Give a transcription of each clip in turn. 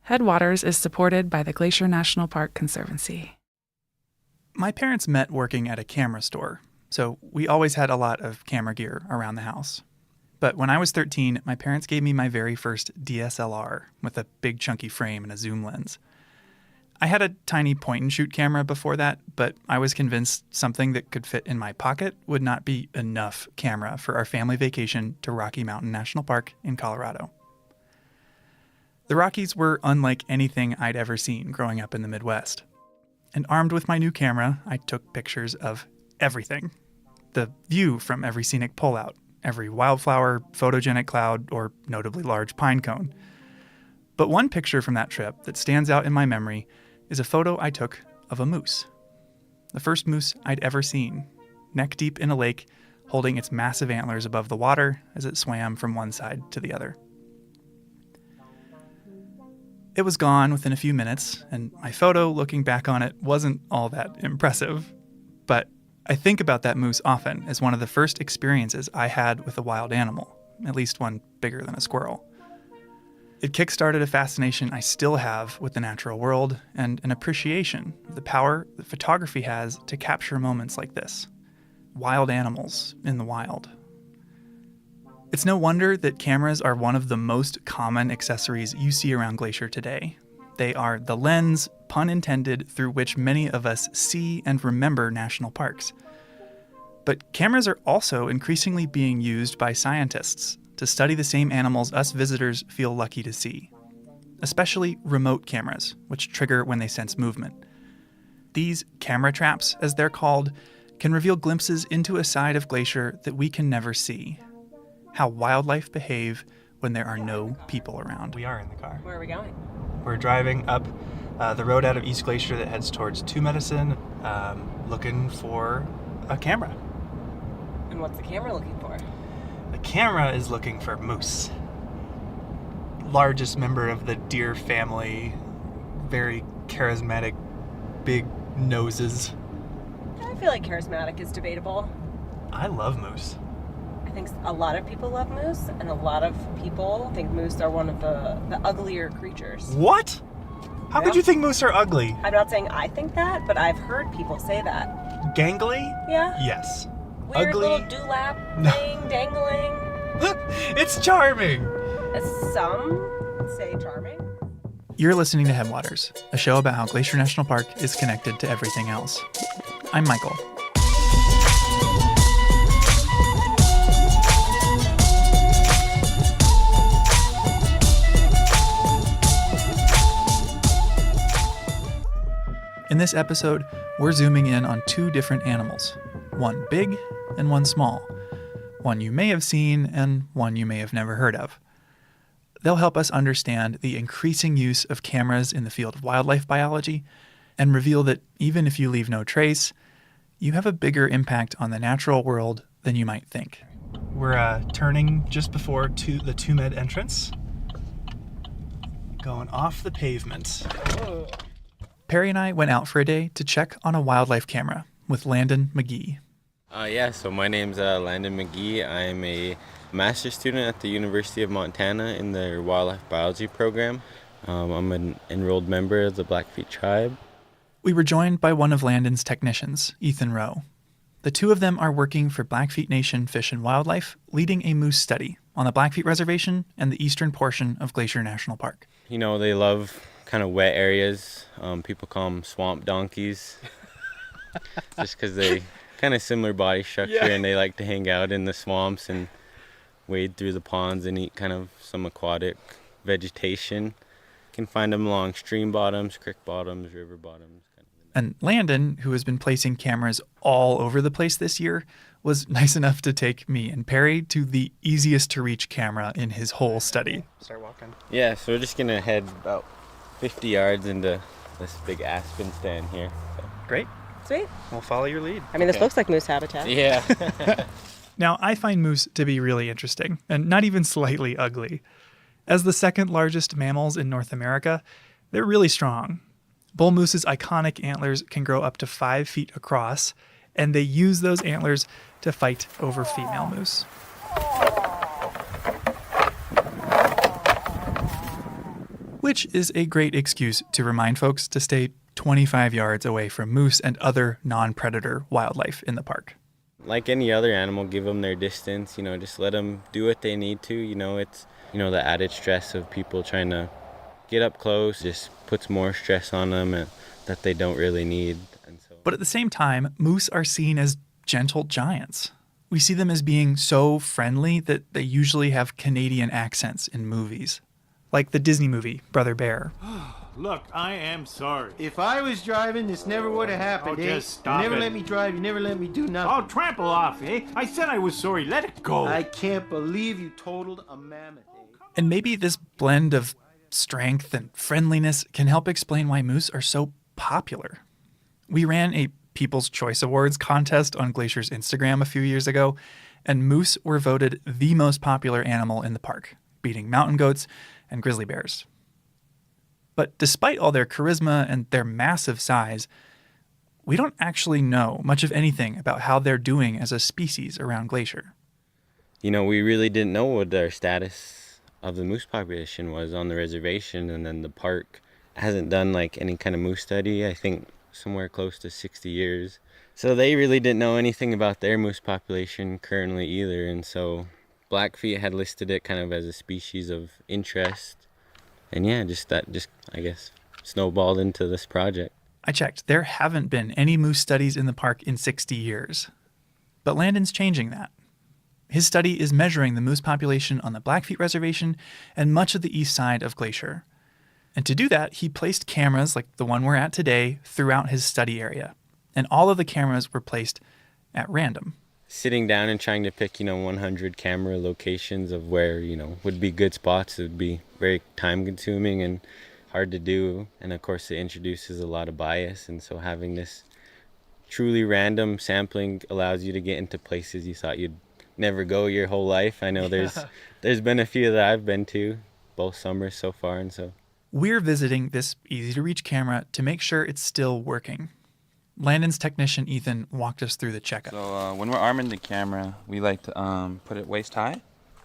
Headwaters is supported by the Glacier National Park Conservancy. My parents met working at a camera store, so we always had a lot of camera gear around the house. But when I was 13, my parents gave me my very first DSLR with a big chunky frame and a zoom lens. I had a tiny point-and-shoot camera before that, but I was convinced something that could fit in my pocket would not be enough camera for our family vacation to Rocky Mountain National Park in Colorado. The Rockies were unlike anything I'd ever seen growing up in the Midwest. And armed with my new camera, I took pictures of everything. The view from every scenic pullout, every wildflower, photogenic cloud, or notably large pine cone. But one picture from that trip that stands out in my memory is a photo I took of a moose. The first moose I'd ever seen, neck deep in a lake, holding its massive antlers above the water as it swam from one side to the other. It was gone within a few minutes, and my photo, looking back on it, wasn't all that impressive. But I think about that moose often as one of the first experiences I had with a wild animal, at least one bigger than a squirrel. It kickstarted a fascination I still have with the natural world and an appreciation of the power that photography has to capture moments like this. Wild animals in the wild. It's no wonder that cameras are one of the most common accessories you see around Glacier today. They are the lens, pun intended, through which many of us see and remember national parks. But cameras are also increasingly being used by scientists to study the same animals us visitors feel lucky to see. Especially remote cameras, which trigger when they sense movement. These camera traps, as they're called, can reveal glimpses into a side of Glacier that we can never see. How wildlife behave when there are no people around. We are in the car. Where are we going? We're driving up the road out of East Glacier that heads towards Two Medicine, looking for a camera. And what's the camera looking for? The camera is looking for moose. Largest member of the deer family, very charismatic, big noses. I feel like charismatic is debatable. I love moose. I think a lot of people love moose, and a lot of people think moose are one of the uglier creatures. What? How could you think moose are ugly? I'm not saying I think that, but I've heard people say that. Gangly? Yeah. Yes. Weird ugly? Little dewlap thing, dangling. It's charming. Some say charming. You're listening to Headwaters, a show about how Glacier National Park is connected to everything else. I'm Michael. In this episode, we're zooming in on two different animals, one big and one small, one you may have seen and one you may have never heard of. They'll help us understand the increasing use of cameras in the field of wildlife biology and reveal that even if you leave no trace, you have a bigger impact on the natural world than you might think. We're turning just before the Two Med entrance, going off the pavement. Ooh. Perry and I went out for a day to check on a wildlife camera with Landon McGee. So my name's Landon McGee. I'm a master's student at the University of Montana in their wildlife biology program. I'm an enrolled member of the Blackfeet tribe. We were joined by one of Landon's technicians, Ethan Rowe. The two of them are working for Blackfeet Nation Fish and Wildlife, leading a moose study on the Blackfeet Reservation and the eastern portion of Glacier National Park. You know, they love kind of wet areas. People call them swamp donkeys just because they kind of similar body structure, and they like to hang out in the swamps and wade through the ponds and eat kind of some aquatic vegetation. You can find them along stream bottoms, creek bottoms, river bottoms. And Landon, who has been placing cameras all over the place this year, was nice enough to take me and Perry to the easiest to reach camera in his whole study. Start walking. Yeah, so we're just going to head about 50 yards into this big aspen stand here. So. Great. Sweet. We'll follow your lead. I mean, this looks like moose habitat. Yeah. Now, I find moose to be really interesting, and not even slightly ugly. As the second largest mammals in North America, they're really strong. Bull moose's iconic antlers can grow up to 5 feet across, and they use those antlers to fight over female moose. which is a great excuse to remind folks to stay 25 yards away from moose and other non-predator wildlife in the park. Like any other animal, give them their distance, just let them do what they need to. It's, the added stress of people trying to get up close just puts more stress on them that they don't really need. And so. But at the same time, moose are seen as gentle giants. We see them as being so friendly that they usually have Canadian accents in movies. Like the Disney movie, Brother Bear. Look, I am sorry. If I was driving, this never would have happened, Oh, eh? just stop You never it. let me drive, you never let me do nothing. Oh, trample off, eh? I said I was sorry. Let it go. I can't believe you totaled a mammoth, eh? And maybe this blend of strength and friendliness can help explain why moose are so popular. We ran a People's Choice Awards contest on Glacier's Instagram a few years ago, and moose were voted the most popular animal in the park, beating mountain goats and grizzly bears. But despite all their charisma and their massive size, we don't actually know much of anything about how they're doing as a species around Glacier. We really didn't know what their status of the moose population was on the reservation, and then the park hasn't done like any kind of moose study, I think somewhere close to 60 years. So they really didn't know anything about their moose population currently either, and so Blackfeet had listed it kind of as a species of interest. And yeah, I guess, snowballed into this project. I checked. There haven't been any moose studies in the park in 60 years. But Landon's changing that. His study is measuring the moose population on the Blackfeet Reservation and much of the east side of Glacier. And to do that, he placed cameras like the one we're at today throughout his study area. And all of the cameras were placed at random. Sitting down and trying to pick, 100 camera locations of where, would be good spots, it would be very time consuming and hard to do. And of course, it introduces a lot of bias. And so having this truly random sampling allows you to get into places you thought you'd never go your whole life. I know there's been a few that I've been to, both summers so far. And so we're visiting this easy-to-reach camera to make sure it's still working. Landon's technician, Ethan, walked us through the checkup. So when we're arming the camera, we like to put it waist high.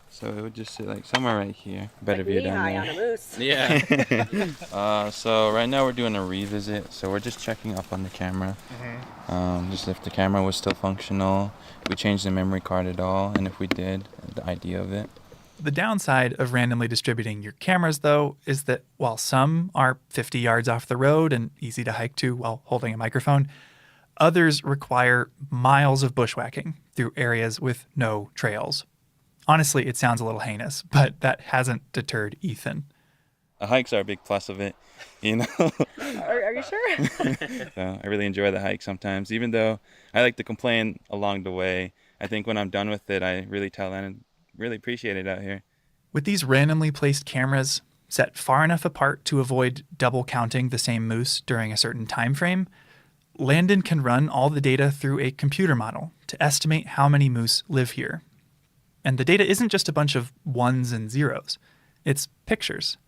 So it would just sit like somewhere right here. Better view down knee-high there. on a moose. Yeah. So right now we're doing a revisit. So we're just checking up on the camera. Just if the camera was still functional, if we changed the memory card at all, and if we did, the idea of it. The downside of randomly distributing your cameras, though, is that while some are 50 yards off the road and easy to hike to while holding a microphone, others require miles of bushwhacking through areas with no trails. Honestly, it sounds a little heinous, but that hasn't deterred Ethan. Hikes are a big plus of it, Are you sure? So I really enjoy the hike sometimes, even though I like to complain along the way. I think when I'm done with it, I really tell Landon, really appreciate it out here. With these randomly placed cameras set far enough apart to avoid double counting the same moose during a certain time frame, Landon can run all the data through a computer model to estimate how many moose live here. And the data isn't just a bunch of ones and zeros. It's pictures,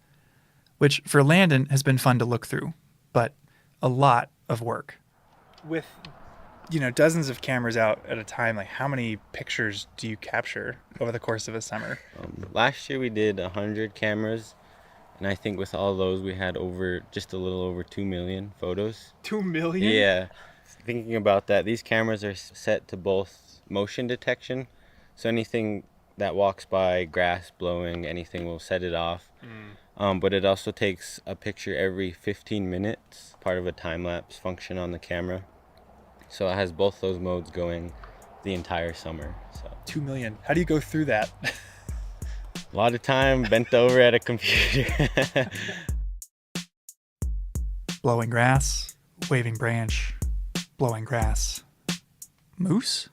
which for Landon has been fun to look through, but a lot of work. With, dozens of cameras out at a time, like how many pictures do you capture over the course of a summer? last year we did 100 cameras, and I think with all those we had just a little over 2 million photos. 2 million? Yeah. Thinking about that, these cameras are set to both motion detection, so anything that walks by, grass blowing, anything will set it off. But it also takes a picture every 15 minutes, part of a time-lapse function on the camera. So it has both those modes going the entire summer. So 2 million. How do you go through that? a lot of time bent over at a computer. Blowing grass, waving branch, blowing grass. Moose?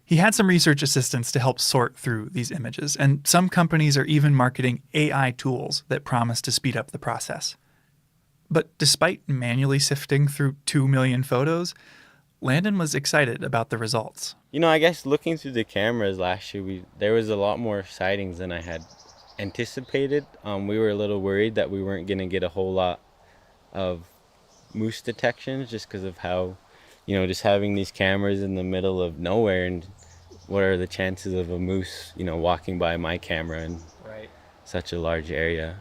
He had some research assistants to help sort through these images, and some companies are even marketing AI tools that promise to speed up the process. But despite manually sifting through 2 million photos, Landon was excited about the results. I guess looking through the cameras last year, there was a lot more sightings than I had anticipated. We were a little worried that we weren't going to get a whole lot of moose detections just because of how, just having these cameras in the middle of nowhere, and what are the chances of a moose, walking by my camera in such a large area.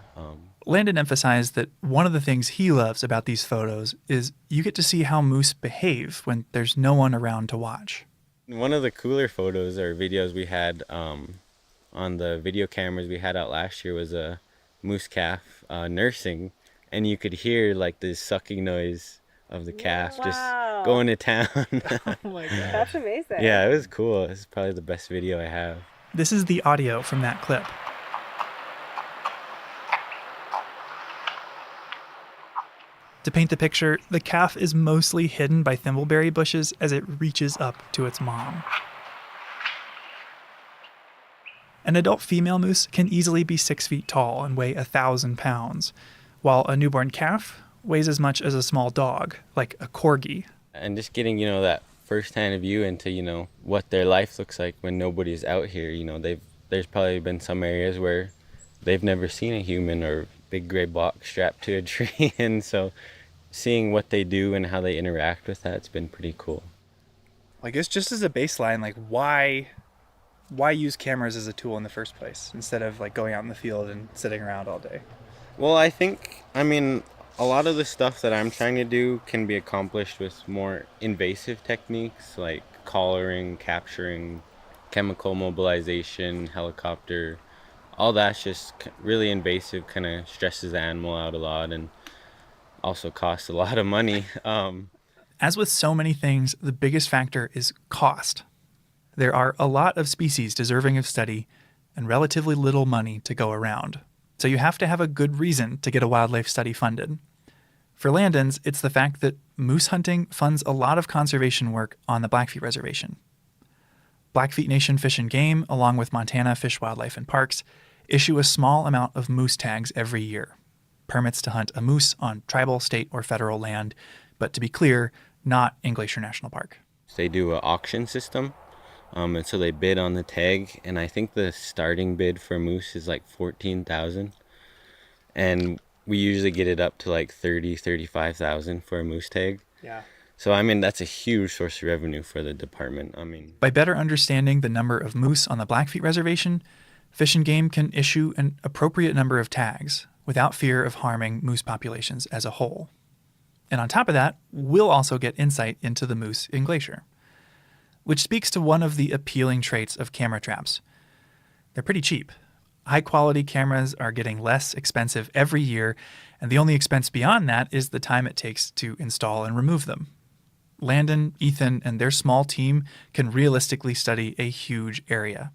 Landon emphasized that one of the things he loves about these photos is you get to see how moose behave when there's no one around to watch. One of the cooler photos or videos we had on the video cameras we had out last year was a moose calf nursing, and you could hear like the sucking noise of the calf just going to town. Oh my God. That's amazing. Yeah, it was cool. It's probably the best video I have. This is the audio from that clip. To paint the picture, the calf is mostly hidden by thimbleberry bushes as it reaches up to its mom. An adult female moose can easily be 6 feet tall and weigh 1,000 pounds, while a newborn calf weighs as much as a small dog, like a corgi. And just getting, that first-hand view into, what their life looks like when nobody's out here. There's probably been some areas where they've never seen a human or big gray box strapped to a tree, and so seeing what they do and how they interact with that, it's been pretty cool. I guess just as a baseline, why use cameras as a tool in the first place instead of going out in the field and sitting around all day? Well, a lot of the stuff that I'm trying to do can be accomplished with more invasive techniques like collaring, capturing, chemical mobilization, helicopter. All that's just really invasive, kind of stresses the animal out a lot and also costs a lot of money. As with so many things, the biggest factor is cost. There are a lot of species deserving of study and relatively little money to go around. So you have to have a good reason to get a wildlife study funded. For Landon's, it's the fact that moose hunting funds a lot of conservation work on the Blackfeet Reservation. Blackfeet Nation Fish and Game, along with Montana Fish, Wildlife and Parks, issue a small amount of moose tags every year. Permits to hunt a moose on tribal, state, or federal land, but to be clear, not in Glacier National Park. They do an auction system, and so they bid on the tag, and I think the starting bid for moose is like $14,000, and we usually get it up to like $35,000 for a moose tag. Yeah. So that's a huge source of revenue for the department. By better understanding the number of moose on the Blackfeet Reservation, Fish and Game can issue an appropriate number of tags without fear of harming moose populations as a whole. And on top of that, we'll also get insight into the moose in Glacier, which speaks to one of the appealing traits of camera traps. They're pretty cheap. High-quality cameras are getting less expensive every year, and the only expense beyond that is the time it takes to install and remove them. Landon, Ethan, and their small team can realistically study a huge area.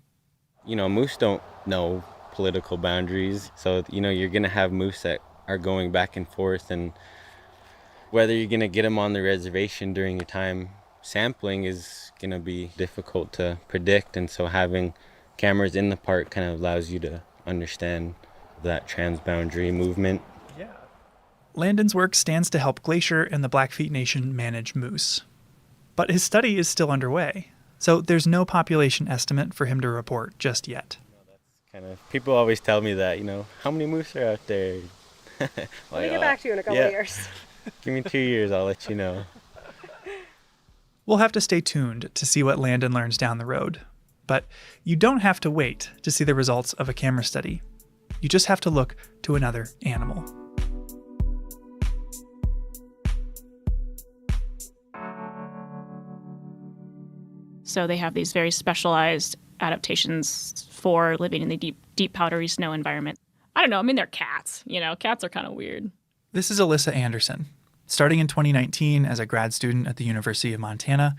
Moose don't know political boundaries, so you're going to have moose that are going back and forth, and whether you're going to get them on the reservation during your time sampling is going to be difficult to predict, and so having cameras in the park kind of allows you to understand that transboundary movement. Yeah. Landon's work stands to help Glacier and the Blackfeet Nation manage moose. But his study is still underway, so there's no population estimate for him to report just yet. People always tell me that, how many moose are out there? Let me get back to you in a couple of years. Give me 2 years, I'll let you know. We'll have to stay tuned to see what Landon learns down the road. But you don't have to wait to see the results of a camera study. You just have to look to another animal. So they have these very specialized adaptations for living in the deep powdery snow environment. I don't know, they're cats. Cats are kind of weird. This is Alyssa Anderson. Starting in 2019 as a grad student at the University of Montana,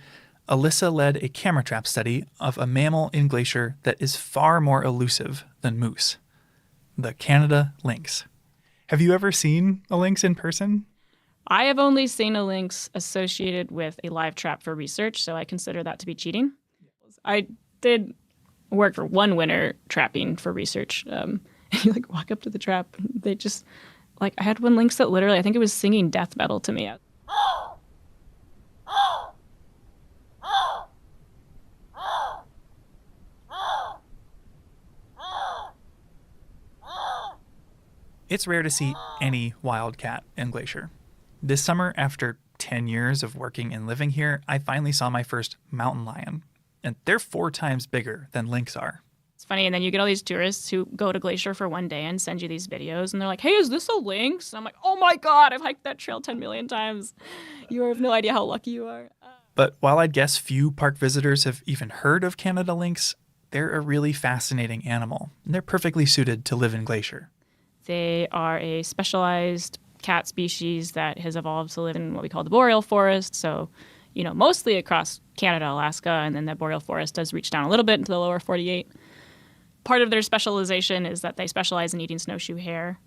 Alyssa led a camera trap study of a mammal in Glacier that is far more elusive than moose, the Canada lynx. Have you ever seen a lynx in person? I have only seen a lynx associated with a live trap for research, so I consider that to be cheating. I did work for one winter trapping for research. You walk up to the trap, and they just, I had one lynx that literally, I think it was singing death metal to me. It's rare to see any wild cat in Glacier. This summer, after 10 years of working and living here, I finally saw my first mountain lion, and they're 4 times bigger than lynx are. It's funny, and then you get all these tourists who go to Glacier for one day and send you these videos, and they're like, hey, is this a lynx? And I'm like, oh my God, I've hiked that trail 10 million times. You have no idea how lucky you are. But while I'd guess few park visitors have even heard of Canada lynx, they're a really fascinating animal, and they're perfectly suited to live in Glacier. They are a specialized cat species that has evolved to live in what we call the boreal forest. So, mostly across Canada, Alaska, and then the boreal forest does reach down a little bit into the lower 48. Part of their specialization is that they specialize in eating snowshoe hare.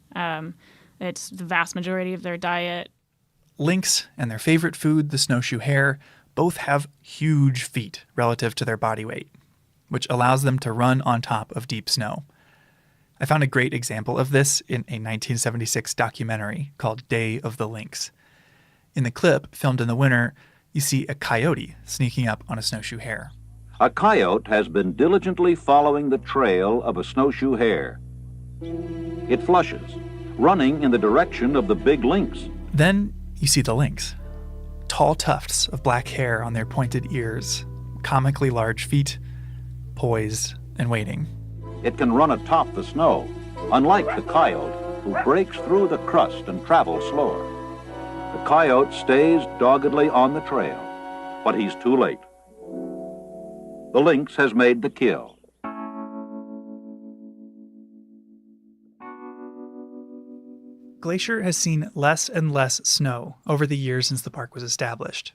It's the vast majority of their diet. Lynx and their favorite food, the snowshoe hare, both have huge feet relative to their body weight, which allows them to run on top of deep snow. I found a great example of this in a 1976 documentary called Day of the Lynx. In the clip, filmed in the winter, you see a coyote sneaking up on a snowshoe hare. A coyote has been diligently following the trail of a snowshoe hare. It flushes, running in the direction of the big lynx. Then you see the lynx. Tall tufts of black hair on their pointed ears, comically large feet, poised and waiting. It can run atop the snow, unlike the coyote, who breaks through the crust and travels slower. The coyote stays doggedly on the trail, but he's too late. The lynx has made the kill. Glacier has seen less and less snow over the years since the park was established.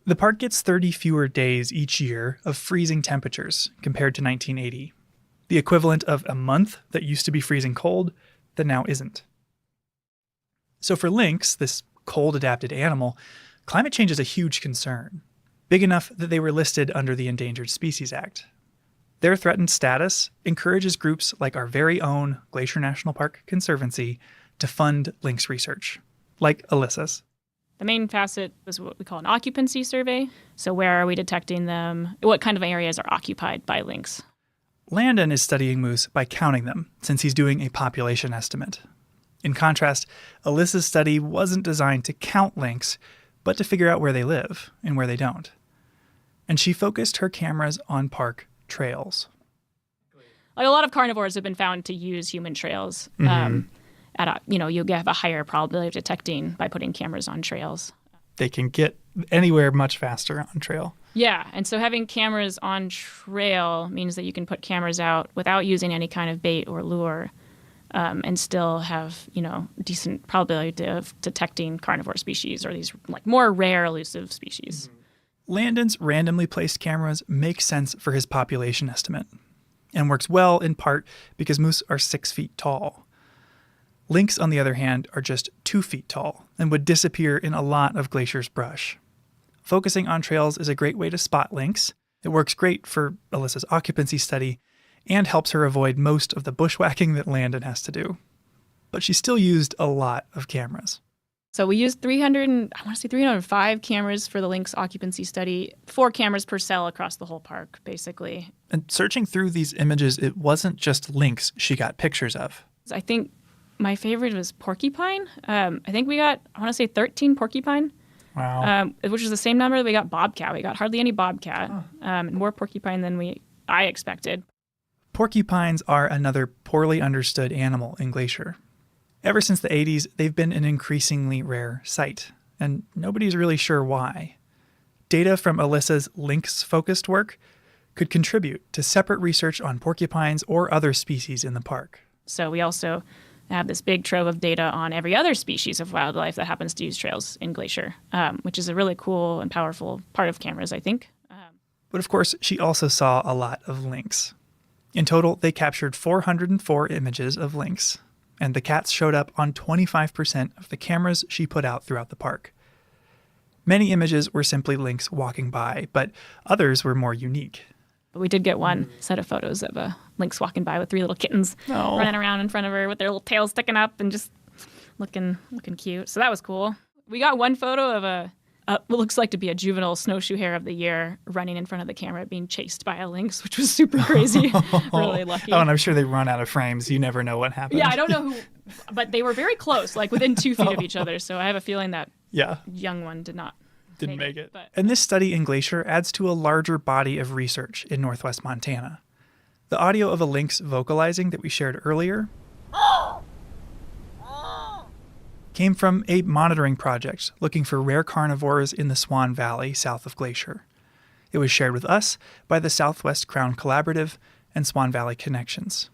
The park gets 30 fewer days each year of freezing temperatures compared to 1980, the equivalent of a month that used to be freezing cold that now isn't. So for lynx, this cold-adapted animal, climate change is a huge concern, big enough that they were listed under the Endangered Species Act. Their threatened status encourages groups like our very own Glacier National Park Conservancy to fund lynx research, like Alyssa's. The main facet is what we call an occupancy survey. So where are we detecting them? What kind of areas are occupied by lynx? Landon is studying moose by counting them, since he's doing a population estimate. In contrast, Alyssa's study wasn't designed to count lynx, but to figure out where they live and where they don't. And she focused her cameras on park trails. Like a lot of carnivores have been found to use human trails. You have a higher probability of detecting by putting cameras on trails. They can get anywhere much faster on trail. Yeah, and so having cameras on trail means that you can put cameras out without using any kind of bait or lure, and still have, decent probability of detecting carnivore species or these like more rare elusive species. Landon's randomly placed cameras make sense for his population estimate and works well in part because moose are 6 feet tall. Lynx, on the other hand, are just 2 feet tall and would disappear in a lot of Glacier's brush. Focusing on trails is a great way to spot lynx. It works great for Alyssa's occupancy study and helps her avoid most of the bushwhacking that Landon has to do. But she still used a lot of cameras. So we used 305 cameras for the lynx occupancy study, 4 cameras per cell across the whole park, basically. And searching through these images, it wasn't just lynx she got pictures of. I think my favorite was porcupine. I think we got, 13 porcupine. Wow. Which is the same number that we got bobcat. We got hardly any bobcat, and more porcupine than I expected. Porcupines are another poorly understood animal in Glacier. Ever since the 80s, they've been an increasingly rare sight, and nobody's really sure why. Data from Alyssa's lynx-focused work could contribute to separate research on porcupines or other species in the park. So we also have this big trove of data on every other species of wildlife that happens to use trails in Glacier, which is a really cool and powerful part of cameras, I think. But of course, she also saw a lot of lynx. In total, they captured 404 images of lynx, and the cats showed up on 25% of the cameras she put out throughout the park. Many images were simply lynx walking by, but others were more unique. But we did get one set of photos of a lynx walking by with 3 little kittens running around in front of her with their little tails sticking up and just looking cute. So that was cool. We got one photo of what looks like to be a juvenile snowshoe hare of the year running in front of the camera being chased by a lynx, which was super crazy. Really lucky. Oh, and I'm sure they run out of frames. You never know what happened. Yeah, I don't know who, but they were very close, like within 2 feet of each other. So I have a feeling that young one didn't make it. But. And this study in Glacier adds to a larger body of research in northwest Montana. The audio of a lynx vocalizing that we shared earlier came from a monitoring project looking for rare carnivores in the Swan Valley south of Glacier. It was shared with us by the Southwest Crown Collaborative and Swan Valley Connections.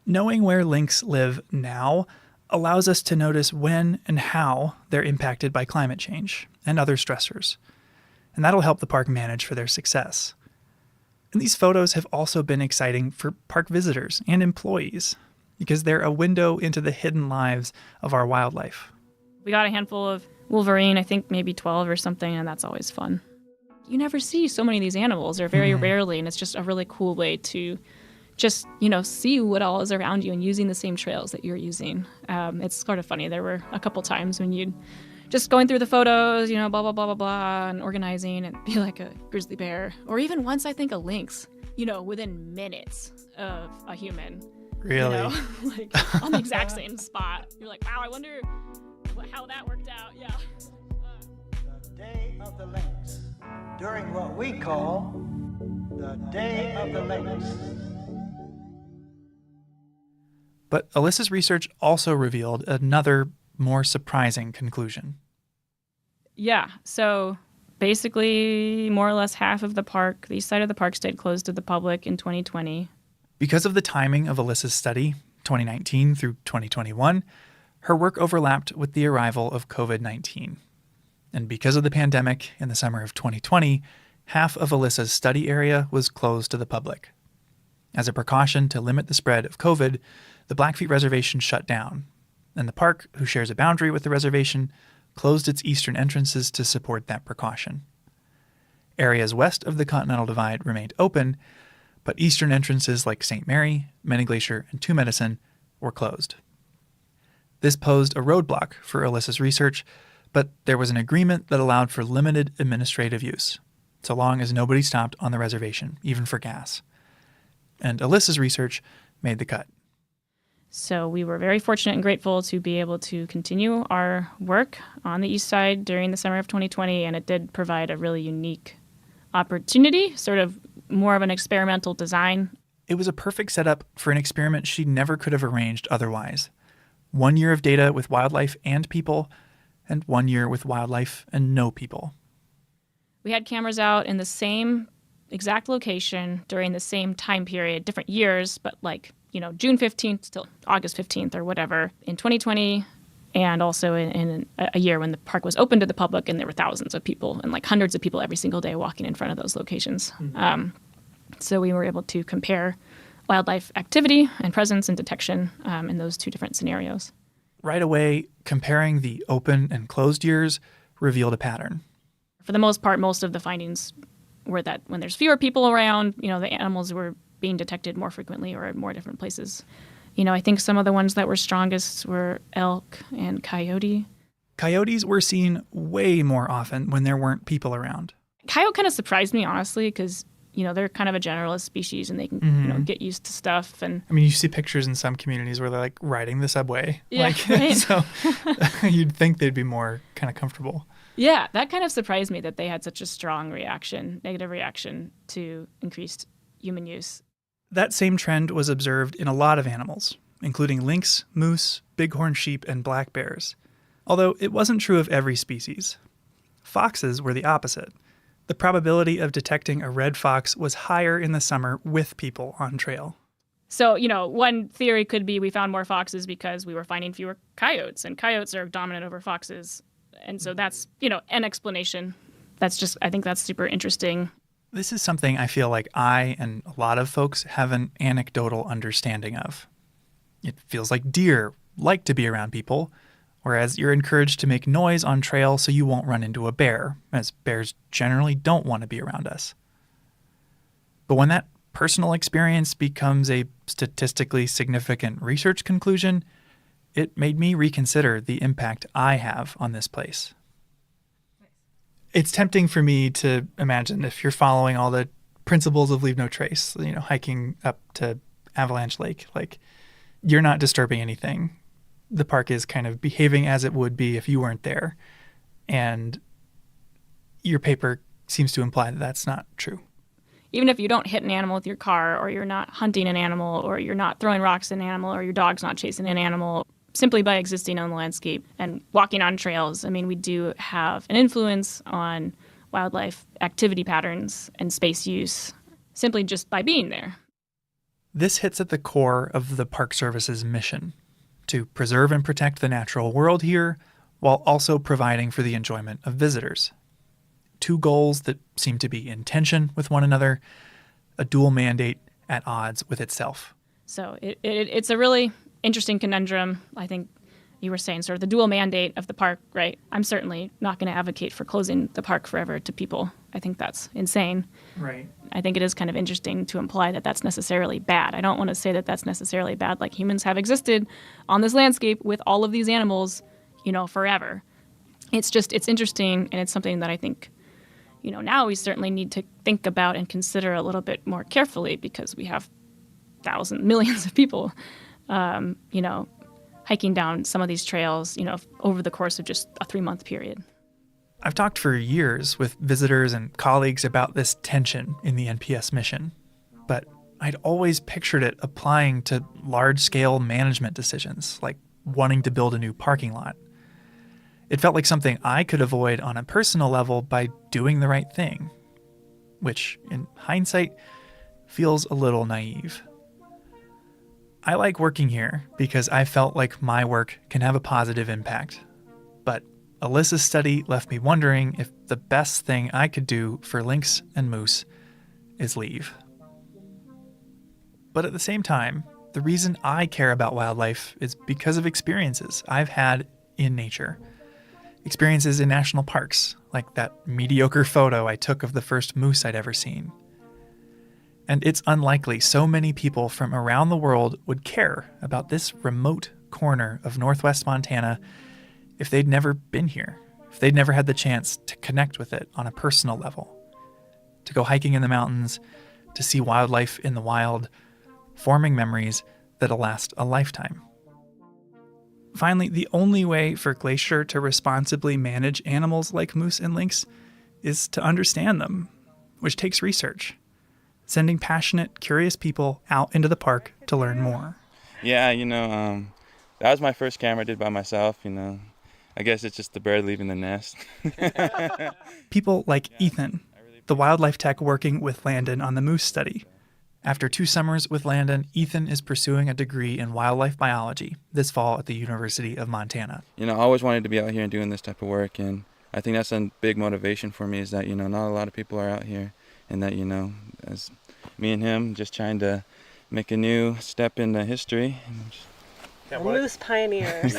Knowing where lynx live now allows us to notice when and how they're impacted by climate change and other stressors, and that'll help the park manage for their success. And these photos have also been exciting for park visitors and employees because they're a window into the hidden lives of our wildlife. We got a handful of wolverine, I think maybe 12 or something, and that's always fun. You never see so many of these animals, or very rarely, and it's just a really cool way to just, see what all is around you and using the same trails that you're using. It's sort of funny. There were a couple times when you'd just going through the photos, blah, blah, blah, blah, blah, and organizing and be like a grizzly bear. Or even once, I think, a lynx, within minutes of a human. Really? Like on the exact same spot. You're like, wow, I wonder how that worked out. Yeah. The Day of the Lynx, during what we call the Day of the Lynx. But Alyssa's research also revealed another, more surprising conclusion. Yeah, so basically more or less half of the park, the east side of the park, stayed closed to the public in 2020. Because of the timing of Alyssa's study, 2019 through 2021, her work overlapped with the arrival of COVID-19. And because of the pandemic in the summer of 2020, half of Alyssa's study area was closed to the public. As a precaution to limit the spread of COVID, the Blackfeet Reservation shut down, and the park, who shares a boundary with the reservation, closed its eastern entrances to support that precaution. Areas west of the Continental Divide remained open, but eastern entrances like St. Mary, Many Glacier, and Two Medicine were closed. This posed a roadblock for Alyssa's research, but there was an agreement that allowed for limited administrative use, so long as nobody stopped on the reservation, even for gas. And Alyssa's research made the cut. So we were very fortunate and grateful to be able to continue our work on the east side during the summer of 2020, and it did provide a really unique opportunity, sort of more of an experimental design. It was a perfect setup for an experiment she never could have arranged otherwise. 1 year of data with wildlife and people, and 1 year with wildlife and no people. We had cameras out in the same exact location during the same time period, different years, but June 15th till August 15th or whatever in 2020, and also in a year when the park was open to the public and there were thousands of people and hundreds of people every single day walking in front of those locations. So we were able to compare wildlife activity and presence and detection in those two different scenarios. Right away, comparing the open and closed years revealed a pattern. For the most part, most of the findings were that when there's fewer people around, the animals were being detected more frequently or at more different places. I think some of the ones that were strongest were elk and coyote. Coyotes were seen way more often when there weren't people around. Coyote kind of surprised me, honestly, because, they're kind of a generalist species and they can, get used to stuff. And I mean, you see pictures in some communities where they're riding the subway. Yeah, right? So you'd think they'd be more kind of comfortable. Yeah, that kind of surprised me that they had such a strong negative reaction to increased human use. That same trend was observed in a lot of animals, including lynx, moose, bighorn sheep, and black bears. Although it wasn't true of every species. Foxes were the opposite. The probability of detecting a red fox was higher in the summer with people on trail. So, one theory could be we found more foxes because we were finding fewer coyotes, and coyotes are dominant over foxes. And so that's, an explanation. I think that's super interesting. This is something I feel like I and a lot of folks have an anecdotal understanding of. It feels like deer like to be around people, whereas you're encouraged to make noise on trail so you won't run into a bear, as bears generally don't want to be around us. But when that personal experience becomes a statistically significant research conclusion, it made me reconsider the impact I have on this place. It's tempting for me to imagine if you're following all the principles of leave no trace, hiking up to Avalanche Lake, you're not disturbing anything. The park is kind of behaving as it would be if you weren't there. And your paper seems to imply that that's not true. even if you don't hit an animal with your car, or you're not hunting an animal, or you're not throwing rocks at an animal, or your dog's not chasing an animal, simply by existing on the landscape and walking on trails, I mean, we do have an influence on wildlife activity patterns and space use simply just by being there. This hits at the core of the Park Service's mission, to preserve and protect the natural world here while also providing for the enjoyment of visitors. Two goals that seem to be in tension with one another, a dual mandate at odds with itself. So it's a really interesting conundrum. I think you were saying sort of the dual mandate of the park, right? I'm certainly not going to advocate for closing the park forever to people. I think that's insane. Right. I think it is kind of interesting to imply that that's necessarily bad. I don't want to say that that's necessarily bad. Like, humans have existed on this landscape with all of these animals, forever. It's interesting, and it's something that I think, now we certainly need to think about and consider a little bit more carefully, because we have millions of people, hiking down some of these trails, over the course of just a 3-month period. I've talked for years with visitors and colleagues about this tension in the NPS mission, but I'd always pictured it applying to large-scale management decisions, like wanting to build a new parking lot. It felt like something I could avoid on a personal level by doing the right thing, which, in hindsight, feels a little naive. I like working here because I felt like my work can have a positive impact. But Alyssa's study left me wondering if the best thing I could do for lynx and moose is leave. But at the same time, the reason I care about wildlife is because of experiences I've had in nature. Experiences in national parks, like that mediocre photo I took of the first moose I'd ever seen. And it's unlikely so many people from around the world would care about this remote corner of northwest Montana if they'd never been here, if they'd never had the chance to connect with it on a personal level, to go hiking in the mountains, to see wildlife in the wild, forming memories that'll last a lifetime. Finally, the only way for Glacier to responsibly manage animals like moose and lynx is to understand them, which takes research. Sending passionate, curious people out into the park to learn more. Yeah, that was my first camera I did by myself, I guess it's just the bird leaving the nest. People like Ethan, the wildlife tech working with Landon on the moose study. After 2 summers with Landon, Ethan is pursuing a degree in wildlife biology this fall at the University of Montana. I always wanted to be out here and doing this type of work, and I think that's a big motivation for me is that, not a lot of people are out here, and that, as me and him just trying to make a new step in the history. Moose pioneers.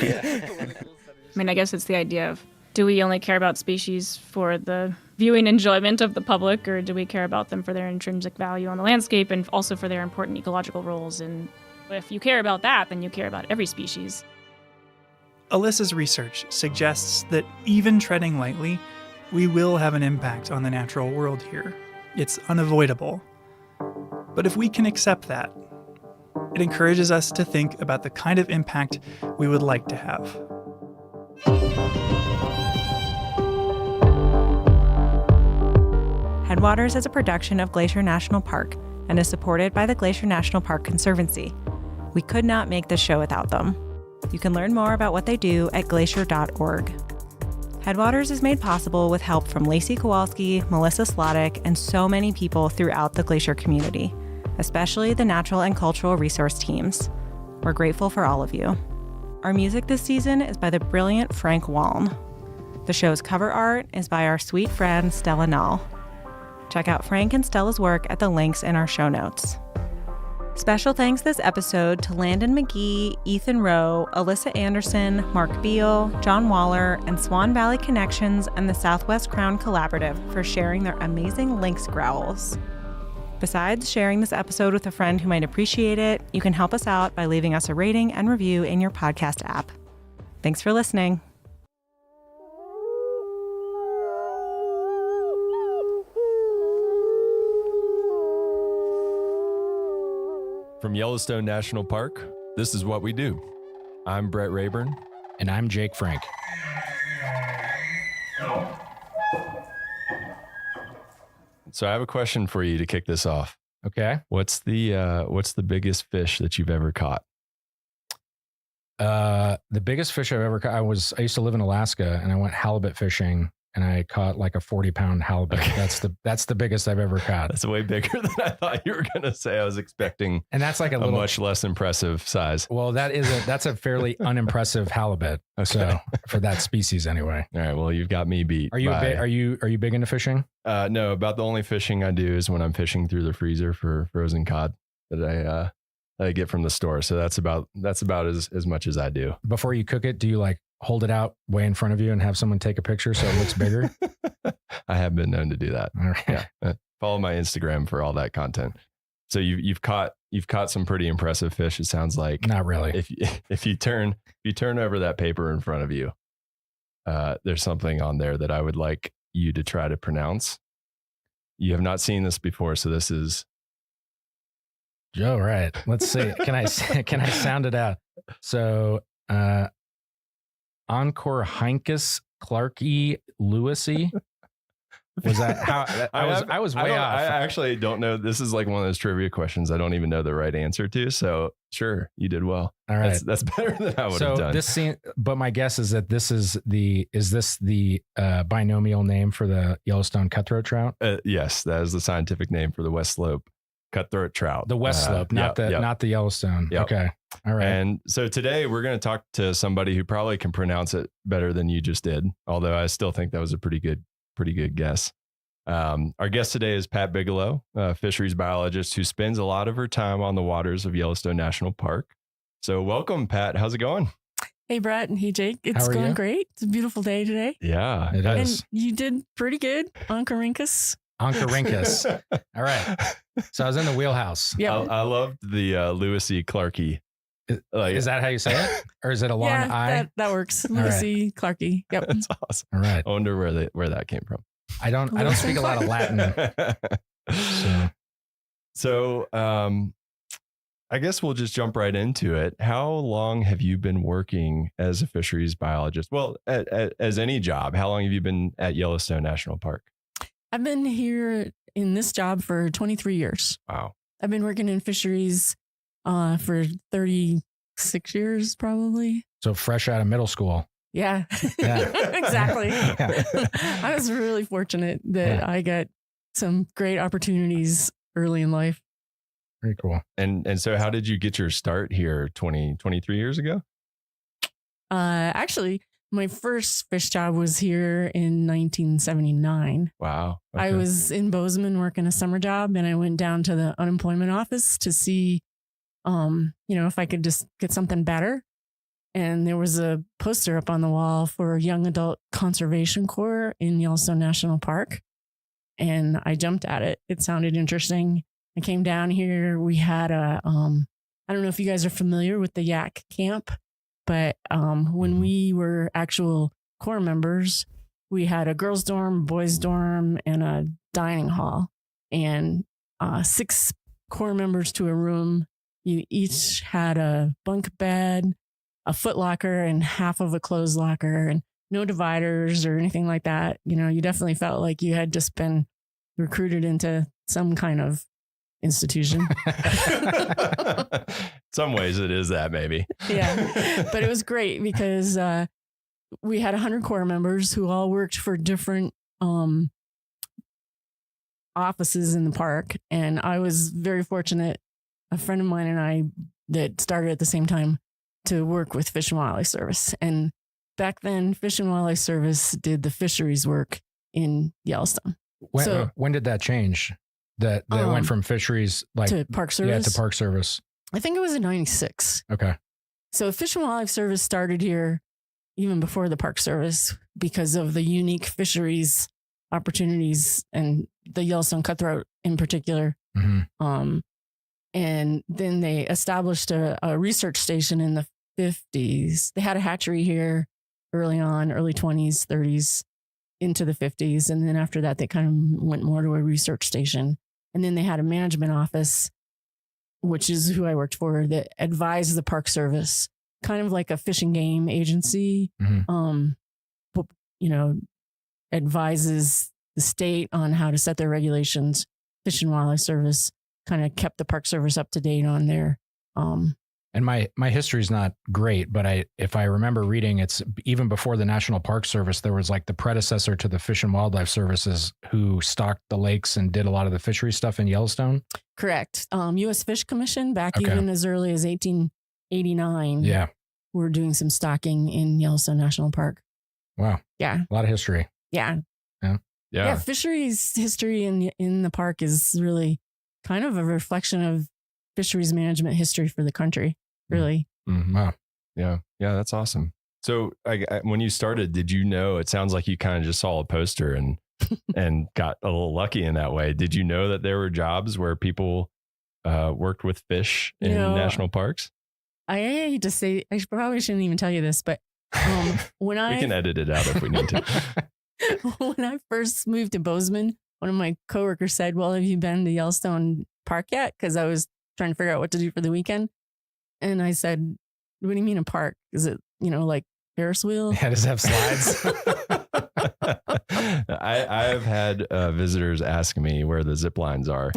I guess it's the idea of, do we only care about species for the viewing enjoyment of the public, or do we care about them for their intrinsic value on the landscape and also for their important ecological roles? And if you care about that, then you care about every species. Alyssa's research suggests that even treading lightly, we will have an impact on the natural world here. It's unavoidable. But if we can accept that, it encourages us to think about the kind of impact we would like to have. Headwaters is a production of Glacier National Park and is supported by the Glacier National Park Conservancy. We could not make this show without them. You can learn more about what they do at glacier.org. Headwaters is made possible with help from Lacey Kowalski, Melissa Slottick, and so many people throughout the Glacier community, especially the natural and cultural resource teams. We're grateful for all of you. Our music this season is by the brilliant Frank Waln. The show's cover art is by our sweet friend Stella Nall. Check out Frank and Stella's work at the links in our show notes. Special thanks this episode to Landon McGee, Ethan Rowe, Alyssa Anderson, Mark Beal, John Waller, and Swan Valley Connections and the Southwest Crown Collaborative for sharing their amazing lynx growls. Besides sharing this episode with a friend who might appreciate it, you can help us out by leaving us a rating and review in your podcast app. Thanks for listening. From Yellowstone National Park, this is What We Do. I'm Brett Rayburn. And I'm Jake Frank. So I have a question for you to kick this off. Okay. What's the biggest fish that you've ever caught? The biggest fish I've ever caught, I used to live in Alaska, and I went halibut fishing, and I caught like a 40-pound halibut. Okay. That's the biggest I've ever caught. That's way bigger than I thought you were going to say. I was expecting, and that's like a much less impressive size. Well, that's a fairly unimpressive halibut. Okay. So for that species, anyway. All right. Well, you've got me beat. Are you big into fishing? No. About the only fishing I do is when I'm fishing through the freezer for frozen cod that I get from the store. So that's about as much as I do. Before you cook it, do you like hold it out way in front of you and have someone take a picture so it looks bigger? I have been known to do that. All right. Yeah. Follow my Instagram for all that content. So you've caught some pretty impressive fish. It sounds like. Not really. If you turn over that paper in front of you, there's something on there that I would like you to try to pronounce. You have not seen this before, so this is. Joe, right. Let's see. Can I sound it out? So, Encore Heinkus Clarkey Lewisy. Was that how I was way off? I actually don't know. This is like one of those trivia questions I don't even know the right answer to. So sure, you did well. All right. That's better than I would have done. This scene, but my guess is that this is the binomial name for the Yellowstone cutthroat trout? Yes, that is the scientific name for the West Slope cutthroat trout. The West Slope, not the Yellowstone. Yep. Okay. All right. And so today we're going to talk to somebody who probably can pronounce it better than you just did. Although I still think that was a pretty good guess. Our guest today is Pat Bigelow, a fisheries biologist who spends a lot of her time on the waters of Yellowstone National Park. So welcome, Pat. How's it going? Hey, Brett, and hey, Jake. It's going great. It's a beautiful day today. Yeah, it is. And you did pretty good, Oncorhynchus. Oncorhynchus. All right. So I was in the wheelhouse. Yeah. I loved the Lewis E. Clarkey. Is that how you say it? Or is it a long I? That works. Lewis E. Clarkey. Yep. That's awesome. All right. I wonder where that came from. I don't speak a lot of Latin. So I guess we'll just jump right into it. How long have you been working as a fisheries biologist? Well, as any job, how long have you been at Yellowstone National Park? I've been here in this job for 23 years. Wow. I've been working in fisheries for 36 years, probably. So fresh out of middle school. Yeah. Exactly. Yeah. I was really fortunate that I got some great opportunities early in life. Very cool. And so how did you get your start here 23 years ago? Actually, my first fish job was here in 1979. Wow. Okay. I was in Bozeman working a summer job, and I went down to the unemployment office to see, if I could just get something better. And there was a poster up on the wall for Young Adult Conservation Corps in Yellowstone National Park. And I jumped at it. It sounded interesting. I came down here. We had I don't know if you guys are familiar with the Yak Camp, but when we were actual Corps members, we had a girls' dorm, boys' dorm, and a dining hall. And 6 Corps members to a room. You each had a bunk bed, a foot locker, and half of a clothes locker, and no dividers or anything like that. You definitely felt like you had just been recruited into some kind of institution. Some ways it is that, maybe. Yeah. But it was great because we had 100 Corps members who all worked for different offices in the park. And I was very fortunate, a friend of mine and I that started at the same time, to work with Fish and Wildlife Service. And back then, Fish and Wildlife Service did the fisheries work in Yellowstone. When did that change? That went from fisheries to Park Service? Yeah, to Park Service. I think it was in 96. Okay. So Fish and Wildlife Service started here even before the Park Service because of the unique fisheries opportunities and the Yellowstone cutthroat in particular. Mm-hmm. And then they established a research station in the 50s. They had a hatchery here early on, early 20s, 30s, into the 50s. And then after that, they kind of went more to a research station. And then they had a management office, which is who I worked for, that advised the Park Service, kind of like a fish and game agency, mm-hmm. Advises the state on how to set their regulations. Fish and Wildlife Service kind of kept the Park Service up to date on their. And my history is not great, but if I remember reading, it's even before the National Park Service, there was like the predecessor to the Fish and Wildlife Services who stocked the lakes and did a lot of the fishery stuff in Yellowstone. Correct. U.S. Fish Commission back even as early as 1889. Yeah. We're doing some stocking in Yellowstone National Park. Wow. Yeah. A lot of history. Yeah. Yeah. Yeah. Fisheries history in the park is really kind of a reflection of fisheries management history for the country. Really. Mm-hmm. Wow. Yeah. Yeah. That's awesome. So when you started, did you know, it sounds like you kind of just saw a poster and, and got a little lucky in that way. Did you know that there were jobs where people worked with fish in national parks? I hate to say, I probably shouldn't even tell you this, but when we can edit it out if we need to. When I first moved to Bozeman, one of my coworkers said, well, have you been to Yellowstone Park yet? Because I was trying to figure out what to do for the weekend. And I said, what do you mean a park? Is it, like Ferris wheel? Yeah, does it have slides? I've had visitors ask me where the zip lines are.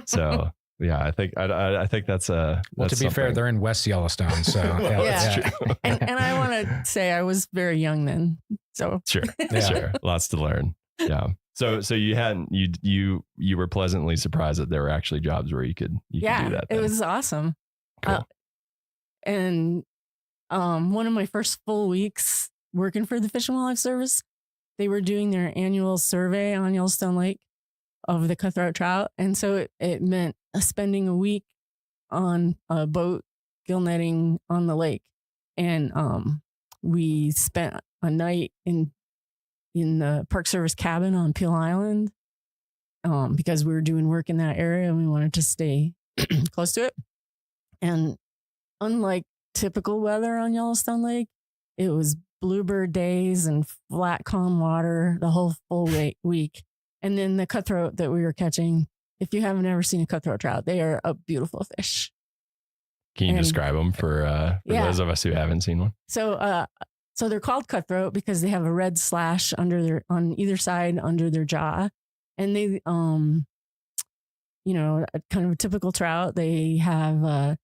So yeah, I think that's well, to be fair, they're in West Yellowstone. So that's true. And I want to say I was very young then. So sure. Lots to learn. Yeah. So you were pleasantly surprised that there were actually jobs where you could do that. It was awesome. Cool. And one of my first full weeks working for the Fish and Wildlife Service, they were doing their annual survey on Yellowstone Lake of the cutthroat trout. And so it meant spending a week on a boat gill netting on the lake. And we spent a night in the Park Service cabin on Peel Island because we were doing work in that area and we wanted to stay close to it. And unlike typical weather on Yellowstone Lake, it was bluebird days and flat, calm water the whole full week. And then the cutthroat that we were catching, if you haven't ever seen a cutthroat trout, they are a beautiful fish. Can you describe them for those of us who haven't seen one? So they're called cutthroat because they have a red slash on either side under their jaw. And they, kind of a typical trout. They have,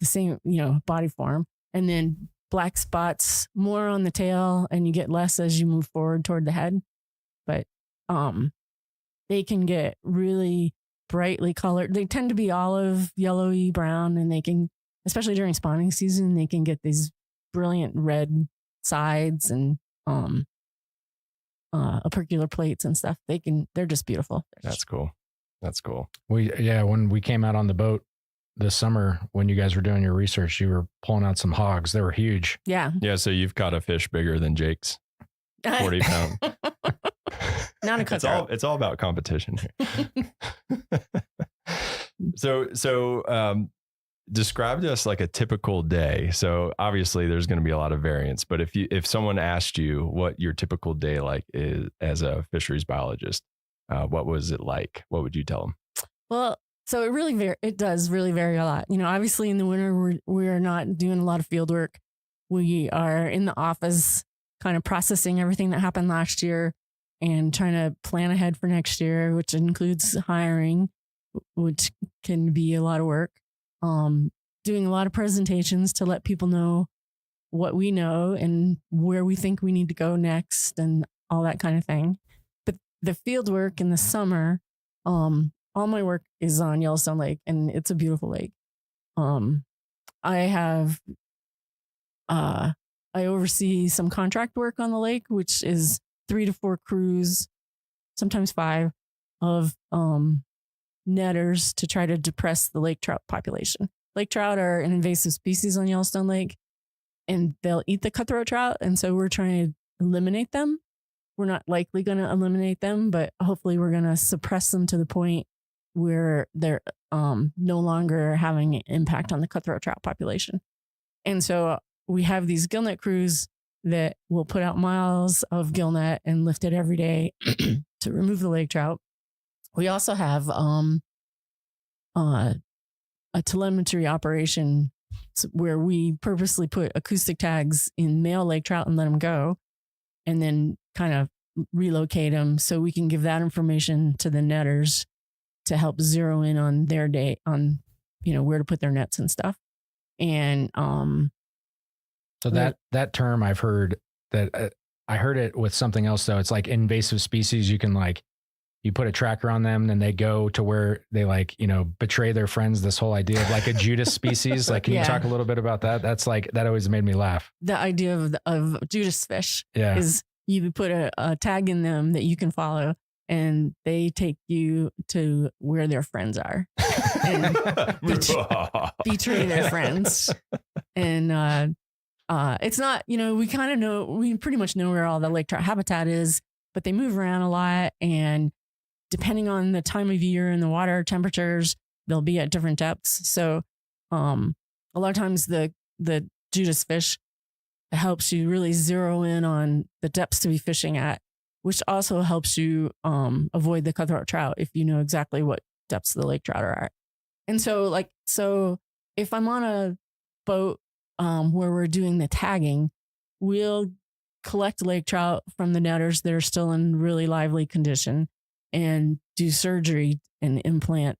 the same, body form, and then black spots more on the tail, and you get less as you move forward toward the head. But they can get really brightly colored. They tend to be olive, yellowy, brown, and they can, especially during spawning season, they can get these brilliant red sides and opercular plates and stuff. They're just beautiful. That's cool. When we came out on the boat this summer, when you guys were doing your research, you were pulling out some hogs. They were huge. Yeah. Yeah. So you've caught a fish bigger than Jake's 40 pound. Not a cutthroat. It's all about competition here. So describe to us like a typical day. So obviously there's going to be a lot of variance, but if someone asked you what your typical day like is as a fisheries biologist, what was it like? What would you tell them? Well, so it does really vary a lot. Obviously in the winter, we're not doing a lot of field work. We are in the office kind of processing everything that happened last year and trying to plan ahead for next year, which includes hiring, which can be a lot of work. Doing a lot of presentations to let people know what we know and where we think we need to go next and all that kind of thing. But the field work in the summer, all my work is on Yellowstone Lake, and it's a beautiful lake. I oversee some contract work on the lake, which is 3 to 4 crews, sometimes 5, of netters to try to depress the lake trout population. Lake trout are an invasive species on Yellowstone Lake, and they'll eat the cutthroat trout. And so we're trying to eliminate them. We're not likely going to eliminate them, but hopefully we're going to suppress them to the point where they're no longer having an impact on the cutthroat trout population. And so we have these gillnet crews that will put out miles of gillnet and lift it every day to remove the lake trout. We also have a telemetry operation where we purposely put acoustic tags in male lake trout and let them go. And then kind of relocate them so we can give that information to the netters to help zero in on their day on, where to put their nets and stuff. And so that term I've heard that I heard it with something else though. It's like invasive species. You can you put a tracker on them, then they go to where they betray their friends. This whole idea of like a Judas species. Like, can you talk a little bit about that? That's that always made me laugh. The idea of Judas fish is you put a tag in them that you can follow, and they take you to where their friends are and betray their friends. And it's not, we pretty much know where all the lake trout habitat is, but they move around a lot, and depending on the time of year and the water temperatures, they'll be at different depths. So a lot of times the Judas fish helps you really zero in on the depths to be fishing at, which also helps you avoid the cutthroat trout if you know exactly what depths the lake trout are at. And so if I'm on a boat where we're doing the tagging, we'll collect lake trout from the netters that are still in really lively condition and do surgery and implant.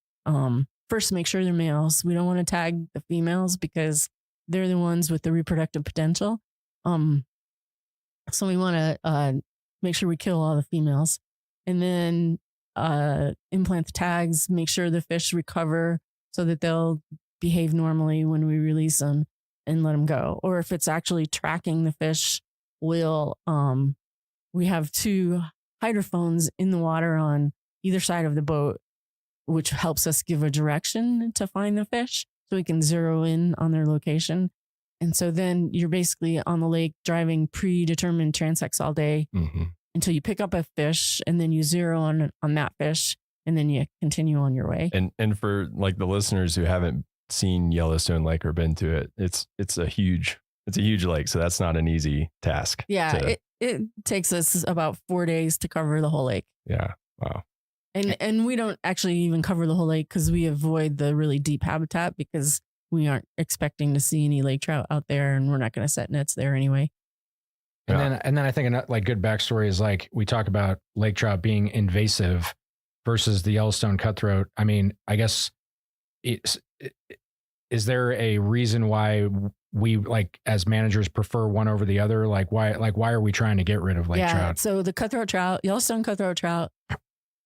First, make sure they're males. We don't want to tag the females because they're the ones with the reproductive potential. So we want to make sure we kill all the females, and then implant the tags, make sure the fish recover so that they'll behave normally when we release them and let them go. Or if it's actually tracking the fish, we have 2 hydrophones in the water on either side of the boat, which helps us give a direction to find the fish so we can zero in on their location. And so then you're basically on the lake driving predetermined transects all day until you pick up a fish, and then you zero on that fish, and then you continue on your way. And for the listeners who haven't seen Yellowstone Lake or been to it, it's a huge lake. So that's not an easy task. Yeah. It takes us about 4 days to cover the whole lake. Yeah. Wow. And we don't actually even cover the whole lake because we avoid the really deep habitat because we aren't expecting to see any lake trout out there, and we're not going to set nets there anyway. And then I think good backstory is we talk about lake trout being invasive versus the Yellowstone cutthroat. I mean, I guess is there a reason why we as managers prefer one over the other? Why are we trying to get rid of lake trout? So the cutthroat trout, Yellowstone cutthroat trout,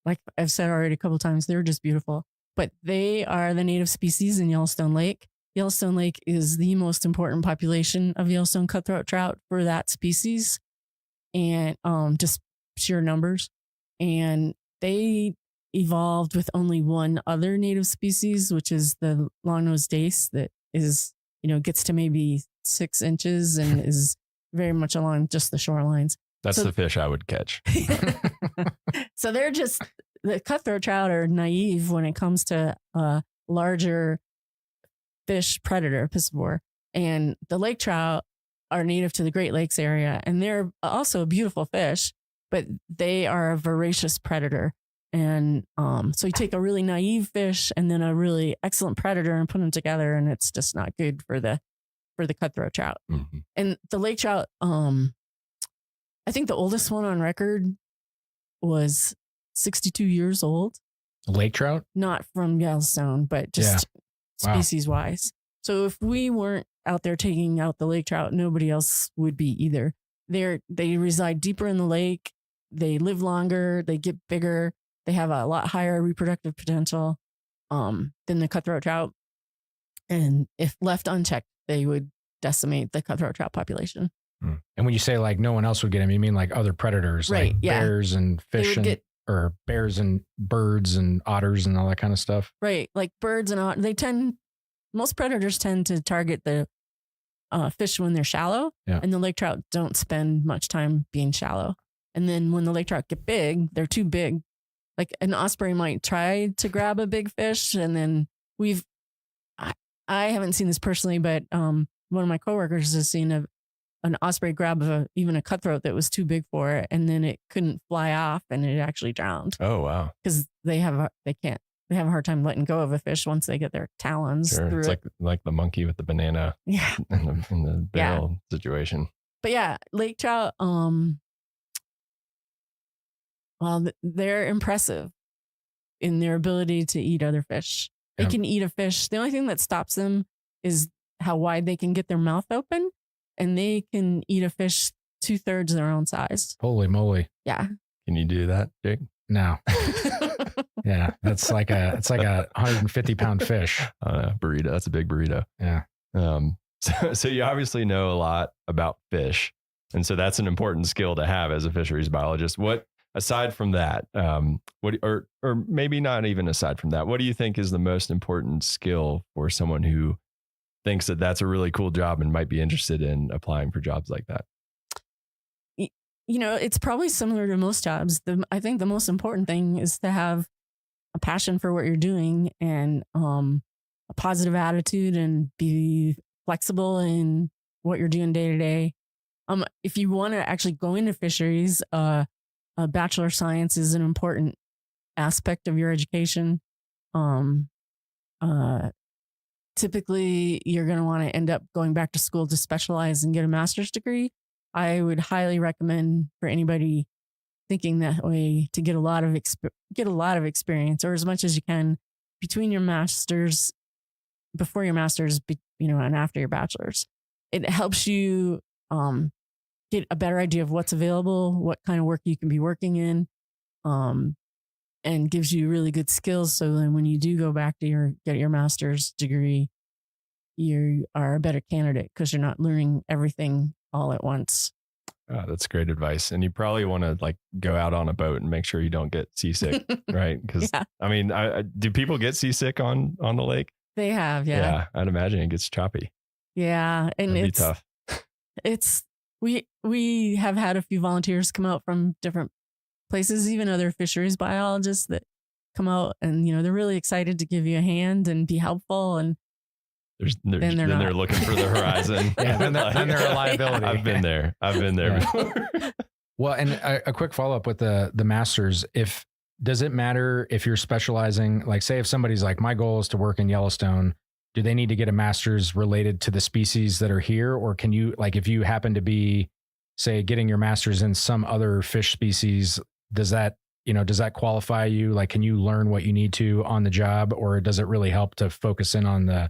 like I've said already a couple of times, they're just beautiful, but they are the native species in Yellowstone Lake. Yellowstone Lake is the most important population of Yellowstone cutthroat trout for that species, and just sheer numbers. And they evolved with only one other native species, which is the long-nosed dace that is, gets to maybe 6 inches and is very much along just the shorelines. That's the fish I would catch. So the cutthroat trout are naive when it comes to larger fish predator, piscivore. And the lake trout are native to the Great Lakes area, and they're also a beautiful fish, but they are a voracious predator. And so you take a really naive fish and then a really excellent predator and put them together, and it's just not good for the cutthroat trout. Mm-hmm. And the lake trout, I think the oldest one on record was 62 years old. Lake trout? Not from Yellowstone, but just species wise. So if we weren't out there taking out the lake trout, nobody else would be either. They reside deeper in the lake. They live longer. They get bigger. They have a lot higher reproductive potential than the cutthroat trout. And if left unchecked, they would decimate the cutthroat trout population. And when you say no one else would get them, you mean other predators, right? Bears and fish or bears and birds and otters and all that kind of stuff. Right. Like birds and otters, most predators tend to target the fish when they're shallow, and the lake trout don't spend much time being shallow. And then when the lake trout get big, they're too big. Like an osprey might try to grab a big fish, and then I haven't seen this personally, but one of my coworkers has seen an osprey grab even a cutthroat that was too big for it, and then it couldn't fly off, and it actually drowned. Oh wow! Because they have a hard time letting go of a fish once they get their talons through it's it. like the monkey with the banana. Yeah. In the barrel situation. But yeah, lake trout. well, they're impressive in their ability to eat other fish. They can eat a fish. The only thing that stops them is how wide they can get their mouth open, and they can eat a fish 2/3 their own size. Holy moly. Yeah. Can you do that, Jake? No. Yeah. It's like a 150-pound fish. Burrito. That's a big burrito. Yeah. So you obviously know a lot about fish. And so that's an important skill to have as a fisheries biologist. What, aside from that, or maybe not even aside from that, what do you think is the most important skill for someone who thinks that that's a really cool job and might be interested in applying for jobs like that? It's probably similar to most jobs. I think the most important thing is to have a passion for what you're doing and a positive attitude and be flexible in what you're doing day to day. If you want to actually go into fisheries, a Bachelor of Science is an important aspect of your education. Typically, you're going to want to end up going back to school to specialize and get a master's degree. I would highly recommend for anybody thinking that way to get a lot of experience, or as much as you can between your masters, before your masters, and after your bachelor's. It helps you get a better idea of what's available, what kind of work you can be working in, and gives you really good skills. So then when you do go back to get your master's degree, you are a better candidate because you're not learning everything all at once. Oh, that's great advice. And you probably want to go out on a boat and make sure you don't get seasick, right? Because do people get seasick on the lake? They have, yeah. Yeah, I'd imagine it gets choppy. Yeah, and That'd be tough. We have had a few volunteers come out from different places, even other fisheries biologists that come out, and they're really excited to give you a hand and be helpful. And then they're looking for the horizon. Yeah, then they're a liability. I've been there before. Well, and a quick follow up with the masters. Does it matter if you're specializing? Like, say if somebody's like, my goal is to work in Yellowstone, do they need to get a master's related to the species that are here? Or can you, if you happen to be, say, getting your master's in some other fish species, does that qualify you? Like, can you learn what you need to on the job, or does it really help to focus in on the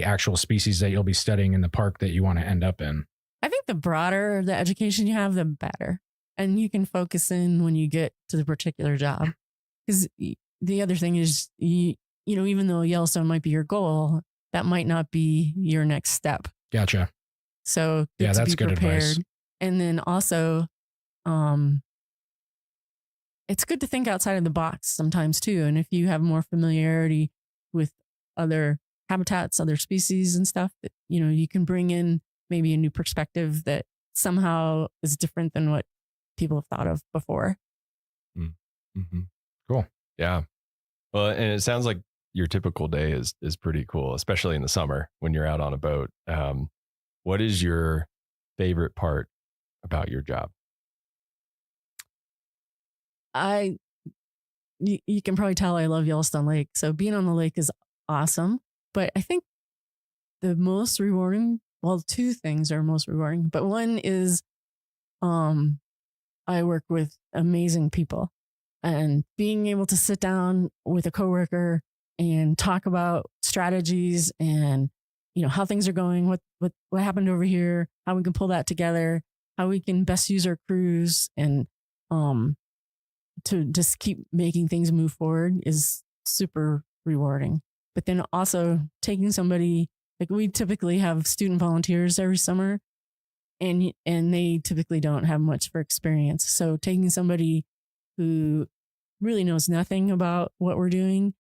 actual species that you'll be studying in the park that you want to end up in? I think the broader the education you have, the better. And you can focus in when you get to the particular job. Because the other thing is, even though Yellowstone might be your goal, that might not be your next step. Gotcha. So yeah, that's good advice. And then also, it's good to think outside of the box sometimes too. And if you have more familiarity with other habitats, other species and stuff, that you can bring in maybe a new perspective that somehow is different than what people have thought of before. Mm-hmm. Cool. Yeah. Well, and it sounds like your typical day is pretty cool, especially in the summer when you're out on a boat. What is your favorite part about your job? You can probably tell I love Yellowstone Lake. So being on the lake is awesome. But I think the most rewarding, two things are most rewarding, but one is I work with amazing people, and being able to sit down with a coworker and talk about strategies and how things are going, what happened over here, how we can pull that together, how we can best use our crews, and to just keep making things move forward is super rewarding. But then also taking somebody, we typically have student volunteers every summer, and they typically don't have much for experience. So taking somebody who really knows nothing about what we're doing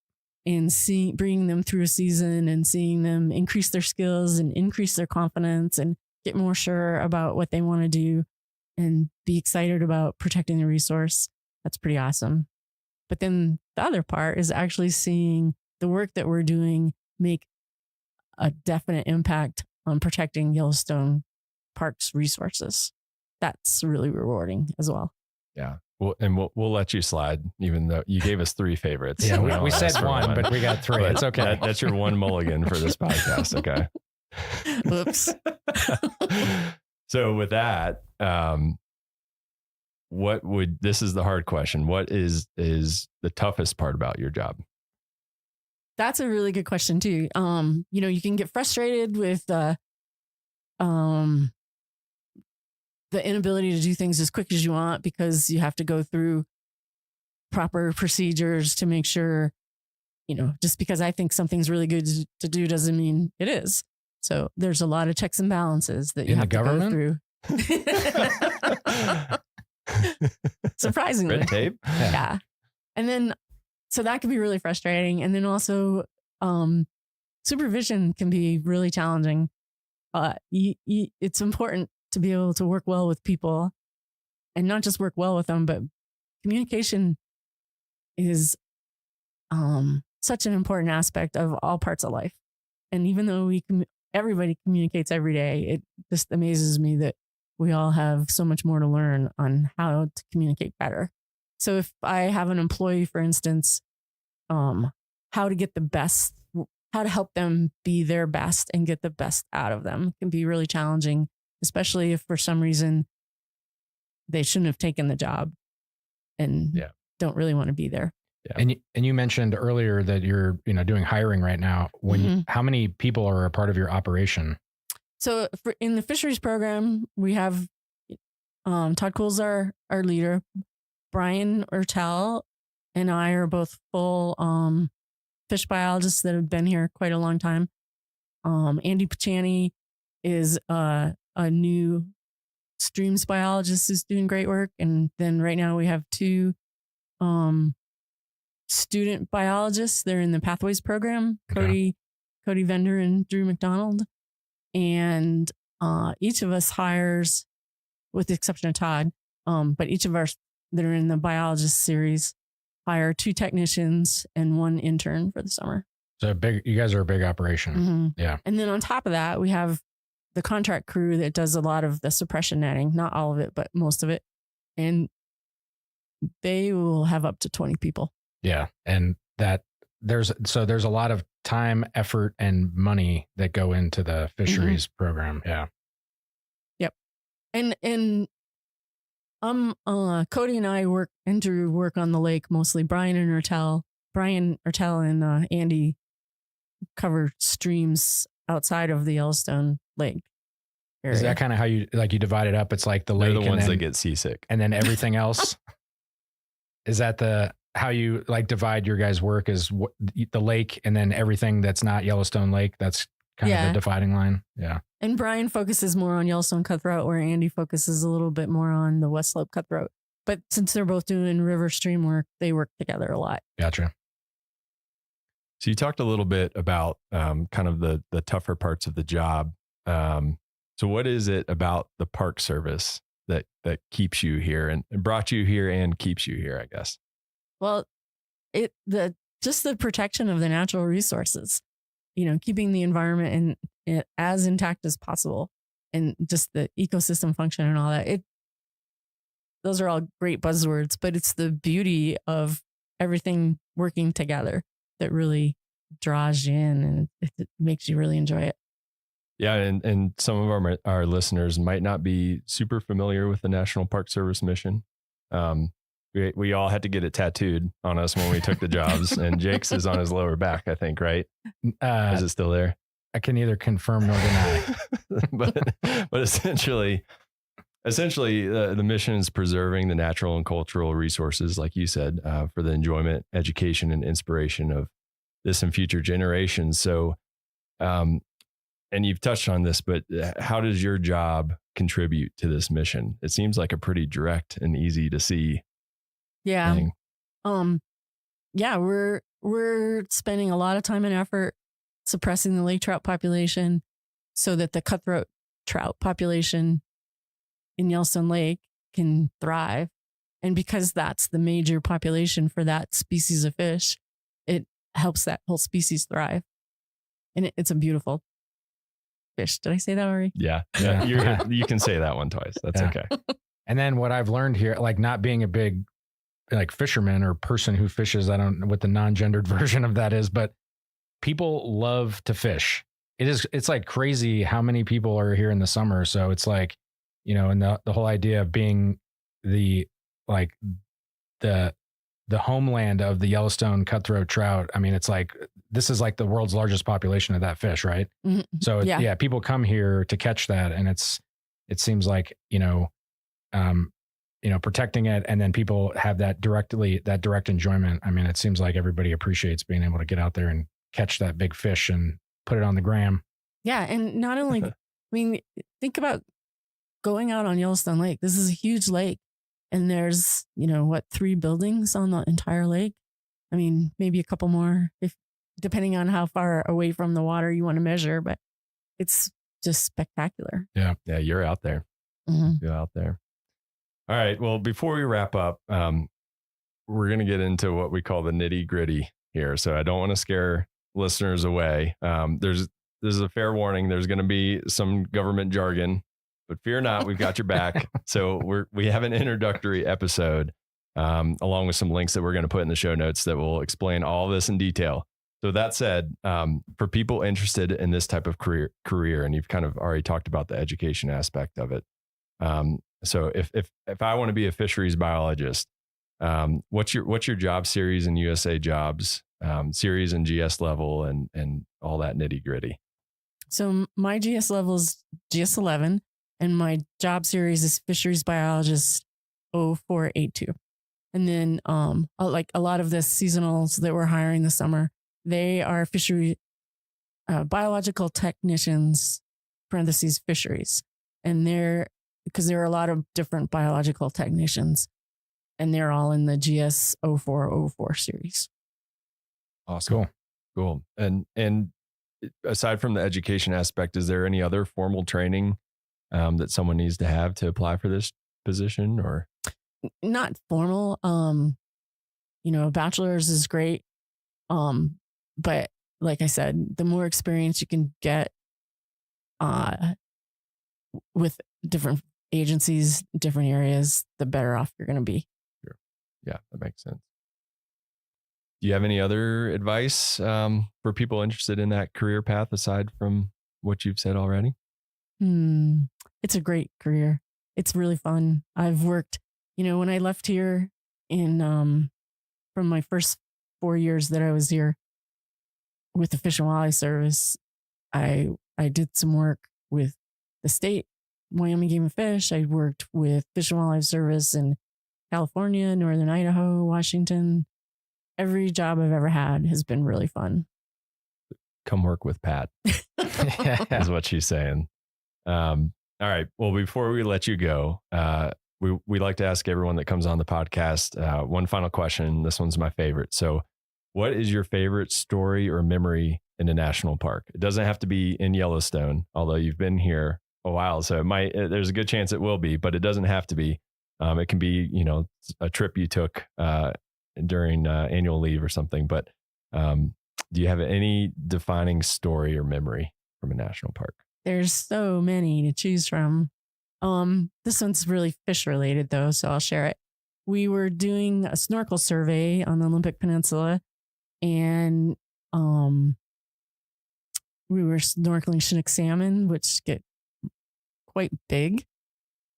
and bringing them through a season and seeing them increase their skills and increase their confidence and get more sure about what they want to do and be excited about protecting the resource, that's pretty awesome. But then the other part is actually seeing the work that we're doing make a definite impact on protecting Yellowstone Park's resources. That's really rewarding as well. Yeah. Well, and we'll let you slide, even though you gave us 3 favorites. Yeah, we said one, but we got 3. It's okay. That's your one mulligan for this podcast. Okay. Oops. So with that, this is the hard question. What is the toughest part about your job? That's a really good question too. You can get frustrated with the inability to do things as quick as you want because you have to go through proper procedures to make sure, just because I think something's really good to do doesn't mean it is. So there's a lot of checks and balances that you have to go through. Surprisingly. Red tape? Yeah. And then, so that can be really frustrating. And then also, supervision can be really challenging. It's important to be able to work well with people and not just work well with them, but communication is such an important aspect of all parts of life. And even though everybody communicates every day, it just amazes me that we all have so much more to learn on how to communicate better. So if I have an employee, for instance, how to get the best, how to help them be their best and get the best out of them can be really challenging, especially if for some reason they shouldn't have taken the job and don't really want to be there. Yeah. And you mentioned earlier that you're doing hiring right now. How many people are a part of your operation? So in the fisheries program, we have Todd Cool's our leader. Brian Ertel and I are both full fish biologists that have been here quite a long time. Andy Pachani is a new streams biologist who's doing great work. And then right now we have 2 student biologists. They're in the Pathways program, Cody Vender and Drew McDonald. And each of us hires, with the exception of Todd, but each of us that are in the biologist series hire 2 technicians and 1 intern for the summer. So you guys are a big operation. Mm-hmm. Yeah. And then on top of that, we have the contract crew that does a lot of the suppression netting, not all of it, but most of it. And they will have up to 20 people. Yeah. And there's a lot of time, effort, and money that go into the fisheries program. Yeah. Yep. And Cody and I work on the lake mostly. Brian Ertel and Andy cover streams outside of the Yellowstone Lake area. Is that kind of how you divide it up? It's like the lake. They're the ones that get seasick, and then everything else. Is that how you divide your guys' work? Is the lake, and then everything that's not Yellowstone Lake? That's kind of the dividing line. Yeah. And Brian focuses more on Yellowstone cutthroat, where Andy focuses a little bit more on the West Slope cutthroat. But since they're both doing river stream work, they work together a lot. Gotcha. So you talked a little bit about kind of the tougher parts of the job. So what is it about the Park Service that keeps you here and brought you here and keeps you here, I guess? Well, just the protection of the natural resources, keeping the environment as intact as possible, and just the ecosystem function and all that. Those are all great buzzwords, but it's the beauty of everything working together that really draws you in, and it makes you really enjoy it. Yeah, and some of our listeners might not be super familiar with the National Park Service mission. We all had to get it tattooed on us when we took the jobs, and Jake's is on his lower back, I think, right? Is it still there? I can neither confirm nor deny. but essentially, the mission is preserving the natural and cultural resources, like you said, for the enjoyment, education, and inspiration of this and future generations. So, and you've touched on this, but how does your job contribute to this mission? It seems like a pretty direct and easy to see thing. Yeah, we're spending a lot of time and effort suppressing the lake trout population so that the cutthroat trout population in Yellowstone Lake can thrive. And because that's the major population for that species of fish, it helps that whole species thrive. And it's a beautiful fish. Did I say that already? Yeah. You can say that one twice. That's okay. And then what I've learned here, not being a big fisherman or person who fishes, I don't know what the non-gendered version of that is, but people love to fish. It's like crazy how many people are here in the summer. So it's and the whole idea of being the like the homeland of the Yellowstone cutthroat trout. I mean, it's like, this is like the world's largest population of that fish, right? Mhm. So Yeah. people come here to catch that, and it seems like, protecting it, and then people have that direct enjoyment. I mean, it seems like everybody appreciates being able to get out there and catch that big fish and put it on the gram. Yeah. And not only, I mean, think about going out on Yellowstone Lake. This is a huge lake. And there's, 3 buildings on the entire lake. I mean, maybe a couple more, depending on how far away from the water you want to measure, but it's just spectacular. Yeah. Yeah. You're out there. Mhm. You're out there. All right. Well, before we wrap up, we're going to get into what we call the nitty gritty here. So I don't want to scare listeners away. There's a fair warning. There's going to be some government jargon, but fear not, we've got your back. So we have an introductory episode, along with some links that we're going to put in the show notes that will explain all this in detail. So that said, for people interested in this type of career, and you've kind of already talked about the education aspect of it. So if I want to be a fisheries biologist, what's your job series in USA Jobs, series and GS level, and all that nitty gritty? So my GS level is GS 11, and my job series is Fisheries Biologist 0482. And then, like a lot of the seasonals that we're hiring this summer, they are fishery biological technicians (fisheries), and because there are a lot of different biological technicians, and they're all in the GS 0404 series. Awesome. Cool. And aside from the education aspect, is there any other formal training that someone needs to have to apply for this position, or? Not formal. A bachelor's is great. But like I said, the more experience you can get with different agencies, different areas, the better off you're going to be. Sure. Yeah, that makes sense. Do you have any other advice for people interested in that career path aside from what you've said already? It's a great career. It's really fun. I've worked, when I left here from my first 4 years that I was here with the Fish and Wildlife Service, I did some work with the state, Wyoming Game and Fish. I worked with Fish and Wildlife Service in California, Northern Idaho, Washington. Every job I've ever had has been really fun. Come work with Pat, is what she's saying. All right. Well, before we let you go, we like to ask everyone that comes on the podcast one final question. This one's my favorite. So what is your favorite story or memory in a national park? It doesn't have to be in Yellowstone, although you've been here a while. So there's a good chance it will be, but it doesn't have to be. It can be, a trip you took during annual leave or something. But do you have any defining story or memory from a national park? There's so many to choose from. This one's really fish related though, so I'll share it. We were doing a snorkel survey on the Olympic Peninsula, and we were snorkeling Chinook salmon, which get quite big.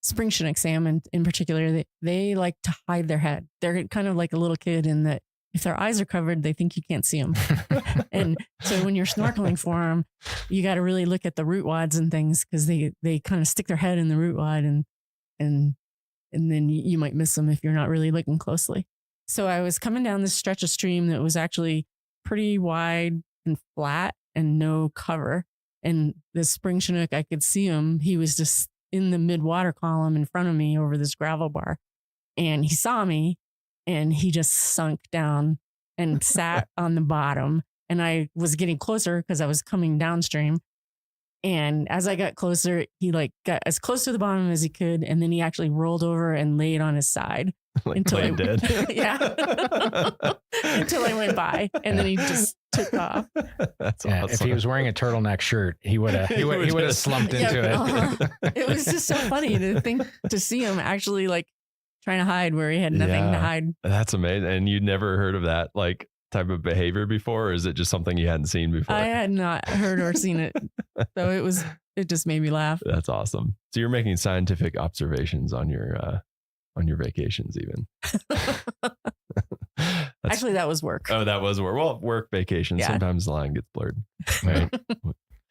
Spring Chinook salmon in particular, they like to hide their head. They're kind of like a little kid in that if their eyes are covered, they think you can't see them. And so when you're snorkeling for them, you got to really look at the root wads and things, because they kind of stick their head in the root wad, and then you might miss them if you're not really looking closely. So I was coming down this stretch of stream that was actually pretty wide and flat and no cover. And this spring Chinook, I could see him. He was just in the mid-water column in front of me over this gravel bar. And he saw me, and he just sunk down and sat on the bottom. And I was getting closer because I was coming downstream. And as I got closer, he got as close to the bottom as he could. And then he actually rolled over and laid on his side. Until I did. Yeah. Until I went by. And then he just took off. That's Yeah, awesome. if he was wearing a turtleneck shirt, he would have slumped into it. It was just so funny to see him actually trying to hide where he had nothing to hide. That's amazing. And you'd never heard of that type of behavior before, or is it just something you hadn't seen before? I had not heard or seen it. So it just made me laugh. That's awesome. So you're making scientific observations on your on your vacations even. Actually, that was work. Oh, that was work. Well, work vacation. Yeah. Sometimes the line gets blurred. Right?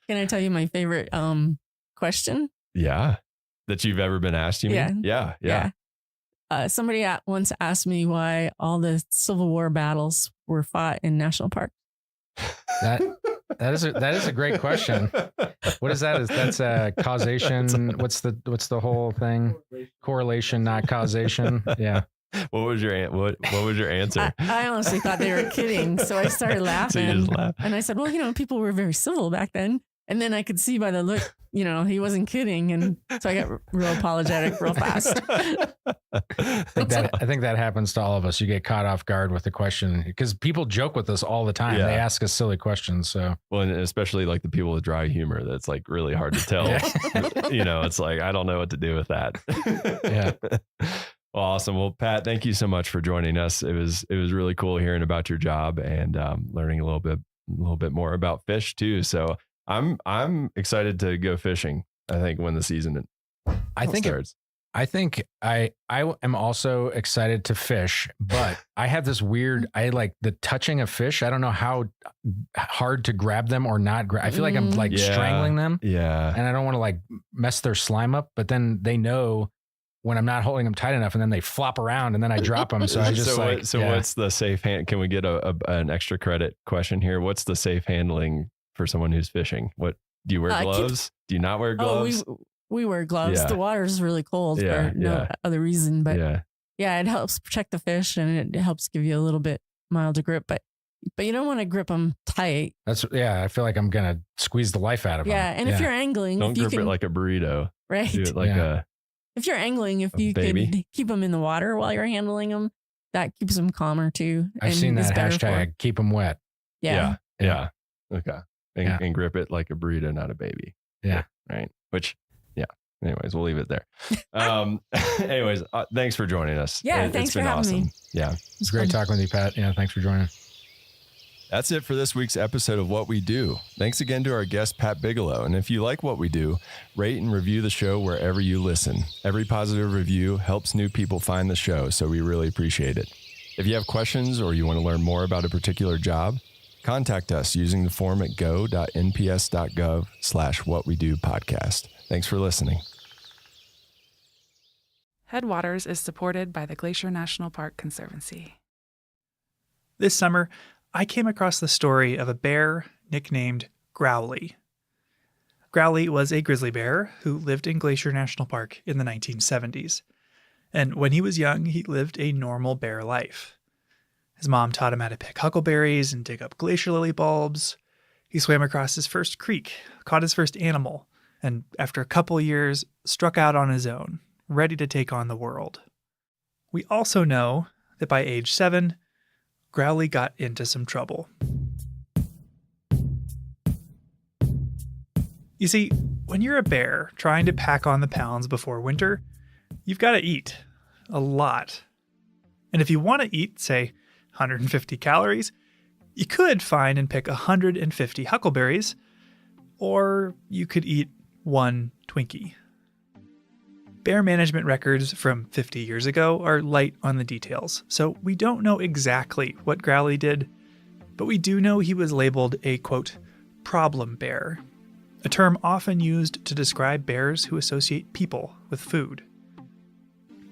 Can I tell you my favorite question? Yeah. That you've ever been asked, you mean? Yeah. Somebody once asked me why all the Civil War battles were fought in national park. That is a great question. What is that? That's a causation. What's the whole thing? Correlation, not causation. Yeah. What was your answer? I honestly thought they were kidding, so I started laughing. So you just laughed. And I said, "Well, people were very civil back then." And then I could see by the look, he wasn't kidding, and so I got real apologetic real fast. I think that happens to all of us. You get caught off guard with the question because people joke with us all the time. Yeah. They ask us silly questions. So, well, and especially like the people with dry humor, that's like really hard to tell. It's like, I don't know what to do with that. Yeah. Well, awesome. Well, Pat, thank you so much for joining us. It was really cool hearing about your job and learning a little bit more about fish too. So I'm excited to go fishing. I think when the season starts. I think I am also excited to fish, but I have this weird, I like the touching of fish. I don't know how hard to grab them or not. I feel like I'm like strangling them. Yeah. And I don't want to like mess their slime up, but then they know when I'm not holding them tight enough and then they flop around and then I drop them. So I just what's the safe hand? Can we get an extra credit question here? What's the safe handling for someone who's fishing? What do you wear gloves? Do you not wear gloves? We wear gloves. Yeah. The water is really cold for no other reason, but it helps protect the fish and it helps give you a little bit milder grip, but you don't want to grip them tight. I feel like I'm going to squeeze the life out of them. Yeah. And if you're angling, don't grip it like a burrito. Right. Do it like if you're angling, if you baby. can keep them in the water while you're handling them, that keeps them calmer too. I've seen that hashtag, keep them wet. Yeah. Okay. And grip it like a burrito, not a baby. Yeah. Right. Which, anyways, we'll leave it there. Anyways, thanks for joining us. Yeah. Thanks it's been for having awesome. me. Yeah. It's great talking with you, Pat. Yeah. Thanks for joining. That's it for this week's episode of What We Do. Thanks again to our guest, Pat Bigelow. And if you like what we do, rate and review the show wherever you listen. Every positive review helps new people find the show, so we really appreciate it. If you have questions or you want to learn more about a particular job, contact us using the form at go.nps.gov/whatwedopodcast. Thanks for listening. Headwaters is supported by the Glacier National Park Conservancy. This summer, I came across the story of a bear nicknamed Growly. Growly was a grizzly bear who lived in Glacier National Park in the 1970s. And when he was young, he lived a normal bear life. His mom taught him how to pick huckleberries and dig up glacier lily bulbs. He swam across his first creek, caught his first animal, and after a couple years, struck out on his own, ready to take on the world. We also know that by age 7, Growly got into some trouble. You see, when you're a bear trying to pack on the pounds before winter, you've got to eat a lot. And if you want to eat, say, 150 calories, you could find and pick 150 huckleberries, or you could eat one Twinkie. Bear management records from 50 years ago are light on the details, so we don't know exactly what Growly did, but we do know he was labeled a, quote, problem bear, a term often used to describe bears who associate people with food.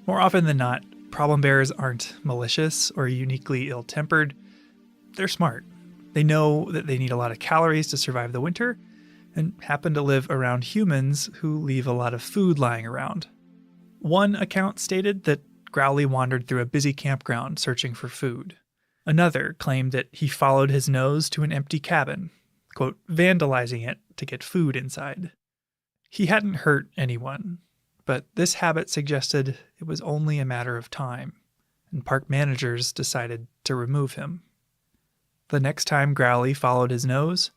More often than not, problem bears aren't malicious or uniquely ill-tempered. They're smart. They know that they need a lot of calories to survive the winter, and happen to live around humans who leave a lot of food lying around. One account stated that Growly wandered through a busy campground searching for food. Another claimed that he followed his nose to an empty cabin, quote, vandalizing it to get food inside. He hadn't hurt anyone, but this habit suggested it was only a matter of time, and park managers decided to remove him. The next time Growly followed his nose,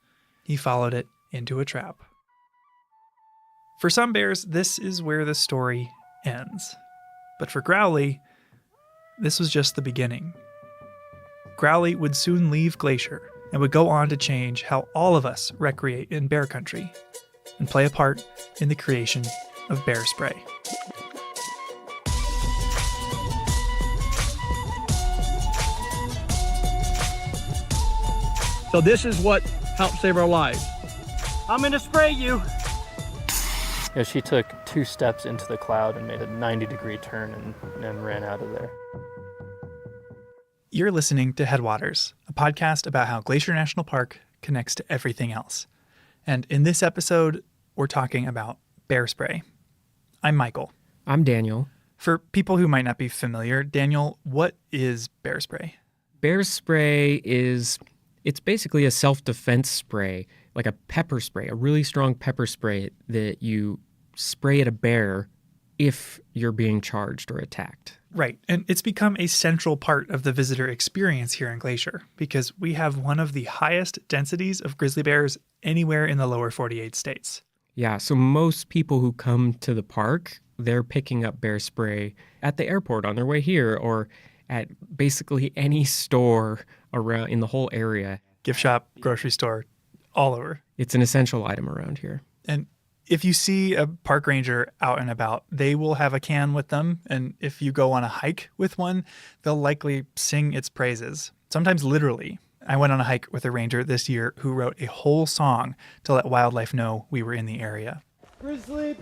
he followed it into a trap. For some bears, this is where the story ends. But for Growly, this was just the beginning. Growly would soon leave Glacier and would go on to change how all of us recreate in bear country and play a part in the creation of bear spray. So this is what helped save our lives. I'm gonna spray you. Yeah, she took 2 steps into the cloud and made a 90-degree turn and ran out of there. You're listening to Headwaters, a podcast about how Glacier National Park connects to everything else. And in this episode, we're talking about bear spray. I'm Michael. I'm Daniel. For people who might not be familiar, Daniel, what is bear spray? Bear spray it's basically a self-defense spray, like a pepper spray, a really strong pepper spray that you spray at a bear if you're being charged or attacked. Right, and it's become a central part of the visitor experience here in Glacier because we have one of the highest densities of grizzly bears anywhere in the lower 48 states. Yeah, so most people who come to the park, they're picking up bear spray at the airport on their way here or at basically any store around in the whole area. Gift shop, grocery store, all over. It's an essential item around here. And if you see a park ranger out and about, they will have a can with them. And if you go on a hike with one, they'll likely sing its praises, sometimes literally. I went on a hike with a ranger this year who wrote a whole song to let wildlife know we were in the area. Grizzlies,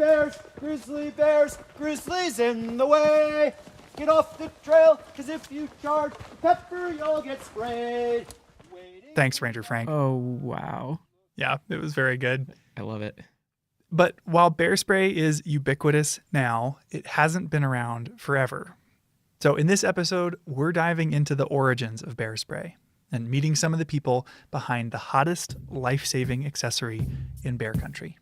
grizzlies in the way. Get off the trail, cause if you charge pepper, you'll get sprayed. Thanks, Ranger Frank. Oh, wow. Yeah, it was very good. I love it. But while bear spray is ubiquitous now, it hasn't been around forever. So in this episode, we're diving into the origins of bear spray and meeting some of the people behind the hottest life-saving accessory in bear country.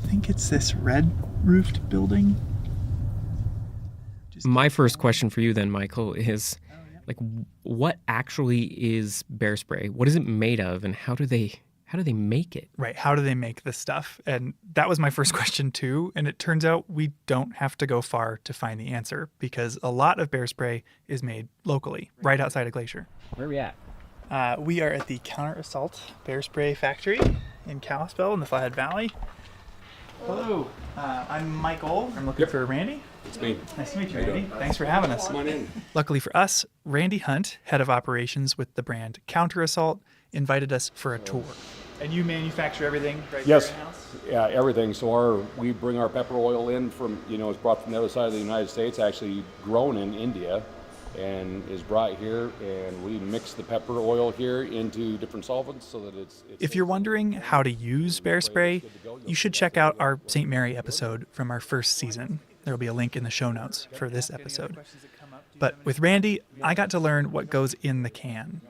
I think it's this red-roofed building. My first question for you then, Michael, is what actually is bear spray? What is it made of, and how do they make it? Right, how do they make this stuff? And that was my first question too, and it turns out we don't have to go far to find the answer because a lot of bear spray is made locally, right outside of Glacier. Where are we at? We are at the Counter Assault Bear Spray Factory in Kalispell in the Flathead Valley. Hello, I'm Michael. I'm looking for Randy. It's me. Nice to meet you, Randy. Thanks for having us. Come on in. Luckily for us, Randy Hunt, head of operations with the brand Counter Assault, invited us for a tour. And you manufacture everything right Yes. here in-house? Yeah, everything. So we bring our pepper oil in from, it's brought from the other side of the United States, actually grown in India, and is brought here, and we mix the pepper oil here into different solvents so that it's If you're wondering how to use bear spray, you should check out our St. Mary episode from our first season. There will be a link in the show notes for this episode. But with Randy, I got to learn what goes in the can.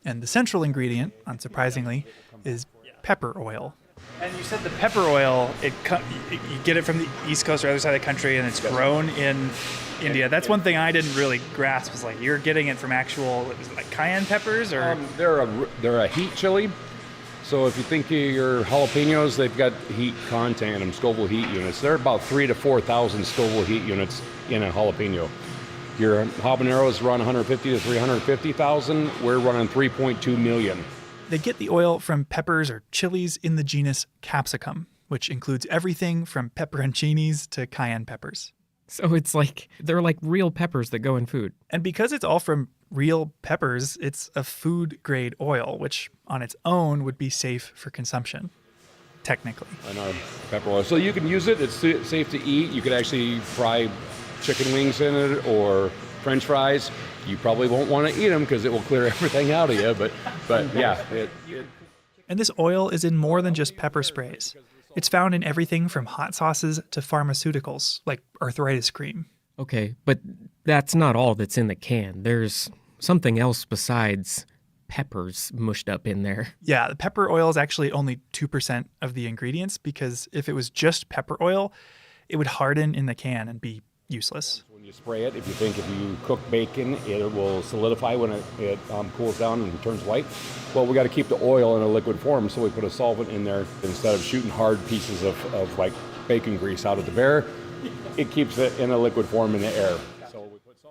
And the central ingredient, unsurprisingly, is pepper oil. And you said the pepper oil, you get it from the East Coast or other side of the country, and it's grown in India. That's one thing I didn't really grasp, was you're getting it from actual, is it cayenne peppers? Or they're a heat chili. So if you think of your jalapenos, they've got heat content in them, Scoville heat units. They're about 3,000 to 4,000 Scoville heat units in a jalapeno. Your habaneros run 150 to 350,000. We're running 3.2 million. They get the oil from peppers or chilies in the genus capsicum, which includes everything from pepperoncinis to cayenne peppers. So they're like real peppers that go in food. And because it's all from real peppers, it's a food-grade oil, which on its own would be safe for consumption, technically. And our pepper oil. So you can use it. It's safe to eat. You could actually fry chicken wings in it or French fries. You probably won't want to eat them because it will clear everything out of you. But yeah. And this oil is in more than just pepper sprays. It's found in everything from hot sauces to pharmaceuticals, like arthritis cream. Okay, but that's not all that's in the can. There's something else besides peppers mushed up in there. Yeah, the pepper oil is actually only 2% of the ingredients because if it was just pepper oil, it would harden in the can and be useless. When you spray it, if you cook bacon, it will solidify when it cools down and turns white. Well, we got to keep the oil in a liquid form, so we put a solvent in there instead of shooting hard pieces of like bacon grease out of the bear. It keeps it in a liquid form in the air.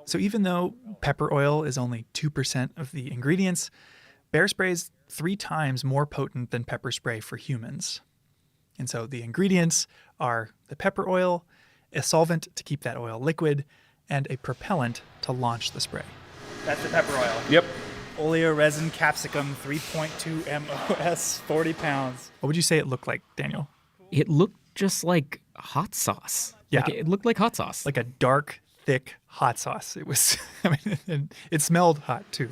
So even though pepper oil is only 2% of the ingredients, bear spray is 3 times more potent than pepper spray for humans. And so the ingredients are the pepper oil, a solvent to keep that oil liquid, and a propellant to launch the spray. That's the pepper oil. Yep. Oleoresin capsicum, 3.2 MOS, 40 pounds. What would you say it looked like, Daniel? It looked just like hot sauce. Yeah. Like, it looked like hot sauce. Like a dark, thick hot sauce. It was, I mean, it smelled hot too.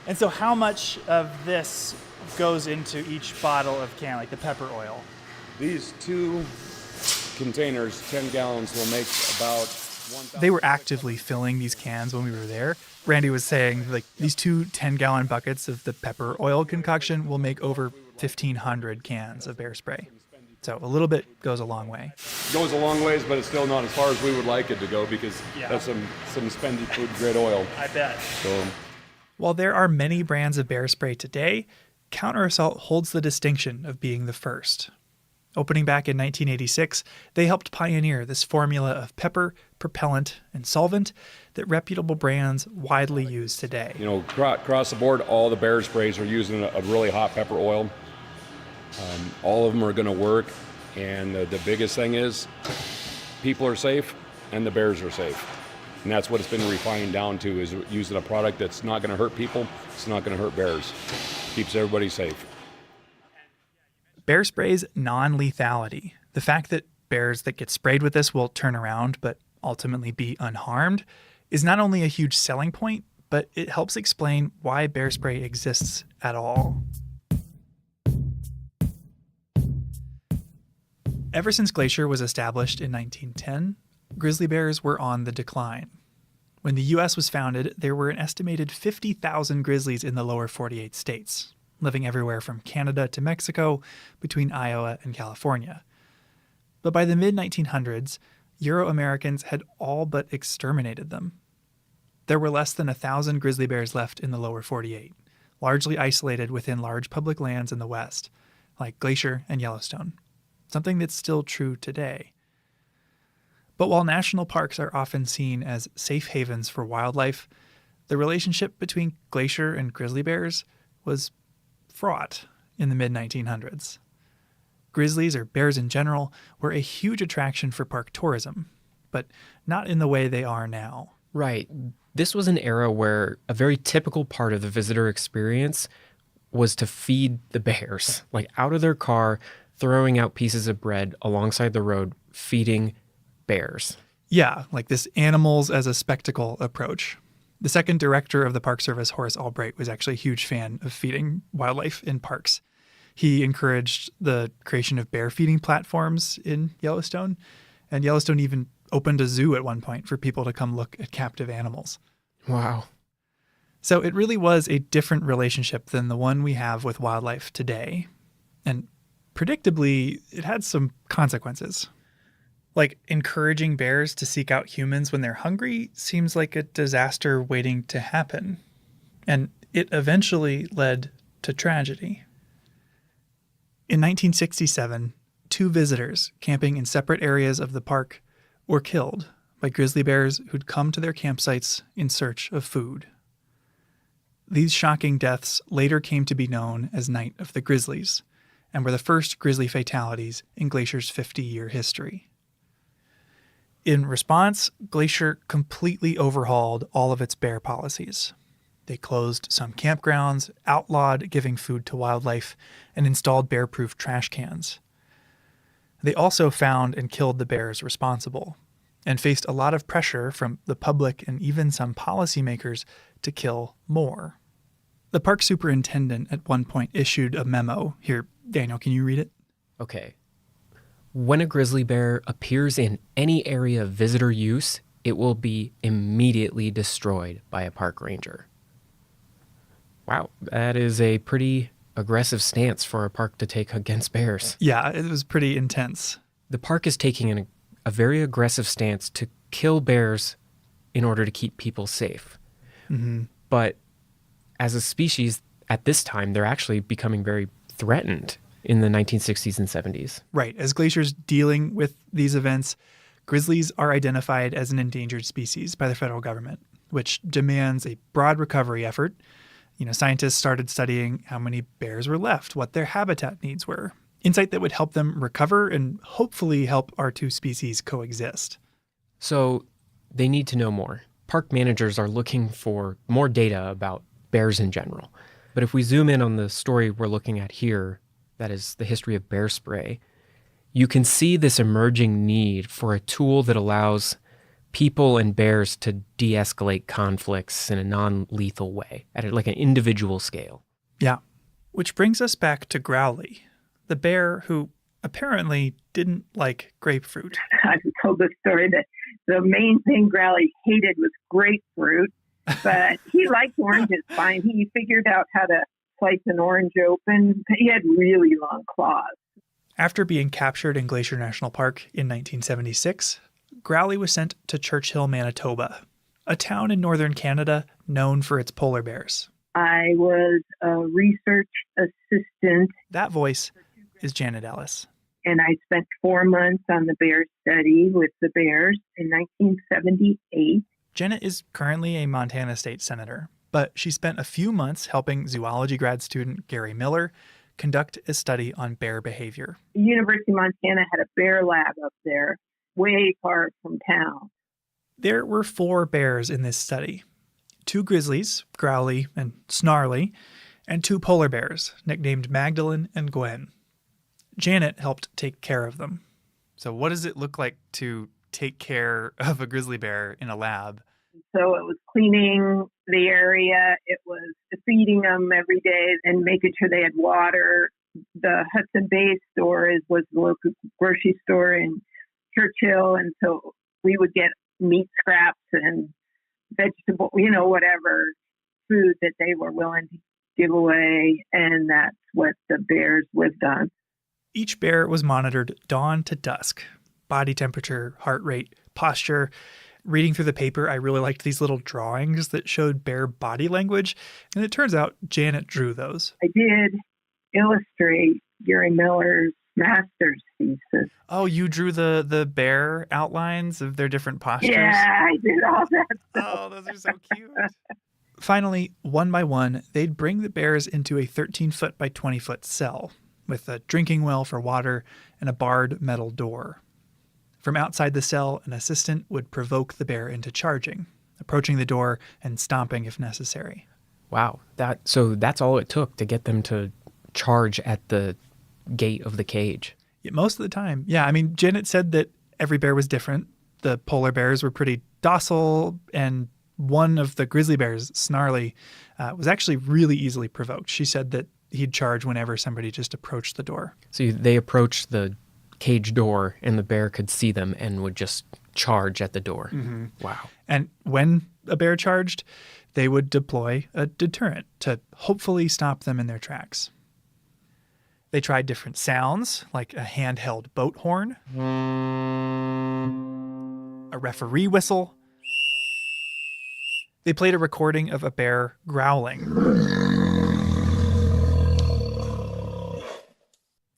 And so how much of this goes into each bottle of can, like the pepper oil? These 2 containers, 10 gallons, will make about 1,000. They were actively filling these cans when we were there. Randy was saying, like, these 2 10-gallon buckets of the pepper oil concoction will make over 1,500 cans of bear spray. So a little bit goes a long way. Goes a long ways, but it's still not as far as we would like it to go because that's some spendy food grade oil. I bet. So, while there are many brands of bear spray today, Counter Assault holds the distinction of being the first. Opening back in 1986, they helped pioneer this formula of pepper, propellant, and solvent that reputable brands widely use today. you know, across the board, all the bear sprays are using a really hot pepper oil. All of them are going to work, and the biggest thing is people are safe and the bears are safe. And that's what it's been refined down to, is using a product that's not going to hurt people, it's not going to hurt bears. Keeps everybody safe. Bear spray's non-lethality, the fact that bears that get sprayed with this will turn around but ultimately be unharmed, is not only a huge selling point, but it helps explain why bear spray exists at all. Ever since Glacier was established in 1910, grizzly bears were on the decline. When the U.S. was founded, there were an estimated 50,000 grizzlies in the lower 48 states, living everywhere from Canada to Mexico, between Iowa and California. But by the mid-1900s, Euro-Americans had all but exterminated them. There were less than 1,000 grizzly bears left in the lower 48, largely isolated within large public lands in the West, like Glacier and Yellowstone, something that's still true today. But while national parks are often seen as safe havens for wildlife, the relationship between Glacier and grizzly bears was fraught in the mid-1900s. Grizzlies, or bears in general, were a huge attraction for park tourism, but not in the way they are now. Right. This was an era where a very typical part of the visitor experience was to feed the bears, like out of their car, throwing out pieces of bread alongside the road, feeding bears. Yeah, like this animals as a spectacle approach. The second director of the Park Service, Horace Albright, was actually a huge fan of feeding wildlife in parks. He encouraged the creation of bear feeding platforms in Yellowstone, and Yellowstone even opened a zoo at one point for people to come look at captive animals. Wow. So it really was a different relationship than the one we have with wildlife today. And predictably, it had some consequences. Like, encouraging bears to seek out humans when they're hungry seems like a disaster waiting to happen. And it eventually led to tragedy. In 1967, 2 visitors camping in separate areas of the park were killed by grizzly bears who'd come to their campsites in search of food. These shocking deaths later came to be known as Night of the Grizzlies, and were the first grizzly fatalities in Glacier's 50-year history. In response, Glacier completely overhauled all of its bear policies. They closed some campgrounds, outlawed giving food to wildlife, and installed bear-proof trash cans. They also found and killed the bears responsible, and faced a lot of pressure from the public and even some policymakers to kill more. The park superintendent at one point issued a memo. Here, Daniel, can you read it? Okay. When a grizzly bear appears in any area of visitor use, it will be immediately destroyed by a park ranger. Wow, that is a pretty aggressive stance for a park to take against bears. Yeah, it was pretty intense. The park is taking a very aggressive stance to kill bears in order to keep people safe. Mm-hmm. But as a species, at this time, they're actually becoming very threatened in the 1960s and 70s. Right. As Glacier's dealing with these events, grizzlies are identified as an endangered species by the federal government, which demands a broad recovery effort. Scientists started studying how many bears were left, what their habitat needs were, insight that would help them recover and hopefully help our 2 species coexist. So they need to know more. Park managers are looking for more data about bears in general. But if we zoom in on the story we're looking at here, that is the history of bear spray, you can see this emerging need for a tool that allows people and bears to de-escalate conflicts in a non-lethal way at like an individual scale. Yeah, which brings us back to Growly, the bear who apparently didn't like grapefruit. I've told the story that the main thing Growly hated was grapefruit, but he liked oranges fine. He figured out how to slice an orange open. He had really long claws. After being captured in Glacier National Park in 1976, Growly was sent to Churchill, Manitoba, a town in northern Canada known for its polar bears. I was a research assistant. That voice is Janet Ellis. And I spent 4 months on the bear study with the bears in 1978. Janet is currently a Montana state senator, but she spent a few months helping zoology grad student Gary Miller conduct a study on bear behavior. The University of Montana had a bear lab up there, way far from town. There were 4 bears in this study. 2 grizzlies, Growly and Snarly, and 2 polar bears, nicknamed Magdalene and Gwen. Janet helped take care of them. So what does it look like to take care of a grizzly bear in a lab? So it was cleaning the area. It was feeding them every day and making sure they had water. The Hudson Bay store was the local grocery store in Churchill. And so we would get meat scraps and vegetable, whatever food that they were willing to give away. And that's what the bears lived on. Each bear was monitored dawn to dusk. Body temperature, heart rate, posture. Reading through the paper, I really liked these little drawings that showed bear body language. And it turns out Janet drew those. I did illustrate Gary Miller's master's thesis. Oh, you drew the bear outlines of their different postures? Yeah, I did all that stuff. Oh, those are so cute. Finally, one by one, they'd bring the bears into a 13-foot by 20-foot cell with a drinking well for water and a barred metal door. From outside the cell, an assistant would provoke the bear into charging, approaching the door and stomping if necessary. Wow. So that's all it took to get them to charge at the gate of the cage. Yeah, most of the time. Yeah, I mean, Janet said that every bear was different. The polar bears were pretty docile, and one of the grizzly bears, Snarly, was actually really easily provoked. She said that he'd charge whenever somebody just approached the door. So they approached the cage door and the bear could see them and would just charge at the door. Mm-hmm. Wow. And when a bear charged, they would deploy a deterrent to hopefully stop them in their tracks. They tried different sounds, like a handheld boat horn, a referee whistle. They played a recording of a bear growling.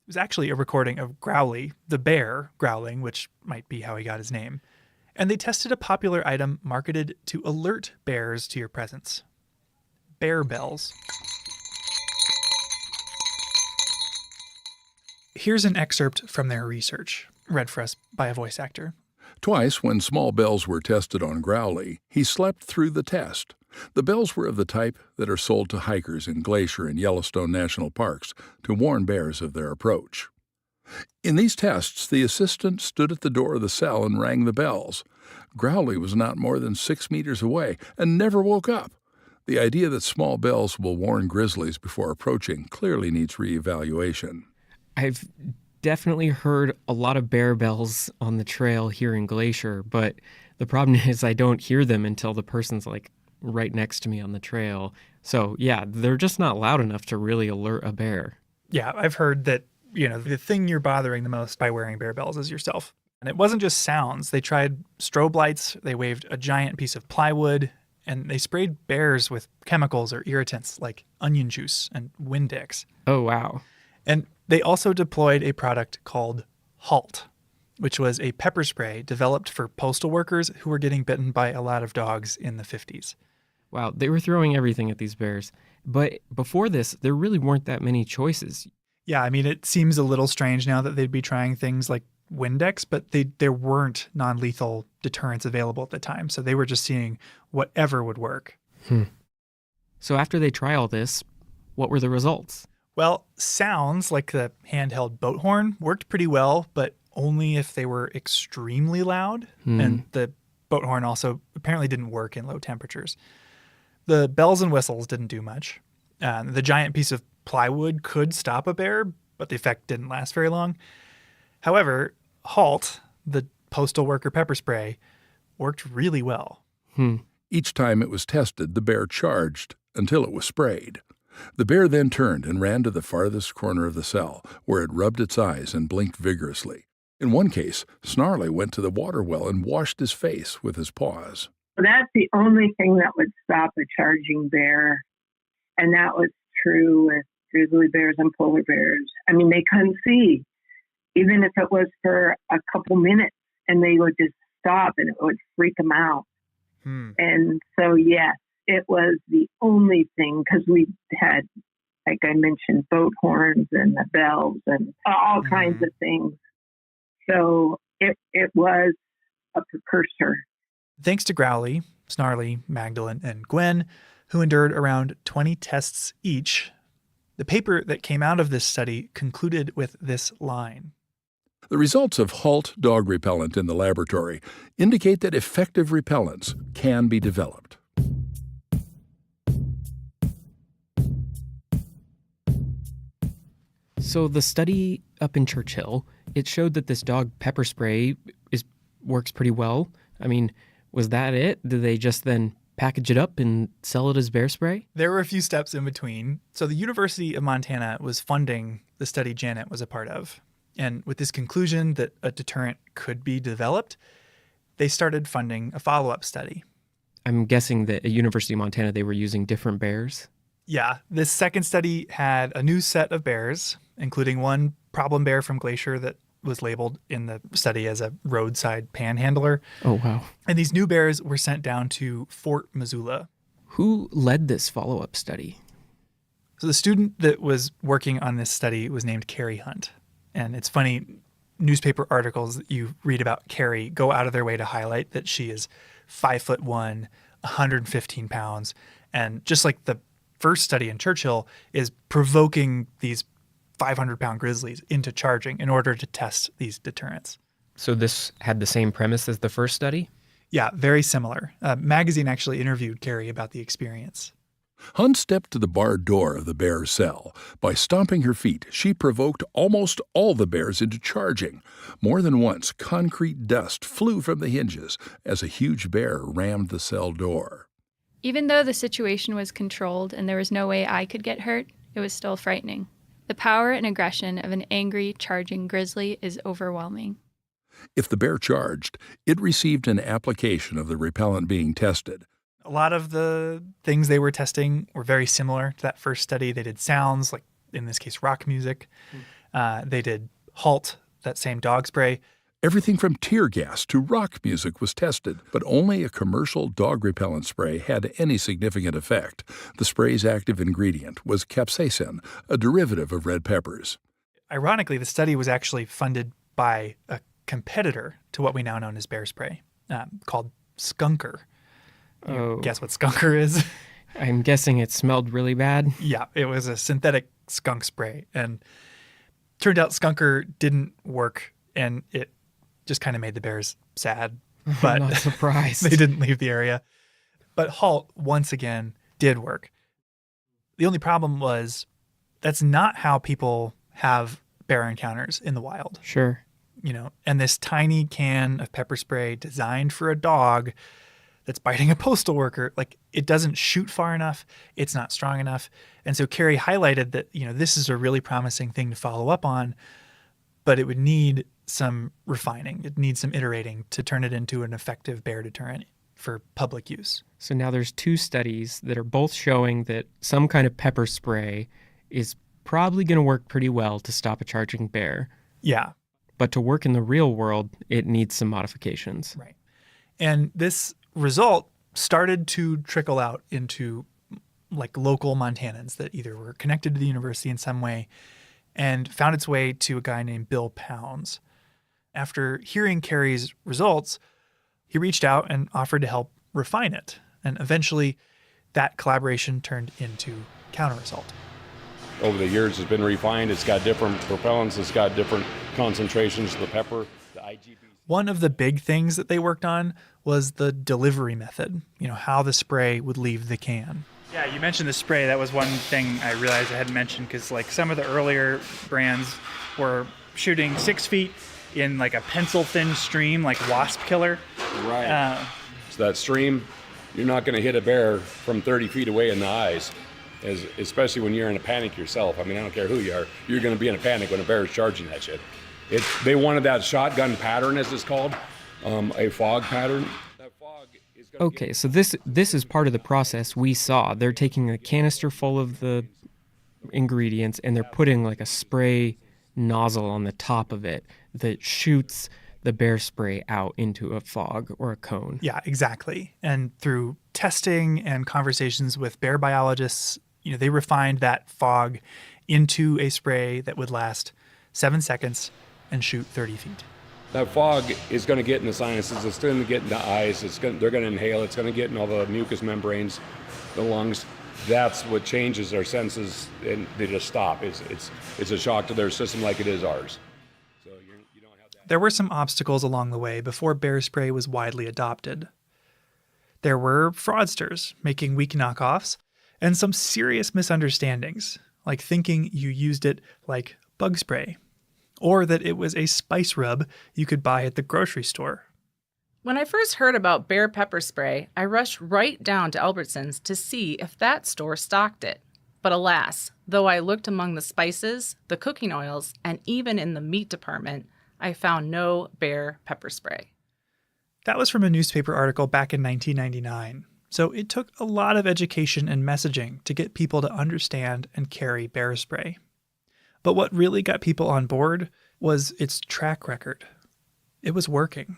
It was actually a recording of Growly, the bear, growling, which might be how he got his name. And they tested a popular item marketed to alert bears to your presence. Bear bells. Here's an excerpt from their research, read for us by a voice actor. Twice, when small bells were tested on Growly, he slept through the test. The bells were of the type that are sold to hikers in Glacier and Yellowstone national parks to warn bears of their approach. In these tests, the assistant stood at the door of the cell and rang the bells. Growly was not more than 6 meters away and never woke up. The idea that small bells will warn grizzlies before approaching clearly needs reevaluation. I've definitely heard a lot of bear bells on the trail here in Glacier, but the problem is I don't hear them until the person's like right next to me on the trail. So yeah, they're just not loud enough to really alert a bear. Yeah, I've heard that, the thing you're bothering the most by wearing bear bells is yourself. And it wasn't just sounds. They tried strobe lights, they waved a giant piece of plywood, and they sprayed bears with chemicals or irritants like onion juice and Windex. Oh, wow. And they also deployed a product called Halt, which was a pepper spray developed for postal workers who were getting bitten by a lot of dogs in the 50s. Wow, they were throwing everything at these bears. But before this, there really weren't that many choices. Yeah, I mean, it seems a little strange now that they'd be trying things like Windex, but there weren't non-lethal deterrents available at the time. So they were just seeing whatever would work. So after they try all this, what were the results? Well, sounds like the handheld boat horn worked pretty well, but only if they were extremely loud. And the boat horn also apparently didn't work in low temperatures. The bells and whistles didn't do much. The giant piece of plywood could stop a bear, but the effect didn't last very long. However, Halt, the postal worker pepper spray, worked really well. Each time it was tested, the bear charged until it was sprayed. The bear then turned and ran to the farthest corner of the cell, where it rubbed its eyes and blinked vigorously. In one case, Snarly went to the water well and washed his face with his paws. That's the only thing that would stop a charging bear. And that was true with grizzly bears and polar bears. I mean, they couldn't see, even if it was for a couple minutes, and they would just stop and it would freak them out. And so, yes, it was the only thing, because we had, like I mentioned, boat horns and the bells and all kinds of things. So it was a precursor. Thanks to Growly, Snarly, Magdalene, and Gwen, who endured around 20 tests each, the paper that came out of this study concluded with this line. The results of Halt dog repellent in the laboratory indicate that effective repellents can be developed. So the study up in Churchill, it showed that this dog pepper spray works pretty well. I mean, was that it? Did they just then package it up and sell it as bear spray? There were a few steps in between. So the University of Montana was funding the study Janet was a part of. And with this conclusion that a deterrent could be developed, they started funding a follow-up study. I'm guessing that at University of Montana, they were using different bears. Yeah, this second study had a new set of bears, including one problem bear from Glacier that was labeled in the study as a roadside panhandler. Oh, wow. And these new bears were sent down to Fort Missoula. Who led this follow-up study? So the student that was working on this study was named Carrie Hunt. And it's funny, newspaper articles that you read about Carrie go out of their way to highlight that she is 5'1", 115 pounds. And just like the first study in Churchill, is provoking these 500-pound grizzlies into charging in order to test these deterrents. So this had the same premise as the first study? Yeah, very similar. A magazine actually interviewed Carrie about the experience. Hunt stepped to the barred door of the bear's cell. By stomping her feet, she provoked almost all the bears into charging. More than once, concrete dust flew from the hinges as a huge bear rammed the cell door. Even though the situation was controlled and there was no way I could get hurt, it was still frightening. The power and aggression of an angry, charging grizzly is overwhelming. If the bear charged, it received an application of the repellent being tested. A lot of the things they were testing were very similar to that first study. They did sounds, like in this case, rock music. They did Halt, that same dog spray. Everything from tear gas to rock music was tested, but only a commercial dog repellent spray had any significant effect. The spray's active ingredient was capsaicin, a derivative of red peppers. Ironically, the study was actually funded by a competitor to what we now know as bear spray, called Skunker. Guess what Skunker is? I'm guessing it smelled really bad. Yeah, it was a synthetic skunk spray. And turned out Skunker didn't work, and it just kind of made the bears sad. But I'm not surprised. They didn't leave the area. But Halt, once again, did work. The only problem was that's not how people have bear encounters in the wild. Sure. You know, and this tiny can of pepper spray designed for a dog that's biting a postal worker, like, it doesn't shoot far enough. It's not strong enough. And so Carrie highlighted that, you know, this is a really promising thing to follow up on, but it would need some refining. It needs some iterating to turn it into an effective bear deterrent for public use. So now there's two studies that are both showing that some kind of pepper spray is probably going to work pretty well to stop a charging bear. Yeah. But to work in the real world, it needs some modifications. Right. And this result started to trickle out into like local Montanans that either were connected to the university in some way and found its way to a guy named Bill Pounds. After hearing Carey's results, he reached out and offered to help refine it. And eventually, that collaboration turned into Counterassault. Over the years, it's been refined. It's got different propellants. It's got different concentrations of the pepper. The IGB. One of the big things that they worked on was the delivery method, how the spray would leave the can. Yeah, you mentioned the spray. That was one thing I realized I hadn't mentioned, because like some of the earlier brands were shooting 6 feet in like a pencil thin stream, like wasp killer. Right. So that stream, you're not going to hit a bear from 30 feet away in the eyes, especially when you're in a panic yourself. I mean, I don't care who you are. You're going to be in a panic when a bear is charging that shit. They wanted that shotgun pattern, as it's called, a fog pattern. Okay, so this is part of the process we saw. They're taking a canister full of the ingredients and they're putting like a spray nozzle on the top of it that shoots the bear spray out into a fog or a cone. Yeah, exactly. And through testing and conversations with bear biologists, they refined that fog into a spray that would last 7 seconds and shoot 30 feet. That fog is going to get in the sinuses. It's going to get in the eyes. They're going to inhale. It's going to get in all the mucous membranes, the lungs. That's what changes their senses, and they just stop. It's a shock to their system like it is ours. There were some obstacles along the way before bear spray was widely adopted. There were fraudsters making weak knockoffs, and some serious misunderstandings, like thinking you used it like bug spray, or that it was a spice rub you could buy at the grocery store. When I first heard about bear pepper spray, I rushed right down to Albertsons to see if that store stocked it. But alas, though I looked among the spices, the cooking oils, and even in the meat department, I found no bear pepper spray. That was from a newspaper article back in 1999. So it took a lot of education and messaging to get people to understand and carry bear spray. But what really got people on board was its track record. It was working.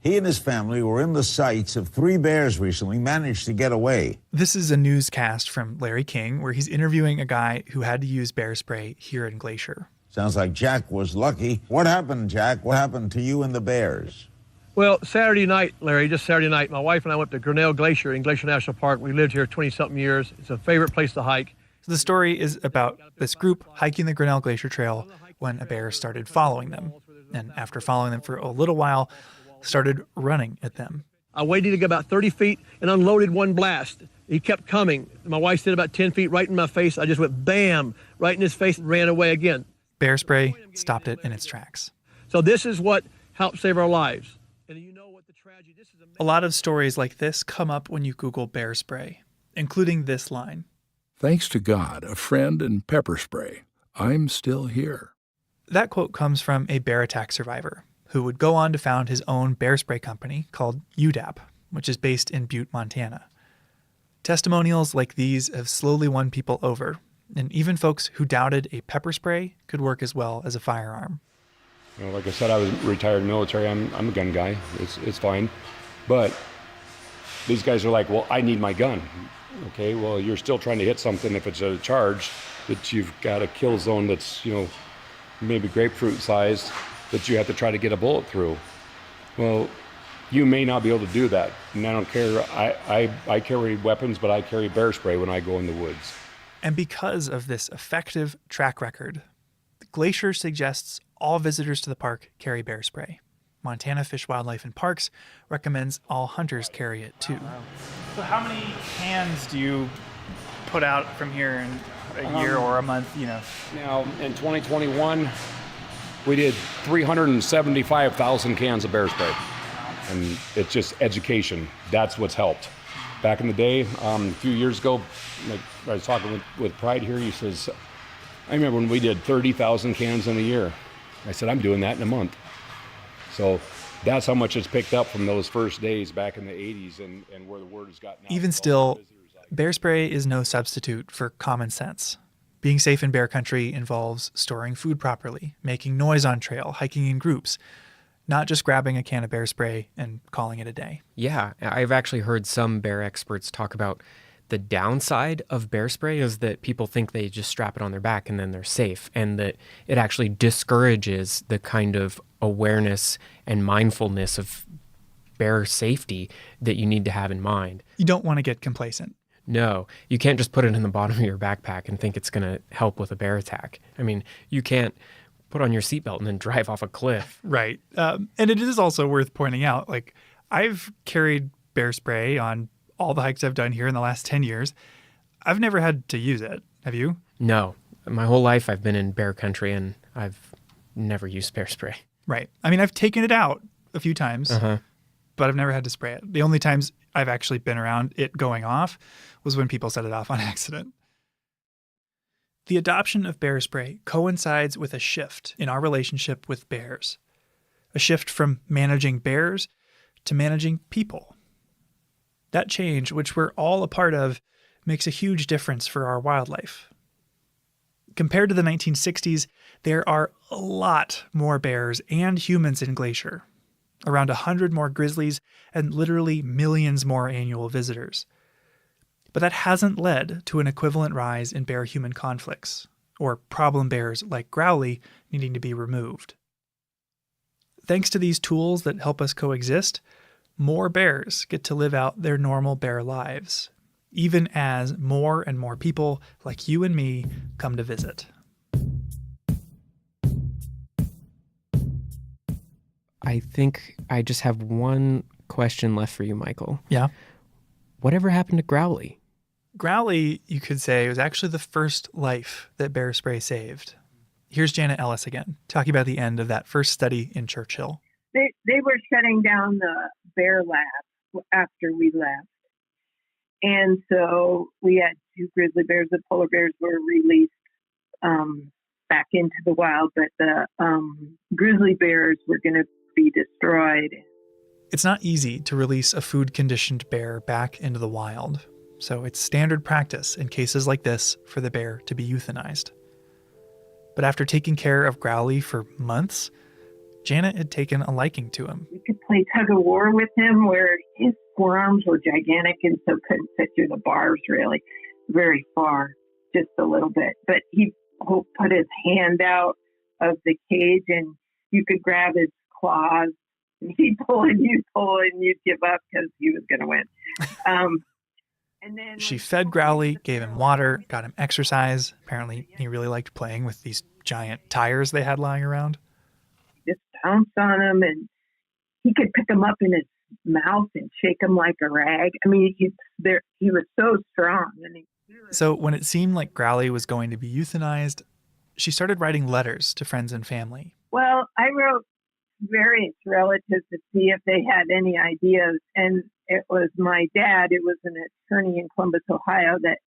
He and his family were in the sights of 3 bears recently, managed to get away. This is a newscast from Larry King where he's interviewing a guy who had to use bear spray here in Glacier. Sounds like Jack was lucky. What happened, Jack? What happened to you and the bears? Well, Saturday night, Larry, just Saturday night, my wife and I went to Grinnell Glacier in Glacier National Park. We lived here 20-something years. It's a favorite place to hike. So the story is about this group hiking the Grinnell Glacier Trail when a bear started following them. And after following them for a little while, started running at them. I waited to get about 30 feet and unloaded one blast. He kept coming. My wife stayed about 10 feet right in my face. I just went bam, right in his face and ran away again. Bear spray stopped it in its tracks. So this is what helped save our lives. And you know what the tragedy, this is a lot of stories like this come up when you Google bear spray, including this line. Thanks to God, a friend, and pepper spray, I'm still here. That quote comes from a bear attack survivor who would go on to found his own bear spray company called UDAP, which is based in Butte, Montana. Testimonials like these have slowly won people over, and even folks who doubted a pepper spray could work as well as a firearm. Like I said, I was retired military. I'm a gun guy. It's fine. But these guys are like, well, I need my gun. Okay, well, you're still trying to hit something if it's a charge that you've got a kill zone that's, maybe grapefruit sized that you have to try to get a bullet through. Well, you may not be able to do that. And I don't care. I carry weapons, but I carry bear spray when I go in the woods. And because of this effective track record, the Glacier suggests all visitors to the park carry bear spray. Montana Fish, Wildlife, and Parks recommends all hunters carry it too. So how many cans do you put out from here in a year or a month, Now, in 2021, we did 375,000 cans of bear spray. And it's just education. That's what's helped. Back in the day, a few years ago, I was talking with Pride here. He says, I remember when we did 30,000 cans in a year. I said, I'm doing that in a month. So that's how much it's picked up from those first days back in the 80s and where the word has gotten out. Even still, bear spray is no substitute for common sense. Being safe in bear country involves storing food properly, making noise on trail, hiking in groups, not just grabbing a can of bear spray and calling it a day. Yeah, I've actually heard some bear experts talk about the downside of bear spray is that people think they just strap it on their back and then they're safe, and that it actually discourages the kind of awareness and mindfulness of bear safety that you need to have in mind. You don't want to get complacent. No, you can't just put it in the bottom of your backpack and think it's going to help with a bear attack. I mean, you can't put on your seatbelt and then drive off a cliff. Right. And it is also worth pointing out, like, I've carried bear spray on all the hikes I've done here in the last 10 years. I've never had to use it. Have you? No. My whole life I've been in bear country and I've never used bear spray. Right. I mean, I've taken it out a few times, but I've never had to spray it. The only times I've actually been around it going off was when people set it off on accident. The adoption of bear spray coincides with a shift in our relationship with bears. A shift from managing bears to managing people. That change, which we're all a part of, makes a huge difference for our wildlife. Compared to the 1960s, there are a lot more bears and humans in Glacier. Around 100 more grizzlies and literally millions more annual visitors. But that hasn't led to an equivalent rise in bear-human conflicts, or problem bears like Growly needing to be removed. Thanks to these tools that help us coexist, more bears get to live out their normal bear lives, even as more and more people like you and me come to visit. I think I just have one question left for you, Michael. Yeah? Whatever happened to Growly? Growly, you could say, was actually the first life that bear spray saved. Here's Janet Ellis again, talking about the end of that first study in Churchill. They were shutting down the bear lab after we left. And so we had 2 grizzly bears. The polar bears were released back into the wild, but the grizzly bears were going to be destroyed. It's not easy to release a food-conditioned bear back into the wild, so it's standard practice in cases like this for the bear to be euthanized. But after taking care of Growly for months, Janet had taken a liking to him. We could play tug-of-war with him where his forearms were gigantic and so couldn't fit through the bars really very far, just a little bit. But he put his hand out of the cage and you could grab his claws and he'd pull and you'd give up because he was going to win. And then she fed Growly, gave him water, got him exercise. Apparently, he really liked playing with these giant tires they had lying around. Just pounced on him and he could pick him up in his mouth and shake him like a rag. I mean, he was so strong. So when it seemed like Growly was going to be euthanized, she started writing letters to friends and family. Well, I wrote various relatives to see if they had any ideas. And it was my dad, it was an attorney in Columbus, Ohio, that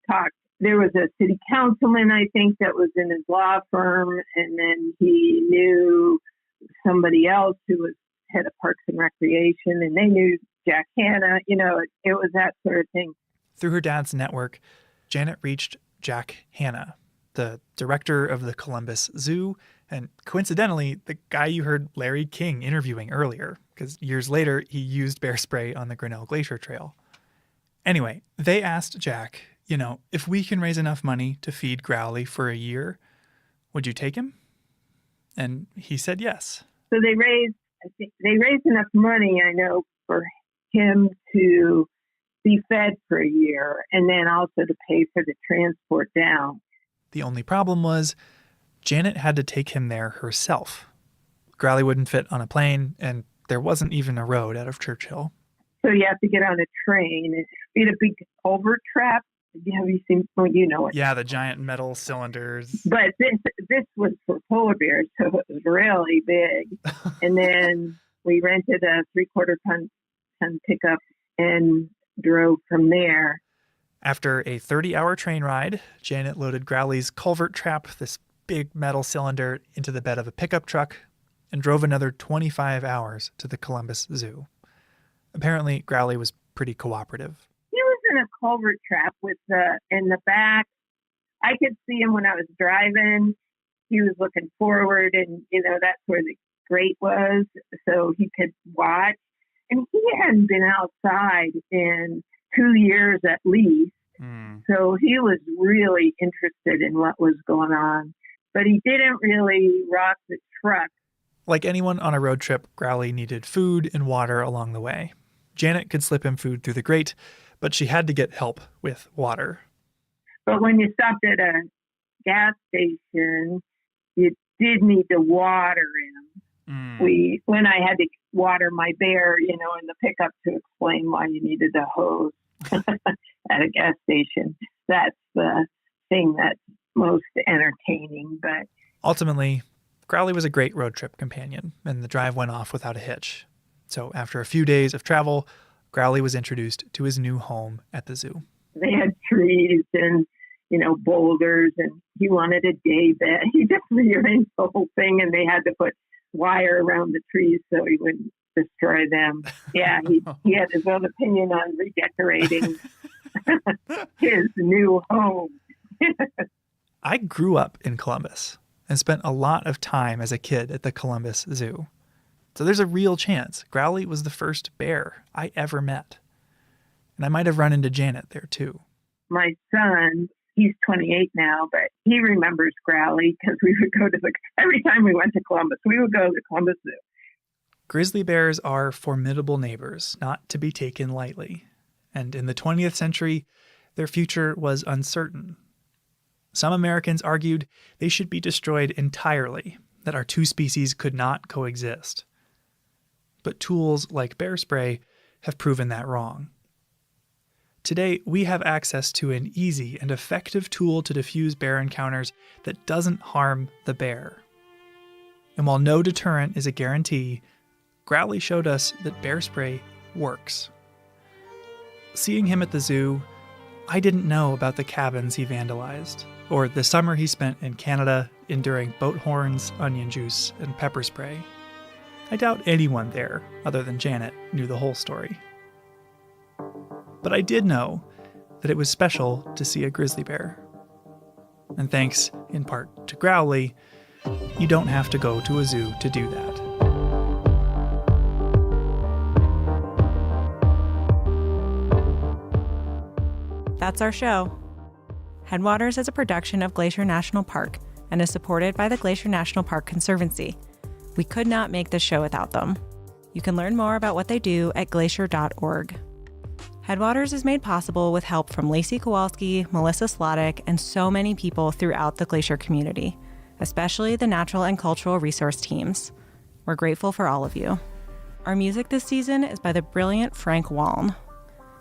talked. There was a city councilman, I think, that was in his law firm. And then he knew somebody else who was head of Parks and Recreation. And they knew Jack Hanna. You know, it was that sort of thing. Through her dad's network, Janet reached Jack Hanna, the director of the Columbus Zoo, and coincidentally, the guy you heard Larry King interviewing earlier, because years later, he used bear spray on the Grinnell Glacier Trail. Anyway, they asked Jack, if we can raise enough money to feed Growly for a year, would you take him? And he said yes. So they raised enough money, I know, for him to be fed for a year and then also to pay for the transport down. The only problem was Janet had to take him there herself. Growly wouldn't fit on a plane, and there wasn't even a road out of Churchill. So you have to get on a train. We had a big culvert trap. Have you seen? Well, you know it. Yeah, the giant metal cylinders. But this was for polar bears, so it was really big. And then we rented a 3/4 ton pickup and drove from there. After a 30-hour train ride, Janet loaded Growly's culvert trap, this big metal cylinder, into the bed of a pickup truck and drove another 25 hours to the Columbus Zoo. Apparently, Growly was pretty cooperative. He was in a culvert trap in the back. I could see him when I was driving. He was looking forward, and that's where the grate was, so he could watch. And he hadn't been outside in 2 years at least. So he was really interested in what was going on. But he didn't really rock the truck. Like anyone on a road trip, Growly needed food and water along the way. Janet could slip him food through the grate, but she had to get help with water. But when you stopped at a gas station, you did need to water him. When I had to water my bear, in the pickup to explain why you needed a hose at a gas station. That's the thing that's most entertaining. But ultimately, Growly was a great road trip companion, and the drive went off without a hitch. So after a few days of travel, Growly was introduced to his new home at the zoo. they had trees and boulders, and he wanted a day bed. He just rearranged the whole thing, and they had to put wire around the trees so he wouldn't destroy them. Yeah, he had his own opinion on redecorating his new home. I grew up in Columbus and spent a lot of time as a kid at the Columbus Zoo. So there's a real chance Growly was the first bear I ever met. And I might have run into Janet there too. My son, he's 28 now, but he remembers Growly because we would go to every time we went to Columbus, we would go to the Columbus Zoo. Grizzly bears are formidable neighbors, not to be taken lightly. And in the 20th century, their future was uncertain. Some Americans argued they should be destroyed entirely, that our two species could not coexist. But tools like bear spray have proven that wrong. Today, we have access to an easy and effective tool to diffuse bear encounters that doesn't harm the bear. And while no deterrent is a guarantee, Growly showed us that bear spray works. Seeing him at the zoo, I didn't know about the cabins he vandalized, or the summer he spent in Canada enduring boat horns, onion juice, and pepper spray. I doubt anyone there, other than Janet, knew the whole story. But I did know that it was special to see a grizzly bear. And thanks, in part, to Growly, you don't have to go to a zoo to do that. That's our show. Headwaters is a production of Glacier National Park and is supported by the Glacier National Park Conservancy. We could not make this show without them. You can learn more about what they do at glacier.org. Headwaters is made possible with help from Lacey Kowalski, Melissa Slottick, and so many people throughout the Glacier community, especially the natural and cultural resource teams. We're grateful for all of you. Our music this season is by the brilliant Frank Waln.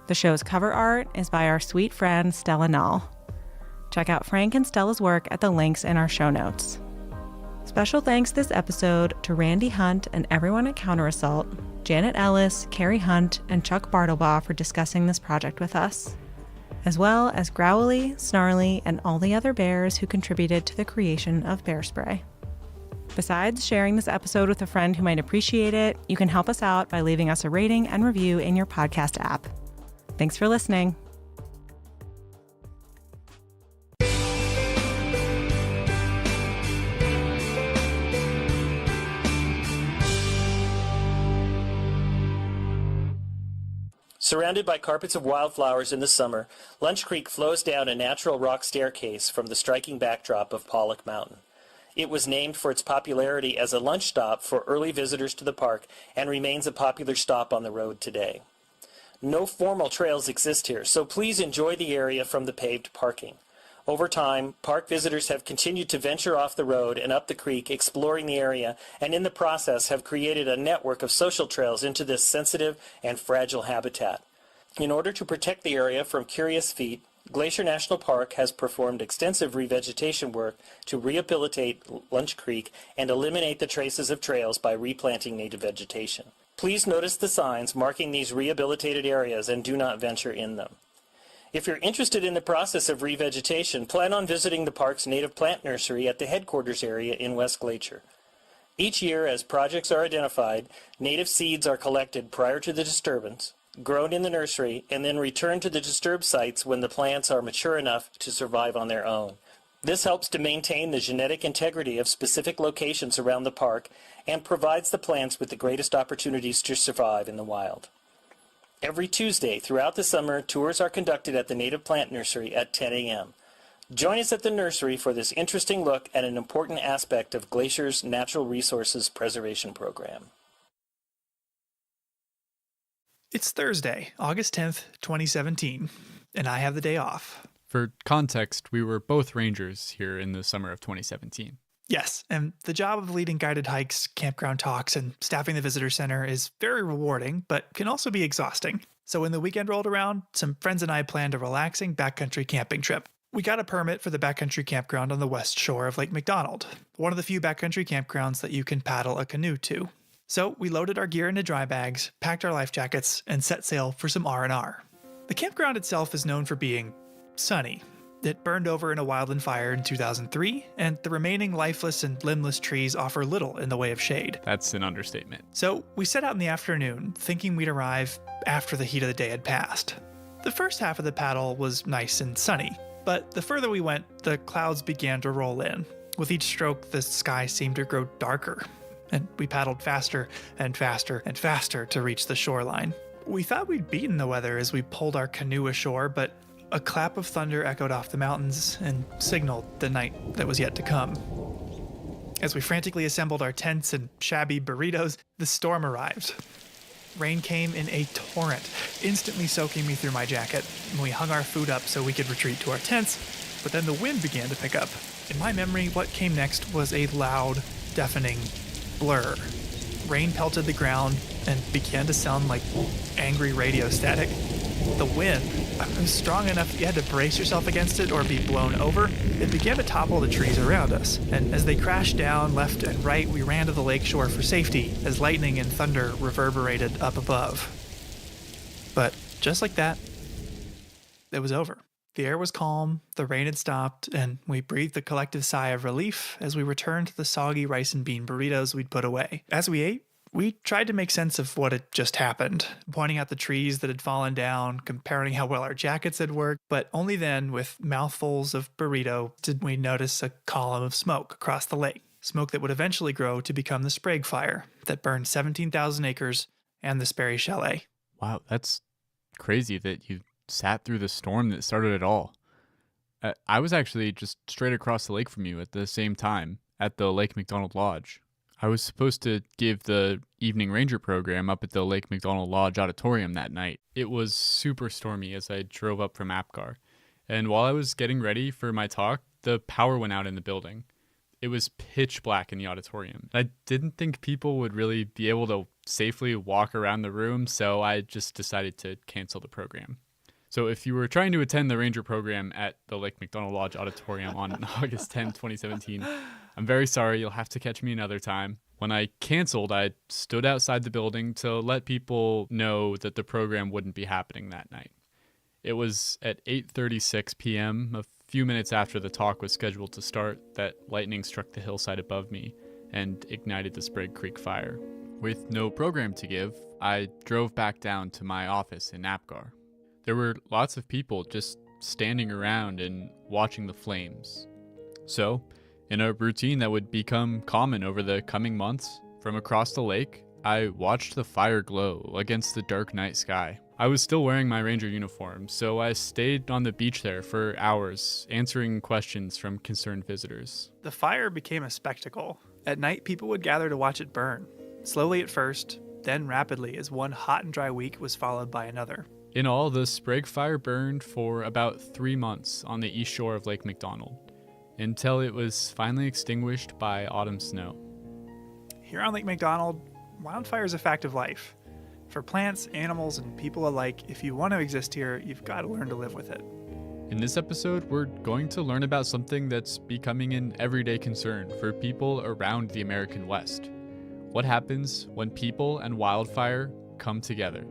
The show's cover art is by our sweet friend Stella Nall. Check out Frank and Stella's work at the links in our show notes. Special thanks this episode to Randy Hunt and everyone at Counterassault, Janet Ellis, Carrie Hunt, and Chuck Bartlebaugh for discussing this project with us, as well as Growly, Snarly, and all the other bears who contributed to the creation of bear spray. Besides sharing this episode with a friend who might appreciate it, you can help us out by leaving us a rating and review in your podcast app. Thanks for listening. Surrounded by carpets of wildflowers in the summer, Lunch Creek flows down a natural rock staircase from the striking backdrop of Pollock Mountain. It was named for its popularity as a lunch stop for early visitors to the park and remains a popular stop on the road today. No formal trails exist here, so please enjoy the area from the paved parking. Over time, park visitors have continued to venture off the road and up the creek, exploring the area, and in the process have created a network of social trails into this sensitive and fragile habitat. In order to protect the area from curious feet, Glacier National Park has performed extensive revegetation work to rehabilitate Lunch Creek and eliminate the traces of trails by replanting native vegetation. Please notice the signs marking these rehabilitated areas and do not venture in them. If you're interested in the process of revegetation, plan on visiting the park's native plant nursery at the headquarters area in West Glacier. Each year, as projects are identified, native seeds are collected prior to the disturbance, grown in the nursery, and then returned to the disturbed sites when the plants are mature enough to survive on their own. This helps to maintain the genetic integrity of specific locations around the park and provides the plants with the greatest opportunities to survive in the wild. Every Tuesday throughout the summer, tours are conducted at the Native Plant Nursery at 10 a.m. Join us at the nursery for this interesting look at an important aspect of Glacier's natural resources preservation program. It's Thursday, August 10th, 2017, and I have the day off. For context, we were both rangers here in the summer of 2017. Yes, and the job of leading guided hikes, campground talks, and staffing the visitor center is very rewarding, but can also be exhausting. So when the weekend rolled around, some friends and I planned a relaxing backcountry camping trip. We got a permit for the backcountry campground on the west shore of Lake McDonald, one of the few backcountry campgrounds that you can paddle a canoe to. So we loaded our gear into dry bags, packed our life jackets, and set sail for some R&R. The campground itself is known for being sunny. It burned over in a wildland fire in 2003, and the remaining lifeless and limbless trees offer little in the way of shade. That's an understatement. So we set out in the afternoon, thinking we'd arrive after the heat of the day had passed. The first half of the paddle was nice and sunny, but the further we went, the clouds began to roll in. With each stroke, the sky seemed to grow darker, and we paddled faster and faster and faster to reach the shoreline. We thought we'd beaten the weather as we pulled our canoe ashore, but a clap of thunder echoed off the mountains and signaled the night that was yet to come. As we frantically assembled our tents and shabby burritos, the storm arrived. Rain came in a torrent, instantly soaking me through my jacket, and we hung our food up so we could retreat to our tents, but then the wind began to pick up. In my memory, what came next was a loud, deafening blur. Rain pelted the ground and began to sound like angry radio static. The wind was strong enough you had to brace yourself against it or be blown over. It began to topple the trees around us, and as they crashed down left and right, we ran to the lakeshore for safety as lightning and thunder reverberated up above. But just like that, it was over. The air was calm, the rain had stopped, and we breathed a collective sigh of relief as we returned to the soggy rice and bean burritos we'd put away. As we ate, we tried to make sense of what had just happened, pointing out the trees that had fallen down, comparing how well our jackets had worked, but only then, with mouthfuls of burrito, did we notice a column of smoke across the lake. Smoke that would eventually grow to become the Sprague Fire that burned 17,000 acres and the Sperry Chalet. Wow, that's crazy that you sat through the storm that started it all. I was actually just straight across the lake from you at the same time at the Lake McDonald Lodge. I was supposed to give the evening ranger program up at the Lake McDonald Lodge auditorium that night. It was super stormy as I drove up from APGAR. And while I was getting ready for my talk, the power went out in the building. It was pitch black in the auditorium. I didn't think people would really be able to safely walk around the room, so I just decided to cancel the program. So if you were trying to attend the ranger program at the Lake McDonald Lodge auditorium on August 10, 2017, I'm very sorry, you'll have to catch me another time. When I canceled, I stood outside the building to let people know that the program wouldn't be happening that night. It was at 8:36 p.m., a few minutes after the talk was scheduled to start, that lightning struck the hillside above me and ignited the Sprague Creek fire. With no program to give, I drove back down to my office in APGAR. There were lots of people just standing around and watching the flames. So, in a routine that would become common over the coming months, from across the lake, I watched the fire glow against the dark night sky. I was still wearing my ranger uniform, so I stayed on the beach there for hours, answering questions from concerned visitors. The fire became a spectacle. At night, people would gather to watch it burn. Slowly at first, then rapidly as one hot and dry week was followed by another. In all, the Sprague Fire burned for about 3 months on the east shore of Lake McDonald, until it was finally extinguished by autumn snow. Here on Lake McDonald, wildfire is a fact of life. For plants, animals, and people alike, if you want to exist here, you've got to learn to live with it. In this episode, we're going to learn about something that's becoming an everyday concern for people around the American West. What happens when people and wildfire come together?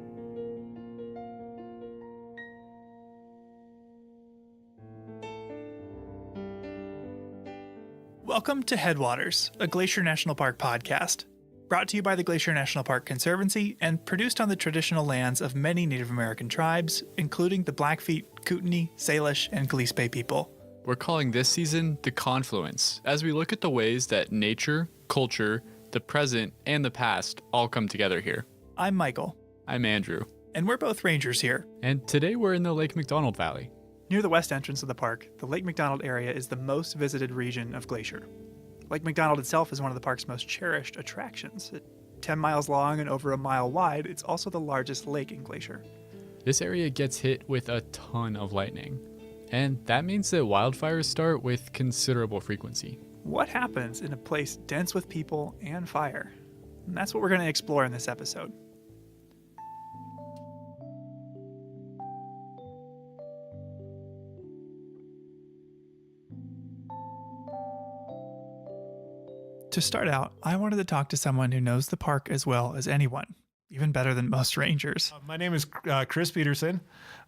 Welcome to Headwaters, a Glacier National Park podcast, brought to you by the Glacier National Park Conservancy and produced on the traditional lands of many Native American tribes, including the Blackfeet, Kootenai, Salish, and Gillespie people. We're calling this season The Confluence, as we look at the ways that nature, culture, the present, and the past all come together here. I'm Michael. I'm Andrew. And we're both rangers here. And today we're in the Lake McDonald Valley. Near the west entrance of the park, the Lake McDonald area is the most visited region of Glacier. Lake McDonald itself is one of the park's most cherished attractions. At 10 miles long and over a mile wide, it's also the largest lake in Glacier. This area gets hit with a ton of lightning, and that means that wildfires start with considerable frequency. What happens in a place dense with people and fire? And that's what we're going to explore in this episode. To start out, I wanted to talk to someone who knows the park as well as anyone, even better than most rangers. My name is Chris Peterson,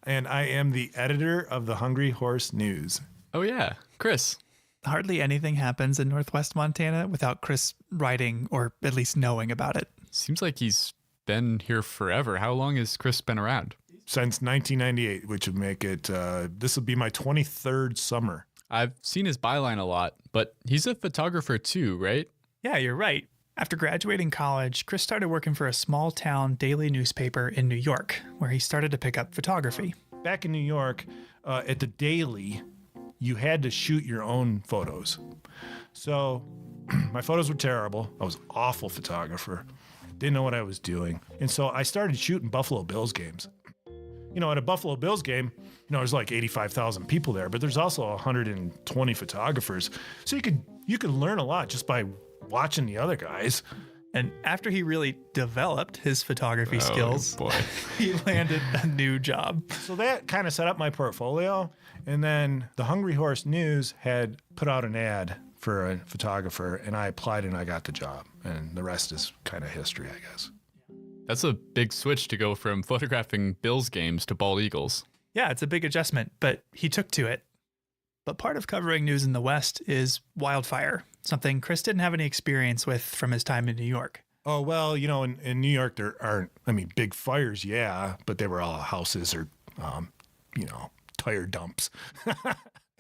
and I am the editor of the Hungry Horse News. Oh yeah, Chris. Hardly anything happens in Northwest Montana without Chris writing or at least knowing about it. Seems like he's been here forever. How long has Chris been around? Since 1998, which would make it, this will be my 23rd summer. I've seen his byline a lot, but he's a photographer too, right? Yeah, you're right. After graduating college, Chris started working for a small town daily newspaper in New York, where he started to pick up photography. Back in New York, at the Daily, you had to shoot your own photos. So my photos were terrible. I was an awful photographer. Didn't know what I was doing. And so I started shooting Buffalo Bills games. You know, at a Buffalo Bills game, there's like 85,000 people there, but there's also 120 photographers. So you could learn a lot just by watching the other guys. And after he really developed his photography skills, boy. he landed a new job. So that kind of set up my portfolio. And then the Hungry Horse News had put out an ad for a photographer, and I applied and I got the job. And the rest is kind of history, I guess. That's a big switch to go from photographing Bills games to bald eagles. Yeah, it's a big adjustment, but he took to it. But part of covering news in the West is wildfire, something Chris didn't have any experience with from his time in New York. Oh, well, in New York, there aren't, big fires, yeah, but they were all houses or, tire dumps.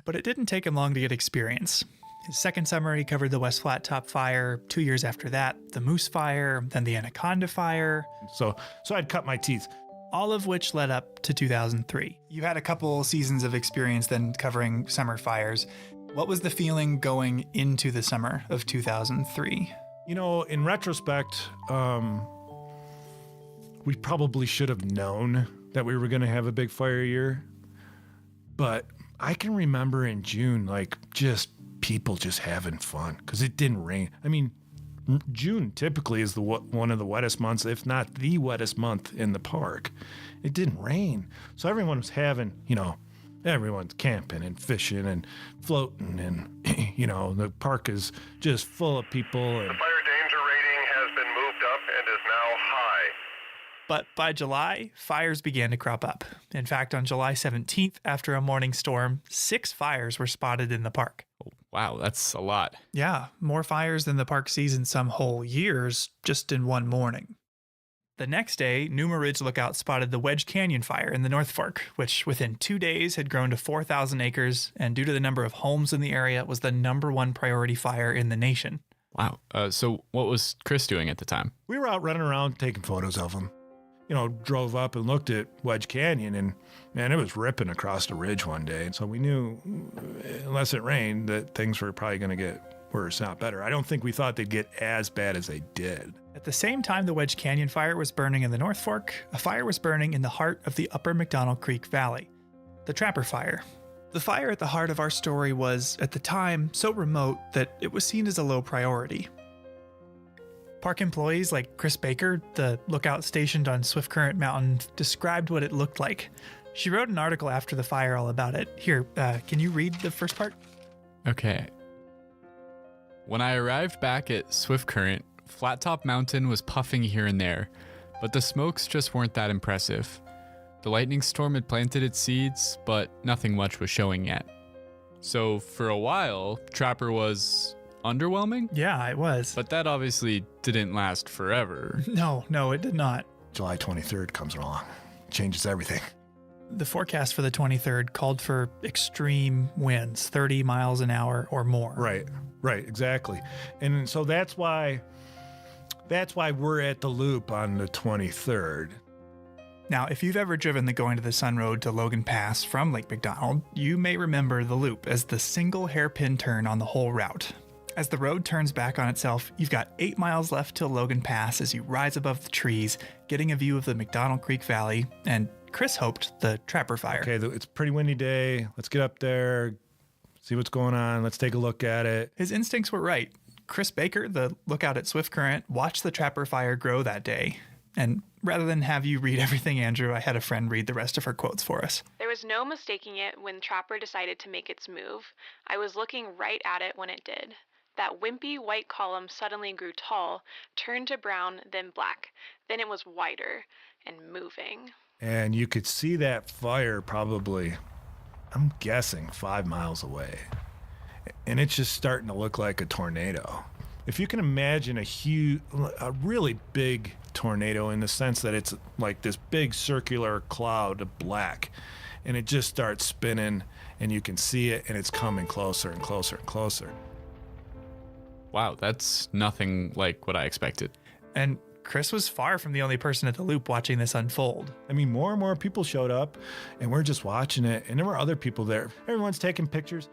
But it didn't take him long to get experience. His second summer, he covered the West Flat Top Fire. 2 years after that, the Moose Fire, then the Anaconda Fire. So I'd cut my teeth. All of which led up to 2003. You had a couple seasons of experience then covering summer fires. What was the feeling going into the summer of 2003? In retrospect, we probably should have known that we were going to have a big fire year. But I can remember in June, people just having fun because it didn't rain. June typically is one of the wettest months, if not the wettest month in the park. It didn't rain. So everyone was having, everyone's camping and fishing and floating and, the park is just full of people. And the fire danger rating has been moved up and is now high. But by July, fires began to crop up. In fact, on July 17th, after a morning storm, 6 fires were spotted in the park. Wow, that's a lot. Yeah, more fires than the park sees in some whole years, just in one morning. The next day, Numa Ridge Lookout spotted the Wedge Canyon fire in the North Fork, which within 2 days had grown to 4,000 acres, and due to the number of homes in the area, was the #1 priority fire in the nation. Wow. So what was Chris doing at the time? We were out running around taking photos of them. Drove up and looked at Wedge Canyon, and man, it was ripping across the ridge one day. So we knew, unless it rained, that things were probably going to get worse, not better. I don't think we thought they'd get as bad as they did. At the same time the Wedge Canyon fire was burning in the North Fork, a fire was burning in the heart of the Upper McDonald Creek Valley, the Trapper Fire. The fire at the heart of our story was, at the time, so remote that it was seen as a low priority. Park employees like Chris Baker, the lookout stationed on Swift Current Mountain, described what it looked like. She wrote an article after the fire all about it. Here, can you read the first part? Okay. When I arrived back at Swift Current, Flat Top Mountain was puffing here and there, but the smokes just weren't that impressive. The lightning storm had planted its seeds, but nothing much was showing yet. So for a while, Trapper was underwhelming? Yeah, it was. But that obviously didn't last forever. No, it did not. July 23rd comes along. Changes everything. The forecast for the 23rd called for extreme winds, 30 miles an hour or more. Right, exactly. And so that's why we're at the loop on the 23rd. Now, if you've ever driven the Going to the Sun Road to Logan Pass from Lake McDonald, you may remember the loop as the single hairpin turn on the whole route. As the road turns back on itself, you've got 8 miles left till Logan Pass as you rise above the trees, getting a view of the McDonald Creek Valley, and Chris hoped the Trapper Fire. Okay, it's a pretty windy day. Let's get up there, see what's going on. Let's take a look at it. His instincts were right. Chris Baker, the lookout at Swift Current, watched the Trapper Fire grow that day. And rather than have you read everything, Andrew, I had a friend read the rest of her quotes for us. There was no mistaking it when Trapper decided to make its move. I was looking right at it when it did. That wimpy white column suddenly grew tall, turned to brown, then black. Then it was wider and moving. And you could see that fire probably, I'm guessing, 5 miles away. And it's just starting to look like a tornado. If you can imagine a really big tornado in the sense that it's like this big circular cloud of black, and it just starts spinning, and you can see it, and it's coming closer and closer and closer. Wow, that's nothing like what I expected. And Chris was far from the only person at the loop watching this unfold. I mean, more and more people showed up, and we're just watching it, and there were other people there. Everyone's taking pictures.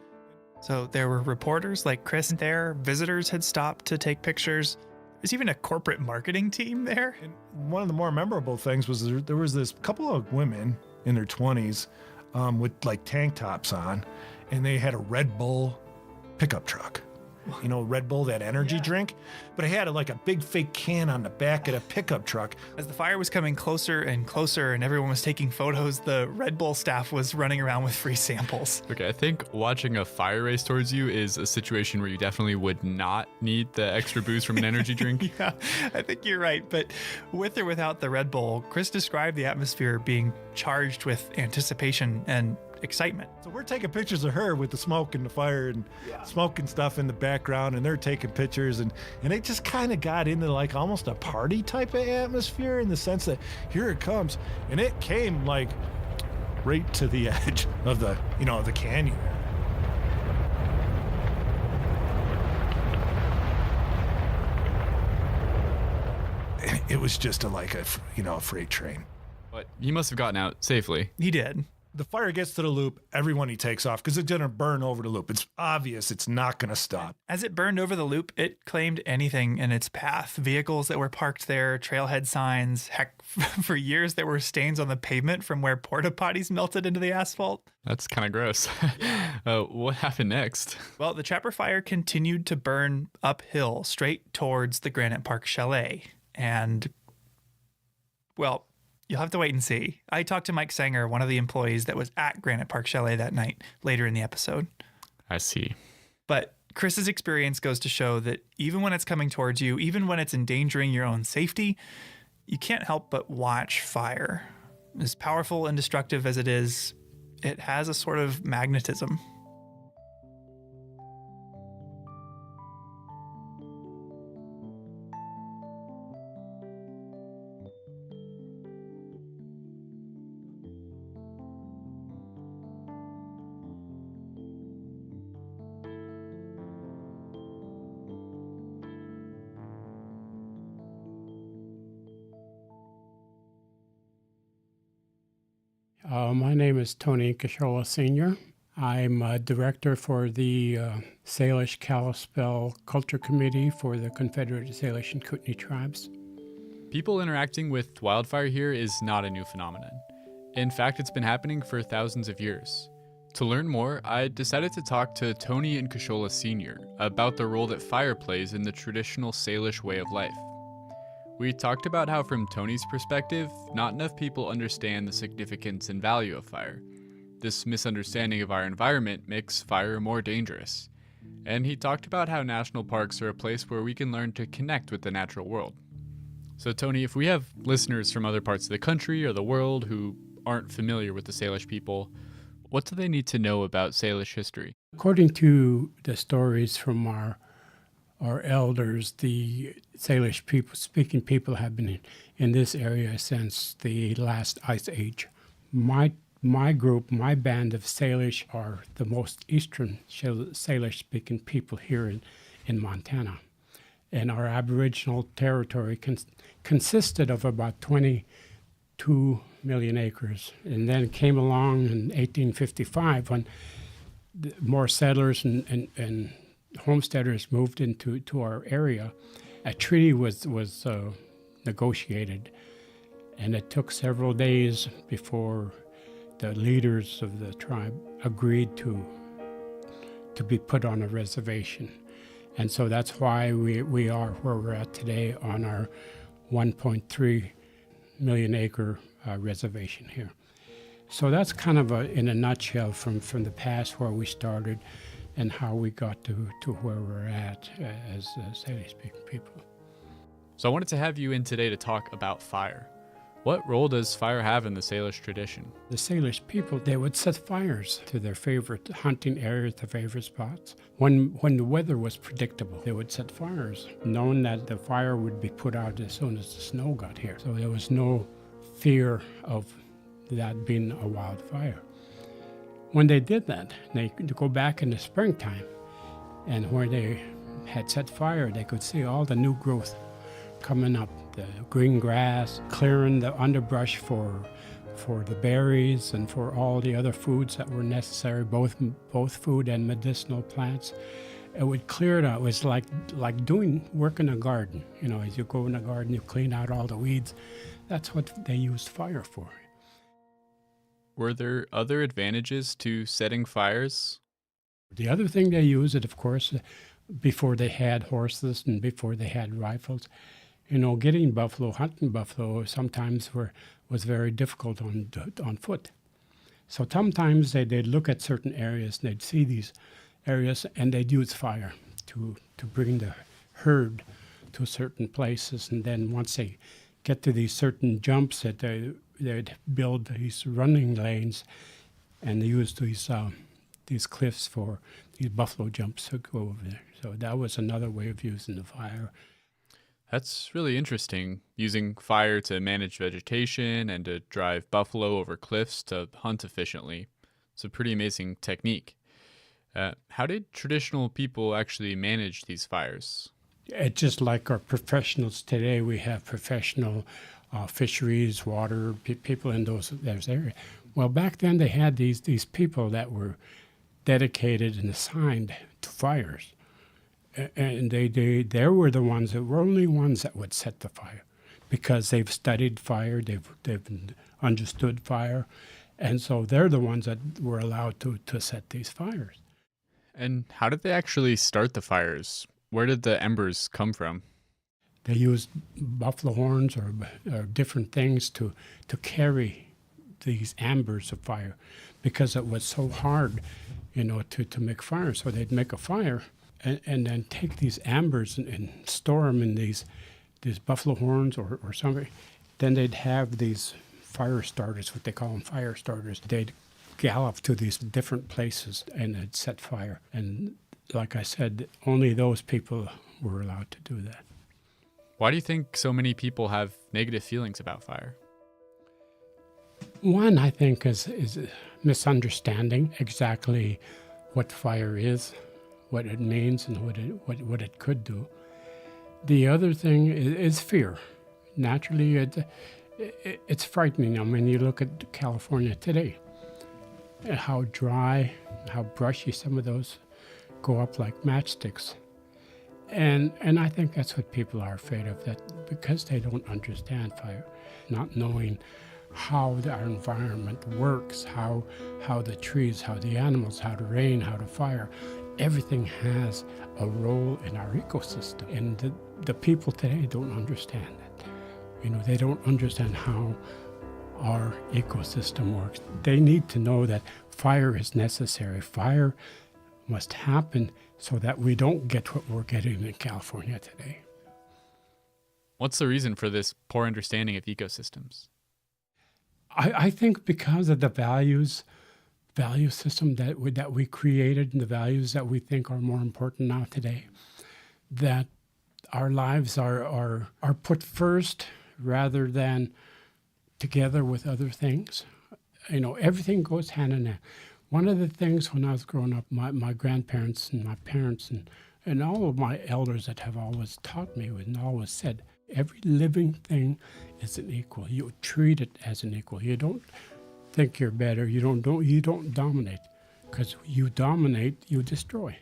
So there were reporters like Chris there, visitors had stopped to take pictures. There's even a corporate marketing team there. And one of the more memorable things was there was this couple of women in their 20s with like tank tops on, and they had a Red Bull pickup truck. You know, Red Bull, that energy drink, but it had like a big fake can on the back of the pickup truck. As the fire was coming closer and closer and everyone was taking photos, the Red Bull staff was running around with free samples. Okay, I think watching a fire race towards you is a situation where you definitely would not need the extra boost from an energy drink. Yeah, I think you're right. But with or without the Red Bull, Chris described the atmosphere being charged with anticipation and excitement. So we're taking pictures of her with the smoke and the fire and smoke and stuff in the background, and they're taking pictures, and it just kind of got into like almost a party type of atmosphere in the sense that here it comes, and it came like right to the edge of the, you know, the canyon. And it was just a freight train. But he must have gotten out safely. He did. The fire gets to the loop, everyone he takes off because it's going to burn over the loop. It's obvious it's not going to stop. As it burned over the loop, it claimed anything in its path. Vehicles that were parked there, trailhead signs. Heck, for years there were stains on the pavement from where porta potties melted into the asphalt. That's kind of gross. What happened next? Well, the Trapper Fire continued to burn uphill straight towards the Granite Park Chalet. And, well, you'll have to wait and see. I talked to Mike Sanger, one of the employees that was at Granite Park Chalet that night, later in the episode. I see. But Chris's experience goes to show that even when it's coming towards you, even when it's endangering your own safety, you can't help but watch fire. As powerful and destructive as it is, it has a sort of magnetism. My name is Tony Cashola Sr. I'm a director for the Salish Kalispel Culture Committee for the Confederated Salish and Kootenai Tribes. People interacting with wildfire here is not a new phenomenon. In fact, it's been happening for thousands of years. To learn more, I decided to talk to Tony and Cashola Sr. about the role that fire plays in the traditional Salish way of life. We talked about how, from Tony's perspective, not enough people understand the significance and value of fire. This misunderstanding of our environment makes fire more dangerous. And he talked about how national parks are a place where we can learn to connect with the natural world. So Tony, if we have listeners from other parts of the country or the world who aren't familiar with the Salish people, what do they need to know about Salish history? According to the stories from our elders, the Salish speaking people have been in this area since the last ice age. My group, my band of Salish are the most eastern Salish speaking people here in Montana. And our Aboriginal territory consisted of about 20 2 million acres. And then came along in 1855 when more settlers and homesteaders moved into our area. A treaty was negotiated, and it took several days before the leaders of the tribe agreed to be put on a reservation. And so that's why we are where we're at today on our 1.3 million acre reservation here. So that's kind of in a nutshell from the past where we started and how we got to where we're at as Salish-speaking people. So I wanted to have you in today to talk about fire. What role does fire have in the Salish tradition? The Salish people, they would set fires to their favorite hunting areas, their favorite spots. When the weather was predictable, they would set fires, knowing that the fire would be put out as soon as the snow got here. So there was no fear of that being a wildfire. When they did that, they could go back in the springtime, and where they had set fire, they could see all the new growth coming up, the green grass, clearing the underbrush for the berries and for all the other foods that were necessary, both food and medicinal plants. It would clear it out. It was like doing work in a garden. You know, as you go in a garden, you clean out all the weeds. That's what they used fire for. Were there other advantages to setting fires? The other thing they used, of course, before they had horses and before they had rifles, you know, getting buffalo, hunting buffalo sometimes was very difficult on foot. So sometimes they'd look at certain areas and they'd see these areas and they'd use fire to bring the herd to certain places. And then once they get to these certain jumps, that they'd build these running lanes, and they used these cliffs for these buffalo jumps to go over there. So that was another way of using the fire. That's really interesting, using fire to manage vegetation and to drive buffalo over cliffs to hunt efficiently. It's a pretty amazing technique. How did traditional people actually manage these fires? It's just like our professionals today. We have professional fisheries, water people in those areas. Well, back then they had these people that were dedicated and assigned to fires. And they were the ones that were only ones that would set the fire, because they've studied fire, they've understood fire, and so they're the ones that were allowed to set these fires. And how did they actually start the fires? Where did the embers come from? They used buffalo horns or different things to carry these embers of fire, because it was so hard, you know, to make fire. So they'd make a fire and then take these ambers and store them in these buffalo horns or something. Then they'd have these fire starters, what they call them, fire starters. They'd gallop to these different places and they'd set fire. And like I said, only those people were allowed to do that. Why do you think so many people have negative feelings about fire? One, I think, is misunderstanding exactly what fire is, what it means, and what it could do. The other thing is fear. Naturally, it's frightening. I mean, you look at California today, how dry, how brushy some of those go up like matchsticks. And I think that's what people are afraid of, that because they don't understand fire, not knowing how our environment works, how the trees, how the animals, how the rain, how the fire, everything has a role in our ecosystem. And the people today don't understand that. You know, they don't understand how our ecosystem works. They need to know that fire is necessary. Fire must happen so that we don't get what we're getting in California today. What's the reason for this poor understanding of ecosystems? I think because of the value system that we created and the values that we think are more important now today, that our lives are put first rather than together with other things. You know, everything goes hand in hand. One of the things when I was growing up, my grandparents and my parents and all of my elders that have always taught me and always said, Every living thing is an equal. You treat it as an equal. You don't think you're better. You don't dominate, because you dominate, you destroy.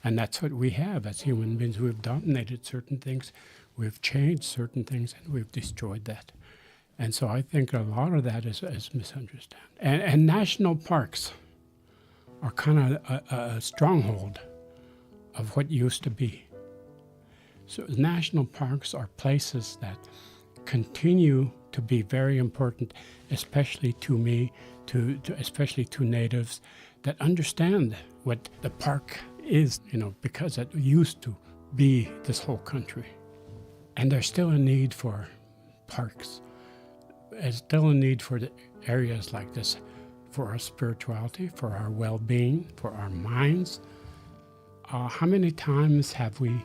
And that's what we have as human beings. We've dominated certain things, we've changed certain things, and we've destroyed that. And so I think a lot of that is misunderstood. And national parks are kind of a stronghold of what used to be. So national parks are places that continue to be very important, especially to me, especially to natives that understand what the park is, because it used to be this whole country. And there's still a need for parks. There's still a need for the areas like this, for our spirituality, for our well-being, for our minds. How many times have we,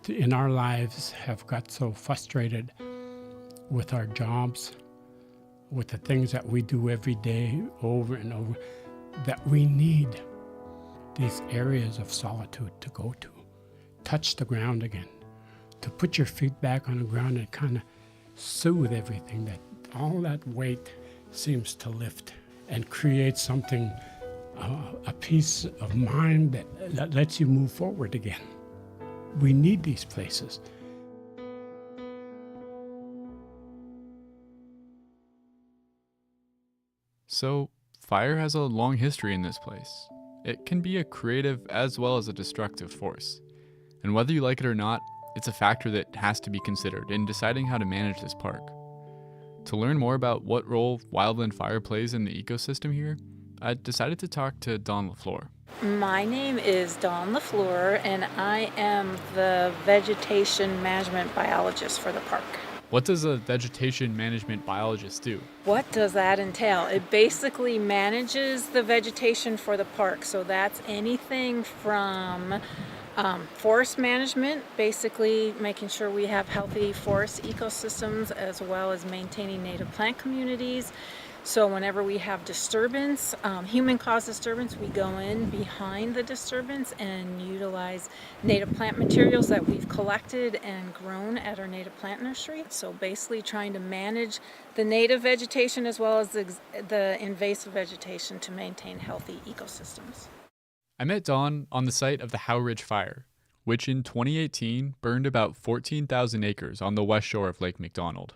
in our lives, have got so frustrated with our jobs, with the things that we do every day over and over, that we need these areas of solitude to go to, touch the ground again, to put your feet back on the ground and kind of soothe everything, that all that weight seems to lift and create something, a peace of mind that lets you move forward again. We need these places. So, fire has a long history in this place. It can be a creative as well as a destructive force. And whether you like it or not, it's a factor that has to be considered in deciding how to manage this park. To learn more about what role wildland fire plays in the ecosystem here, I decided to talk to Dawn LaFleur. My name is Dawn LaFleur, and I am the vegetation management biologist for the park. What does a vegetation management biologist do? What does that entail? It basically manages the vegetation for the park. So that's anything from forest management, basically making sure we have healthy forest ecosystems, as well as maintaining native plant communities. So whenever we have disturbance, human-caused disturbance, we go in behind the disturbance and utilize native plant materials that we've collected and grown at our native plant nursery. So basically trying to manage the native vegetation as well as the invasive vegetation to maintain healthy ecosystems. I met Dawn on the site of the Howe Ridge Fire, which in 2018 burned about 14,000 acres on the west shore of Lake McDonald.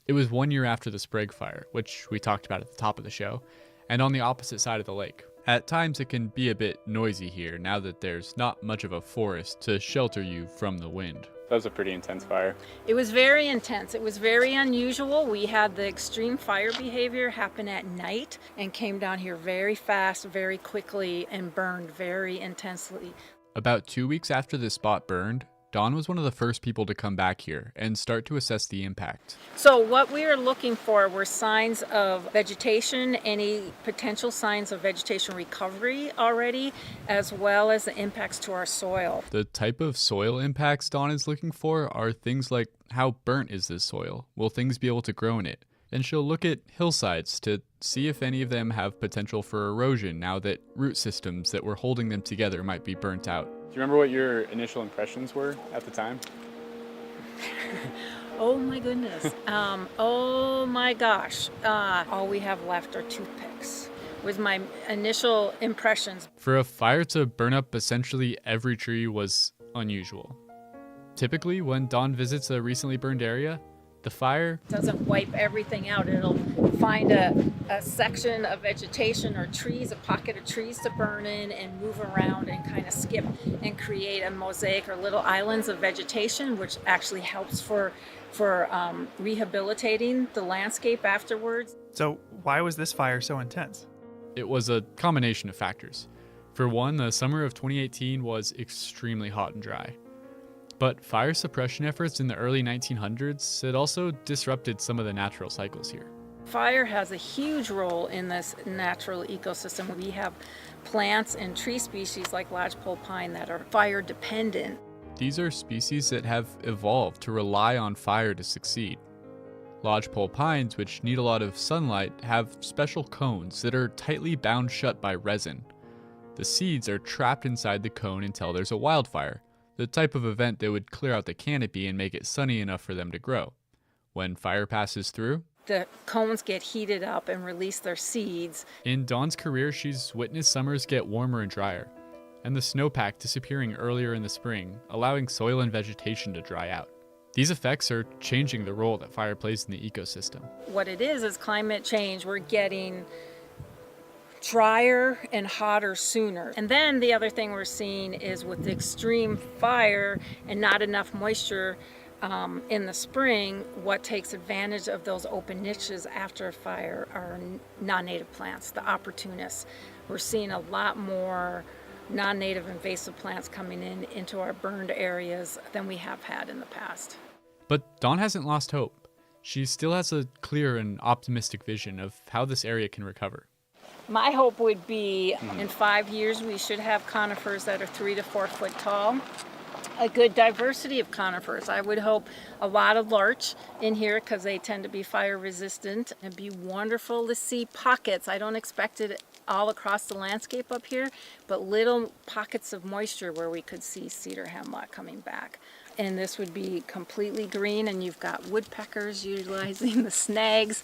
It was 1 year after the Sprague Fire, which we talked about at the top of the show, and on the opposite side of the lake. At times it can be a bit noisy here now that there's not much of a forest to shelter you from the wind. That was a pretty intense fire. It was very intense. It was very unusual. We had the extreme fire behavior happen at night and came down here very fast, very quickly, and burned very intensely. About 2 weeks after this spot burned, Dawn was one of the first people to come back here and start to assess the impact. So what we were looking for were signs of vegetation, any potential signs of vegetation recovery already, as well as the impacts to our soil. The type of soil impacts Dawn is looking for are things like how burnt is this soil? Will things be able to grow in it? And she'll look at hillsides to see if any of them have potential for erosion now that root systems that were holding them together might be burnt out. Do you remember what your initial impressions were at the time? Oh my goodness. Oh my gosh. All we have left are toothpicks. Was my initial impressions. For a fire to burn up essentially every tree was unusual. Typically, when Dawn visits a recently burned area, the fire doesn't wipe everything out. It'll find a section of vegetation or trees, a pocket of trees to burn in and move around and kind of skip and create a mosaic or little islands of vegetation, which actually helps for rehabilitating the landscape afterwards. So why was this fire so intense? It was a combination of factors. For one, the summer of 2018 was extremely hot and dry. But fire suppression efforts in the early 1900s had also disrupted some of the natural cycles here. Fire has a huge role in this natural ecosystem. We have plants and tree species like lodgepole pine that are fire dependent. These are species that have evolved to rely on fire to succeed. Lodgepole pines, which need a lot of sunlight, have special cones that are tightly bound shut by resin. The seeds are trapped inside the cone until there's a wildfire. the type of event that would clear out the canopy and make it sunny enough for them to grow. When fire passes through, The cones get heated up and release their seeds. in Dawn's career, she's witnessed summers get warmer and drier, and the snowpack disappearing earlier in the spring, allowing soil and vegetation to dry out. These effects are changing the role that fire plays in the ecosystem. What it is climate change. We're getting drier and hotter sooner. And then the other thing we're seeing is with the extreme fire and not enough moisture in the spring, what takes advantage of those open niches after a fire are non-native plants, the opportunists. We're seeing a lot more non-native invasive plants coming into our burned areas than we have had in the past. But Dawn hasn't lost hope. She still has a clear and optimistic vision of how this area can recover. My hope would be in 5 years we should have conifers that are 3 to 4 foot tall. A good diversity of conifers. I would hope a lot of larch in here because they tend to be fire resistant. It'd be wonderful to see pockets. I don't expect it all across the landscape up here, but little pockets of moisture where we could see cedar hemlock coming back. And this would be completely green, and you've got woodpeckers utilizing the snags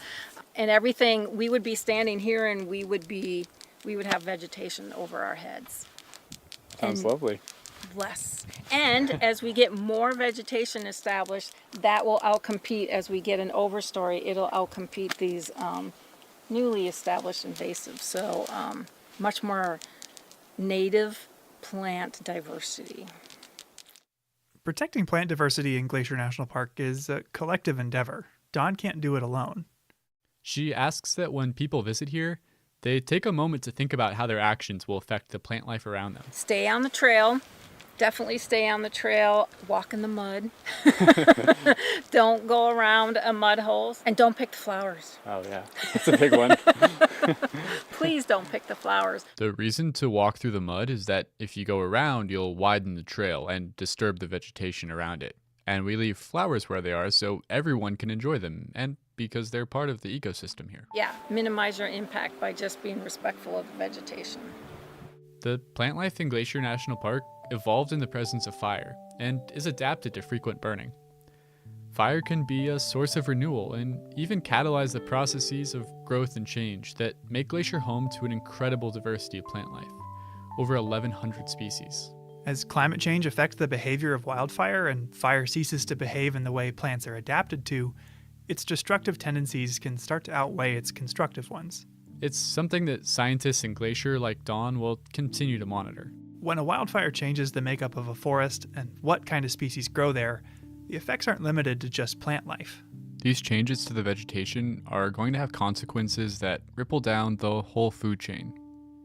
and everything. We would be standing here and we would have vegetation over our heads. Sounds lovely. Less. And as we get more vegetation established, that will outcompete, as we get an overstory, it'll outcompete these newly established invasives. So much more native plant diversity. Protecting plant diversity in Glacier National Park is a collective endeavor. Dawn can't do it alone. She asks that when people visit here, they take a moment to think about how their actions will affect the plant life around them. Stay on the trail. Definitely stay on the trail. Walk in the mud. Don't go around mud holes. And don't pick the flowers. Oh, yeah. That's a big one. Please don't pick the flowers. The reason to walk through the mud is that if you go around, you'll widen the trail and disturb the vegetation around it. And we leave flowers where they are so everyone can enjoy them, and because they're part of the ecosystem here. Yeah, minimize your impact by just being respectful of the vegetation. The plant life in Glacier National Park evolved in the presence of fire and is adapted to frequent burning. Fire can be a source of renewal and even catalyze the processes of growth and change that make Glacier home to an incredible diversity of plant life, over 1,100 species. As climate change affects the behavior of wildfire and fire ceases to behave in the way plants are adapted to, its destructive tendencies can start to outweigh its constructive ones. It's something that scientists in Glacier like Dawn will continue to monitor. When a wildfire changes the makeup of a forest and what kind of species grow there, the effects aren't limited to just plant life. These changes to the vegetation are going to have consequences that ripple down the whole food chain,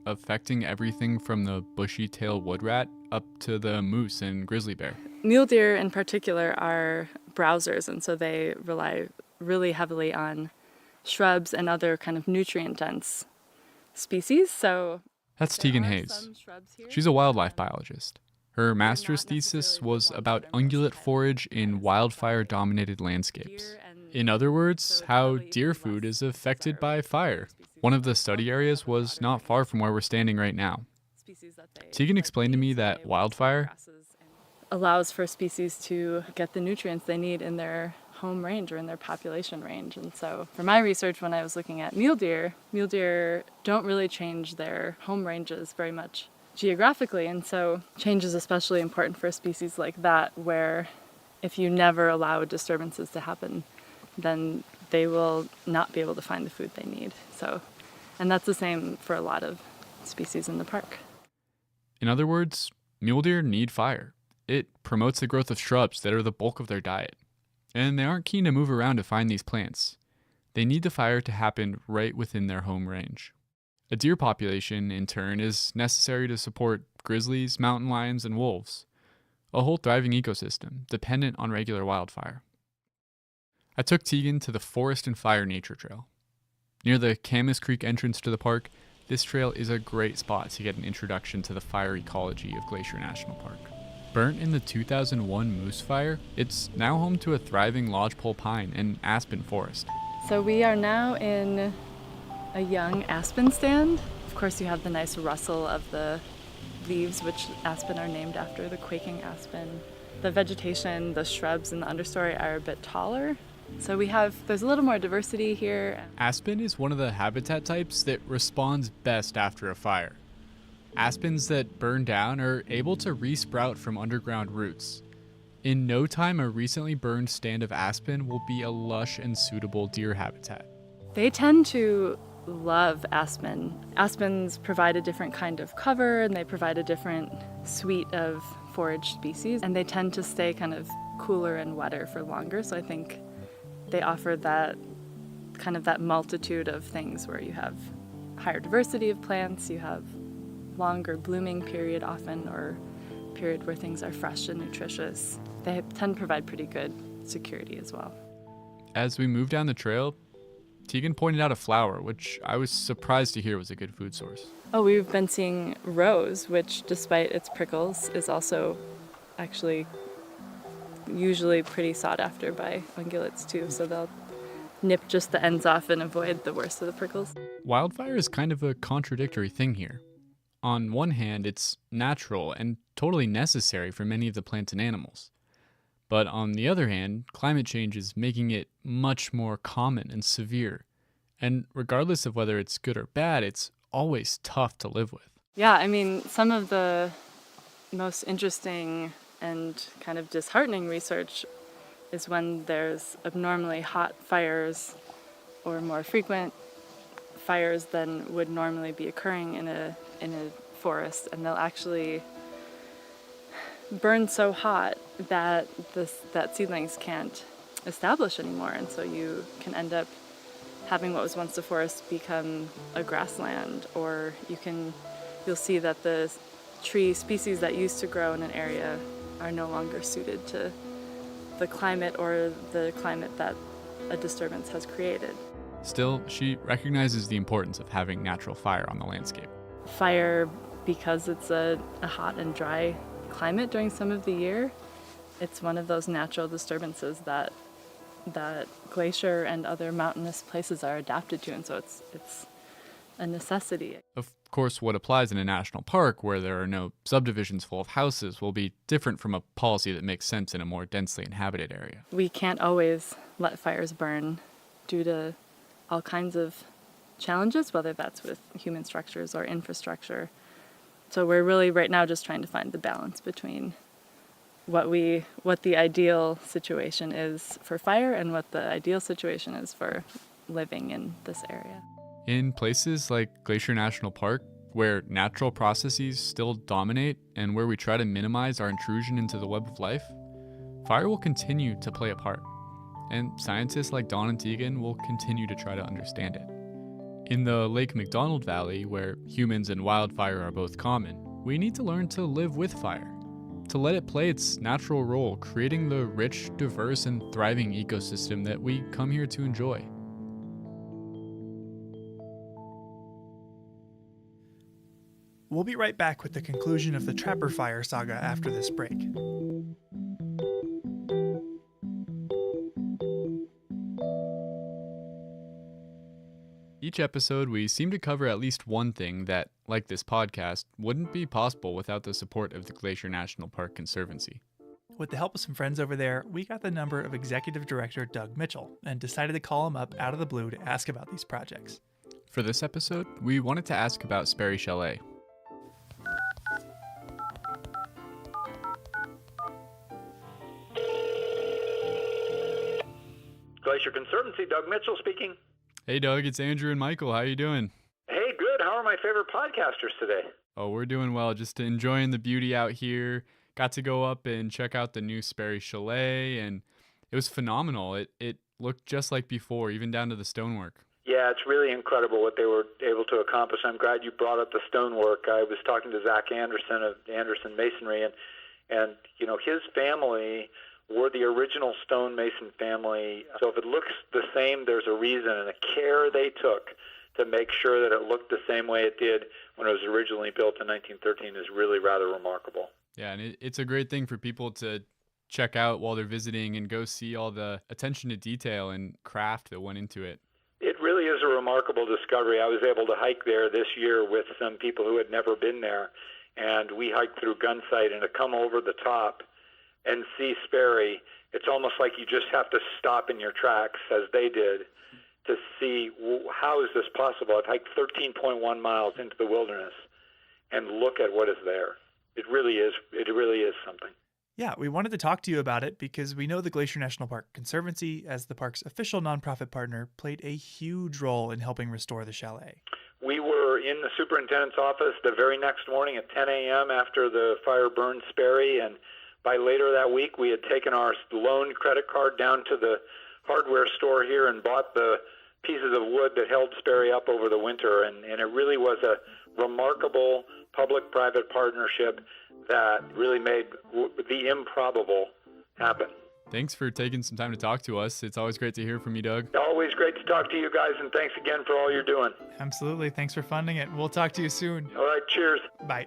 affecting everything from the bushy-tailed wood rat up to the moose and grizzly bear. Mule deer in particular are browsers, and so they rely really heavily on shrubs and other kind of nutrient-dense species. So that's Tegan Hayes. She's a wildlife biologist. Her master's thesis was about ungulate forage in wildfire-dominated landscapes. In other words, how deer food is affected by fire. One of the study areas was not far from where we're standing right now. Tegan explained to me that wildfire allows for species to get the nutrients they need in their home range or in their population range. And so for my research, when I was looking at mule deer don't really change their home ranges very much geographically. And so change is especially important for a species like that, where if you never allow disturbances to happen, then they will not be able to find the food they need. So, and that's the same for a lot of species in the park. In other words, mule deer need fire. It promotes the growth of shrubs that are the bulk of their diet. And they aren't keen to move around to find these plants. They need the fire to happen right within their home range. A deer population, in turn, is necessary to support grizzlies, mountain lions, and wolves. A whole thriving ecosystem, dependent on regular wildfire. I took Tegan to the Forest and Fire Nature Trail. Near the Camas Creek entrance to the park, this trail is a great spot to get an introduction to the fire ecology of Glacier National Park. Burnt in the 2001 Moose Fire, it's now home to a thriving lodgepole pine and aspen forest. So we are now in a young aspen stand. Of course, you have the nice rustle of the leaves, which aspen are named after the quaking aspen. The vegetation, the shrubs in the understory are a bit taller. So there's a little more diversity here. Aspen is one of the habitat types that responds best after a fire. Aspens that burn down are able to resprout from underground roots. In no time, a recently burned stand of aspen will be a lush and suitable deer habitat. They tend to love aspen. Aspens provide a different kind of cover, and they provide a different suite of forage species, and they tend to stay kind of cooler and wetter for longer. So I think they offer that multitude of things where you have higher diversity of plants, you have longer blooming period often, or period where things are fresh and nutritious. They tend to provide pretty good security as well. As we move down the trail, Tegan pointed out a flower, which I was surprised to hear was a good food source. Oh, we've been seeing rose, which despite its prickles is also actually usually pretty sought after by ungulates too, so they'll nip just the ends off and avoid the worst of the prickles. Wildfire is kind of a contradictory thing here. On one hand, it's natural and totally necessary for many of the plants and animals. But on the other hand, climate change is making it much more common and severe. And regardless of whether it's good or bad, it's always tough to live with. Yeah, I mean, some of the most interesting and kind of disheartening research is when there's abnormally hot fires or more frequent fires than would normally be occurring in a forest, and they'll actually burn so hot that seedlings can't establish anymore, and so you can end up having what was once a forest become a grassland, or you'll see that the tree species that used to grow in an area are no longer suited to the climate or the climate that a disturbance has created. Still, she recognizes the importance of having natural fire on the landscape. Fire, because it's a hot and dry climate during some of the year, it's one of those natural disturbances that glacier and other mountainous places are adapted to, and so it's a necessity. Of course, what applies in a national park where there are no subdivisions full of houses will be different from a policy that makes sense in a more densely inhabited area. We can't always let fires burn due to all kinds of challenges, whether that's with human structures or infrastructure. So we're really right now just trying to find the balance between what the ideal situation is for fire and what the ideal situation is for living in this area. In places like Glacier National Park, where natural processes still dominate and where we try to minimize our intrusion into the web of life, fire will continue to play a part, and scientists like Dawn and Tegan will continue to try to understand it. In the Lake McDonald Valley, where humans and wildfire are both common, we need to learn to live with fire, to let it play its natural role, creating the rich, diverse, and thriving ecosystem that we come here to enjoy. We'll be right back with the conclusion of the Trapper Fire saga after this break. Each episode, we seem to cover at least one thing that, like this podcast, wouldn't be possible without the support of the Glacier National Park Conservancy. With the help of some friends over there, we got the number of Executive Director Doug Mitchell and decided to call him up out of the blue to ask about these projects. For this episode, we wanted to ask about Sperry Chalet. Glacier Conservancy, Doug Mitchell speaking. Hey Doug, it's Andrew and Michael. How you doing? Hey, good. How are my favorite podcasters today? Oh, we're doing well. Just enjoying the beauty out here. Got to go up and check out the new Sperry Chalet, and it was phenomenal. It looked just like before, even down to the stonework. Yeah, it's really incredible what they were able to accomplish. I'm glad you brought up the stonework. I was talking to Zach Anderson of Anderson Masonry, and you know, his family were the original stonemason family. So if it looks the same, there's a reason, and the care they took to make sure that it looked the same way it did when it was originally built in 1913 is really rather remarkable. Yeah, and it's a great thing for people to check out while they're visiting and go see all the attention to detail and craft that went into it. It really is a remarkable discovery. I was able to hike there this year with some people who had never been there, and we hiked through Gunsight, and to come over the top and see Sperry, it's almost like you just have to stop in your tracks, as they did, to see how is this possible. I've hiked 13.1 miles into the wilderness, and look at what is there. It really is something. Yeah, we wanted to talk to you about it because we know the Glacier National Park Conservancy, as the park's official nonprofit partner, played a huge role in helping restore the chalet. We were in the superintendent's office the very next morning at 10 a.m. after the fire burned Sperry, and by later that week we had taken our loan credit card down to the hardware store here and bought the pieces of wood that held Sperry up over the winter, and it really was a remarkable public-private partnership that really made the improbable happen. Thanks for taking some time to talk to us. It's always great to hear from you, Doug. Always great to talk to you guys, and thanks again for all you're doing. Absolutely. Thanks for funding it. We'll talk to you soon. All right, cheers. Bye.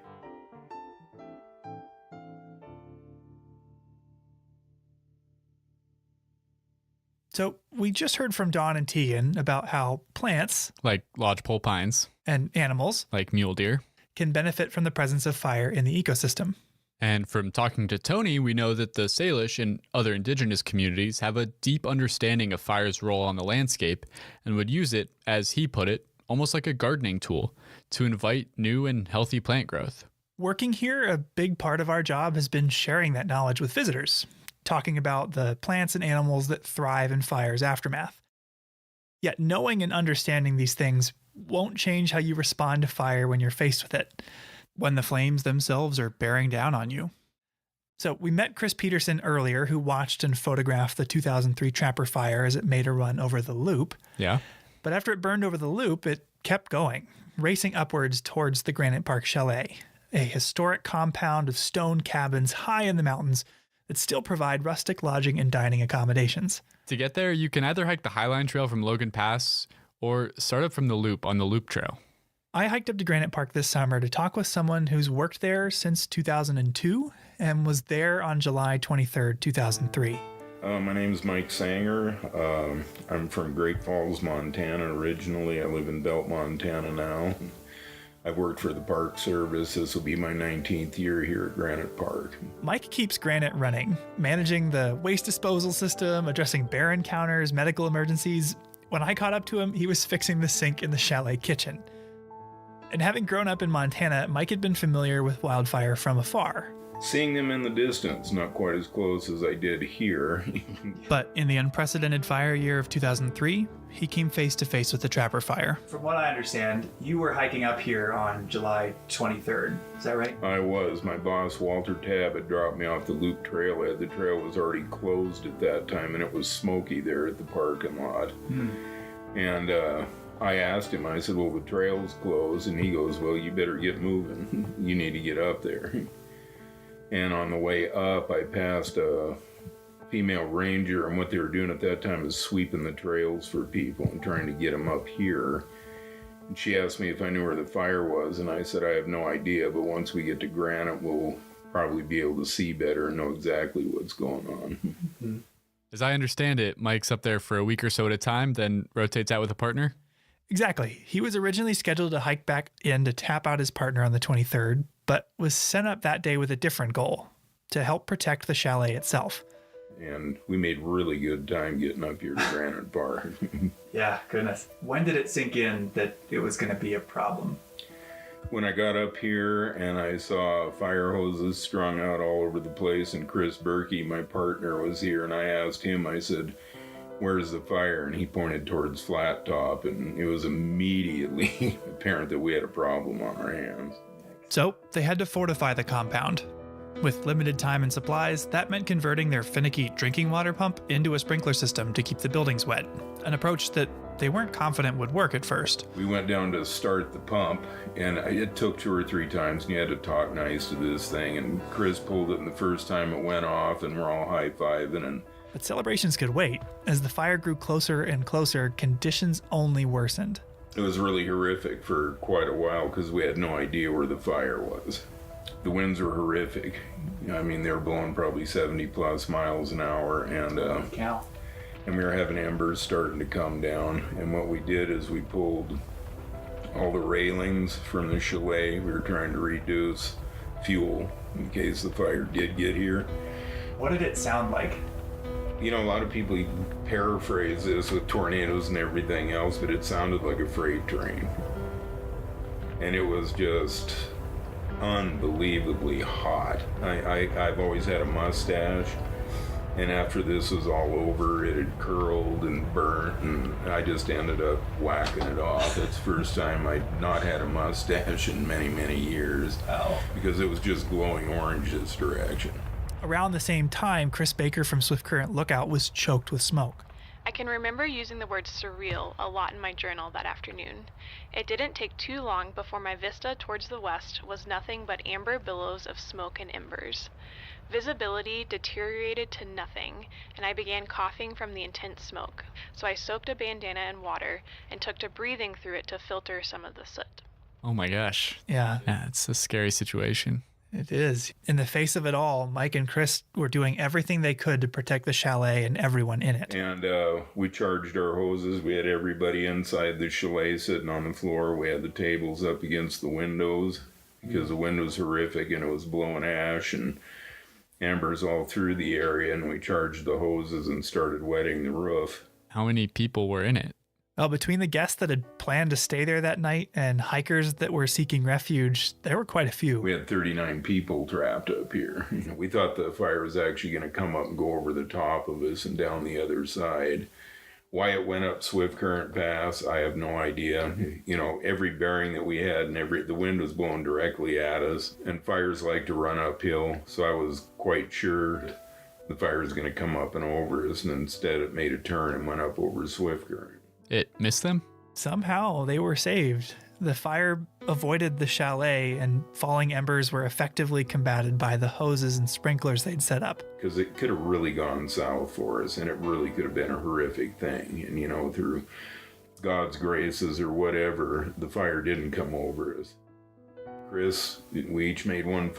So we just heard from Dawn and Tegan about how plants, like lodgepole pines, and animals, like mule deer, can benefit from the presence of fire in the ecosystem. And from talking to Tony, we know that the Salish and other indigenous communities have a deep understanding of fire's role on the landscape and would use it, as he put it, almost like a gardening tool to invite new and healthy plant growth. Working here, a big part of our job has been sharing that knowledge with visitors, talking about the plants and animals that thrive in fire's aftermath. Yet knowing and understanding these things won't change how you respond to fire when you're faced with it, when the flames themselves are bearing down on you. So we met Chris Peterson earlier, who watched and photographed the 2003 Trapper Fire as it made a run over the loop. Yeah. But after it burned over the loop, it kept going, racing upwards towards the Granite Park Chalet, a historic compound of stone cabins high in the mountains that still provide rustic lodging and dining accommodations. To get there, you can either hike the Highline Trail from Logan Pass or start up from the loop on the Loop Trail. I hiked up to Granite Park this summer to talk with someone who's worked there since 2002 and was there on July 23rd, 2003. My name is Mike Sanger. I'm from Great Falls, Montana originally. I live in Belt, Montana now. I've worked for the Park Service. This will be my 19th year here at Granite Park. Mike keeps Granite running, managing the waste disposal system, addressing bear encounters, medical emergencies. When I caught up to him, he was fixing the sink in the chalet kitchen. And having grown up in Montana, Mike had been familiar with wildfire from afar. Seeing them in the distance, not quite as close as I did here. But in the unprecedented fire year of 2003, he came face to face with the Trapper Fire. From what I understand, you were hiking up here on July 23rd. Is that right? I was. My boss, Walter Tabb, had dropped me off the Loop Trailhead. The trail was already closed at that time, and it was smoky there at the parking lot. And I asked him, I said, well, the trail's closed. And he goes, well, you better get moving. You need to get up there. And on the way up, I passed a female ranger, and what they were doing at that time is sweeping the trails for people and trying to get them up here. And she asked me if I knew where the fire was, and I said I have no idea, but once we get to Granite, we'll probably be able to see better and know exactly what's going on. As I understand it, Mike's up there for a week or so at a time, then rotates out with a partner? Exactly. He was originally scheduled to hike back in to tap out his partner on the 23rd, but was sent up that day with a different goal, to help protect the chalet itself. And we made really good time getting up here to Granite Park. Yeah, goodness. When did it sink in that it was going to be a problem? When I got up here and I saw fire hoses strung out all over the place, and Chris Berkey, my partner, was here, and I asked him, I said, where's the fire? And he pointed towards Flat Top, and it was immediately apparent that we had a problem on our hands. So they had to fortify the compound. With limited time and supplies, that meant converting their finicky drinking water pump into a sprinkler system to keep the buildings wet, an approach that they weren't confident would work at first. We went down to start the pump, and it took 2 or 3 times, and you had to talk nice to this thing, and Chris pulled it, and the first time it went off, and we're all high-fiving. But celebrations could wait. As the fire grew closer and closer, conditions only worsened. It was really horrific for quite a while because we had no idea where the fire was. The winds were horrific. I mean, they were blowing probably 70 plus miles an hour, and we were having embers starting to come down. And what we did is we pulled all the railings from the chalet. We were trying to reduce fuel in case the fire did get here. What did it sound like? You know, a lot of people paraphrase this with tornadoes and everything else, but it sounded like a freight train. And it was just unbelievably hot. I've always had a mustache, and after this was all over, it had curled and burnt, and I just ended up whacking it off. It's the first time I'd not had a mustache in many, many years, because it was just glowing orange this direction. Around the same time, Chris Baker from Swift Current Lookout was choked with smoke. I can remember using the word surreal a lot in my journal that afternoon. It didn't take too long before my vista towards the west was nothing but amber billows of smoke and embers. Visibility deteriorated to nothing, and I began coughing from the intense smoke, so I soaked a bandana in water and took to breathing through it to filter some of the soot. Oh my gosh. Yeah. Yeah, it's a scary situation. It is. In the face of it all, Mike and Chris were doing everything they could to protect the chalet and everyone in it. And we charged our hoses. We had everybody inside the chalet sitting on the floor. We had the tables up against the windows because the wind was horrific and it was blowing ash and embers all through the area. And we charged the hoses and started wetting the roof. How many people were in it? Well, between the guests that had planned to stay there that night and hikers that were seeking refuge, there were quite a few. We had 39 people trapped up here. We thought the fire was actually going to come up and go over the top of us and down the other side. Why it went up Swift Current Pass, I have no idea. You know, every bearing that we had and the wind was blowing directly at us, and fires like to run uphill, so I was quite sure the fire was going to come up and over us, and instead it made a turn and went up over Swift Current. It missed them? Somehow they were saved. The fire avoided the chalet, and falling embers were effectively combated by the hoses and sprinklers they'd set up. Because it could have really gone south for us, and it really could have been a horrific thing. And, you know, through God's graces or whatever, the fire didn't come over us. Chris, we each made one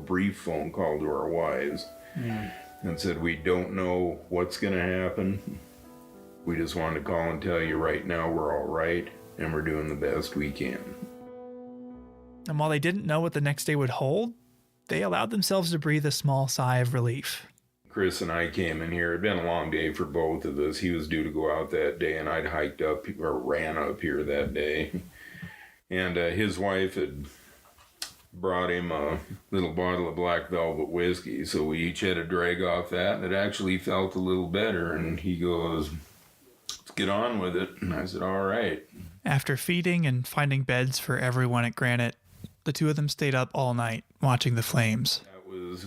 brief phone call to our wives, and said, we don't know what's going to happen. We just wanted to call and tell you right now we're all right, and we're doing the best we can. And while they didn't know what the next day would hold, they allowed themselves to breathe a small sigh of relief. Chris and I came in here. It had been a long day for both of us. He was due to go out that day, and I'd hiked up or ran up here that day. And his wife had brought him a little bottle of black velvet whiskey, so we each had a drag off that, and it actually felt a little better. And he goes, let's get on with it. And I said, all right. After feeding and finding beds for everyone at Granite, the two of them stayed up all night watching the flames.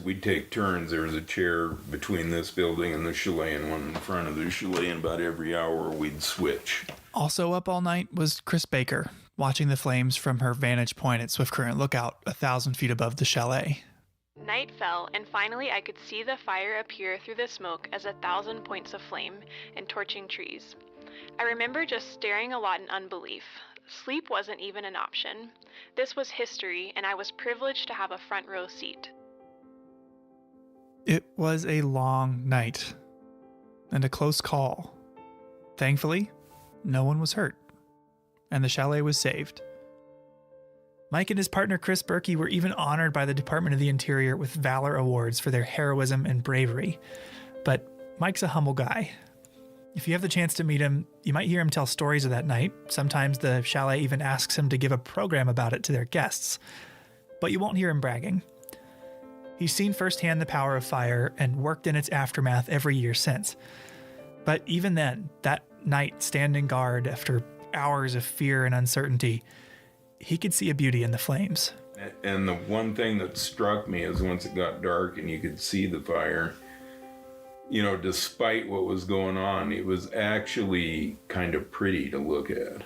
We'd take turns. There was a chair between this building and the chalet and one in front of the chalet, and about every hour we'd switch. Also up all night was Chris Baker, watching the flames from her vantage point at Swift Current Lookout, 1,000 feet above the chalet. Night fell, and finally I could see the fire appear through the smoke as 1,000 points of flame and torching trees. I remember just staring a lot in unbelief. Sleep wasn't even an option. This was history, and I was privileged to have a front row seat. It was a long night and a close call. Thankfully, no one was hurt, and the chalet was saved. Mike and his partner Chris Berkey were even honored by the Department of the Interior with Valor Awards for their heroism and bravery. But Mike's a humble guy. If you have the chance to meet him, you might hear him tell stories of that night. Sometimes the chalet even asks him to give a program about it to their guests. But you won't hear him bragging. He's seen firsthand the power of fire and worked in its aftermath every year since. But even then, that night standing guard after hours of fear and uncertainty, he could see a beauty in the flames. And the one thing that struck me is once it got dark and you could see the fire, you know, despite what was going on, it was actually kind of pretty to look at.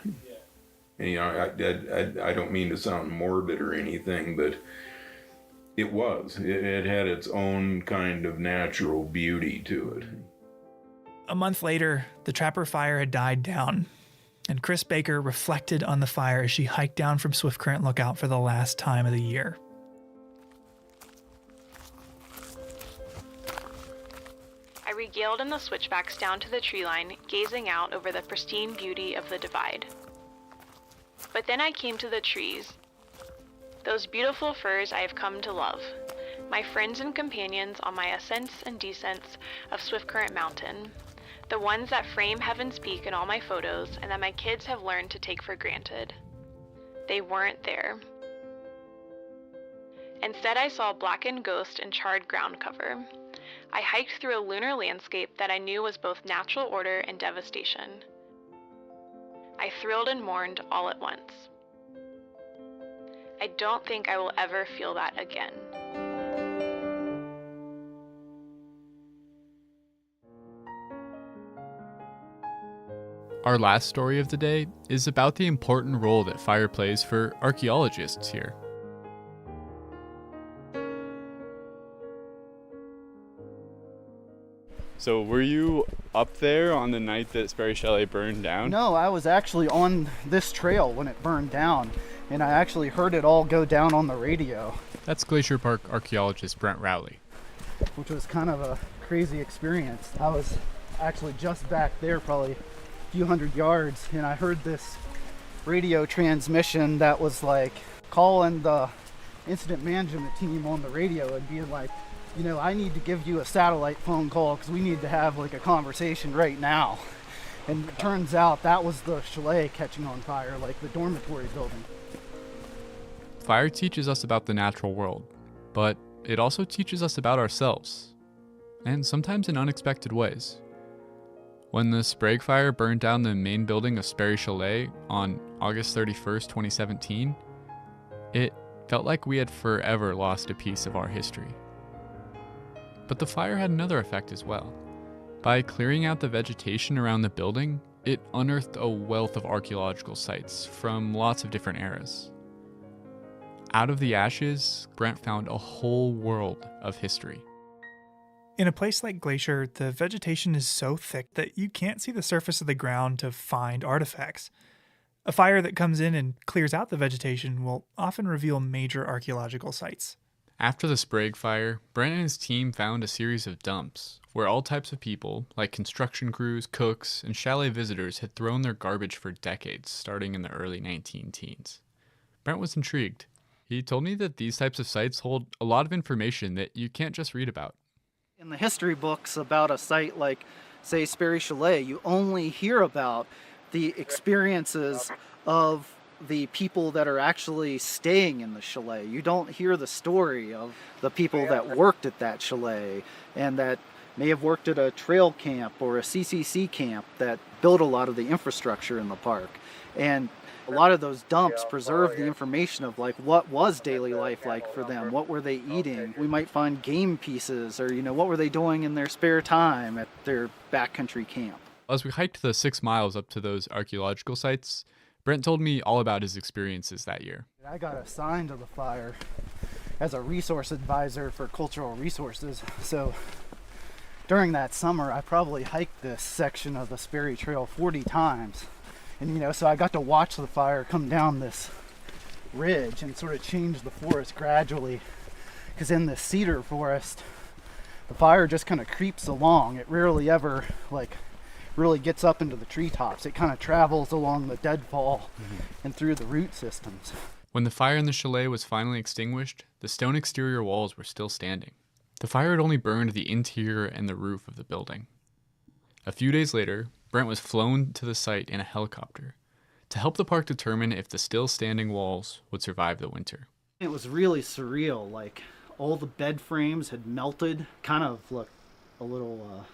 And, you know, I don't mean to sound morbid or anything, but it was. It had its own kind of natural beauty to it. A month later, the Trapper fire had died down, and Chris Baker reflected on the fire as she hiked down from Swift Current Lookout for the last time of the year. I regaled in the switchbacks down to the tree line, gazing out over the pristine beauty of the divide. But then I came to the trees. Those beautiful firs I have come to love. My friends and companions on my ascents and descents of Swiftcurrent Mountain. The ones that frame Heaven's Peak in all my photos and that my kids have learned to take for granted. They weren't there. Instead, I saw blackened ghost and charred ground cover. I hiked through a lunar landscape that I knew was both natural order and devastation. I thrilled and mourned all at once. I don't think I will ever feel that again. Our last story of the day is about the important role that fire plays for archaeologists here. So were you up there on the night that Sperry Chalet burned down? No, I was actually on this trail when it burned down, and I actually heard it all go down on the radio. That's Glacier Park archaeologist Brent Rowley. Which was kind of a crazy experience. I was actually just back there, probably a few hundred yards, and I heard this radio transmission that was like calling the incident management team on the radio and being like, you know, I need to give you a satellite phone call because we need to have like a conversation right now. And it turns out that was the chalet catching on fire, like the dormitory building. Fire teaches us about the natural world, but it also teaches us about ourselves, and sometimes in unexpected ways. When the Sprague Fire burned down the main building of Sperry Chalet on August 31st, 2017, it felt like we had forever lost a piece of our history. But the fire had another effect as well. By clearing out the vegetation around the building, it unearthed a wealth of archaeological sites from lots of different eras. Out of the ashes, Brent found a whole world of history. In a place like Glacier, the vegetation is so thick that you can't see the surface of the ground to find artifacts. A fire that comes in and clears out the vegetation will often reveal major archaeological sites. After the Sprague Fire, Brent and his team found a series of dumps where all types of people, like construction crews, cooks, and chalet visitors, had thrown their garbage for decades, starting in the early 19-teens. Brent was intrigued. He told me that these types of sites hold a lot of information that you can't just read about. In the history books about a site like, say, Sperry Chalet, you only hear about the experiences of the people that are actually staying in the chalet. You don't hear the story of the people that worked at that chalet and that may have worked at a trail camp or a CCC camp that built a lot of the infrastructure in the park. And a lot of those dumps preserve the information of like what was daily life like for them, what were they eating. We might find game pieces or, you know, what were they doing in their spare time at their backcountry camp. As we hiked the 6 miles up to those archaeological sites, Brent told me all about his experiences that year. I got assigned to the fire as a resource advisor for cultural resources. So during that summer, I probably hiked this section of the Sperry Trail 40 times. And, you know, so I got to watch the fire come down this ridge and sort of change the forest gradually. Because in this cedar forest, the fire just kind of creeps along. It rarely ever, really gets up into the treetops. It kind of travels along the deadfall and through the root systems. When the fire in the chalet was finally extinguished, the stone exterior walls were still standing. The fire had only burned the interior and the roof of the building. A few days later, Brent was flown to the site in a helicopter to help the park determine if the still standing walls would survive the winter. It was really surreal, like all the bed frames had melted, kind of looked a little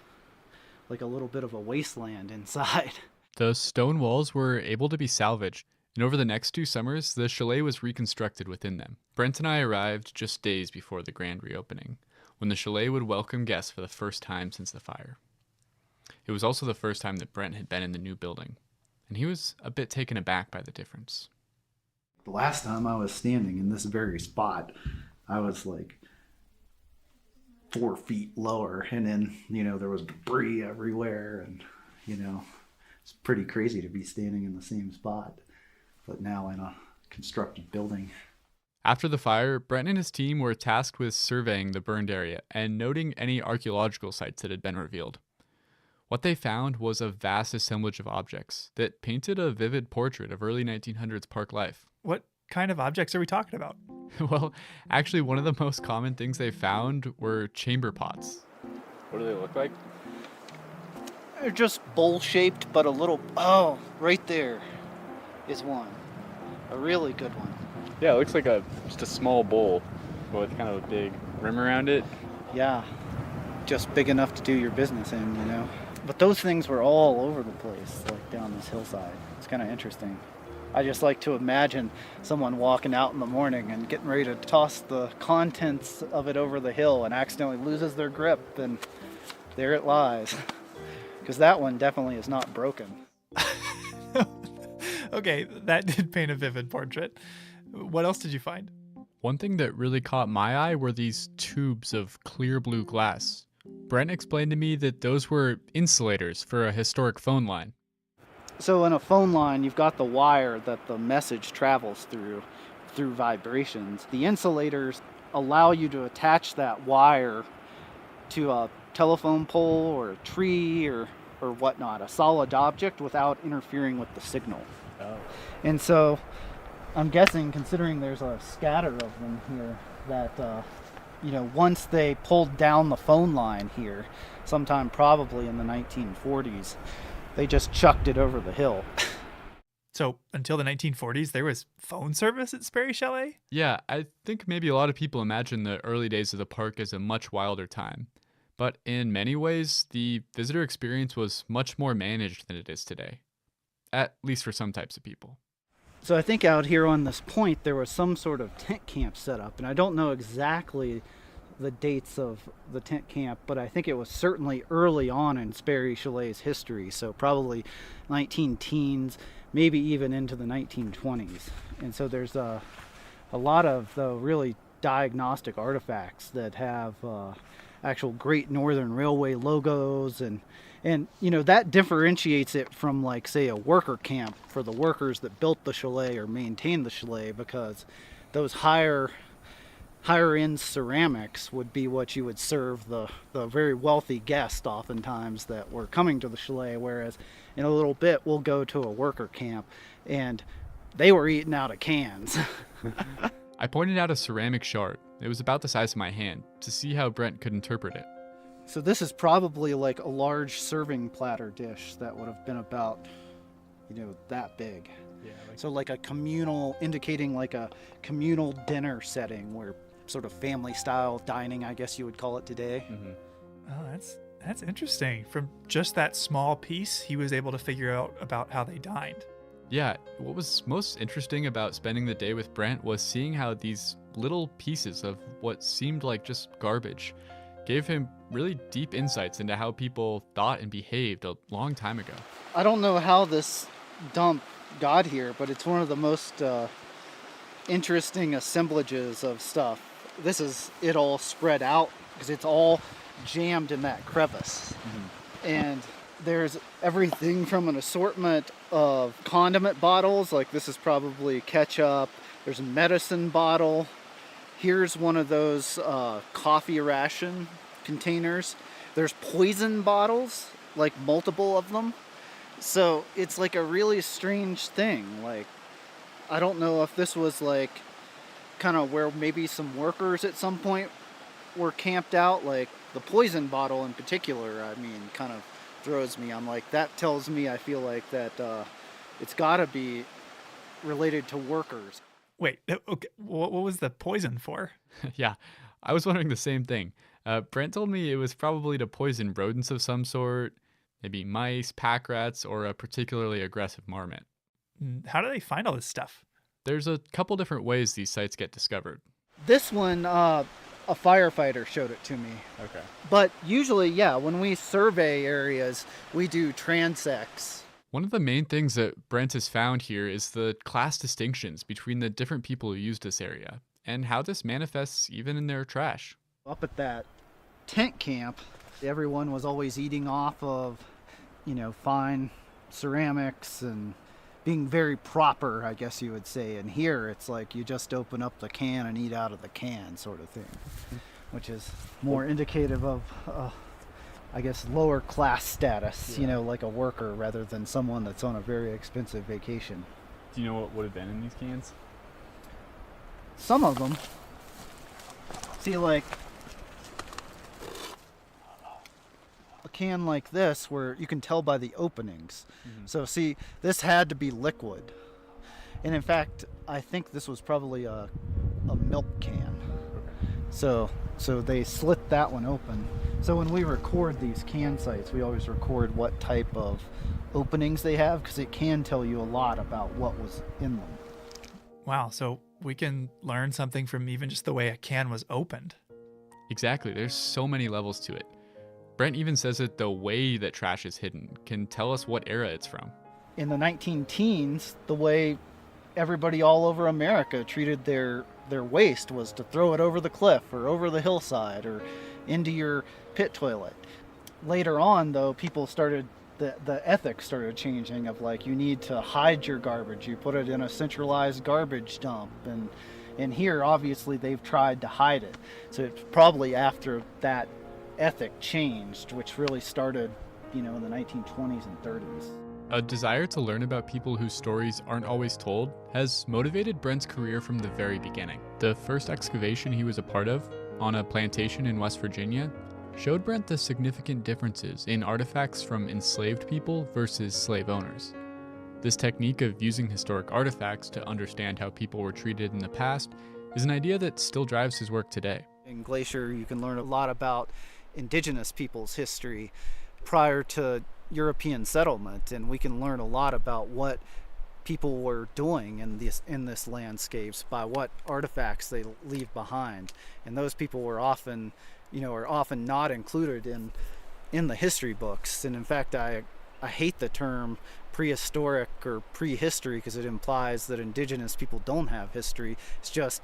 like a little bit of a wasteland inside. The stone walls were able to be salvaged, and over the next 2 summers, the chalet was reconstructed within them. Brent and I arrived just days before the grand reopening, when the chalet would welcome guests for the first time since the fire. It was also the first time that Brent had been in the new building, and he was a bit taken aback by the difference. The last time I was standing in this very spot, I was like 4 feet lower, and then, you know, there was debris everywhere, and, you know, it's pretty crazy to be standing in the same spot, but now in a constructed building. After the fire, Brent and his team were tasked with surveying the burned area and noting any archaeological sites that had been revealed. What they found was a vast assemblage of objects that painted a vivid portrait of early 1900s park life. What kind of objects are we talking about? Well, actually, one of the most common things they found were chamber pots. What do they look like? They're just bowl-shaped, but a little... Oh, right there is one. A really good one. Yeah, it looks like just a small bowl, but with kind of a big rim around it. Yeah, just big enough to do your business in, you know. But those things were all over the place, like down this hillside. It's kind of interesting. I just like to imagine someone walking out in the morning and getting ready to toss the contents of it over the hill and accidentally loses their grip, and there it lies. Because that one definitely is not broken. Okay, that did paint a vivid portrait. What else did you find? One thing that really caught my eye were these tubes of clear blue glass. Brent explained to me that those were insulators for a historic phone line. So in a phone line, you've got the wire that the message travels through vibrations. The insulators allow you to attach that wire to a telephone pole or a tree or whatnot, a solid object, without interfering with the signal. Oh. And so I'm guessing, considering there's a scatter of them here, that once they pulled down the phone line here, sometime probably in the 1940s, they just chucked it over the hill. So until the 1940s, there was phone service at Sperry Chalet? Yeah, I think maybe a lot of people imagine the early days of the park as a much wilder time. But in many ways, the visitor experience was much more managed than it is today. At least for some types of people. So I think out here on this point, there was some sort of tent camp set up, and I don't know exactly the dates of the tent camp, but I think it was certainly early on in Sperry Chalet's history, so probably 19-teens, maybe even into the 1920s. And so there's a lot of really diagnostic artifacts that have actual Great Northern Railway logos, and that differentiates it from, like, say, a worker camp for the workers that built the chalet or maintained the chalet, because those higher end ceramics would be what you would serve the very wealthy guests oftentimes that were coming to the chalet, whereas in a little bit we'll go to a worker camp and they were eating out of cans. I pointed out a ceramic shard. It was about the size of my hand, to see how Brent could interpret it. So this is probably like a large serving platter dish that would have been about, that big. Yeah. So like a communal, indicating like a communal dinner setting, where sort of family style dining, I guess you would call it today. Mm-hmm. Oh, that's interesting. From just that small piece, he was able to figure out about how they dined. Yeah, what was most interesting about spending the day with Brent was seeing how these little pieces of what seemed like just garbage gave him really deep insights into how people thought and behaved a long time ago. I don't know how this dump got here, but it's one of the most interesting assemblages of stuff. This is it all spread out because it's all jammed in that crevice. Mm-hmm. And there's everything from an assortment of condiment bottles, like this is probably ketchup. There's a medicine bottle. Here's one of those coffee ration containers. There's poison bottles, like multiple of them. So it's like a really strange thing. Like, I don't know if this was like kind of where maybe some workers at some point were camped out. Like the poison bottle in particular, I mean, kind of throws me. I'm like, that tells me, I feel like that it's got to be related to workers. Wait, okay, what was the poison for? Yeah, I was wondering the same thing. Brent told me it was probably to poison rodents of some sort, maybe mice, pack rats, or a particularly aggressive marmot. How do they find all this stuff? There's a couple different ways these sites get discovered. This one, a firefighter showed it to me. Okay. But usually, yeah, when we survey areas, we do transects. One of the main things that Brent has found here is the class distinctions between the different people who use this area, and how this manifests even in their trash. Up at that tent camp, everyone was always eating off of, fine ceramics and being very proper, I guess you would say. And here it's like you just open up the can and eat out of the can sort of thing, which is more indicative of, I guess, lower class status, like a worker rather than someone that's on a very expensive vacation. Do you know what would have been in these cans? some of them, see, like a can like this where you can tell by the openings. So see, this had to be liquid. And in fact, I think this was probably a milk can. So they slit that one open. So when we record these can sites, we always record what type of openings they have, because it can tell you a lot about what was in them. Wow, so we can learn something from even just the way a can was opened. Exactly, there's so many levels to it. Brent even says that the way that trash is hidden can tell us what era it's from. In the 19-teens, the way everybody all over America treated their waste was to throw it over the cliff or over the hillside or into your pit toilet. Later on, though, people started, the ethics started changing of like, you need to hide your garbage. You put it in a centralized garbage dump. And here, obviously, they've tried to hide it. So it's probably after that ethic changed, which really started, in the 1920s and 30s. A desire to learn about people whose stories aren't always told has motivated Brent's career from the very beginning. The first excavation he was a part of, on a plantation in West Virginia, showed Brent the significant differences in artifacts from enslaved people versus slave owners. This technique of using historic artifacts to understand how people were treated in the past is an idea that still drives his work today. In Glacier, you can learn a lot about indigenous people's history prior to European settlement, and we can learn a lot about what people were doing in this landscapes by what artifacts they leave behind. And those people were often, are often not included in the history books. And in fact, I hate the term prehistoric or prehistory because it implies that indigenous people don't have history. It's just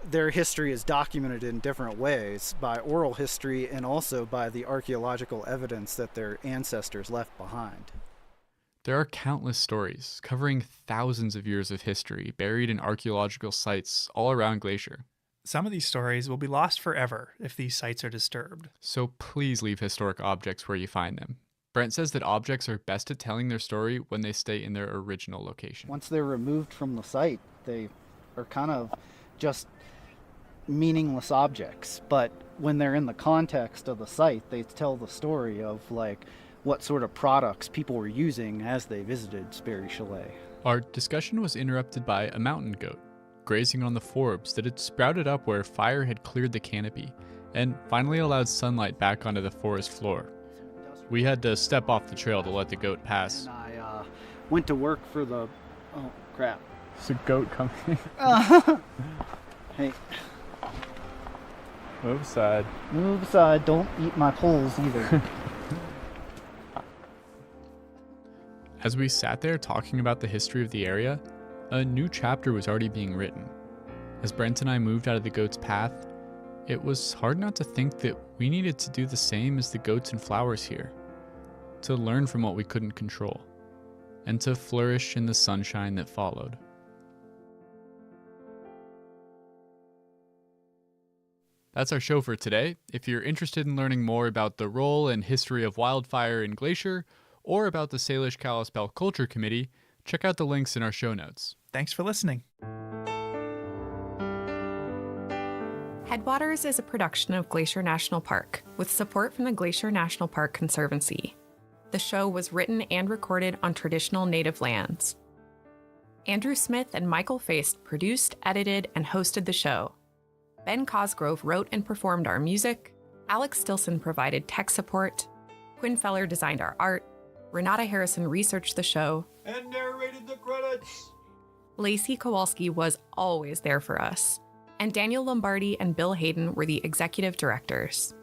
their history is documented in different ways by oral history and also by the archaeological evidence that their ancestors left behind. There are countless stories covering thousands of years of history buried in archaeological sites all around Glacier. Some of these stories will be lost forever if these sites are disturbed. So please leave historic objects where you find them. Brent says that objects are best at telling their story when they stay in their original location. Once they're removed from the site, they are kind of just meaningless objects, but when they're in the context of the site, they tell the story of like what sort of products people were using as they visited Sperry Chalet. Our discussion was interrupted by a mountain goat grazing on the forbs that had sprouted up where fire had cleared the canopy and finally allowed sunlight back onto the forest floor. We had to step off the trail to let the goat pass. And I went to work for the... Oh, crap. There's a goat coming. Hey. Move aside. Move aside. Don't eat my poles either. As we sat there talking about the history of the area, a new chapter was already being written. As Brent and I moved out of the goat's path, it was hard not to think that we needed to do the same as the goats and flowers here, to learn from what we couldn't control, and to flourish in the sunshine that followed. That's our show for today. If you're interested in learning more about the role and history of wildfire in Glacier, or about the Salish Kalispel Culture Committee, check out the links in our show notes. Thanks for listening. Headwaters is a production of Glacier National Park, with support from the Glacier National Park Conservancy. The show was written and recorded on traditional native lands. Andrew Smith and Michael Feist produced, edited, and hosted the show. Ben Cosgrove wrote and performed our music. Alex Stilson provided tech support. Quinn Feller designed our art. Renata Harrison researched the show. And narrated the credits. Lacey Kowalski was always there for us. And Daniel Lombardi and Bill Hayden were the executive directors.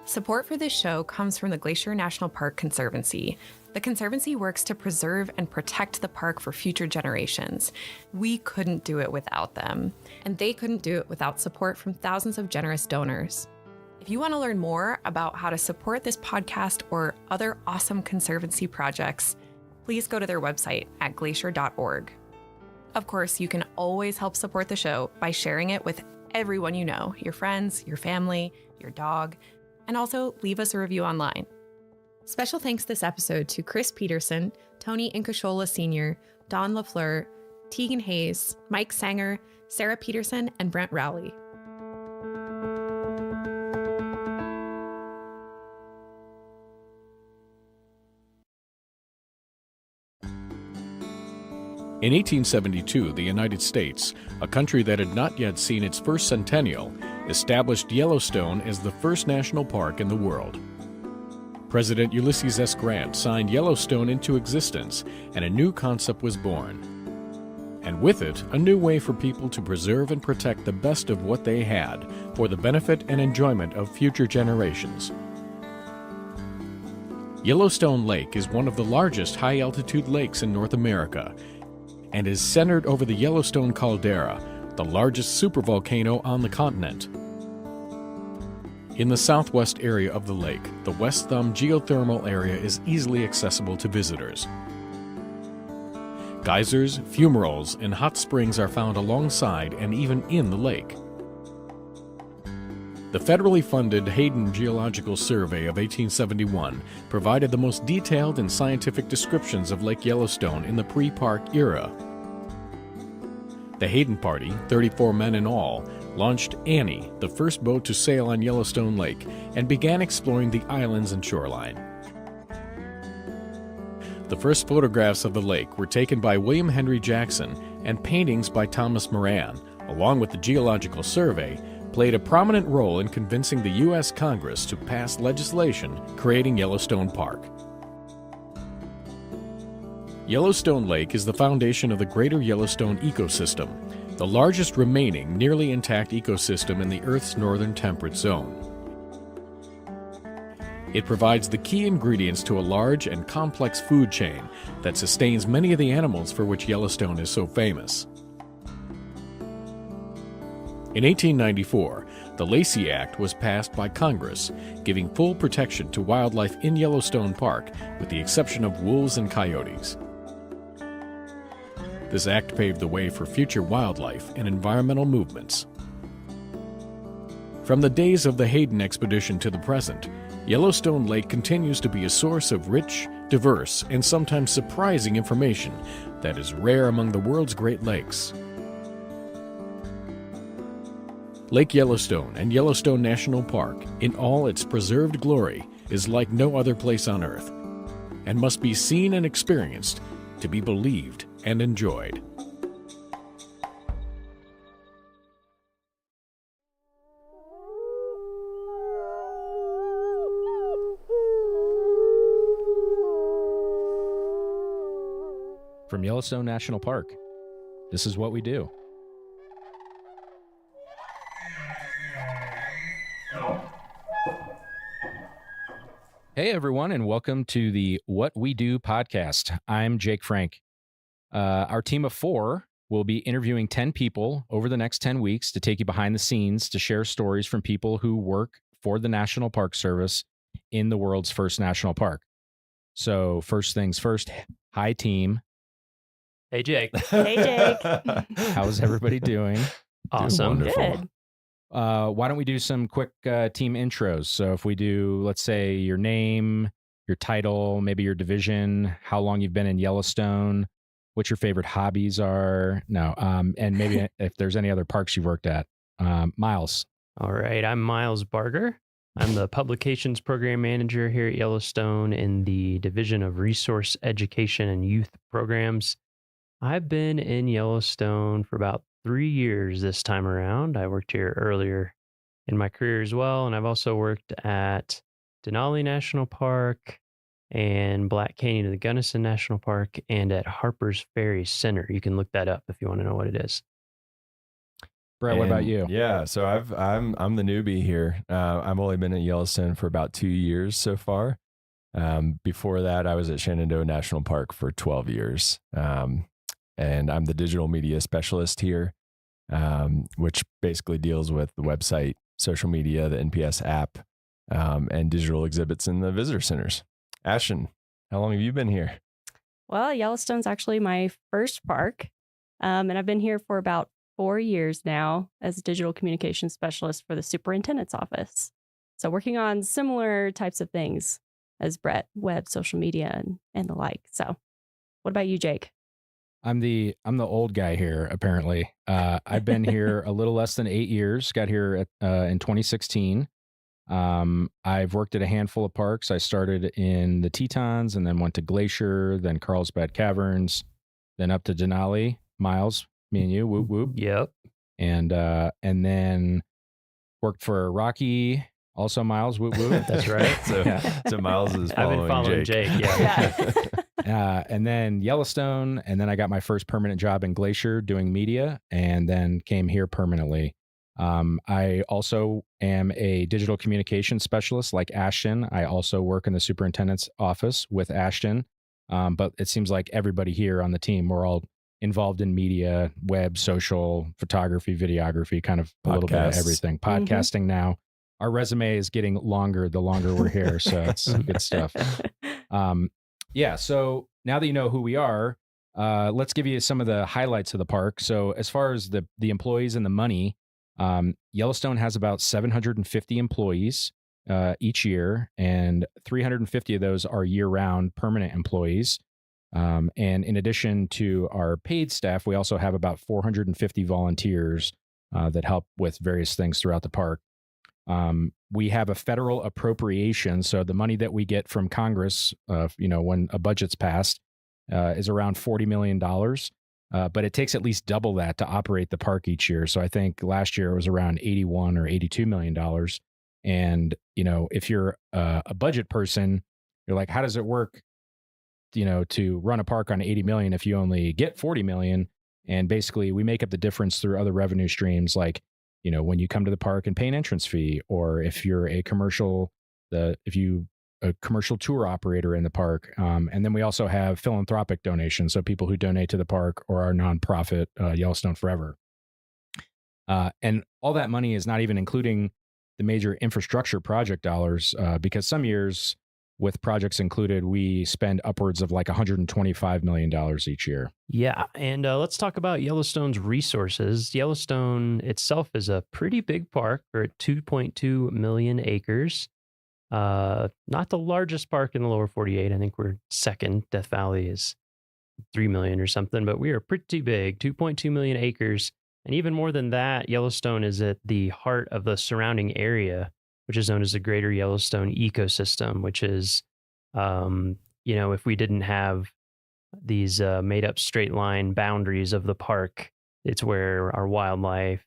Support for this show comes from the Glacier National Park Conservancy. The Conservancy works to preserve and protect the park for future generations. We couldn't do it without them, and they couldn't do it without support from thousands of generous donors. If you want to learn more about how to support this podcast or other awesome Conservancy projects, please go to their website at glacier.org. Of course, you can always help support the show by sharing it with everyone you know, your friends, your family, your dog, and also leave us a review online. Special thanks this episode to Chris Peterson, Tony Incashola Sr., Don LaFleur, Tegan Hayes, Mike Sanger, Sarah Peterson, and Brent Rowley. In 1872, the United States, a country that had not yet seen its first centennial, established Yellowstone as the first national park in the world. President Ulysses S. Grant signed Yellowstone into existence, and a new concept was born. And with it, a new way for people to preserve and protect the best of what they had for the benefit and enjoyment of future generations. Yellowstone Lake is one of the largest high-altitude lakes in North America, and is centered over the Yellowstone caldera, the largest supervolcano on the continent. In the southwest area of the lake, the West Thumb geothermal area is easily accessible to visitors. Geysers, fumaroles, and hot springs are found alongside and even in the lake. The federally funded Hayden Geological Survey of 1871 provided the most detailed and scientific descriptions of Lake Yellowstone in the pre-park era. The Hayden Party, 34 men in all, launched Annie, the first boat to sail on Yellowstone Lake, and began exploring the islands and shoreline. The first photographs of the lake were taken by William Henry Jackson, and paintings by Thomas Moran, along with the Geological Survey, played a prominent role in convincing the U.S. Congress to pass legislation creating Yellowstone Park. Yellowstone Lake is the foundation of the greater Yellowstone ecosystem, the largest remaining nearly intact ecosystem in the Earth's northern temperate zone. It provides the key ingredients to a large and complex food chain that sustains many of the animals for which Yellowstone is so famous. In 1894, the Lacey Act was passed by Congress, giving full protection to wildlife in Yellowstone Park, with the exception of wolves and coyotes. This act paved the way for future wildlife and environmental movements. From the days of the Hayden expedition to the present, Yellowstone Lake continues to be a source of rich, diverse, and sometimes surprising information that is rare among the world's Great Lakes. Lake Yellowstone and Yellowstone National Park, in all its preserved glory, is like no other place on Earth, and must be seen and experienced to be believed and enjoyed. From Yellowstone National Park, this is what we do. Hey, everyone, and welcome to the What We Do podcast. I'm Jake Frank. Our team of 4 will be interviewing 10 people over the next 10 weeks to take you behind the scenes to share stories from people who work for the National Park Service in the world's first national park. So first things first, hi, team. Hey, Jake. Hey, Jake. How's everybody doing? Awesome. Good. Why don't we do some quick team intros? So if we do, let's say, your name, your title, maybe your division, how long you've been in Yellowstone, what your favorite hobbies are. And maybe if there's any other parks you've worked at. Miles. All right. I'm Miles Barger. I'm the Publications Program Manager here at Yellowstone in the Division of Resource Education and Youth Programs. I've been in Yellowstone for about 3 years this time around. I worked here earlier in my career as well, and I've also worked at Denali National Park and Black Canyon of the Gunnison National Park and at Harper's Ferry Center. You can look that up if you want to know what it is. Brett, what about you? Yeah, so I'm the newbie here. I've only been at Yellowstone for about 2 years so far. Before that, I was at Shenandoah National Park for 12 years. And I'm the digital media specialist here, which basically deals with the website, social media, the NPS app, and digital exhibits in the visitor centers. Ashton, how long have you been here? Well, Yellowstone's actually my first park, and I've been here for about 4 years now as a digital communications specialist for the superintendent's office. So working on similar types of things as Brett, web, social media, and the like. So what about you, Jake? I'm the old guy here, apparently. I've been here a little less than 8 years. Got here in 2016. I've worked at a handful of parks. I started in the Tetons and then went to Glacier, then Carlsbad Caverns, then up to Denali. Miles, me and you, whoop whoop. Yep. And then worked for Rocky, also Miles, whoop whoop. That's right. So Miles is I've been following Jake. Yeah. And then Yellowstone, and then I got my first permanent job in Glacier doing media, and then came here permanently. I also am a digital communication specialist like Ashton. I also work in the superintendent's office with Ashton. But it seems like everybody here on the team, we're all involved in media, web, social, photography, videography, kind of a little bit of everything. Podcasting now. Our resume is getting longer the longer we're here, so it's good stuff. Yeah, so now that you know who we are, let's give you some of the highlights of the park. So as far as the employees and the money, Yellowstone has about 750 employees each year, and 350 of those are year-round permanent employees. And in addition to our paid staff, we also have about 450 volunteers that help with various things throughout the park. We have a federal appropriation, so the money that we get from Congress, when a budget's passed, is around $40 million. But it takes at least double that to operate the park each year. So I think last year it was around $81 or $82 million. And, if you're a budget person, you're like, how does it work, to run a park on 80 million if you only get 40 million? And basically we make up the difference through other revenue streams, like, when you come to the park and pay an entrance fee, or if you're a commercial tour operator in the park. And then we also have philanthropic donations. So people who donate to the park or our nonprofit, Yellowstone Forever. And all that money is not even including the major infrastructure project dollars, because some years with projects included, we spend upwards of like $125 million each year. Yeah. And let's talk about Yellowstone's resources. Yellowstone itself is a pretty big park. We're at 2.2 million acres. Not the largest park in the lower 48. I think we're second. Death Valley is 3 million or something, but we are pretty big, 2.2 million acres. And even more than that, Yellowstone is at the heart of the surrounding area, which is known as the Greater Yellowstone Ecosystem, which is, if we didn't have these made up straight line boundaries of the park, it's where our wildlife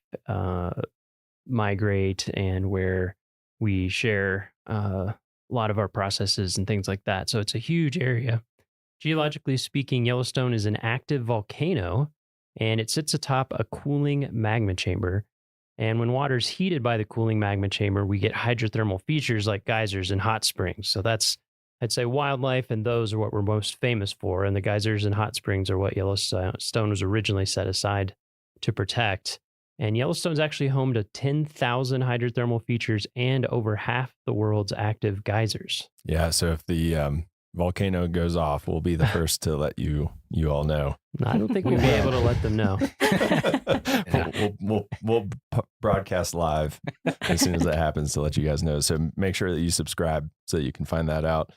migrate and where we share a lot of our processes and things like that. So it's a huge area. Geologically speaking, Yellowstone is an active volcano, and it sits atop a cooling magma chamber. And when water is heated by the cooling magma chamber, we get hydrothermal features like geysers and hot springs. So that's, I'd say, wildlife, and those are what we're most famous for. And the geysers and hot springs are what Yellowstone was originally set aside to protect. And Yellowstone's actually home to 10,000 hydrothermal features and over half the world's active geysers. Yeah, so if the volcano goes off, we'll be the first to let you all know. I don't think we'll be able to let them know. We'll broadcast live as soon as that happens to let you guys know. So make sure that you subscribe so that you can find that out.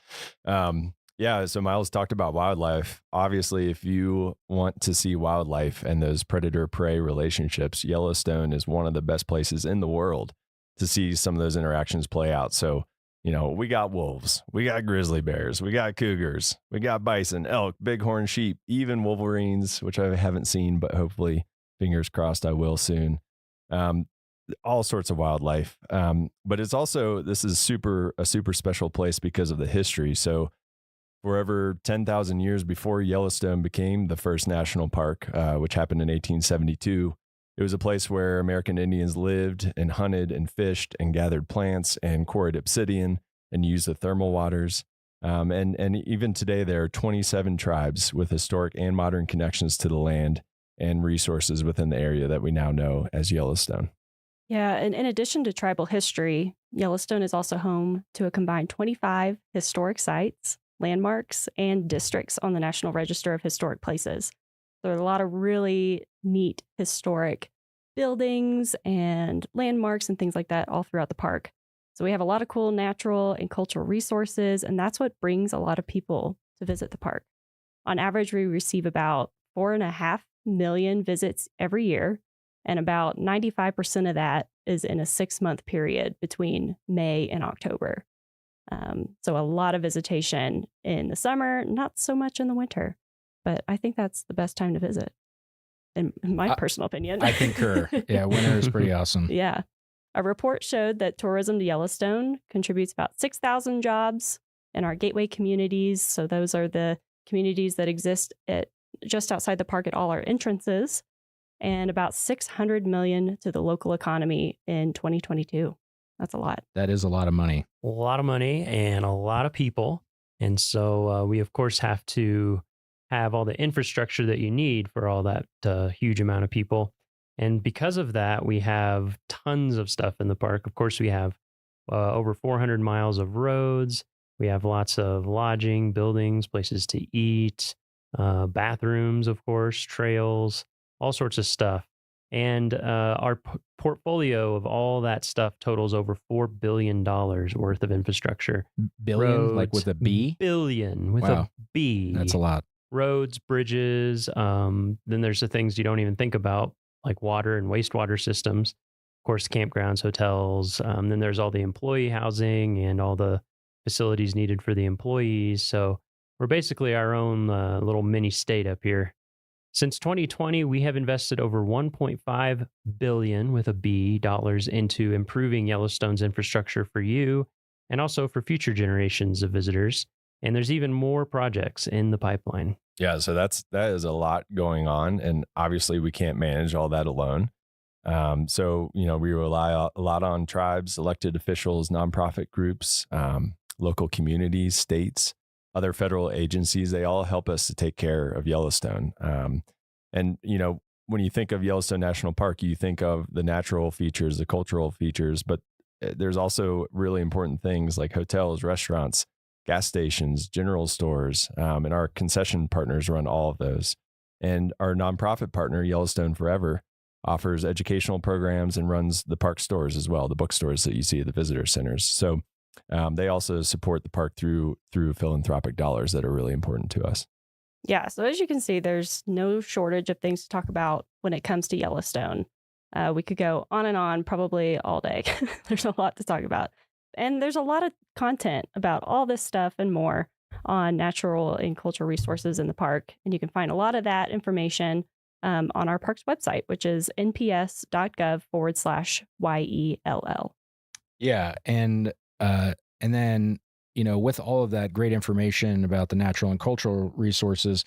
Yeah, so Miles talked about wildlife. Obviously, if you want to see wildlife and those predator-prey relationships, Yellowstone is one of the best places in the world to see some of those interactions play out. So, we got wolves, we got grizzly bears, we got cougars, we got bison, elk, bighorn sheep, even wolverines, which I haven't seen, but hopefully, fingers crossed, I will soon. All sorts of wildlife. But it's also, this is a super special place because of the history. So for over 10,000 years before Yellowstone became the first national park, which happened in 1872, it was a place where American Indians lived and hunted and fished and gathered plants and quarried obsidian and used the thermal waters. And even today, there are 27 tribes with historic and modern connections to the land and resources within the area that we now know as Yellowstone. Yeah, and in addition to tribal history, Yellowstone is also home to a combined 25 historic sites, landmarks, and districts on the National Register of Historic Places. There are a lot of really neat historic buildings and landmarks and things like that all throughout the park. So we have a lot of cool natural and cultural resources, and that's what brings a lot of people to visit the park. On average, we receive about 4.5 million visits every year, and about 95% of that is in a 6-month period between May and October. So a lot of visitation in the summer, not so much in the winter, but I think that's the best time to visit, in my personal opinion. I concur. Yeah, winter is pretty awesome. Yeah. A report showed that tourism to Yellowstone contributes about 6,000 jobs in our gateway communities. So those are the communities that exist just outside the park at all our entrances, and about $600 million to the local economy in 2022. That's a lot. That is a lot of money. A lot of money and a lot of people. And so we, of course, have to have all the infrastructure that you need for all that huge amount of people. And because of that, we have tons of stuff in the park. Of course, we have over 400 miles of roads. We have lots of lodging, buildings, places to eat, bathrooms, of course, trails, all sorts of stuff. And our portfolio of all that stuff totals over $4 billion worth of infrastructure. Billion, roads, like with a B? Billion with a B. That's a lot. Roads, bridges. Then there's the things you don't even think about, like water and wastewater systems. Of course, campgrounds, hotels. Then there's all the employee housing and all the facilities needed for the employees. So we're basically our own little mini state up here. Since 2020, we have invested over $1.5 billion with a B dollars into improving Yellowstone's infrastructure for you and also for future generations of visitors. And there's even more projects in the pipeline. Yeah, so that is a lot going on, and obviously we can't manage all that alone. So we rely a lot on tribes, elected officials, nonprofit groups, local communities, states, other federal agencies. They all help us to take care of Yellowstone. And when you think of Yellowstone National Park, you think of the natural features, the cultural features, but there's also really important things like hotels, restaurants, gas stations, general stores, and our concession partners run all of those. And our nonprofit partner, Yellowstone Forever, offers educational programs and runs the park stores as well, the bookstores that you see at the visitor centers. So they also support the park through philanthropic dollars that are really important to us. Yeah, so as you can see, there's no shortage of things to talk about when it comes to Yellowstone. We could go on and on probably all day. There's a lot to talk about. And there's a lot of content about all this stuff and more on natural and cultural resources in the park. And you can find a lot of that information on our park's website, which is nps.gov/YELL. Yeah. And then, with all of that great information about the natural and cultural resources,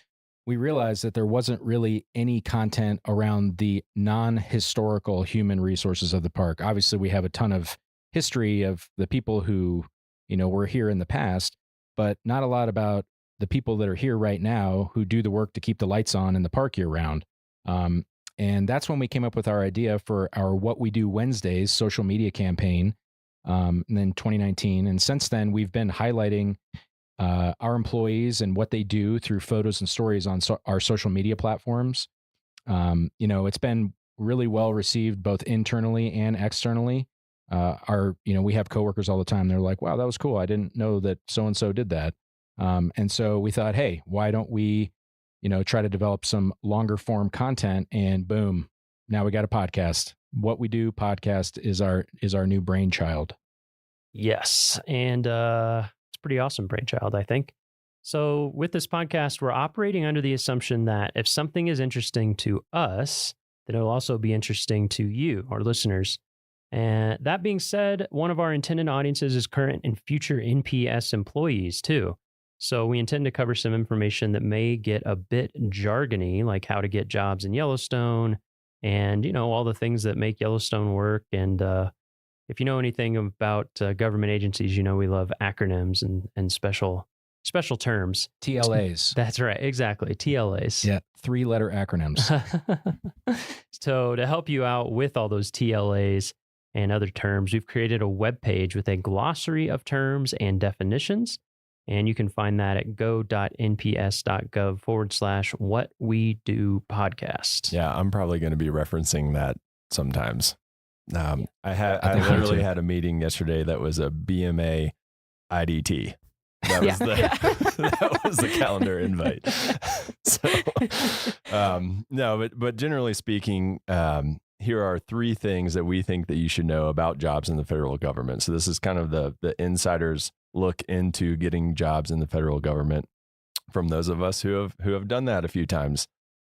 we realized that there wasn't really any content around the non-historical human resources of the park. Obviously, we have a ton of history of the people who, were here in the past, but not a lot about the people that are here right now who do the work to keep the lights on in the park year round. And that's when we came up with our idea for our What We Do Wednesdays social media campaign in 2019. And since then, we've been highlighting our employees and what they do through photos and stories on our social media platforms. It's been really well received both internally and externally. We have coworkers all the time. They're like, wow, that was cool. I didn't know that so-and-so did that. And so we thought, hey, why don't we, try to develop some longer form content, and boom, now we got a podcast. What We Do podcast is our new brainchild. Yes. And it's a pretty awesome brainchild, I think. So with this podcast, we're operating under the assumption that if something is interesting to us, then it'll also be interesting to you, our listeners. And that being said, one of our intended audiences is current and future NPS employees too. So we intend to cover some information that may get a bit jargony, like how to get jobs in Yellowstone and, all the things that make Yellowstone work. And if you know anything about government agencies, we love acronyms and special terms. TLAs. That's right. Exactly. TLAs. Yeah. 3-letter acronyms. So to help you out with all those TLAs and other terms, we've created a web page with a glossary of terms and definitions. And you can find that at go.nps.gov/whatwedopodcast. Yeah, I'm probably going to be referencing that sometimes. I literally had a meeting yesterday that was a BMA IDT. That was that was the calendar invite. No, but generally speaking, here are 3 things that we think that you should know about jobs in the federal government. So this is kind of the insider's look into getting jobs in the federal government from those of us who have done that a few times.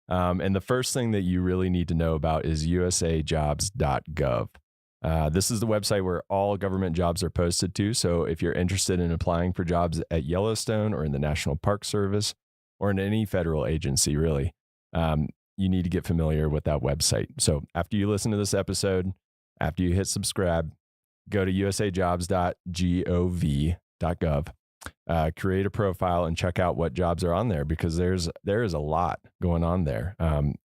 And the first thing that you really need to know about is usajobs.gov. This is the website where all government jobs are posted to. So if you're interested in applying for jobs at Yellowstone or in the National Park Service or in any federal agency, really, you need to get familiar with that website. So after you listen to this episode, after you hit subscribe, go to usajobs.gov, create a profile and check out what jobs are on there, because there is a lot going on there,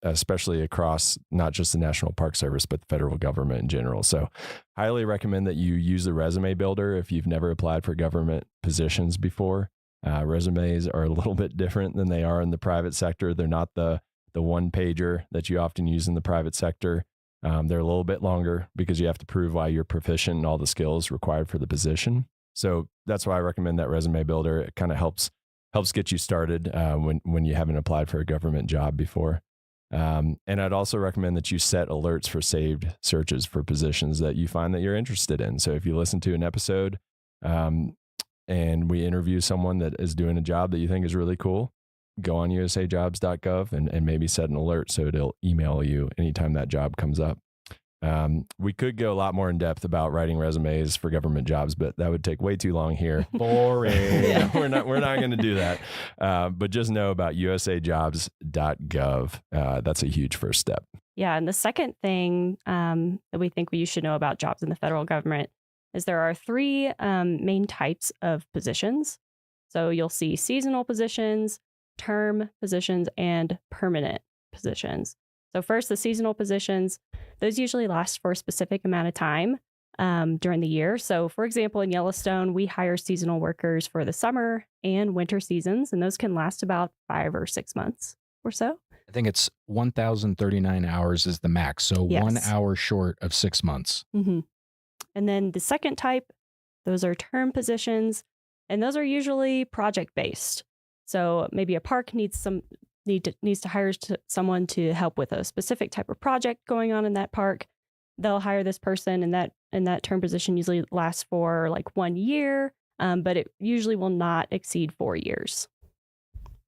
especially across not just the National Park Service, but the federal government in general. So highly recommend that you use the resume builder if you've never applied for government positions before. Resumes are a little bit different than they are in the private sector. They're not the one pager that you often use in the private sector. They're a little bit longer because you have to prove why you're proficient in all the skills required for the position. So that's why I recommend that resume builder. It kind of helps get you started when you haven't applied for a government job before. And I'd also recommend that you set alerts for saved searches for positions that you find that you're interested in. So if you listen to an episode and we interview someone that is doing a job that you think is really cool, go on usajobs.gov and maybe set an alert so it'll email you anytime that job comes up. We could go a lot more in depth about writing resumes for government jobs, but that would take way too long here. Boring. We're not going to do that. But just know about usajobs.gov. That's a huge first step. Yeah. And the second thing that we think you should know about jobs in the federal government is there are 3 main types of positions. So you'll see seasonal positions, term positions, and permanent positions. So first, the seasonal positions, those usually last for a specific amount of time during the year. So for example, in Yellowstone, we hire seasonal workers for the summer and winter seasons, and those can last about 5 or 6 months or so. I think it's 1,039 hours is the max. So Yes. 1 hour short of 6 months. Mm-hmm. And then the second type, those are term positions, and those are usually project-based. So maybe a park needs to hire someone to help with a specific type of project going on in that park. They'll hire this person, and that term position usually lasts for like 1 year, but it usually will not exceed 4 years.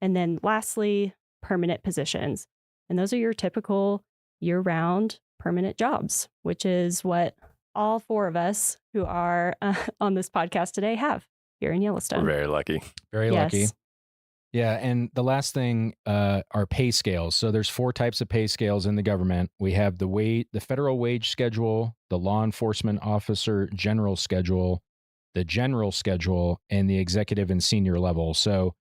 And then lastly, permanent positions. And those are your typical year-round permanent jobs, which is what all 4 of us who are on this podcast today have here in Yellowstone. We're very lucky. Very lucky. Yeah, and the last thing are pay scales. So there's 4 types of pay scales in the government. We have the federal wage schedule, the law enforcement officer general schedule, the general schedule, and the executive and senior level. So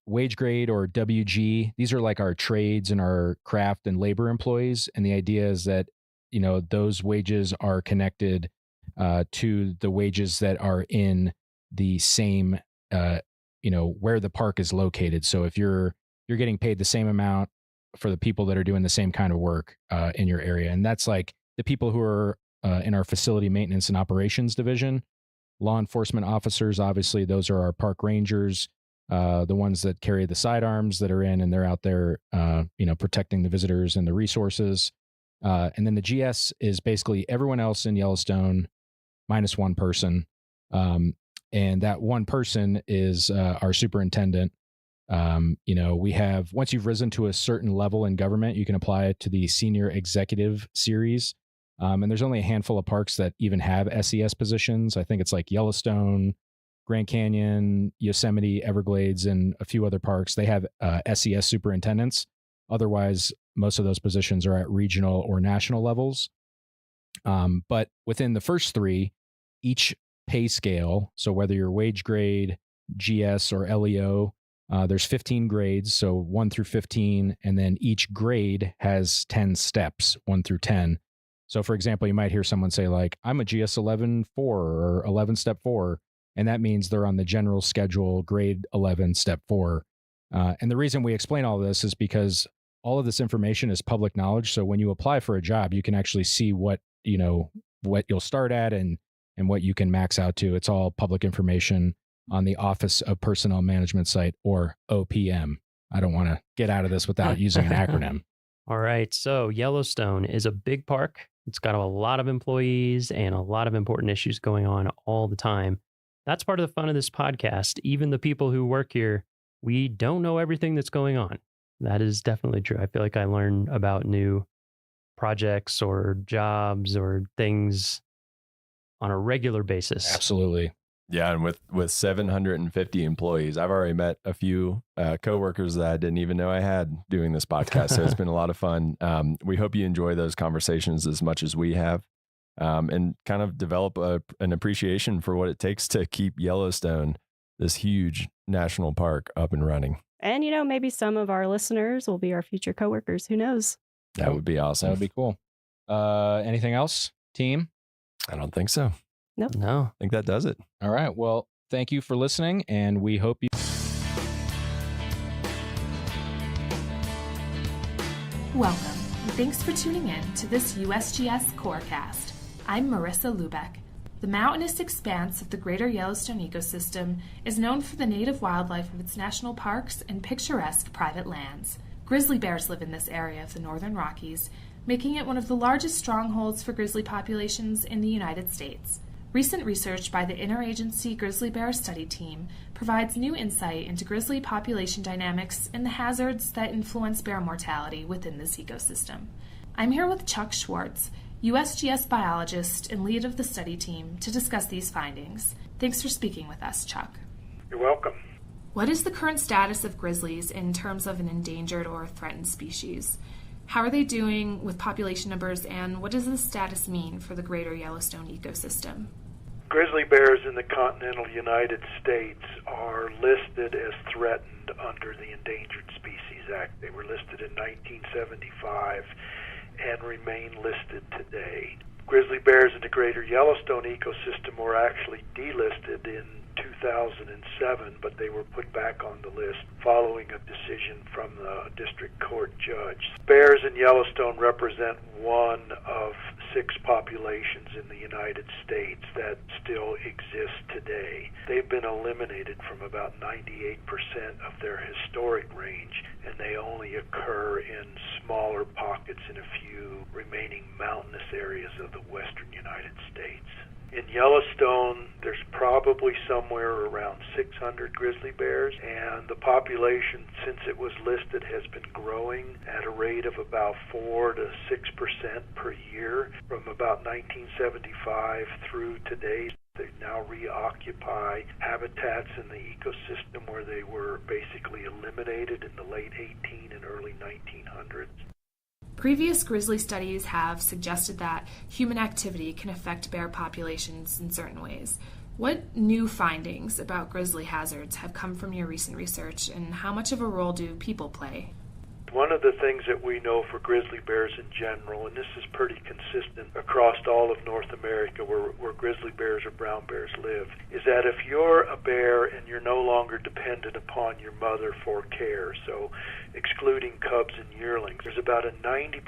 wage grade or WG, these are like our trades and our craft and labor employees. And the idea is that, those wages are connected to the wages that are in the same where the park is located. So if you're getting paid the same amount for the people that are doing the same kind of work in your area. And that's like the people who are in our facility maintenance and operations division. Law enforcement officers, obviously, those are our park rangers, the ones that carry the sidearms that are in, and they're out there, protecting the visitors and the resources. And then the GS is basically everyone else in Yellowstone minus 1 person. And that 1 person is our superintendent. We have, once you've risen to a certain level in government, you can apply it to the senior executive series. And there's only a handful of parks that even have SES positions. I think it's like Yellowstone, Grand Canyon, Yosemite, Everglades, and a few other parks. They have SES superintendents. Otherwise, most of those positions are at regional or national levels. But within the first 3, each pay scale, so whether you're wage grade, GS, or LEO, there's 15 grades, so 1 through 15, and then each grade has 10 steps, 1 through 10. So for example, you might hear someone say like, I'm a GS 11-4 or 11 step 4, and that means they're on the general schedule, grade 11 step 4. And the reason we explain all this is because all of this information is public knowledge. So when you apply for a job, you can actually see what you'll start at and what you can max out to. It's all public information on the Office of Personnel Management site, or OPM. I don't want to get out of this without using an acronym. All right. So Yellowstone is a big park. It's got a lot of employees and a lot of important issues going on all the time. That's part of the fun of this podcast. Even the people who work here, we don't know everything that's going on. That is definitely true. I feel like I learn about new projects or jobs or things on a regular basis. Absolutely. Yeah, and with 750 employees, I've already met a few coworkers that I didn't even know I had doing this podcast. So it's been a lot of fun. We hope you enjoy those conversations as much as we have, and kind of develop an appreciation for what it takes to keep Yellowstone, this huge national park, up and running. And, maybe some of our listeners will be our future coworkers. Who knows? That would be awesome. That would be cool. Anything else, team? I don't think so. Nope. No. I think that does it. All right. Well, thank you for listening, and we hope you... Welcome, and thanks for tuning in to this USGS Corecast. I'm Marissa Lubeck. The mountainous expanse of the Greater Yellowstone ecosystem is known for the native wildlife of its national parks and picturesque private lands. Grizzly bears live in this area of the Northern Rockies, making it one of the largest strongholds for grizzly populations in the United States. Recent research by the Interagency Grizzly Bear Study Team provides new insight into grizzly population dynamics and the hazards that influence bear mortality within this ecosystem. I'm here with Chuck Schwartz, USGS biologist and lead of the study team, to discuss these findings. Thanks for speaking with us, Chuck. You're welcome. What is the current status of grizzlies in terms of an endangered or threatened species? How are they doing with population numbers, and what does this status mean for the Greater Yellowstone ecosystem? Grizzly bears in the continental United States are listed as threatened under the Endangered Species Act. They were listed in 1975 and remain listed today. Grizzly bears in the Greater Yellowstone ecosystem were actually delisted in 2007, but they were put back on the list following a decision from the district court judge. Bears in Yellowstone represent one of 6 populations in the United States that still exist today. They've been eliminated from about 98% of their historic range, and they only occur in smaller pockets in a few remaining mountainous areas of the western United States. In Yellowstone, there's probably somewhere around 600 grizzly bears, and the population, since it was listed, has been growing at a rate of about 4 to 6% per year from about 1975 through today. They now reoccupy habitats in the ecosystem where they were basically eliminated in the late 18 and early 1900s. Previous grizzly studies have suggested that human activity can affect bear populations in certain ways. What new findings about grizzly hazards have come from your recent research, and how much of a role do people play? One of the things that we know for grizzly bears in general, and this is pretty consistent across all of North America where grizzly bears or brown bears live, is that if you're a bear and you're no longer dependent upon your mother for care, so excluding cubs and yearlings, there's about a 90%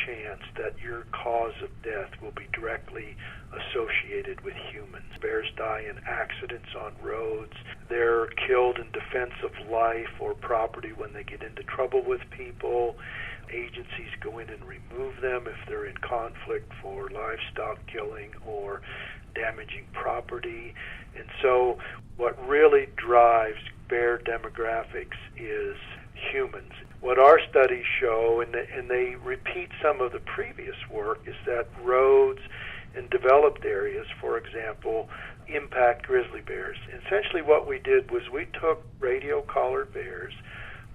chance that your cause of death will be directly associated with humans. Bears die in accidents on roads. They're killed in defense of life or property when they get into trouble with people. Agencies go in and remove them if they're in conflict for livestock killing or damaging property. And so what really drives bear demographics is humans. What our studies show, and they repeat some of the previous work, is that roads in developed areas, for example, impact grizzly bears. Essentially what we did was we took radio-collared bears,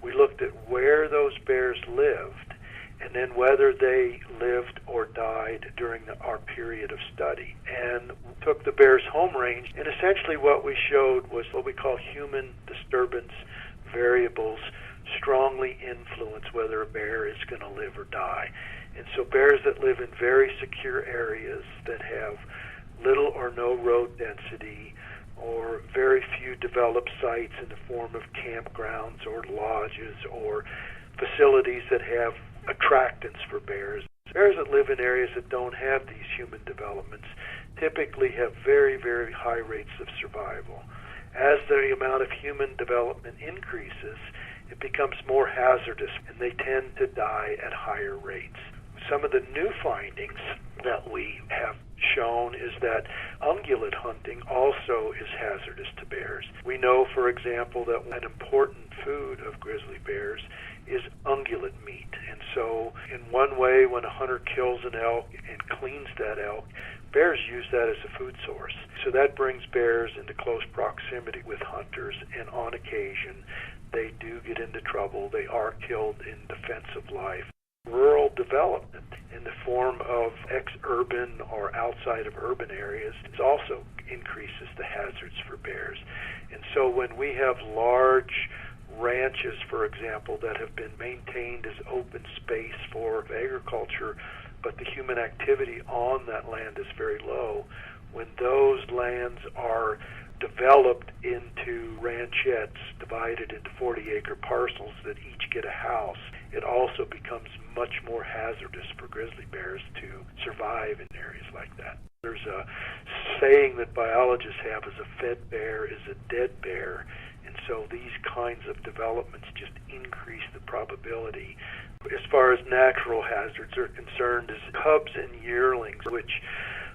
we looked at where those bears lived, and then whether they lived or died during our period of study. And we took the bear's home range, and essentially what we showed was what we call human disturbance variables strongly influence whether a bear is going to live or die. And so bears that live in very secure areas that have little or no road density or very few developed sites in the form of campgrounds or lodges or facilities that have attractants for bears. Bears that live in areas that don't have these human developments typically have very, very high rates of survival. As the amount of human development increases, it becomes more hazardous, and they tend to die at higher rates. Some of the new findings that we have shown is that ungulate hunting also is hazardous to bears. We know, for example, that an important food of grizzly bears is ungulate meat. And so in one way, when a hunter kills an elk and cleans that elk, bears use that as a food source. So that brings bears into close proximity with hunters, and on occasion they do get into trouble. They are killed in defense of life. Rural development in the form of ex-urban or outside of urban areas also increases the hazards for bears. And so when we have large ranches, for example, that have been maintained as open space for agriculture, but the human activity on that land is very low, when those lands are developed into ranchettes divided into 40-acre parcels that each get a house, it also becomes much more hazardous for grizzly bears to survive in areas like that. There's a saying that biologists have is a fed bear is a dead bear, and so these kinds of developments just increase the probability. As far as natural hazards are concerned, is cubs and yearlings, which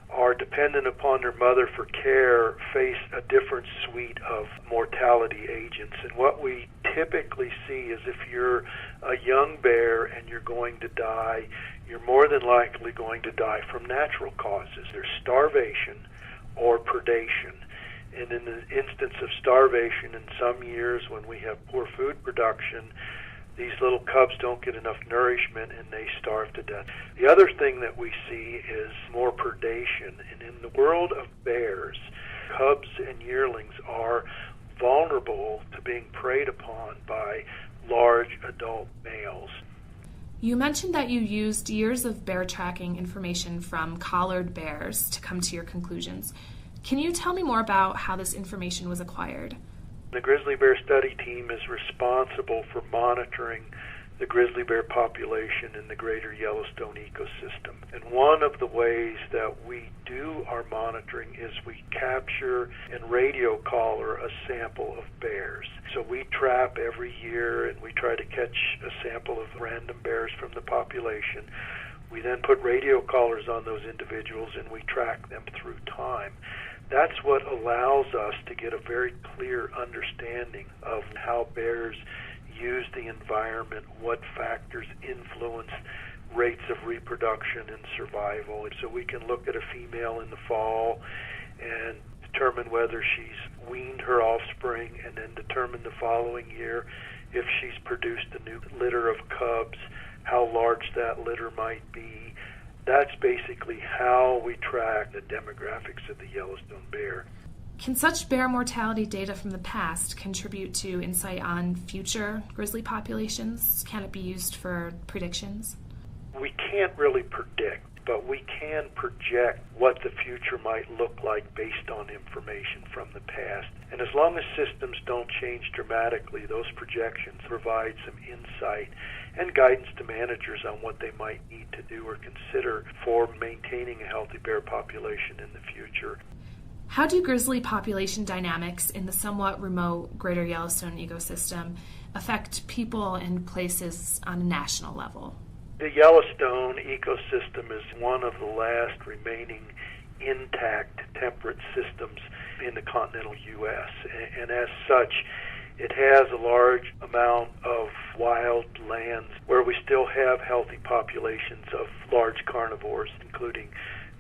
are dependent upon their mother for care, face a different suite of mortality agents. And what we typically see is if you're a young bear and you're going to die, you're more than likely going to die from natural causes. There's starvation or predation. And in the instance of starvation, in some years when we have poor food production, these little cubs don't get enough nourishment and they starve to death. The other thing that we see is more predation. And in the world of bears, cubs and yearlings are vulnerable to being preyed upon by large adult males. You mentioned that you used years of bear tracking information from collared bears to come to your conclusions. Can you tell me more about how this information was acquired? The grizzly bear study team is responsible for monitoring the grizzly bear population in the greater Yellowstone ecosystem. And one of the ways that we do our monitoring is we capture and radio collar a sample of bears. So we trap every year and we try to catch a sample of random bears from the population. We then put radio collars on those individuals and we track them through time. That's what allows us to get a very clear understanding of how bears use the environment, what factors influence rates of reproduction and survival. So we can look at a female in the fall and determine whether she's weaned her offspring, and then determine the following year if she's produced a new litter of cubs, how large that litter might be. That's basically how we track the demographics of the Yellowstone bear. Can such bear mortality data from the past contribute to insight on future grizzly populations? Can it be used for predictions? We can't really predict, but we can project what the future might look like based on information from the past. And as long as systems don't change dramatically, those projections provide some insight and guidance to managers on what they might need to do or consider for maintaining a healthy bear population in the future. How do grizzly population dynamics in the somewhat remote greater Yellowstone ecosystem affect people and places on a national level? The Yellowstone ecosystem is one of the last remaining intact temperate systems in the continental U.S. And as such, it has a large amount of wild lands where we still have healthy populations of large carnivores, including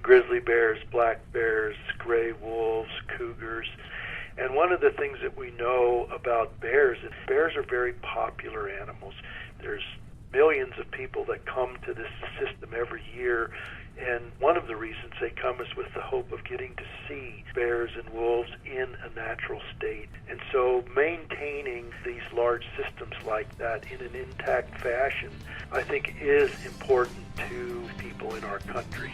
grizzly bears, black bears, gray wolves, cougars. And one of the things that we know about bears is bears are very popular animals. There's millions of people that come to this system every year, and one of the reasons they come is with the hope of getting to see bears and wolves in a natural state. And so maintaining these large systems like that in an intact fashion, I think, is important to people in our country.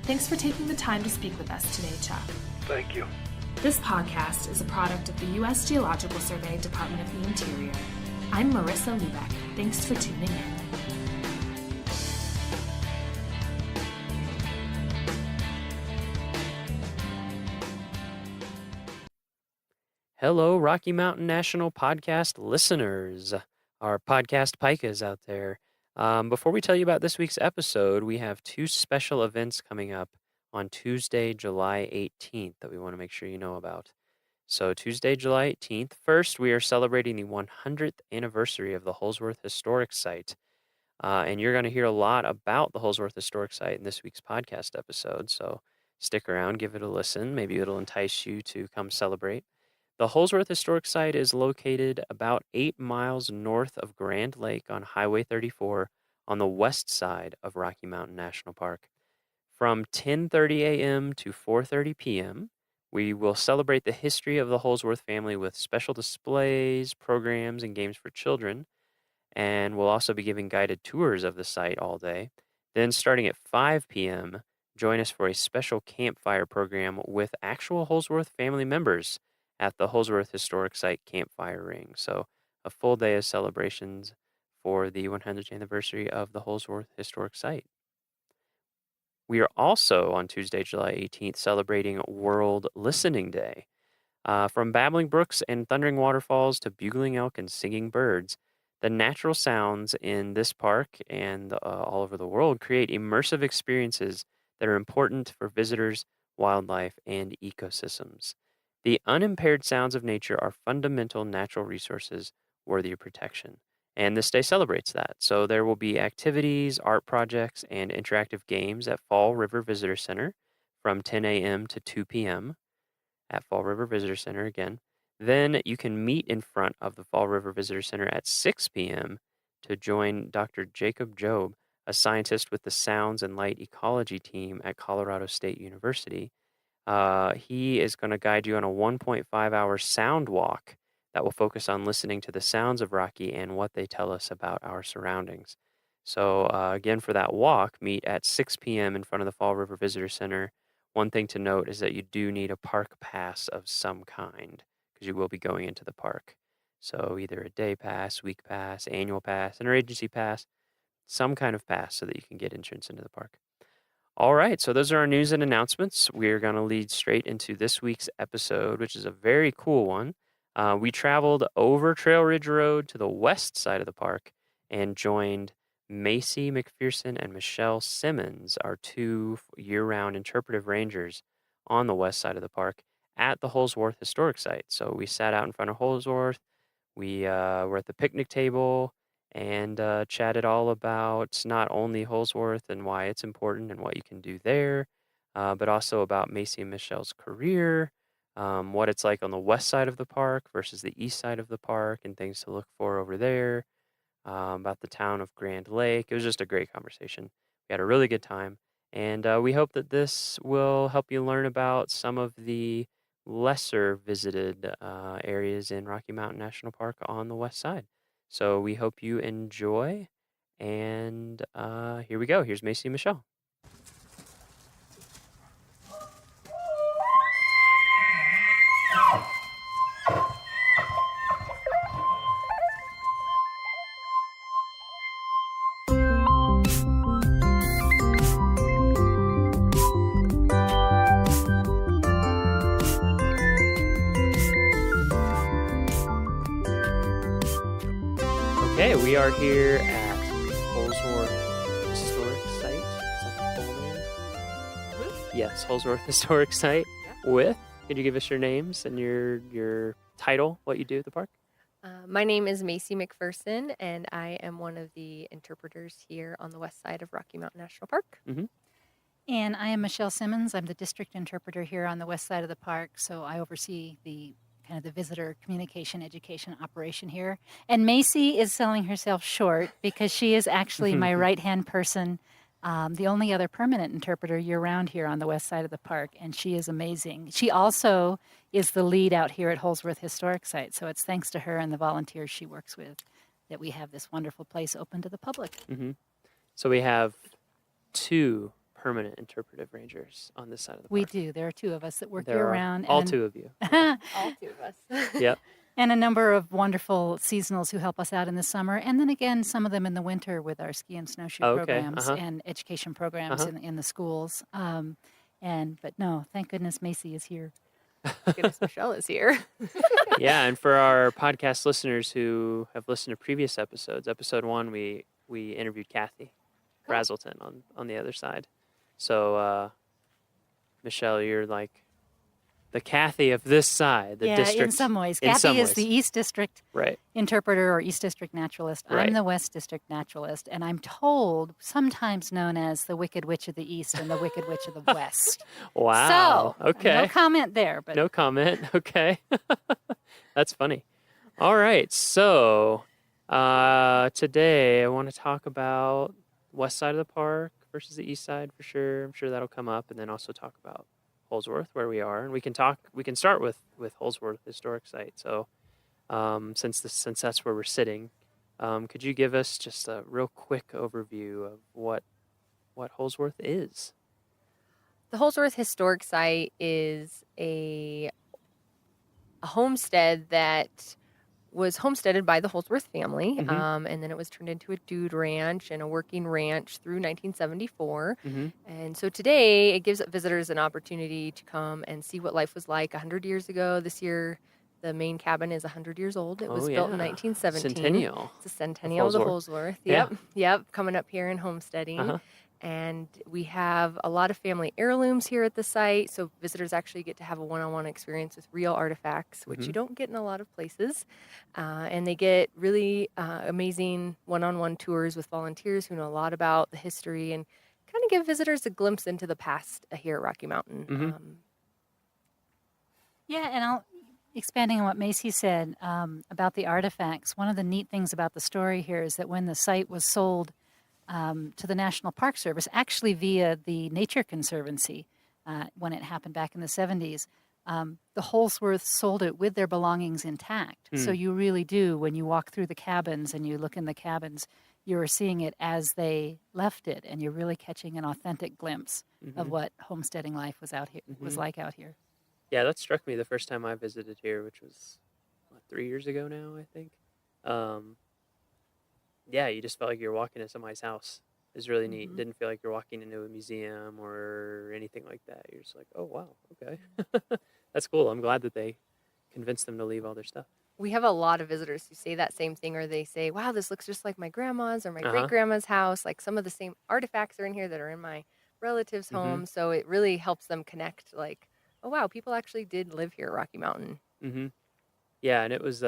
Thanks for taking the time to speak with us today, Chuck. Thank you. This podcast is a product of the U.S. Geological Survey, Department of the Interior. I'm Marissa Lubeck. Thanks for tuning in. Hello, Rocky Mountain National Podcast listeners, our podcast pikas out there. Before we tell you about this week's episode, we have two special events coming up on Tuesday, July 18th that we want to make sure you know about. So Tuesday, July 18th, first, we are celebrating the 100th anniversary of the Holsworth Historic Site. And you're going to hear a lot about the Holsworth Historic Site in this week's podcast episode. So stick around, give it a listen. Maybe it'll entice you to come celebrate. The Holsworth Historic Site is located about 8 miles north of Grand Lake on Highway 34 on the west side of Rocky Mountain National Park. From 10:30 a.m. to 4:30 p.m., we will celebrate the history of the Holsworth family with special displays, programs, and games for children. And we'll also be giving guided tours of the site all day. Then starting at 5 p.m., join us for a special campfire program with actual Holsworth family members at the Holsworth Historic Site Campfire Ring. So a full day of celebrations for the 100th anniversary of the Holsworth Historic Site. We are also on Tuesday, July 18th, celebrating World Listening Day. From babbling brooks and thundering waterfalls to bugling elk and singing birds, the natural sounds in this park and all over the world create immersive experiences that are important for visitors, wildlife, and ecosystems. The unimpaired sounds of nature are fundamental natural resources worthy of protection. And this day celebrates that. So there will be activities, art projects, and interactive games at Fall River Visitor Center from 10 a.m. to 2 p.m. at Fall River Visitor Center again. Then you can meet in front of the Fall River Visitor Center at 6 p.m. to join Dr. Jacob Jobe, a scientist with the Sounds and Light Ecology team at Colorado State University. He is going to guide you on a 1.5-hour sound walk that will focus on listening to the sounds of Rocky and what they tell us about our surroundings. So again, for that walk, meet at 6 p.m. in front of the Fall River Visitor Center. One thing to note is that you do need a park pass of some kind because you will be going into the park. So either a day pass, week pass, annual pass, interagency pass, some kind of pass so that you can get entrance into the park. All right, so those are our news and announcements. We're going to lead straight into this week's episode, which is a very cool one. We traveled over Trail Ridge Road to the west side of the park and joined Macy McPherson and Michelle Simmons, our two year-round interpretive rangers on the west side of the park at the Holsworth Historic Site. So we sat out in front of Holsworth. We were at the picnic table and chatted all about not only Holsworth and why it's important and what you can do there, but also about Macy and Michelle's career, what it's like on the west side of the park versus the east side of the park and things to look for over there, about the town of Grand Lake. It was just a great conversation. We had a really good time, and we hope that this will help you learn about some of the lesser visited areas in Rocky Mountain National Park on the west side. So we hope you enjoy, and here we go. Here's Macy and Michelle. Okay, we are here at Holsworth Historic Site. Is that the full name? Mm-hmm. Yes, Holsworth Historic Site. Yeah. Could you give us your names and your title, what you do at the park? My name is Macy McPherson, and I am one of the interpreters here on the west side of Rocky Mountain National Park. Mm-hmm. And I am Michelle Simmons. I'm the district interpreter here on the west side of the park, so I oversee the kind of the visitor communication education operation here. And Macy is selling herself short because she is actually my right-hand person, the only other permanent interpreter year-round here on the west side of the park, and she is amazing. She also is the lead out here at Holsworth Historic Site, so it's thanks to her and the volunteers she works with that we have this wonderful place open to the public. Mm-hmm. So we have two permanent interpretive rangers on this side of the park. We do. There are two of us that work There year-round. all two of you. All two of us. Yep. And a number of wonderful seasonals who help us out in the summer. And then again, some of them in the winter with our ski and snowshoe programs and education programs in the schools. But no, thank goodness Macy is here. Goodness, Michelle is here. Yeah, and for our podcast listeners who have listened to previous episodes, episode 1, we interviewed Kathy Brazelton on the other side. So, Michelle, you're like the Kathy of this side, the district. In some ways. In Kathy some is ways. the East District Right. interpreter or East District naturalist. Right. I'm the West District naturalist, and I'm told sometimes known as the Wicked Witch of the East and the Wicked Witch of the West. Wow. So, okay. no comment there. But No comment. Okay. That's funny. All right. So today I want to talk about west side of the park versus the east side for sure. I'm sure that'll come up, and then also talk about Holsworth, where we are, and we can start with Holsworth Historic Site. So since that's where we're sitting, could you give us just a real quick overview of what Holsworth is? The Holsworth Historic Site is a homestead that was homesteaded by the Holsworth family, Mhm. and then it was turned into a dude ranch and a working ranch through 1974. Mhm. And so today it gives visitors an opportunity to come and see what life was like 100 years ago. This year, the main cabin is 100 years old. It was built in yeah. 1917. Centennial. It's a centennial of the Holsworth. Holsworth. Yeah. Yep, coming up here and homesteading. Uh-huh. And we have a lot of family heirlooms here at the site, so visitors actually get to have a one-on-one experience with real artifacts, which you Mhm. don't get in a lot of places. And they get really amazing one-on-one tours with volunteers who know a lot about the history and kind of give visitors a glimpse into the past here at Rocky Mountain. Mhm. yeah, and expanding on what Macy said about the artifacts, one of the neat things about the story here is that when the site was sold to the National Park Service, actually via the Nature Conservancy, when it happened back in the 70s, the Holsworth sold it with their belongings intact. So you really do, when you walk through the cabins and you look in the cabins, you're seeing it as they left it, and you're really catching an authentic glimpse of Mhm. what homesteading life was Mhm. like out here. Yeah, that struck me the first time I visited here, which was 3 years ago now, I think. Yeah, you just felt like you were walking into somebody's house. It was really neat. Mhm. Didn't feel like you're walking into a museum or anything like that. You're just like, oh wow, okay, that's cool. I'm glad that they convinced them to leave all their stuff. We have a lot of visitors who say that same thing, or they say, wow, this looks just like my grandma's or my Uh-huh. great-grandma's house. Like some of the same artifacts are in here that are in my relatives' Mhm. home. So it really helps them connect, like, oh, wow, people actually did live here at Rocky Mountain. Mm-hmm. Yeah, and it was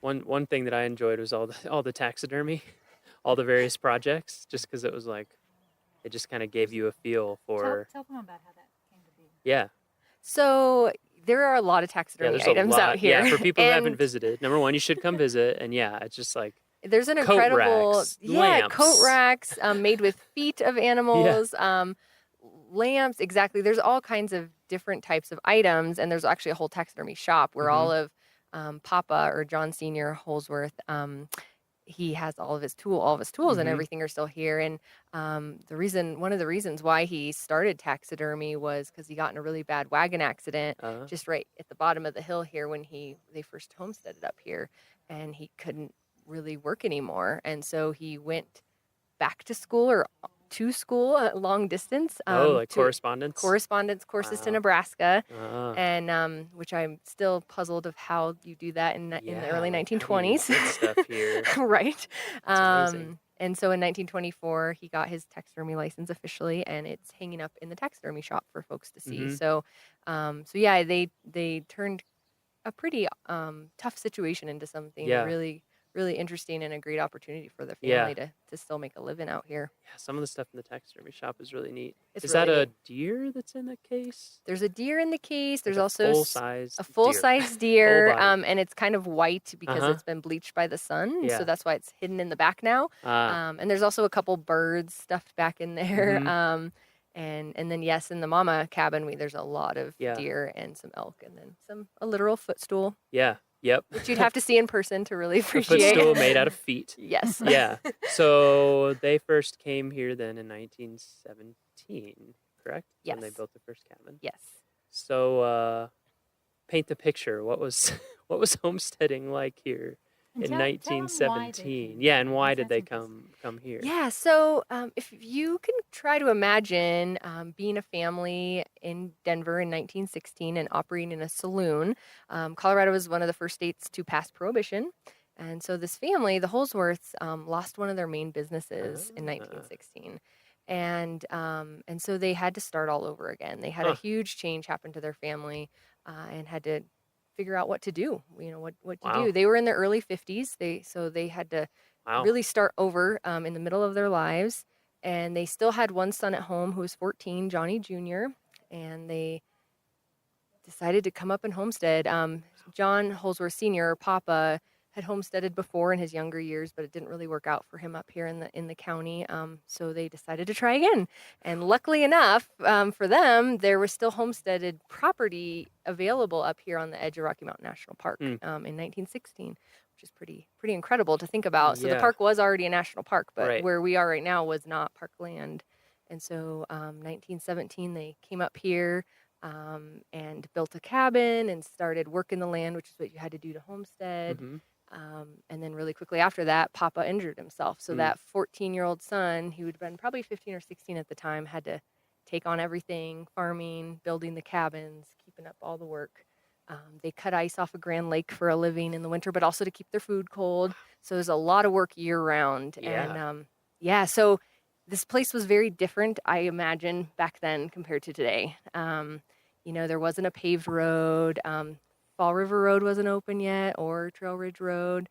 one thing that I enjoyed was all the taxidermy, all the various projects, just because it was like, it just kind of gave you a feel for Tell them about how that came to be. yeah. So there are a lot of taxidermy There's a items lot. out here. Yeah, for people who haven't And visited, number one, you should come visit. And yeah, it's just like there's an coat incredible, racks, lamps. coat racks made with feet of animals, lamps. Exactly. There's all kinds of different types of items, and there's actually a whole taxidermy shop where all of Papa or John Senior Holsworth, he has all of his tools and everything are still here. And one of the reasons why he started taxidermy was because he got in a really bad wagon accident just right at the bottom of the hill here when they first homesteaded up here, and he couldn't really work anymore, and so he went back to school long distance. Like to correspondence courses to Nebraska, Ah. and which I'm still puzzled of how you do that in the early like, how do you 1920s. get stuff here? Right. That's amazing. And so in 1924, he got his taxidermy license officially, and it's hanging up in the taxidermy shop for folks to see. Mhm. So, yeah, they turned a pretty tough situation into something Yeah. really, really interesting and a great opportunity for the Yeah. family to still make a living out here. Yeah, some of the stuff in the taxidermy shop is really neat. It's Is that really a neat. deer that's in the case? There's a deer in the case. There's Like a also full-size a full-size deer, body. and it's kind of white because Uh-huh. it's been bleached by the sun. Yeah. So that's why it's hidden in the back now. And there's also a couple birds stuffed back in there. Mhm. And then yes, in the mama cabin, there's a lot of Yeah. deer and some elk, and then a literal footstool, Yeah. Yep. which you'd have to see in person to really A appreciate. footstool made out of feet. Yes. Yeah. So they first came here then in 1917, correct? When they Yes. built the first cabin. Yes. So paint the picture. What was what was homesteading like here And in tell 'em why they 1917. came. Yeah, and why Because did they that's interesting. come here? Yeah, so if you can try to imagine being a family in Denver in 1916 and operating in a saloon, Colorado was one of the first states to pass prohibition. And so this family, the Holsworths, lost one of their main businesses in 1916. And so they had to start all over again. They had a huge change happen to their family and had to figure out what to do, what to do. They were in their early 50s. So they had to really start over in the middle of their lives. And they still had one son at home who was 14, Johnny Jr., and they decided to come up and homestead. John Holsworth Sr., Papa, had homesteaded before in his younger years, but it didn't really work out for him up here in the county. So they decided to try again. And luckily enough for them, there was still homesteaded property available up here on the edge of Rocky Mountain National Park in 1916, which is pretty incredible to think about. So the park was already a national park, but where we are right now was not parkland. And so 1917, they came up here and built a cabin and started working the land, which is what you had to do to homestead. And then really quickly after that, Papa injured himself. So that 14-year-old son, who had been probably 15 or 16 at the time, had to take on everything, farming, building the cabins, keeping up all the work. They cut ice off of Grand Lake for a living in the winter, but also to keep their food cold. So there's a lot of work year round. And so this place was very different, I imagine, back then compared to today. There wasn't a paved road. Fall River Road wasn't open yet, or Trail Ridge Road.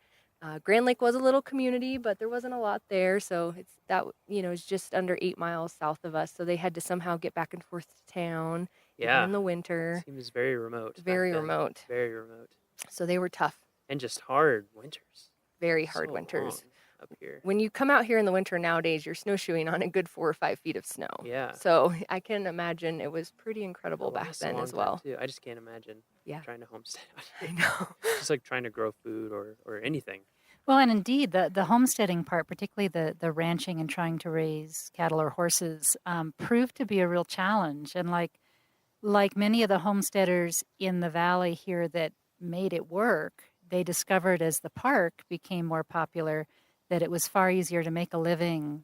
Grand Lake was a little community, but there wasn't a lot there. So it's just under 8 miles south of us. So they had to somehow get back and forth to town, even in the winter. Seems very remote. Very remote. Very remote. So they were tough. And just hard winters. Very hard winters. Up here. When you come out here in the winter nowadays, you're snowshoeing on a good 4 or 5 feet of snow. Yeah. So I can imagine it was pretty incredible back then as well. Too. I just can't imagine trying to homestead out here. I know. Just like trying to grow food or anything. Well, and indeed, the homesteading part, particularly the ranching and trying to raise cattle or horses, proved to be a real challenge. And like many of the homesteaders in the valley here that made it work, they discovered as the park became more popular that it was far easier to make a living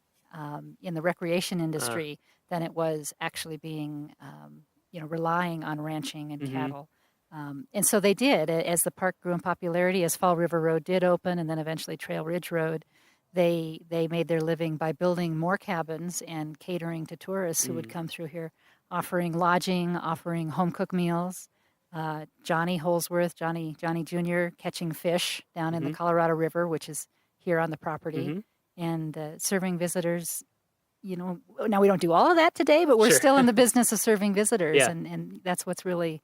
in the recreation industry than it was actually being, relying on ranching and cattle. And so they did. As the park grew in popularity, as Fall River Road did open, and then eventually Trail Ridge Road, they made their living by building more cabins and catering to tourists who would come through here, offering lodging, offering home-cooked meals. Johnny Holsworth, Johnny Jr., catching fish down in the Colorado River, which is here on the property, and serving visitors. Now we don't do all of that today, but we're still in the business of serving visitors, and that's what's really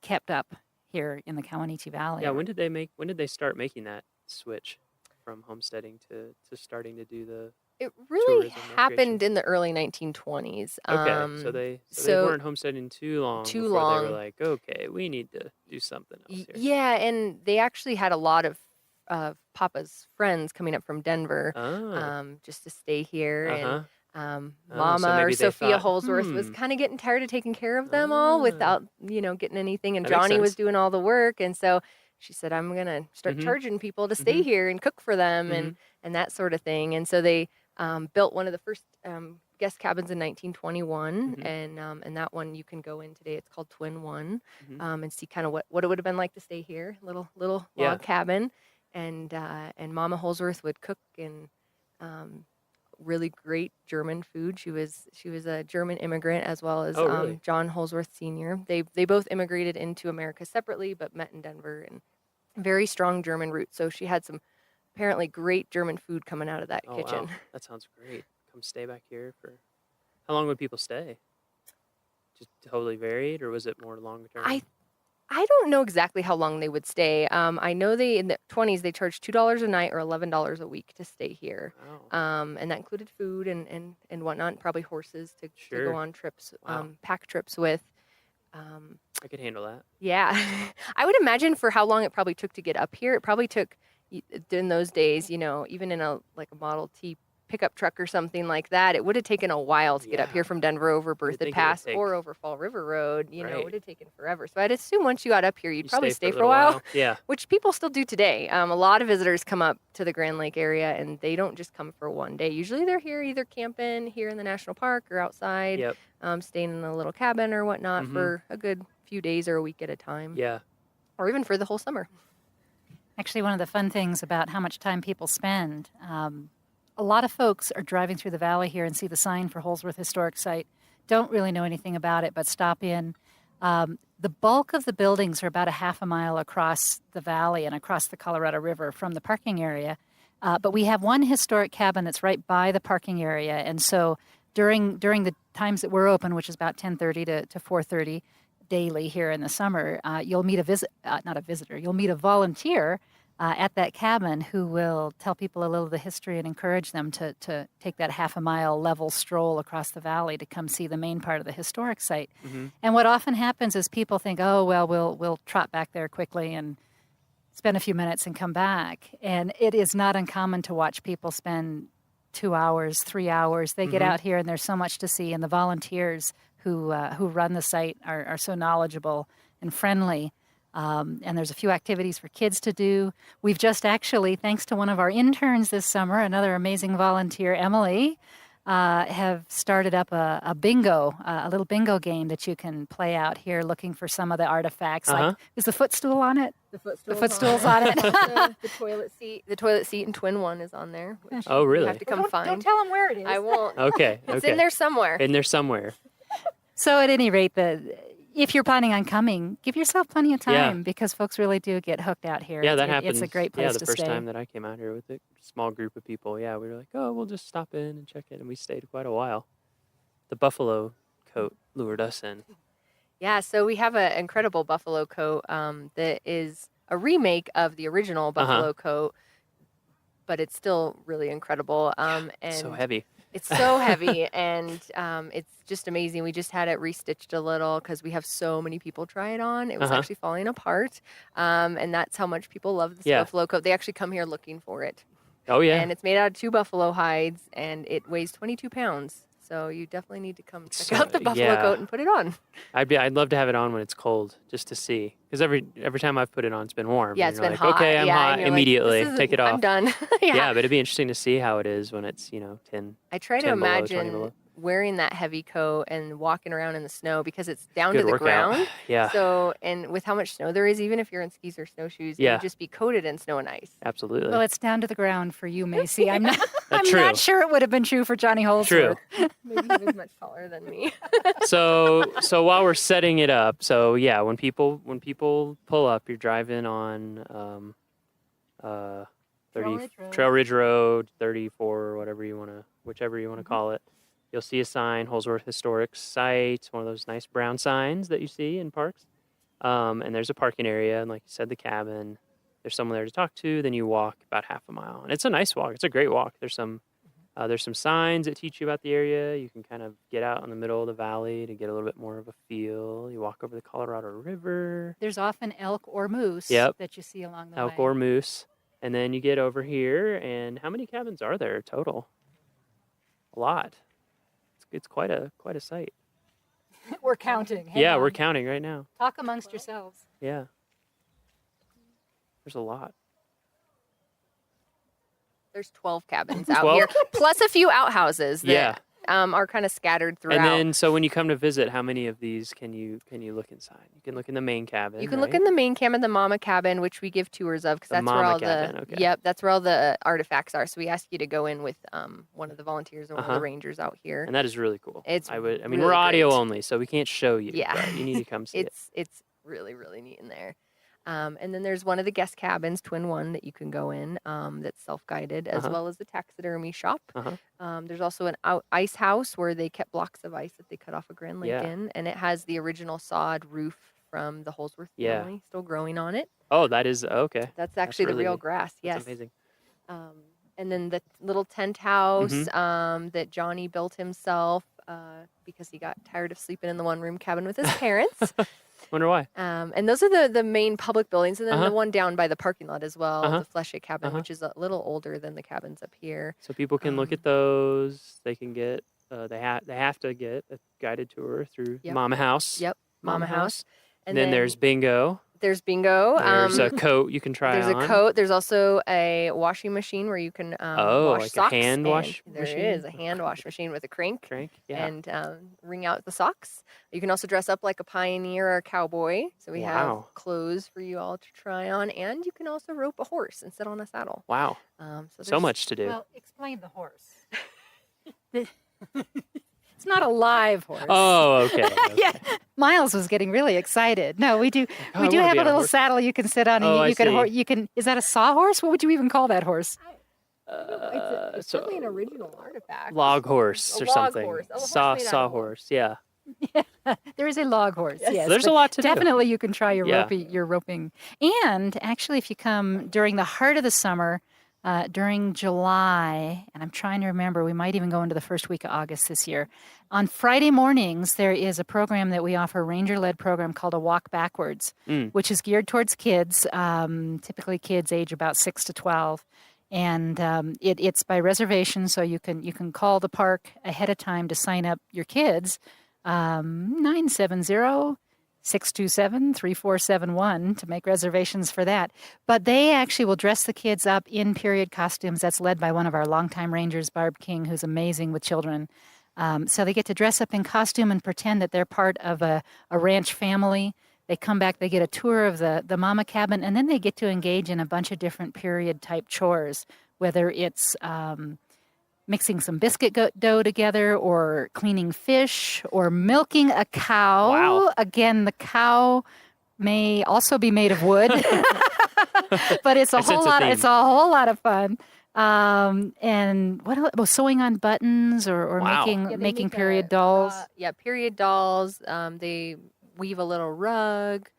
kept up here in the Comanche Valley. Yeah, when did they start making that switch from homesteading to starting to do the It really tourism happened in the early 1920s. Okay, so they weren't homesteading too long before they were like, okay, we need to do something else here. Yeah, and they actually had a lot of Papa's friends coming up from Denver just to stay here. And Mama or Sophia Holsworth was kind of getting tired of taking care of them all without, getting anything. And Johnny was doing all the work. And so she said, I'm going to start charging people to stay here and cook for them and that sort of thing. And so they built one of the first guest cabins in 1921. And that one you can go in today. It's called Twin One and see kind of what it would have been like to stay here. Little log cabin. And Mama Holsworth would cook and really great German food. She was a German immigrant as well as really? John Holsworth Sr. They both immigrated into America separately, but met in Denver, and very strong German roots. So she had some apparently great German food coming out of that kitchen. Wow. That sounds great. Come stay back here for how long would people stay? Just totally varied, or was it more long term? I don't know exactly how long they would stay. I know in the 20s they charged $2 a night or $11 a week to stay here. Wow. And that included food and whatnot, and probably horses to go on trips, Wow. pack trips with. I could handle that. Yeah. I would imagine for how long it probably took to get up here, it probably took, in those days, even in a Model T pickup truck or something like that, it would have taken a while to get up here from Denver over Berthoud Pass or over Fall River Road. You know, it would have taken forever. So I'd assume once you got up here, you'd probably stay for a while. Yeah. Which people still do today. A lot of visitors come up to the Grand Lake area, and they don't just come for one day. Usually they're here either camping here in the national park or outside, staying in a little cabin or whatnot for a good few days or a week at a time. Yeah. Or even for the whole summer. Actually, one of the fun things about how much time people spend, a lot of folks are driving through the valley here and see the sign for Holsworth Historic Site, don't really know anything about it, but stop in. The bulk of the buildings are about a half a mile across the valley and across the Colorado River from the parking area. But we have one historic cabin that's right by the parking area. And so during the times that we're open, which is about 10:30 to 4:30 daily here in the summer, you'll meet you'll meet a volunteer at that cabin who will tell people a little of the history and encourage them to take that half a mile level stroll across the valley to come see the main part of the historic site. And what often happens is people think, oh, well, we'll trot back there quickly and spend a few minutes and come back. And it is not uncommon to watch people spend 2 hours, 3 hours. They get out here and there's so much to see. And the volunteers who run the site are so knowledgeable and friendly. And there's a few activities for kids to do. We've just actually, thanks to one of our interns this summer, another amazing volunteer, Emily, have started up a little bingo game that you can play out here looking for some of the artifacts. Like, is the footstool on it? The footstool's on it. The toilet seat and twin one is on there. Which Oh, really? You have to come find. Don't tell them where it is. I won't. Okay. It's in there somewhere. So at any rate, if you're planning on coming, give yourself plenty of time because folks really do get hooked out here. Yeah, that happens. It's a great place to stay. Yeah, the first time that I came out here with a small group of people, we were like, oh, we'll just stop in and check it. And we stayed quite a while. The buffalo coat lured us in. Yeah, so we have an incredible buffalo coat that is a remake of the original buffalo coat, but it's still really incredible. And so heavy. It's so heavy, and it's just amazing. We just had it restitched a little because we have so many people try it on. It was actually falling apart, and that's how much people love this buffalo coat. They actually come here looking for it. Oh, yeah. And it's made out of 2 buffalo hides, and it weighs 22 pounds. So you definitely need to come check out the buffalo coat and put it on. I'd love to have it on when it's cold, just to see. Because every time I've put it on, it's been warm. Yeah, it's been hot. Okay, I'm hot immediately. Like, take it off. I'm done. Yeah, but it'd be interesting to see how it is when it's 10. I try to imagine wearing that heavy coat and walking around in the snow because it's down to the ground. Yeah. So, and with how much snow there is, even if you're in skis or snowshoes, you just be coated in snow and ice. Absolutely. Well, it's down to the ground for you, Macy. I'm not sure it would have been true for Johnny Holsworth. True. Maybe he was much taller than me. So while we're setting it up, when people pull up, you're driving on Trail Ridge Road, 34, whichever you want to call it. You'll see a sign, Holsworth Historic Site, one of those nice brown signs that you see in parks. And there's a parking area, and like you said, the cabin. There's someone there to talk to. Then you walk about half a mile, and it's a nice walk. It's a great walk. There's some signs that teach you about the area. You can kind of get out in the middle of the valley to get a little bit more of a feel. You walk over the Colorado River. There's often elk or moose that you see along the way. Elk or moose. And then you get over here, and how many cabins are there total? A lot. It's quite a site. We're counting. We're counting right now. Talk amongst yourselves. Yeah. There's a lot. There's 12 cabins out here, plus a few outhouses that are kind of scattered throughout. And then, so when you come to visit, how many of these can you look inside? You can look in the main cabin. You can look in the main cabin, the mama cabin, which we give tours of because that's where all that's where all the artifacts are. So we ask you to go in with one of the volunteers or one of the rangers out here. And that is really cool. Really we're audio only, so we can't show you. Yeah, but you need to come see it. It's really, really neat in there. And then there's one of the guest cabins, twin one, that you can go in that's self-guided, as well as the taxidermy shop. There's also an ice house where they kept blocks of ice that they cut off a Grand Lake in, and it has the original sod roof from the Holsworth family still growing on it. Oh, that is okay. That's actually the real grass. Yes. That's amazing. And then the little tent house that Johnny built himself because he got tired of sleeping in the one-room cabin with his parents. Wonder why. And those are the main public buildings, and then Uh-huh. the one down by the parking lot as well, Uh-huh. the Fleshy cabin, Uh-huh. which is a little older than the cabins up here. So people can look at those. They can get. They have to get a guided tour through Yep. Mama House. Yep, Mama House. And then there's bingo. There's bingo. There's a coat you can try There's on. a coat. There's also a washing machine where you can wash like a socks. hand wash There machine? is a hand wash machine with a crank. Yeah. And wring out the socks. You can also dress up like a pioneer or a cowboy. So we have Wow. clothes for you all to try on. And you can also rope a horse and sit on a saddle. Wow. So So there's- much to do. Well, explain the horse. It's not a live horse. Oh, okay. Yeah, Miles was getting really excited. No, we do. I We do wanna have be a on a little horse. saddle you can sit on, and Oh, I you can. see. You can. Is that a sawhorse? What would you even call that horse? It's certainly an original artifact. Log horse A or log something. horse. A horse made out of Sawhorse. Yeah. There is a log horse. Yes, There's a but lot to do. definitely you can try your Yeah. roping. And actually, if you come during the heart of the summer, during July, and I'm trying to remember, we might even go into the first week of August this year. On Friday mornings, there is a program that we offer, a ranger-led program called A Walk Backwards, which is geared towards kids, typically kids age about 6 to 12. And it's by reservation, so you can call the park ahead of time to sign up your kids. 970-627-3471 to make reservations for that. But they actually will dress the kids up in period costumes. That's led by one of our longtime rangers, Barb King, who's amazing with children. So they get to dress up in costume and pretend that they're part of a ranch family. They come back, they get a tour of the mama cabin, and then they get to engage in a bunch of different period-type chores, whether it's mixing some biscuit dough together, or cleaning fish, or milking a cow. Wow. Again, the cow may also be made of wood, but it's a I sense whole a lot. theme. It's a whole lot of fun. And what else? Well, sewing on buttons, or Wow. Yeah, making they make period dolls. Period dolls. They weave a little rug.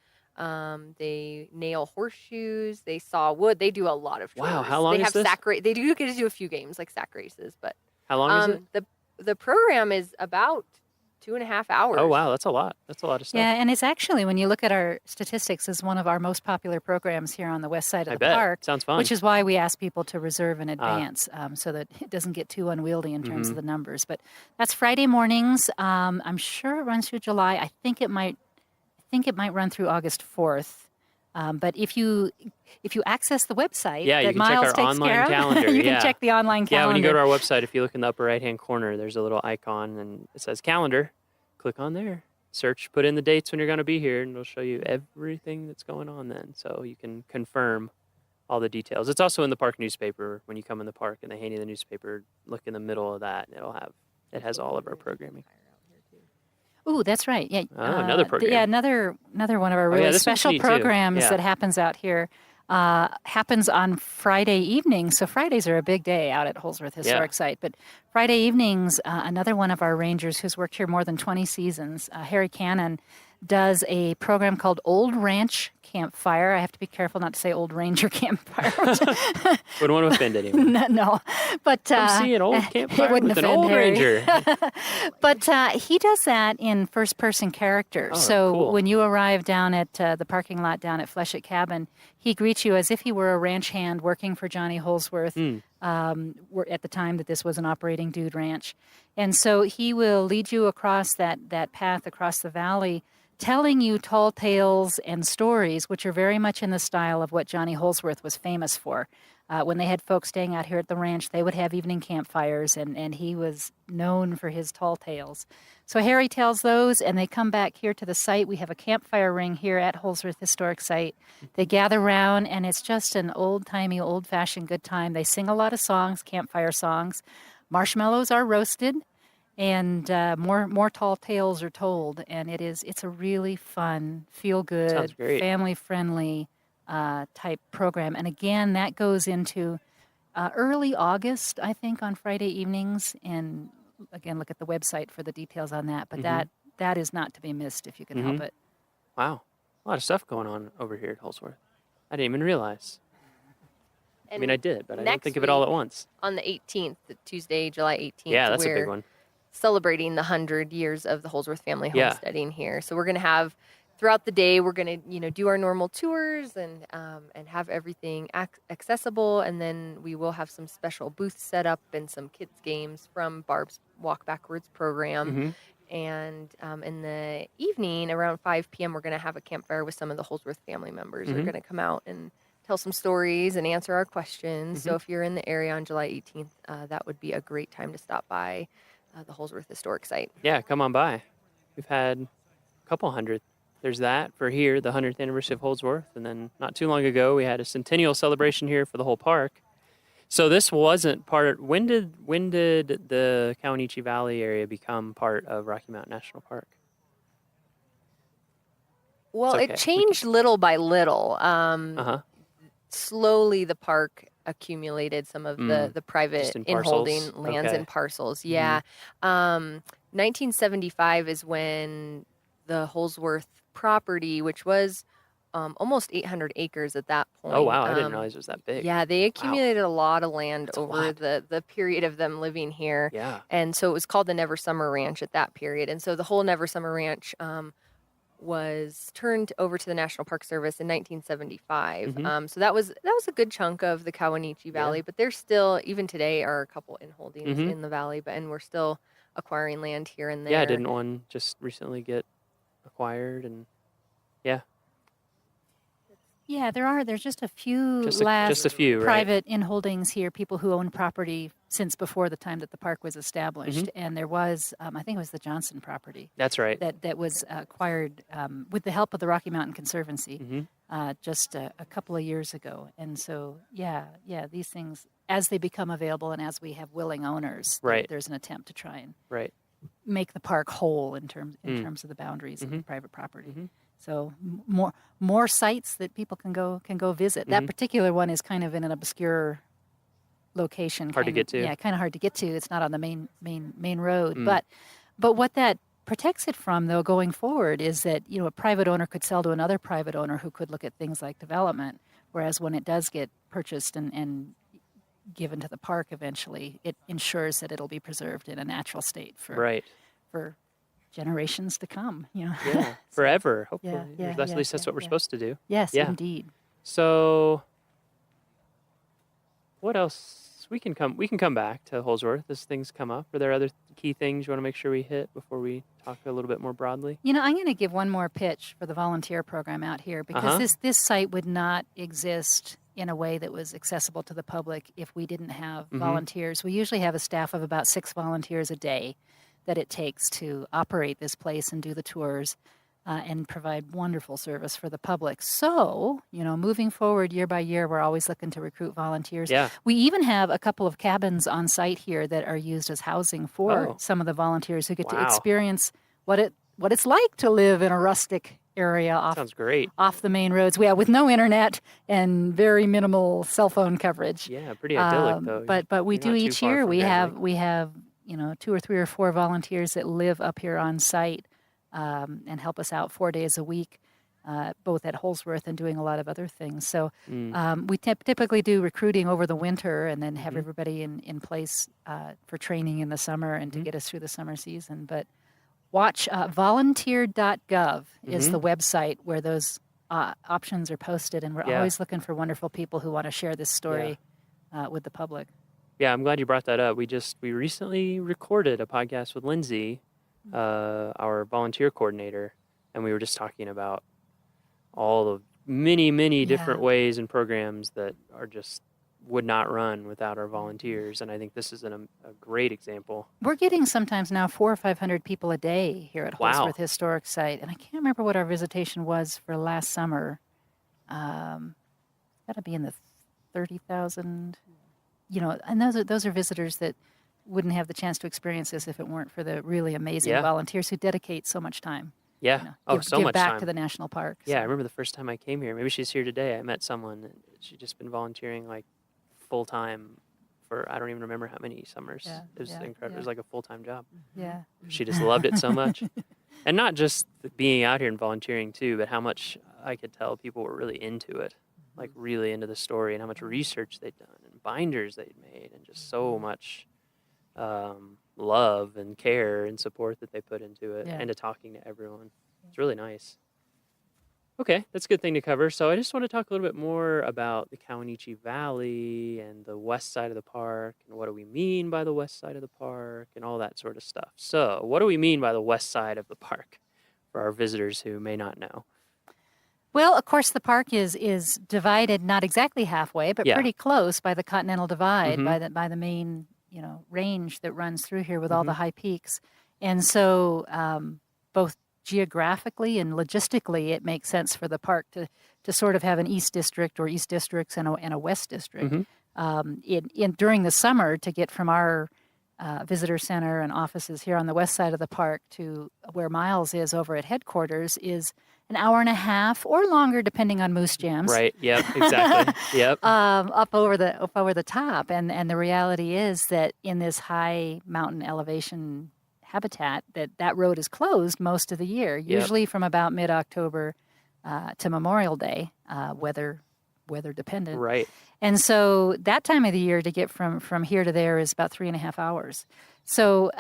They nail horseshoes. They saw wood. They do a lot of chores. Wow, how long they is have this? They do get to do a few games like sack races, but How long is it? The program is about 2.5 hours. Oh, wow. That's a lot. That's a lot of stuff. Yeah, and it's actually, when you look at our statistics, is one of our most popular programs here on the west side of I the bet. park. Sounds fun. Which is why we ask people to reserve in advance, so that it doesn't get too unwieldy in terms of the numbers. But that's Friday mornings. I'm sure it runs through July. I think it might run through August 4th. But if you access the website Yeah, you that can check Miles our takes online care of, calendar. you Yeah. can check the online calendar. Yeah, when you go to our website, if you look in the upper right-hand corner, there's a little icon, and it says calendar. Click on there. Search, put in the dates when you're going to be here, and it'll show you everything that's going on then. So you can confirm all the details. It's also in the park newspaper. When you come in the park and they hand you the newspaper, look in the middle of that, and it has all of our programming. Ooh, that's right. Yeah. Oh, another program. Yeah, another one of our Oh, yeah, really this one's special neat, too. programs Yeah. that happens out here. Happens on Friday evenings. So Fridays are a big day out at Holsworth Historic Site. But Friday evenings, another one of our rangers who's worked here more than 20 seasons, Harry Cannon, does a program called Old Ranch Campfire. I have to be careful not to say Old Ranger Campfire. Wouldn't want to offend anyone. No, but Come see an old it campfire wouldn't with an offend old Harry. ranger. But he does that in first-person character. Oh, so cool. when you arrive down at the parking lot down at Fleshet Cabin, he greets you as if he were a ranch hand working for Johnny Holsworth at the time that this was an operating dude ranch. And so he will lead you across that path across the valley, telling you tall tales and stories, which are very much in the style of what Johnny Holsworth was famous for. When they had folks staying out here at the ranch, they would have evening campfires, and he was known for his tall tales. So Harry tells those, and they come back here to the site. We have a campfire ring here at Holsworth Historic Site. They gather around, and it's just an old-timey, old-fashioned good time. They sing a lot of songs, campfire songs. Marshmallows are roasted, and more tall tales are told. And it's a really fun, feel-good, Sounds great. family-friendly type program. And again, that goes into early August, I think, on Friday evenings. And again, look at the website for the details on that. But that is not to be missed if you can help it. Wow. A lot of stuff going on over here at Holsworth. I didn't even realize. I mean, I did, but I didn't next think of it all week, at once. On the 18th, Tuesday, July 18th, Yeah, that's a big we're one. celebrating the 100 years of the Holsworth family Yeah. homesteading here. So we're going to have throughout the day, we're going to, do our normal tours and have everything accessible. And then we will have some special booths set up and some kids games from Barb's Walk Backwards program. Mm-hmm. And in the evening, around 5 p.m., we're going to have a campfire with some of the Holsworth family members. They're Mhm. going to come out and tell some stories and answer our questions. So Mhm. if you're in the area on July 18th, that would be a great time to stop by the Holsworth Historic Site. Yeah, come on by. We've had a couple hundred. There's that for here, the 100th anniversary of Holsworth. And then not too long ago, we had a centennial celebration here for the whole park. So this wasn't part of, when did the Cowanechee Valley area become part of Rocky Mountain National Park? Well, It's okay. it changed little by little. Uh-huh. Slowly, the park accumulated some of the private Just in in-holding parcels? lands Okay. and parcels. Yeah. 1975 is when the Holsworth property, which was almost 800 acres at that point. Oh, wow. I didn't realize it was that big. Yeah, they accumulated a lot of land That's a over lot. the period of them living here. Yeah. And so it was called the Never Summer Ranch at that period. And so the whole Never Summer Ranch was turned over to the National Park Service in 1975. Mhm. So that was a good chunk of the Cowanechee Valley, but there's still, even today, are a couple in holdings Mhm. in the valley, and we're still acquiring land here and there. Yeah, didn't one just recently get acquired? And yeah, Yeah, there's just a few Just a few, right? private in-holdings here, people who own property since before the time that the park was established. Mhm. And there was, I think it was the Johnson property. That's right. That was acquired with the help of the Rocky Mountain Conservancy Mhm. just a couple of years ago. And so, yeah, these things, as they become available and as we have willing owners, Right. there's an attempt to try and Right. make the park whole in terms Mm. of the boundaries of the private property. Mhm. So more sites that people can go visit. That Mhm. particular one is kind of in an obscure location. Hard to get to. Yeah, kind of hard to get to. It's not on the main road. Mm. But what that protects it from, though, going forward, is that a private owner could sell to another private owner who could look at things like development. Whereas when it does get purchased and given to the park eventually, it ensures that it'll be preserved in a natural state for generations to come. Yeah, forever. Hopefully, yeah, at least that's what we're supposed to do. Yes, Yeah. indeed. So, what else? We can come back to Holsworth as things come up. Are there other key things you want to make sure we hit before we talk a little bit more broadly? I'm going to give one more pitch for the volunteer program out here because this site would not exist in a way that was accessible to the public if we didn't have volunteers. We usually have a staff of about 6 volunteers a day that it takes to operate this place and do the tours and provide wonderful service for the public. So, moving forward year by year, we're always looking to recruit volunteers. Yeah. We even have a couple of cabins on site here that are used as housing for Oh. some of the volunteers who get to Wow. experience what it's like to live in a rustic area Sounds great. off the main roads. With no internet and very minimal cell phone coverage. Yeah, pretty idyllic though. But we You're do not too each far year. from We have 2 or 3 or 4 volunteers that live up here on site and help us out 4 days a week, both at Holsworth and doing a lot of other things. So we typically do recruiting over the winter and then have everybody in place for training in the summer and to get us through the summer season. But watch volunteer.gov is the website where those options are posted, and we're always looking for wonderful people who want to share this story with the public. Yeah, I'm glad you brought that up. We recently recorded a podcast with Lindsay, our volunteer coordinator, and we were just talking about all the many different ways and programs that are just would not run without our volunteers. And I think this is a great example. We're getting sometimes now 400 or 500 people a day here at Wow. Holsworth Historic Site, and I can't remember what our visitation was for last summer. Got to be in the 30,000. And those are visitors that wouldn't have the chance to experience this if it weren't for the really amazing Yeah. volunteers who dedicate so much time. Yeah. So give much back time. to the national park. Yeah, I remember the first time I came here. Maybe she's here today. I met someone. And she'd just been volunteering like full time for I don't even remember how many summers. Yeah, It was yeah, incredible. yeah. It was like a full time job. Yeah. She just loved it so much, and not just being out here and volunteering too, but how much I could tell people were really into it, like really into the story, and how much research they'd done and binders they'd made, and just so much love and care and support that they put into it, Yeah. and to talking to everyone. It's really nice. Okay, that's a good thing to cover. So I just want to talk a little bit more about the Kawanichi Valley and the west side of the park, and what do we mean by the west side of the park, and all that sort of stuff. So, what do we mean by the west side of the park for our visitors who may not know? Well, of course, the park is divided not exactly halfway, but pretty close by the Continental Divide, by the main range that runs through here with all the high peaks, and so both geographically and logistically, it makes sense for the park to sort of have an east district or east districts and a west district. During the summer, to get from our visitor center and offices here on the west side of the park to where Miles is over at headquarters is an hour and a half or longer, depending on moose jams. Right. Yep. Exactly. Yep. Up over the top, and the reality is that in this high mountain elevation habitat, that road is closed most of the year, usually from about mid-October to Memorial Day, weather dependent. Right. And so that time of the year to get from here to there is about 3.5 hours. So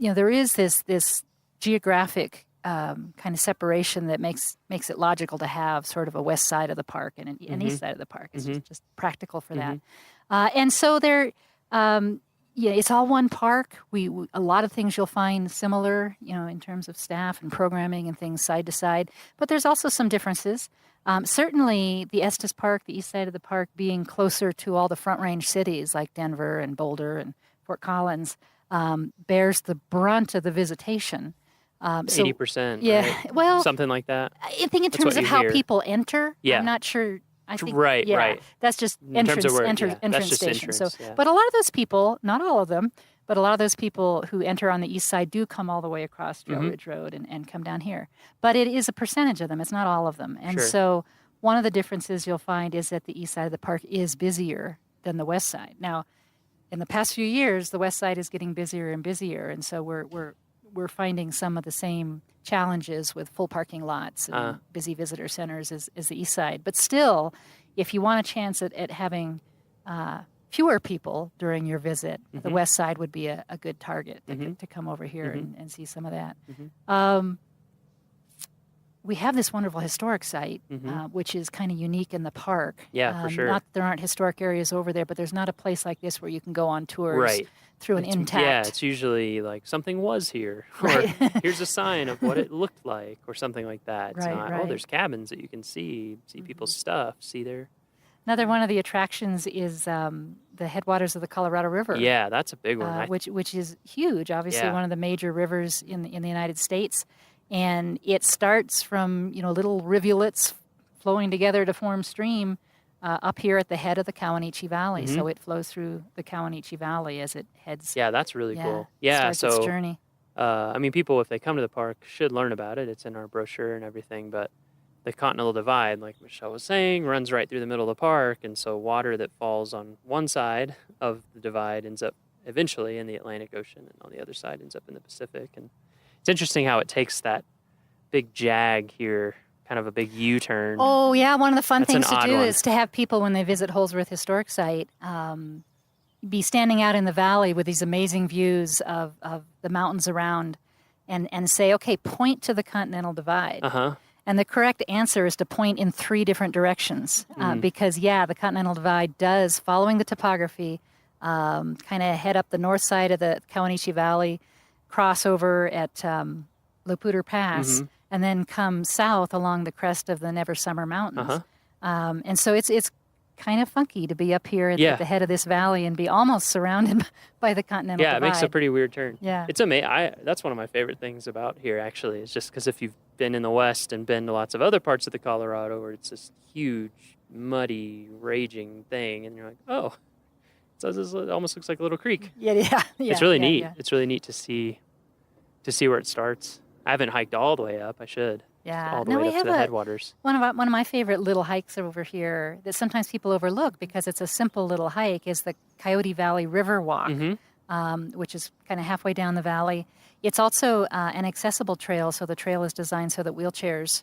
there is this geographic kind of separation that makes it logical to have sort of a west side of the park and an east side of the park. It's just practical for that. And so there. It's all one park. We a lot of things you'll find similar, in terms of staff and programming and things side to side. But there's also some differences. Certainly, the Estes Park, the east side of the park, being closer to all the Front Range cities like Denver and Boulder and Fort Collins, bears the brunt of the visitation. 80%. Yeah, right? well, something like that. I think in terms of how people enter, I'm not sure. I think, right. That's just entrance station. So, but a lot of those people, not all of them, but a lot of those people who enter on the east side do come all the way across Trail Ridge Road and come down here. But it is a percentage of them. It's not all of them. And so one of the differences you'll find is that the east side of the park is busier than the west side. Now, in the past few years, the west side is getting busier and busier, and so we're finding some of the same challenges with full parking lots and busy visitor centers as the east side. But still, if you want a chance at having fewer people during your visit, the west side would be a good target to come over here and see some of that. We have this wonderful historic site, which is kind of unique in the park. Yeah, for sure. Not that there aren't historic areas over there, but there's not a place like this where you can go on tours through an intact. Yeah, it's usually like something was here, or here's a sign of what it looked like, or something like that. It's not, oh, there's cabins that you can see people's stuff, see their... Another one of the attractions is the headwaters of the Colorado River. Yeah, that's a big one. Which is huge, obviously one of the major rivers in the United States. And it starts from, little rivulets flowing together to form stream up here at the head of the Kawanichi Valley. So it flows through the Kawanichi Valley as it heads. Yeah, that's really cool. Yeah, starts its journey. People, if they come to the park, should learn about it. It's in our brochure and everything. But the Continental Divide, like Michelle was saying, runs right through the middle of the park. And so water that falls on one side of the divide ends up eventually in the Atlantic Ocean, and on the other side ends up in the Pacific. And it's interesting how it takes that big jag here, kind of a big U-turn. Oh, yeah. One of the fun things to do is to have people, when they visit Holsworth Historic Site, be standing out in the valley with these amazing views of the mountains around and say, okay, point to the Continental Divide. And the correct answer is to point in 3 different directions because, the Continental Divide does, following the topography, kind of head up the north side of the Kawanichi Valley, cross over at Laputer Pass, and then come south along the crest of the Never Summer Mountains. And so it's kind of funky to be up here at the head of this valley and be almost surrounded by the Continental Divide. Yeah, it makes a pretty weird turn. Yeah. It's amazing. That's one of my favorite things about here, actually. It's just because if you've been in the West and been to lots of other parts of the Colorado where it's this huge, muddy, raging thing, and you're like, oh, it almost looks like a little creek. It's really neat. Yeah. It's really neat to see where it starts. I haven't hiked all the way up. I should. Yeah. All the way up to the headwaters. One of my favorite little hikes over here that sometimes people overlook because it's a simple little hike is the Coyote Valley River Walk, which is kind of halfway down the valley. It's also an accessible trail, so the trail is designed so that wheelchairs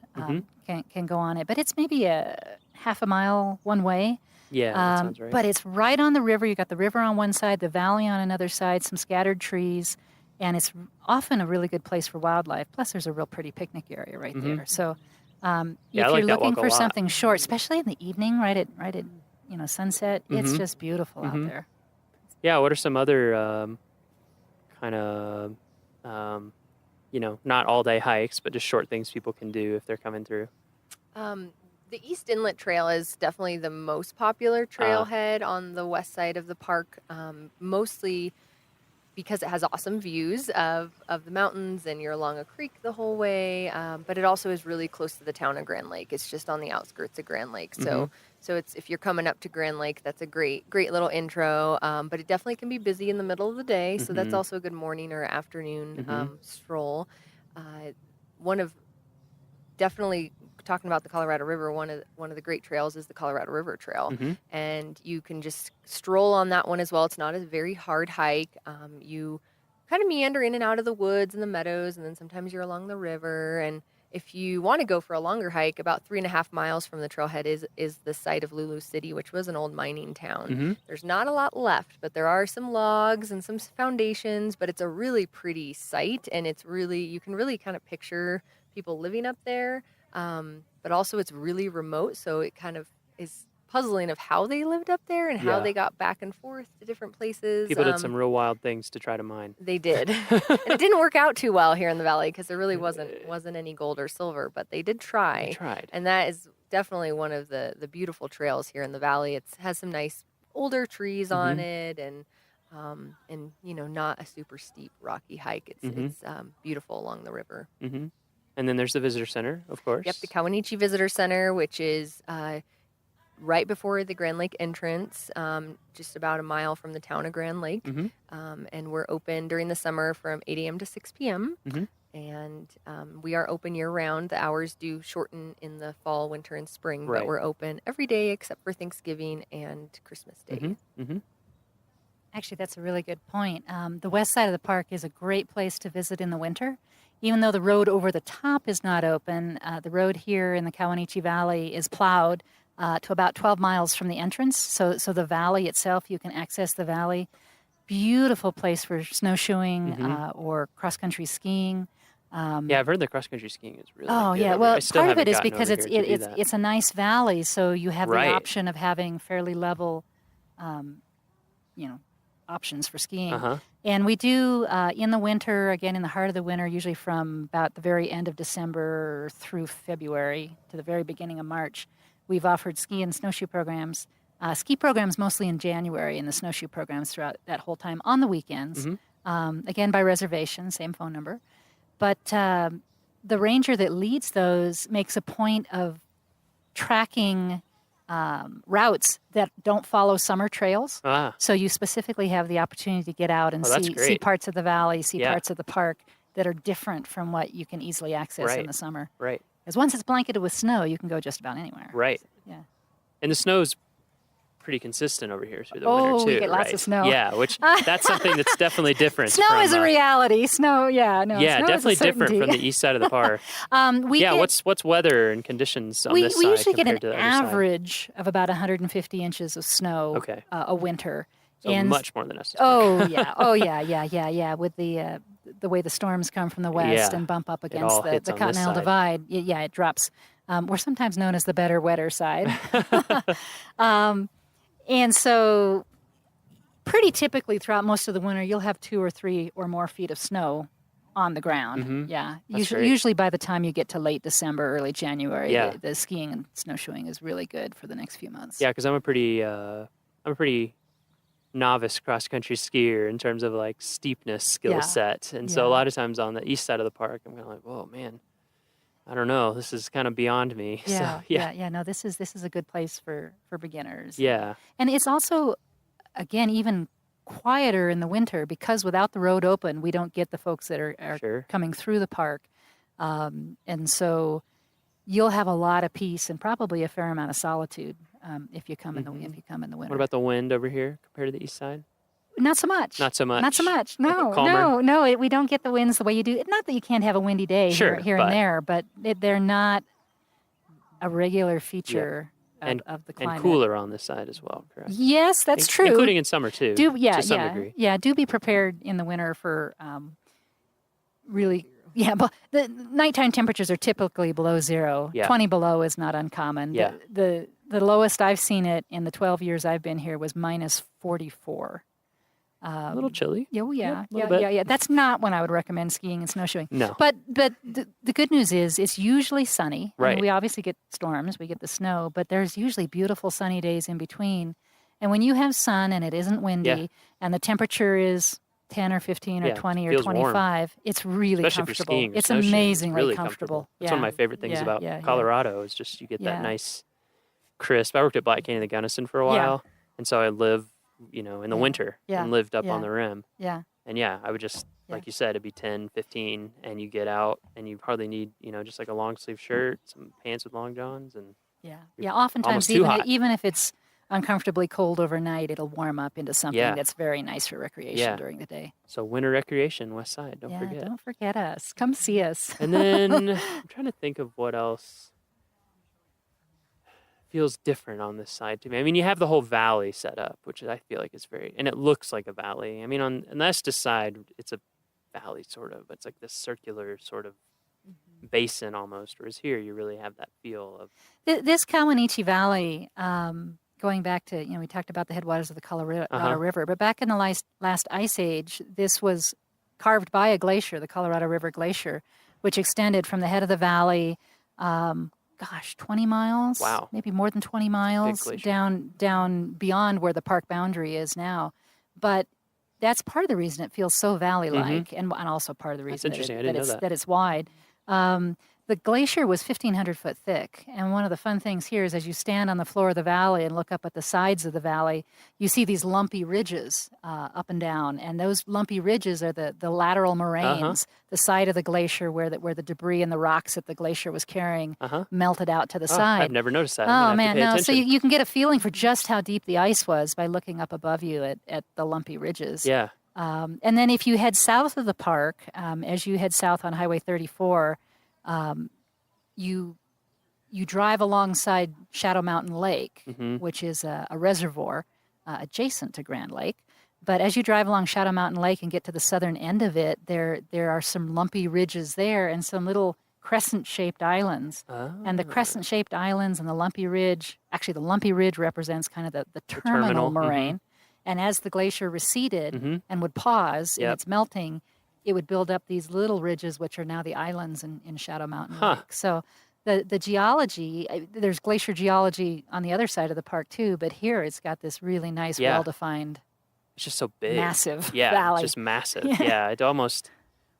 can go on it. But it's maybe a half a mile one way. Yeah, that sounds right. But it's right on the river. You got the river on one side, the valley on another side, some scattered trees. And it's often a really good place for wildlife. Plus, there's a real pretty picnic area right there. So I If like you're that looking walk a for lot. something short, especially in the evening, right at sunset, it's Mhm. just beautiful out Mhm. there. Yeah, what are some other kind of, not all day hikes, but just short things people can do if they're coming through? The East Inlet Trail is definitely the most popular trailhead on the west side of the park, mostly because it has awesome views of the mountains and you're along a creek the whole way. But it also is really close to the town of Grand Lake. It's just on the outskirts of Grand Lake. So it's if you're coming up to Grand Lake, that's a great little intro. But it definitely can be busy in the middle of the day. So that's Mhm. also a good morning or afternoon Mhm. stroll. One of definitely talking about the Colorado River, one of the great trails is the Colorado River Trail, Mhm. and you can just stroll on that one as well. It's not a very hard hike. You kind of meander in and out of the woods and the meadows, and then sometimes you're along the river. And if you want to go for a longer hike, about 3.5 miles from the trailhead is the site of Lulu City, which was an old mining town. Mhm. There's not a lot left, but there are some logs and some foundations. But it's a really pretty site, and you can really kind of picture people living up there. But also it's really remote, so it kind of is puzzling of how they lived up there and how Yeah. they got back and forth to different places. People did some real wild things to try to mine. They did. And it didn't work out too well here in the valley because there really wasn't any gold or silver, but they did try. They tried. And that is definitely one of the beautiful trails here in the valley. It has some nice older trees on it, and not a super steep rocky hike. It's beautiful along the river. Mhm. And then there's the visitor center, of course. Yep, the Kawanichi Visitor Center, which is right before the Grand Lake entrance, just about a mile from the town of Grand Lake. Mhm. And we're open during the summer from 8 a.m. to 6 p.m. Mhm. And we are open year-round. The hours do shorten in the fall, winter, and spring, Right. but we're open every day except for Thanksgiving and Christmas Day. Mhm. Mhm. Actually, that's a really good point. The west side of the park is a great place to visit in the winter. Even though the road over the top is not open, the road here in the Kawanichi Valley is plowed to about 12 miles from the entrance. So the valley itself, you can access the valley. Beautiful place for snowshoeing or cross-country skiing. Yeah, I've heard the cross-country skiing is really Oh good yeah, over well here. I still part of haven't it is gotten because over here to do that. it's a nice valley, so you have Right. the option of having fairly level, options for skiing. Uh-huh. And we do in the winter, again in the heart of the winter, usually from about the very end of December through February to the very beginning of March, we've offered ski and snowshoe programs. Ski programs mostly in January, and the snowshoe programs throughout that whole time on the weekends. Again by reservation, same phone number. But the ranger that leads those makes a point of tracking routes that don't follow summer trails. Ah. So you specifically have the opportunity to get out and Oh, that's see great. parts of the valley, see Yeah. parts of the park that are different from what you can easily access in Right. the summer. Right. Because once it's blanketed with snow, you can go just about anywhere. Right. Yeah. And the snow's pretty consistent over here through the Oh, winter too. we get lots right? of snow. Yeah, which that's something that's definitely different. Snow from, is a reality. Snow, Yeah, snow is a definitely different from certainty. the east side of the park. We yeah, get- what's weather and conditions on we this side usually get compared an to the other side? average of about 150 inches of snow Okay. a winter. So and much more than us. Oh yeah. With the way the storms come from the west Yeah. and bump up It against all the hits on this Continental side. Divide, it drops. We're sometimes known as the better, wetter side. And so, pretty typically throughout most of the winter, you'll have 2 or 3 or more feet of snow on the ground. Mhm. Yeah, That's great. usually by the time you get to late December, early January, Yeah. the skiing and snowshoeing is really good for the next few months. Yeah, because I'm a pretty novice cross country skier in terms of like steepness skill Yeah. set, and so a lot of times on the east side of the park, I'm kind of like, whoa, man, I don't know, this is kind of beyond me. Yeah, So yeah, yeah. No, this is a good place for beginners. Yeah. And it's also, again, even quieter in the winter because without the road open, we don't get the folks that are Sure. coming through the park. And so you'll have a lot of peace and probably a fair amount of solitude if you come in the winter. What about the wind over here compared to the east side? Not so much. Not so much. Not so much. No, Calmer? no. We don't get the winds the way you do. Not that you can't have a windy day Sure, here but- and there, but they're not a regular feature and of the climate. and cooler on this side as well, correct? Yes, that's true. Including in summer too. to some degree. Yeah, do be prepared in the winter for really Yeah, but the nighttime temperatures are typically below zero. Yeah. 20 below is not uncommon. Yeah. The lowest I've seen it in the 12 years I've been here was minus 44. A little chilly. Yeah, little bit. yeah. That's not when I would recommend skiing and snowshoeing. No. But the good news is it's usually sunny. I mean, Right. we obviously get storms, we get the snow, but there's usually beautiful sunny days in between. And when you have sun and it isn't windy and the temperature is 10 or 15 or Yeah, 20 or feels warm. 25, it's really Especially if you're comfortable. skiing or It's snowshoeing, it's amazingly really comfortable. That's one of my favorite things about Colorado is just you get that nice crisp. I worked at Black Canyon the Gunnison for a while, and so I lived, in the winter and lived up on the rim. Yeah. And I would just, like you said, it'd be 10, 15, and you get out and you hardly need, just like a long sleeve shirt, some pants with long johns, and oftentimes almost too hot. even if it's uncomfortably cold overnight, it'll warm up into something that's very nice for recreation during the day. So winter recreation, West Side, don't forget. Don't forget us. Come see us. And then I'm trying to think of what else feels different on this side to me. I mean, you have the whole valley set up, which I feel like is and it looks like a valley. I mean, on the Estes side, it's a valley sort of. It's like this circular sort of basin almost, whereas here you really have that feel of... This Kawanichi Valley, going back to, we talked about the headwaters of the Colorado River, but back in the last ice age, this was carved by a glacier, the Colorado River Glacier, which extended from the head of the valley, 20 miles? Wow. Maybe more than 20 miles down beyond where the park boundary is now. But that's part of the reason it feels so valley-like, and also part of the reason that it's wide. The glacier was 1,500 foot thick, and one of the fun things here is as you stand on the floor of the valley and look up at the sides of the valley, you see these lumpy ridges up and down, and those lumpy ridges are the lateral moraines, the side of the glacier where the debris and the rocks that the glacier was carrying melted out to the side. I've never noticed that. Oh, man, no. So you can get a feeling for just how deep the ice was by looking up above you at the lumpy ridges. Yeah. And then if you head south of the park, as you head south on Highway 34, you drive alongside Shadow Mountain Lake, which is a reservoir adjacent to Grand Lake. But as you drive along Shadow Mountain Lake and get to the southern end of it, there are some lumpy ridges there and some little crescent-shaped islands. And the crescent-shaped islands and the lumpy ridge represents kind of the terminal moraine. And as the glacier receded and would pause in its melting, it would build up these little ridges, which are now the islands in Shadow Mountain Lake. So the geology, there's glacier geology on the other side of the park too, but here it's got this really nice, well-defined, it's just so big, massive it's valley. just massive. It almost.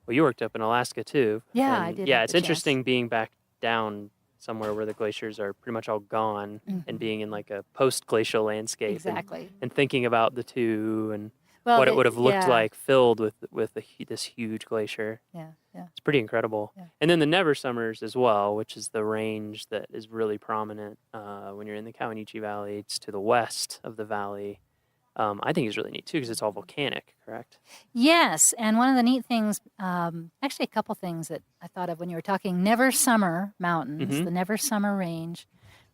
Well, you worked up in Alaska too. Yeah, I did. Yeah, it's interesting being back down somewhere where the glaciers are pretty much all gone and being in like a post-glacial landscape. Exactly. And thinking about the two and what it would have looked like filled with this huge glacier. Yeah. It's pretty incredible. Yeah. And then the Never Summers as well, which is the range that is really prominent when you're in the Kawanichi Valley. It's to the west of the valley. I think is really neat too because it's all volcanic, correct? Yes, and one of the neat things, actually a couple things that I thought of when you were talking Never Summer Mountains, the Never Summer Range.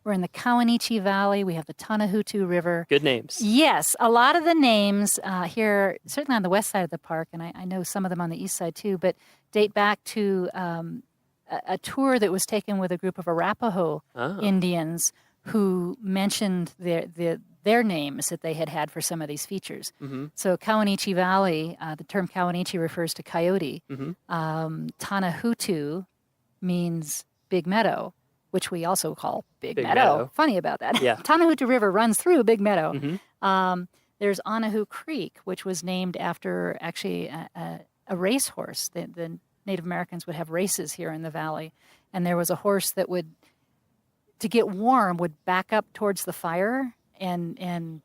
We're in the Kawanichi Valley. We have the Tanahutu River. Good names. Yes, a lot of the names here, certainly on the west side of the park, and I know some of them on the east side too, but date back to a tour that was taken with a group of Arapaho Indians who mentioned their names that they had for some of these features. So Kawanichi Valley, the term Kawanichi refers to coyote. Tanahutu means big meadow, which we also call Big Meadow. Funny about that. Yeah. Tanahutu River runs through Big Meadow. There's Anahu Creek, which was named after actually a racehorse. The Native Americans would have races here in the valley. And there was a horse that to get warm, would back up towards the fire. And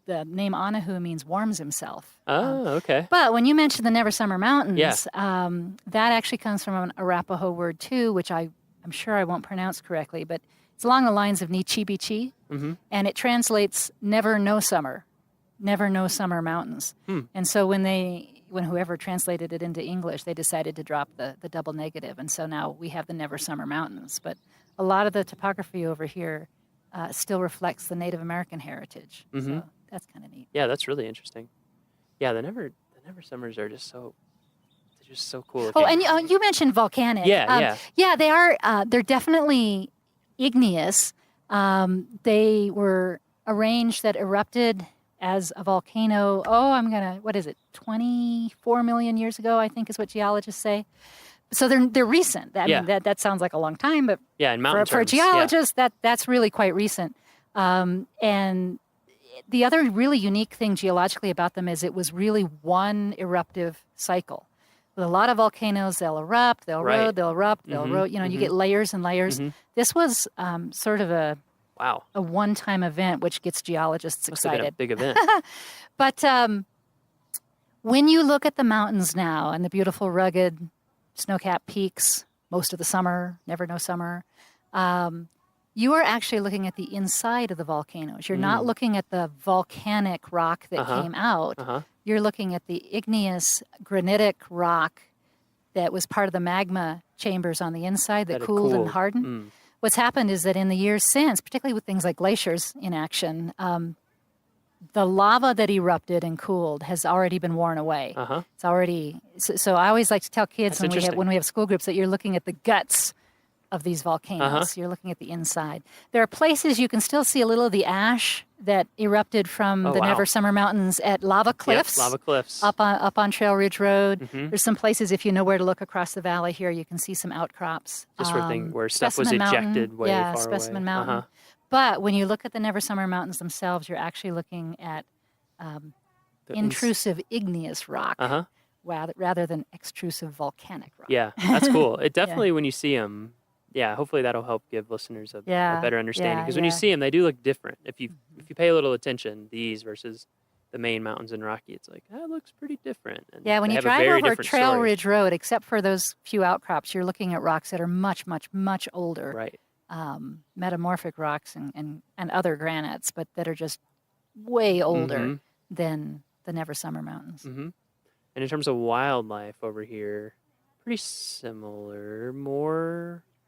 the name Anahu means warms himself. Oh, okay. But when you mentioned the Never Summer Mountains, that actually comes from an Arapaho word too, which I'm sure I won't pronounce correctly, but it's along the lines of Nichibichi, and it translates never no summer mountains. And so when whoever translated it into English, they decided to drop the double negative, and so now we have the Never Summer Mountains. But a lot of the topography over here still reflects the Native American heritage. So that's kind of neat. Yeah, that's really interesting. Yeah, the Never Summers are just just so cool. Oh, and you mentioned volcanic. Yeah, they are. They're definitely igneous. They were a range that erupted as a volcano. What is it? 24 million years ago, I think is what geologists say. So they're recent. I mean, that sounds like a long time, but in mountain for a terms, geologist, that's really quite recent. And the other really unique thing geologically about them is it was really one eruptive cycle. With a lot of volcanoes, they'll erupt, they'll erode, they'll erupt, they'll erode. You get layers and layers. This was sort of a one-time event, which gets geologists excited. Must have been a big event. But when you look at the mountains now and the beautiful rugged snow-capped peaks, most of the summer, never no summer, you are actually looking at the inside of the volcanoes. You're not looking at the volcanic rock that came out. You're looking at the igneous granitic rock that was part of the magma chambers on the inside that cooled and hardened. What's happened is that in the years since, particularly with things like glaciers in action, the lava that erupted and cooled has already been worn away. It's already so I always like to tell kids when we have school groups that you're looking at the guts of these volcanoes. You're looking at the inside. There are places you can still see a little of the ash that erupted from the Never Summer Mountains at Lava Cliffs. Lava Cliffs. Up on Trail Ridge Road. There's some places, if you know where to look across the valley here, you can see some outcrops. Just where stuff was ejected way far away. Specimen Mountain. But when you look at the Never Summer Mountains themselves, you're actually looking at intrusive igneous rock rather than extrusive volcanic rock. Yeah, that's cool. It definitely, when you see them, hopefully that'll help give listeners a better understanding. Because when you see them, they do look different. If you pay a little attention, these versus the main mountains in Rocky, it's like, it looks pretty different. And when you drive over Trail Ridge Road, except for those few outcrops, you're looking at rocks that are much, much, much older. Right. Metamorphic rocks and other granites, but that are just way older than the Never Summer Mountains. And in terms of wildlife over here, pretty similar.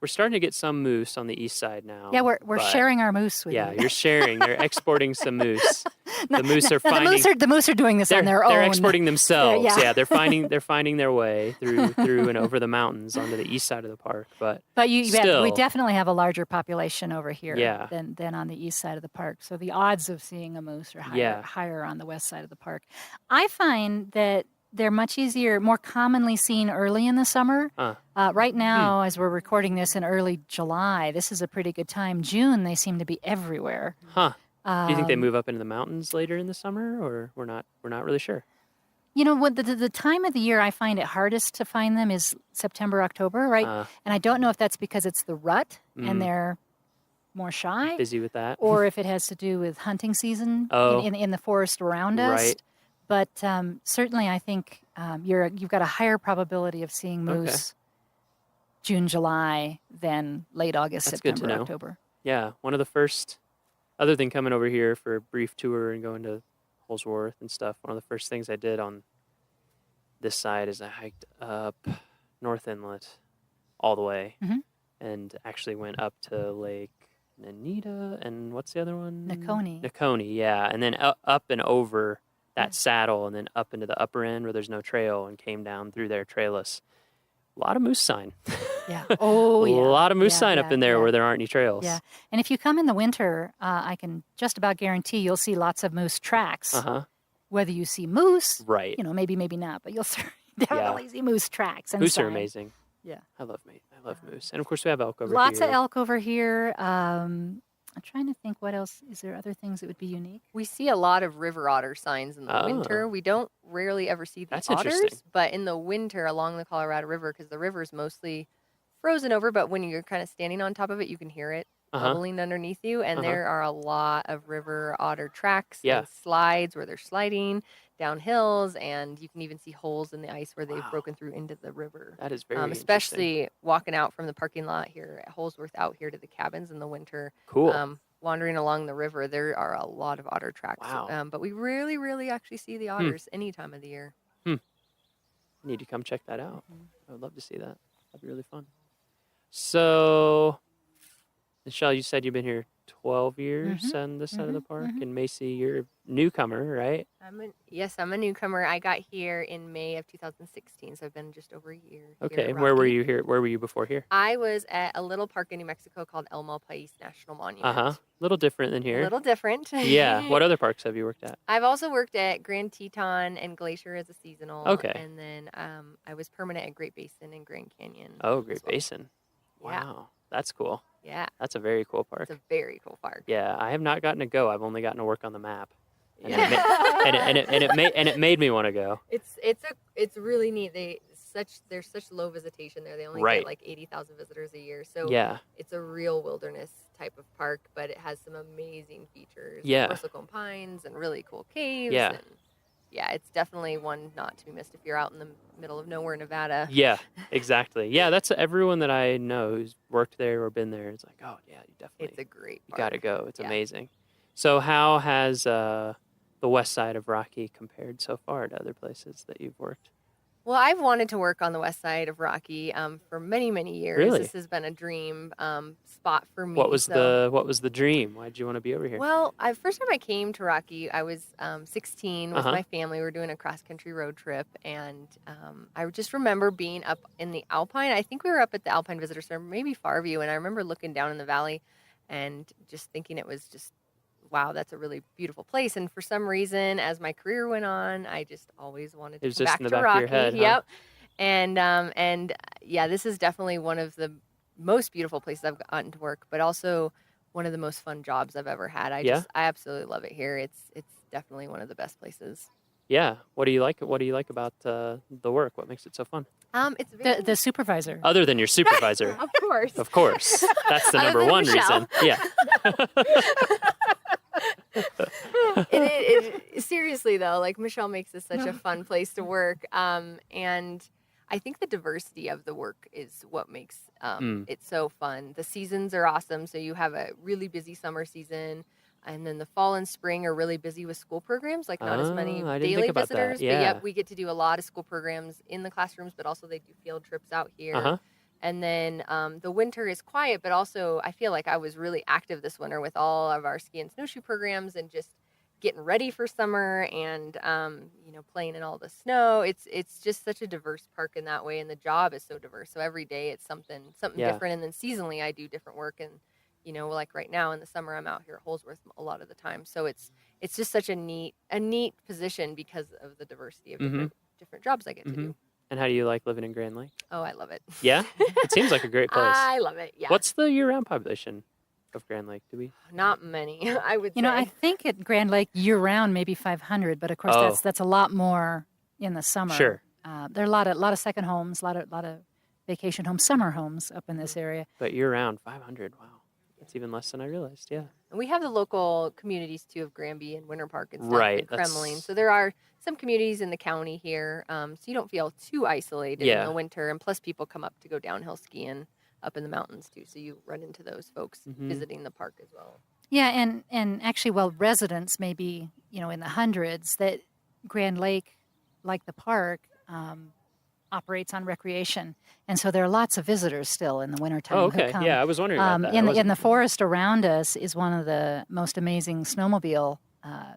We're starting to get some moose on the east side now. Yeah, we're sharing our moose with you. Yeah, you're sharing. They're exporting some moose. The moose are doing this on their own. They're exporting themselves. They're finding their way through and over the mountains onto the east side of the park. But we definitely have a larger population over here than on the east side of the park. So the odds of seeing a moose are higher on the west side of the park. I find that they're much easier, more commonly seen early in the summer. Right now, as we're recording this in early July, this is a pretty good time. June, they seem to be everywhere. Do you think they move up into the mountains later in the summer, or we're not really sure? What the time of the year I find it hardest to find them is September, October, right? And I don't know if that's because it's the rut and they're more shy, busy with that, or if it has to do with hunting season in the forest around us. Right. But certainly, I think you've got a higher probability of seeing moose June, July than late August, That's September, good to know. October. Yeah, one of the first, other than coming over here for a brief tour and going to Holsworth and stuff, one of the first things I did on this side is I hiked up North Inlet all the way and actually went up to Lake Nanita and what's the other one? Nakoni, yeah. And then up and over that saddle and then up into the upper end where there's no trail and came down through there trailless. A lot of moose sign. Yeah. Oh, yeah. A lot of moose sign up in there where there aren't any trails. Yeah. And if you come in the winter, I can just about guarantee you'll see lots of moose tracks. Whether you see moose, right? maybe not, but you'll definitely see moose tracks. And moose are amazing. Yeah. I love moose. And of course we have elk over here. Lots of elk over here. I'm trying to think what else. Is there other things that would be unique? We see a lot of river otter signs in the winter. We don't rarely ever see the otters, but in the winter along the Colorado River, because the river is mostly frozen over, but when you're kind of standing on top of it, you can hear it bubbling underneath you. And there are a lot of river otter tracks and slides where they're sliding down hills, and you can even see holes in the ice where they've broken through into the river. That is very especially walking out from the parking lot here at Holsworth out here to the cabins in the winter. Cool. Wandering along the river, there are a lot of otter tracks. Wow. But we really, really actually see the otters any time of the year. I need to come check that out. I would love to see that. That'd be really fun. So, Michelle, you said you've been here 12 years on this side of the park. And Macy, you're a newcomer, right? Yes, I'm a newcomer. I got here in May of 2016, so I've been just over a year. Okay, and where were you here? Where were you before here? I was at a little park in New Mexico called El Malpais National Monument. A little different than here. A little different. Yeah. What other parks have you worked at? I've also worked at Grand Teton and Glacier as a seasonal. Okay. And then I was permanent at Great Basin and Grand Canyon. Oh, Great Basin. Yeah. Wow, that's cool. Yeah. That's a very cool park. It's a very cool park. Yeah, I have not gotten to go. I've only gotten to work on the map. And it made me want to go. It's really neat. There's such low visitation there. They only get like 80,000 visitors a year. So it's a real wilderness type of park, but it has some amazing features. Yeah. Bristlecone pines and really cool caves. Yeah. And yeah, it's definitely one not to be missed if you're out in the middle of nowhere, Nevada. Yeah, exactly. Yeah, that's everyone that I know who's worked there or been there. It's like, oh yeah, you definitely. It's a great park. You got to go. It's amazing. So how has the west side of Rocky compared so far to other places that you've worked? Well, I've wanted to work on the west side of Rocky for many, many years. Really? This has been a dream spot for me. What was the dream? Why did you want to be over here? Well, first time I came to Rocky, I was 16 with my family. We were doing a cross-country road trip, and I just remember being up in the Alpine. I think we were up at the Alpine Visitor Center, maybe Farview, and I remember looking down in the valley and just thinking it was just, wow, that's a really beautiful place. And for some reason, as my career went on, I just always wanted to come back to Rocky. Of your head, Yep. And yeah, this is definitely one of the most beautiful places I've gotten to work, but also one of the most fun jobs I've ever had. I absolutely love it here. It's definitely one of the best places. Yeah. What do you like? What do you like about the work? What makes it so fun? It's the supervisor. Other than your supervisor. Of course. Of course. That's the number one reason. Yeah. Seriously though, like Michelle makes this such a fun place to work, and I think the diversity of the work is what makes it so fun. The seasons are awesome, so you have a really busy summer season, and then the fall and spring are really busy with school programs, like not as many daily visitors, but yep, we get to do a lot of school programs in the classrooms, but also they do field trips out here. And then the winter is quiet, but also I feel like I was really active this winter with all of our ski and snowshoe programs and just getting ready for summer and, playing in all the snow. It's just such a diverse park in that way. And the job is so diverse. So every day it's something different. And then seasonally I do different work. And, like right now in the summer, I'm out here at Holsworth a lot of the time. So it's just such a neat position because of the diversity of different jobs I get to do. And how do you like living in Grand Lake? Oh, I love it. Yeah? It seems like a great place. I love it, yeah. What's the year-round population of Grand Lake? Do we? Not many, I would say. I think at Grand Lake year-round maybe 500, but of course that's a lot more in the summer. Sure. There are a lot of second homes, a lot of vacation homes, summer homes up in this area. But year-round, 500, wow. That's even less than I realized, yeah. And we have the local communities, too, of Granby and Winter Park and stuff, right, and Kremlin. So there are some communities in the county here, so you don't feel too isolated in the winter. And plus, people come up to go downhill skiing up in the mountains, too. So you run into those folks visiting the park as well. Yeah, and actually, while residents may be, in the hundreds, that Grand Lake, like the park, operates on recreation. And so there are lots of visitors still in the wintertime. Oh, okay. Yeah, I was wondering about that. In the forest around us is one of the most amazing snowmobile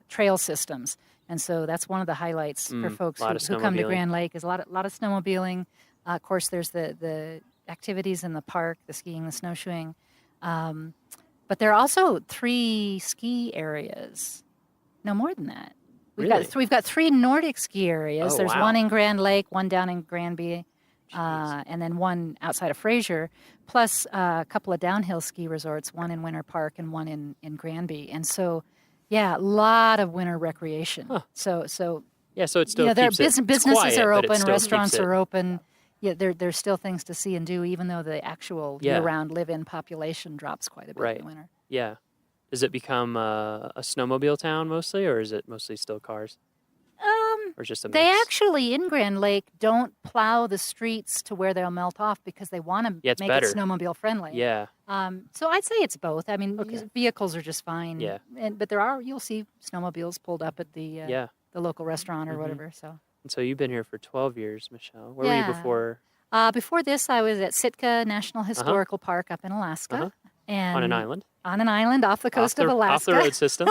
trail systems. And so that's one of the highlights for folks who come to Grand Lake is a lot of snowmobiling. Of course, there's the activities in the park, the skiing, the snowshoeing. But there are also 3 ski areas. No, more than that. We've got 3 Nordic ski areas. There's one in Grand Lake, one down in Granby, and then one outside of Fraser, plus a couple of downhill ski resorts, one in Winter Park and one in Granby. And so, yeah, a lot of winter recreation. Huh. So it still keeps businesses quiet, are but it open, still restaurants keeps it. are open. Yeah, there's still things to see and do, even though the actual year-round live-in population drops quite a bit in the winter. Yeah. Does it become a snowmobile town mostly, or is it mostly still cars? Or just a mix? They actually, in Grand Lake, don't plow the streets to where they'll melt off because they want to make it snowmobile friendly. Yeah. So I'd say it's both. I mean, vehicles are just fine. Yeah. But you'll see snowmobiles pulled up at the local restaurant or whatever. So. And so you've been here for 12 years, Michelle. Where were you before? Before this, I was at Sitka National Historical Park up in Alaska. And On an island? On an island off the coast of Alaska. Off the road system.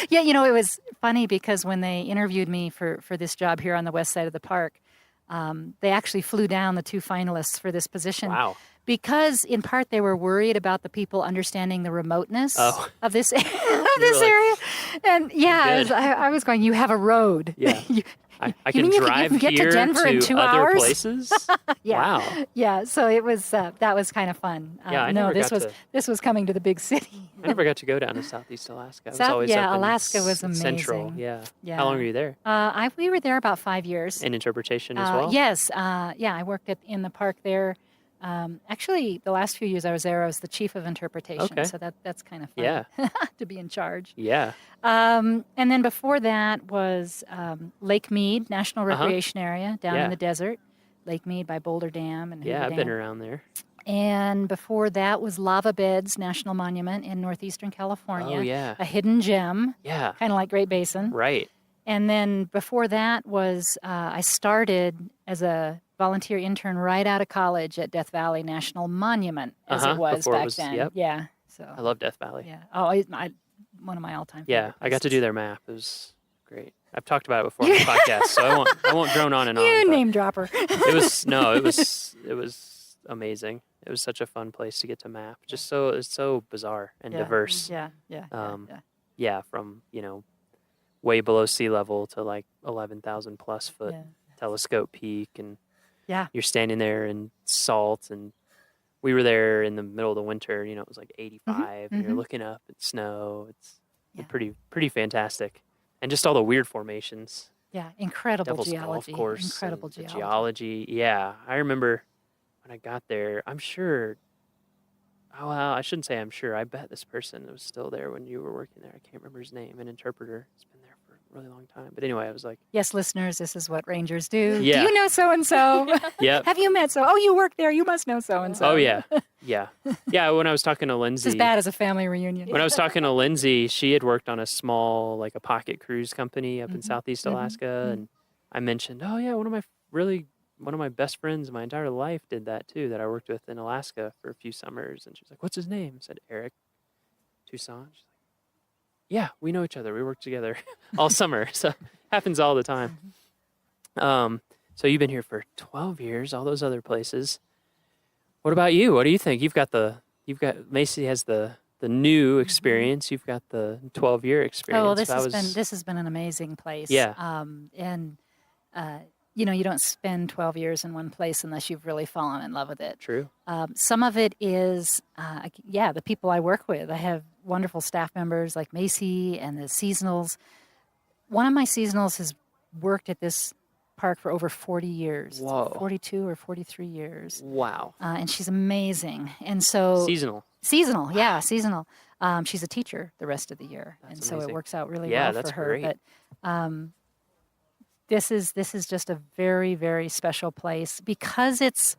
Yeah, it was funny because when they interviewed me for this job here on the west side of the park, they actually flew down the 2 finalists for this position. Wow. Because in part they were worried about the people understanding the remoteness of this area. And I was going, you have a road. Yeah. I can you drive you can get here to Denver in 2 other hours? places? Yeah. Wow. Yeah, so it was that was kind of fun. This was coming to the big city. I never got to go down to Southeast Alaska. I was always up in Alaska was amazing. Central, yeah. How long were you there? We were there about 5 years. In interpretation as well? Yes. I worked in the park there. Actually, the last few years I was there, I was the chief of interpretation. Okay. So that's kind of fun to be in charge. Yeah. And then before that was Lake Mead National Recreation Area down in the desert. Lake Mead by Boulder Dam and Hoover I've Dam. been around there. And before that was Lava Beds National Monument in northeastern California. Oh, yeah. A hidden gem. Yeah. Kind of like Great Basin. Right. And then before that was I started as a volunteer intern right out of college at Death Valley National Monument, as it was back then. Yep. Yeah. So I love Death Valley. Yeah. Oh, one of my all-time favorite places. I got to do their map. It was great. I've talked about it before on the podcast, so I won't drone on and on. You name dropper. It was amazing. It was such a fun place to get to map. Just it's so bizarre and diverse. Yeah. From, way below sea level to like 11,000 plus foot telescope peak, and you're standing there in salt, and we were there in the middle of the winter, it was like 85 and you're looking up at snow. It's pretty fantastic. And just all the weird formations. Yeah, incredible Devil's geology. Golf Course, Incredible geology. Yeah, I remember when I got there, I'm sure, I shouldn't say I'm sure. I bet this person was still there when you were working there. I can't remember his name, an interpreter. He's been there for a really long time. But anyway, I was like... Yes, listeners, this is what rangers do. Yeah. Do you know so-and-so? Yep. Have you met so? Oh, you work there. You must know so-and-so. Oh, yeah. Yeah. Yeah, when I was talking to Lindsay... It's as bad as a family reunion. When I was talking to Lindsay, she had worked on a small, like a pocket cruise company up in Southeast Alaska. And I mentioned, oh, yeah, one of my best friends my entire life did that too, that I worked with in Alaska for a few summers. And she was like, what's his name? I said, Eric Toussaint. She's like, yeah, we know each other. We work together all summer. So happens all the time. So you've been here for 12 years, all those other places. What about you? What do you think? You've got Macy has the new experience. You've got the 12-year experience. Oh, well, this has been an amazing place. Yeah. You don't spend 12 years in one place unless you've really fallen in love with it. True. Some of it is, the people I work with. I have wonderful staff members like Macy and the seasonals. One of my seasonals has worked at this park for over 40 years. Whoa. 42 or 43 years. Wow. And she's amazing. And so... Seasonal, yeah, seasonal. She's a teacher the rest of the year. That's so amazing. It works out really Yeah, well that's for her. great. But this is just a very, very special place because it's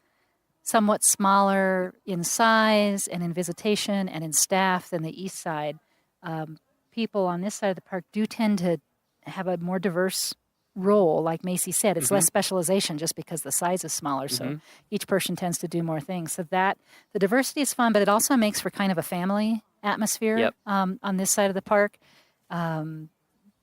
somewhat smaller in size and in visitation and in staff than the east side. People on this side of the park do tend to have a more diverse role, like Macy said. It's less specialization just because the size is smaller, so each person tends to do more things. So that the diversity is fun, but it also makes for kind of a family atmosphere on this side of the park.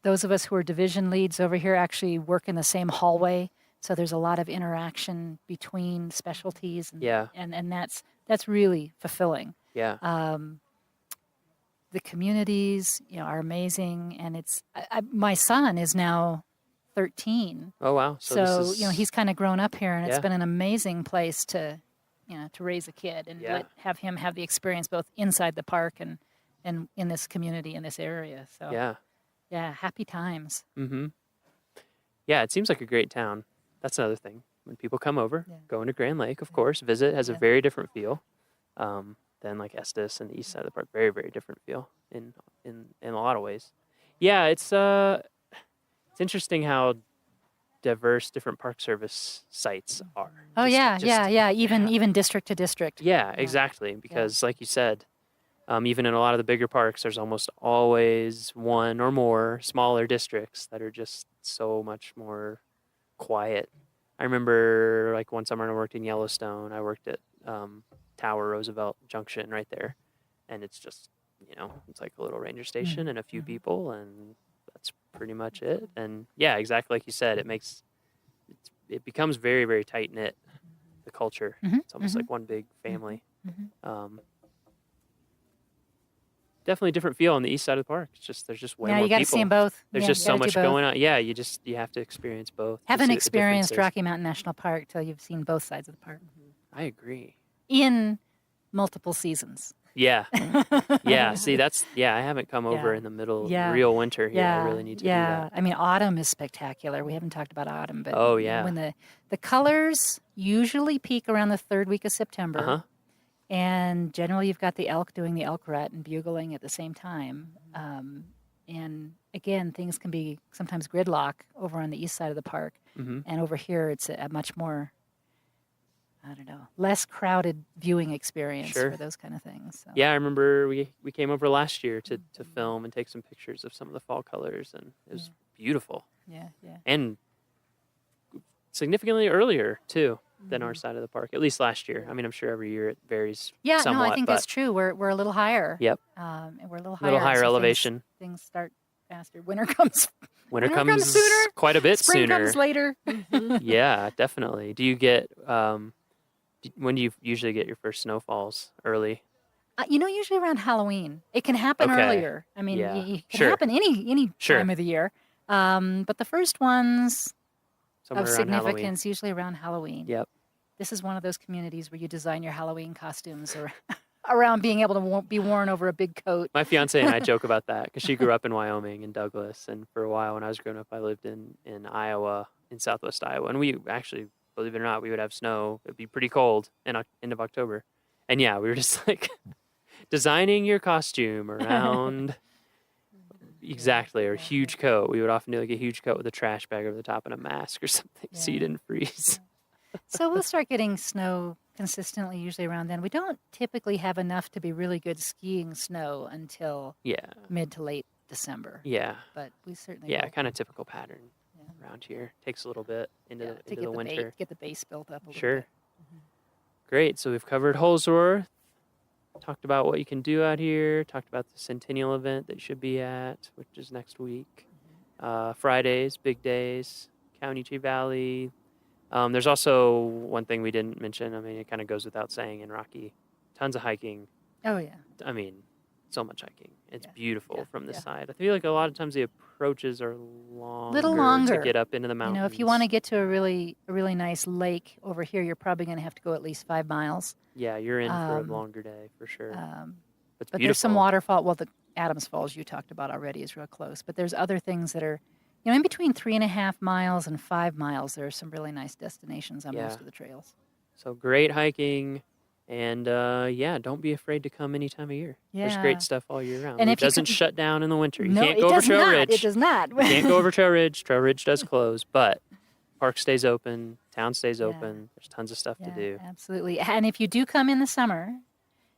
Those of us who are division leads over here actually work in the same hallway, so there's a lot of interaction between specialties, and that's really fulfilling. Yeah. The communities, are amazing, and it's my son is now 13. Oh wow! So he's kind of grown up here, and it's been an amazing place to raise a kid and have him have the experience both inside the park and in this community in this area. So yeah, happy times. Yeah, it seems like a great town. That's another thing. When people come over, going to Grand Lake, of course, visit has a very different feel than like Estes and the east side of the park. Very, very different feel in a lot of ways. Yeah, it's interesting how diverse different Park Service sites are. Oh, even district to district. Yeah, exactly. Because like you said, even in a lot of the bigger parks, there's almost always one or more smaller districts that are just so much more quiet. I remember one summer I worked in Yellowstone. I worked at Tower Roosevelt Junction right there. and it's just, it's like a little ranger station and a few people, and that's pretty much it. And yeah, exactly like you said, it becomes very, very tight knit. The culture, it's almost like one big family. Definitely a different feel on the east side of the park. It's just there's just way more people. You got to see them both. There's just so much going on. Yeah, you have to experience both. Haven't experienced Rocky Mountain National Park till you've seen both sides of the park. I agree. In multiple seasons. Yeah. Yeah. See, I haven't come over in the middle of real winter here. I really need to do that. I mean, autumn is spectacular. We haven't talked about autumn, but when the colors usually peak around the third week of September. And generally you've got the elk doing the elk rut and bugling at the same time. And again, things can be sometimes gridlock over on the east side of the park. And over here, it's a much more, less crowded viewing experience for those kind of things. So. Yeah, I remember we came over last year to film and take some pictures of some of the fall colors, and it was beautiful. Yeah. And significantly earlier, too, than our side of the park, at least last year. I mean, I'm sure every year it varies somewhat. I think that's true. We're a little higher. Yep. And we're a little higher elevation. Things start faster. Winter comes sooner. Quite a bit Spring sooner. comes later. Yeah, definitely. Do you get, when do you usually get your first snowfalls? Early? Usually around Halloween. It can happen earlier. I mean, it can happen any time of the year. But the first ones somewhere of significance, usually around Halloween. Yep. This is one of those communities where you design your Halloween costumes around being able to be worn over a big coat. My fiance and I joke about that because she grew up in Wyoming, in Douglas, and for a while when I was growing up, I lived in Iowa, in southwest Iowa, and we actually, believe it or not, we would have snow. It'd be pretty cold in end of October, and yeah, we were just like designing your costume around. Exactly, or a huge coat. We would often do like a huge coat with a trash bag over the top and a mask or something, so you didn't freeze. So we'll start getting snow consistently, usually around then. We don't typically have enough to be really good skiing snow until mid to late December. Yeah. But we certainly kind of typical pattern around here. Takes a little bit into the winter. Get the base built up a little bit. Great. So we've covered Holsworth. Talked about what you can do out here. Talked about the Centennial event that you should be at, which is next week. Fridays, big days, County Valley. There's also one thing we didn't mention. I mean, it kind of goes without saying in Rocky. Tons of hiking. Oh, yeah. I mean, so much hiking. It's beautiful from this side. I feel like a lot of times the approaches are longer to get up into the mountains. If you want to get to a really nice lake over here, you're probably going to have to go at least 5 miles. Yeah, you're in for a longer day for sure. But there's some waterfall. Well, the Adams Falls you talked about already is real close. But there's other things that are, in between 3.5 miles and 5 miles. There are some really nice destinations on most of the trails. So great hiking. And don't be afraid to come any time of year. Yeah. There's great stuff all year round. And it doesn't shut down in the winter. You no, can't go over Trail Ridge. It does not. You can't go over Trail Ridge. Trail Ridge does close, but park stays open, town stays open. There's tons of stuff to do. Absolutely. And if you do come in the summer,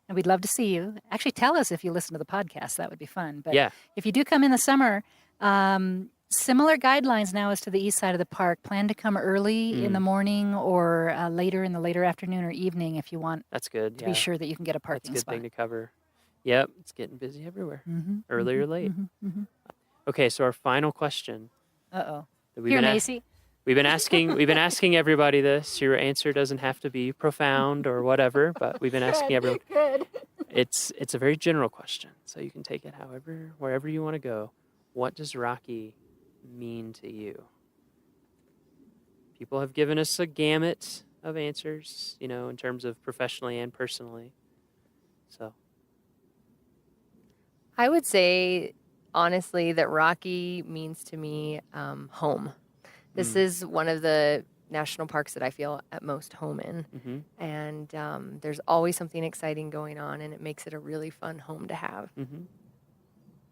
and we'd love to see you, actually tell us if you listen to the podcast. That would be fun. But if you do come in the summer, similar guidelines now as to the east side of the park. Plan to come early in the morning or later in the later afternoon or evening if you want. That's good. To be sure that you can get a parking spot. That's a good thing to cover. Yep, it's getting busy everywhere. Early or late. Okay, so our final question. Uh-oh. Here, Macy. We've been asking everybody this. Your answer doesn't have to be profound or whatever, but we've been asking everyone. Good. It's a very general question, so you can take it wherever you want to go. What does Rocky mean to you? People have given us a gamut of answers, in terms of professionally and personally. So I would say, honestly, that Rocky means to me home. This is one of the national parks that I feel at most home in. And there's always something exciting going on, and it makes it a really fun home to have.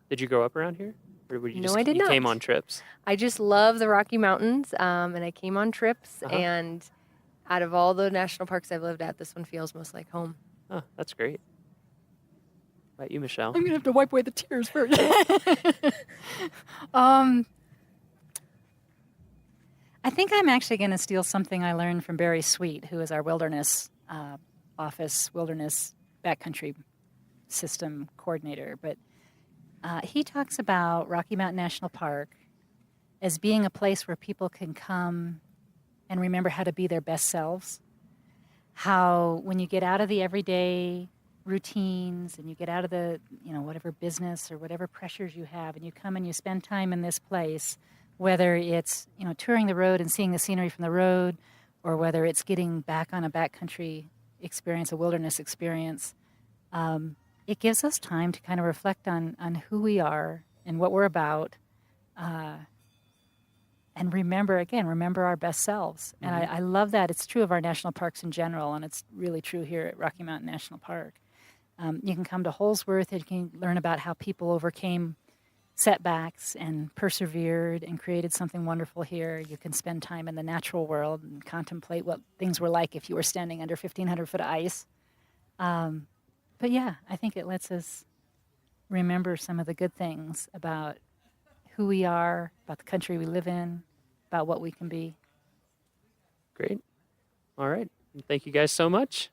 Did you grow up around here? Or were you I did not. You came on trips? I just love the Rocky Mountains, and I came on trips. And out of all the national parks I've lived at, this one feels most like home. Oh, that's great. How about you, Michelle? I'm going to have to wipe away the tears first. I think I'm actually going to steal something I learned from Barry Sweet, who is our wilderness office, wilderness backcountry system coordinator, but he talks about Rocky Mountain National Park as being a place where people can come and remember how to be their best selves. How when you get out of the everyday routines and you get out of the, whatever business or whatever pressures you have, and you come and you spend time in this place, whether it's, touring the road and seeing the scenery from the road, or whether it's getting back on a backcountry experience, a wilderness experience, it gives us time to kind of reflect on who we are and what we're about, and remember our best selves. And I love that. It's true of our national parks in general, and it's really true here at Rocky Mountain National Park. You can come to Holsworth and you can learn about how people overcame setbacks and persevered and created something wonderful here. You can spend time in the natural world and contemplate what things were like if you were standing under 1,500 foot of ice. But yeah, I think it lets us remember some of the good things about who we are, about the country we live in, about what we can be. Great. All right. Thank you guys so much.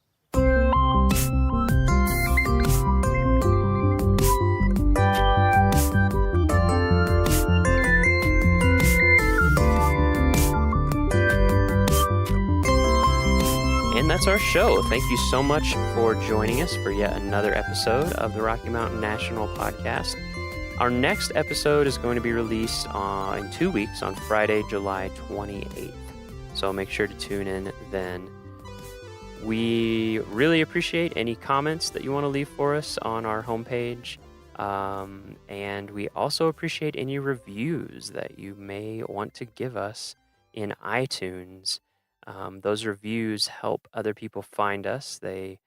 And that's our show. Thank you so much for joining us for yet another episode of the Rocky Mountain National Podcast. Our next episode is going to be released in 2 weeks on Friday, July 28th. So make sure to tune in then. We really appreciate any comments that you want to leave for us on our homepage. And we also appreciate any reviews that you may want to give us in iTunes. Those reviews help other people find us. They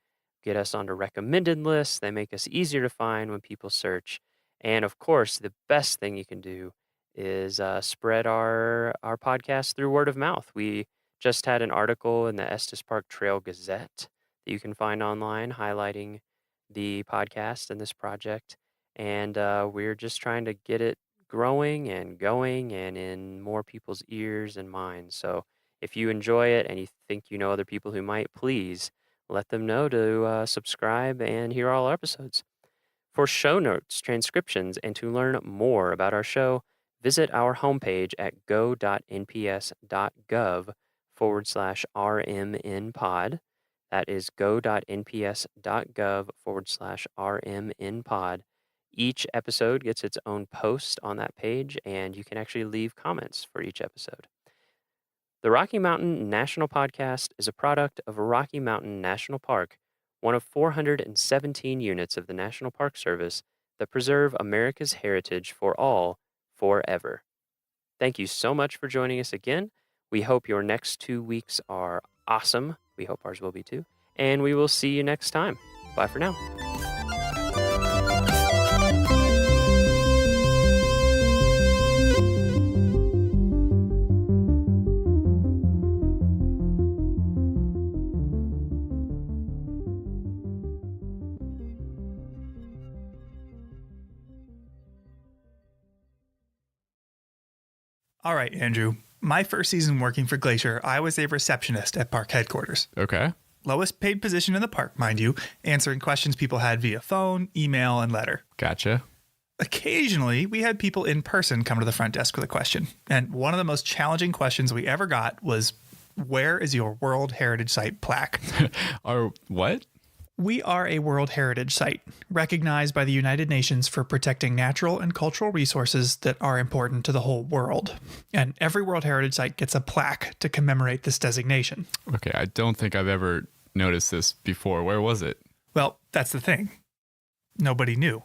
get us onto recommended lists. They make us easier to find when people search. And of course, the best thing you can do is spread our podcast through word of mouth. We just had an article in the Estes Park Trail Gazette that you can find online highlighting the podcast and this project. And we're just trying to get it growing and going and in more people's ears and minds. So if you enjoy it and you think you know other people who might, please let them know to subscribe and hear all our episodes. For show notes, transcriptions, and to learn more about our show, visit our homepage at go.nps.gov/RMNpod. That is go.nps.gov/RMNpod. Each episode gets its own post on that page, and you can actually leave comments for each episode. The Rocky Mountain National Podcast is a product of Rocky Mountain National Park, one of 417 units of the National Park Service that preserve America's heritage for all, forever. Thank you so much for joining us again. We hope your next 2 weeks are awesome. We hope ours will be too. And we will see you next time. Bye for now. All right, Andrew. My first season working for Glacier, I was a receptionist at park headquarters. Okay. Lowest paid position in the park, mind you, answering questions people had via phone, email, and letter. Gotcha. Occasionally, we had people in person come to the front desk with a question. And one of the most challenging questions we ever got was, where is your World Heritage Site plaque? Our what? We are a World Heritage Site, recognized by the United Nations for protecting natural and cultural resources that are important to the whole world. And every World Heritage Site gets a plaque to commemorate this designation. Okay, I don't think I've ever noticed this before. Where was it? Well, that's the thing. Nobody knew.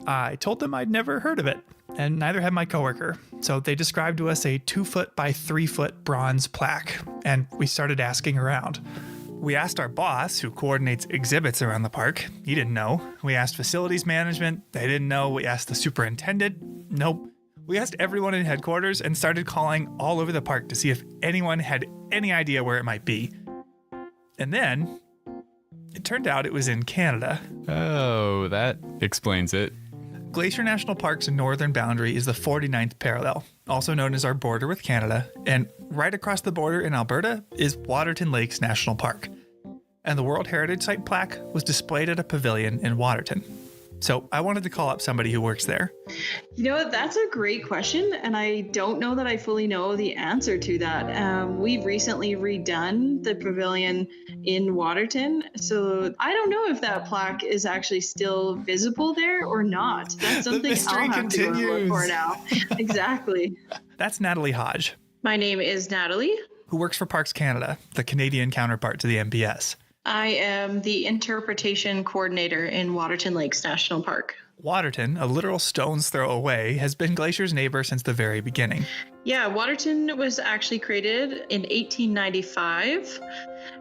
I told them I'd never heard of it, and neither had my coworker. So they described to us a 2-foot by 3-foot bronze plaque, and we started asking around. We asked our boss, who coordinates exhibits around the park. He didn't know. We asked facilities management. They didn't know. We asked the superintendent. Nope. We asked everyone in headquarters and started calling all over the park to see if anyone had any idea where it might be. And then it turned out it was in Canada. Oh, that explains it. Glacier National Park's northern boundary is the 49th parallel, also known as our border with Canada, and right across the border in Alberta is Waterton Lakes National Park. and the World Heritage Site plaque was displayed at a pavilion in Waterton. So I wanted to call up somebody who works there. You know what? That's a great question, and I don't know that I fully know the answer to that. We've recently redone the pavilion in Waterton, so I don't know if that plaque is actually still visible there or not. That's something I'll have to go look for now. Exactly. That's Natalie Hodge. My name is Natalie, who works for Parks Canada, the Canadian counterpart to the NPS. I am the interpretation coordinator in Waterton Lakes National Park. Waterton, a literal stone's throw away, has been Glacier's neighbor since the very beginning. Yeah, Waterton was actually created in 1895,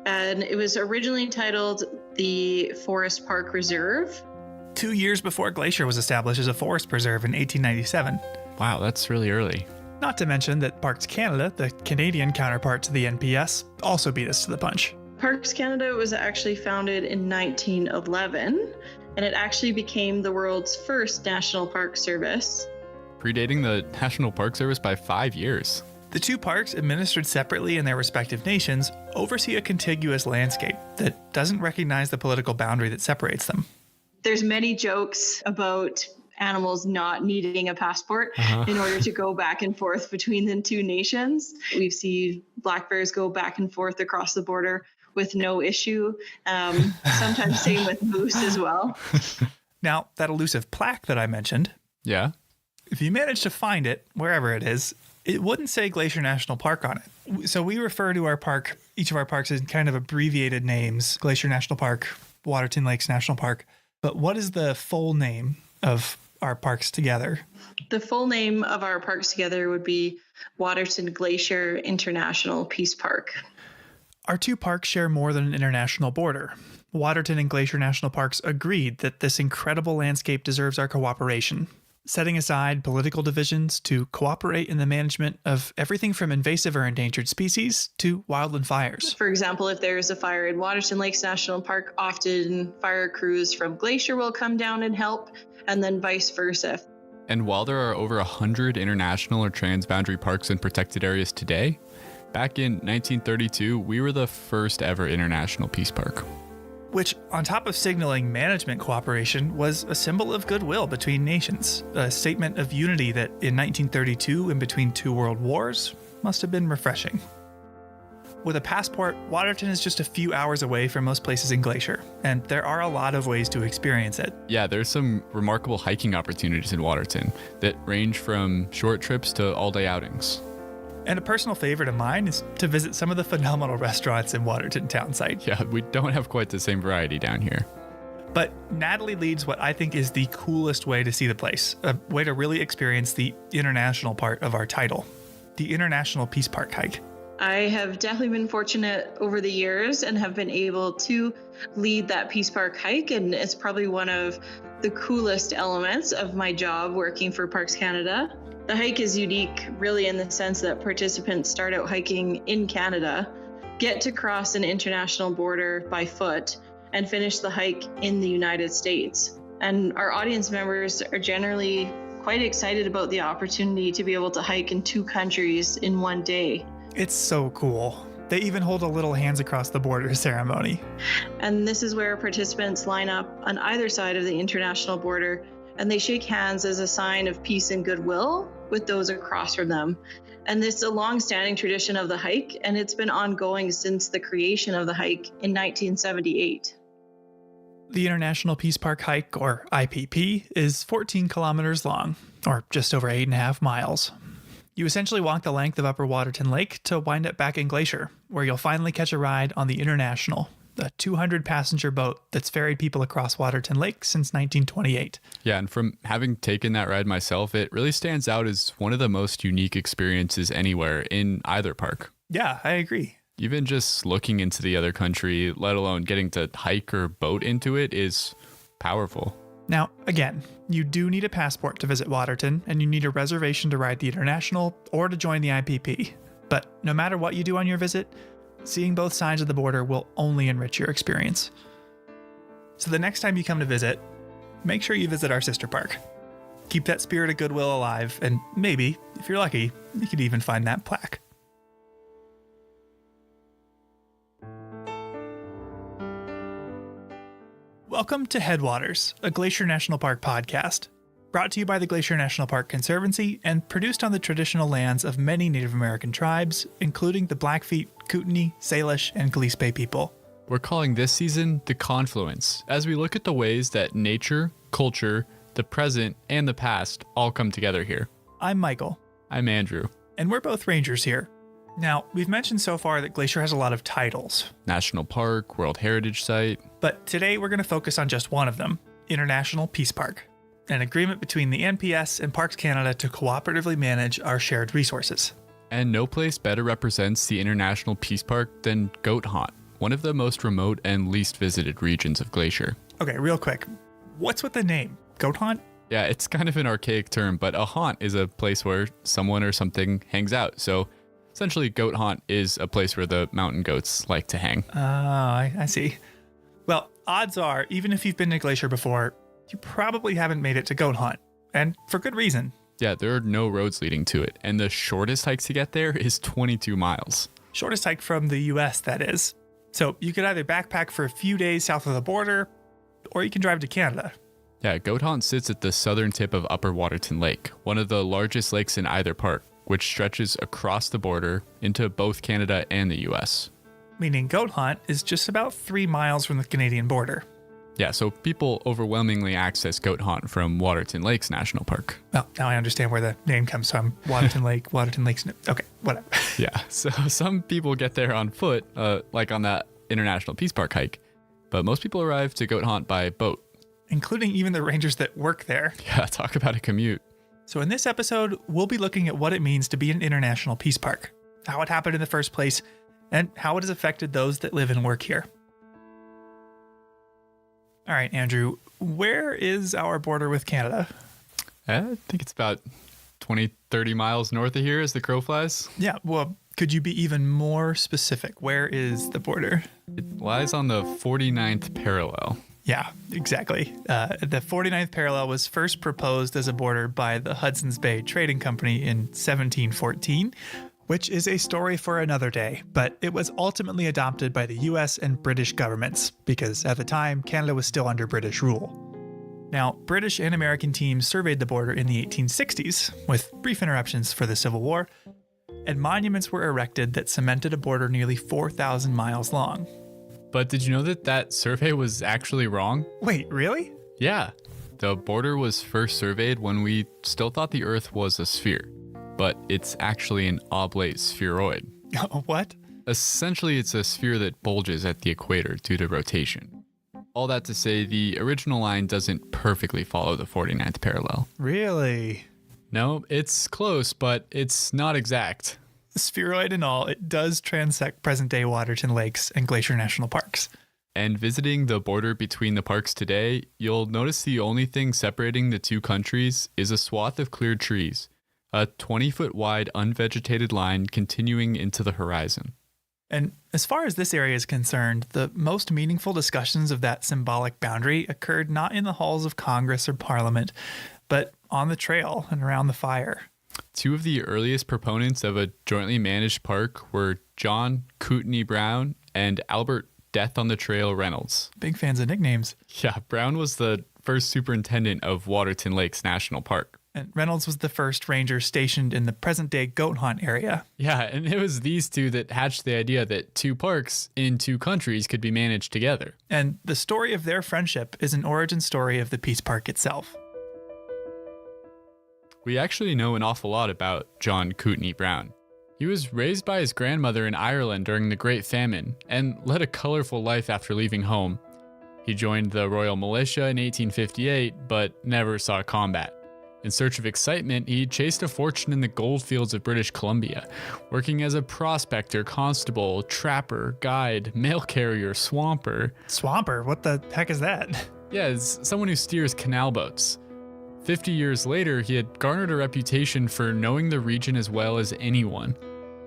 and it was originally titled the Forest Park Reserve. 2 years before Glacier was established as a forest preserve in 1897. Wow, that's really early. Not to mention that Parks Canada, the Canadian counterpart to the NPS, also beat us to the punch. Parks Canada was actually founded in 1911, and it actually became the world's first national park service. Predating the National Park Service by 5 years. The two parks, administered separately in their respective nations, oversee a contiguous landscape that doesn't recognize the political boundary that separates them. There's many jokes about animals not needing a passport in order to go back and forth between the two nations. We've seen black bears go back and forth across the border with no issue. Sometimes same with moose as well. Now, that elusive plaque that I mentioned. Yeah. If you manage to find it, wherever it is, it wouldn't say Glacier National Park on it. So we refer to our park, each of our parks, as kind of abbreviated names. Glacier National Park, Waterton Lakes National Park. But what is the full name of our parks together? The full name of our parks together would be Waterton Glacier International Peace Park. Our two parks share more than an international border. Waterton and Glacier National Parks agreed that this incredible landscape deserves our cooperation, setting aside political divisions to cooperate in the management of everything from invasive or endangered species to wildland fires. For example, if there's a fire in Waterton Lakes National Park, often fire crews from Glacier will come down and help, and then vice versa. And while there are over 100 international or transboundary parks and protected areas today, back in 1932, we were the first ever international peace park. Which, on top of signaling management cooperation, was a symbol of goodwill between nations, a statement of unity that in 1932, in between two world wars, must have been refreshing. With a passport, Waterton is just a few hours away from most places in Glacier, and there are a lot of ways to experience it. Yeah, there's some remarkable hiking opportunities in Waterton that range from short trips to all-day outings. And a personal favorite of mine is to visit some of the phenomenal restaurants in Waterton townsite. Yeah, we don't have quite the same variety down here. But Natalie leads what I think is the coolest way to see the place, a way to really experience the international part of our title, the International Peace Park hike. I have definitely been fortunate over the years and have been able to lead that Peace Park hike, and it's probably one of the coolest elements of my job working for Parks Canada. The hike is unique, really, in the sense that participants start out hiking in Canada, get to cross an international border by foot, and finish the hike in the United States. And our audience members are generally quite excited about the opportunity to be able to hike in two countries in one day. It's so cool. They even hold a little hands across the border ceremony. And this is where participants line up on either side of the international border, and they shake hands as a sign of peace and goodwill with those across from them. And this is a long-standing tradition of the hike, and it's been ongoing since the creation of the hike in 1978. The International Peace Park hike, or IPP, is 14 kilometers long, or just over 8.5 miles. You essentially walk the length of Upper Waterton Lake to wind up back in Glacier, where you'll finally catch a ride on the International, a 200-passenger boat that's ferried people across Waterton Lake since 1928. Yeah, and from having taken that ride myself, it really stands out as one of the most unique experiences anywhere in either park. Yeah, I agree. Even just looking into the other country, let alone getting to hike or boat into it, is powerful. Now, again, you do need a passport to visit Waterton, and you need a reservation to ride the International or to join the IPP. But no matter what you do on your visit, seeing both sides of the border will only enrich your experience. So the next time you come to visit, make sure you visit our sister park. Keep that spirit of goodwill alive, and maybe, if you're lucky, you could even find that plaque. Welcome to Headwaters, a Glacier National Park podcast, brought to you by the Glacier National Park Conservancy and produced on the traditional lands of many Native American tribes, including the Blackfeet, Kootenai, Salish, and Gillespie people. We're calling this season The Confluence, as we look at the ways that nature, culture, the present, and the past all come together here. I'm Michael. I'm Andrew. And we're both rangers here. Now, we've mentioned so far that Glacier has a lot of titles. National Park, World Heritage Site. But today we're going to focus on just one of them, International Peace Park, an agreement between the NPS and Parks Canada to cooperatively manage our shared resources. And no place better represents the International Peace Park than Goat Haunt, one of the most remote and least visited regions of Glacier. Okay, real quick, what's with the name? Goat Haunt? Yeah, it's kind of an archaic term, but a haunt is a place where someone or something hangs out. So essentially, Goat Haunt is a place where the mountain goats like to hang. Oh, I see. Well, odds are, even if you've been to Glacier before, you probably haven't made it to Goat Haunt, and for good reason. Yeah, there are no roads leading to it, and the shortest hike to get there is 22 miles. Shortest hike from the US, that is. So you could either backpack for a few days south of the border, or you can drive to Canada. Yeah, Goat Haunt sits at the southern tip of Upper Waterton Lake, one of the largest lakes in either park, which stretches across the border into both Canada and the US. Meaning Goat Haunt is just about 3 miles from the Canadian border. Yeah, so people overwhelmingly access Goat Haunt from Waterton Lakes National Park. Well, now I understand where the name comes from. Waterton Lake, Waterton Lakes. Okay, whatever. Yeah, so some people get there on foot, like on that International Peace Park hike, but most people arrive to Goat Haunt by boat. Including even the rangers that work there. Yeah, talk about a commute. So in this episode, we'll be looking at what it means to be an international peace park, how it happened in the first place, and how it has affected those that live and work here. All right, Andrew, where is our border with Canada? I think it's about 20, 30 miles north of here as the crow flies. Yeah, well, could you be even more specific? Where is the border? It lies on the 49th parallel. Yeah, exactly. The 49th parallel was first proposed as a border by the Hudson's Bay Trading Company in 1714, which is a story for another day, but it was ultimately adopted by the US and British governments, because at the time, Canada was still under British rule. Now, British and American teams surveyed the border in the 1860s, with brief interruptions for the Civil War, and monuments were erected that cemented a border nearly 4,000 miles long. But did you know that that survey was actually wrong? Wait, really? Yeah. The border was first surveyed when we still thought the Earth was a sphere, but it's actually an oblate spheroid. What? Essentially, it's a sphere that bulges at the equator due to rotation. All that to say, the original line doesn't perfectly follow the 49th parallel. Really? No, it's close, but it's not exact. Spheroid and all, it does transect present-day Waterton Lakes and Glacier National Parks. And visiting the border between the parks today, you'll notice the only thing separating the two countries is a swath of cleared trees, a 20-foot wide unvegetated line continuing into the horizon. And as far as this area is concerned, the most meaningful discussions of that symbolic boundary occurred not in the halls of Congress or Parliament, but on the trail and around the fire. Two of the earliest proponents of a jointly managed park were John Kootenai Brown and Albert Death on the Trail Reynolds. Big fans of nicknames. Yeah, Brown was the first superintendent of Waterton Lakes National Park. And Reynolds was the first ranger stationed in the present-day Goat Haunt area. Yeah, and it was these two that hatched the idea that two parks in two countries could be managed together. And the story of their friendship is an origin story of the Peace Park itself. We actually know an awful lot about John Kootenai Brown. He was raised by his grandmother in Ireland during the Great Famine and led a colorful life after leaving home. He joined the Royal Militia in 1858, but never saw combat. In search of excitement, he chased a fortune in the goldfields of British Columbia, working as a prospector, constable, trapper, guide, mail carrier, swamper. Swamper? What the heck is that? Yeah, it's someone who steers canal boats. 50 years later, he had garnered a reputation for knowing the region as well as anyone,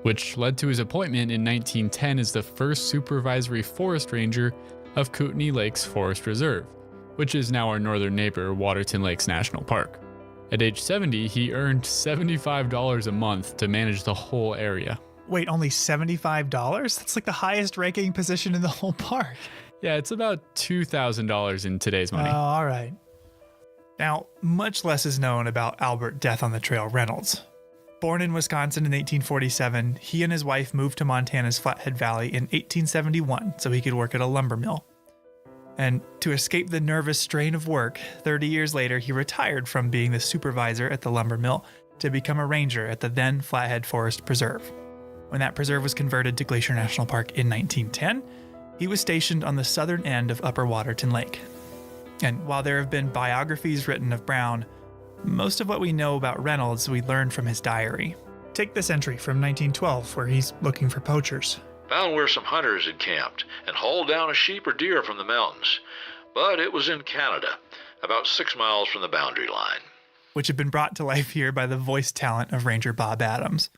which led to his appointment in 1910 as the first supervisory forest ranger of Kootenai Lakes Forest Reserve, which is now our northern neighbor, Waterton Lakes National Park. At age 70, he earned $75 a month to manage the whole area. Wait, only $75? That's like the highest ranking position in the whole park. Yeah, it's about $2,000 in today's money. Oh, all right. Now, much less is known about Albert Death on the Trail Reynolds. Born in Wisconsin in 1847, he and his wife moved to Montana's Flathead Valley in 1871 so he could work at a lumber mill. And to escape the nervous strain of work, 30 years later, he retired from being the supervisor at the lumber mill to become a ranger at the then Flathead Forest Preserve. When that preserve was converted to Glacier National Park in 1910, he was stationed on the southern end of Upper Waterton Lake. And while there have been biographies written of Brown, most of what we know about Reynolds we learned from his diary. Take this entry from 1912 where he's looking for poachers. Found where some hunters had camped and hauled down a sheep or deer from the mountains. But it was in Canada, about 6 miles from the boundary line. Which had been brought to life here by the voice talent of Ranger Bob Adams.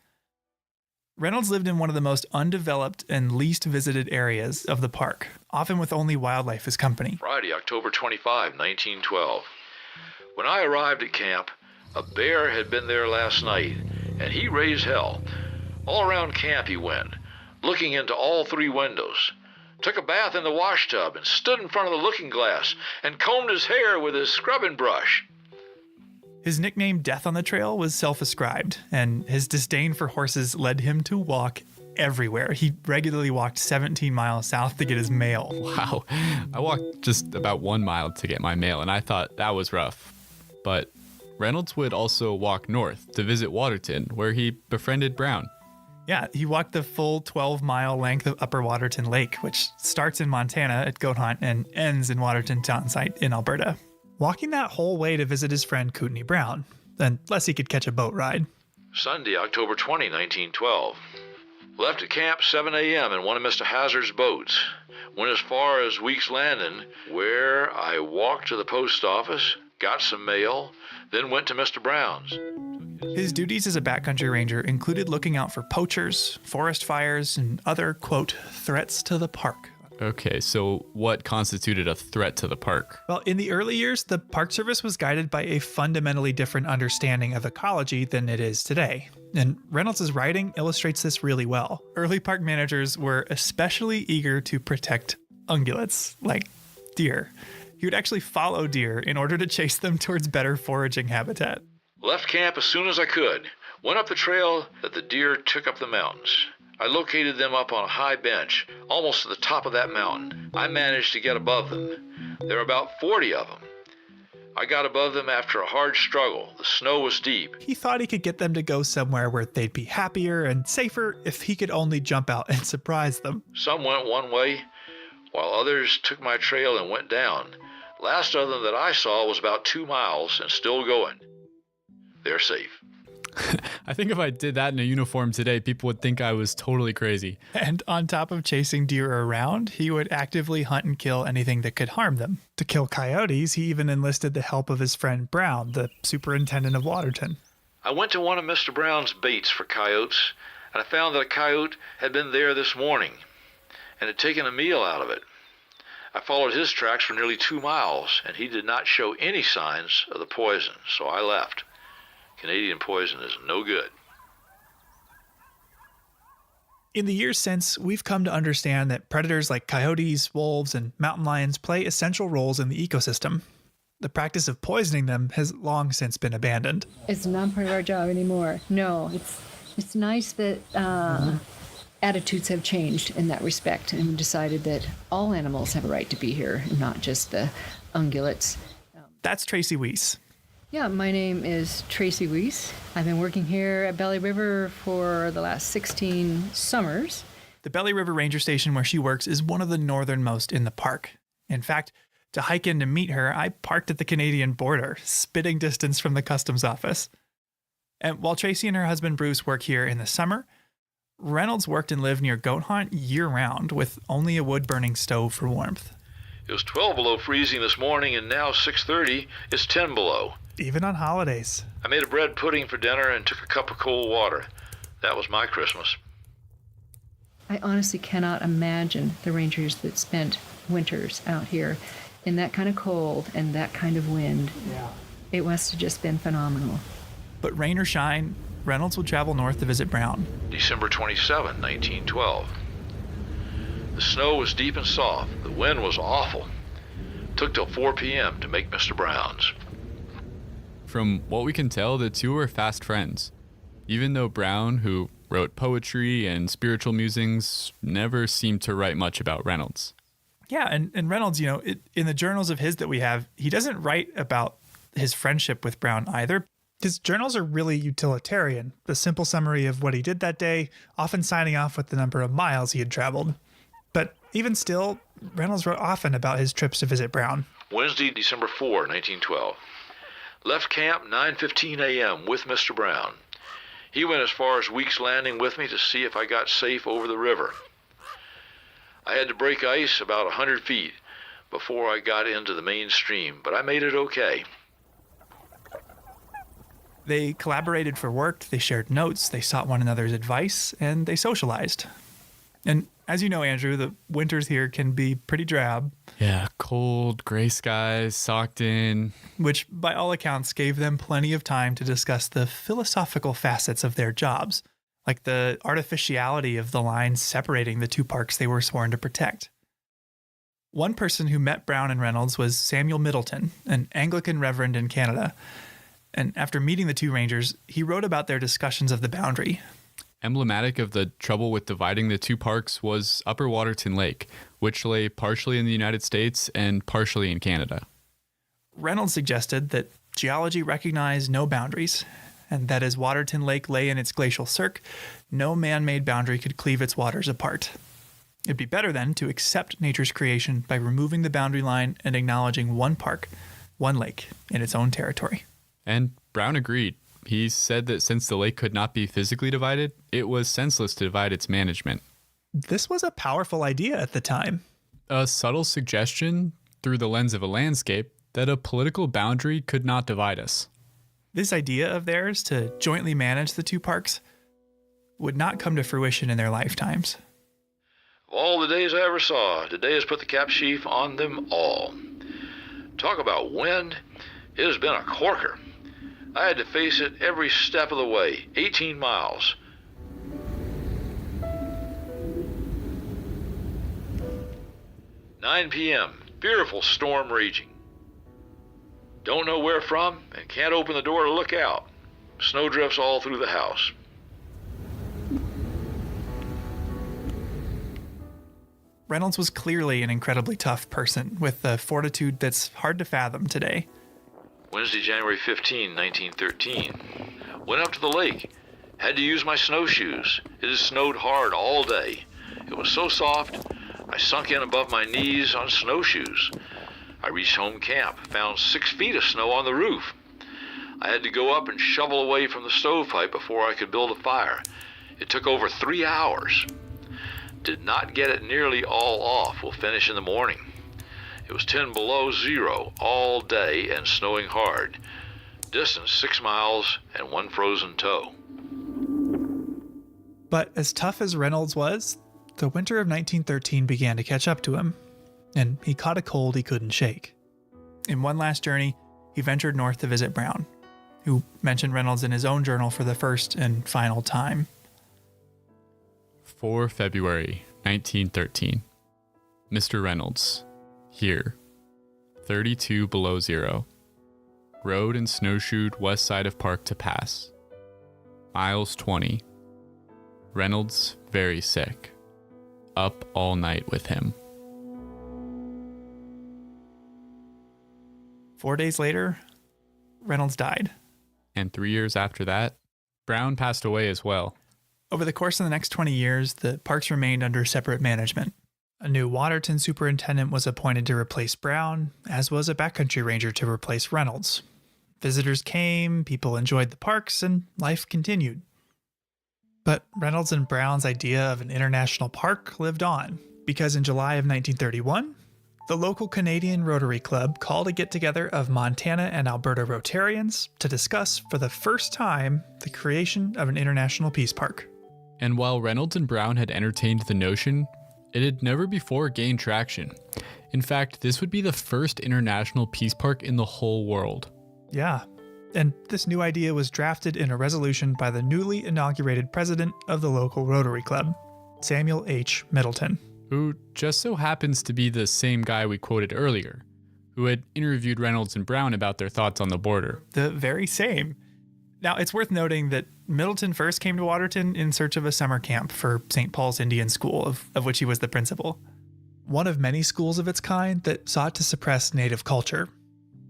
Reynolds lived in one of the most undeveloped and least visited areas of the park, often with only wildlife as company. Friday, October 25, 1912. When I arrived at camp, a bear had been there last night, and he raised hell. All around camp he went, looking into all 3 windows. Took a bath in the wash tub and stood in front of the looking glass and combed his hair with his scrubbing brush. His nickname Death on the Trail was self-ascribed, and his disdain for horses led him to walk everywhere. He regularly walked 17 miles south to get his mail. Wow. I walked just about 1 mile to get my mail, and I thought that was rough. But Reynolds would also walk north to visit Waterton, where he befriended Brown. Yeah, he walked the full 12-mile length of Upper Waterton Lake, which starts in Montana at Goat Hunt and ends in Waterton Town Site in Alberta. Walking that whole way to visit his friend Kootenai Brown, unless he could catch a boat ride. Sunday, October 20, 1912. Left at camp 7 a.m. in one of Mr. Hazard's boats. Went as far as Weeks Landing, where I walked to the post office, got some mail, then went to Mr. Brown's. His duties as a backcountry ranger included looking out for poachers, forest fires, and other, quote, threats to the park. Okay, so what constituted a threat to the park? Well, in the early years, the Park Service was guided by a fundamentally different understanding of ecology than it is today. And Reynolds' writing illustrates this really well. Early park managers were especially eager to protect ungulates, like deer. He would actually follow deer in order to chase them towards better foraging habitat. Left camp as soon as I could. Went up the trail that the deer took up the mountains. I located them up on a high bench, almost to the top of that mountain. I managed to get above them. There were about 40 of them. I got above them after a hard struggle. The snow was deep. He thought he could get them to go somewhere where they'd be happier and safer if he could only jump out and surprise them. Some went one way, while others took my trail and went down. Last of them that I saw was about 2 miles and still going. They're safe. I think if I did that in a uniform today, people would think I was totally crazy. And on top of chasing deer around, he would actively hunt and kill anything that could harm them. To kill coyotes, he even enlisted the help of his friend Brown, the superintendent of Waterton. I went to one of Mr. Brown's baits for coyotes, and I found that a coyote had been there this morning and had taken a meal out of it. I followed his tracks for nearly 2 miles, and he did not show any signs of the poison, so I left. Canadian poison is no good. In the years since, we've come to understand that predators like coyotes, wolves, and mountain lions play essential roles in the ecosystem. The practice of poisoning them has long since been abandoned. It's not part of our job anymore. No, it's nice that attitudes have changed in that respect and decided that all animals have a right to be here, and not just the ungulates. That's Tracy Weiss. Yeah, my name is Tracy Weiss. I've been working here at Belly River for the last 16 summers. The Belly River Ranger Station where she works is one of the northernmost in the park. In fact, to hike in to meet her, I parked at the Canadian border, spitting distance from the customs office. And while Tracy and her husband Bruce work here in the summer, Reynolds worked and lived near Goat Hunt year-round with only a wood-burning stove for warmth. It was 12 below freezing this morning, and now 6:30, it's 10 below. Even on holidays. I made a bread pudding for dinner and took a cup of cold water. That was my Christmas. I honestly cannot imagine the rangers that spent winters out here in that kind of cold and that kind of wind. Yeah. It must have just been phenomenal. But rain or shine, Reynolds would travel north to visit Brown. December 27, 1912. The snow was deep and soft. The wind was awful. Took till 4 p.m. to make Mr. Brown's. From what we can tell, the two were fast friends. Even though Brown, who wrote poetry and spiritual musings, never seemed to write much about Reynolds. Yeah, and Reynolds, in the journals of his that we have, he doesn't write about his friendship with Brown either. His journals are really utilitarian, the simple summary of what he did that day, often signing off with the number of miles he had traveled. But even still, Reynolds wrote often about his trips to visit Brown. Wednesday, December 4, 1912. Left camp 9:15 a.m. with Mr. Brown. He went as far as Weeks Landing with me to see if I got safe over the river. I had to break ice about 100 feet before I got into the main stream, but I made it okay. They collaborated for work, they shared notes, they sought one another's advice, and they socialized. And as you know, Andrew, the winters here can be pretty drab. Yeah, cold, gray skies, socked in. Which, by all accounts, gave them plenty of time to discuss the philosophical facets of their jobs, like the artificiality of the lines separating the two parks they were sworn to protect. One person who met Brown and Reynolds was Samuel Middleton, an Anglican reverend in Canada. And after meeting the two rangers, he wrote about their discussions of the boundary. Emblematic of the trouble with dividing the two parks was Upper Waterton Lake, which lay partially in the United States and partially in Canada. Reynolds suggested that geology recognized no boundaries, and that as Waterton Lake lay in its glacial cirque, no man-made boundary could cleave its waters apart. It'd be better then to accept nature's creation by removing the boundary line and acknowledging one park, one lake, in its own territory. And Brown agreed. He said that since the lake could not be physically divided, it was senseless to divide its management. This was a powerful idea at the time. A subtle suggestion, through the lens of a landscape, that a political boundary could not divide us. This idea of theirs to jointly manage the two parks would not come to fruition in their lifetimes. Of all the days I ever saw, today has put the cap sheaf on them all. Talk about wind. It has been a corker. I had to face it every step of the way, 18 miles. "9 p.m., fearful storm raging. Don't know where from and can't open the door to look out. Snow drifts all through the house." Reynolds was clearly an incredibly tough person with a fortitude that's hard to fathom today. Wednesday, January 15, 1913. Went up to the lake. Had to use my snowshoes. It has snowed hard all day. It was so soft, I sunk in above my knees on snowshoes. I reached home camp, found 6 feet of snow on the roof. I had to go up and shovel away from the stovepipe before I could build a fire. It took over 3 hours. Did not get it nearly all off. We'll finish in the morning. It was 10 below zero all day and snowing hard. Distance 6 miles and 1 frozen toe. But as tough as Reynolds was, the winter of 1913 began to catch up to him, and he caught a cold he couldn't shake. In one last journey, he ventured north to visit Brown, who mentioned Reynolds in his own journal for the first and final time. 4 February 1913. Mr. Reynolds. Here. 32 below zero. Rode and snowshoed west side of park to pass. Miles 20. Reynolds very sick. Up all night with him. 4 days later, Reynolds died. And 3 years after that, Brown passed away as well. Over the course of the next 20 years, the parks remained under separate management. A new Waterton superintendent was appointed to replace Brown, as was a backcountry ranger to replace Reynolds. Visitors came, people enjoyed the parks, and life continued. But Reynolds and Brown's idea of an international park lived on, because in July of 1931, the local Canadian Rotary Club called a get-together of Montana and Alberta Rotarians to discuss, for the first time, the creation of an international peace park. And while Reynolds and Brown had entertained the notion, it had never before gained traction. In fact, this would be the first international peace park in the whole world. Yeah, and this new idea was drafted in a resolution by the newly inaugurated president of the local Rotary Club, Samuel H. Middleton. who just so happens to be the same guy we quoted earlier, who had interviewed Reynolds and Brown about their thoughts on the border. The very same. Now, it's worth noting that Middleton first came to Waterton in search of a summer camp for St. Paul's Indian School, of which he was the principal. One of many schools of its kind that sought to suppress native culture,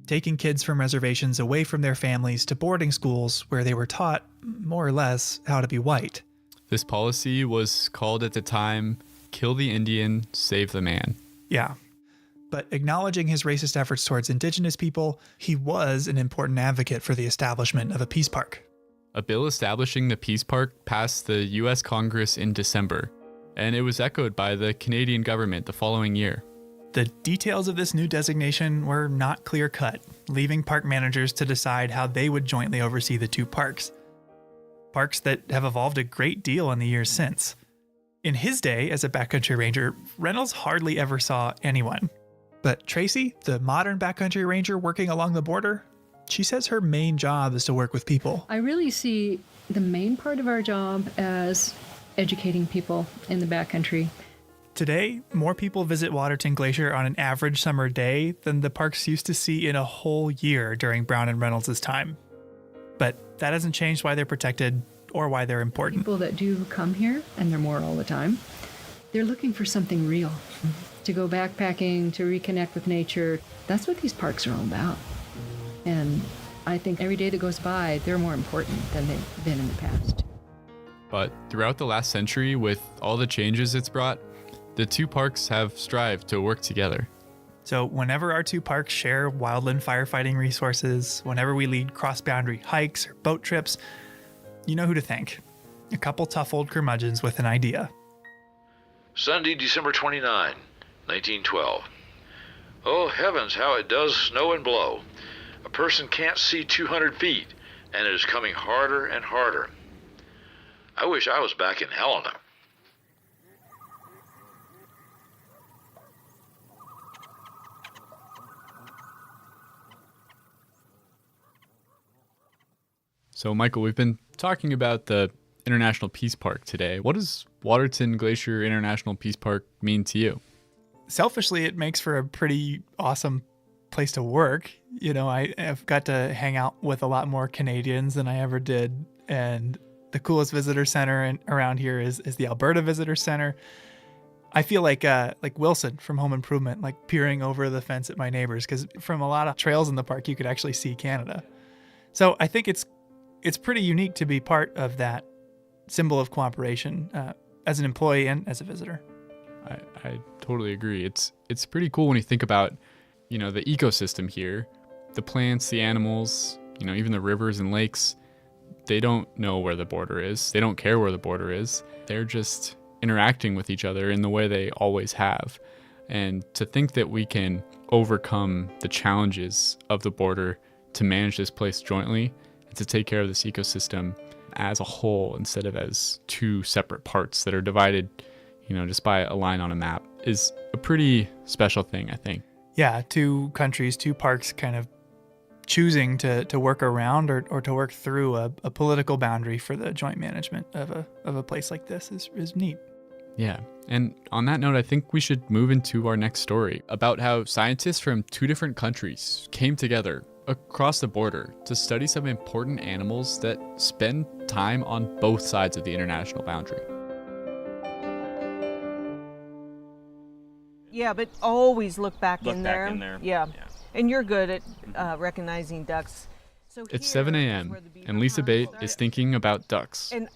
taking kids from reservations away from their families to boarding schools where they were taught, more or less, how to be white. This policy was called at the time, "Kill the Indian, Save the Man." Yeah. But acknowledging his racist efforts towards indigenous people, he was an important advocate for the establishment of a peace park. A bill establishing the peace park passed the U.S. Congress in December, and it was echoed by the Canadian government the following year. The details of this new designation were not clear-cut, leaving park managers to decide how they would jointly oversee the two parks. Parks that have evolved a great deal in the years since. In his day as a backcountry ranger, Reynolds hardly ever saw anyone. But Tracy, the modern backcountry ranger working along the border, she says her main job is to work with people. I really see the main part of our job as educating people in the backcountry. Today, more people visit Waterton Glacier on an average summer day than the parks used to see in a whole year during Brown and Reynolds' time. But that hasn't changed why they're protected or why they're important. People that do come here, and they're more all the time, they're looking for something real. To go backpacking, to reconnect with nature. That's what these parks are all about. And I think every day that goes by, they're more important than they've been in the past. But throughout the last century, with all the changes it's brought, the two parks have strived to work together. So whenever our two parks share wildland firefighting resources, whenever we lead cross-boundary hikes or boat trips, you know who to thank. A couple tough old curmudgeons with an idea. Sunday, December 29, 1912. Oh heavens, how it does snow and blow. A person can't see 200 feet, and it is coming harder and harder. I wish I was back in Helena. So, Michael, we've been talking about the International Peace Park today. What does Waterton Glacier International Peace Park mean to you? Selfishly, it makes for a pretty awesome place to work. You know, I've got to hang out with a lot more Canadians than I ever did. And the coolest visitor center around here is the Alberta Visitor Center. I feel like Wilson from Home Improvement, like peering over the fence at my neighbors, because from a lot of trails in the park, you could actually see Canada. So I think it's pretty unique to be part of that symbol of cooperation as an employee and as a visitor. I totally agree. It's pretty cool when you think about, you know, the ecosystem here, the plants, the animals, you know, even the rivers and lakes. They don't know where the border is. They don't care where the border is. They're just interacting with each other in the way they always have. And to think that we can overcome the challenges of the border to manage this place jointly and to take care of this ecosystem as a whole instead of as two separate parts that are divided, you know, just by a line on a map is a pretty special thing, I think. Yeah, two countries, two parks kind of choosing to work around or to work through a political boundary for the joint management of a place like this is neat. Yeah. And on that note, I think we should move into our next story about how scientists from two different countries came together across the border to study some important animals that spend time on both sides of the international boundary. Yeah, but always look back Look in back there. in there. Yeah. And you're good at recognizing ducks. So It's 7 a.m., and Lisa Bate is thinking about ducks. And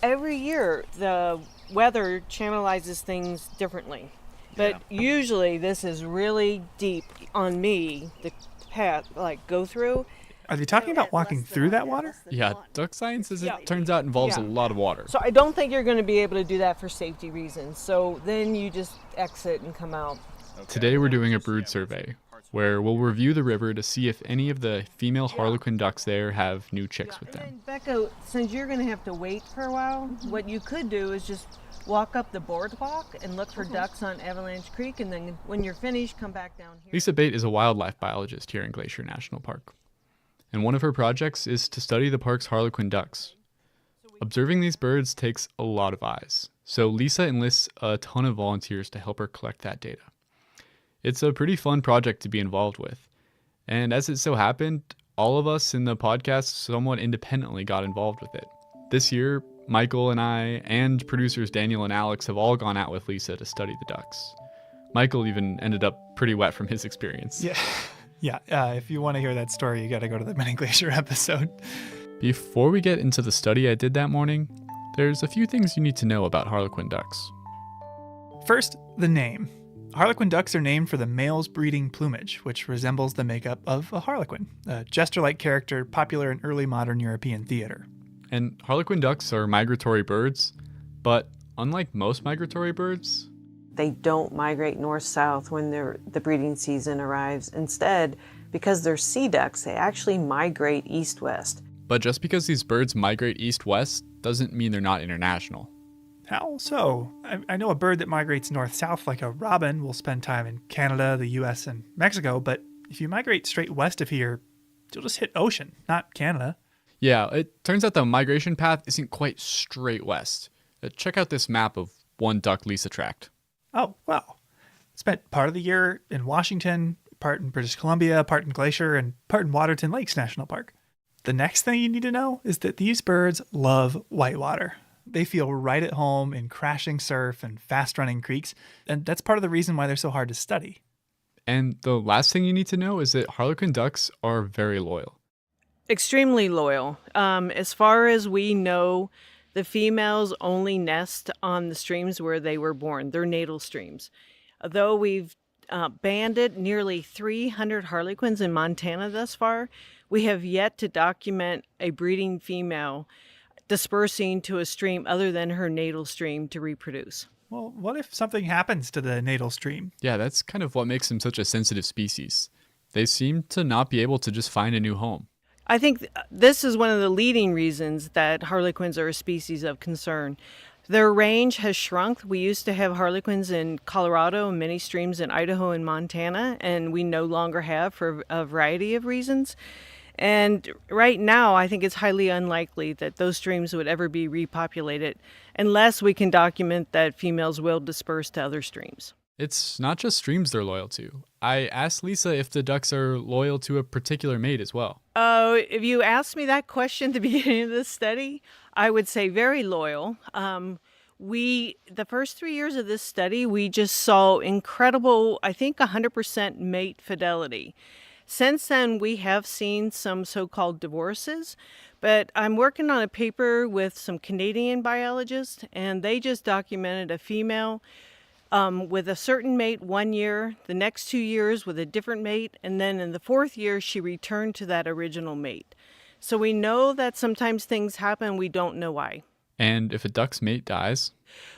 every year, the weather channelizes things differently. But usually this is really deep on me, the path, like go through. Are they talking about walking through that water? Yeah, duck science, as it turns out, involves a lot of water. So I don't think you're going to be able to do that for safety reasons. So then you just exit and come out. Today we're doing a brood survey, where we'll review the river to see if any of the female harlequin ducks there have new chicks with them. And Becca, since you're going to have to wait for a while, what you could do is just walk up the boardwalk and look for ducks on Avalanche Creek, and then when you're finished, come back down here. Lisa Bate is a wildlife biologist here in Glacier National Park, and one of her projects is to study the park's harlequin ducks. Observing these birds takes a lot of eyes, So Lisa enlists a ton of volunteers to help her collect that data. It's a pretty fun project to be involved with. And as it so happened, all of us in the podcast somewhat independently got involved with it. This year, Michael and I and producers Daniel and Alex have all gone out with Lisa to study the ducks. Michael even ended up pretty wet from his experience. Yeah. If you want to hear that story, you got to go to the Mini Glacier episode. Before we get into the study I did that morning, there's a few things you need to know about harlequin ducks. First, the name. Harlequin ducks are named for the male's breeding plumage, which resembles the makeup of a harlequin, a jester-like character popular in early modern European theater. And harlequin ducks are migratory birds, but unlike most migratory birds, They don't migrate north-south when the breeding season arrives. Instead, because they're sea ducks, they actually migrate east-west. but just because these birds migrate east-west doesn't mean they're not international. How so? I know a bird that migrates north-south like a robin will spend time in Canada, the US, and Mexico, but if you migrate straight west of here, you'll just hit ocean, not Canada. Yeah, it turns out the migration path isn't quite straight west. Check out this map of one duck Lisa tracked. Oh, wow. Spent part of the year in Washington, part in British Columbia, part in Glacier, and part in Waterton Lakes National Park. The next thing you need to know is that these birds love whitewater. They feel right at home in crashing surf and fast-running creeks, and that's part of the reason why they're so hard to study. And the last thing you need to know is that harlequin ducks are very loyal. Extremely loyal. As far as we know, the females only nest on the streams where they were born, their natal streams. Though we've banded nearly 300 harlequins in Montana thus far, we have yet to document a breeding female dispersing to a stream other than her natal stream to reproduce. Well, what if something happens to the natal stream? Yeah, that's kind of what makes them such a sensitive species. They seem to not be able to just find a new home. I think this is one of the leading reasons that harlequins are a species of concern. Their range has shrunk. We used to have harlequins in Colorado and many streams in Idaho and Montana, and we no longer have for a variety of reasons. And right now, I think it's highly unlikely that those streams would ever be repopulated unless we can document that females will disperse to other streams. It's not just streams they're loyal to. I asked Lisa if the ducks are loyal to a particular mate as well. If you asked me that question at the beginning of this study, I would say very loyal. The first 3 years of this study, we just saw incredible, I think 100% mate fidelity. Since then, we have seen some so-called divorces, but I'm working on a paper with some Canadian biologists, and they just documented a female with a certain mate 1 year, the next 2 years with a different mate, and then in the 4th year, she returned to that original mate. So we know that sometimes things happen, we don't know why. And if a duck's mate dies?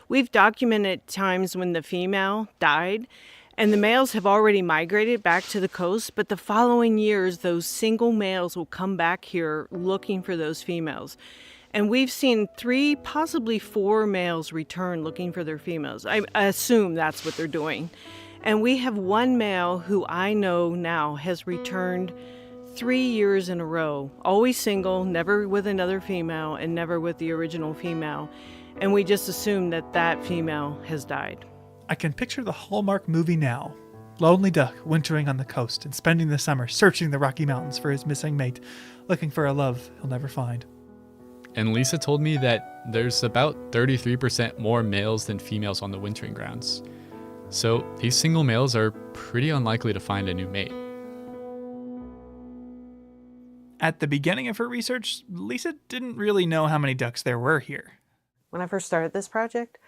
We've documented times when the female died, and the males have already migrated back to the coast, but the following years, those single males will come back here looking for those females. And we've seen 3, possibly 4 males return looking for their females. I assume that's what they're doing. And we have one male who I know now has returned 3 years in a row, always single, never with another female, and never with the original female. And we just assume that that female has died. I can picture the Hallmark movie now. Lonely duck wintering on the coast and spending the summer searching the Rocky Mountains for his missing mate, looking for a love he'll never find. And Lisa told me that there's about 33% more males than females on the wintering grounds. So these single males are pretty unlikely to find a new mate. At the beginning of her research, Lisa didn't really know how many ducks there were here. When I first started this project,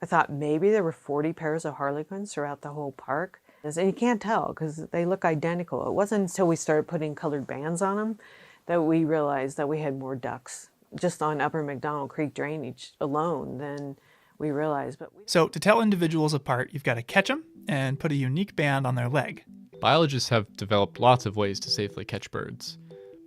I thought maybe there were 40 pairs of harlequins throughout the whole park. And you can't tell because they look identical. It wasn't until we started putting colored bands on them that we realized that we had more ducks just on Upper McDonald Creek drainage alone than we realized. So to tell individuals apart, you've got to catch them and put a unique band on their leg. Biologists have developed lots of ways to safely catch birds,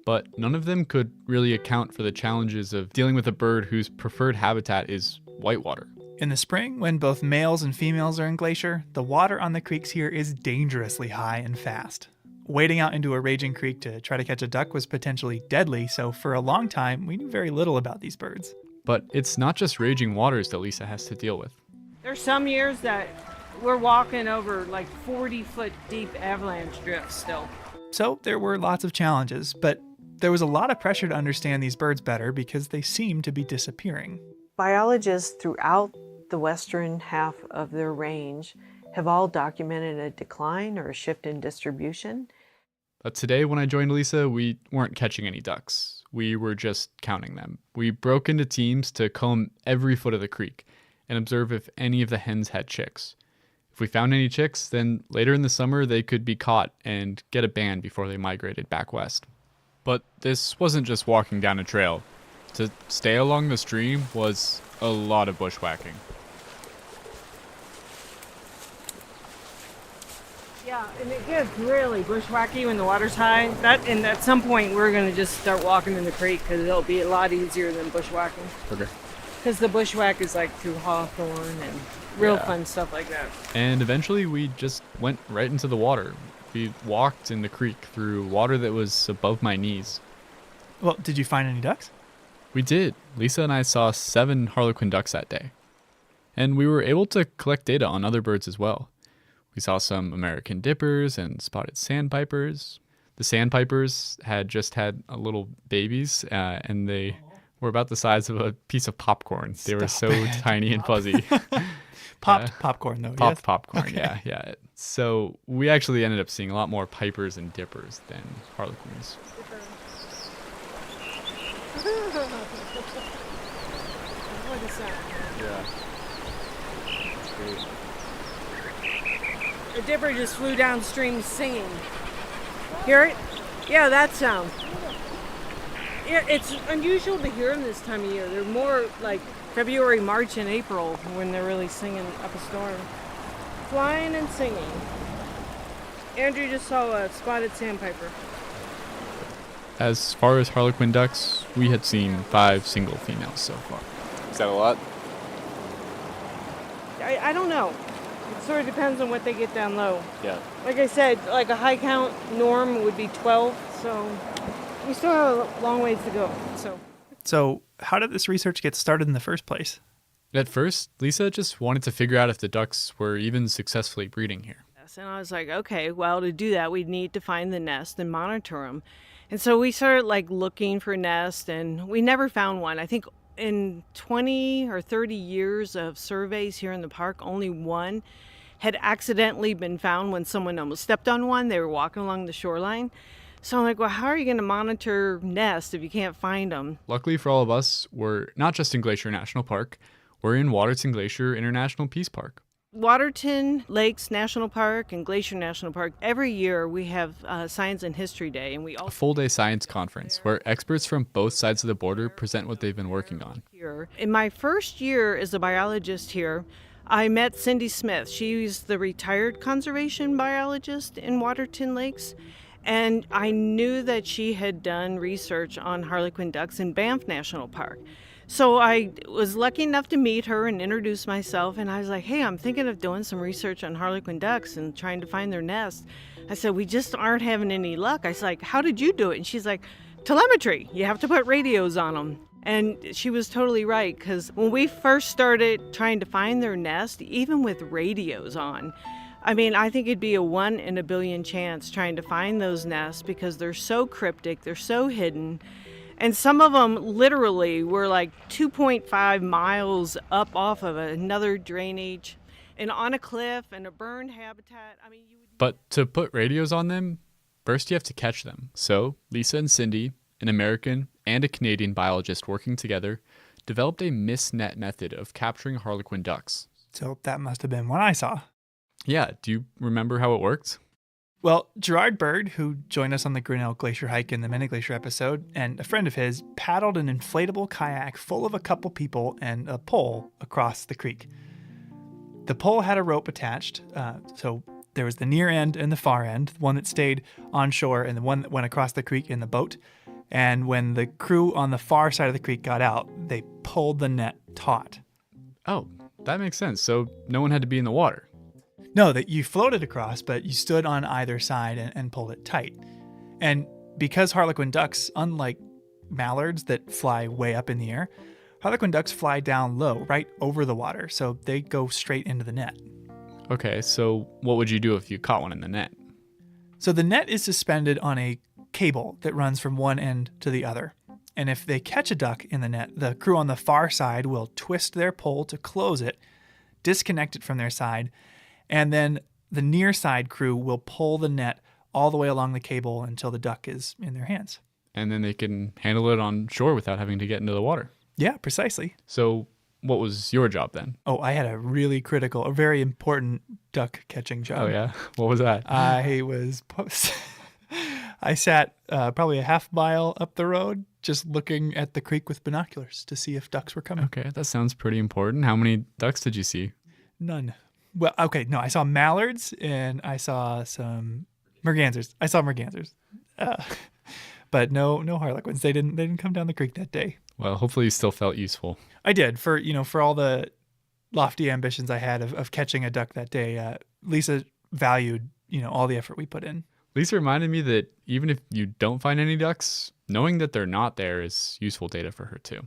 but none of them could really account for the challenges of dealing with a bird whose preferred habitat is whitewater. In the spring, when both males and females are in Glacier, the water on the creeks here is dangerously high and fast. Wading out into a raging creek to try to catch a duck was potentially deadly, so for a long time, we knew very little about these birds. But it's not just raging waters that Lisa has to deal with. There's some years that we're walking over like 40-foot deep avalanche drifts still. So there were lots of challenges, but there was a lot of pressure to understand these birds better because they seemed to be disappearing. Biologists throughout the western half of their range have all documented a decline or a shift in distribution. But today when I joined Lisa, we weren't catching any ducks. We were just counting them. We broke into teams to comb every foot of the creek and observe if any of the hens had chicks. If we found any chicks, then later in the summer they could be caught and get a ban before they migrated back west. But this wasn't just walking down a trail. To stay along the stream was a lot of bushwhacking. Yeah, and it gets really bushwhacky when the water's high. And at some point we're going to just start walking in the creek because it'll be a lot easier than bushwhacking. Okay. Because the bushwhack is like through hawthorn and real fun stuff like that. And eventually we just went right into the water. We walked in the creek through water that was above my knees. Well, did you find any ducks? We did. Lisa and I saw 7 harlequin ducks that day. And we were able to collect data on other birds as well. We saw some American dippers and spotted sandpipers. The sandpipers had just had little babies, and they were about the size of a piece of popcorn. They were so tiny and fuzzy. Popped popcorn, though. Popped yes? popcorn, Okay. yeah. So we actually ended up seeing a lot more pipers and dippers than harlequins. What is that? Yeah. That's great. The dipper just flew downstream singing. Hear it? Yeah, that sound. Yeah, it's unusual to hear them this time of year. They're more like February, March, and April when they're really singing up a storm. Flying and singing. Andrew just saw a spotted sandpiper. As far as harlequin ducks, we had seen 5 single females so far. Is that a lot? I don't know. It sort of depends on what they get down low. Yeah. Like I said, like a high count norm would be 12, so we still have a long ways to go. So how did this research get started in the first place? At first, Lisa just wanted to figure out if the ducks were even successfully breeding here. And I was like, okay, well, to do that, we'd need to find the nest and monitor them. And so we started like looking for nests, and we never found one. I think in 20 or 30 years of surveys here in the park, only one had accidentally been found when someone almost stepped on one. They were walking along the shoreline. So I'm like, well, how are you going to monitor nests if you can't find them? Luckily for all of us, we're not just in Glacier National Park, we're in Waterton Glacier International Peace Park. Waterton Lakes National Park and Glacier National Park, every year we have Science and History Day, and a full-day science conference where experts from both sides of the border present what they've been working on. In my first year as a biologist here, I met Cindy Smith. She's the retired conservation biologist in Waterton Lakes, and I knew that she had done research on harlequin ducks in Banff National Park. So I was lucky enough to meet her and introduce myself, and I was like, hey, I'm thinking of doing some research on harlequin ducks and trying to find their nests. I said, we just aren't having any luck. I was like, how did you do it? And she's like, telemetry. You have to put radios on them. And she was totally right, because when we first started trying to find their nest, even with radios on, I mean, I think it'd be a 1 in a billion chance trying to find those nests because they're so cryptic, they're so hidden. And some of them literally were like 2.5 miles up off of another drainage and on a cliff and a burned habitat. I mean, But to put radios on them, first you have to catch them. So Lisa and Cindy, an American and a Canadian biologist working together, developed a mist-net method of capturing harlequin ducks. So that must have been what I saw. Yeah, do you remember how it worked? Well, Gerard Bird, who joined us on the Grinnell Glacier hike in the Mini Glacier episode, and a friend of his paddled an inflatable kayak full of a couple people and a pole across the creek. The pole had a rope attached, so there was the near end and the far end, one that stayed on shore and the one that went across the creek in the boat. And when the crew on the far side of the creek got out, they pulled the net taut. Oh, that makes sense. So no one had to be in the water. No, that you floated across, but you stood on either side and pulled it tight. And because harlequin ducks, unlike mallards that fly way up in the air, Harlequin ducks fly down low, right over the water, so they go straight into the net. Okay, so what would you do if you caught one in the net? So the net is suspended on a cable that runs from one end to the other. And if they catch a duck in the net, the crew on the far side will twist their pole to close it, disconnect it from their side, and then the near side crew will pull the net all the way along the cable until the duck is in their hands. And then they can handle it on shore without having to get into the water. Yeah, precisely. So what was your job then? Oh, I had a really critical, a very important duck catching job. Oh, yeah? What was that? I sat probably a half mile up the road just looking at the creek with binoculars to see if ducks were coming. Okay, that sounds pretty important. How many ducks did you see? None. Well, okay, no, I saw mallards and I saw some mergansers. I saw mergansers. But no harlequins. They didn't come down the creek that day. Well, hopefully you still felt useful. I did for all the lofty ambitions I had of catching a duck that day. Lisa valued, all the effort we put in. Lisa reminded me that even if you don't find any ducks, knowing that they're not there is useful data for her too.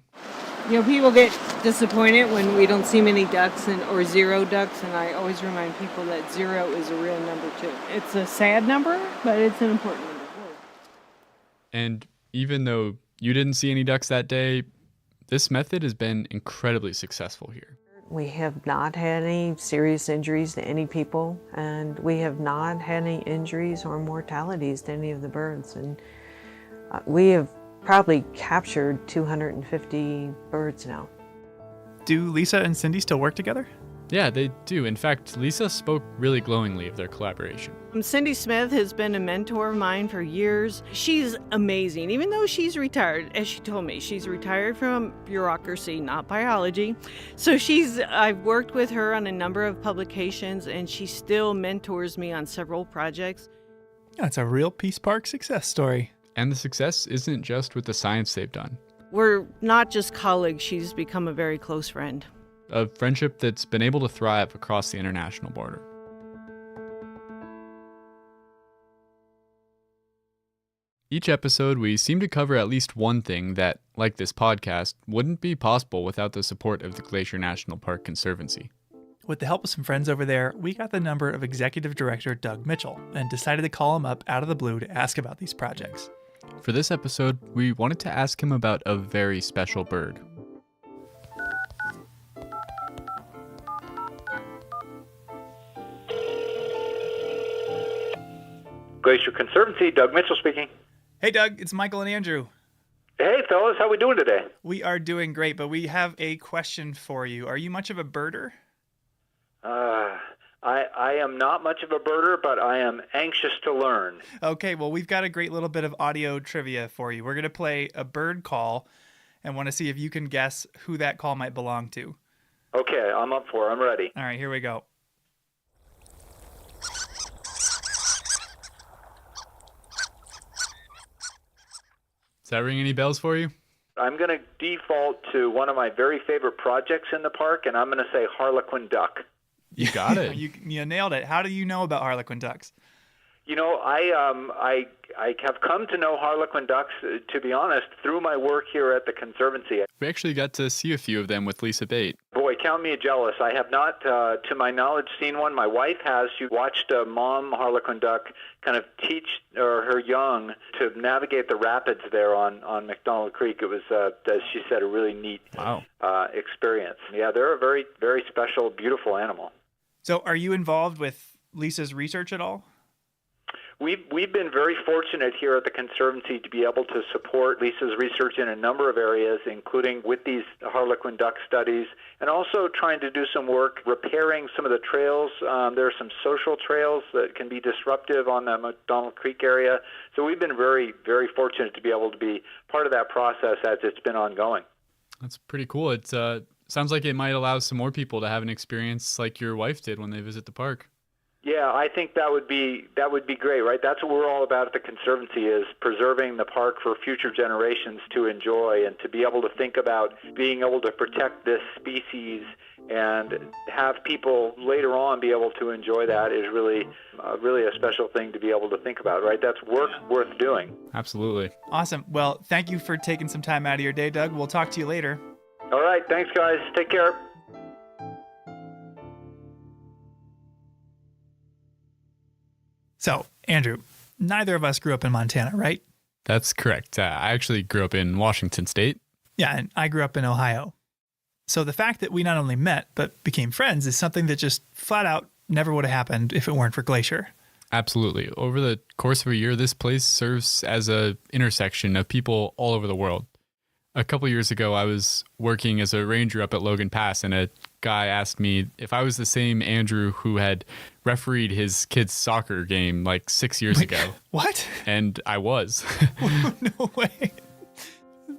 People get disappointed when we don't see many ducks or zero ducks, and I always remind people that 0 is a real number too. It's a sad number, but it's an important number. And even though you didn't see any ducks that day, this method has been incredibly successful here. We have not had any serious injuries to any people, and we have not had any injuries or mortalities to any of the birds. And we have probably captured 250 birds now. Do Lisa and Cindy still work together? Yeah, they do. In fact, Lisa spoke really glowingly of their collaboration. Cindy Smith has been a mentor of mine for years. She's amazing, even though she's retired. As she told me, she's retired from bureaucracy, not biology. So I've worked with her on a number of publications, and she still mentors me on several projects. That's a real Peace Park success story. And the success isn't just with the science they've done. We're not just colleagues. She's become a very close friend. A friendship that's been able to thrive across the international border. Each episode, we seem to cover at least one thing that, like this podcast, wouldn't be possible without the support of the Glacier National Park Conservancy. With the help of some friends over there, we got the number of Executive Director Doug Mitchell and decided to call him up out of the blue to ask about these projects. For this episode, we wanted to ask him about a very special bird. Glacier Conservancy, Doug Mitchell speaking. Hey, Doug, it's Michael and Andrew. Hey, fellas, how we doing today? We are doing great, but we have a question for you. Are you much of a birder? I am not much of a birder, but I am anxious to learn. Okay, well, we've got a great little bit of audio trivia for you. We're going to play a bird call and want to see if you can guess who that call might belong to. Okay, I'm up for it. I'm ready. All right, here we go. Does that ring any bells for you? I'm going to default to one of my very favorite projects in the park, and I'm going to say Harlequin duck. You got it. You nailed it. How do you know about Harlequin ducks? I have come to know Harlequin ducks, to be honest, through my work here at the Conservancy. We actually got to see a few of them with Lisa Bate. Boy, count me jealous. I have not, to my knowledge, seen one. My wife has. She watched a mom Harlequin duck kind of teach her young to navigate the rapids there on McDonald Creek. It was, as she said, a really neat experience. Yeah, they're a very, very special, beautiful animal. So are you involved with Lisa's research at all? We've been very fortunate here at the Conservancy to be able to support Lisa's research in a number of areas, including with these Harlequin duck studies, and also trying to do some work repairing some of the trails. There are some social trails that can be disruptive on the McDonald Creek area. So we've been very, very fortunate to be able to be part of that process as it's been ongoing. That's pretty cool. It sounds like it might allow some more people to have an experience like your wife did when they visit the park. Yeah, I think that would be great, right? That's what we're all about at the Conservancy, is preserving the park for future generations to enjoy, and to be able to think about being able to protect this species and have people later on be able to enjoy that is really a special thing to be able to think about, right? That's work worth doing. Absolutely. Awesome. Well, thank you for taking some time out of your day, Doug. We'll talk to you later. All right. Thanks, guys. Take care. So, Andrew, neither of us grew up in Montana, right? That's correct. I actually grew up in Washington State. Yeah, and I grew up in Ohio. So the fact that we not only met, but became friends is something that just flat out never would have happened if it weren't for Glacier. Absolutely. Over the course of a year, this place serves as an intersection of people all over the world. A couple years ago, I was working as a ranger up at Logan Pass, and a guy asked me if I was the same Andrew who had refereed his kid's soccer game like 6 years ago. What? And I was. No way.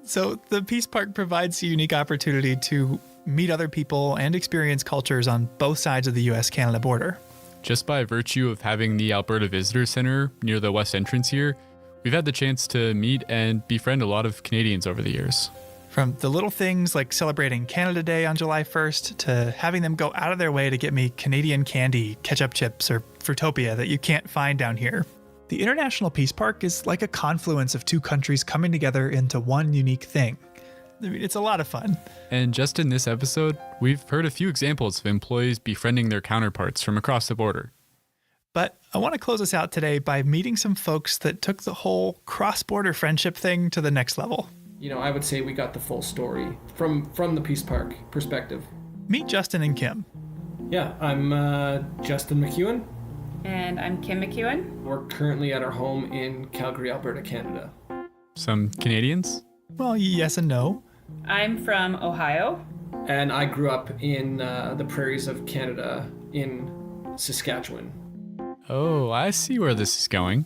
So the Peace Park provides a unique opportunity to meet other people and experience cultures on both sides of the U.S.-Canada border. Just by virtue of having the Alberta Visitor Center near the west entrance here, we've had the chance to meet and befriend a lot of Canadians over the years. From the little things like celebrating Canada Day on July 1st to having them go out of their way to get me Canadian candy, ketchup chips, or Fruitopia that you can't find down here. The International Peace Park is like a confluence of two countries coming together into one unique thing. I mean, it's a lot of fun. And just in this episode, we've heard a few examples of employees befriending their counterparts from across the border. But I want to close us out today by meeting some folks that took the whole cross-border friendship thing to the next level. You know, I would say we got the full story from the Peace Park perspective. Meet Justin and Kim. Yeah, I'm Justin McEwen. And I'm Kim McEwen. We're currently at our home in Calgary, Alberta, Canada. Some Canadians? Well, yes and no. I'm from Ohio. And I grew up in the prairies of Canada in Saskatchewan. Oh, I see where this is going.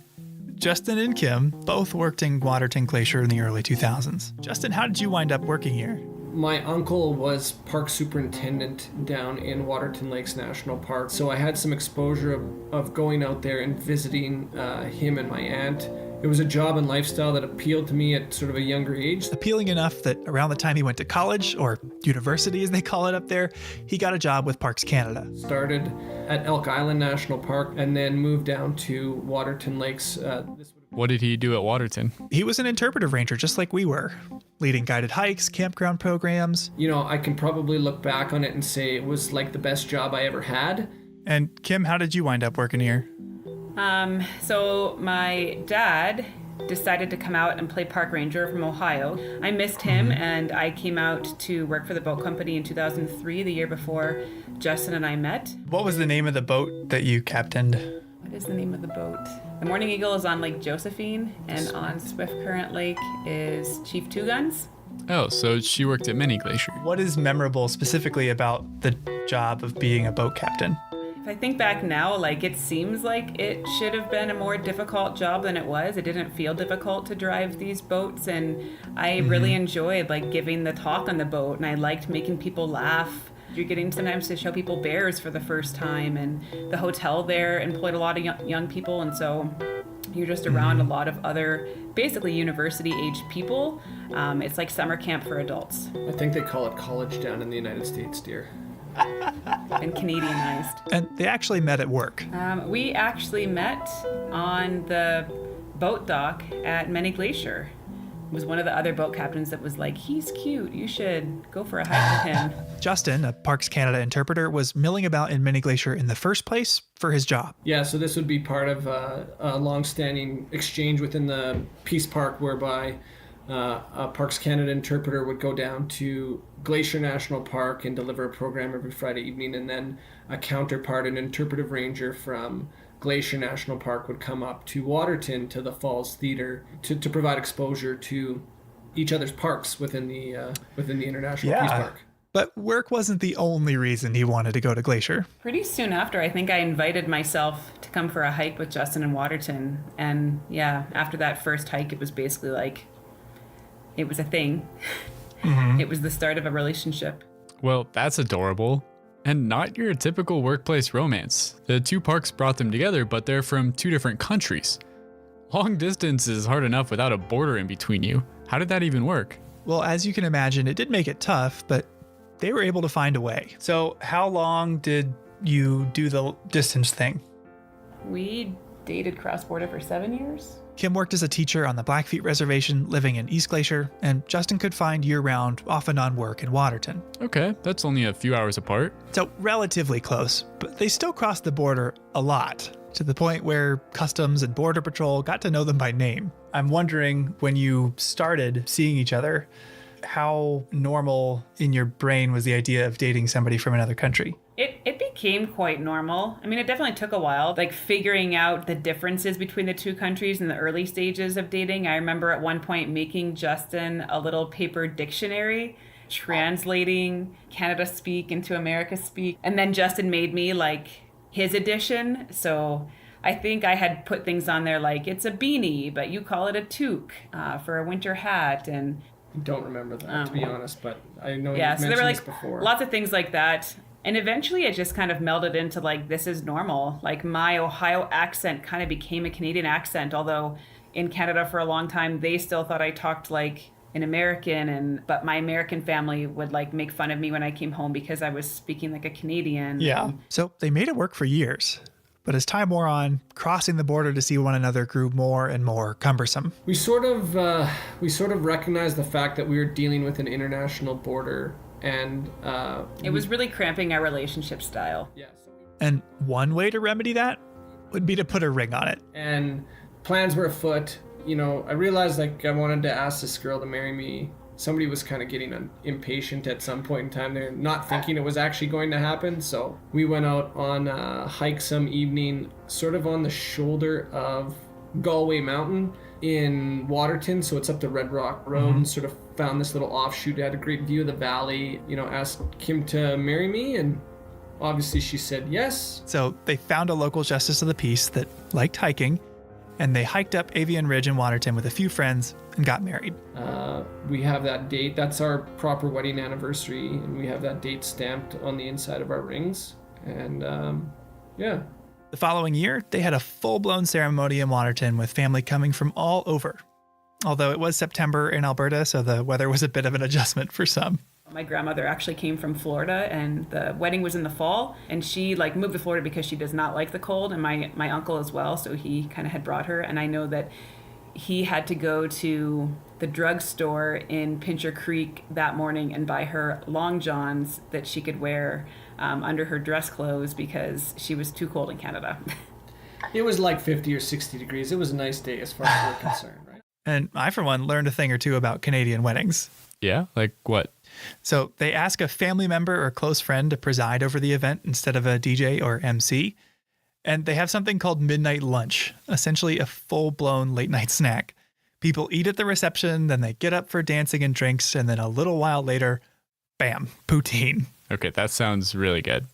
Justin and Kim both worked in Waterton Glacier in the early 2000s. Justin, how did you wind up working here? My uncle was park superintendent down in Waterton Lakes National Park, so I had some exposure of going out there and visiting him and my aunt. It was a job and lifestyle that appealed to me at sort of a younger age. Appealing enough that around the time he went to college, or university as they call it up there, he got a job with Parks Canada. Started at Elk Island National Park and then moved down to Waterton Lakes. What did he do at Waterton? He was an interpretive ranger just like we were, leading guided hikes, campground programs. You know, I can probably look back on it and say it was like the best job I ever had. And Kim, how did you wind up working here? So my dad decided to come out and play park ranger from Ohio. I missed him and I came out to work for the boat company in 2003, the year before Justin and I met. What was the name of the boat that you captained? What is the name of the boat? The Morning Eagle is on Lake Josephine, and on Swift Current Lake is Chief Two Guns. Oh, so she worked at Many Glacier. What is memorable specifically about the job of being a boat captain? If I think back now, like, it seems like it should have been a more difficult job than it was. It didn't feel difficult to drive these boats, and I really enjoyed like giving the talk on the boat, and I liked making people laugh. You're getting sometimes to show people bears for the first time, and the hotel there employed a lot of young people, and so you're just around a lot of other basically university-aged people. It's like summer camp for adults. I think they call it college down in the United States, dear. And Canadianized. And they actually met at work. We actually met on the boat dock at Many Glacier. It was one of the other boat captains that was like, he's cute, you should go for a hike with him. Justin, a Parks Canada interpreter, was milling about in Many Glacier in the first place for his job. Yeah, so this would be part of a long-standing exchange within the Peace Park whereby a Parks Canada interpreter would go down to Glacier National Park and deliver a program every Friday evening, and then a counterpart, an interpretive ranger from Glacier National Park, would come up to Waterton to the Falls Theater to provide exposure to each other's parks within the International Peace Park. But work wasn't the only reason he wanted to go to Glacier. Pretty soon after, I think I invited myself to come for a hike with Justin in Waterton. And yeah, after that first hike, it was basically like, it was a thing. It was the start of a relationship. Well, that's adorable. And not your typical workplace romance. The two parks brought them together, but they're from two different countries. Long distance is hard enough without a border in between you. How did that even work? Well, as you can imagine, it did make it tough, but they were able to find a way. So how long did you do the distance thing? We dated cross-border for 7 years. Kim worked as a teacher on the Blackfeet Reservation living in East Glacier, and Justin could find year-round, off and on work in Waterton. Okay, that's only a few hours apart. So relatively close, but they still crossed the border a lot, to the point where Customs and Border Patrol got to know them by name. I'm wondering, when you started seeing each other, how normal in your brain was the idea of dating somebody from another country? It became quite normal. I mean, it definitely took a while, like figuring out the differences between the two countries in the early stages of dating. I remember at one point making Justin a little paper dictionary, translating Canada speak into America speak. And then Justin made me like his edition. So I think I had put things on there like, it's a beanie, but you call it a toque for a winter hat. And I don't remember that, to be honest, but I know yeah, you've so mentioned there were this like before. lots of things like that. And eventually it just kind of melded into like, this is normal. Like my Ohio accent kind of became a Canadian accent, although in Canada for a long time, they still thought I talked like an American, but my American family would like make fun of me when I came home because I was speaking like a Canadian. Yeah. So they made it work for years. But as time wore on, crossing the border to see one another grew more and more cumbersome. We sort of recognized the fact that we were dealing with an international border, and it was really cramping our relationship style. Yeah. And one way to remedy that would be to put a ring on it. And plans were afoot. You know, I realized like I wanted to ask this girl to marry me. Somebody was kind of getting impatient at some point in time. They're not thinking it was actually going to happen. So we went out on a hike some evening, sort of on the shoulder of Galway Mountain in Waterton. So it's up the Red Rock Road, and sort of found this little offshoot. Had a great view of the valley. You know, asked Kim to marry me, and obviously she said yes. So they found a local justice of the peace that liked hiking, and they hiked up Avian Ridge in Waterton with a few friends and got married. We have that date. That's our proper wedding anniversary, and we have that date stamped on the inside of our rings. And yeah. The following year, they had a full-blown ceremony in Waterton with family coming from all over. Although it was September in Alberta, so the weather was a bit of an adjustment for some. My grandmother actually came from Florida, and the wedding was in the fall, and she like moved to Florida because she does not like the cold, and my uncle as well, so he kind of had brought her. And I know that he had to go to the drugstore in Pincher Creek that morning and buy her long johns that she could wear under her dress clothes because she was too cold in Canada. It was like 50 or 60 degrees. It was a nice day as far as we're concerned, right? And I, for one, learned a thing or two about Canadian weddings. Yeah? Like what? So they ask a family member or close friend to preside over the event instead of a DJ or MC. And they have something called midnight lunch, essentially a full-blown late-night snack. People eat at the reception, then they get up for dancing and drinks, and then a little while later, bam, poutine. Okay, that sounds really good.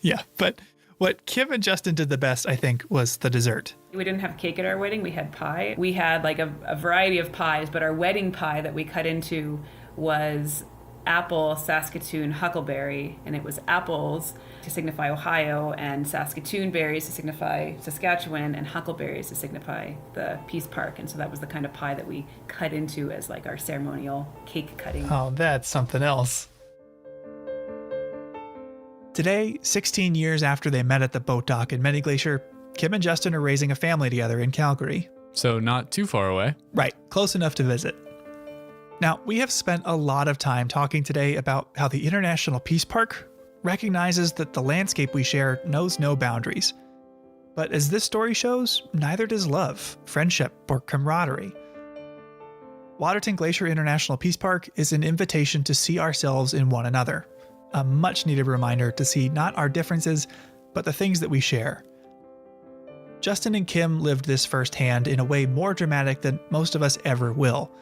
Yeah, but what Kim and Justin did the best, I think, was the dessert. We didn't have cake at our wedding, we had pie. We had like a variety of pies, but our wedding pie that we cut into was apple, Saskatoon, huckleberry, and it was apples to signify Ohio, and Saskatoon berries to signify Saskatchewan, and huckleberries to signify the Peace Park. And so that was the kind of pie that we cut into as like our ceremonial cake cutting. Oh, that's something else. Today, 16 years after they met at the boat dock in Many Glacier, Kim and Justin are raising a family together in Calgary. So not too far away. Right, close enough to visit. Now, we have spent a lot of time talking today about how the International Peace Park recognizes that the landscape we share knows no boundaries. But as this story shows, neither does love, friendship, or camaraderie. Waterton Glacier International Peace Park is an invitation to see ourselves in one another, a much-needed reminder to see not our differences, but the things that we share. Justin and Kim lived this firsthand in a way more dramatic than most of us ever will.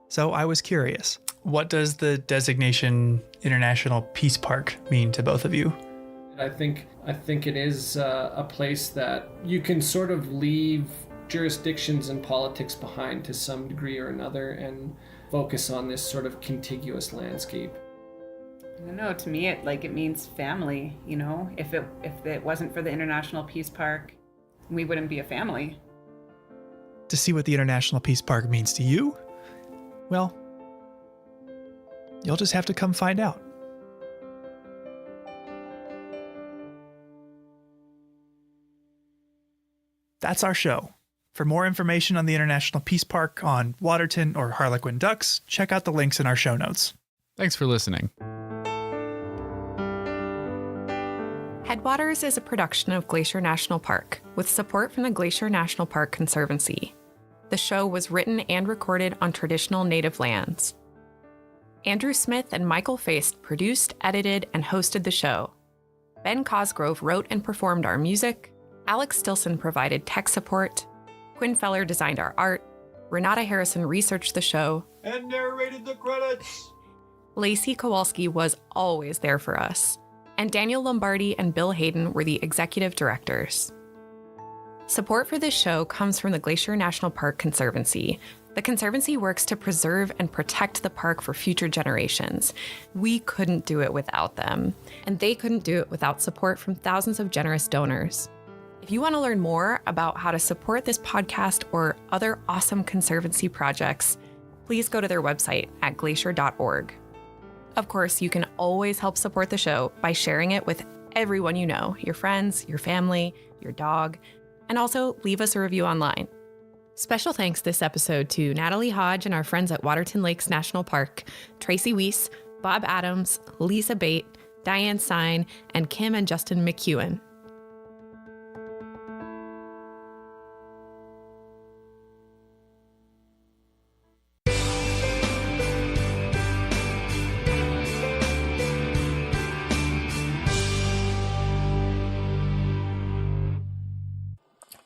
So I was curious, what does the designation International Peace Park mean to both of you? I think it is a place that you can sort of leave jurisdictions and politics behind to some degree or another and focus on this sort of contiguous landscape. I don't know, to me it means family, you know? If it wasn't for the International Peace Park, we wouldn't be a family. To see what the International Peace Park means to you? Well, you'll just have to come find out. That's our show. For more information on the International Peace Park, on Waterton or Harlequin ducks, check out the links in our show notes. Thanks for listening. Headwaters is a production of Glacier National Park, with support from the Glacier National Park Conservancy. The show was written and recorded on traditional native lands. Andrew Smith and Michael Feist produced, edited, and hosted the show. Ben Cosgrove wrote and performed our music. Alex Stilson provided tech support. Quinn Feller designed our art. Renata Harrison researched the show. And narrated the credits. Lacey Kowalski was always there for us. And Daniel Lombardi and Bill Hayden were the executive directors. Support for this show comes from the Glacier National Park Conservancy. The Conservancy works to preserve and protect the park for future generations. We couldn't do it without them, and they couldn't do it without support from thousands of generous donors. If you want to learn more about how to support this podcast or other awesome Conservancy projects, please go to their website at glacier.org. Of course, you can always help support the show by sharing it with everyone you know, your friends, your family, your dog, and also leave us a review online. Special thanks this episode to Natalie Hodge and our friends at Waterton Lakes National Park, Tracy Weiss, Bob Adams, Lisa Bate, Diane Sine, and Kim and Justin McEwen.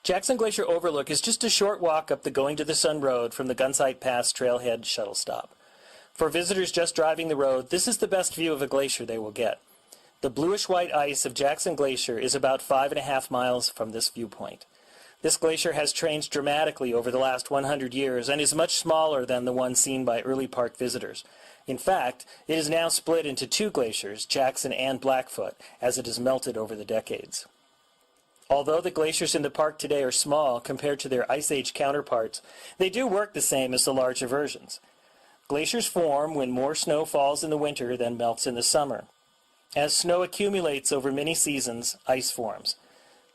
Jackson Glacier Overlook is just a short walk up the Going to the Sun Road from the Gunsight Pass Trailhead shuttle stop. For visitors just driving the road, this is the best view of a glacier they will get. The bluish-white ice of Jackson Glacier is about 5.5 miles from this viewpoint. This glacier has changed dramatically over the last 100 years and is much smaller than the one seen by early park visitors. In fact, it is now split into two glaciers, Jackson and Blackfoot, as it has melted over the decades. Although the glaciers in the park today are small compared to their Ice Age counterparts, they do work the same as the larger versions. Glaciers form when more snow falls in the winter than melts in the summer. As snow accumulates over many seasons, ice forms.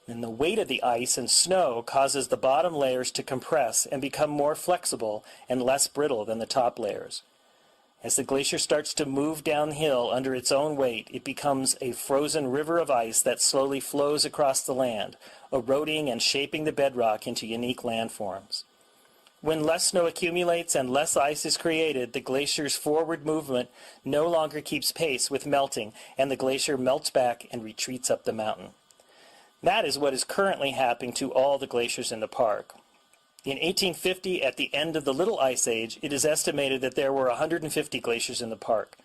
And the weight of the ice and snow causes the bottom layers to compress and become more flexible and less brittle than the top layers. As the glacier starts to move downhill under its own weight, it becomes a frozen river of ice that slowly flows across the land, eroding and shaping the bedrock into unique landforms. When less snow accumulates and less ice is created, the glacier's forward movement no longer keeps pace with melting, and the glacier melts back and retreats up the mountain. That is what is currently happening to all the glaciers in the park. In 1850, at the end of the Little Ice Age, it is estimated that there were 150 glaciers in the park.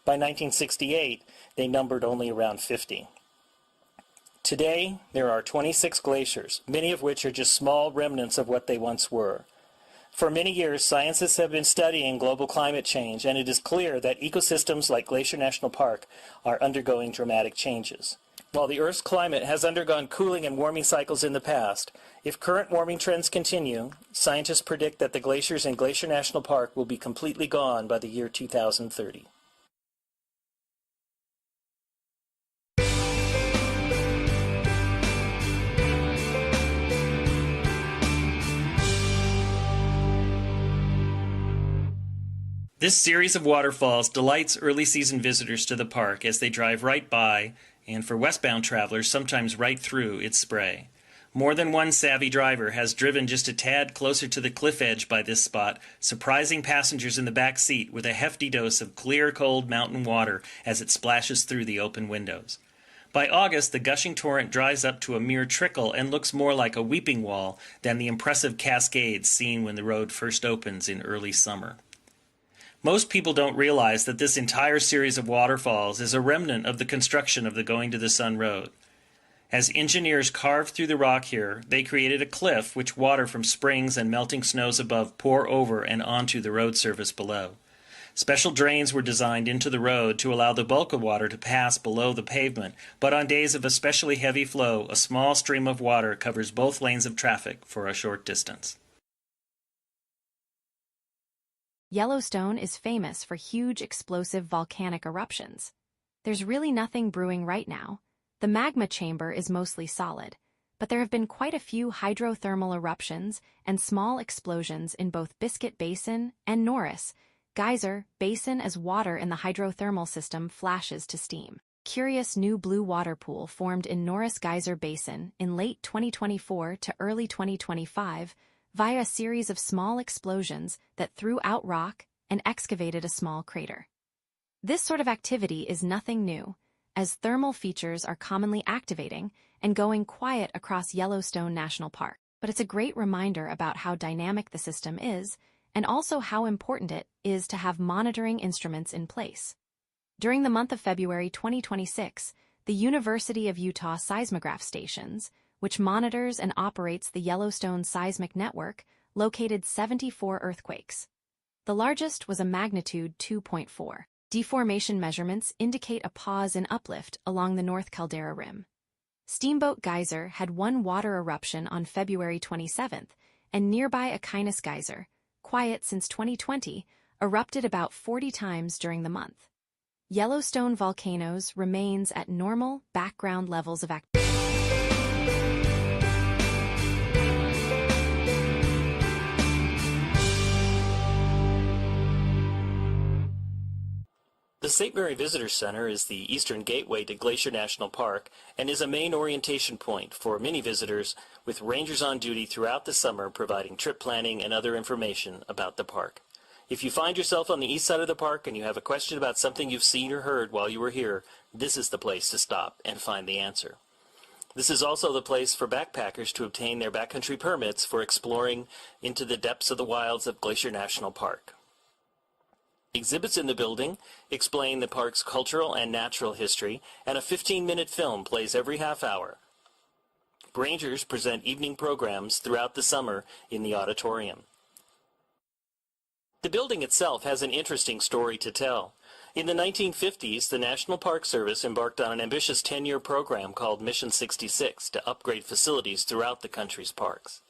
By 1968, they numbered only around 50. Today, there are 26 glaciers, many of which are just small remnants of what they once were. For many years, scientists have been studying global climate change, and it is clear that ecosystems like Glacier National Park are undergoing dramatic changes. While the Earth's climate has undergone cooling and warming cycles in the past, if current warming trends continue, scientists predict that the glaciers in Glacier National Park will be completely gone by the year 2030. This series of waterfalls delights early season visitors to the park as they drive right by, and for westbound travelers, sometimes right through its spray. More than one savvy driver has driven just a tad closer to the cliff edge by this spot, surprising passengers in the back seat with a hefty dose of clear, cold mountain water as it splashes through the open windows. By August, the gushing torrent dries up to a mere trickle and looks more like a weeping wall than the impressive cascades seen when the road first opens in early summer. Most people don't realize that this entire series of waterfalls is a remnant of the construction of the Going to the Sun Road. As engineers carved through the rock here, they created a cliff which water from springs and melting snows above pour over and onto the road surface below. Special drains were designed into the road to allow the bulk of water to pass below the pavement, but on days of especially heavy flow, a small stream of water covers both lanes of traffic for a short distance. Yellowstone is famous for huge explosive volcanic eruptions. There's really nothing brewing right now. The magma chamber is mostly solid, but there have been quite a few hydrothermal eruptions and small explosions in both Biscuit Basin and Norris Geyser Basin as water in the hydrothermal system flashes to steam. Curious new blue water pool formed in Norris Geyser Basin in late 2024 to early 2025 via a series of small explosions that threw out rock and excavated a small crater. This sort of activity is nothing new, as thermal features are commonly activating and going quiet across Yellowstone National Park. But it's a great reminder about how dynamic the system is and also how important it is to have monitoring instruments in place. During the month of February 2026, the University of Utah Seismograph Stations, which monitors and operates the Yellowstone seismic network, located 74 earthquakes. The largest was a magnitude 2.4. Deformation measurements indicate a pause in uplift along the North Caldera Rim. Steamboat Geyser had one water eruption on February 27th, and nearby Aquinas Geyser, quiet since 2020, erupted about 40 times during the month. Yellowstone volcanoes remains at normal background levels of activity. The St. Mary Visitor Center is the eastern gateway to Glacier National Park and is a main orientation point for many visitors, with rangers on duty throughout the summer providing trip planning and other information about the park. If you find yourself on the east side of the park and you have a question about something you've seen or heard while you were here, this is the place to stop and find the answer. This is also the place for backpackers to obtain their backcountry permits for exploring into the depths of the wilds of Glacier National Park. Exhibits in the building explain the park's cultural and natural history, and a 15-minute film plays every half hour. Rangers present evening programs throughout the summer in the auditorium. The building itself has an interesting story to tell. In the 1950s, the National Park Service embarked on an ambitious 10-year program called Mission 66 to upgrade facilities throughout the country's parks.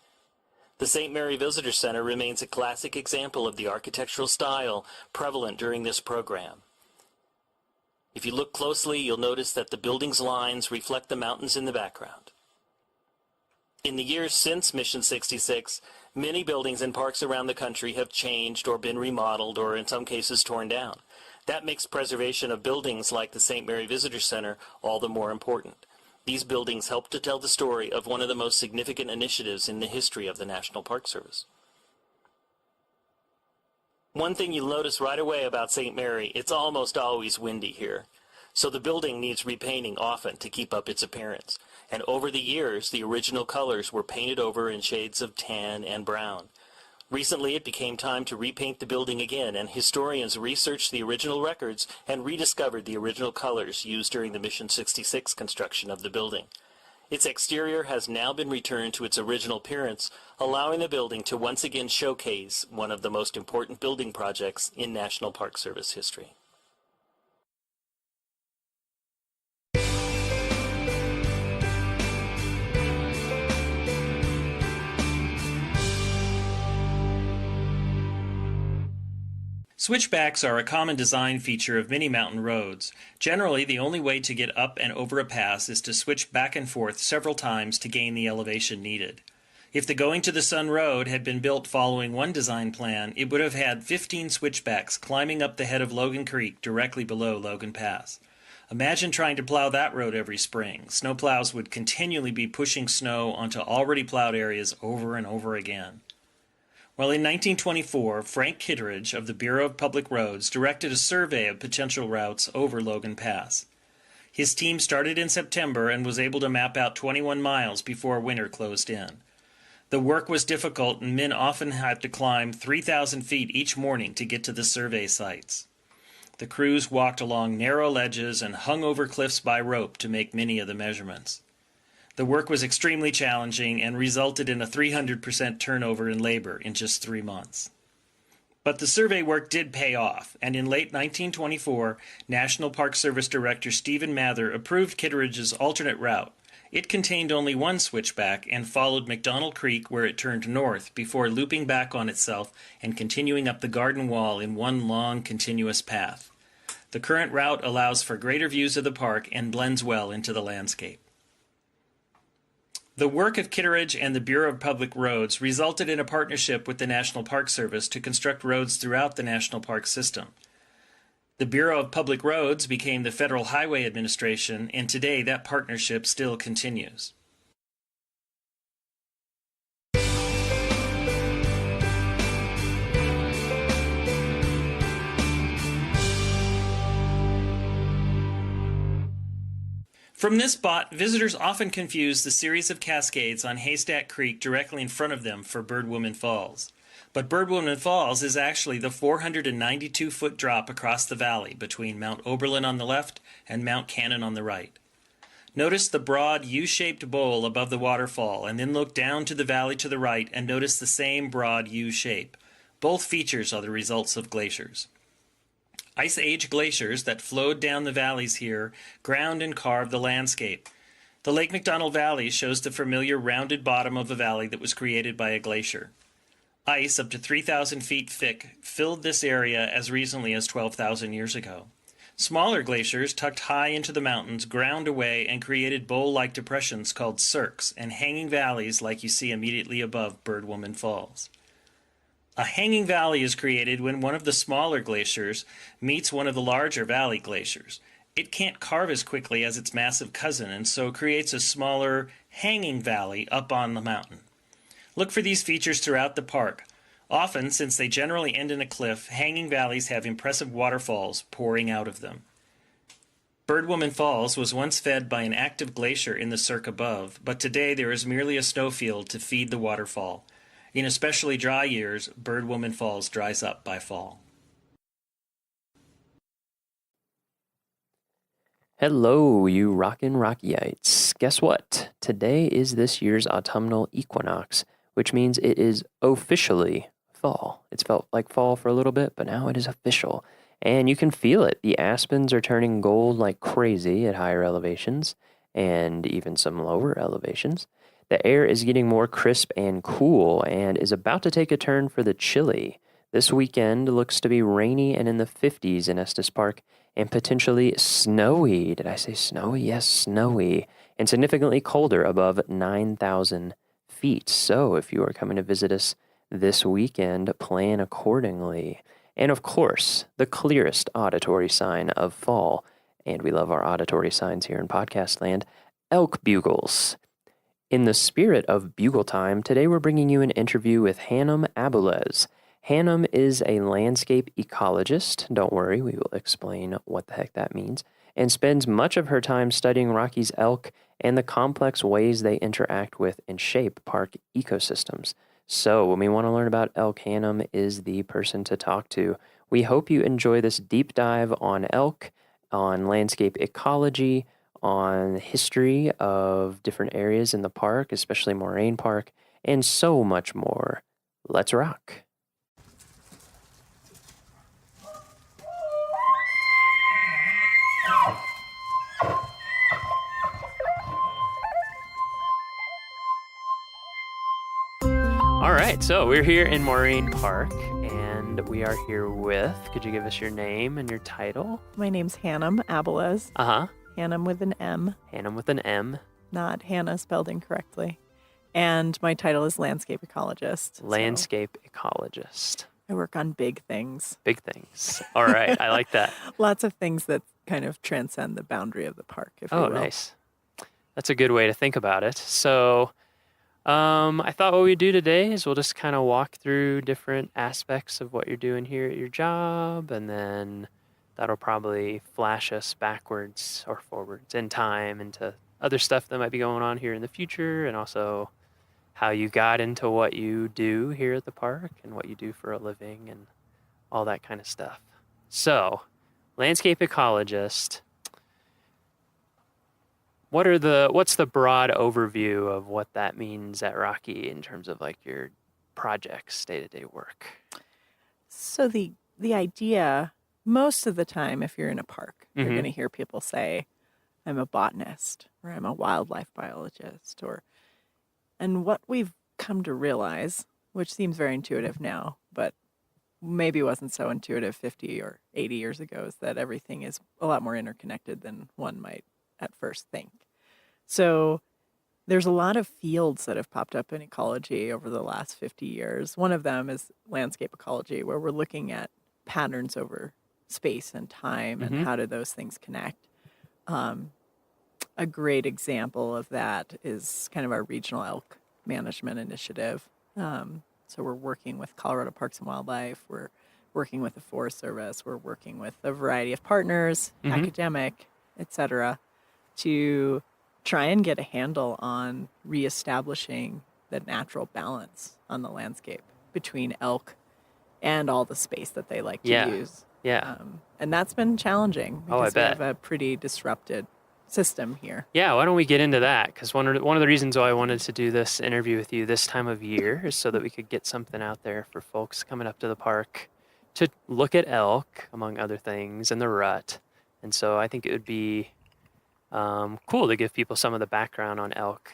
The St. Mary Visitor Center remains a classic example of the architectural style prevalent during this program. If you look closely, you'll notice that the building's lines reflect the mountains in the background. In the years since Mission 66, many buildings and parks around the country have changed or been remodeled or in some cases torn down. That makes preservation of buildings like the St. Mary Visitor Center all the more important. These buildings help to tell the story of one of the most significant initiatives in the history of the National Park Service. One thing you'll notice right away about St. Mary, it's almost always windy here. So the building needs repainting often to keep up its appearance. And over the years, the original colors were painted over in shades of tan and brown. Recently, it became time to repaint the building again, and historians researched the original records and rediscovered the original colors used during the Mission 66 construction of the building. Its exterior has now been returned to its original appearance, allowing the building to once again showcase one of the most important building projects in National Park Service history. Switchbacks are a common design feature of many mountain roads. Generally, the only way to get up and over a pass is to switch back and forth several times to gain the elevation needed. If the Going to the Sun Road had been built following one design plan, it would have had 15 switchbacks climbing up the head of Logan Creek directly below Logan Pass. Imagine trying to plow that road every spring. Snowplows would continually be pushing snow onto already plowed areas over and over again. Well, in 1924, Frank Kittredge of the Bureau of Public Roads directed a survey of potential routes over Logan Pass. His team started in September and was able to map out 21 miles before winter closed in. The work was difficult, and men often had to climb 3,000 feet each morning to get to the survey sites. The crews walked along narrow ledges and hung over cliffs by rope to make many of the measurements. The work was extremely challenging and resulted in a 300% turnover in labor in just 3 months. But the survey work did pay off, and in late 1924, National Park Service Director Stephen Mather approved Kittredge's alternate route. It contained only one switchback and followed McDonald Creek where it turned north before looping back on itself and continuing up the garden wall in one long, continuous path. The current route allows for greater views of the park and blends well into the landscape. The work of Kitteridge and the Bureau of Public Roads resulted in a partnership with the National Park Service to construct roads throughout the national park system. The Bureau of Public Roads became the Federal Highway Administration, and today that partnership still continues. From this spot, visitors often confuse the series of cascades on Haystack Creek directly in front of them for Birdwoman Falls. But Birdwoman Falls is actually the 492-foot drop across the valley between Mount Oberlin on the left and Mount Cannon on the right. Notice the broad U-shaped bowl above the waterfall, and then look down to the valley to the right and notice the same broad U shape. Both features are the results of glaciers. Ice Age glaciers that flowed down the valleys here ground and carved the landscape. The Lake McDonald Valley shows the familiar rounded bottom of a valley that was created by a glacier. Ice up to 3,000 feet thick filled this area as recently as 12,000 years ago. Smaller glaciers tucked high into the mountains ground away and created bowl-like depressions called cirques and hanging valleys like you see immediately above Birdwoman Falls. A hanging valley is created when one of the smaller glaciers meets one of the larger valley glaciers. It can't carve as quickly as its massive cousin and so creates a smaller hanging valley up on the mountain. Look for these features throughout the park. Often, since they generally end in a cliff, hanging valleys have impressive waterfalls pouring out of them. Birdwoman Falls was once fed by an active glacier in the cirque above, but today there is merely a snowfield to feed the waterfall. In especially dry years, Birdwoman Falls dries up by fall. Hello, you rockin' Rockieites. Guess what? Today is this year's autumnal equinox, which means it is officially fall. It's felt like fall for a little bit, but now it is official. And you can feel it. The aspens are turning gold like crazy at higher elevations and even some lower elevations. The air is getting more crisp and cool and is about to take a turn for the chilly. This weekend looks to be rainy and in the 50s in Estes Park and potentially snowy. Did I say snowy? Yes, snowy. And significantly colder above 9,000 feet. So if you are coming to visit us this weekend, plan accordingly. And of course, the clearest auditory sign of fall, and we love our auditory signs here in podcast land, elk bugles. In the spirit of bugle time, today we're bringing you an interview with Hannum Abules. Hannum is a landscape ecologist, don't worry, we will explain what the heck that means, and spends much of her time studying Rockies elk and the complex ways they interact with and shape park ecosystems. So when we want to learn about elk, Hannum is the person to talk to. We hope you enjoy this deep dive on elk, on landscape ecology, on the history of different areas in the park, especially Moraine Park, and so much more. Let's rock. All right, so we're here in Moraine Park, and we are here with, could you give us your name and your title? My name's Hannum Abules. Uh-huh. Hannum with an M. Hannum with an M. Not Hannah spelled incorrectly. And my title is landscape ecologist. Landscape ecologist. I work on big things. Big things. All right, I like that. Lots of things that kind of transcend the boundary of the park, if you will. Oh, nice. That's a good way to think about it. So I thought what we'd do today is we'll just kind of walk through different aspects of what you're doing here at your job, and then that'll probably flash us backwards or forwards in time into other stuff that might be going on here in the future, and also how you got into what you do here at the park and what you do for a living and all that kind of stuff. So, landscape ecologist, what's the broad overview of what that means at Rocky in terms of like your projects, day-to-day work? So the idea, most of the time, if you're in a park, you're Mhm. going to hear people say, I'm a botanist, or I'm a wildlife biologist, and what we've come to realize, which seems very intuitive now, but maybe wasn't so intuitive 50 or 80 years ago, is that everything is a lot more interconnected than one might at first think. So There's a lot of fields that have popped up in ecology over the last 50 years. One of them is landscape ecology, where we're looking at patterns over space and time and how do those things connect. A great example of that is kind of our regional elk management initiative. So we're working with Colorado Parks and Wildlife. We're working with the Forest Service. We're working with a variety of partners, academic, et cetera, to try and get a handle on reestablishing the natural balance on the landscape between elk and all the space that they like to use. Yeah. And that's been challenging Oh, I because we bet. have a pretty disrupted system here. Yeah, why don't we get into that? Because one of the reasons why I wanted to do this interview with you this time of year is so that we could get something out there for folks coming up to the park to look at elk, among other things, and the rut. And so I think it would be cool to give people some of the background on elk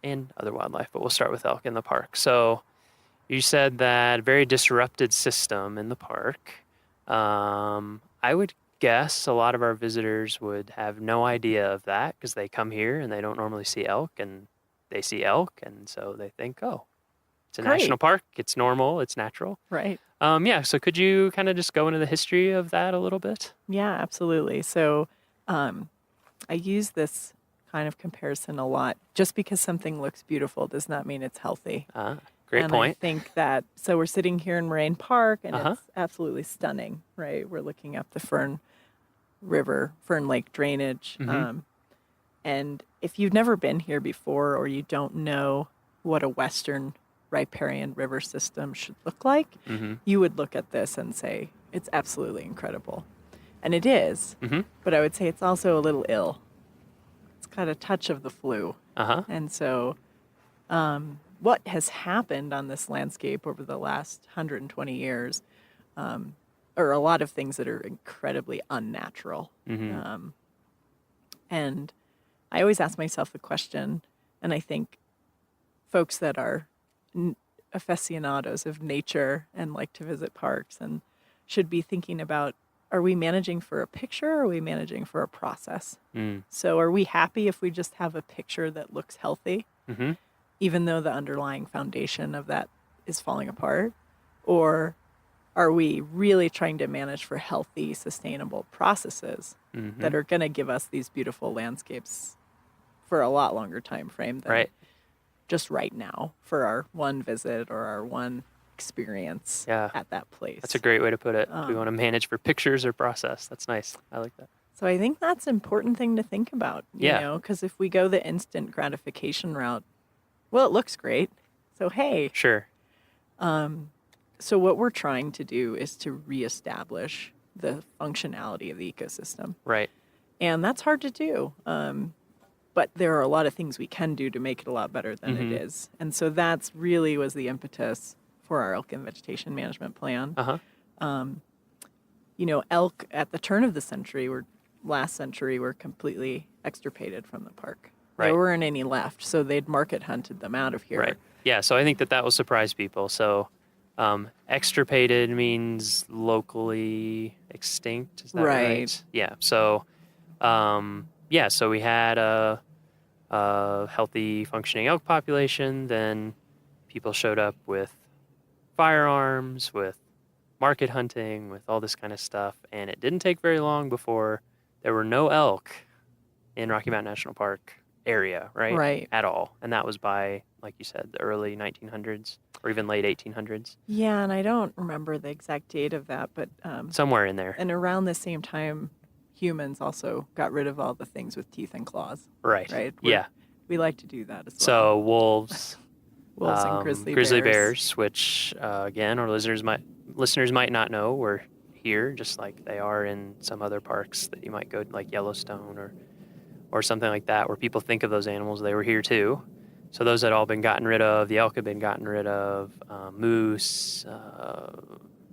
and other wildlife, but we'll start with elk in the park. So you said that very disrupted system in the park. I would guess a lot of our visitors would have no idea of that because they come here and they don't normally see elk, and they see elk, and so they think, oh, it's a national park, it's normal, it's natural. Right. Yeah, so could you kind of just go into the history of that a little bit? Yeah, absolutely. So I use this kind of comparison a lot. Just because something looks beautiful does not mean it's healthy. Great point. I think that, so we're sitting here in Moraine Park, and it's absolutely stunning, right? We're looking up the Fern Lake drainage. And if you've never been here before, or you don't know what a Western riparian river system should look like, you would look at this and say, it's absolutely incredible. And it is, but I would say it's also a little ill. It's got a touch of the flu. And so what has happened on this landscape over the last 120 years are a lot of things that are incredibly unnatural. And I always ask myself the question, and I think folks that are aficionados of nature and like to visit parks and should be thinking about, are we managing for a picture, or are we managing for a process? So are we happy if we just have a picture that looks healthy, even though the underlying foundation of that is falling apart? Or are we really trying to manage for healthy, sustainable processes that are going to give us these beautiful landscapes for a lot longer time frame than just right now for our one visit or our one experience at that place? That's a great way to put it. Do we want to manage for pictures or process? That's nice. I like that. So I think that's an important thing to think about, you know, because if we go the instant gratification route, well, it looks great. So, hey. Sure. So what we're trying to do is to reestablish the functionality of the ecosystem. Right. And that's hard to do. But there are a lot of things we can do to make it a lot better than it is. And so that's really was the impetus for our elk and vegetation management plan. You know, elk at the turn of the last century were completely extirpated from the park. Right. There weren't any left, so they'd market hunted them out of here. Right. Yeah, so I think that will surprise people. So extirpated means locally extinct, is that right? Yeah, so so we had a healthy functioning elk population, then people showed up with firearms, with market hunting, with all this kind of stuff, and it didn't take very long before there were no elk in Rocky Mountain National Park area, right? Right. At all. And that was by, like you said, the early 1900s or even late 1800s. Yeah, and I don't remember the exact date of that, but somewhere in there. And around the same time, humans also got rid of all the things with teeth and claws. Right. Right? Yeah. We like to do that as well. So wolves, and grizzly bears, which again, our listeners might not know were here, just like they are in some other parks that you might go, like Yellowstone or something like that, where people think of those animals. They were here too. So those had all been gotten rid of. The elk had been gotten rid of. Moose.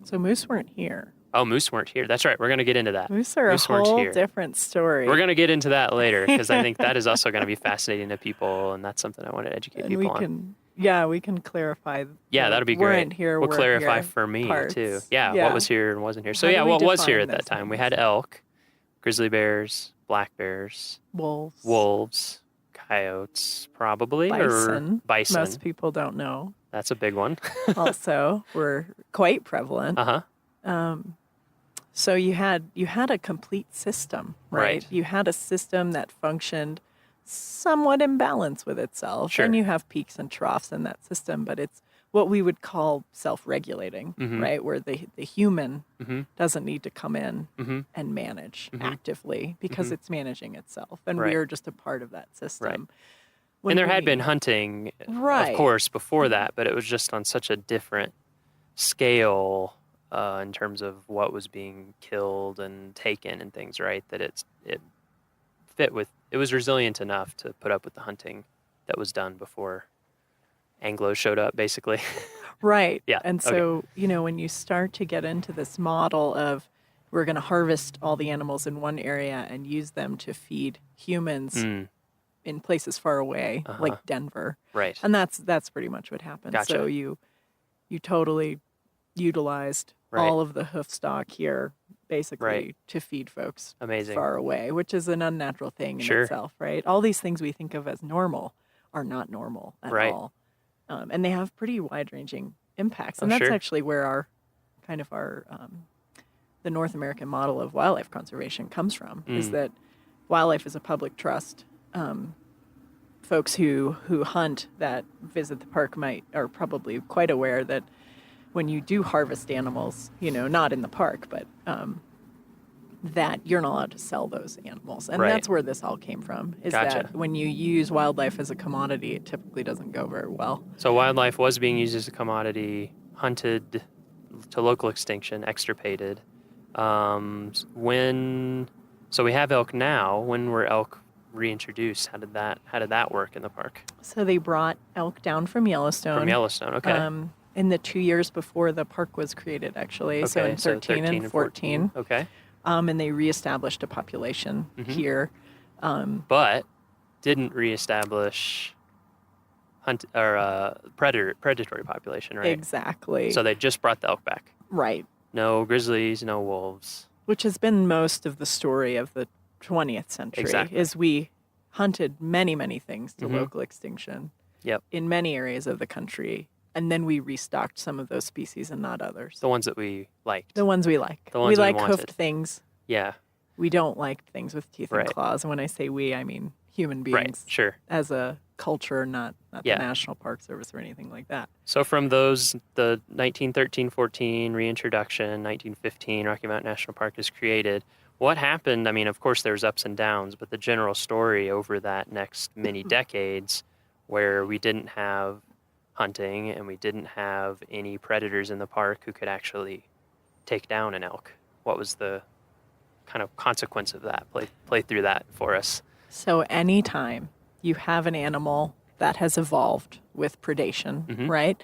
So moose weren't here. Oh, moose weren't here. That's right. We're going to get into that. Moose are a whole different story. We're going to get into that later because I think that is also going to be fascinating to people, and that's something I want to educate people on. We can clarify. Yeah, that'll be weren't great. Here, we'll clarify here for me parts. too. Yeah, what was here and wasn't here. So what was here at that time? We had elk, grizzly bears, black bears, wolves, Coyotes, probably, Bison. or bison. Most people don't know. That's a big one. Also, were quite prevalent. Uh-huh. So you had a complete system, right? You had a system that functioned somewhat in balance with itself. Sure. And you have peaks and troughs in that system, but it's what we would call self-regulating, right? Where the human doesn't need to come in and manage actively because it's managing itself. And we are just a part of that system. Right. When And there had been hunting, of course, before that, but it was just on such a different scale in terms of what was being killed and taken and things, right? That it was resilient enough to put up with the hunting that was done before Anglos showed up, basically. Right. Yeah. And so, when you start to get into this model of we're going to harvest all the animals in one area and use them to feed humans in places far away, like Denver. Right. And that's pretty much what happened. Gotcha. So you totally utilized all of the hoof stock here basically to feed folks far away, which is an unnatural thing in itself, right? All these things we think of as normal are not normal at all. And they have pretty wide-ranging impacts. And that's actually where the North American model of wildlife conservation comes from, is that wildlife is a public trust. Folks who hunt that visit the park are probably quite aware that when you do harvest animals, not in the park, but that you're not allowed to sell those animals. And that's where this all came from, is that when you use wildlife as a commodity, it typically doesn't go very well. So wildlife was being used as a commodity, hunted to local extinction, extirpated. So we have elk now. When were elk reintroduced? How did that work in the park? So they brought elk down from Yellowstone. From Yellowstone, okay. In the 2 years before the park was created, actually. Okay, So in 13 and 14. Okay. And they reestablished a population here. But didn't reestablish predatory population, right? Exactly. So they just brought the elk back. Right. No grizzlies, no wolves. Which has been most of the story of the 20th century, is we hunted many, many things to local extinction in many areas of the country. And then we restocked some of those species and not others. The ones that we liked. The ones we like. The ones we like wanted. hoofed things. Yeah. We don't like things with teeth and claws. And when I say we, I mean human beings. Right, sure. As a culture, not the National Park Service or anything like that. So from those, the 1913-14 reintroduction, 1915 Rocky Mountain National Park is created. What happened? I mean, of course, there's ups and downs, but the general story over that next many decades where we didn't have hunting and we didn't have any predators in the park who could actually take down an elk. What was the kind of consequence of that? Play through that for us. So anytime you have an animal that has evolved with predation, right?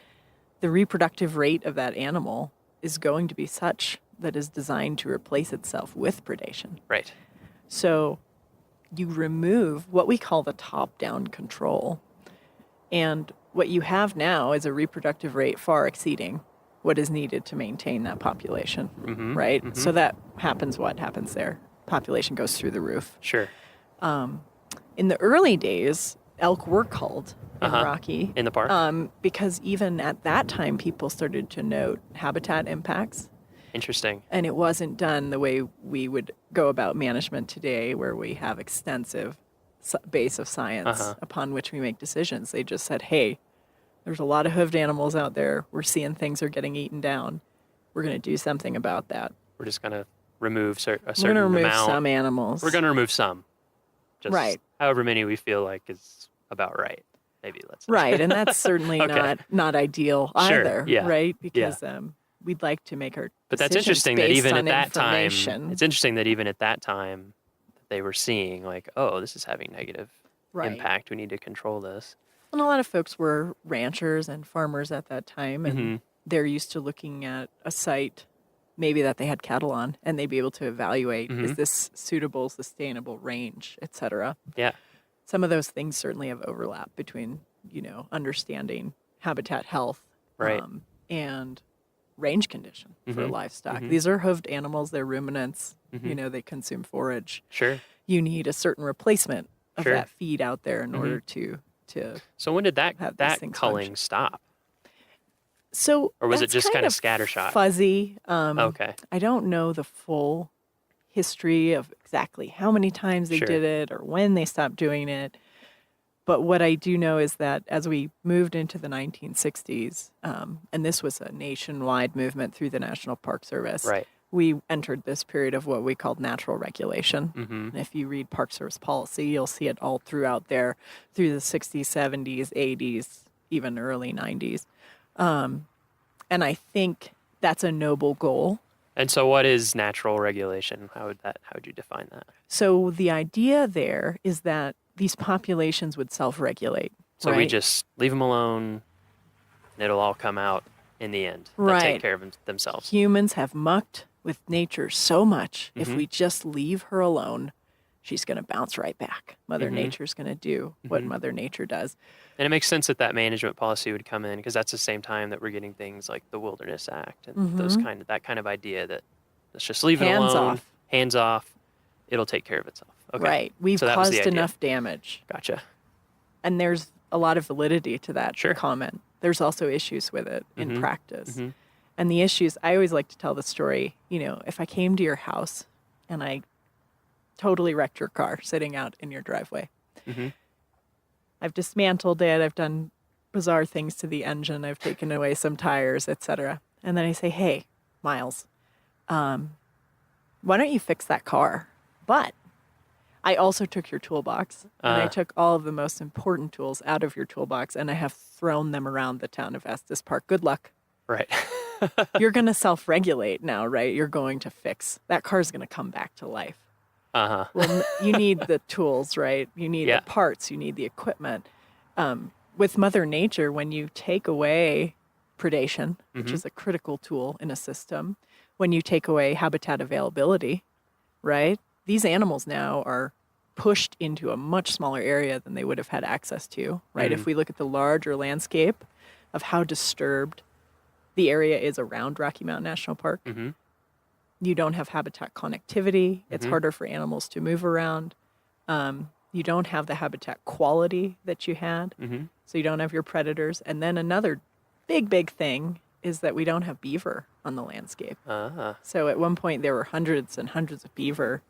The reproductive rate of that animal is going to be such that is designed to replace itself with predation. Right. So you remove what we call the top-down control. And what you have now is a reproductive rate far exceeding what is needed to maintain that population, right? So that happens, what happens there? Population goes through the roof. Sure. In the early days, elk were culled in Rocky. In the park? Because even at that time, people started to note habitat impacts. Interesting. And it wasn't done the way we would go about management today, where we have extensive base of science upon which we make decisions. They just said, hey, there's a lot of hoofed animals out there. We're seeing things are getting eaten down. We're going to do something about that. We're just going to remove a certain amount. We're going to remove some animals. We're going to remove some. Just right. However many we feel like is about right. Maybe let's say. Right, and that's certainly not ideal either, right? Because we'd like to make our But that's interesting that even at that time, it's interesting that even at that time they were seeing like, oh, this is having negative impact. We need to control this. And a lot of folks were ranchers and farmers at that time, and they're used to looking at a site maybe that they had cattle on, and they'd be able to evaluate, is this suitable, sustainable range, et cetera. Yeah. Some of those things certainly have overlap between, understanding habitat health and range condition for livestock. These are hoofed animals. They're ruminants. They consume forage. Sure. You need a certain replacement of Sure. that feed out there in Mhm. order to So when did that have these that things culling function. stop? So Or was it that's just kind of of scattershot? fuzzy. Okay. I don't know the full history of exactly how many times they Sure. did it or when they stopped doing it. But what I do know is that as we moved into the 1960s, and this was a nationwide movement through the National Park Service, Right. we entered this period of what we called natural regulation. Mhm. And if you read Park Service policy, you'll see it all throughout there through the 60s, 70s, 80s, even early 90s. And I think that's a noble goal. And so what is natural regulation? How would you define that? So the idea there is that these populations would self-regulate. So we right? just leave them alone and it'll all come out in the end. They'll Right. take care of themselves. Humans have mucked with nature so much. If Mhm. we just leave her alone, she's going to bounce right back. Mother Mhm. Nature's going to do what Mhm. Mother Nature does. And it makes sense that that management policy would come in because that's the same time that we're getting things like the Wilderness Act and Mhm. that kind of idea that let's just leave it Hands alone, off. hands off, it'll take care of itself. Okay. Right. We've So that was the caused idea. enough damage. Gotcha. And there's a lot of validity to that Sure. comment. There's also issues with it in Mhm. practice. Mhm. And the issues, I always like to tell the story, if I came to your house and I totally wrecked your car sitting out in your driveway, Mhm. I've dismantled it, I've done bizarre things to the engine, I've taken away some tires, etc. And then I say, hey, Miles, why don't you fix that car? But I also took your toolbox and I took all of the most important tools out of your toolbox and I have thrown them around the town of Estes Park. Good luck. Right. You're going to self-regulate now, right? You're going to fix. That car's going to come back to life. Uh-huh. Well, you need the tools, right? You need Yeah. the parts, you need the equipment. With Mother Nature, when you take away predation, which Mhm. is a critical tool in a system, when you take away habitat availability, right? These animals now are pushed into a much smaller area than they would have had access to, right? Mm. If we look at the larger landscape of how disturbed the area is around Rocky Mountain National Park, Mhm. you don't have habitat connectivity. It's Mhm. harder for animals to move around. You don't have the habitat quality that you had. Mhm. So you don't have your predators. And then another big thing is that we don't have beaver on the landscape. So at one point there were hundreds and hundreds of beaver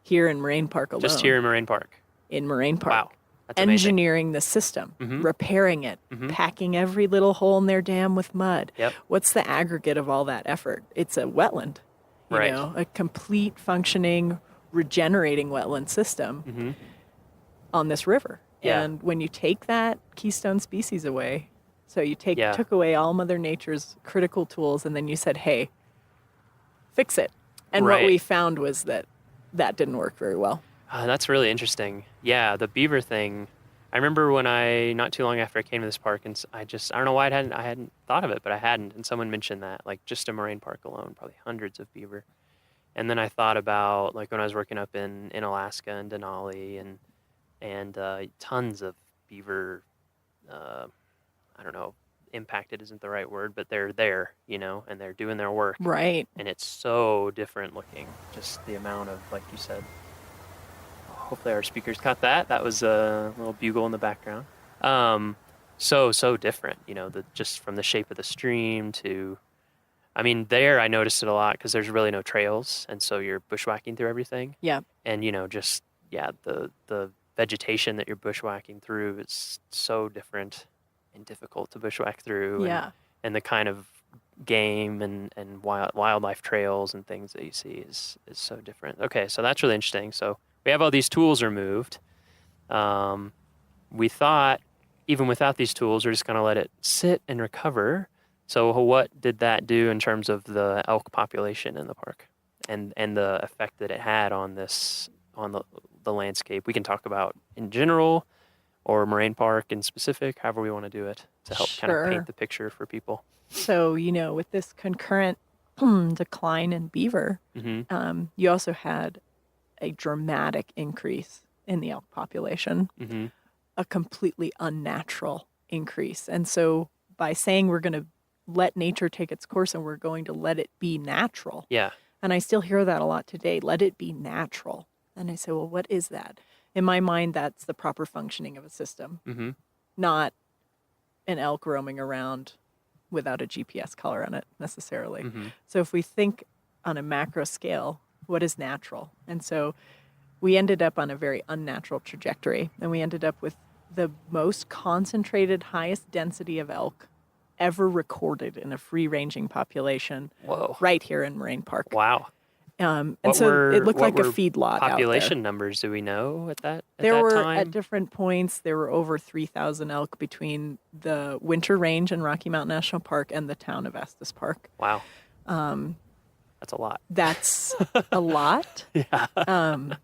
here in Moraine Park alone. Just here in Moraine Park. In Moraine Park. Wow. That's amazing. Engineering the system, Mhm. repairing it, Mhm. packing every little hole in their dam with mud. Yep. What's the aggregate of all that effort? It's a wetland, Right. a complete functioning, regenerating wetland system Mhm. on this river. Yeah. And when you take that keystone species away, so you Yeah. took away all Mother Nature's critical tools, and then you said, hey, fix it. And what Right. we found was that didn't work very well. That's really interesting. Yeah, the beaver thing. I remember when not too long after I came to this park, and I don't know why I hadn't thought of it, but I hadn't. And someone mentioned that, like just in Moraine Park alone, probably hundreds of beaver. And then I thought about like when I was working up in Alaska and Denali, and tons of beaver. I don't know, impacted isn't the right word, but they're there, and they're doing their work. Right. And it's so different looking. Just the amount of, like you said. Hopefully our speakers caught that. That was a little bugle in the background. So different, just from the shape of the stream to, there I noticed it a lot because there's really no trails, and so you're bushwhacking through everything. Yeah. And the vegetation that you're bushwhacking through is so different and difficult to bushwhack through. Yeah. And the kind of game and wildlife trails and things that you see is so different. Okay, so that's really interesting. So we have all these tools removed. We thought, even without these tools, we're just going to let it sit and recover. So what did that do in terms of the elk population in the park and the effect that it had on the landscape? We can talk about in general or Moraine Park in specific, however we want to do it to help kind of Sure. paint the picture for people. So, with this concurrent decline in beaver, Mhm. you also had a dramatic increase in the elk population, Mhm. a completely unnatural increase. And so by saying we're going to let nature take its course and we're going to let it be natural. Yeah. And I still hear that a lot today, let it be natural. And I say, well, what is that? in my mind, that's the proper functioning of a system, Mm-hmm. not an elk roaming around without a GPS collar on it necessarily. Mm-hmm. So if we think on a macro scale, what is natural? And so we ended up on a very unnatural trajectory, and we ended up with the most concentrated, highest density of elk ever recorded in a free-ranging population. Whoa. Right here in Moraine Park. Wow. And so it looked like a feedlot out there. Population numbers, do we know at that There were, time? at different points, there were over 3,000 elk between the Winter Range in Rocky Mountain National Park and the town of Estes Park. Wow. That's a lot. That's a lot. Yeah.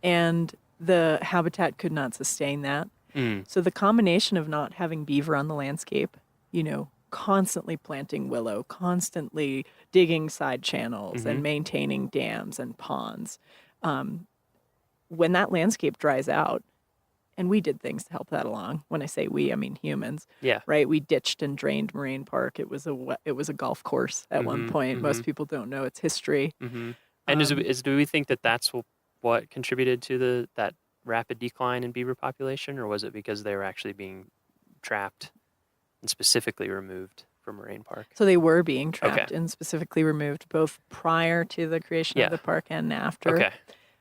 And the habitat could not sustain that. So the combination of not having beaver on the landscape, constantly planting willow, constantly digging side channels and maintaining dams and ponds. When that landscape dries out, and we did things to help that along. When I say we, I mean humans. Yeah. Right. We ditched and drained Moraine Park. It was a golf course at one point. Most people don't know its history. And do we think that that's what contributed to that rapid decline in beaver population, or was it because they were actually being trapped and specifically removed from Moraine Park? So they were being trapped and specifically removed both prior to the creation of the park and after. Okay.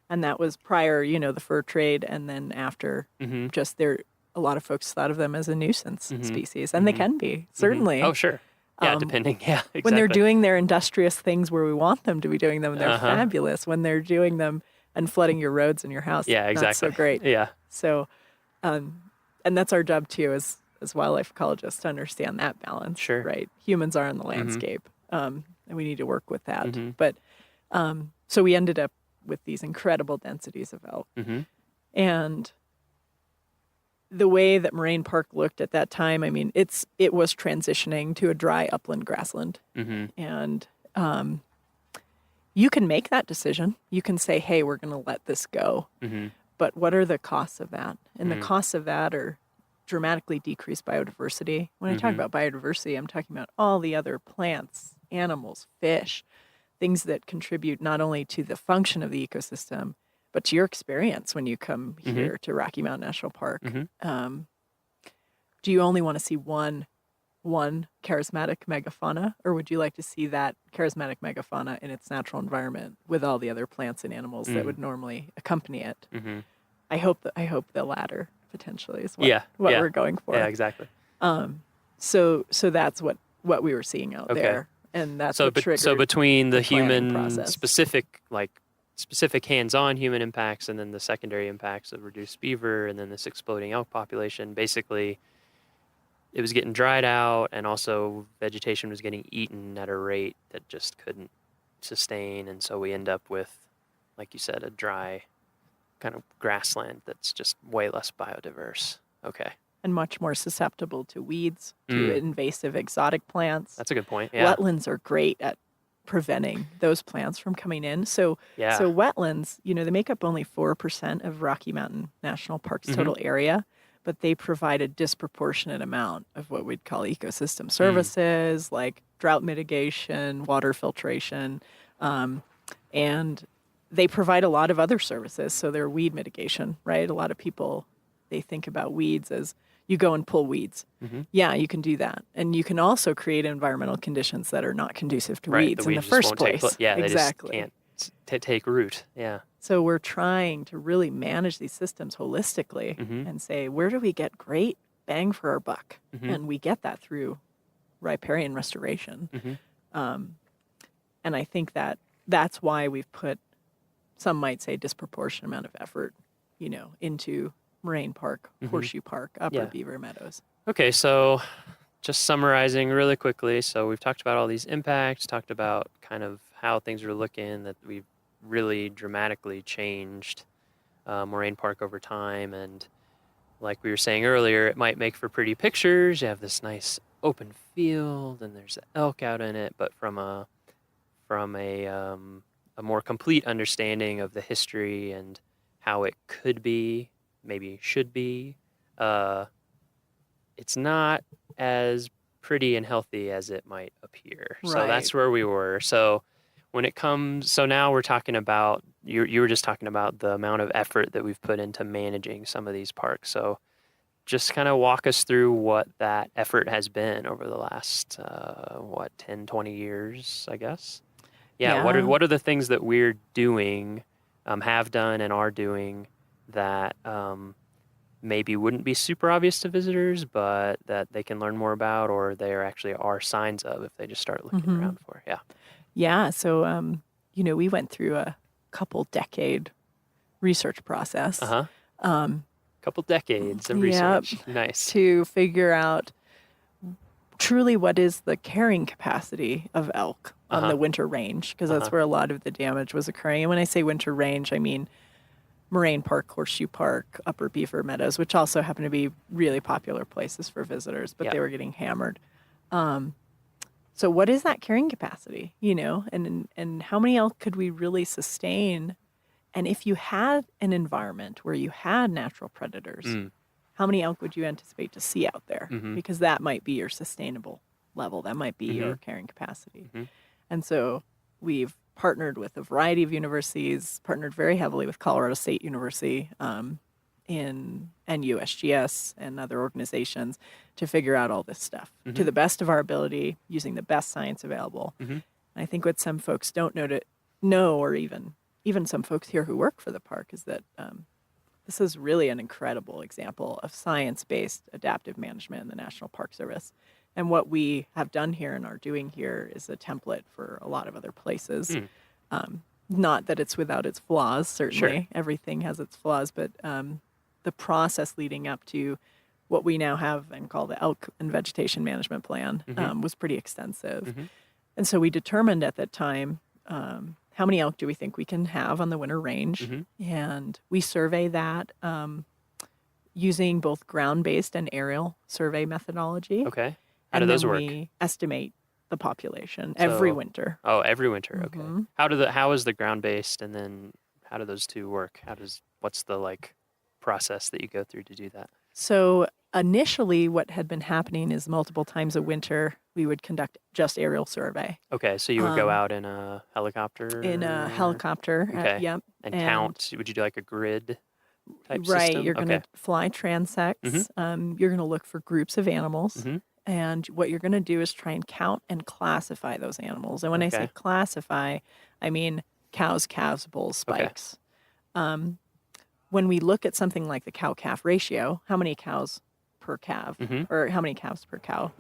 And that was prior, the fur trade, and then after. Just a lot of folks thought of them as a nuisance species, and they can be, certainly. Oh, sure. Yeah, depending. Yeah, exactly. When they're doing their industrious things where we want them to be doing them, they're fabulous. When they're doing them and flooding your roads and your house, not so great. Yeah. So, and that's our job too, as wildlife ecologists, to understand that balance. Sure. Right. Humans are in the landscape, and we need to work with that. But so we ended up with these incredible densities of elk, and the way that Moraine Park looked at that time, I mean, it was transitioning to a dry upland grassland, and you can make that decision. You can say, hey, we're going to let this go. But what are the costs of that? And the costs of that are dramatically decreased biodiversity. When I talk about biodiversity, I'm talking about all the other plants, animals, fish, things that contribute not only to the function of the ecosystem, but to your experience when you come here to Rocky Mountain National Park. Do you only want to see one charismatic megafauna, or would you like to see that charismatic megafauna in its natural environment with all the other plants and animals that would normally accompany it? I hope the latter potentially is what we're going for. Yeah, exactly. So that's what we were seeing out there, and that's what triggered. So between the human process. specific hands-on human impacts and then the secondary impacts of reduced beaver and then this exploding elk population, basically it was getting dried out, and also vegetation was getting eaten at a rate that just couldn't sustain. And so we end up with, like you said, a dry kind of grassland that's just way less biodiverse. Okay. And much more susceptible to weeds, to invasive exotic plants. That's a good point. Yeah. Wetlands are great at preventing those plants from coming in. So wetlands, they make up only 4% of Rocky Mountain National Park's total area, but they provide a disproportionate amount of what we'd call ecosystem services, like drought mitigation, water filtration, and they provide a lot of other services. So they're weed mitigation, right? A lot of people, they think about weeds as you go and pull weeds. Yeah, you can do that. And you can also create environmental conditions that are not conducive to weeds in the first place. Exactly. They just can't take root. Yeah. So we're trying to really manage these systems holistically and say, where do we get great bang for our buck? And we get that through riparian restoration. And I think that's why we've put, some might say, disproportionate amount of effort, into Moraine Park, Horseshoe Park, Upper Beaver Meadows. Okay, so just summarizing really quickly. So we've talked about all these impacts, talked about kind of how things are looking, that we've really dramatically changed Moraine Park over time. And like we were saying earlier, it might make for pretty pictures. You have this nice open field and there's elk out in it, but from a more complete understanding of the history and how it could be, maybe should be, it's not as pretty and healthy as it might appear. So that's where we were. So when it comes, so now we're talking about you were just talking about the amount of effort that we've put into managing some of these parks. So just kind of walk us through what that effort has been over the last 10, 20 years, I guess. Yeah. What are the things that we're doing, have done, and are doing that maybe wouldn't be super obvious to visitors, but that they can learn more about, or there actually are signs of if they just start looking around for? Yeah. Yeah. So, we went through a couple decade research process. Couple decades of research. Nice. To figure out truly what is the carrying capacity of elk on the winter range, because that's where a lot of the damage was occurring. And when I say winter range, I mean Moraine Park, Horseshoe Park, Upper Beaver Meadows, which also happen to be really popular places for visitors, but they were getting hammered. So what is that carrying capacity, and how many elk could we really sustain? And if you had an environment where you had natural predators, how many elk would you anticipate to see out there? Because that might be your sustainable level. That might be your carrying capacity. And so we've partnered with a variety of universities, partnered very heavily with Colorado State University and USGS and other organizations to figure out all this stuff to the best of our ability, using the best science available. And I think what some folks don't know, or even some folks here who work for the park, is that this is really an incredible example of science-based adaptive management in the National Park Service. And what we have done here and are doing here is a template for a lot of other places. Not that it's without its flaws, certainly. Everything has its flaws, but the process leading up to what we now have and call the Elk and Vegetation Management Plan was pretty extensive. And so we determined at that time, how many elk do we think we can have on the winter range? And we survey that using both ground-based and aerial survey methodology. Okay. How do those work? We estimate the population every winter. Oh, every winter. Okay. How is the ground-based, and then how do those two work? What's the process that you go through to do that? So initially what had been happening is multiple times a winter we would conduct just aerial survey. Okay, so you would go out in a helicopter? In a helicopter, okay. Yep. And count, would you do a grid type system? Right, you're going to fly transects. You're going to look for groups of animals. And what you're going to do is try and count and classify those animals. And when I say classify, I mean cows, calves, bulls, spikes. When we look at something like the cow-calf ratio, how many cows per calf, or how many calves per cow,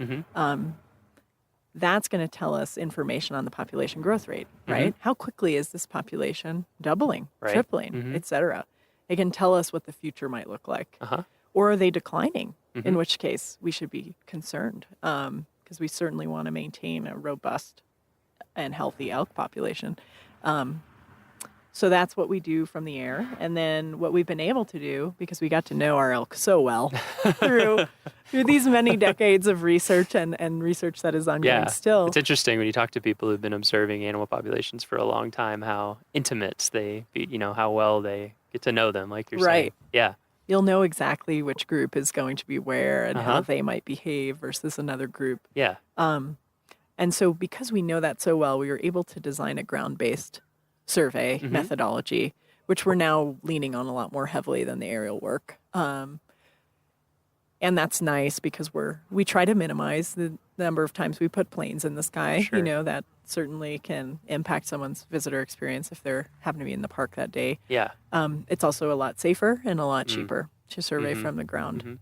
that's going to tell us information on the population growth rate, right? How quickly is this population doubling, tripling, et cetera? It can tell us what the future might look like. Or are they declining? In which case we should be concerned, because we certainly want to maintain a robust and healthy elk population. So that's what we do from the air. And then what we've been able to do, because we got to know our elk so well through these many decades of research and research that is ongoing still. It's interesting when you talk to people who've been observing animal populations for a long time, how intimate how well they get to know them, like you're saying. Yeah. You'll know exactly which group is going to be where and how they might behave versus another group. Yeah. And so because we know that so well, we were able to design a ground-based survey methodology, which we're now leaning on a lot more heavily than the aerial work. And that's nice because we try to minimize the number of times we put planes in the sky. That certainly can impact someone's visitor experience if they're happen to be in the park that day. Yeah. It's also a lot safer and a lot cheaper to survey from the ground.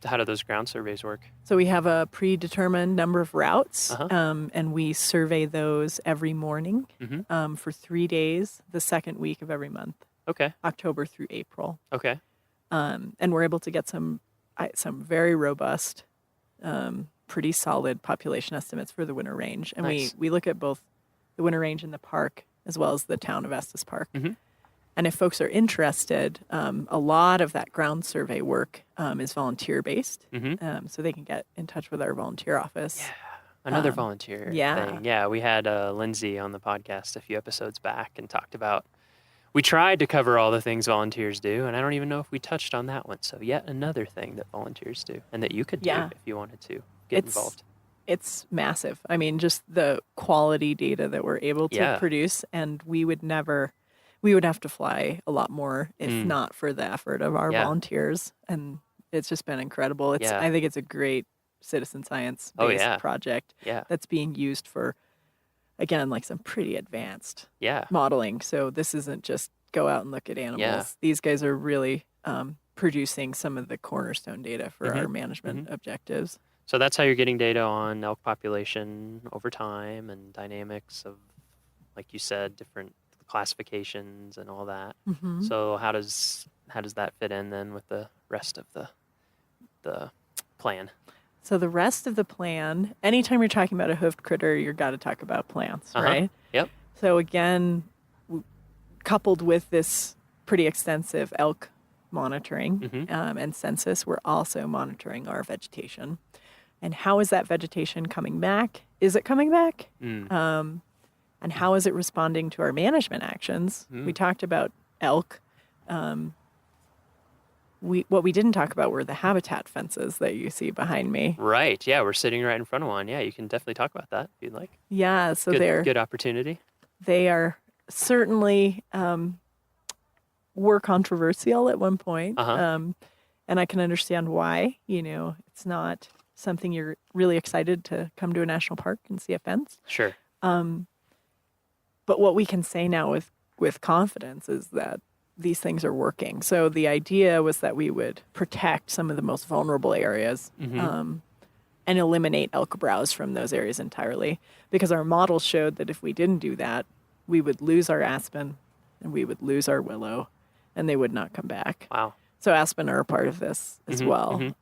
How do those ground surveys work? So we have a predetermined number of routes, and we survey those every morning for 3 days, the second week of every month. Okay. October through April. Okay. And we're able to get some very robust, pretty solid population estimates for the winter range. And we look at both the winter range in the park as well as the town of Estes Park. And if folks are interested, a lot of that ground survey work is volunteer-based, so they can get in touch with our volunteer office. Yeah, another volunteer thing. Yeah, we had Lindsay on the podcast a few episodes back and talked about, we tried to cover all the things volunteers do, and I don't even know if we touched on that one. So yet another thing that volunteers do and that you could do if you wanted to get involved. It's massive. I mean, just the quality data that we're able to produce, and we would never... we would have to fly a lot more if not for the effort of our Yeah. volunteers. And it's just been incredible. Yeah. I think it's a great citizen science Oh, based yeah. project Yeah. that's being used for, again, like some pretty advanced Yeah. modeling. So this isn't just go out and look at animals. Yeah. These guys are really producing some of the cornerstone data for our management objectives. So that's how you're getting data on elk population over time and dynamics of, like you said, different classifications and all that. Mhm. So how does that fit in then with the rest of the plan? So the rest of the plan, anytime you're talking about a hoofed critter, you've got to talk about plants, Uh-huh. right? Yep. So again, coupled with this pretty extensive elk monitoring and census, we're also monitoring our vegetation. And how is that vegetation coming back? Is it coming back? And how is it responding to our management actions? We talked about elk. What we didn't talk about were the habitat fences that you see behind me. Right. Yeah, we're sitting right in front of one. Yeah, you can definitely talk about that if you'd like. Yeah, so Good opportunity. they are certainly were controversial at one point. And I can understand why. It's not something you're really excited to come to a national park and see a fence. Sure. But what we can say now with confidence is that these things are working. So the idea was that we would protect some of the most vulnerable areas and eliminate elk browse from those areas entirely, because our model showed that if we didn't do that, we would lose our aspen and we would lose our willow and they would not come back. Wow. So aspen are a part of this as well.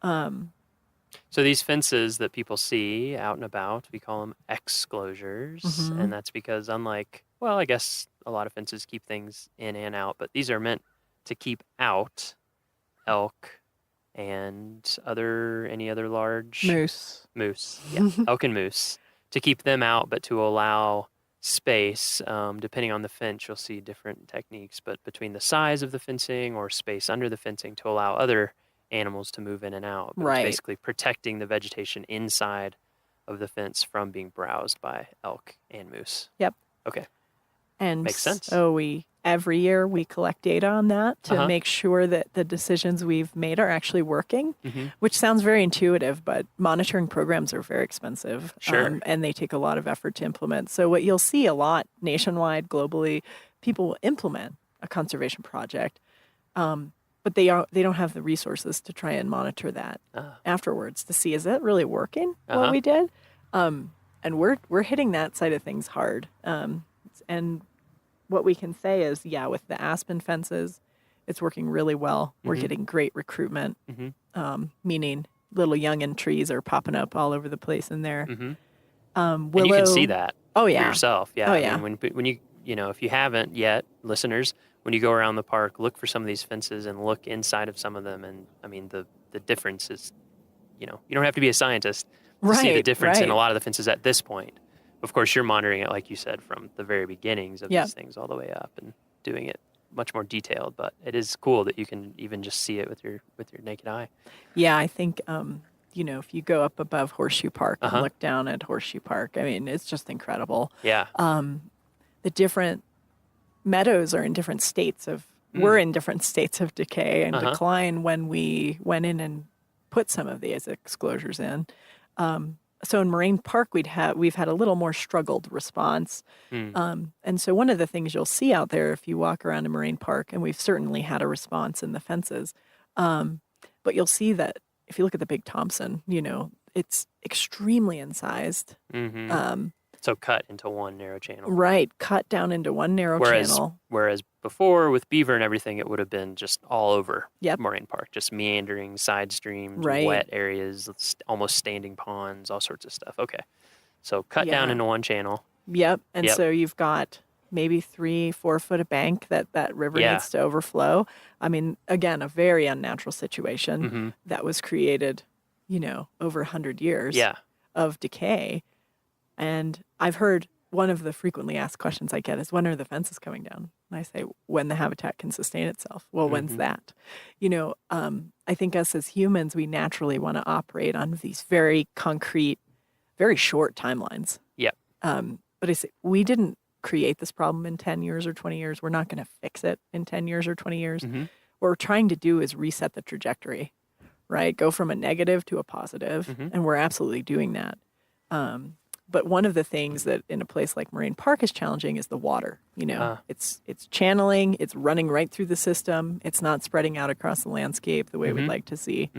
So these fences that people see out and about, we call them exclosures. And that's because unlike, well, I guess a lot of fences keep things in and out, but these are meant to keep out elk and any other large... Moose. Yeah, elk and moose. To keep them out, but to allow space, depending on the fence, you'll see different techniques, but between the size of the fencing or space under the fencing to allow other animals to move in and out. But Right. It's basically protecting the vegetation inside of the fence from being browsed by elk and moose. Yep. Okay. And Makes sense. so every year we collect data on that to make sure that the decisions we've made are actually working, which sounds very intuitive, but monitoring programs are very expensive. Sure. And they take a lot of effort to implement. So what you'll see a lot nationwide, globally, people will implement a conservation project, but they don't have the resources to try and monitor that afterwards to see, is it really working what we did? And we're hitting that side of things hard. And what we can say is, with the aspen fences, it's working really well. We're getting great recruitment, meaning little youngin trees are popping up all over the place in there. Willow, and you can see that for yourself. Yeah. Oh, yeah. I mean, when you, if you haven't yet, listeners, when you go around the park, look for some of these fences and look inside of some of them. And I mean, the difference is, you don't have to be a scientist to see the difference in a lot of the fences at this point. Of course, you're monitoring it, like you said, from the very beginnings of these things all the way up and doing it much more detailed. But it is cool that you can even just see it with your naked eye. Yeah, I think, if you go up above Horseshoe Park and look down at Horseshoe Park, I mean, it's just incredible. Yeah. The different meadows are in different states we're in different states of decay and decline when we went in and put some of these exclosures in. So in Moraine Park, we've had a little more struggled response. And so one of the things you'll see out there if you walk around in Moraine Park, and we've certainly had a response in the fences, but you'll see that if you look at the Big Thompson, it's extremely incised. So cut into one narrow channel. Right, cut down into one narrow channel. Whereas before with beaver and everything, it would have been just all over Yep. Moraine Park, just meandering side streams, Right. wet areas, almost standing ponds, all sorts of stuff. Okay, so cut down Yeah. into one channel. Yep, and Yep. so you've got maybe 3-4 foot of bank that river Yeah. needs to overflow. I mean, again, a very unnatural situation that was created, over 100 years of decay. And I've heard one of the frequently asked questions I get is, when are the fences coming down? And I say, when the habitat can sustain itself. Well, when's that? I think us as humans, we naturally want to operate on these very concrete, very short timelines. Yep. But I say, we didn't create this problem in 10 years or 20 years. We're not going to fix it in 10 years or 20 years. Mm-hmm. What we're trying to do is reset the trajectory, right? Go from a negative to a positive, Mm-hmm. and we're absolutely doing that. But one of the things that in a place like Moraine Park is challenging is the water. You know, it's channeling, it's running right through the system. It's not spreading out across the landscape the way we'd like to see.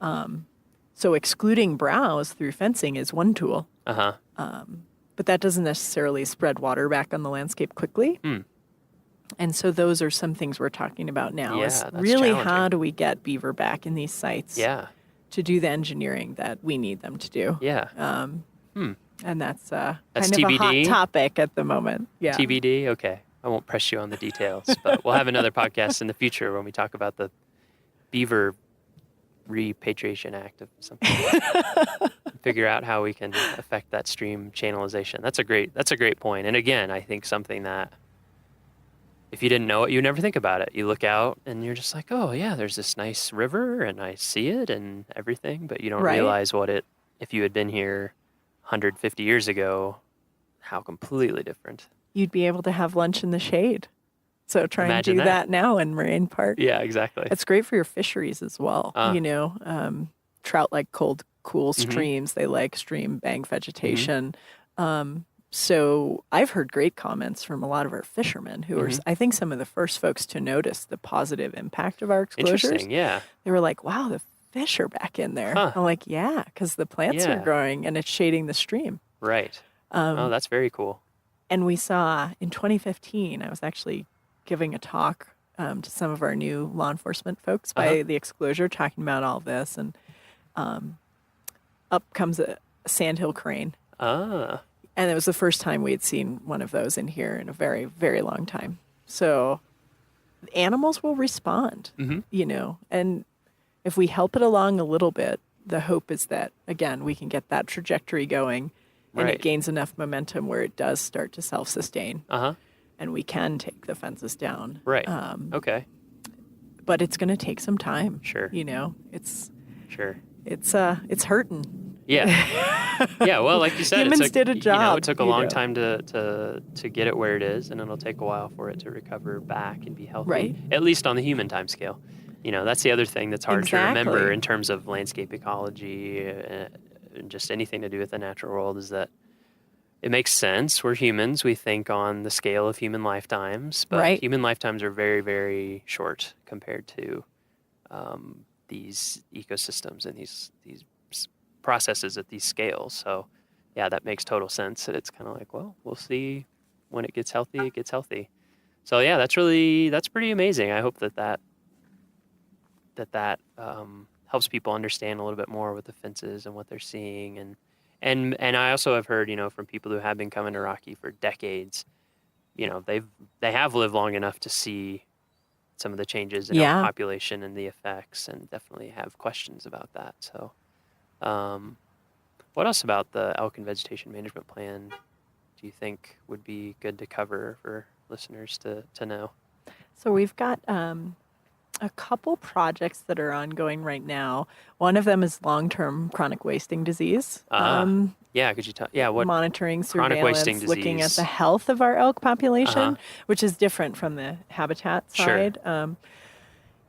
So excluding browse through fencing is one tool. But that doesn't necessarily spread water back on the landscape quickly. And so those are some things we're talking about now. Yeah, is that's really challenging. how do we get beaver back in these sites to do the engineering that we need them to do. And that's That's kind of a hot TBD? topic at the moment. Yeah. TBD? Okay. I won't press you on the details, but we'll have another podcast in the future when we talk about the Beaver Repatriation Act of something. Figure out how we can affect that stream channelization. That's a great point. And again, I think something that if you didn't know it, you never think about it. You look out and you're just like, oh yeah, there's this nice river and I see it and everything, but you don't realize if you had been here 150 years ago, how completely different. You'd be able to have lunch in the shade. So try Imagine and do that now in Moraine Park. Yeah, exactly. It's great for your fisheries as well. You know, trout like cold, cool streams. They like stream bank vegetation. So I've heard great comments from a lot of our fishermen who are, I think, some of the first folks to notice the positive impact of our exposures. Interesting, yeah. They were like, wow, the fish are back in there. I'm like, yeah, because the plants are Yeah. growing and it's shading the stream. Right. Oh, that's very cool. And we saw in 2015, I was actually giving a talk to some of our new law enforcement folks by the Exclosure, talking about all of this. And up comes a sandhill crane. And it was the first time we had seen one of those in here in a very, very long time. So animals will respond, you know, and if we help it along a little bit, the hope is that, again, we can get that trajectory going and it gains enough momentum where it does start to self-sustain. And we can take the fences down. Right. Okay. But it's going to take some time. Sure. You know, it's hurting. Yeah. Yeah. Well, like you said, Humans did a job. You know, it took a long know. time to get it where it is, and it'll take a while for it to recover back and be healthy. Right. At least on the human time scale. You know, that's the other thing that's hard to remember Exactly. in terms of landscape ecology and just anything to do with the natural world is that it makes sense. We're humans. We think on the scale of human lifetimes, but human lifetimes are very, very short compared to these ecosystems and these processes at these scales. So, yeah, that makes total sense. And it's kind of like, well, we'll see when it gets healthy. It gets healthy. So, yeah, that's pretty amazing. I hope that helps people understand a little bit more with the fences and what they're seeing. And I also have heard, you know, from people who have been coming to Rocky for decades, you know, they have lived long enough to see some of the changes in elk population and the effects, and definitely have questions about that. So, what else about the elk and vegetation management plan do you think would be good to cover for listeners to know? So we've got a couple projects that are ongoing right now. One of them is long-term chronic wasting disease. Yeah, could you talk? Yeah, what monitoring, chronic surveillance, wasting looking at disease? the health of our elk population, which is different from the habitat side.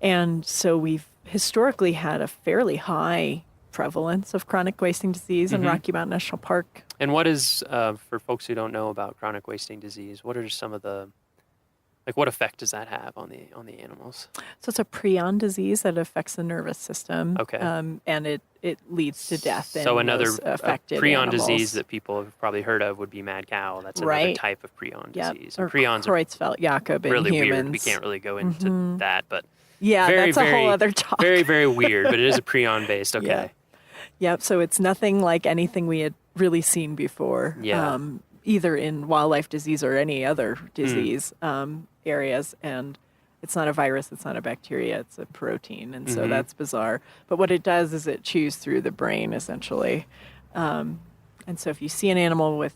And so we've historically had a fairly high prevalence of chronic wasting disease in Rocky Mountain National Park. And what is, for folks who don't know about chronic wasting disease, what are some of the, like, what effect does that have on the animals? So it's a prion disease that affects the nervous system. Okay. And it leads to death. So in another those affected prion animals. disease that people have probably heard of would be mad cow. That's another type of prion disease. Or And prions are Creutzfeldt-Jakob in really humans. weird. We can't really go into that, but yeah, very, that's a very, whole other talk. Very, very weird, but it is a prion based. Okay. Yep. So it's nothing like anything we had really seen before. Yeah. Either in wildlife disease or any other disease areas. And it's not a virus, it's not a bacteria, it's a protein. And so that's bizarre. But what it does is it chews through the brain, essentially. And so if you see an animal with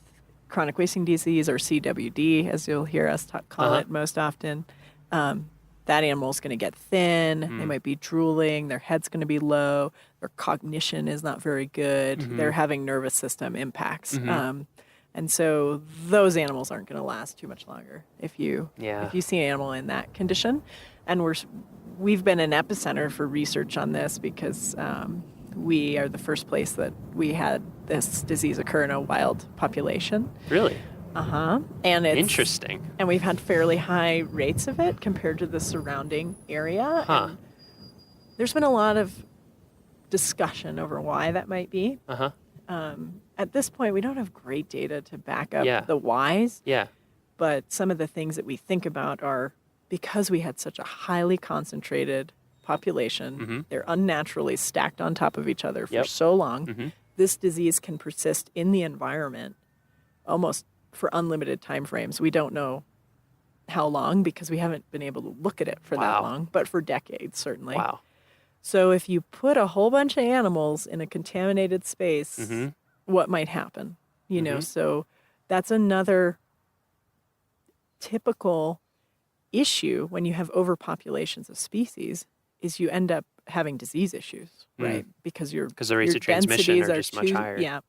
chronic wasting disease, or CWD, as you'll hear us call it most often, that animal is going to get thin. They might be drooling. Their head's going to be low. Their cognition is not very good. They're having nervous system impacts. And so those animals aren't going to last too much longer if you see an animal in that condition. And we've been an epicenter for research on this because we are the first place that we had this disease occur in a wild population. Really? And it's interesting. And we've had fairly high rates of it compared to the surrounding area. And there's been a lot of discussion over why that might be. At this point, we don't have great data to back up the whys. Yeah. But some of the things that we think about are because we had such a highly concentrated population, they're unnaturally stacked on top of each other for so long. This disease can persist in the environment almost for unlimited time frames. We don't know how long because we haven't been able to look at it for that long, but for decades, certainly. Wow. So if you put a whole bunch of animals in a contaminated space, what might happen? You know, so that's another typical issue when you have overpopulations of species is you end up having disease issues, right? Because the rates of transmission are just much higher. Yeah.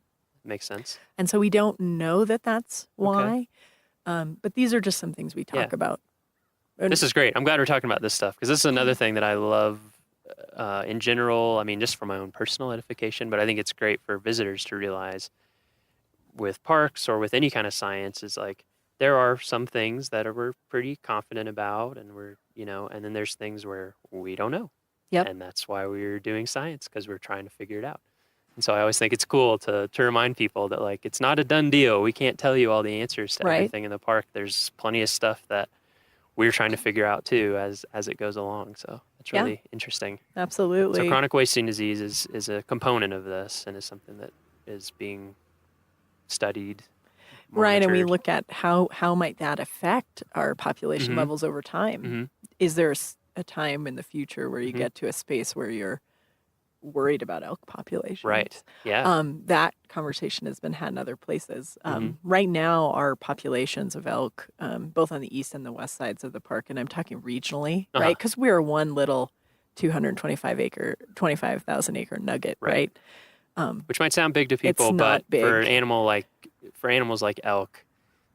Makes sense. And so we don't know that that's why. But these are just some things we talk about. And this is great. I'm glad we're talking about this stuff because this is another thing that I love in general. I mean, just for my own personal edification, but I think it's great for visitors to realize with parks or with any kind of science is like there are some things that we're pretty confident about and we're, and then there's things where we don't know. Yep. And that's why we're doing science because we're trying to figure it out. And so I always think it's cool to remind people that like it's not a done deal. We can't tell you all the answers to everything in the park. There's plenty of stuff that we're trying to figure out too as it goes along. So it's really interesting. Absolutely. So chronic wasting disease is a component of this and is something that is being studied. Right, and we look at how might that affect our population levels over time. Is there a time in the future where you get to a space where you're worried about elk populations? Right, yeah. That conversation has been had in other places. Right now, our populations of elk, both on the east and the west sides of the park, and I'm talking regionally, right? Because we're one little 25,000 acre nugget, right? Which might sound big to people, but big. for animals like elk,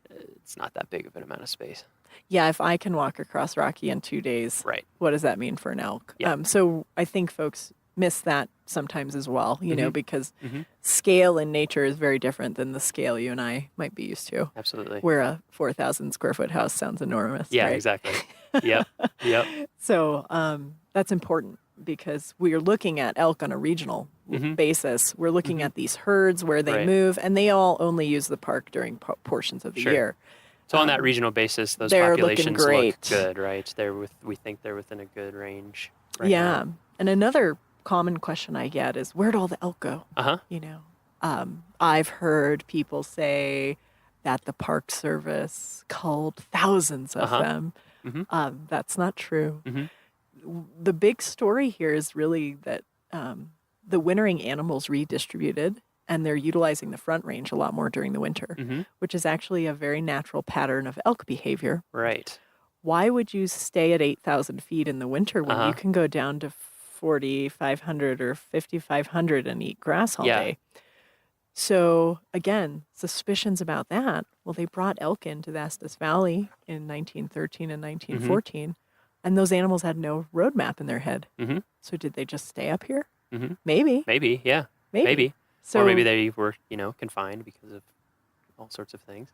it's not that big of an amount of space. Yeah, if I can walk across Rocky in 2 days, what does that mean for an elk? Yeah. So I think folks miss that sometimes as well, because scale in nature is very different than the scale you and I might be used to. Absolutely. Where a 4,000 square foot house sounds enormous. Yeah, right? exactly. Yep. So that's important because we are looking at elk on a regional basis. We're looking at these herds where they move, and they all only use the park during portions of the year. So on that regional basis, those populations look good, right? We think they're within a good range. Right now. And another common question I get is, where'd all the elk go? I've heard people say that the Park Service culled thousands of them. That's not true. The big story here is really that the wintering animals redistributed and they're utilizing the Front Range a lot more during the winter, which is actually a very natural pattern of elk behavior. Right. Why would you stay at 8,000 feet in the winter when you can go down to 4,500 or 5,500 and eat grass all day? So again, suspicions about that. Well, they brought elk into the Estes Valley in 1913 and 1914, and those animals had no roadmap in their head. So did they just stay up here? Maybe. Maybe, yeah. Maybe. So, or maybe they were, confined because of all sorts of things.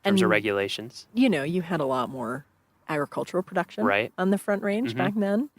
In terms of regulations. You had a lot more agricultural production on the Front Range back then.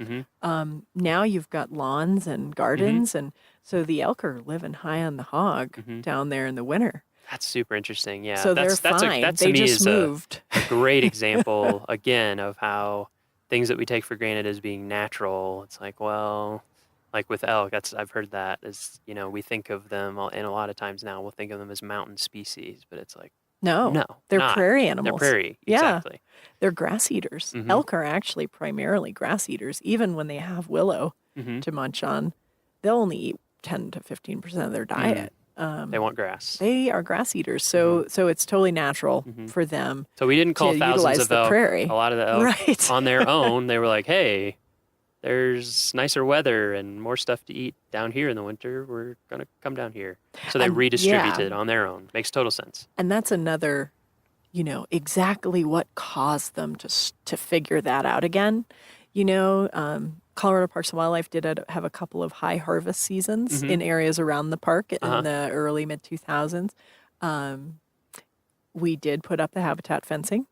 Now you've got lawns and gardens, and so the elk are living high on the hog down there in the winter. That's super interesting. Yeah, so they're fine. That to they me just is moved. a great example again of how things that we take for granted as being natural. It's like, well, like with elk, I've heard that as we think of them, and a lot of times now we'll think of them as mountain species, but it's like. No, they're not. prairie animals. They're prairie, yeah. Exactly. They're grass eaters. Elk are actually primarily grass eaters. Even when they have willow to munch on, they'll only eat 10 to 15% of their diet. They want grass. They are grass eaters, so it's totally natural for them. So we didn't call to thousands utilize of the elk. prairie. A lot of the elk on their own, they were like, "Hey, there's nicer weather and more stuff to eat down here in the winter, we're going to come down here. So they redistributed on their own. Makes total sense. And that's another, exactly what caused them to figure that out again. Colorado Parks and Wildlife did have a couple of high harvest seasons in areas around the park in the early mid 2000s. We did put up the habitat fencing.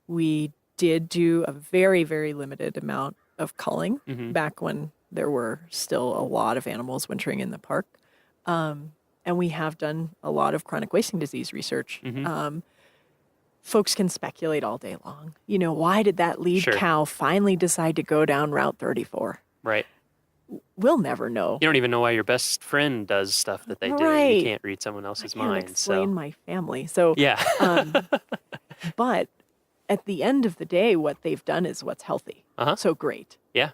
We did do a very, very limited amount of culling back when there were still a lot of animals wintering in the park. And we have done a lot of chronic wasting disease research. Folks can speculate all day long. Why did that lead cow finally decide to go down Route 34? Right. We'll never know. You don't even know why your best friend does stuff that they do. You can't read someone else's mind. Explain my family. So yeah. But at the end of the day, what they've done is what's healthy. So great. Yeah.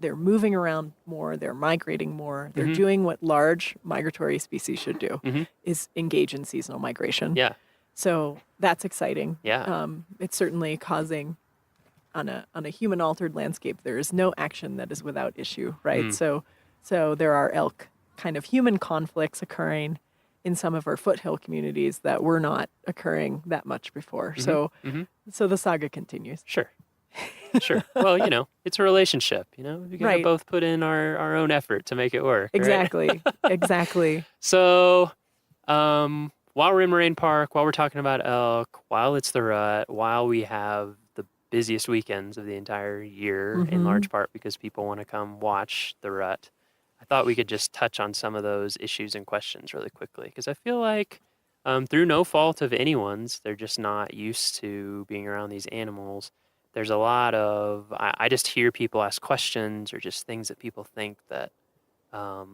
They're moving around more. They're migrating more. They're doing what large migratory species should do, is engage in seasonal migration. Yeah. So that's exciting. Yeah. It's certainly causing, on a human-altered landscape, there is no action that is without issue, right? So there are elk kind of human conflicts occurring in some of our foothill communities that were not occurring that much before. So the saga continues. Sure. Well, it's a relationship, we got to both put in our own effort to make it work. Exactly. Right? Exactly. So, while we're in Moraine Park, while we're talking about elk, while it's the rut, while we have the busiest weekends of the entire year, in large part because people want to come watch the rut, I thought we could just touch on some of those issues and questions really quickly, because I feel like through no fault of anyone's, they're just not used to being around these animals. There's a lot of, I just hear people ask questions or just things that people think that are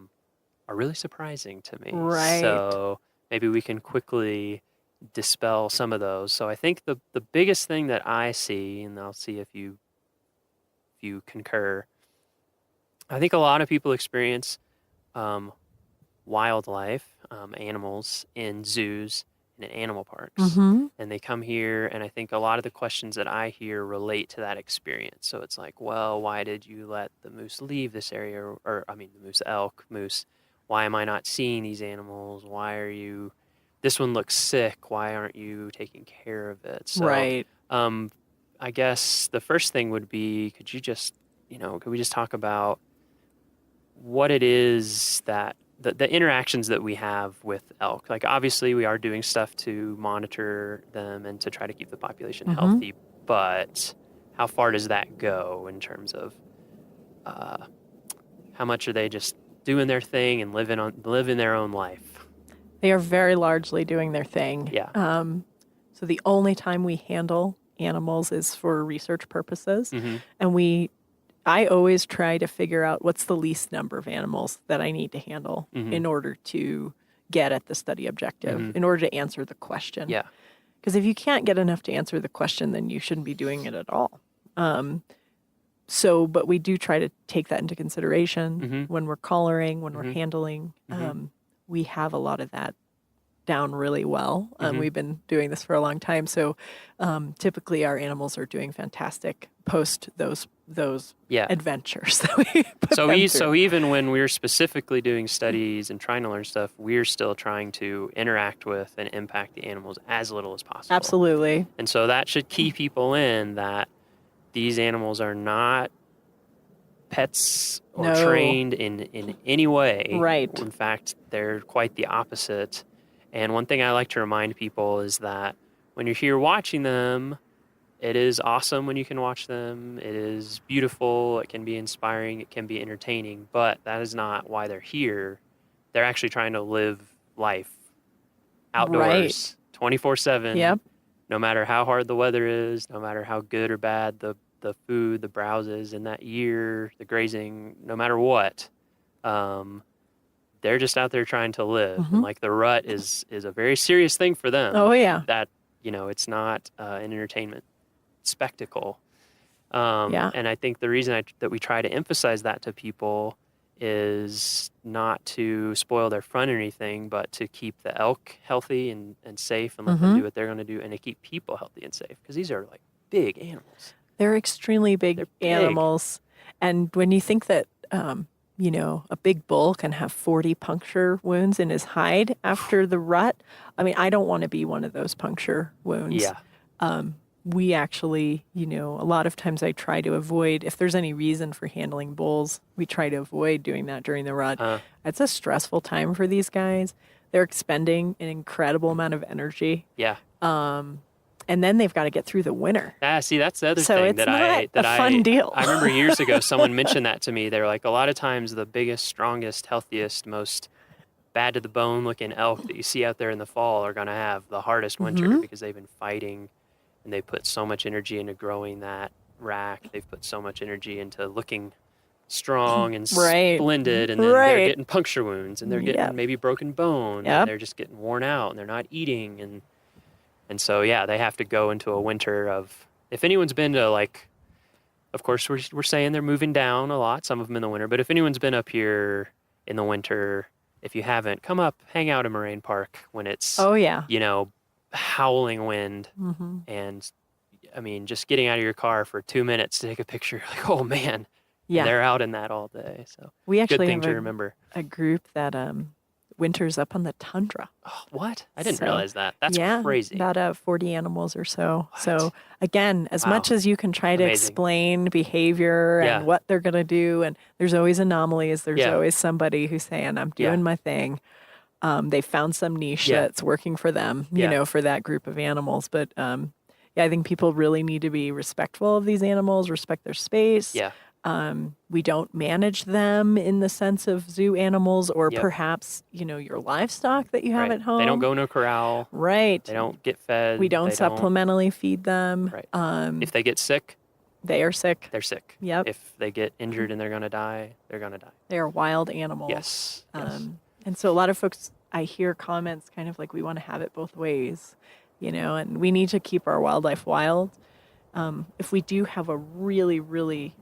really surprising to me. Right. So maybe we can quickly dispel some of those. So I think the biggest thing that I see, and I'll see if you concur, I think a lot of people experience wildlife, animals in zoos and in animal parks. And they come here, and I think a lot of the questions that I hear relate to that experience. So it's like, well, why did you let the moose leave this area? Or the moose, elk, moose. Why am I not seeing these animals? Why are you, this one looks sick. Why aren't you taking care of it? So, right. I guess the first thing would be, could we just talk about what it is that the interactions that we have with elk? Like, obviously we are doing stuff to monitor them and to try to keep the population healthy, but how far does that go in terms of how much are they just doing their thing and living their own life? They are very largely doing their thing. Yeah. So the only time we handle animals is for research purposes. And I always try to figure out what's the least number of animals that I need to handle in order to get at the study objective, in order to answer the question. Yeah. Because if you can't get enough to answer the question, then you shouldn't be doing it at all. But we do try to take that into consideration when we're collaring, when we're handling. We have a lot of that down really well. We've been doing this for a long time. So typically our animals are doing fantastic post those adventures that we put them through. So even when we're specifically doing studies and trying to learn stuff, we're still trying to interact with and impact the animals as little as possible. Absolutely. And so that should key people in that these animals are not pets or trained in any way. Right. In fact, they're quite the opposite. And one thing I like to remind people is that when you're here watching them, it is awesome when you can watch them. It is beautiful. It can be inspiring. It can be entertaining. But that is not why they're here. They're actually trying to live life outdoors 24/7. Yep. No matter how hard the weather is, no matter how good or bad the food, the browses in that year, the grazing, no matter what, they're just out there trying to live. And like the rut is a very serious thing for them. Oh, yeah. That, it's not an entertainment spectacle. And I think the reason that we try to emphasize that to people is not to spoil their fun or anything, but to keep the elk healthy and safe and let them do what they're going to do, and to keep people healthy and safe, because these are like big animals. They're extremely big animals. And when you think that, a big bull can have 40 puncture wounds in his hide after the rut, I mean, I don't want to be one of those puncture wounds. Yeah. We actually, a lot of times I try to avoid, if there's any reason for handling bulls, we try to avoid doing that during the rut. It's a stressful time for these guys. They're expending an incredible amount of energy. Yeah. And then they've got to get through the winter. See, that's the other So thing it's that not a fun deal. I remember years ago someone mentioned that to me. They were like, a lot of times the biggest, strongest, healthiest, most bad to the bone looking elk that you see out there in the fall are going to have the hardest winter because they've been fighting and they put so much energy into growing that rack. They've put so much energy into looking strong and splendid, and then they're getting puncture wounds and they're getting maybe broken bone and they're just getting worn out and they're not eating. And so, they have to go into a winter of, if anyone's been to, like, of course, we're saying they're moving down a lot, some of them in the winter, but if anyone's been up here in the winter, if you haven't, come up, hang out in Moraine Park when it's, howling wind. And, I mean, just getting out of your car for 2 minutes to take a picture, like, oh, man. Yeah. And they're out in that all day. So, we actually good thing have to remember. A group that winters up on the tundra. Oh, what? I didn't realize that. That's crazy. About 40 animals or so. What? So again, as much as you can try to explain behavior and what they're going to do, and there's always anomalies. There's always somebody who's saying, I'm doing my thing. They found some niche that's working for them, for that group of animals. But I think people really need to be respectful of these animals, respect their space. Yeah. We don't manage them in the sense of zoo animals or perhaps, your livestock that you have at home. They don't go in a corral. Right. They don't get fed. We don't supplementally feed them. Right. If they get sick, they are sick. They're sick. Yep. If they get injured and they're going to die, they're going to die. They are wild animals. Yes. And so a lot of folks, I hear comments kind of like, we want to have it both ways, and we need to keep our wildlife wild. If we do have a really, really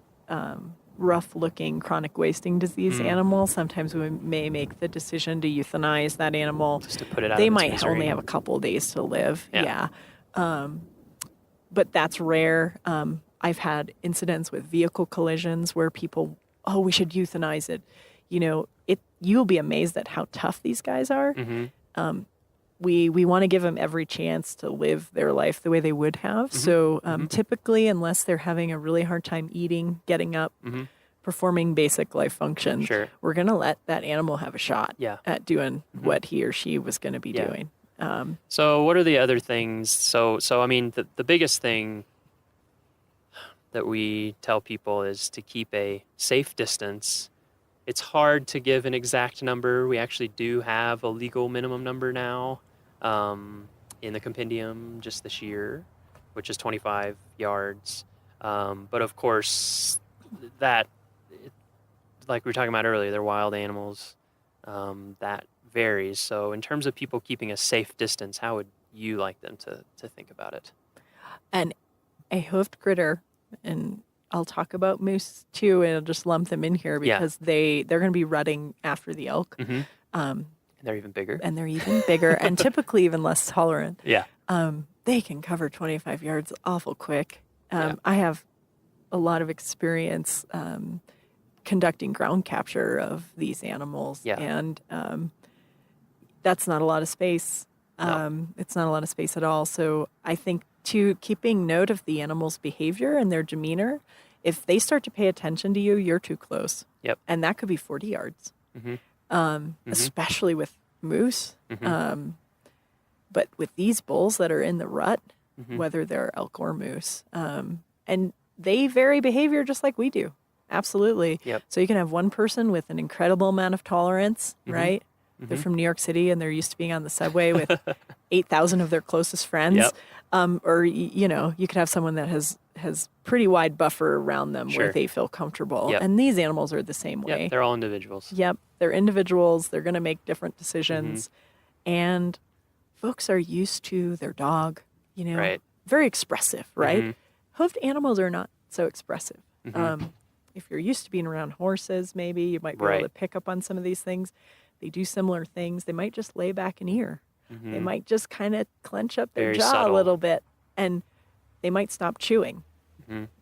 rough-looking chronic wasting disease animal, sometimes we may make the decision to euthanize that animal. Just to put it out. They might only have a couple of days to live. Yeah. But that's rare. I've had incidents with vehicle collisions where people, we should euthanize it. You'll be amazed at how tough these guys are. We want to give them every chance to live their life the way they would have. So typically, unless they're having a really hard time eating, getting up, performing basic life functions, we're going to let that animal have a shot at doing what he or she was going to be doing. So what are the other things? So I mean, the biggest thing that we tell people is to keep a safe distance. It's hard to give an exact number. We actually do have a legal minimum number now in the compendium just this year, which is 25 yards. But of course, that, like we were talking about earlier, they're wild animals. That varies. So in terms of people keeping a safe distance, how would you like them to think about it? And a hoofed critter, and I'll talk about moose too, and I'll just lump them in here because they're going to be rutting after the elk. And they're even bigger. And typically even less tolerant. Yeah. They can cover 25 yards awful quick. I have a lot of experience conducting ground capture of these animals. And that's not a lot of space. It's not a lot of space at all. So I think keeping note of the animal's behavior and their demeanor. If they start to pay attention to you, you're too close. Yep. And that could be 40 yards, especially with moose. But with these bulls that are in the rut, whether they're elk or moose, and they vary behavior just like we do. Absolutely. Yep. So you can have one person with an incredible amount of tolerance, right? They're from New York City and they're used to being on the subway with 8,000 of their closest friends. Yep. Or, you could have someone that has pretty wide buffer around them where they feel comfortable. Yep. And these animals are the same way. Yep, they're all individuals. Yep. They're individuals. They're going to make different decisions. And folks are used to their dog, very expressive, right? Hoofed animals are not so expressive. If you're used to being around horses, maybe you might be able to pick up on some of these things. They do similar things. They might just lay back an ear. They might just kind of clench up their jaw a little bit, and they might stop chewing.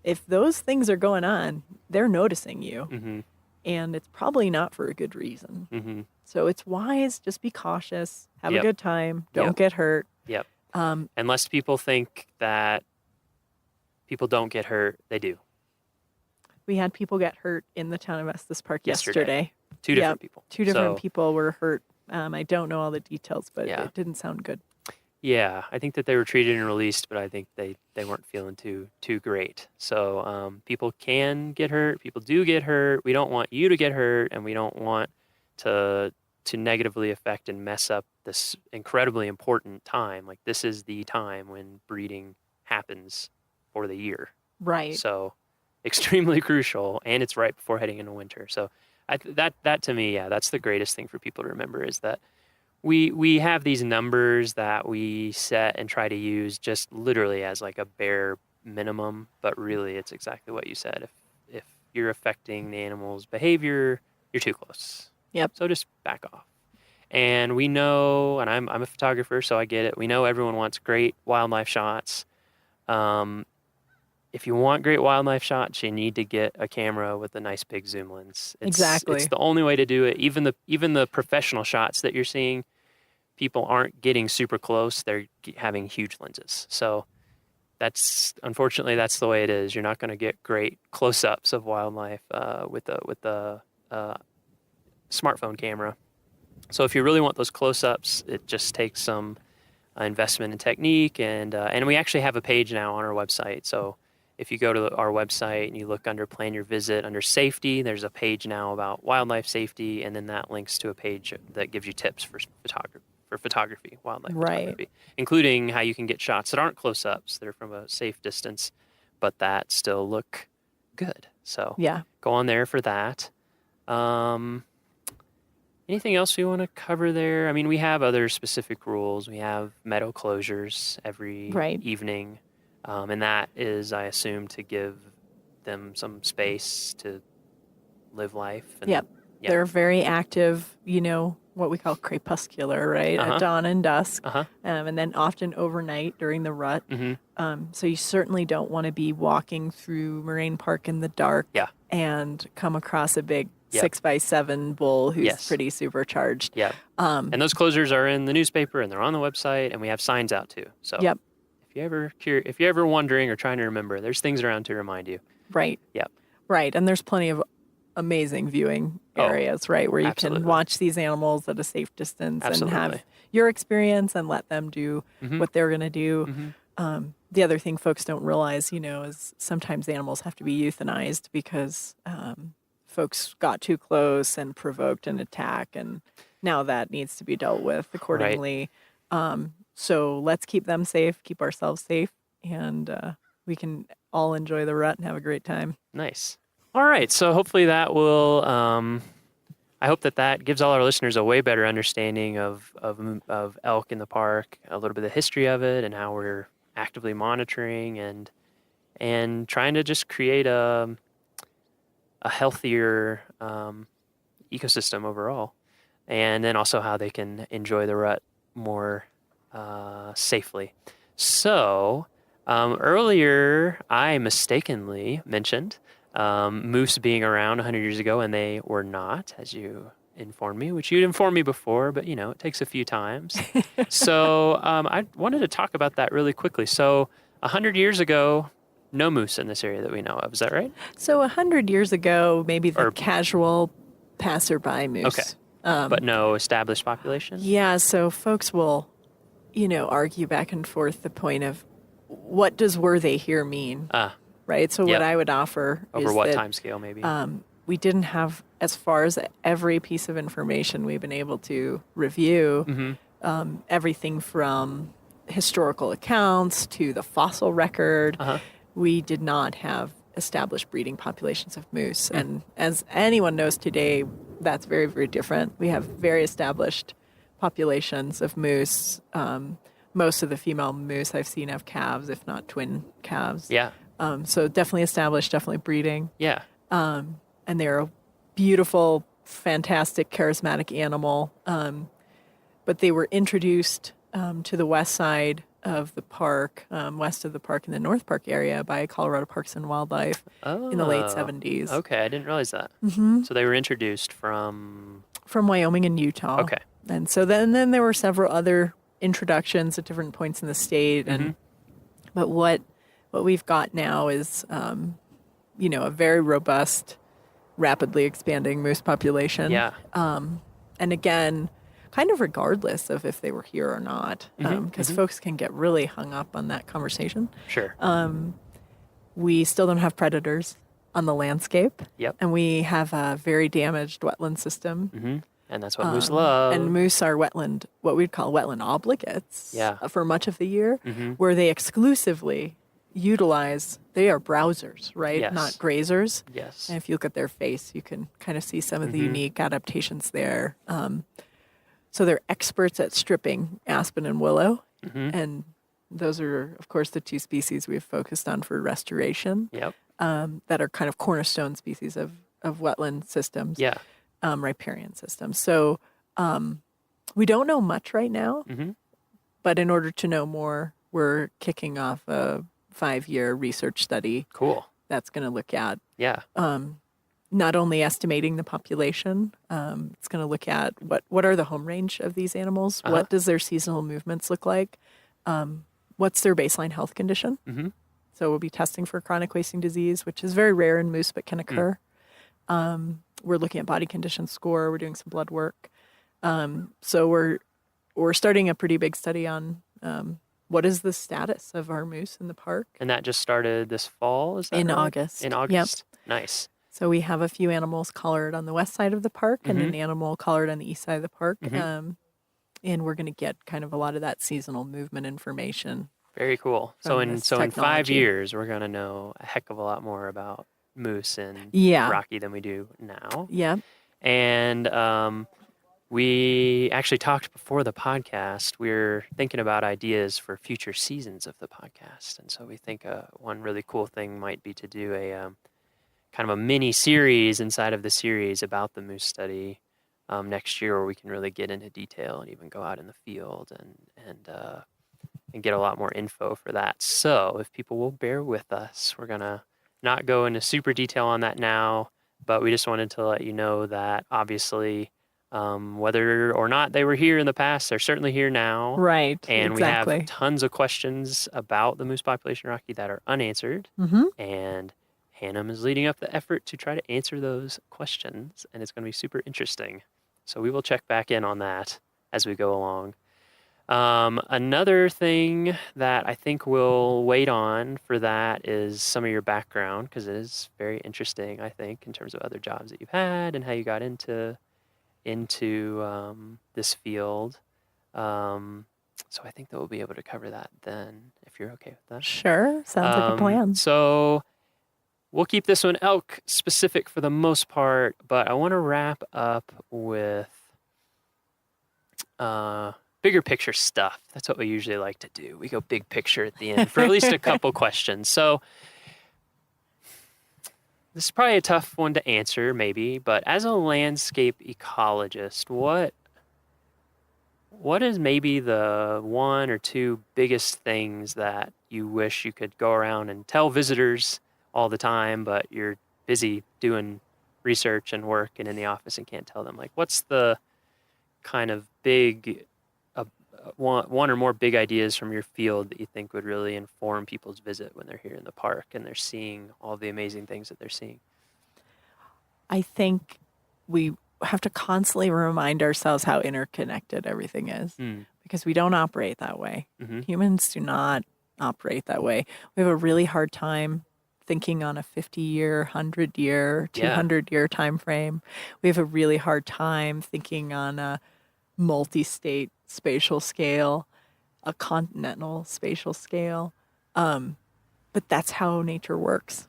If those things are going on, they're noticing you. Mm-hmm. And it's probably not for a good reason. Mm-hmm. So it's wise, just be cautious, have Yep. a good time, don't Yep. get hurt. Yep. Um, Unless people think that people don't get hurt, they do. we had people get hurt in the town of Estes Park Yesterday. yesterday. Two different people. Two different So- people were hurt. I don't know all the details, but Yeah. it didn't sound good. Yeah, I think that they were treated and released, but I think they weren't feeling too great. So people can get hurt. People do get hurt. We don't want you to get hurt, and we don't want to negatively affect and mess up this incredibly important time. Like, this is the time when breeding happens for the year. Right. So extremely crucial, and it's right before heading into winter. So that to me, yeah, that's the greatest thing for people to remember, is that we have these numbers that we set and try to use just literally as like a bare minimum, but really it's exactly what you said. If you're affecting the animal's behavior, you're too close. Yep. So just back off. And we know, and I'm a photographer, so I get it. We know everyone wants great wildlife shots. If you want great wildlife shots, you need to get a camera with a nice big zoom lens. Exactly. It's the only way to do it. Even the professional shots that you're seeing, people aren't getting super close. They're having huge lenses. So unfortunately that's the way it is. You're not going to get great close-ups of wildlife with the smartphone camera. So if you really want those close-ups, it just takes some investment in technique, and we actually have a page now on our website. So if you go to our website and you look under Plan Your Visit, under Safety, there's a page now about wildlife safety, and then that links to a page that gives you tips for photography, wildlife Right. photography, including how you can get shots that aren't close-ups, that are from a safe distance, but that still look good. So Yeah. go on there for that. Anything else we want to cover there? I mean, we have other specific rules. We have meadow closures every Right. evening. And that is, I assume, to give them some space to live life. And, Yep. yeah. They're very active, what we call crepuscular, right? Uh-huh. At dawn and dusk. Uh-huh. And then often overnight during the rut. Mm-hmm. So you certainly don't want to be walking through Moraine Park in the dark Yeah. and come across a big Yep. 6x7 bull who's Yes. pretty supercharged. Yeah. And those closures are in the newspaper, and they're on the website, and we have signs out too. So Yep. if you're ever wondering or trying to remember, there's things around to remind you. Right. Yep. Right. And there's plenty of amazing viewing areas, right, where you absolutely. can watch these animals at a safe distance and Absolutely. have your experience and let them do Mhm. what they're going to do. Mhm. The other thing folks don't realize, is sometimes animals have to be euthanized because folks got too close and provoked an attack, and now that needs to be dealt with accordingly. So let's keep them safe, keep ourselves safe, and we can all enjoy the rut and have a great time. Nice. All right. So hopefully that will. I hope that gives all our listeners a way better understanding of elk in the park, a little bit of the history of it, and how we're actively monitoring and trying to just create a healthier ecosystem overall, and then also how they can enjoy the rut more safely. So earlier I mistakenly mentioned moose being around 100 years ago, and they were not, as you informed me, which you'd informed me before, but it takes a few times. So I wanted to talk about that really quickly. So 100 years ago, no moose in this area that we know of. Is that right? So 100 years ago, maybe the casual passerby moose. Okay. But no established population? Yeah, so folks will, argue back and forth the point of what does were they here mean? Right? So Yep. what I would offer Over is what that, time scale, maybe? we didn't have, as far as every piece of information we've been able to review, everything from historical accounts to the fossil record, we did not have established breeding populations of moose. And as anyone knows today, that's very, very different. We have very established populations of moose. Most of the female moose I've seen have calves, if not twin calves. Yeah. So definitely established, definitely breeding. Yeah. And they're a beautiful, fantastic, charismatic animal. But they were introduced to the west side of the park, west of the park in the North Park area by Colorado Parks and Wildlife in the late 70s. Okay, I didn't realize that. Mm-hmm. So they were introduced from Wyoming and Utah. Okay. And so then there were several other introductions at different points in the state. And but what we've got now is, a very robust, rapidly expanding moose population. Yeah. And again, kind of regardless of if they were here or not, because folks can get really hung up on that conversation. Sure. We still don't have predators on the landscape. Yep. And we have a very damaged wetland system. Mm-hmm. And that's what moose love. And moose are what we'd call wetland obligates for much of the year, where they exclusively they are browsers, right? Yes. Not grazers. Yes. And if you look at their face, you can kind of see some of the unique adaptations there. So they're experts at stripping aspen and willow. And those are, of course, the two species we've focused on for restoration. Yep. That are kind of cornerstone species of wetland systems. Yeah. Riparian systems. So we don't know much right now, but in order to know more, we're kicking off a 5-year research study. Cool. That's going to look at not only estimating the population, it's going to look at what are the home range of these animals, what does their seasonal movements look like, what's their baseline health condition. So we'll be testing for chronic wasting disease, which is very rare in moose but can occur. We're looking at body condition score. We're doing some blood work. So we're starting a pretty big study on what is the status of our moose in the park. And that just started this fall, is that in right? August? In August. Yep. Nice. So we have a few animals collared on the west side of the park and an animal collared on the east side of the park. And we're going to get kind of a lot of that seasonal movement information. Very cool. So in technology. 5 years, we're going to know a heck of a lot more about moose in Rocky than we do now. Yeah. And we actually talked before the podcast. We're thinking about ideas for future seasons of the podcast. And so we think one really cool thing might be to do a kind of a mini series inside of the series about the moose study next year, where we can really get into detail and even go out in the field and get a lot more info for that. So if people will bear with us, we're going to not go into super detail on that now, but we just wanted to let you know that obviously whether or not they were here in the past, they're certainly here now. Right. And exactly. we have tons of questions about the moose population in Rocky that are unanswered. And Hannum is leading up the effort to try to answer those questions, and it's going to be super interesting. So we will check back in on that as we go along. Another thing that I think we'll wait on for that is some of your background, because it is very interesting, I think, in terms of other jobs that you've had and how you got into this field. So I think that we'll be able to cover that then, if you're okay with that. Sure. Sounds like a plan. So we'll keep this one elk specific for the most part, but I want to wrap up with bigger picture stuff. That's what we usually like to do. We go big picture at the end for at least a couple questions. So this is probably a tough one to answer, maybe, but as a landscape ecologist, what is maybe the one or two biggest things that you wish you could go around and tell visitors all the time, but you're busy doing research and work and in the office and can't tell them? Like, what's the kind of big one or more big ideas from your field that you think would really inform people's visit when they're here in the park and they're seeing all the amazing things that they're seeing? I think we have to constantly remind ourselves how interconnected everything is, because we don't operate that way. Humans do not operate that way. We have a really hard time thinking on a 50-year, 100-year, 200-year time frame. We have a really hard time thinking on a multi-state spatial scale, a continental spatial scale. But that's how nature works.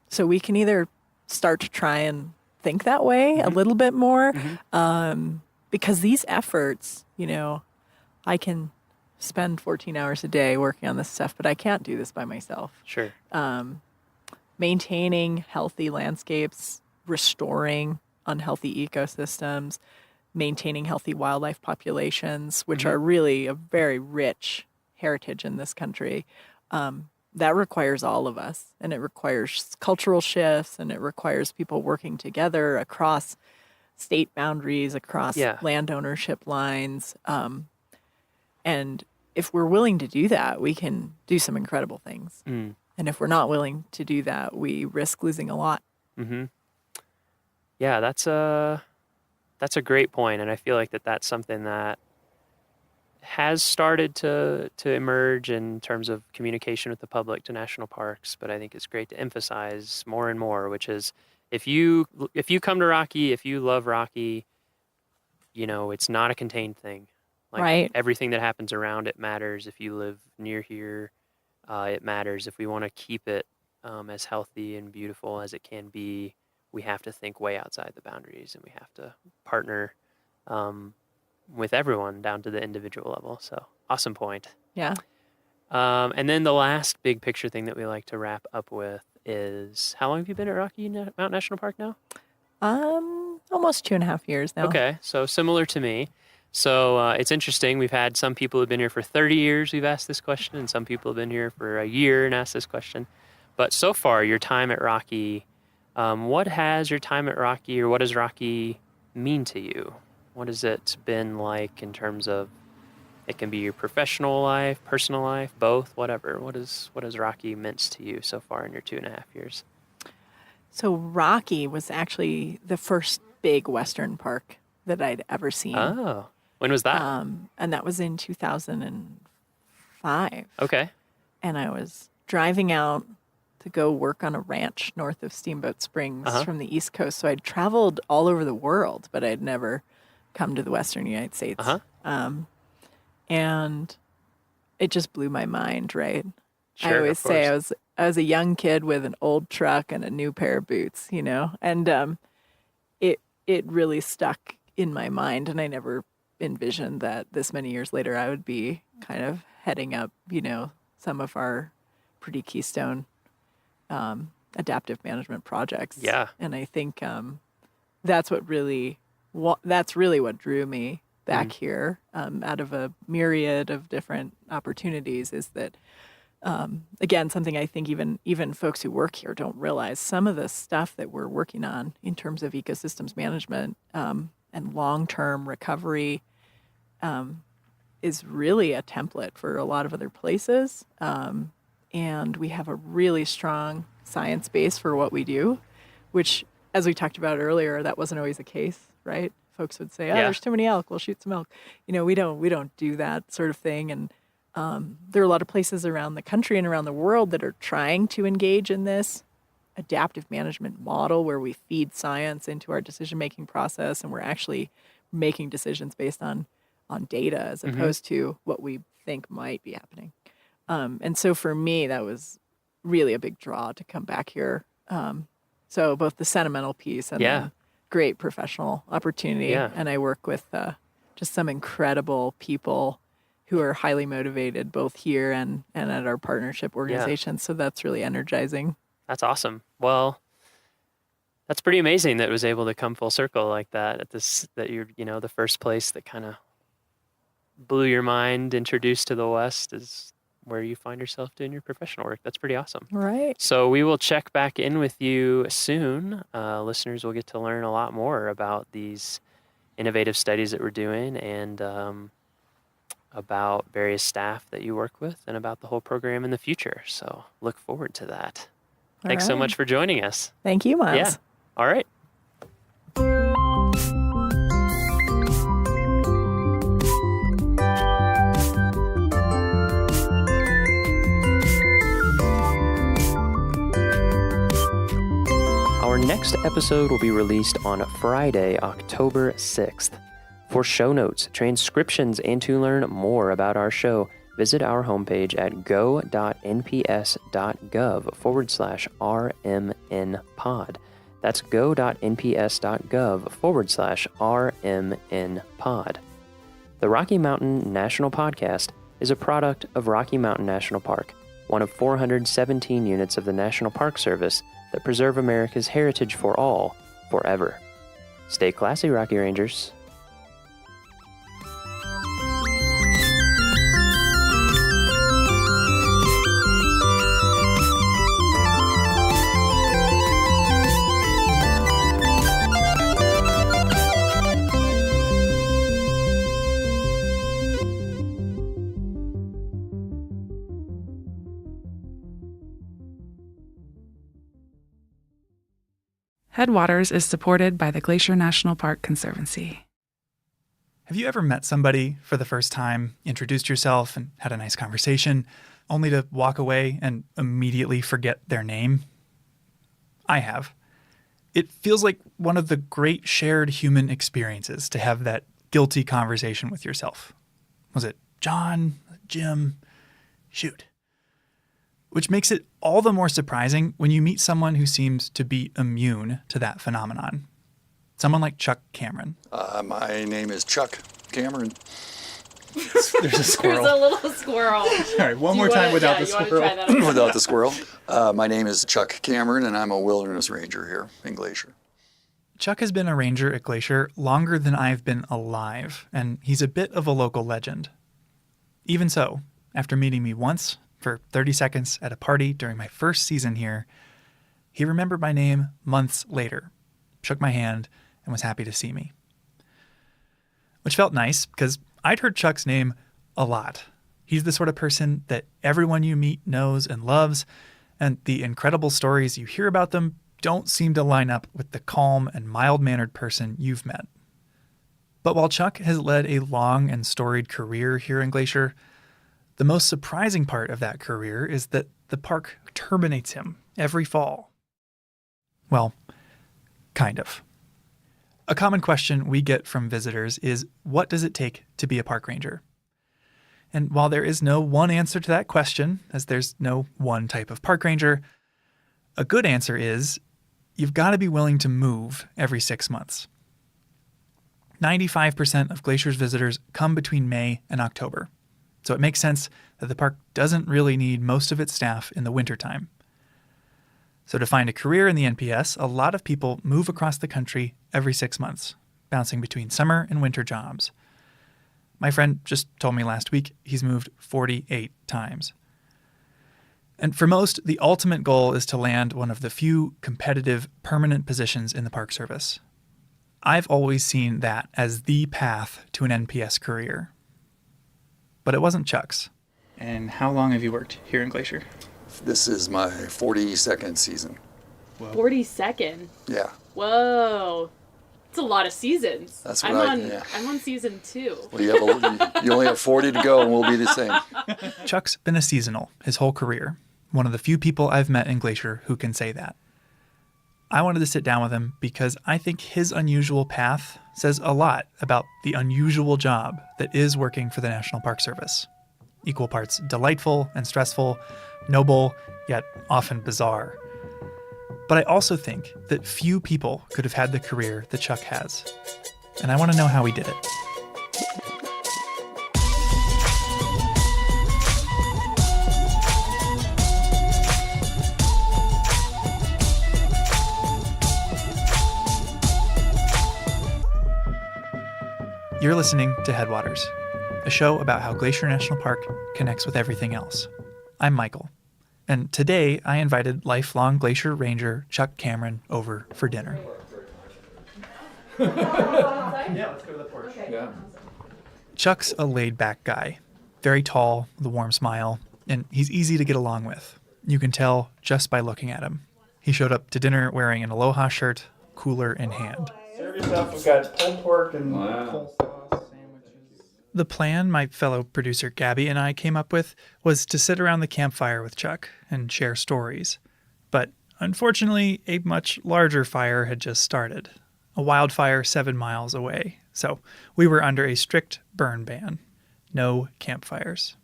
So we can either start to try and think that way a little bit more, because these efforts, I can spend 14 hours a day working on this stuff, but I can't do this by myself. Sure. Maintaining healthy landscapes, restoring unhealthy ecosystems, maintaining healthy wildlife populations, which are really a very rich heritage in this country, that requires all of us, and it requires cultural shifts, and it requires people working together across state boundaries, across land ownership lines. And if we're willing to do that, we can do some incredible things. And if we're not willing to do that, we risk losing a lot. Mm-hmm. Yeah, that's a great point, and I feel like that's something that has started to emerge in terms of communication with the public to national parks, but I think it's great to emphasize more and more, which is if you come to Rocky, if you love Rocky, it's not a contained thing. Like, right. Everything that happens around it matters. If you live near here, it matters. If we want to keep it as healthy and beautiful as it can be, we have to think way outside the boundaries, and we have to partner with everyone down to the individual level. So awesome point. Yeah. And then the last big picture thing that we like to wrap up with is, how long have you been at Rocky Mountain National Park now? Almost 2.5 years now. Okay, so similar to me. So it's interesting. We've had some people who've been here for 30 years. We've asked this question, and some people have been here for a year and asked this question. But so far, your time at Rocky, what has your time at Rocky, or what does Rocky mean to you? What has it been like in terms of, it can be your professional life, personal life, both, whatever. What has Rocky meant to you so far in your 2.5 years? So Rocky was actually the first big Western park that I'd ever seen. Oh, when was that? And that was in 2005. Okay. And I was driving out to go work on a ranch north of Steamboat Springs from the East Coast. So I'd traveled all over the world, but I'd never come to the Western United States. And it just blew my mind, right? Sure, I always say I was a young kid with an old truck and a new pair of boots, and it really stuck in my mind, and I never envisioned that this many years later I would be kind of heading up, some of our pretty keystone adaptive management projects. Yeah. And I think that's really what drew me back here, out of a myriad of different opportunities, is that again, something I think even folks who work here don't realize, some of the stuff that we're working on in terms of ecosystems management and long-term recovery is really a template for a lot of other places. And we have a really strong science base for what we do, which, as we talked about earlier, that wasn't always the case, right? Folks would say, there's too many elk, we'll shoot some elk. We don't do that sort of thing. And there are a lot of places around the country and around the world that are trying to engage in this adaptive management model where we feed science into our decision-making process, and we're actually making decisions based on data as opposed to what we think might be happening. And so for me, that was really a big draw to come back here. So both the sentimental piece and the great professional opportunity. Yeah. And I work with just some incredible people who are highly motivated both here and at our partnership organizations. So that's really energizing. That's awesome. Well, that's pretty amazing that it was able to come full circle like that that you're, the first place that kind of blew your mind, introduced to the West, is where you find yourself doing your professional work. That's pretty awesome. Right. So we will check back in with you soon. Listeners will get to learn a lot more about these innovative studies that we're doing, and about various staff that you work with, and about the whole program in the future. So look forward to that. Thanks so much for joining us. Thank you, Miles. Yeah. All right. Our next episode will be released on Friday, October 6th. For show notes, transcriptions, and to learn more about our show, visit our homepage at go.nps.gov/RMNpod. That's go.nps.gov/RMNpod. The Rocky Mountain National Podcast is a product of Rocky Mountain National Park, one of 417 units of the National Park Service that preserve America's heritage for all, forever. Stay classy, Rocky Rangers. Headwaters is supported by the Glacier National Park Conservancy. Have you ever met somebody for the first time, introduced yourself, and had a nice conversation, only to walk away and immediately forget their name? I have. It feels like one of the great shared human experiences to have that guilty conversation with yourself. Was it John? Jim? Shoot. Which makes it all the more surprising when you meet someone who seems to be immune to that phenomenon. Someone like Chuck Cameron. My name is Chuck Cameron. There's a squirrel. There's a little squirrel. All right, one more time without the squirrel. Without the squirrel. My name is Chuck Cameron, and I'm a wilderness ranger here in Glacier. Chuck has been a ranger at Glacier longer than I've been alive, and he's a bit of a local legend. Even so, after meeting me once for 30 seconds at a party during my first season here, he remembered my name months later, shook my hand, and was happy to see me. Which felt nice, because I'd heard Chuck's name a lot. He's the sort of person that everyone you meet knows and loves, and the incredible stories you hear about them don't seem to line up with the calm and mild-mannered person you've met. But while Chuck has led a long and storied career here in Glacier, the most surprising part of that career is that the park terminates him every fall. Well, kind of. A common question we get from visitors is, what does it take to be a park ranger? And while there is no one answer to that question, as there's no one type of park ranger, a good answer is, you've got to be willing to move every 6 months. 95% of Glacier's visitors come between May and October, so it makes sense that the park doesn't really need most of its staff in the wintertime. So to find a career in the NPS, a lot of people move across the country every 6 months, bouncing between summer and winter jobs. My friend just told me last week he's moved 48 times. And for most, the ultimate goal is to land one of the few competitive, permanent positions in the Park Service. I've always seen that as the path to an NPS career. But it wasn't Chuck's. And how long have you worked here in Glacier? This is my 42nd season. 42nd? Yeah. Whoa. It's a lot of seasons. That's what I'm on season 2. Well, you only have 40 to go, and we'll be the same. Chuck's been a seasonal his whole career. One of the few people I've met in Glacier who can say that. I wanted to sit down with him because I think his unusual path says a lot about the unusual job that is working for the National Park Service. Equal parts delightful and stressful, noble, yet often bizarre. But I also think that few people could have had the career that Chuck has. And I want to know how he did it. You're listening to Headwaters, a show about how Glacier National Park connects with everything else. I'm Michael, and today I invited lifelong Glacier Ranger Chuck Cameron over for dinner. Yeah, let's go to the porch. Yeah. Chuck's a laid-back guy, very tall, with a warm smile, and he's easy to get along with. You can tell just by looking at him. He showed up to dinner wearing an Aloha shirt, cooler in hand. Serve yourself. We've got pulled pork and coleslaw sandwiches. The plan my fellow producer Gabby and I came up with was to sit around the campfire with Chuck and share stories. But unfortunately, a much larger fire had just started, a wildfire 7 miles away. So we were under a strict burn ban. No campfires.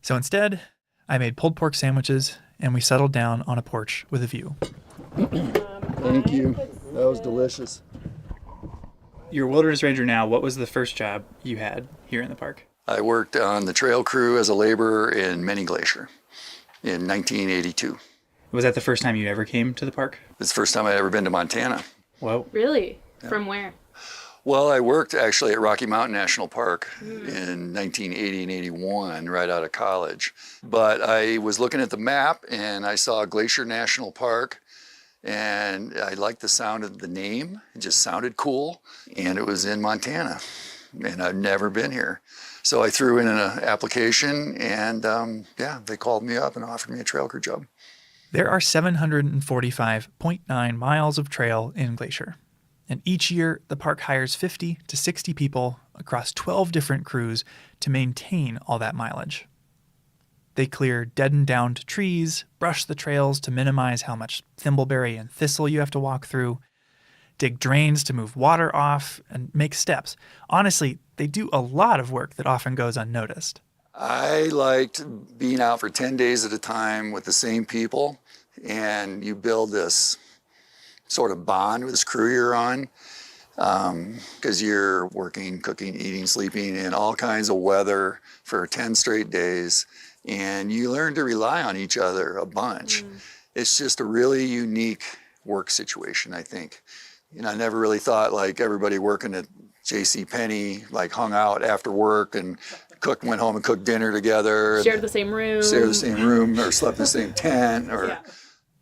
So instead, I made pulled pork sandwiches and we settled down on a porch with a view. Thank you. That was delicious. You're a wilderness ranger now. What was the first job you had here in the park? I worked on the trail crew as a laborer in Many Glacier in 1982. Was that the first time you ever came to the park? It's the first time I'd ever been to Montana. Whoa. Really? Yeah. From where? Well, I worked actually at Rocky Mountain National Park in 1980 and 81, right out of college. But I was looking at the map and I saw Glacier National Park. And I liked the sound of the name. It just sounded cool. And it was in Montana. And I've never been here. So I threw in an application and they called me up and offered me a trail crew job. There are 745.9 miles of trail in Glacier. And each year, the park hires 50 to 60 people across 12 different crews to maintain all that mileage. They clear dead and downed trees, brush the trails to minimize how much thimbleberry and thistle you have to walk through, dig drains to move water off, and make steps. Honestly, they do a lot of work that often goes unnoticed. I liked being out for 10 days at a time with the same people, and you build this sort of bond with this crew you're on, because you're working, cooking, eating, sleeping in all kinds of weather for 10 straight days, and you learn to rely on each other a bunch. It's just a really unique work situation, I think. You know, I never really thought like everybody working at JCPenney like hung out after work and went home and cooked dinner together. Shared the same room. Or slept in the same tent.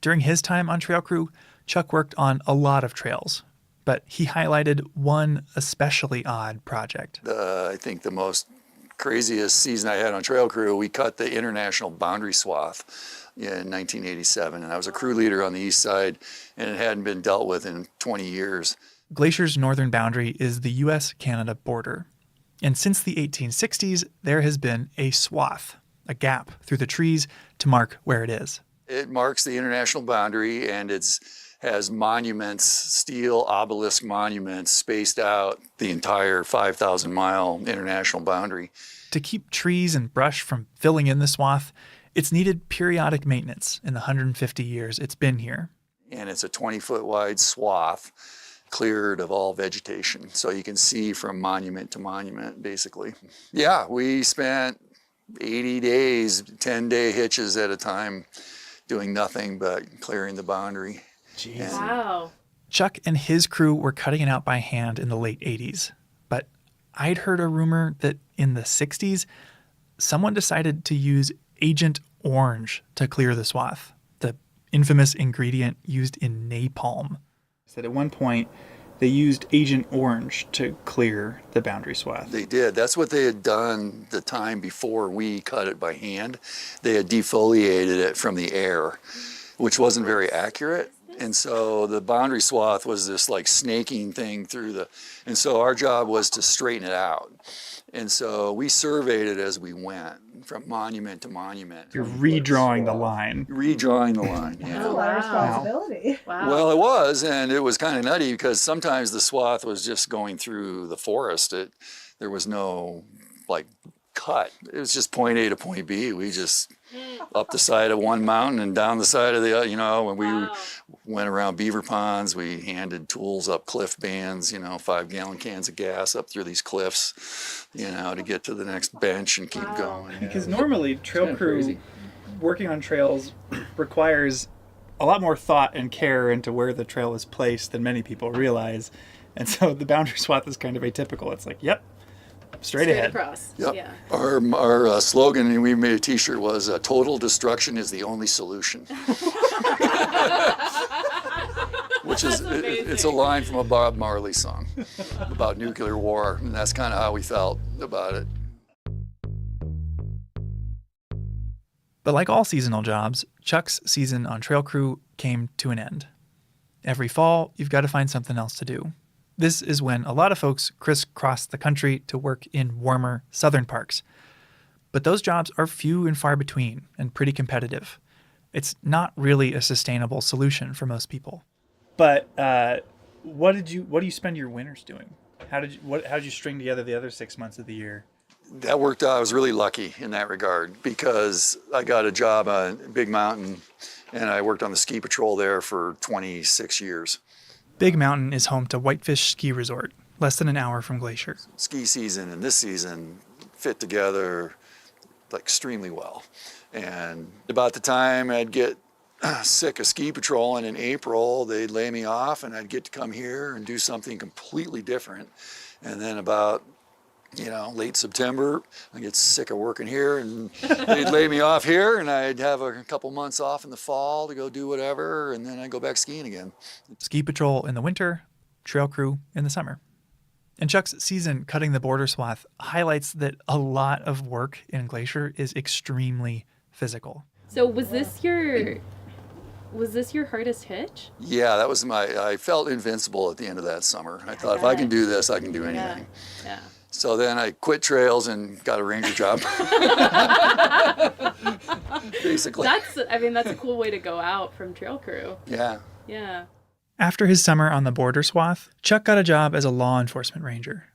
During his time on Trail Crew, Chuck worked on a lot of trails, but he highlighted one especially odd project. I think the most craziest season I had on Trail Crew, we cut the international boundary swath in 1987, and I was a crew leader on the east side, and it hadn't been dealt with in 20 years. Glacier's northern boundary is the U.S.-Canada border. And since the 1860s, there has been a swath, a gap through the trees to mark where it is. It marks the international boundary, and has monuments, steel obelisk monuments spaced out the entire 5,000-mile international boundary. To keep trees and brush from filling in the swath, it's needed periodic maintenance in the 150 years it's been here. And it's a 20-foot wide swath cleared of all vegetation. So you can see from monument to monument, basically. Yeah, we spent 80 days, 10-day hitches at a time, doing nothing but clearing the boundary. Jeez. Wow. Chuck and his crew were cutting it out by hand in the late 80s. But I'd heard a rumor that in the 60s, someone decided to use Agent Orange to clear the swath, the infamous ingredient used in napalm. That at one point, they used Agent Orange to clear the boundary swath. They did. That's what they had done the time before we cut it by hand. They had defoliated it from the air, which wasn't very accurate. And so the boundary swath was this like snaking thing and so our job was to straighten it out. And so we surveyed it as we went from monument to monument. You're redrawing the line. Redrawing the line, yeah. That's a lot of responsibility. Wow. Well, it was, and it was kind of nutty because sometimes the swath was just going through the forest. There was no like cut. It was just point A to point B. We just up the side of one mountain and down the side of the other, when we went around beaver ponds, we handed tools up cliff bands, 5-gallon cans of gas up through these cliffs, to get to the next bench and keep going. Because normally trail crew working on trails requires a lot more thought and care into where the trail is placed than many people realize. And so the boundary swath is kind of atypical. It's like, yep, straight ahead. Across. Yep. Yeah. Our slogan, and we made a t-shirt, was total destruction is the only solution. Which is, it's a line from a Bob Marley song about nuclear war, and that's kind of how we felt about it. But like all seasonal jobs, Chuck's season on Trail Crew came to an end. Every fall, you've got to find something else to do. This is when a lot of folks crisscross the country to work in warmer southern parks. But those jobs are few and far between and pretty competitive. It's not really a sustainable solution for most people. But what do you spend your winters doing? How did you string together the other 6 months of the year? That worked out. I was really lucky in that regard because I got a job on Big Mountain and I worked on the ski patrol there for 26 years. Big Mountain is home to Whitefish Ski Resort, less than an hour from Glacier. Ski season and this season fit together like extremely well. And about the time I'd get sick of ski patrolling in April, they'd lay me off and I'd get to come here and do something completely different. And then about late September, I get sick of working here and they'd lay me off here and I'd have a couple months off in the fall to go do whatever and then I'd go back skiing again. Ski patrol in the winter, Trail Crew in the summer. And Chuck's season cutting the border swath highlights that a lot of work in Glacier is extremely physical. So was this your Was this your hardest hitch? Yeah, that was I felt invincible at the end of that summer. I thought, if I can do this, I can do anything. Yeah. So then I quit trails and got a ranger job. Basically. That's a cool way to go out from trail crew. Yeah. Yeah. After his summer on the border swath, Chuck got a job as a law enforcement ranger.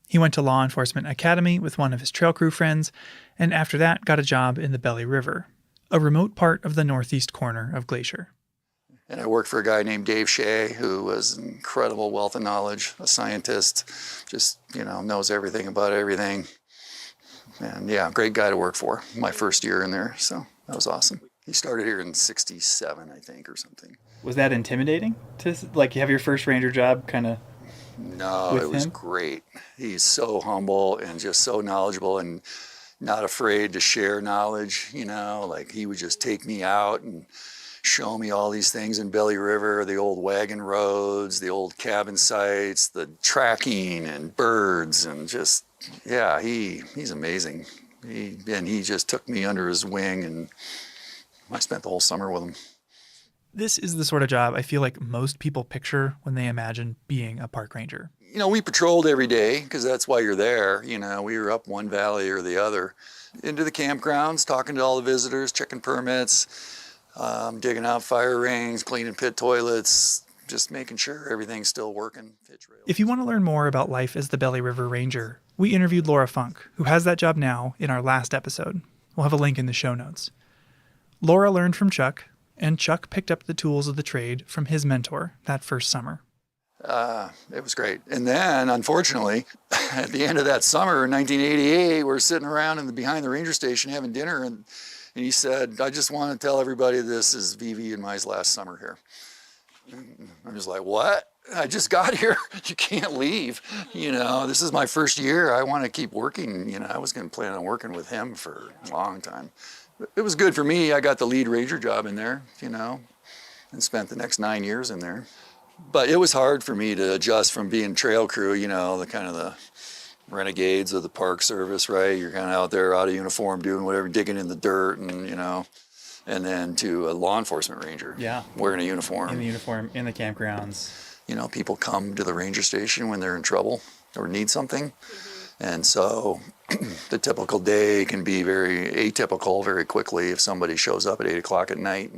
He went to law enforcement academy with one of his trail crew friends, and after that got a job in the Belly River, a remote part of the northeast corner of Glacier. And I worked for a guy named Dave Shea, who was an incredible wealth of knowledge, a scientist, just, knows everything about everything. And yeah, great guy to work for. My first year in there, so that was awesome. He started here in 67, I think, or something. Was that intimidating to have your first ranger job kind of? No, it was great. He's so humble and just so knowledgeable and not afraid to share knowledge, he would just take me out and show me all these things in Belly River, the old wagon roads, the old cabin sites, the tracking and birds, and just, yeah, he's amazing. He just took me under his wing, and I spent the whole summer with him. This is the sort of job I feel like most people picture when they imagine being a park ranger. We patrolled every day because that's why you're there. We were up one valley or the other, into the campgrounds, talking to all the visitors, checking permits, digging out fire rings, cleaning pit toilets, just making sure everything's still working. If you want to learn more about life as the Belly River Ranger, we interviewed Laura Funk, who has that job now, in our last episode. We'll have a link in the show notes. Laura learned from Chuck, and Chuck picked up the tools of the trade from his mentor that first summer. It was great. And then, unfortunately, at the end of that summer in 1988, we're sitting around behind the ranger station having dinner, and he said, I just want to tell everybody this is Vivi and my last summer here. I'm just like, what? I just got here. You can't leave. This is my first year. I want to keep working. I was going to plan on working with him for a long time. It was good for me. I got the lead ranger job in there, and spent the next 9 years in there. But it was hard for me to adjust from being trail crew, the kind of the renegades of the Park Service, right? You're kind of out there out of uniform doing whatever, digging in the dirt and then to a law enforcement ranger. Yeah. Wearing a uniform. In the uniform, in the campgrounds. People come to the ranger station when they're in trouble or need something. And so the typical day can be very atypical very quickly if somebody shows up at 8 o'clock at night.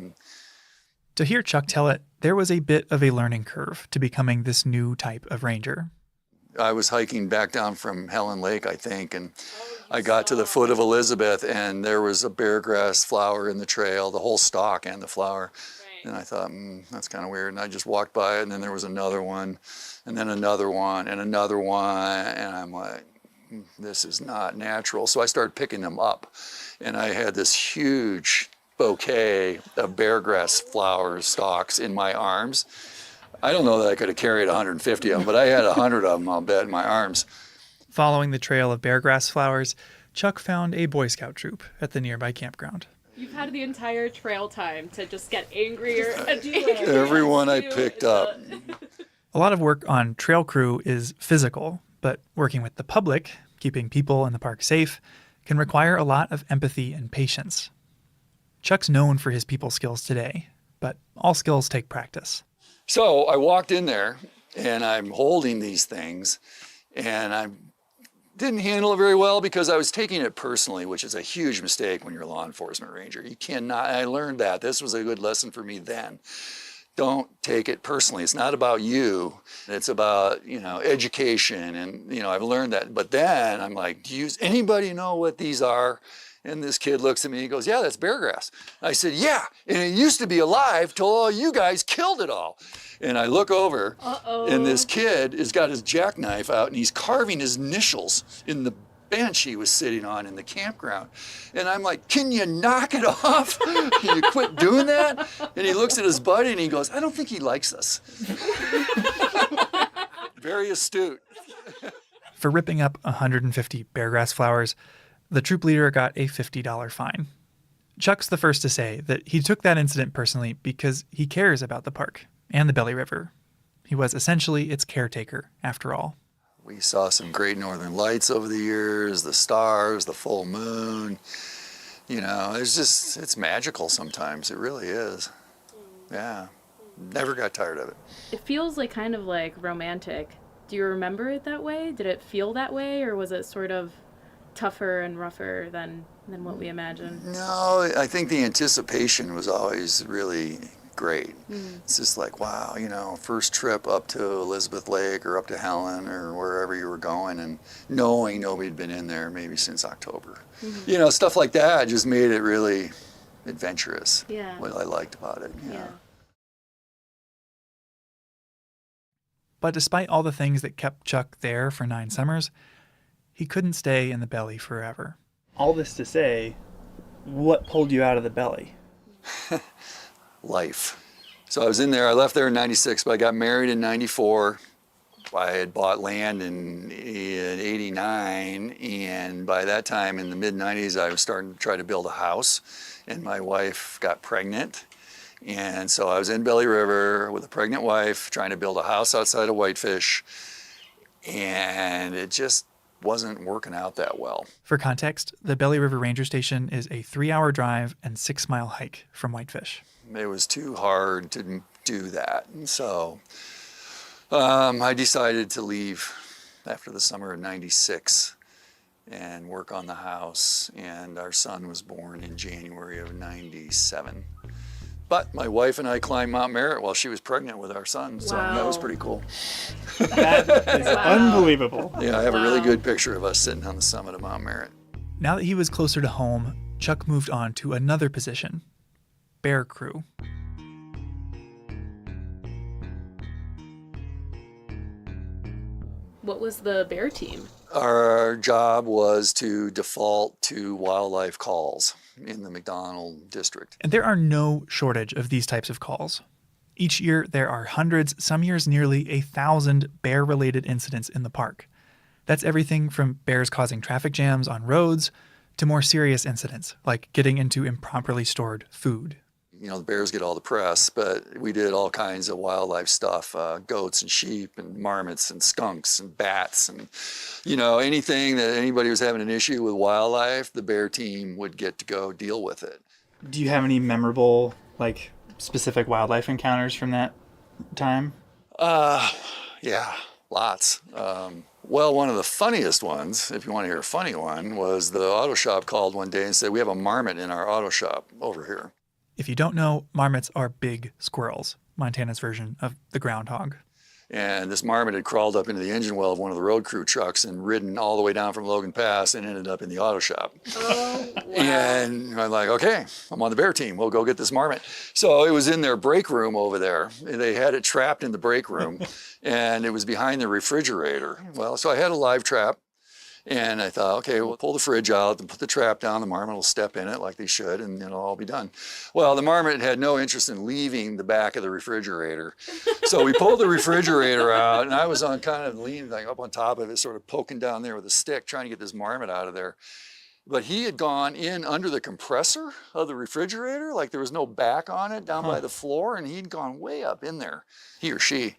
To hear Chuck tell it, there was a bit of a learning curve to becoming this new type of ranger. I was hiking back down from Helen Lake, I think, and I got to the foot of Elizabeth, and there was a beargrass flower in the trail, the whole stalk and the flower. Right. And I thought, that's kind of weird. And I just walked by it, and then there was another one, and then another one, and another one, and I'm like, this is not natural. So I started picking them up, and I had this huge bouquet of beargrass flower stalks in my arms. I don't know that I could have carried 150 of them, but I had 100 of them, I'll bet, in my arms. Following the trail of beargrass flowers, Chuck found a Boy Scout troop at the nearby campground. You've had the entire trail time to just get angrier and everyone I picked up. A lot of work on trail crew is physical, but working with the public, keeping people in the park safe, can require a lot of empathy and patience. Chuck's known for his people skills today, but all skills take practice. So I walked in there, and I'm holding these things, and I didn't handle it very well because I was taking it personally, which is a huge mistake when you're a law enforcement ranger. You cannot, I learned that. This was a good lesson for me then. Don't take it personally. It's not about you. It's about, education, and, I've learned that. But then I'm like, does anybody know what these are? And this kid looks at me and he goes, yeah, that's beargrass. I said, yeah, and it used to be alive till all you guys killed it all. And I look over, and this kid has got his jackknife out, and he's carving his initials in the bench he was sitting on in the campground. And I'm like, can you knock it off? Can you quit doing that? And he looks at his buddy, and he goes, I don't think he likes us. Very astute. For ripping up 150 beargrass flowers, the troop leader got a $50 fine. Chuck's the first to say that he took that incident personally because he cares about the park and the Belly River. He was essentially its caretaker, after all. We saw some great northern lights over the years, the stars, the full moon. It's magical sometimes. It really is. Yeah. Never got tired of it. It feels like kind of like romantic. Do you remember it that way? Did it feel that way, or was it sort of tougher and rougher than what we imagined? No, I think the anticipation was always really great. Mm. It's just like, wow, first trip up to Elizabeth Lake or up to Helen or wherever you were going, and knowing nobody'd been in there maybe since October. Mm-hmm. Stuff like that just made it really adventurous. Yeah. What I liked about it. Yeah. But despite all the things that kept Chuck there for 9 summers, he couldn't stay in the belly forever. All this to say, what pulled you out of the belly? Life. So I was in there, I left there in 96, but I got married in 94. I had bought land in 89, and by that time in the mid-90s I was starting to try to build a house, and my wife got pregnant. And so I was in Belly River with a pregnant wife trying to build a house outside of Whitefish, and it just wasn't working out that well. For context, the Belly River Ranger Station is a 3-hour drive and 6-mile hike from Whitefish. It was too hard to do that. And so I decided to leave after the summer of 96 and work on the house. And our son was born in January of 97. But my wife and I climbed Mount Merritt while she was pregnant with our son. So that was pretty cool. That is unbelievable. Yeah, I have a really good picture of us sitting on the summit of Mount Merritt. Now that he was closer to home, Chuck moved on to another position, bear crew. What was the bear team? Our job was to default to wildlife calls in the McDonald district. And there are no shortage of these types of calls. Each year, there are hundreds, some years nearly 1,000 bear-related incidents in the park. That's everything from bears causing traffic jams on roads to more serious incidents, like getting into improperly stored food. The bears get all the press, but we did all kinds of wildlife stuff, goats and sheep and marmots and skunks and bats and, anything that anybody was having an issue with wildlife, the bear team would get to go deal with it. Do you have any memorable, specific wildlife encounters from that time? Yeah, lots. Well, one of the funniest ones, if you want to hear a funny one, was the auto shop called one day and said, we have a marmot in our auto shop over here. If you don't know, marmots are big squirrels, Montana's version of the groundhog. And this marmot had crawled up into the engine well of one of the road crew trucks and ridden all the way down from Logan Pass and ended up in the auto shop. Oh, wow. And I'm like, okay, I'm on the bear team. We'll go get this marmot. So it was in their break room over there. They had it trapped in the break room, and it was behind the refrigerator. Well, so I had a live trap. And I thought, okay, we'll pull the fridge out and put the trap down. The marmot will step in it like they should, and it'll all be done. Well, the marmot had no interest in leaving the back of the refrigerator. So we pulled the refrigerator out, and I was on kind of leaning up on top of it, sort of poking down there with a stick, trying to get this marmot out of there. But he had gone in under the compressor of the refrigerator, like there was no back on it down by the floor, and he'd gone way up in there, he or she.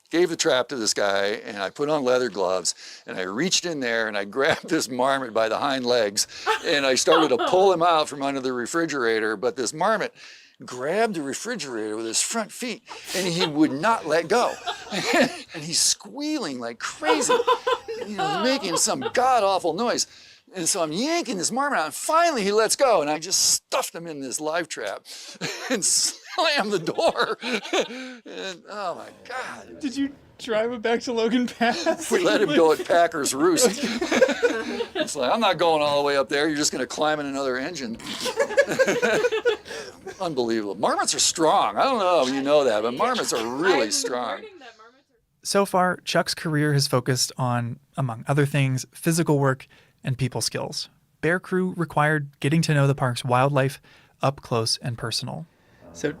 Gave the trap to this guy, and I put on leather gloves, and I reached in there, and I grabbed this marmot by the hind legs, and I started to pull him out from under the refrigerator, but this marmot grabbed the refrigerator with his front feet, and he would not let go. And he's squealing like crazy, making some god-awful noise. And so I'm yanking this marmot out, and finally he lets go, and I just stuffed him in this live trap and slammed the door. And oh my God. Did you drive it back to Logan Pass? We let him go at Packer's Roost. It's like, I'm not going all the way up there. You're just going to climb in another engine. Unbelievable. Marmots are strong. I don't know if you know that, but marmots are really strong. So far, Chuck's career has focused on, among other things, physical work and people skills. Bear crew required getting to know the park's wildlife up close and personal. So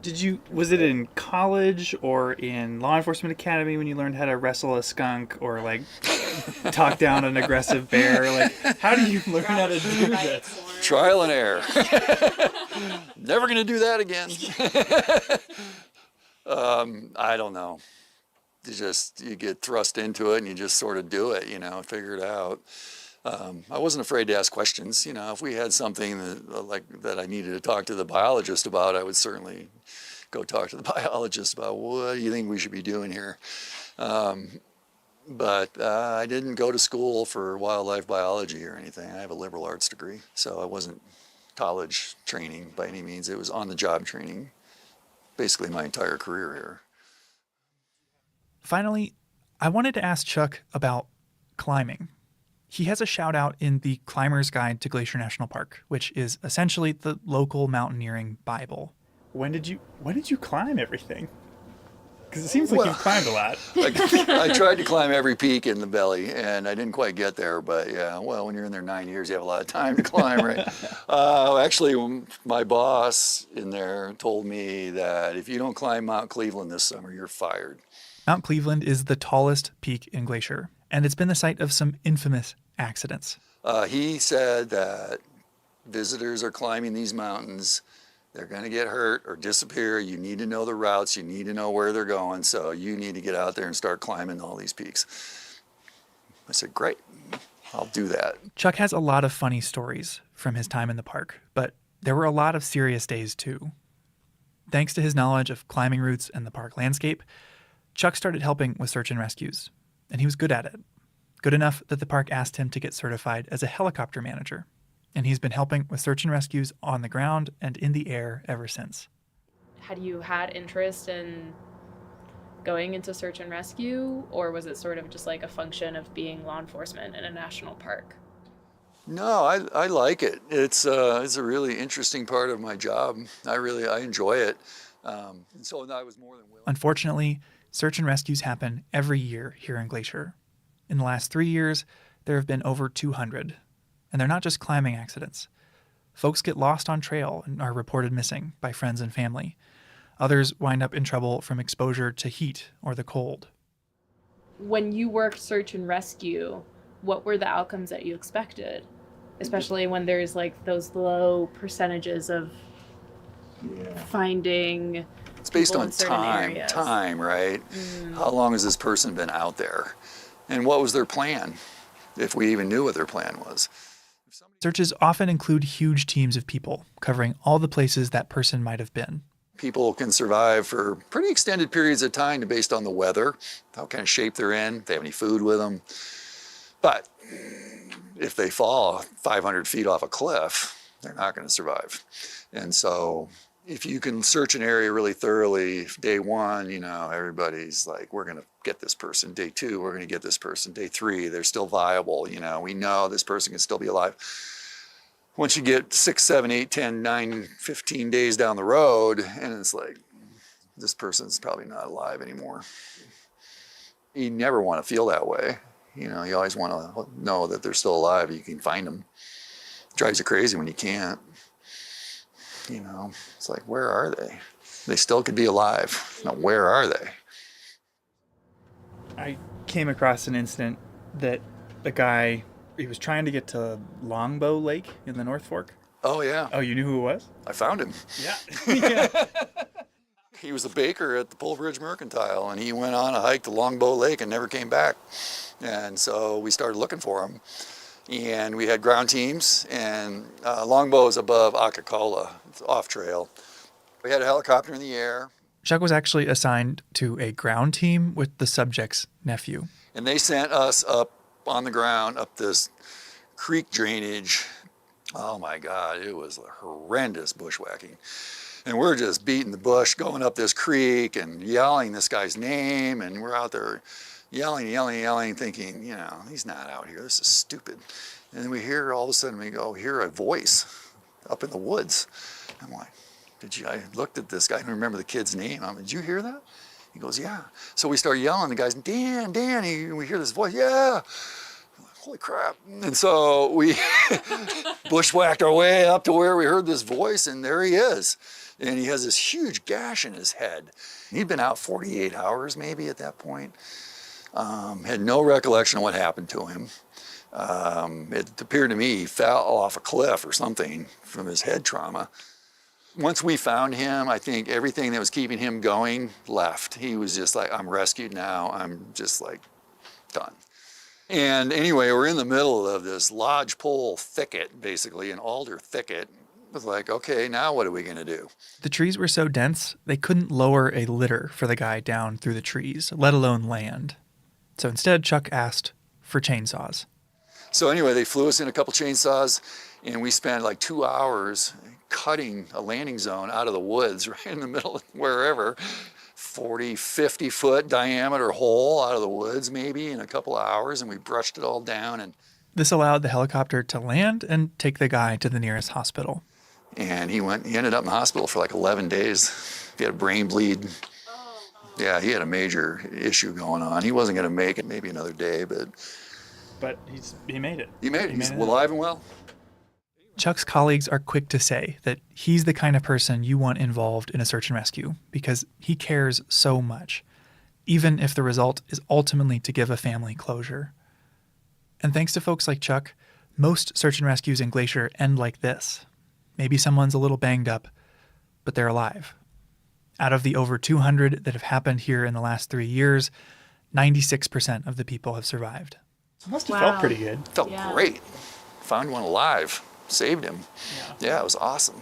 was it in college or in law enforcement academy when you learned how to wrestle a skunk or talk down an aggressive bear? How do you learn how to do this? Trial and error. Never going to do that again. I don't know. You get thrust into it and you just sort of do it, figure it out. I wasn't afraid to ask questions. If we had something that I needed to talk to the biologist about, I would certainly go talk to the biologists about what do you think we should be doing here. But I didn't go to school for wildlife biology or anything. I have a liberal arts degree, so I wasn't college training by any means. It was on-the-job training, basically my entire career here. Finally, I wanted to ask Chuck about climbing. He has a shout out in the Climber's Guide to Glacier National Park, which is essentially the local mountaineering Bible. When did you climb everything? Because it seems like you've climbed a lot. I tried to climb every peak in the Belly, and I didn't quite get there. But yeah, well, when you're in there 9 years, you have a lot of time to climb, right? Actually, my boss in there told me that if you don't climb Mount Cleveland this summer, you're fired. Mount Cleveland is the tallest peak in Glacier, and it's been the site of some infamous accidents. He said that visitors are climbing these mountains. They're going to get hurt or disappear. You need to know the routes. You need to know where they're going. So you need to get out there and start climbing all these peaks. I said, great, I'll do that. Chuck has a lot of funny stories from his time in the park, but there were a lot of serious days too. Thanks to his knowledge of climbing routes and the park landscape, Chuck started helping with search and rescues, and he was good at it. Good enough that the park asked him to get certified as a helicopter manager. And he's been helping with search and rescues on the ground and in the air ever since. Had you had interest in going into search and rescue, or was it sort of just like a function of being law enforcement in a national park? No, I like it. It's a really interesting part of my job. I enjoy it. And so I was more than willing. Unfortunately, search and rescues happen every year here in Glacier. In the last 3 years, there have been over 200. And they're not just climbing accidents. Folks get lost on trail and are reported missing by friends and family. Others wind up in trouble from exposure to heat or the cold. When you worked search and rescue, what were the outcomes that you expected? Especially when there's like those low percentages of finding. It's based people on in certain areas. time, right? How long has this person been out there? And what was their plan, if we even knew what their plan was? Searches often include huge teams of people covering all the places that person might have been. People can survive for pretty extended periods of time based on the weather, how kind of shape they're in, if they have any food with them. But if they fall 500 feet off a cliff, they're not going to survive. And so if you can search an area really thoroughly, day one, everybody's like, we're going to get this person. Day two, we're going to get this person. Day three, they're still viable. We know this person can still be alive. Once you get 6, 7, 8, 10, 9, 15 days down the road, and it's like, this person's probably not alive anymore. You never want to feel that way. You always want to know that they're still alive. You can find them. It drives you crazy when you can't. It's like, where are they? They still could be alive. Now, where are they? I came across an incident that a guy, he was trying to get to Longbow Lake in the North Fork. Oh, yeah. Oh, you knew who it was? I found him. Yeah. He was a baker at the Pole Bridge Mercantile, and he went on a hike to Longbow Lake and never came back. And so we started looking for him. And we had ground teams, and Longbow is above Akakola. It's off trail. We had a helicopter in the air. Chuck was actually assigned to a ground team with the subject's nephew. And they sent us up on the ground, up this creek drainage. Oh my God, it was horrendous bushwhacking. And we're just beating the bush, going up this creek and yelling this guy's name, and we're out there yelling, thinking, he's not out here. This is stupid. And then we hear, all of a sudden, hear a voice up in the woods. I'm like, I looked at this guy, I don't remember the kid's name. Did you hear that? He goes, yeah. So we start yelling. The guy's, Dan, we hear this voice, yeah. I'm like, holy crap. And so we bushwhacked our way up to where we heard this voice, and there he is. And he has this huge gash in his head. He'd been out 48 hours maybe at that point. Had no recollection of what happened to him. It appeared to me he fell off a cliff or something from his head trauma. Once we found him, I think everything that was keeping him going left. He was just like, I'm rescued now. I'm just like done. And anyway, we're in the middle of this lodgepole thicket, basically, an alder thicket. was like, okay, now what are we going to do? The trees were so dense, they couldn't lower a litter for the guy down through the trees, let alone land. So instead, Chuck asked for chainsaws. So anyway, they flew us in a couple chainsaws, and we spent like 2 hours cutting a landing zone out of the woods right in the middle of wherever, 40, 50 foot diameter hole out of the woods maybe in a couple of hours, and we brushed it all down. And this allowed the helicopter to land and take the guy to the nearest hospital. And he ended up in the hospital for like 11 days. He had a brain bleed. Yeah, he had a major issue going on. He wasn't going to make it maybe another day, but he made it. He made it. He's alive and well. Chuck's colleagues are quick to say that he's the kind of person you want involved in a search and rescue because he cares so much, even if the result is ultimately to give a family closure. And thanks to folks like Chuck, most search and rescues in Glacier end like this. Maybe someone's a little banged up, but they're alive. Out of the over 200 that have happened here in the last 3 years, 96% of the people have survived. It must have felt pretty good. Felt great. Found one alive. Saved him. Yeah, it was awesome.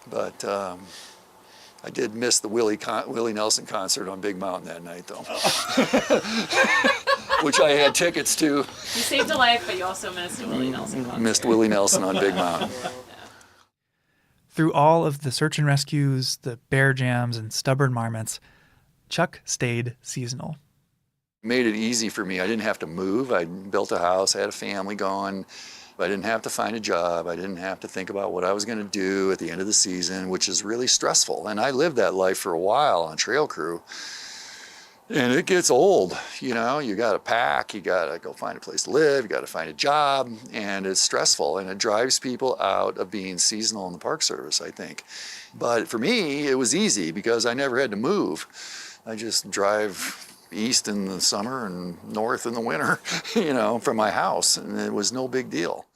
But I did miss the Willie Nelson concert on Big Mountain that night, though. Which I had tickets to. You saved a life, but you also missed a Willie Nelson concert. Missed Willie Nelson on Big Mountain. Through all of the search and rescues, the bear jams, and stubborn marmots, Chuck stayed seasonal. Made it easy for me. I didn't have to move. I built a house. I had a family going. I didn't have to find a job. I didn't have to think about what I was going to do at the end of the season, which is really stressful. And I lived that life for a while on trail crew. And it gets old, you know, you got to pack, you got to go find a place to live, you got to find a job, and it's stressful, and it drives people out of being seasonal in the Park Service, I think. But for me, it was easy because I never had to move. I just drive east in the summer and north in the winter, you know, from my house, and it was no big deal.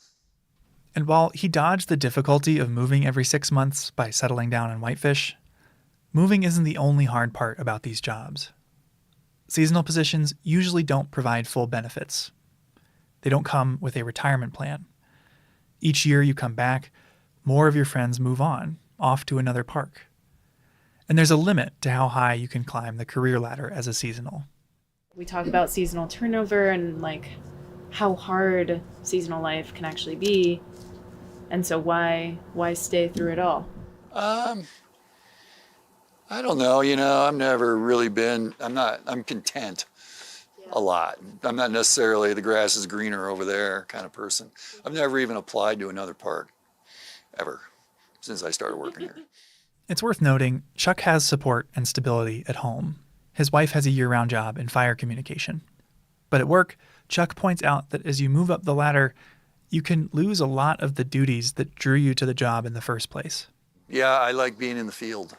And while he dodged the difficulty of moving every 6 months by settling down in Whitefish, moving isn't the only hard part about these jobs. Seasonal positions usually don't provide full benefits. They don't come with a retirement plan. Each year you come back, more of your friends move on, off to another park. And there's a limit to how high you can climb the career ladder as a seasonal. We talk about seasonal turnover and like how hard seasonal life can actually be. And so why stay through it all? I don't know, you know, I've never really been, I'm content a lot. I'm not necessarily the grass is greener over there kind of person. I've never even applied to another park, ever, since I started working here. It's worth noting, Chuck has support and stability at home. His wife has a year-round job in fire communication. But at work, Chuck points out that as you move up the ladder, you can lose a lot of the duties that drew you to the job in the first place. Yeah, I like being in the field.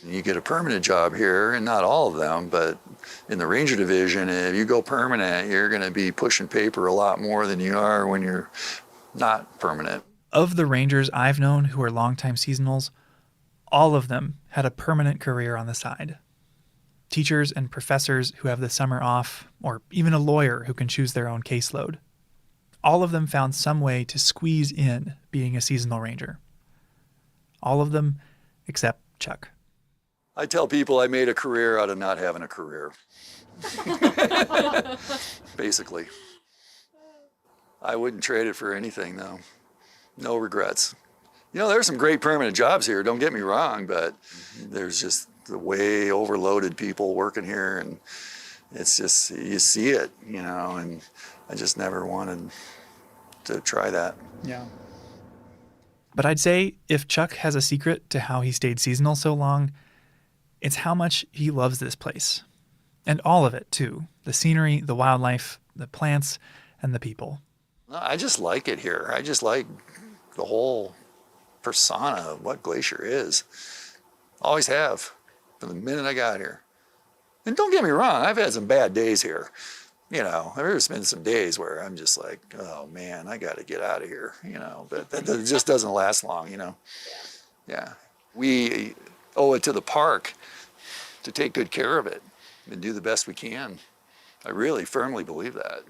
You get a permanent job here, and not all of them, but in the Ranger Division, if you go permanent, you're going to be pushing paper a lot more than you are when you're not permanent. Of the Rangers I've known who are longtime seasonals, all of them had a permanent career on the side. Teachers and professors who have the summer off, or even a lawyer who can choose their own caseload. All of them found some way to squeeze in being a seasonal ranger. All of them except Chuck. I tell people I made a career out of not having a career. Basically. I wouldn't trade it for anything, though. No regrets. You know, there's some great permanent jobs here, don't get me wrong, but there's just the way overloaded people working here, and it's just, you see it, you know, and I just never wanted to try that. Yeah. But I'd say if Chuck has a secret to how he stayed seasonal so long, it's how much he loves this place. And all of it, too. The scenery, the wildlife, the plants, and the people. I just like it here. I just like the whole persona of what Glacier is. Always have, from the minute I got here. And don't get me wrong, I've had some bad days here. You know, there's been some days where I'm just like, oh man, I got to get out of here, you know, but that just doesn't last long, you know. Yeah. We owe it to the park to take good care of it and do the best we can. I really firmly believe that.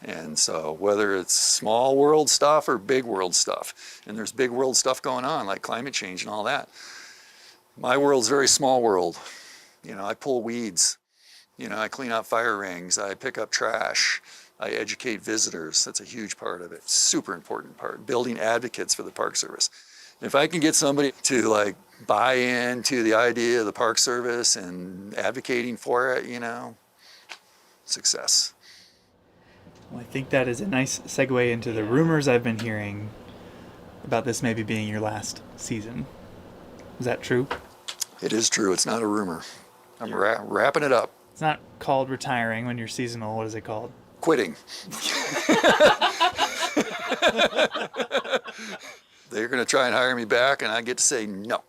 And so whether it's small world stuff or big world stuff, and there's big world stuff going on like climate change and all that. My world's very small world. You know, I pull weeds. You know, I clean out fire rings. I pick up trash. I educate visitors. That's a huge part of it. Super important part. Building advocates for the Park Service. If I can get somebody to like buy into the idea of the Park Service and advocating for it, you know, success. Well, I think that is a nice segue into the rumors I've been hearing about this maybe being your last season. Is that true? It is true. It's not a rumor. I'm wrapping it up. It's not called retiring when you're seasonal. What is it called? Quitting. They're going to try and hire me back, and I get to say no.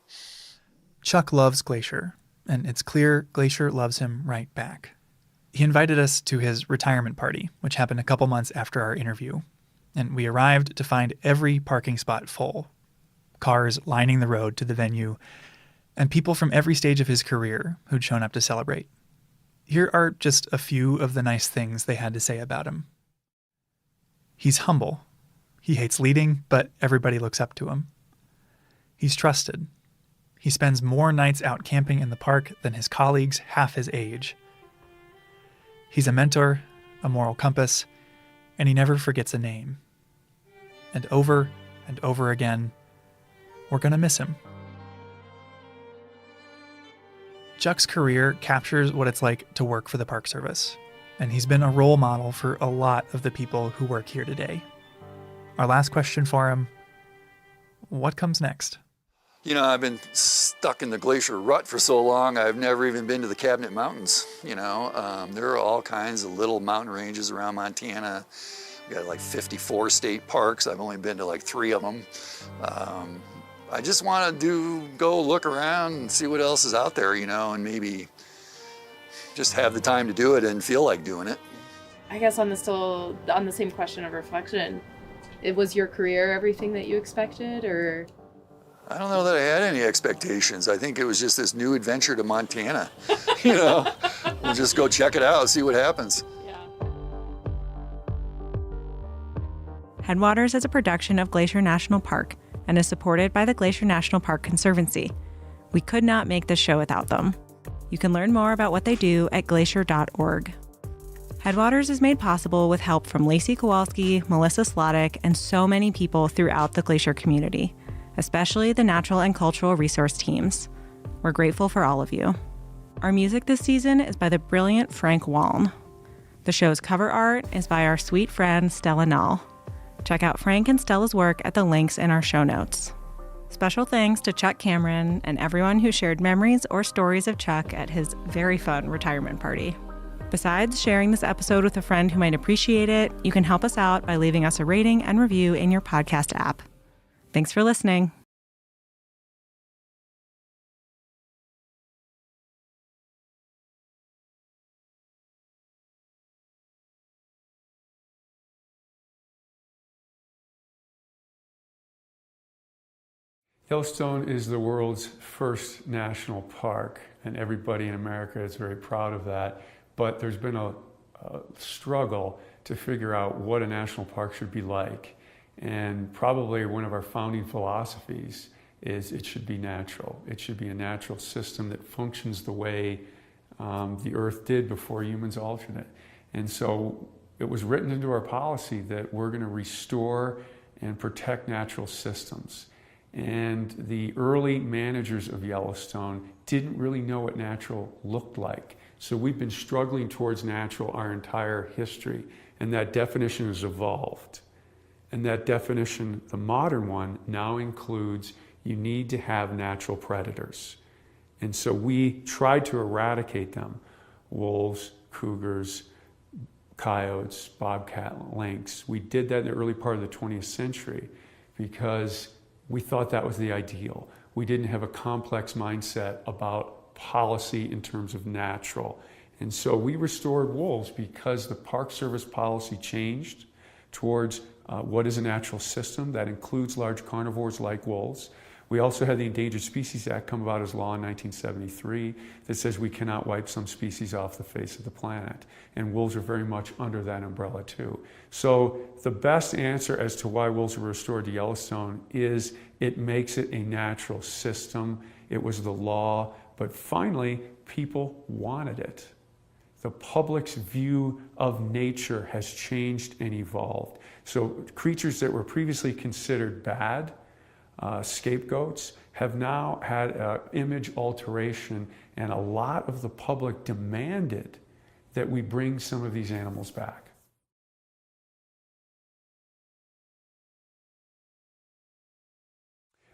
Chuck loves Glacier, and it's clear Glacier loves him right back. He invited us to his retirement party, which happened a couple months after our interview, and we arrived to find every parking spot full, cars lining the road to the venue, and people from every stage of his career who'd shown up to celebrate. Here are just a few of the nice things they had to say about him. He's humble. He hates leading, but everybody looks up to him. He's trusted. He spends more nights out camping in the park than his colleagues half his age. He's a mentor, a moral compass, and he never forgets a name. And over again, we're going to miss him. Chuck's career captures what it's like to work for the Park Service, and he's been a role model for a lot of the people who work here today. Our last question for him, what comes next? You know, I've been stuck in the glacier rut for so long, I've never even been to the Cabinet Mountains. You know, there are all kinds of little mountain ranges around Montana. We got like 54 state parks. I've only been to like 3 of them. I just want to go look around and see what else is out there, you know, and maybe just have the time to do it and feel like doing it. I guess on the same question of reflection, was your career everything that you expected, or? I don't know that I had any expectations. I think it was just this new adventure to Montana. You know, we'll just go check it out, see what happens. Headwaters is a production of Glacier National Park and is supported by the Glacier National Park Conservancy. We could not make this show without them. You can learn more about what they do at glacier.org. Headwaters is made possible with help from Lacey Kowalski, Melissa Slottick, and so many people throughout the Glacier community, especially the natural and cultural resource teams. We're grateful for all of you. Our music this season is by the brilliant Frank Waln. The show's cover art is by our sweet friend Stella Nall. Check out Frank and Stella's work at the links in our show notes. Special thanks to Chuck Cameron and everyone who shared memories or stories of Chuck at his very fun retirement party. Besides sharing this episode with a friend who might appreciate it, you can help us out by leaving us a rating and review in your podcast app. Thanks for listening. Yellowstone is the world's first national park, and everybody in America is very proud of that. But there's been a struggle to figure out what a national park should be like. And probably one of our founding philosophies is it should be natural. It should be a natural system that functions the way the Earth did before humans altered it. And so it was written into our policy that we're going to restore and protect natural systems. And the early managers of Yellowstone didn't really know what natural looked like. So we've been struggling towards natural our entire history, and that definition has evolved. And that definition, the modern one, now includes you need to have natural predators. And so we tried to eradicate them: wolves, cougars, coyotes, bobcat, lynx. We did that in the early part of the 20th century because we thought that was the ideal. We didn't have a complex mindset about policy in terms of natural. And so we restored wolves because the Park Service policy changed towards what is a natural system that includes large carnivores like wolves. We also had the Endangered Species Act come about as law in 1973 that says we cannot wipe some species off the face of the planet. And wolves are very much under that umbrella too. So the best answer as to why wolves were restored to Yellowstone is it makes it a natural system. It was the law, but finally people wanted it. The public's view of nature has changed and evolved. So creatures that were previously considered bad, scapegoats, have now had an image alteration, and a lot of the public demanded that we bring some of these animals back.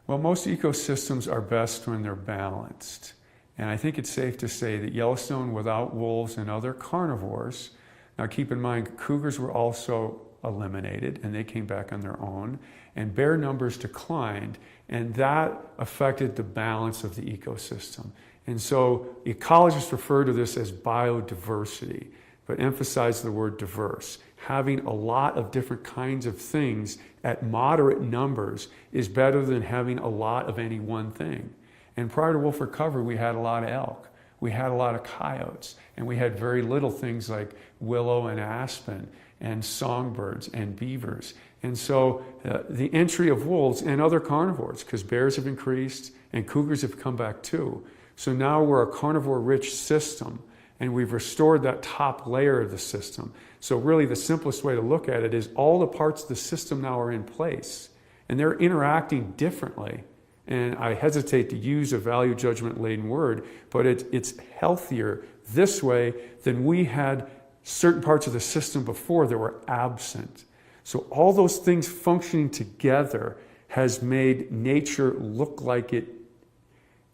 Well, most ecosystems are best when they're balanced. And I think it's safe to say that Yellowstone, without wolves and other carnivores, now keep in mind, cougars were also eliminated and they came back on their own, and bear numbers declined, and that affected the balance of the ecosystem. And so ecologists refer to this as biodiversity, but emphasize the word diverse. Having a lot of different kinds of things at moderate numbers is better than having a lot of any one thing. And prior to wolf recovery, we had a lot of elk, we had a lot of coyotes, and we had very little things like willow and aspen and songbirds and beavers. And so the entry of wolves and other carnivores, because bears have increased and cougars have come back too. So now we're a carnivore-rich system, and we've restored that top layer of the system. So really the simplest way to look at it is all the parts of the system now are in place, and they're interacting differently. And I hesitate to use a value judgment-laden word, but it's healthier this way than we had certain parts of the system before that were absent. So all those things functioning together has made nature look like it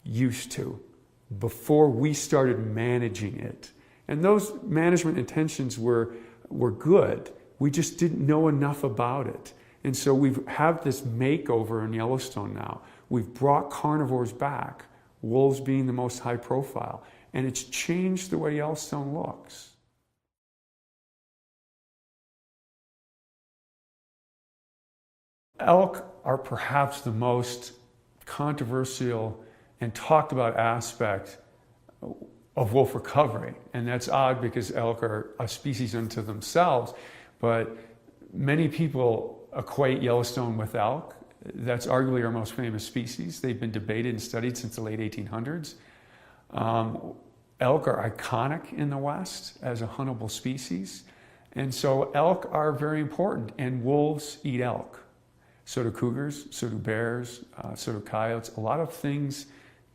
used to before we started managing it. And those management intentions were good. We just didn't know enough about it. And so we have this makeover in Yellowstone now. We've brought carnivores back, wolves being the most high profile, and it's changed the way Yellowstone looks. Elk are perhaps the most controversial and talked about aspect of wolf recovery. And that's odd because elk are a species unto themselves, but many people equate Yellowstone with elk. That's arguably our most famous species. They've been debated and studied since the late 1800s. Elk are iconic in the West as a huntable species. And so elk are very important, and wolves eat elk. So do cougars, so do bears, so do coyotes. A lot of things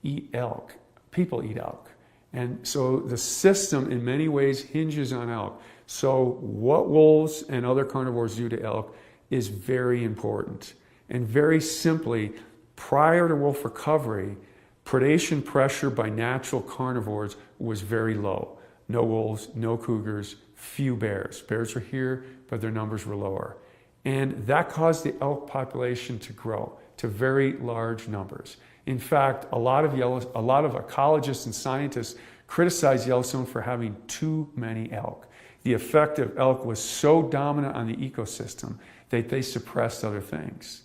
eat elk. People eat elk. And so the system in many ways hinges on elk. So what wolves and other carnivores do to elk is very important. And very simply, prior to wolf recovery, predation pressure by natural carnivores was very low. No wolves, no cougars, few bears. Bears were here, but their numbers were lower. And that caused the elk population to grow to very large numbers. In fact, a lot of ecologists and scientists criticize Yellowstone for having too many elk. The effect of elk was so dominant on the ecosystem that they suppressed other things.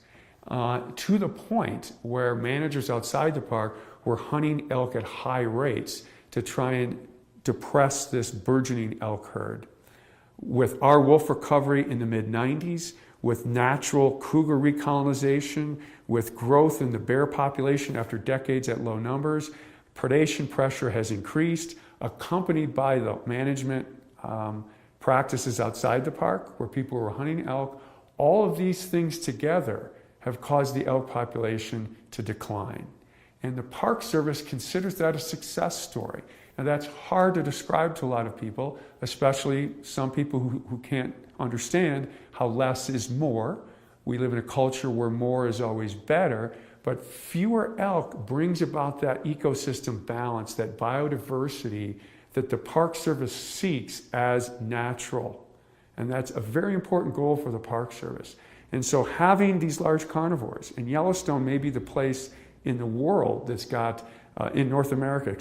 To the point where managers outside the park were hunting elk at high rates to try and depress this burgeoning elk herd. With our wolf recovery in the mid-90s, with natural cougar recolonization, with growth in the bear population after decades at low numbers, predation pressure has increased, accompanied by the management practices outside the park where people were hunting elk. All of these things together have caused the elk population to decline. And the Park Service considers that a success story. And that's hard to describe to a lot of people, especially some people who can't understand how less is more. We live in a culture where more is always better, but fewer elk brings about that ecosystem balance, that biodiversity that the Park Service seeks as natural. And that's a very important goal for the Park Service. And so having these large carnivores, and Yellowstone may be the place in the world that's got, in North America,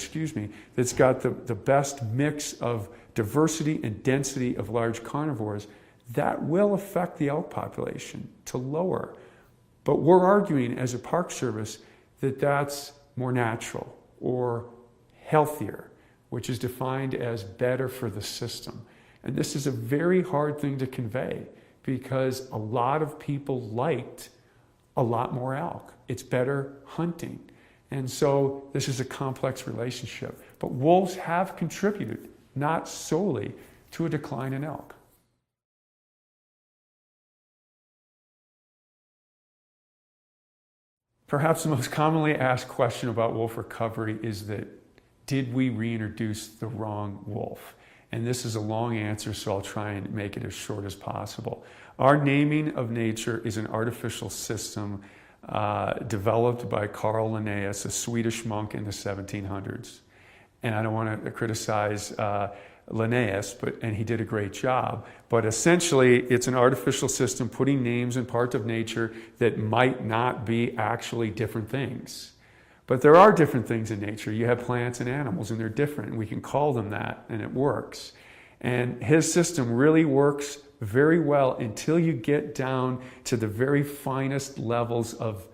that's got the best mix of diversity and density of large carnivores, that will affect the elk population to lower. But we're arguing as a Park Service that that's more natural or healthier, which is defined as better for the system. And this is a very hard thing to convey because a lot of people liked a lot more elk. It's better hunting. And so this is a complex relationship. But wolves have contributed, not solely, to a decline in elk. Perhaps the most commonly asked question about wolf recovery is that, did we reintroduce the wrong wolf? And this is a long answer, so I'll try and make it as short as possible. Our naming of nature is an artificial system developed by Carl Linnaeus, a Swedish monk in the 1700s. And I don't want to criticize Linnaeus, and he did a great job. But essentially, it's an artificial system putting names in parts of nature that might not be actually different things. But there are different things in nature. You have plants and animals, and they're different, and we can call them that, and it works. And his system really works very well until you get down to the very finest levels of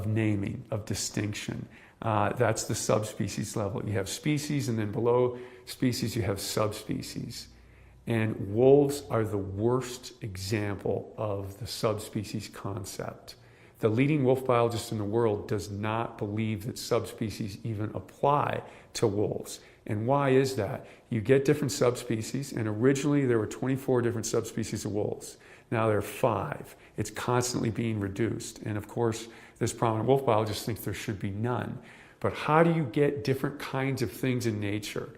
naming, of distinction. That's the subspecies level. You have species, and then below species you have subspecies. And wolves are the worst example of the subspecies concept. The leading wolf biologist in the world does not believe that subspecies even apply to wolves. And why is that? You get different subspecies, and originally there were 24 different subspecies of wolves. Now there are 5. It's constantly being reduced. And of course, this prominent wolf biologist thinks there should be none. But how do you get different kinds of things in nature?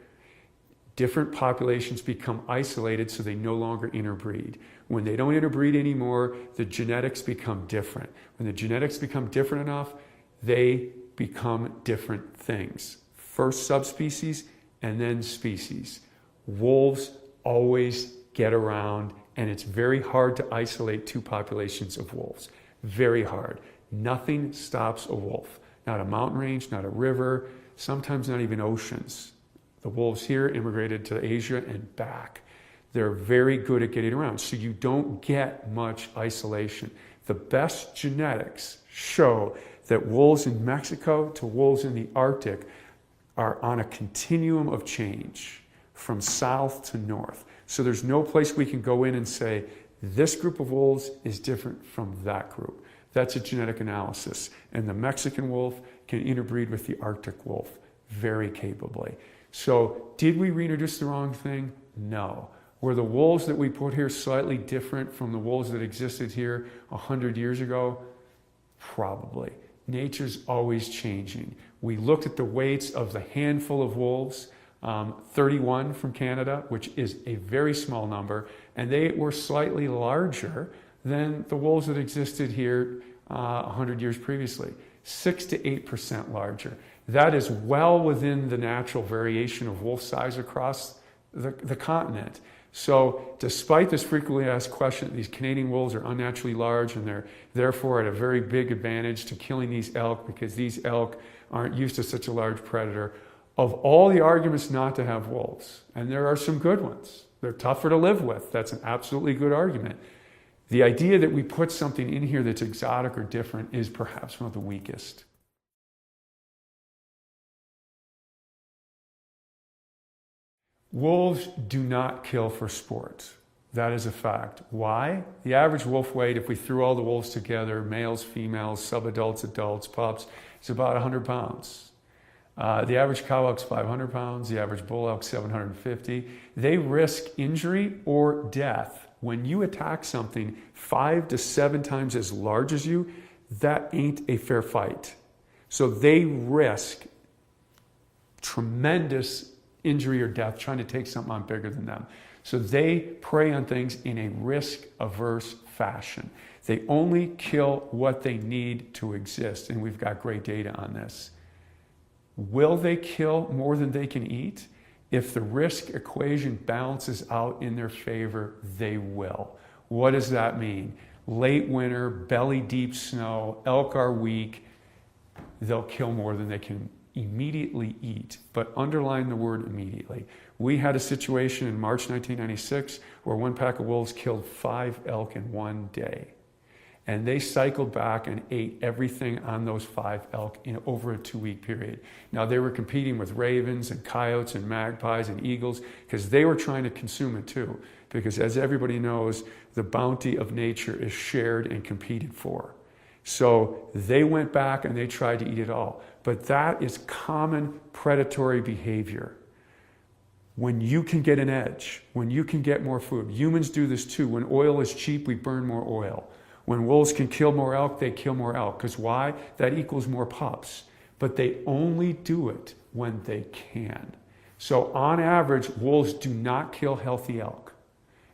Different populations become isolated so they no longer interbreed. When they don't interbreed anymore, the genetics become different. When the genetics become different enough, they become different things. First subspecies and then species. Wolves always get around, and it's very hard to isolate 2 populations of wolves. Very hard. Nothing stops a wolf. Not a mountain range, not a river, sometimes not even oceans. The wolves here immigrated to Asia and back. They're very good at getting around, so you don't get much isolation. The best genetics show that wolves in Mexico to wolves in the Arctic are on a continuum of change from south to north. So there's no place we can go in and say, this group of wolves is different from that group. That's a genetic analysis. And the Mexican wolf can interbreed with the Arctic wolf very capably. So did we reintroduce the wrong thing? No. Were the wolves that we put here slightly different from the wolves that existed here 100 years ago? Probably. Nature's always changing. We looked at the weights of the handful of wolves, 31 from Canada, which is a very small number, and they were slightly larger than the wolves that existed here 100 years previously, 6 to 8% larger. That is well within the natural variation of wolf size across the continent. So despite this frequently asked question that these Canadian wolves are unnaturally large and they're therefore at a very big advantage to killing these elk because these elk aren't used to such a large predator, of all the arguments not to have wolves, and there are some good ones, they're tougher to live with, that's an absolutely good argument. The idea that we put something in here that's exotic or different is perhaps one of the weakest. Wolves do not kill for sport. That is a fact. Why? The average wolf weight, if we threw all the wolves together, males, females, subadults, adults, pups, is about 100 pounds. The average cow elk's 500 pounds, the average bull elk's 750. They risk injury or death. When you attack something 5 to 7 times as large as you, that ain't a fair fight. So they risk tremendous injury or death trying to take something on bigger than them. So they prey on things in a risk-averse fashion. They only kill what they need to exist, and we've got great data on this. Will they kill more than they can eat? If the risk equation balances out in their favor, they will. What does that mean? Late winter, belly-deep snow, elk are weak, they'll kill more than they can immediately eat, but underline the word immediately. We had a situation in March 1996 where one pack of wolves killed 5 elk in one day. And they cycled back and ate everything on those 5 elk in over a 2-week period. Now, they were competing with ravens and coyotes and magpies and eagles because they were trying to consume it too. Because as everybody knows, the bounty of nature is shared and competed for. So they went back and they tried to eat it all. But that is common predatory behavior. When you can get an edge, when you can get more food. Humans do this too. When oil is cheap, we burn more oil. When wolves can kill more elk, they kill more elk. Because why? That equals more pups. But they only do it when they can. So on average, wolves do not kill healthy elk.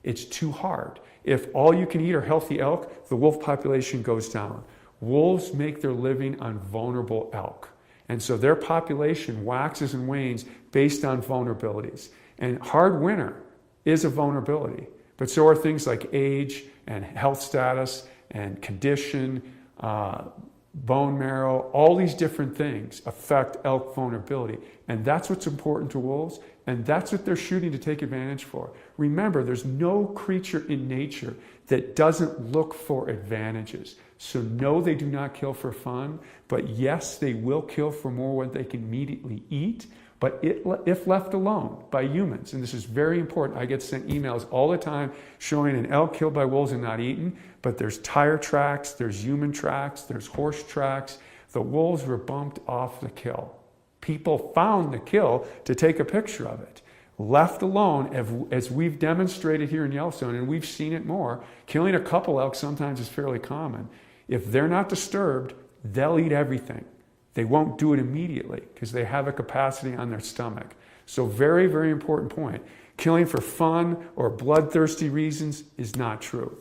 It's too hard. If all you can eat are healthy elk, the wolf population goes down. Wolves make their living on vulnerable elk. And so their population waxes and wanes based on vulnerabilities. And hard winter is a vulnerability. But so are things like age and health status and condition, bone marrow, all these different things affect elk vulnerability. And that's what's important to wolves, and that's what they're shooting to take advantage for. Remember, there's no creature in nature that doesn't look for advantages. So no, they do not kill for fun, but yes, they will kill for more what they can immediately eat, but if left alone by humans, and this is very important, I get sent emails all the time showing an elk killed by wolves and not eaten, but there's tire tracks, there's human tracks, there's horse tracks. The wolves were bumped off the kill. People found the kill to take a picture of it. Left alone, as we've demonstrated here in Yellowstone, and we've seen it more, killing a couple elk sometimes is fairly common. If they're not disturbed, they'll eat everything. They won't do it immediately because they have a capacity on their stomach. So very, very important point. Killing for fun or bloodthirsty reasons is not true.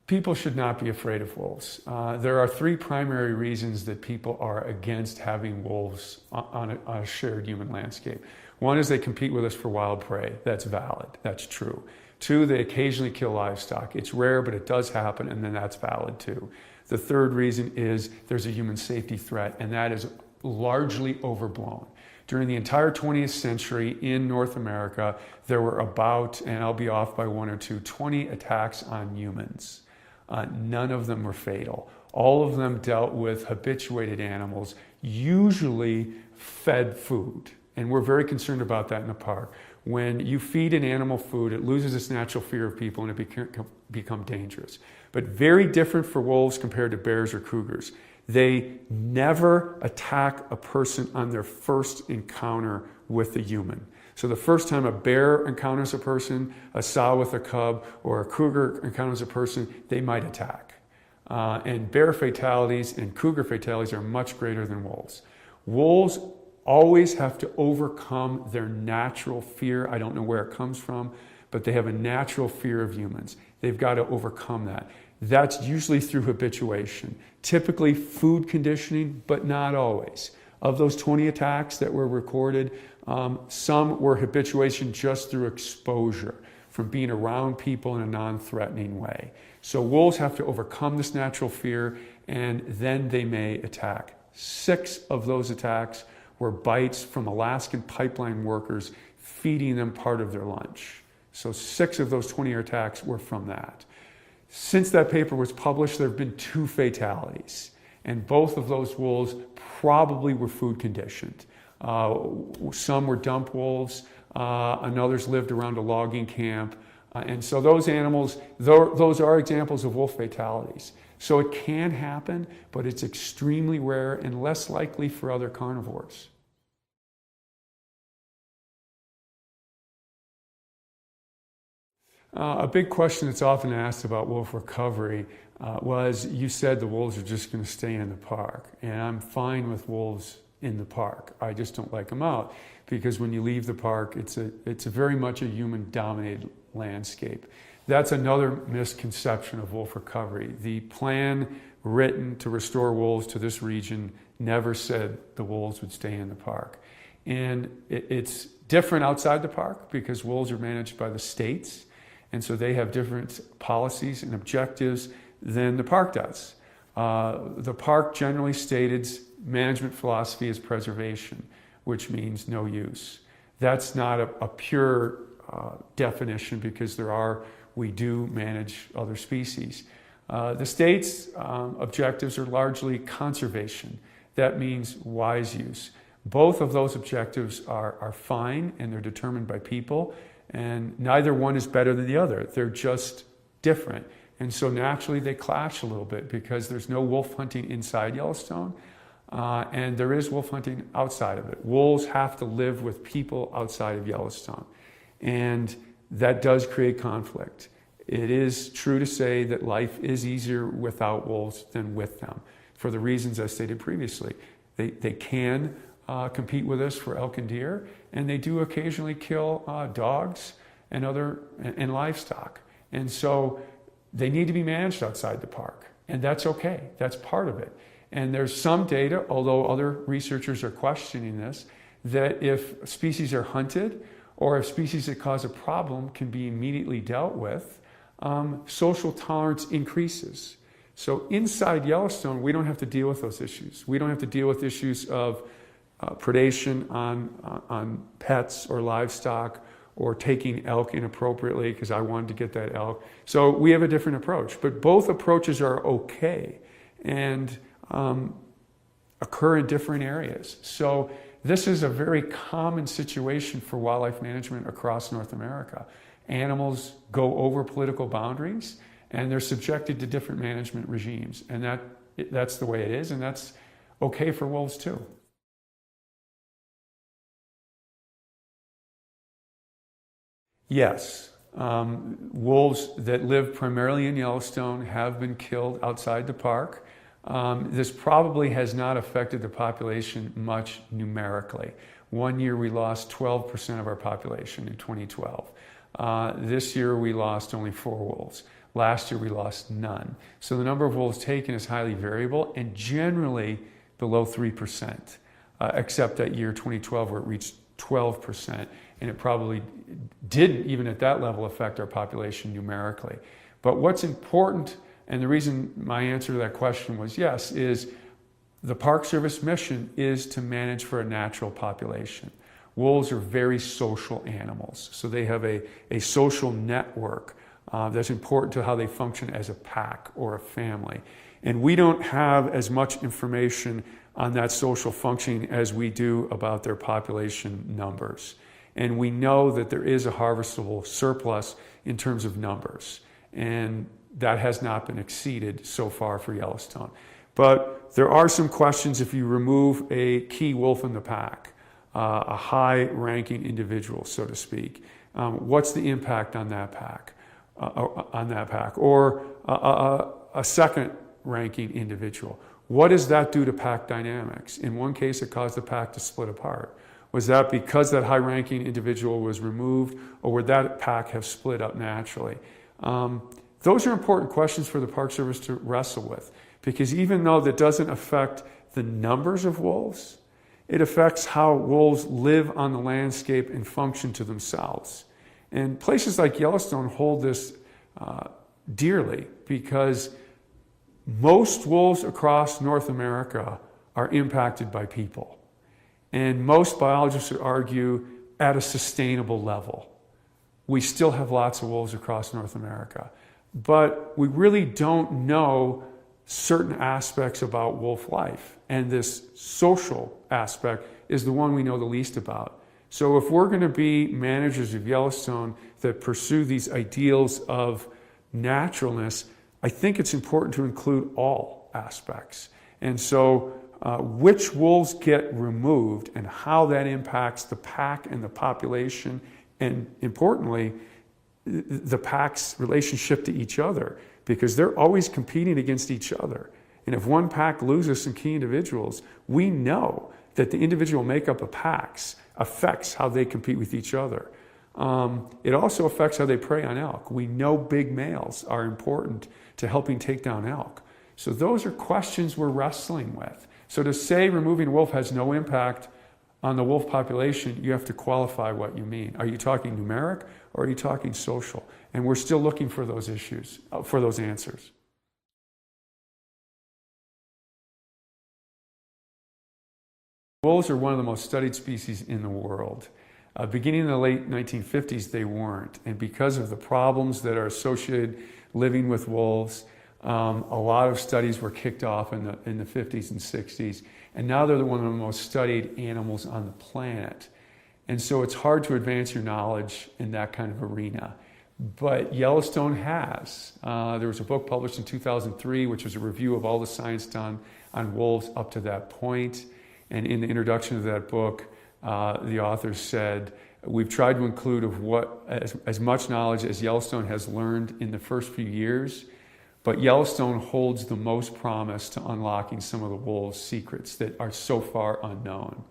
People should not be afraid of wolves. There are 3 primary reasons that people are against having wolves on a shared human landscape. One is they compete with us for wild prey. That's valid. That's true. 2, they occasionally kill livestock. It's rare, but it does happen, and then that's valid too. The 3rd reason is there's a human safety threat, and that is largely overblown. During the entire 20th century in North America, there were about, and I'll be off by 1 or 2, 20 attacks on humans. None of them were fatal. All of them dealt with habituated animals, usually fed food. And we're very concerned about that in the park. When you feed an animal food, it loses its natural fear of people and it can become dangerous. But very different for wolves compared to bears or cougars. They never attack a person on their first encounter with a human. So the first time a bear encounters a person, a sow with a cub, or a cougar encounters a person, they might attack. And bear fatalities and cougar fatalities are much greater than wolves. Wolves always have to overcome their natural fear. I don't know where it comes from, but they have a natural fear of humans. They've got to overcome that. That's usually through habituation. Typically food conditioning, but not always. Of those 20 attacks that were recorded, some were habituation just through exposure, from being around people in a non-threatening way. So wolves have to overcome this natural fear, and then they may attack. 6 of those attacks were bites from Alaskan pipeline workers feeding them part of their lunch. So 6 of those 20 attacks were from that. Since that paper was published, there have been 2 fatalities, and both of those wolves probably were food conditioned. Some were dump wolves, and others lived around a logging camp. And so those animals, those are examples of wolf fatalities. So it can happen, but it's extremely rare and less likely for other carnivores. A big question that's often asked about wolf recovery was, you said the wolves are just going to stay in the park. And I'm fine with wolves in the park. I just don't like them out, because when you leave the park, it's a very much a human-dominated landscape. That's another misconception of wolf recovery. The plan written to restore wolves to this region never said the wolves would stay in the park. And it's different outside the park because wolves are managed by the states, and so they have different policies and objectives than the park does. The park generally stated management philosophy is preservation, which means no use. That's not a pure definition because we do manage other species. The state's objectives are largely conservation. That means wise use. Both of those objectives are fine, and they're determined by people, and neither one is better than the other. They're just different. And so naturally they clash a little bit because there's no wolf hunting inside Yellowstone, and there is wolf hunting outside of it. Wolves have to live with people outside of Yellowstone, and that does create conflict. It is true to say that life is easier without wolves than with them, for the reasons I stated previously. They can compete with us for elk and deer, and they do occasionally kill dogs and livestock. And so they need to be managed outside the park, and that's okay. That's part of it. And there's some data, although other researchers are questioning this, that if species are hunted or if species that cause a problem can be immediately dealt with, social tolerance increases. So inside Yellowstone, we don't have to deal with those issues. We don't have to deal with issues of predation on pets or livestock, or taking elk inappropriately because I wanted to get that elk. So we have a different approach, but both approaches are okay and occur in different areas. So this is a very common situation for wildlife management across North America. Animals go over political boundaries and they're subjected to different management regimes, and that's the way it is, and that's okay for wolves too. Yes, wolves that live primarily in Yellowstone have been killed outside the park. This probably has not affected the population much numerically. One year we lost 12% of our population in 2012. This year we lost only 4 wolves. Last year we lost none. So the number of wolves taken is highly variable and generally below 3%, except that year 2012 where it reached 12%. And it probably didn't, even at that level, affect our population numerically. But what's important, and the reason my answer to that question was yes, is the Park Service mission is to manage for a natural population. Wolves are very social animals, so they have a social network that's important to how they function as a pack or a family. And we don't have as much information on that social functioning as we do about their population numbers. And we know that there is a harvestable surplus in terms of numbers, and that has not been exceeded so far for Yellowstone. But there are some questions if you remove a key wolf in the pack, a high-ranking individual, so to speak. What's the impact on that pack? Or a second-ranking individual. What does that do to pack dynamics? In one case, it caused the pack to split apart. Was that because that high-ranking individual was removed, or would that pack have split up naturally? Those are important questions for the Park Service to wrestle with, because even though that doesn't affect the numbers of wolves, it affects how wolves live on the landscape and function to themselves. And places like Yellowstone hold this dearly, because most wolves across North America are impacted by people. And most biologists would argue at a sustainable level. We still have lots of wolves across North America, but we really don't know certain aspects about wolf life. And this social aspect is the one we know the least about. So if we're going to be managers of Yellowstone that pursue these ideals of naturalness, I think it's important to include all aspects. And so which wolves get removed and how that impacts the pack and the population, and importantly, the pack's relationship to each other, because they're always competing against each other. And if one pack loses some key individuals, we know that the individual makeup of packs affects how they compete with each other. It also affects how they prey on elk. We know big males are important to helping take down elk. So those are questions we're wrestling with. So to say removing wolf has no impact on the wolf population, you have to qualify what you mean. Are you talking numeric or are you talking social? And we're still looking for those issues, for those answers. Wolves are one of the most studied species in the world. Beginning in the late 1950s, they weren't. And because of the problems that are associated living with wolves, a lot of studies were kicked off in the 50s and 60s. And now they're one of the most studied animals on the planet. And so it's hard to advance your knowledge in that kind of arena. But Yellowstone has. There was a book published in 2003, which was a review of all the science done on wolves up to that point. And in the introduction of that book, the author said, we've tried to include as much knowledge as Yellowstone has learned in the first few years, but Yellowstone holds the most promise to unlocking some of the wolves' secrets that are so far unknown.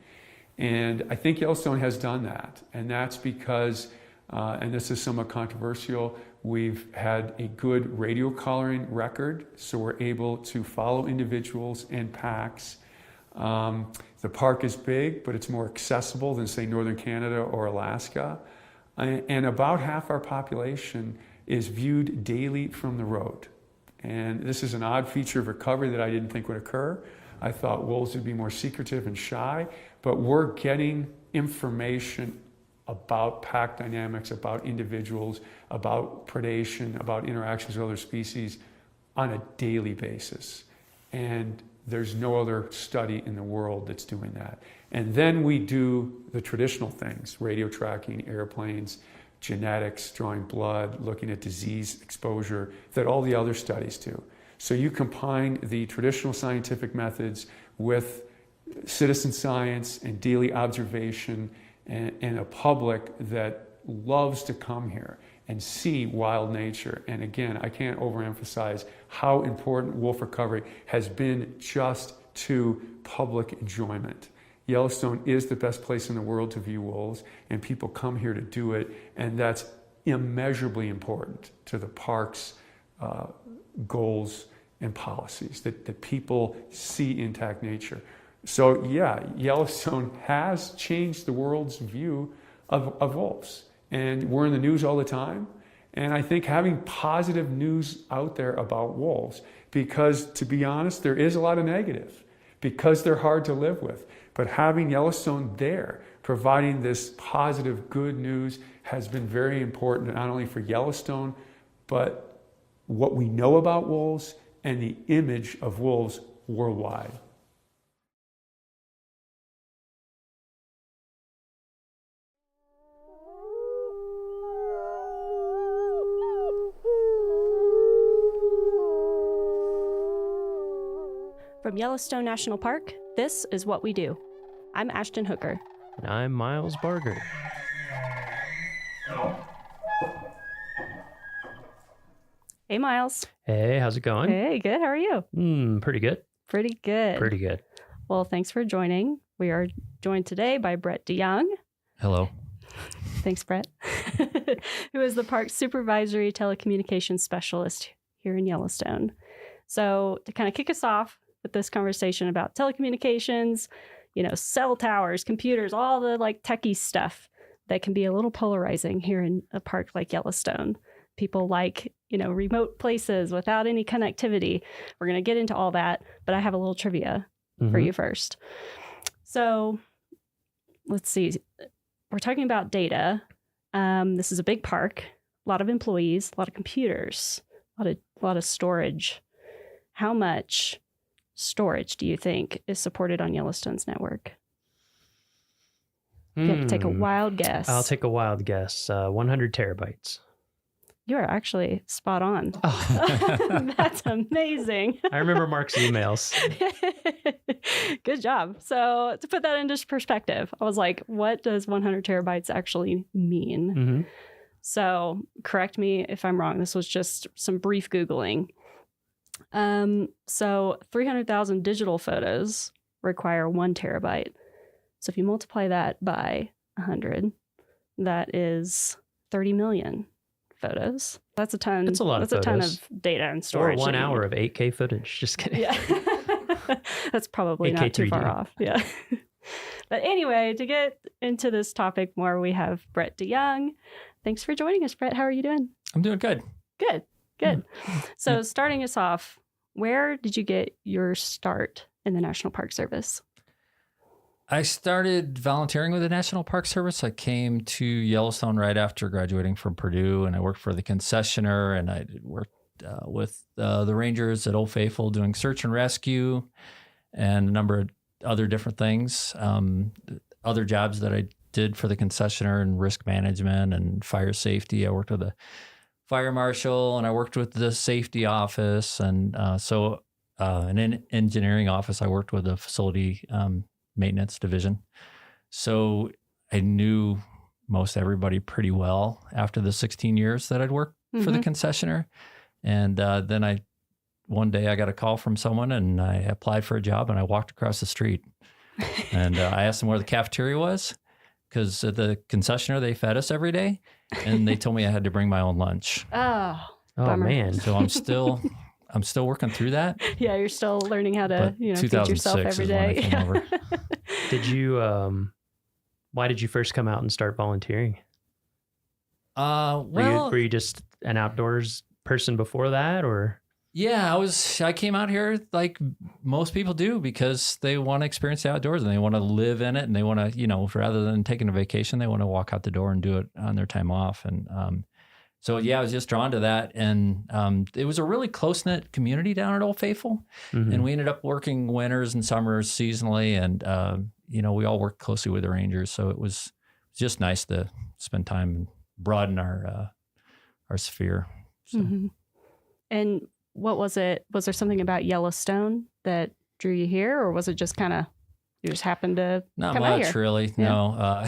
And I think Yellowstone has done that. And that's because, and this is somewhat controversial, we've had a good radio collaring record, so we're able to follow individuals and packs. The park is big, but it's more accessible than, say, northern Canada or Alaska. And about half our population is viewed daily from the road. And this is an odd feature of recovery that I didn't think would occur. I thought wolves would be more secretive and shy, but we're getting information about pack dynamics, about individuals, about predation, about interactions with other species on a daily basis. And there's no other study in the world that's doing that. And then we do the traditional things, radio tracking, airplanes, genetics, drawing blood, looking at disease exposure, that all the other studies do. So you combine the traditional scientific methods with citizen science and daily observation and a public that loves to come here and see wild nature. And again, I can't overemphasize how important wolf recovery has been just to public enjoyment. Yellowstone is the best place in the world to view wolves, and people come here to do it, and that's immeasurably important to the park's goals and policies, that people see intact nature. So yeah, Yellowstone has changed the world's view of wolves. And we're in the news all the time. And I think having positive news out there about wolves, because to be honest, there is a lot of negative, because they're hard to live with. But having Yellowstone there, providing this positive, good news, has been very important, not only for Yellowstone, but what we know about wolves and the image of wolves worldwide. From Yellowstone National Park, this is What We Do. I'm Ashton Hooker. And I'm Miles Barger. Hey, Miles. Hey, how's it going? Hey, good. How are you? Pretty good. Pretty good. Pretty good. Well, thanks for joining. We are joined today by Brett DeYoung. Hello. Thanks, Brett. Who is the park's supervisory telecommunications specialist here in Yellowstone. So to kind of kick us off with this conversation about telecommunications, cell towers, computers, all the techie stuff that can be a little polarizing here in a park like Yellowstone. People like, remote places without any connectivity. We're going to get into all that, but I have a little trivia for you first. So let's see. We're talking about data. This is a big park, a lot of employees, a lot of computers, a lot of storage. How much storage do you think is supported on Yellowstone's network? You have to take a wild guess. I'll take a wild guess. 100 terabytes. You are actually spot on. Oh. That's amazing. I remember Mark's emails. Good job. So to put that into perspective, I was like, what does 100 terabytes actually mean? Mm-hmm. So correct me if I'm wrong. This was just some brief Googling. So 300,000 digital photos require 1 terabyte. So if you multiply that by 100, that is 30 million photos. That's a ton. That's a lot of photos. That's a ton of data and storage. Or 1 hour of 8K footage. Just kidding. Yeah. That's probably not too far off. Yeah. But anyway, to get into this topic more, we have Brett DeYoung. Thanks for joining us, Brett. How are you doing? I'm doing good. Good. So starting us off, where did you get your start in the National Park Service? I started volunteering with the National Park Service. I came to Yellowstone right after graduating from Purdue, and I worked for the concessioner, and I worked with the rangers at Old Faithful doing search and rescue and a number of other different things. Other jobs that I did for the concessioner and risk management and fire safety. I worked with a fire marshal, and I worked with the safety office, and an engineering office. I worked with the facility maintenance division. So I knew most everybody pretty well after the 16 years that I'd worked for the concessioner. And then one day I got a call from someone, and I applied for a job, and I walked across the street. And I asked them where the cafeteria was, because at the concessioner, they fed us every day. And they told me I had to bring my own lunch. Oh, bummer. Man. So I'm still working through that. Yeah, you're still learning how to, feed yourself every day. Is when I came over. Did you, why did you first come out and start volunteering? Were you just an outdoors person before that, or? Yeah, I came out here like most people do because they want to experience the outdoors and they want to live in it, and they want to, rather than taking a vacation, they want to walk out the door and do it on their time off. And so, I was just drawn to that. And it was a really close-knit community down at Old Faithful. Mm-hmm. And we ended up working winters and summers seasonally. And, we all worked closely with the rangers. So it was just nice to spend time and broaden our sphere. So. Mm-hmm. And what was it? Was there something about Yellowstone that drew you here, or was it just kind of, you just happened to Not come out much, here? really. Yeah. No.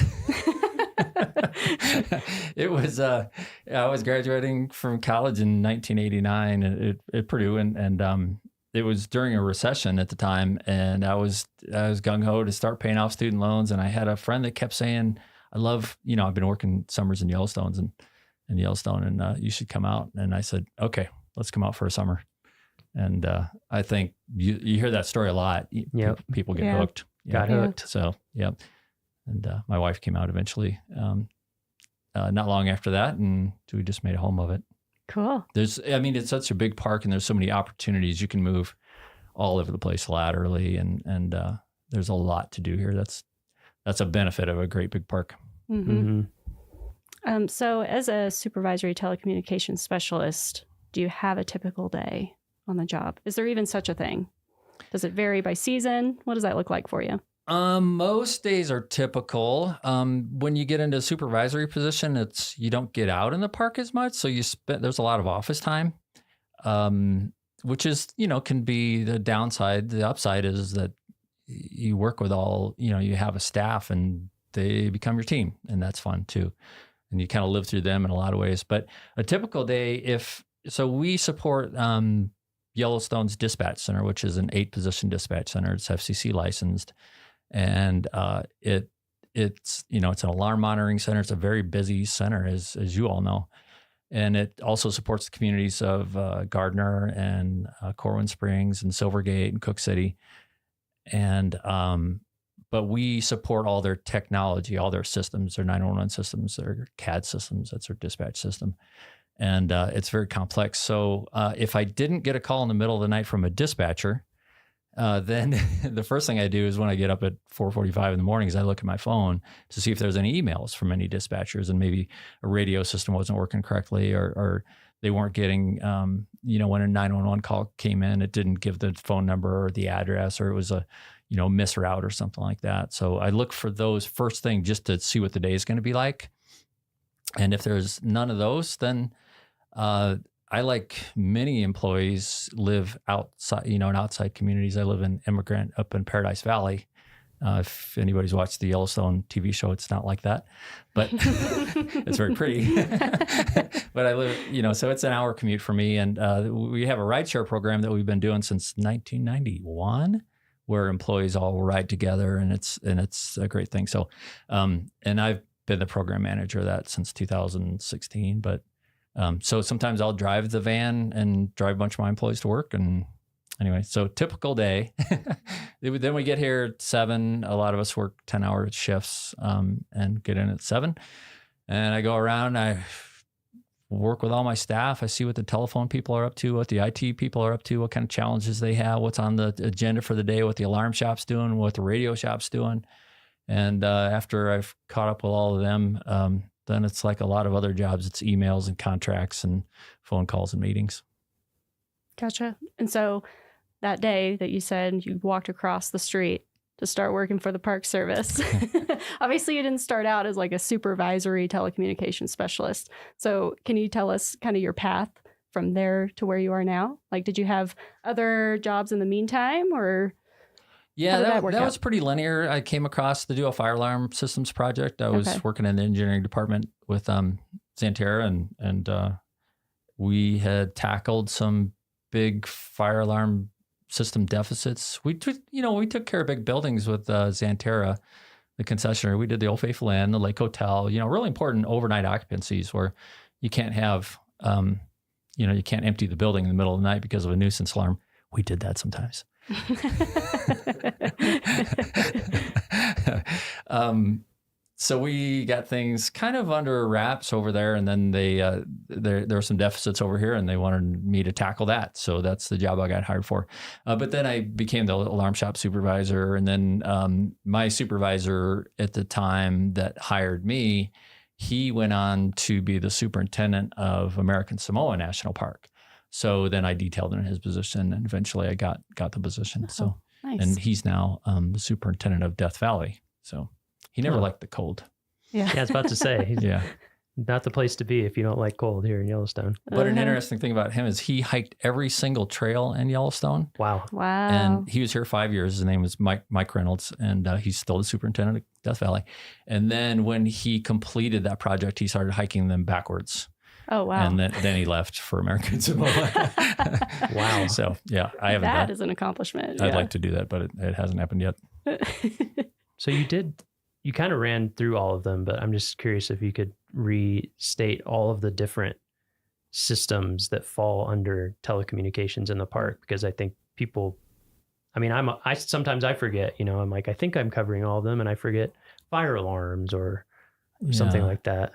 It was, I was graduating from college in 1989 at Purdue, and it was during a recession at the time, and I was gung-ho to start paying off student loans, and I had a friend that kept saying, I love, I've been working summers in Yellowstone, and you should come out. And I said, okay, let's come out for a summer. And I think you hear that story a lot. Yep. People get hooked. Got hooked. So, yep. And my wife came out eventually, not long after that, and we just made a home of it. Cool. It's such a big park, and there's so many opportunities. You can move all over the place laterally, and there's a lot to do here. That's a benefit of a great big park. Mm-hmm. Mm-hmm. So as a supervisory telecommunications specialist, do you have a typical day on the job? Is there even such a thing? Does it vary by season? What does that look like for you? Most days are typical. When you get into a supervisory position, you don't get out in the park as much. So there's a lot of office time, which is, can be the downside. The upside is that you work with you have a staff and they become your team, and that's fun too. And you kind of live through them in a lot of ways. But a typical day, we support Yellowstone's dispatch center, which is an 8-position dispatch center. It's FCC licensed. And it's an alarm monitoring center. It's a very busy center, as you all know. And it also supports the communities of Gardner and Corwin Springs and Silvergate and Cook City. And but we support all their technology, all their systems, their 911 systems, their CAD systems. That's their dispatch system. And it's very complex. So if I didn't get a call in the middle of the night from a dispatcher, then the first thing I do is when I get up at 4:45 in the morning is I look at my phone to see if there's any emails from any dispatchers, and maybe a radio system wasn't working correctly, or they weren't getting, when a 911 call came in, it didn't give the phone number or the address, or it was a, misroute or something like that. So I look for those first thing just to see what the day is going to be like. And if there's none of those, then I, like many employees, live outside, in outside communities. I live in Immigrant up in Paradise Valley. If anybody's watched the Yellowstone TV show, it's not like that, but it's very pretty. But I live, so it's an hour commute for me. And we have a rideshare program that we've been doing since 1991, where employees all ride together, and it's a great thing. So, and I've been the program manager of that since 2016, but so sometimes I'll drive the van and drive a bunch of my employees to work. And anyway, so typical day. Then we get here at 7. A lot of us work 10-hour shifts and get in at 7. And I go around, I work with all my staff. I see what the telephone people are up to, what the IT people are up to, what kind of challenges they have, what's on the agenda for the day, what the alarm shop's doing, what the radio shop's doing. And after I've caught up with all of them, then it's like a lot of other jobs. It's emails and contracts and phone calls and meetings. Gotcha. And so that day that you said you walked across the street to start working for the Park Service, obviously you didn't start out as like a supervisory telecommunications specialist. So can you tell us kind of your path from there to where you are now? Like, did you have other jobs in the meantime, or? Yeah, that that was pretty linear. I came across the Dual Fire Alarm Systems project. I was working in the engineering department with Xanterra, and we had tackled some big fire alarm system deficits. We took care of big buildings with Xanterra, the concessionaire. We did the Old Faithful Inn, the Lake Hotel. Really important overnight occupancies where you can't have, you can't empty the building in the middle of the night because of a nuisance alarm. We did that sometimes. So we got things kind of under wraps over there, and then there were some deficits over here, and they wanted me to tackle that. So that's the job I got hired for. But then I became the alarm shop supervisor, and then my supervisor at the time that hired me, he went on to be the superintendent of American Samoa National Park. So then I detailed in his position, and eventually I got the position. So, nice. And he's now the superintendent of Death Valley. So he never liked the cold. Yeah, I was about to say, he's not the place to be if you don't like cold here in Yellowstone. But an interesting thing about him is he hiked every single trail in Yellowstone. Wow. And he was here 5 years. His name was Mike Reynolds, and he's still the superintendent of Death Valley. And then when he completed that project, he started hiking them backwards. Oh, wow. And then he left for American Samoa. Wow. So, yeah, I haven't. That is an accomplishment. I'd like to do that, but it hasn't happened yet. So you kind of ran through all of them, but I'm just curious if you could restate all of the different systems that fall under telecommunications in the park, because I think people, I sometimes I forget, I'm like, I think I'm covering all of them, and I forget fire alarms or something like that.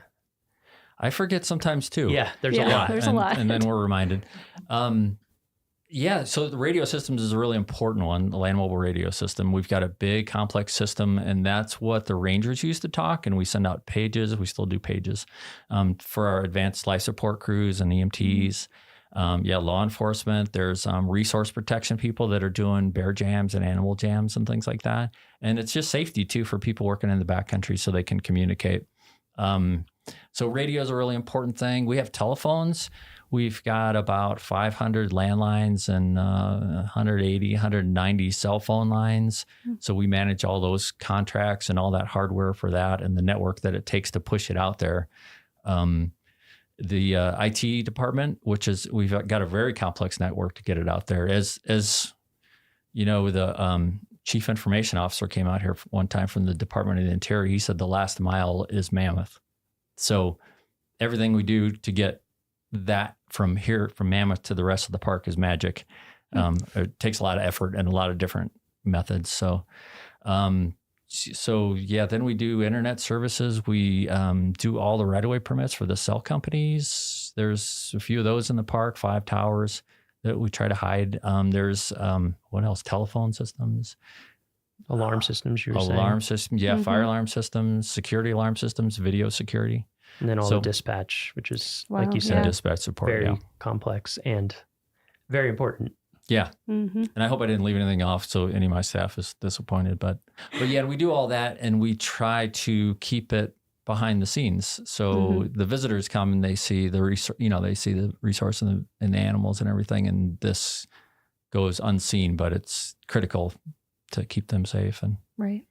I forget sometimes too. Yeah, there's a lot. There's a lot. And then we're reminded. So the radio systems is a really important one, the land mobile radio system. We've got a big complex system, and that's what the rangers use to talk. And we send out pages. We still do pages for our advanced life support crews and EMTs. Law enforcement. There's resource protection people that are doing bear jams and animal jams and things like that. And it's just safety too for people working in the backcountry so they can communicate. So radio is a really important thing. We have telephones. We've got about 500 landlines and 180, 190 cell phone lines. So we manage all those contracts and all that hardware for that and the network that it takes to push it out there. The IT department, we've got a very complex network to get it out there. As you know, the chief information officer came out here one time from the Department of the Interior. He said the last mile is Mammoth. So everything we do to get that from Mammoth to the rest of the park is magic. It takes a lot of effort and a lot of different methods. So then we do internet services. We do all the right-of-way permits for the cell companies. There's a few of those in the park, 5 towers that we try to hide. There's what else? Telephone systems. Alarm systems, you were saying? Alarm systems, fire alarm systems, security alarm systems, video security. And then all the dispatch, which is, like you said, dispatch support, very complex and very important. Yeah. And I hope I didn't leave anything off so any of my staff is disappointed. But yeah, we do all that, and we try to keep it behind the scenes. So the visitors come and they see the resource and the animals and everything, and this goes unseen, but it's critical to keep them safe. And right.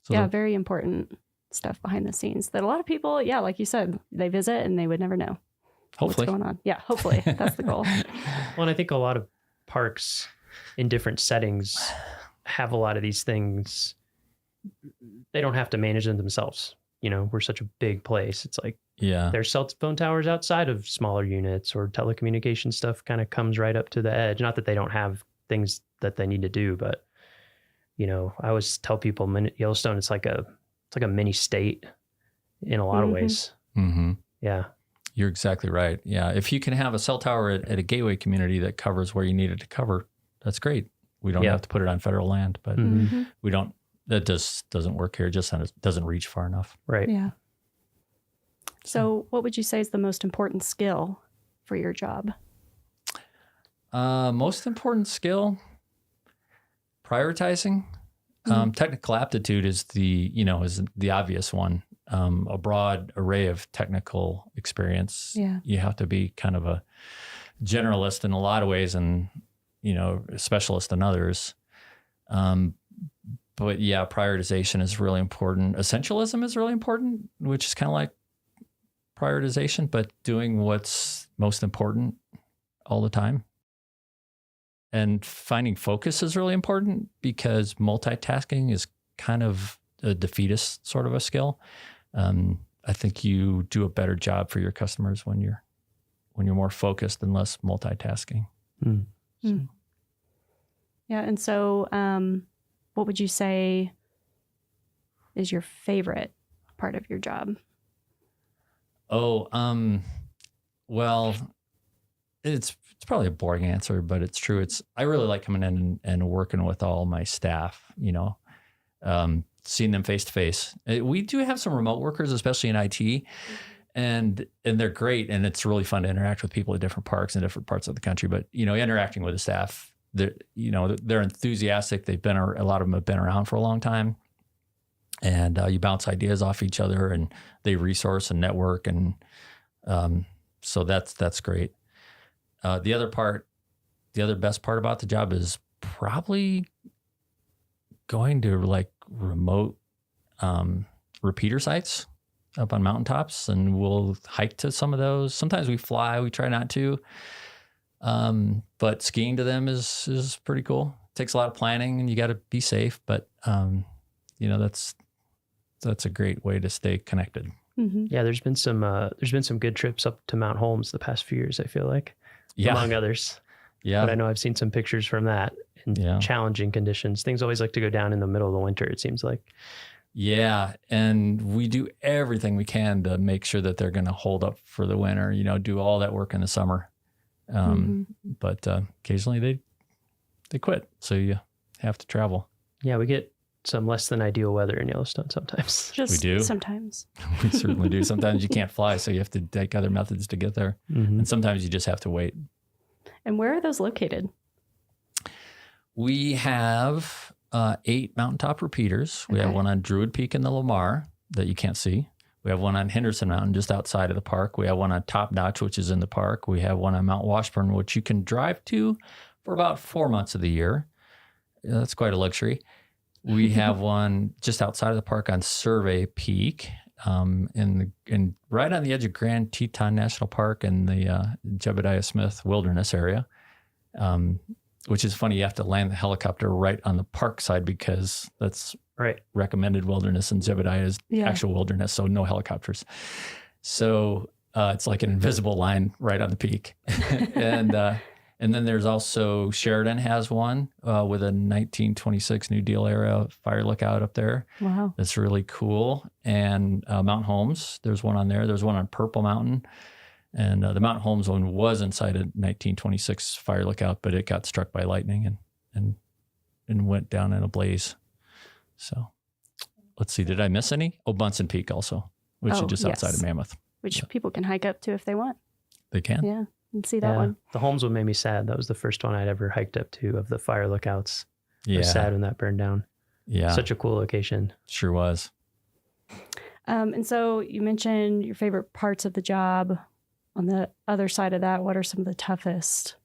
So very important stuff behind the scenes that a lot of people, like you said, they visit and they would never know hopefully what's going on. Yeah, hopefully that's the goal. Well, and I think a lot of parks in different settings have a lot of these things. They don't have to manage them themselves. We're such a big place. It's like, there's cell phone towers outside of smaller units, or telecommunication stuff kind of comes right up to the edge. Not that they don't have things that they need to do, but I always tell people Yellowstone, it's like a mini state in a lot of ways. Yeah. You're exactly right. Yeah. If you can have a cell tower at a gateway community that covers where you need it to cover, that's great. We don't have to put it on federal land, but we don't that doesn't work here. It just doesn't reach far enough. Right. Yeah. So what would you say is the most important skill for your job? Most important skill, prioritizing. Technical aptitude is the obvious one. A broad array of technical experience. Yeah. You have to be kind of a generalist in a lot of ways and, a specialist in others. But yeah, prioritization is really important. Essentialism is really important, which is kind of like prioritization, but doing what's most important all the time. And finding focus is really important because multitasking is kind of a defeatist sort of a skill. I think you do a better job for your customers when you're more focused and less multitasking. Yeah. And so what would you say is your favorite part of your job? Well, it's probably a boring answer, but it's true. I really like coming in and working with all my staff, seeing them face to face. We do have some remote workers, especially in IT, and they're great. And it's really fun to interact with people at different parks in different parts of the country. But, interacting with the staff, they're enthusiastic. A lot of them have been around for a long time. And you bounce ideas off each other and they resource and network. And so that's great. The other best part about the job is probably going to like remote repeater sites up on mountaintops, and we'll hike to some of those. Sometimes we fly, we try not to. But skiing to them is pretty cool. It takes a lot of planning and you got to be safe, but that's a great way to stay connected. Mm-hmm. Yeah, there's been some good trips up to Mount Holmes the past few years, I feel like. Yeah. Among others. Yeah. But I know I've seen some pictures from that in challenging conditions. Things always like to go down in the middle of the winter, it seems like. Yeah. And we do everything we can to make sure that they're going to hold up for the winter, do all that work in the summer. But occasionally they quit. So you have to travel. Yeah, we get some less than ideal weather in Yellowstone sometimes. Just we do. Sometimes. We certainly do. Sometimes you can't fly, so you have to take other methods to get there. And sometimes you just have to wait. And where are those located? We have 8 mountaintop repeaters. We have one on Druid Peak in the Lamar that you can't see. We have one on Henderson Mountain just outside of the park. We have one on Top Notch, which is in the park. We have one on Mount Washburn, which you can drive to for about 4 months of the year. That's quite a luxury. We have one just outside of the park on Survey Peak, in right on the edge of Grand Teton National Park in the Jebediah Smith Wilderness area, which is funny. You have to land the helicopter right on the park side because that's recommended wilderness, and Jebediah is actual wilderness, so no helicopters. So it's like an invisible line right on the peak. And then there's also Sheridan has one with a 1926 New Deal era fire lookout up there. Wow. That's really cool. And Mount Holmes, there's one on there. There's one on Purple Mountain. And the Mount Holmes one was inside a 1926 fire lookout, but it got struck by lightning and went down in a blaze. So let's see, did I miss any? Oh, Bunsen Peak also, which is just outside of Mammoth. Which people can hike up to if they want. They can. Yeah. And see that one. The Holmes one made me sad. That was the first one I'd ever hiked up to of the fire lookouts. I Yeah. was sad when that burned down. Yeah. Such a cool location. Sure was. And so you mentioned your favorite parts of the job. On the other side of that, what are some of the toughest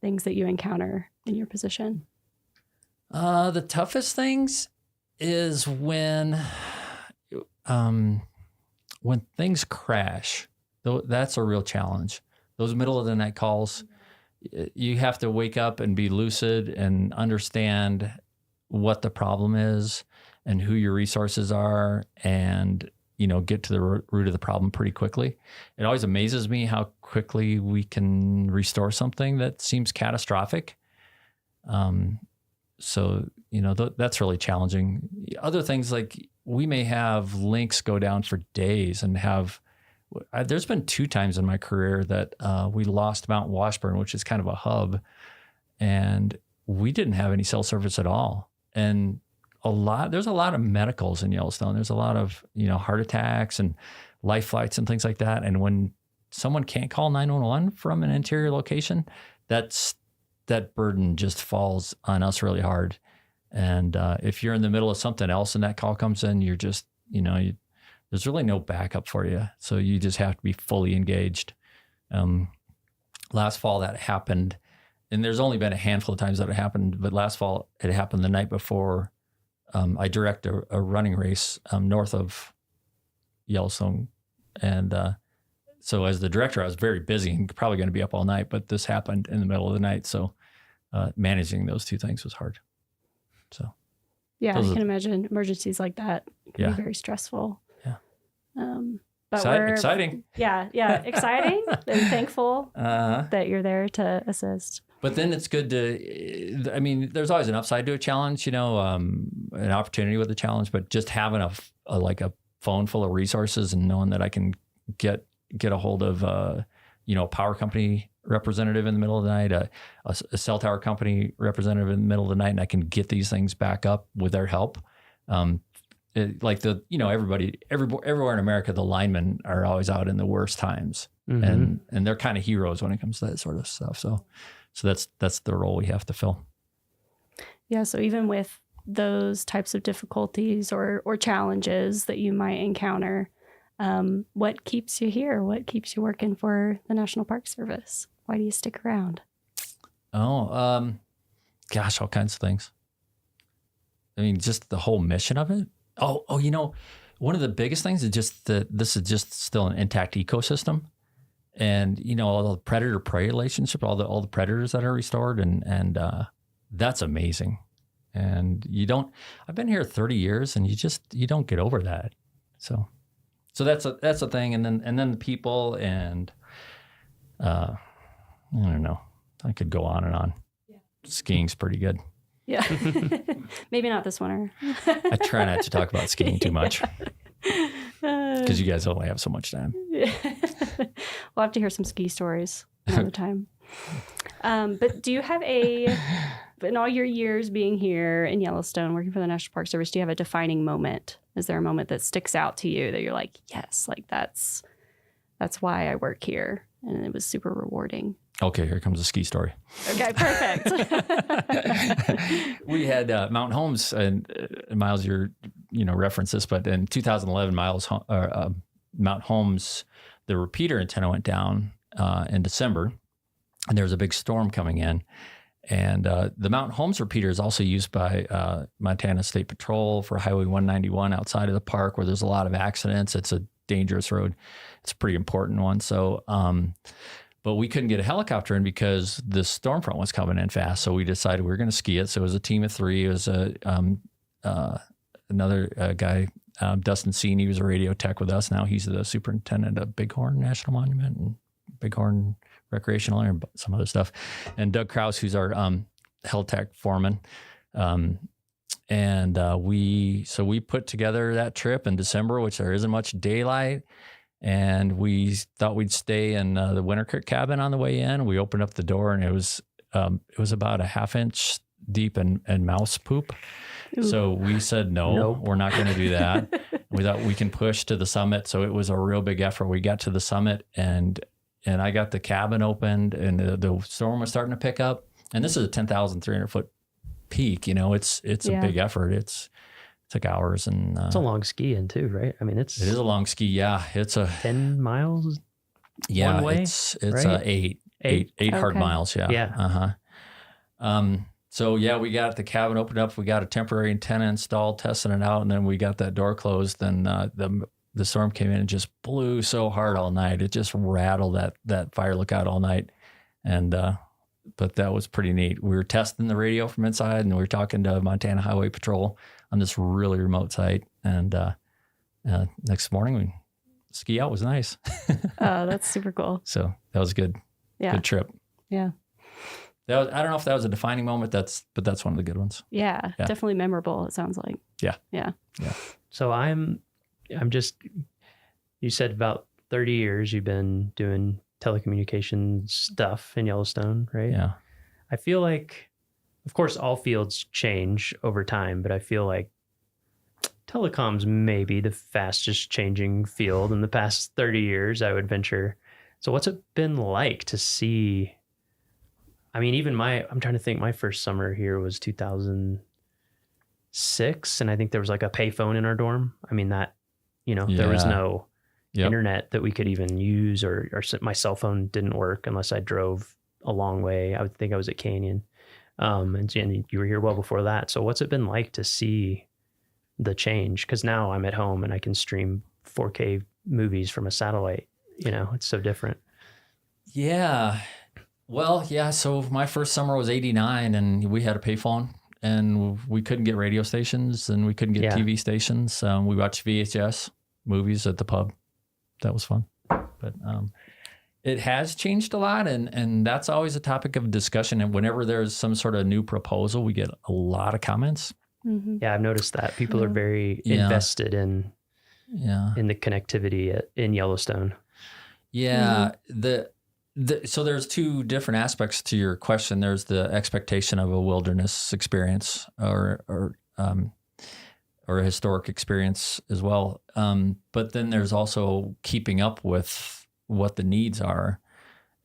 things that you encounter in your position? The toughest things is when things crash. That's a real challenge. Those middle of the night calls, you have to wake up and be lucid and understand what the problem is and who your resources are, and get to the root of the problem pretty quickly. It always amazes me how quickly we can restore something that seems catastrophic. So that's really challenging. Other things, like we may have links go down for days and there's been 2 times in my career that we lost Mount Washburn, which is kind of a hub, and we didn't have any cell service at all. And there's a lot of medicals in Yellowstone. There's a lot of, heart attacks and life flights and things like that. And when someone can't call 911 from an interior location, that burden just falls on us really hard. And if you're in the middle of something else and that call comes in, you're just, there's really no backup for you. So you just have to be fully engaged. Last fall that happened, and there's only been a handful of times that it happened, but last fall it happened the night before I direct a running race north of Yellowstone. And so as the director, I was very busy and probably going to be up all night, but this happened in the middle of the night. So managing those two things was hard. So yeah, I can imagine emergencies like that can be very stressful. Yeah. But exciting. Yeah, exciting and thankful that you're there to assist. But then it's good there's always an upside to a challenge, an opportunity with a challenge, but just having a phone full of resources and knowing that I can get a hold of, a power company representative in the middle of the night, a cell tower company representative in the middle of the night, and I can get these things back up with their help. Everywhere in America, the linemen are always out in the worst times, and they're kind of heroes when it comes to that sort of stuff. So that's the role we have to fill. Yeah. So even with those types of difficulties or challenges that you might encounter, what keeps you here? What keeps you working for the National Park Service? Why do you stick around? Oh, gosh, all kinds of things. I mean, just the whole mission of it. Oh, one of the biggest things is just that this is just still an intact ecosystem, and all the predator-prey relationship, all the predators that are restored, and that's amazing. And I've been here 30 years, and you don't get over that. So that's a thing, and then the people, and I don't know, I could go on and on. Yeah. Skiing's pretty good. Yeah. Maybe not this winter. I try not to talk about skiing too much because you guys only have so much time. We'll have to hear some ski stories another time. But do you have in all your years being here in Yellowstone, working for the National Park Service, do you have a defining moment? Is there a moment that sticks out to you that you're like, yes, like that's why I work here, and it was super rewarding? Okay, here comes a ski story. Okay, perfect. We had Mountain Homes, and Miles, you reference this, but in 2011, Mountain Homes, the repeater antenna went down in December, and there was a big storm coming in. And the Mountain Homes repeater is also used by Montana State Patrol for Highway 191 outside of the park, where there's a lot of accidents. It's a dangerous road. It's a pretty important one. So, but we couldn't get a helicopter in because the storm front was coming in fast. So we decided we were going to ski it. So it was a team of three. It was another guy, Dustin Seen. He was a radio tech with us. Now he's the superintendent of Bighorn National Monument and Bighorn Recreational Area and some other stuff. And Doug Krause, who's our hel tech foreman. We put together that trip in December, which there isn't much daylight. And we thought we'd stay in the winter creek cabin on the way in. We opened up the door, and it was about a half-inch deep in mouse poop. Ooh. So we said, nope. We're not going to do that. We thought we can push to the summit. So it was a real big effort. We got to the summit, and I got the cabin opened, and the storm was starting to pick up. And this is a 10,300 foot peak. It's a big effort. It took hours, and it's a long ski in too, right? I mean, it is a long ski. Yeah, it's 10 miles. Yeah, one way, it's right? eight hard miles. Yeah. Yeah. So yeah, we got the cabin opened up. We got a temporary antenna installed, testing it out, and then we got that door closed. And the storm came in and just blew so hard all night. It just rattled that fire lookout all night, and but that was pretty neat. We were testing the radio from inside, and we were talking to Montana Highway Patrol on this really remote site. And next morning, ski out was nice. Oh, that's super cool. So that was good. Yeah. Good trip. Yeah. I don't know if that was a defining moment. But that's one of the good ones. Yeah. Definitely memorable. It sounds like. Yeah. Yeah. Yeah. So I'm just, you said about 30 years you've been doing telecommunications stuff in Yellowstone, right? Yeah. I feel like of course, all fields change over time, but I feel like telecom's maybe the fastest changing field in the past 30 years, I would venture. So what's it been like to see? I mean, even I'm trying to think, my first summer here was 2006. And I think there was like a payphone in our dorm. I mean, there was no internet that we could even use, or my cell phone didn't work unless I drove a long way. I would think I was at Canyon. And you were here well before that. So what's it been like to see the change? Because now I'm at home and I can stream 4K movies from a satellite. It's so different. Yeah. Well, yeah. So my first summer was 89 and we had a payphone and we couldn't get radio stations and we couldn't get TV stations. We watched VHS movies at the pub. That was fun. But it has changed a lot, and that's always a topic of discussion. And whenever there's some sort of new proposal, we get a lot of comments. Mm-hmm. Yeah, I've noticed that people are very invested in the connectivity in Yellowstone. Yeah, so there's two different aspects to your question. There's the expectation of a wilderness experience or a historic experience as well. But then there's also keeping up with what the needs are.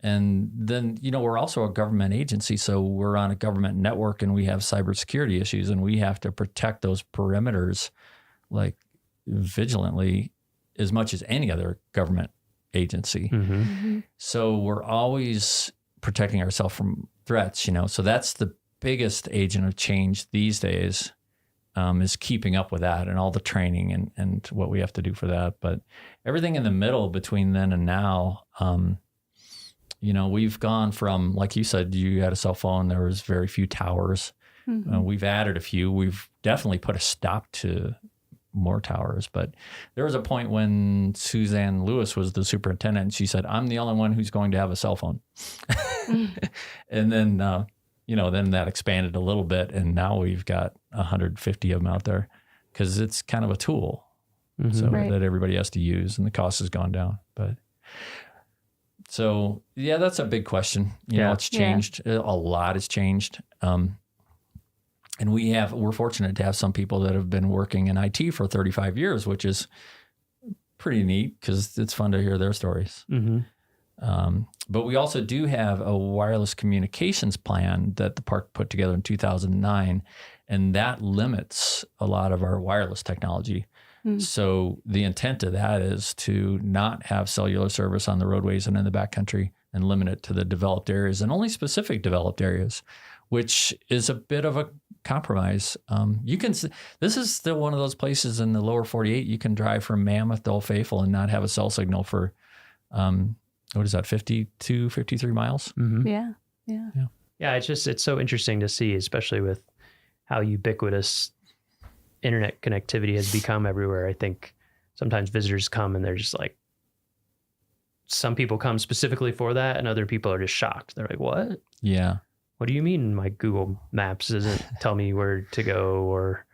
And then, we're also a government agency, so we're on a government network and we have cybersecurity issues and we have to protect those perimeters like vigilantly as much as any other government agency. Mm-hmm. Mm-hmm. So we're always protecting ourselves from threats, so that's the biggest agent of change these days, is keeping up with that and all the training and what we have to do for that. But everything in the middle between then and now, we've gone from, like you said, you had a cell phone, there was very few towers. Mm-hmm. We've added a few. We've definitely put a stop to more towers. But there was a point when Suzanne Lewis was the superintendent and she said, I'm the only one who's going to have a cell phone. And then, then that expanded a little bit, and now we've got 150 of them out there because it's kind of a tool that everybody has to use, and the cost has gone down. But so, yeah, that's a big question. It's changed. A lot has changed. And we're fortunate to have some people that have been working in IT for 35 years, which is pretty neat because it's fun to hear their stories. Mm-hmm. But we also do have a wireless communications plan that the park put together in 2009, and that limits a lot of our wireless technology. Mm. So the intent of that is to not have cellular service on the roadways and in the backcountry and limit it to the developed areas and only specific developed areas, which is a bit of a compromise. This is still one of those places in the lower 48, you can drive from Mammoth to Old Faithful and not have a cell signal for, 52, 53 miles? Mm-hmm. Yeah. Yeah, it's so interesting to see, especially with how ubiquitous internet connectivity has become everywhere. I think sometimes visitors come and they're just like, some people come specifically for that and other people are just shocked. They're like, what? Yeah. What do you mean my Google Maps doesn't tell me where to go? Or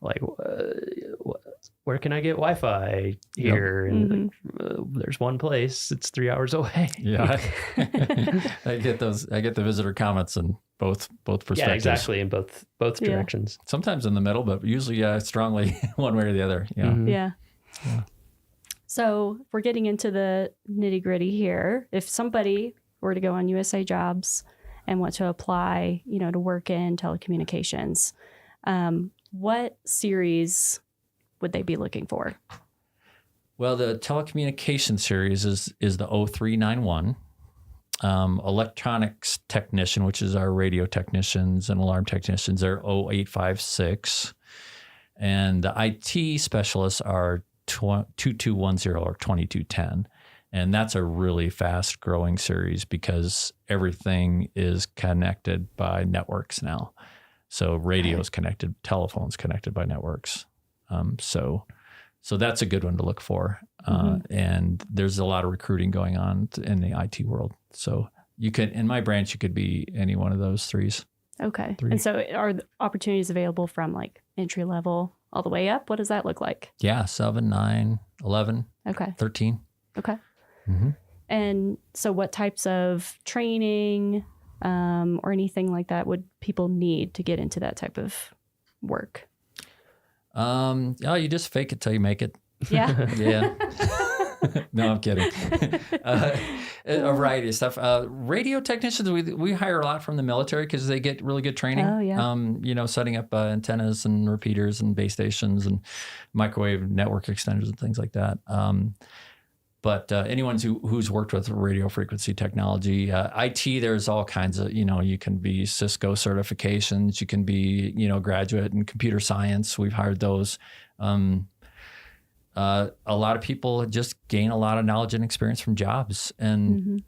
like, where can I get Wi-Fi here? Yep. And there's one place, it's 3 hours away. Yeah. I get the visitor comments in both perspectives. Yeah, exactly. In both directions. Sometimes in the middle, but usually strongly one way or the other. Yeah. Mm-hmm. Yeah. So we're getting into the nitty gritty here. If somebody were to go on USA Jobs and want to apply, to work in telecommunications, what series would they be looking for? Well, the telecommunications series is the 0391. Electronics technician, which is our radio technicians and alarm technicians, are 0856. And the IT specialists are 2210 or 2210. And that's a really fast growing series because everything is connected by networks now. So radio's connected, telephone's connected by networks. So that's a good one to look for. And there's a lot of recruiting going on in the IT world. So you could, in my branch, you could be any one of those threes. Okay. And so are the opportunities available from like entry level all the way up? What does that look like? Yeah. 7, 9, 11, okay, 13. Okay. Mm-hmm. And so what types of training or anything like that would people need to get into that type of work? You just fake it till you make it. Yeah. Yeah. No, I'm kidding. A variety of stuff. Radio technicians, we hire a lot from the military because they get really good training. Oh, yeah. Setting up antennas and repeaters and base stations and microwave network extenders and things like that. But anyone who's worked with radio frequency technology, IT, there's all kinds of, you can be Cisco certifications, you can be, graduate in computer science. We've hired those. A lot of people just gain a lot of knowledge and experience from jobs. And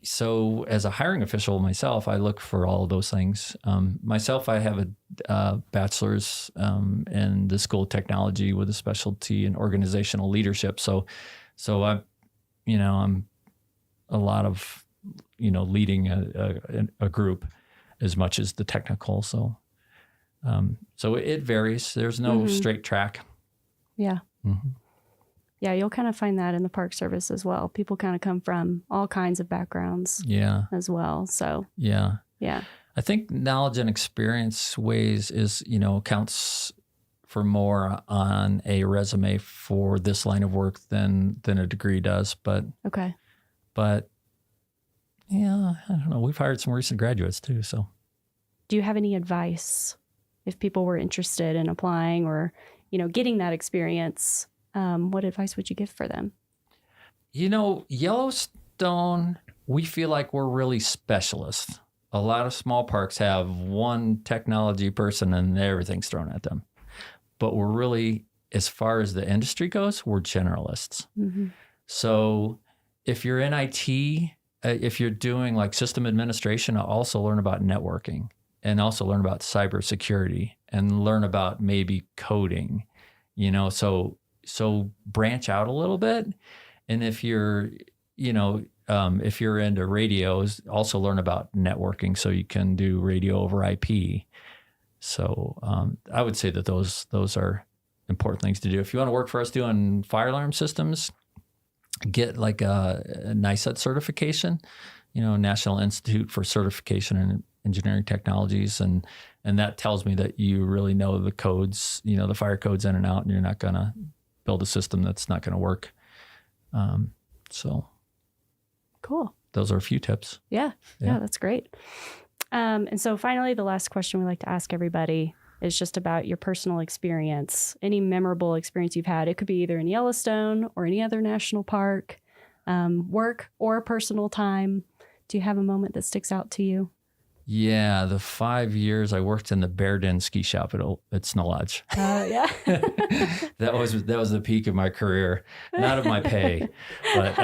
so as a hiring official myself, I look for all of those things. Myself, I have a bachelor's in the School of Technology with a specialty in organizational leadership. So I'm a lot of, leading a group as much as the technical. So it varies. There's no straight track. Yeah. Mm-hmm. Yeah, you'll kind of find that in the Park Service as well. People kind of come from all kinds of backgrounds as well. So yeah. I think knowledge and experience counts for more on a resume for this line of work than a degree does. But yeah, I don't know. We've hired some recent graduates too. So do you have any advice if people were interested in applying or, getting that experience? What advice would you give for them? Yellowstone, we feel like we're really specialists. A lot of small parks have one technology person and everything's thrown at them. But we're really, as far as the industry goes, we're generalists. Mm-hmm. So if you're in IT, if you're doing like system administration, also learn about networking and also learn about cybersecurity and learn about maybe coding, so branch out a little bit. And if you're, if you're into radios, also learn about networking so you can do radio over IP. So I would say that those are important things to do. If you want to work for us doing fire alarm systems, get like a NICET certification, National Institute for Certification in Engineering Technologies. And that tells me that you really know the codes, the fire codes in and out, and you're not going to build a system that's not going to work. So cool. Those are a few tips. Yeah, that's great. And so finally, the last question we like to ask everybody is just about your personal experience, any memorable experience you've had. It could be either in Yellowstone or any other national park, work or personal time. Do you have a moment that sticks out to you? Yeah, the 5 years I worked in the Bear Den ski shop at Snow Lodge. Yeah. That was the peak of my career, not of my pay, but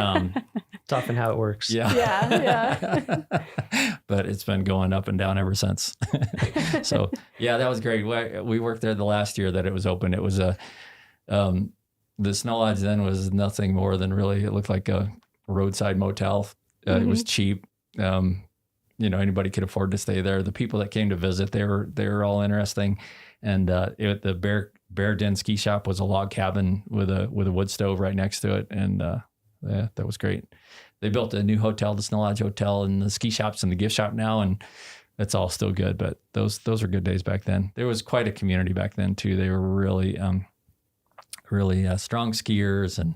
it's often how it works. Yeah. But it's been going up and down ever since. So yeah, that was great. We worked there the last year that it was open. It was the Snow Lodge then was nothing more than really, it looked like a roadside motel. It was cheap. Anybody could afford to stay there. The people that came to visit, they were all interesting. And the Bear Den ski shop was a log cabin with a wood stove right next to it. And that was great. They built a new hotel, the Snow Lodge Hotel, and the ski shop's in the gift shop now, and it's all still good. But those are good days back then. There was quite a community back then too. They were really strong skiers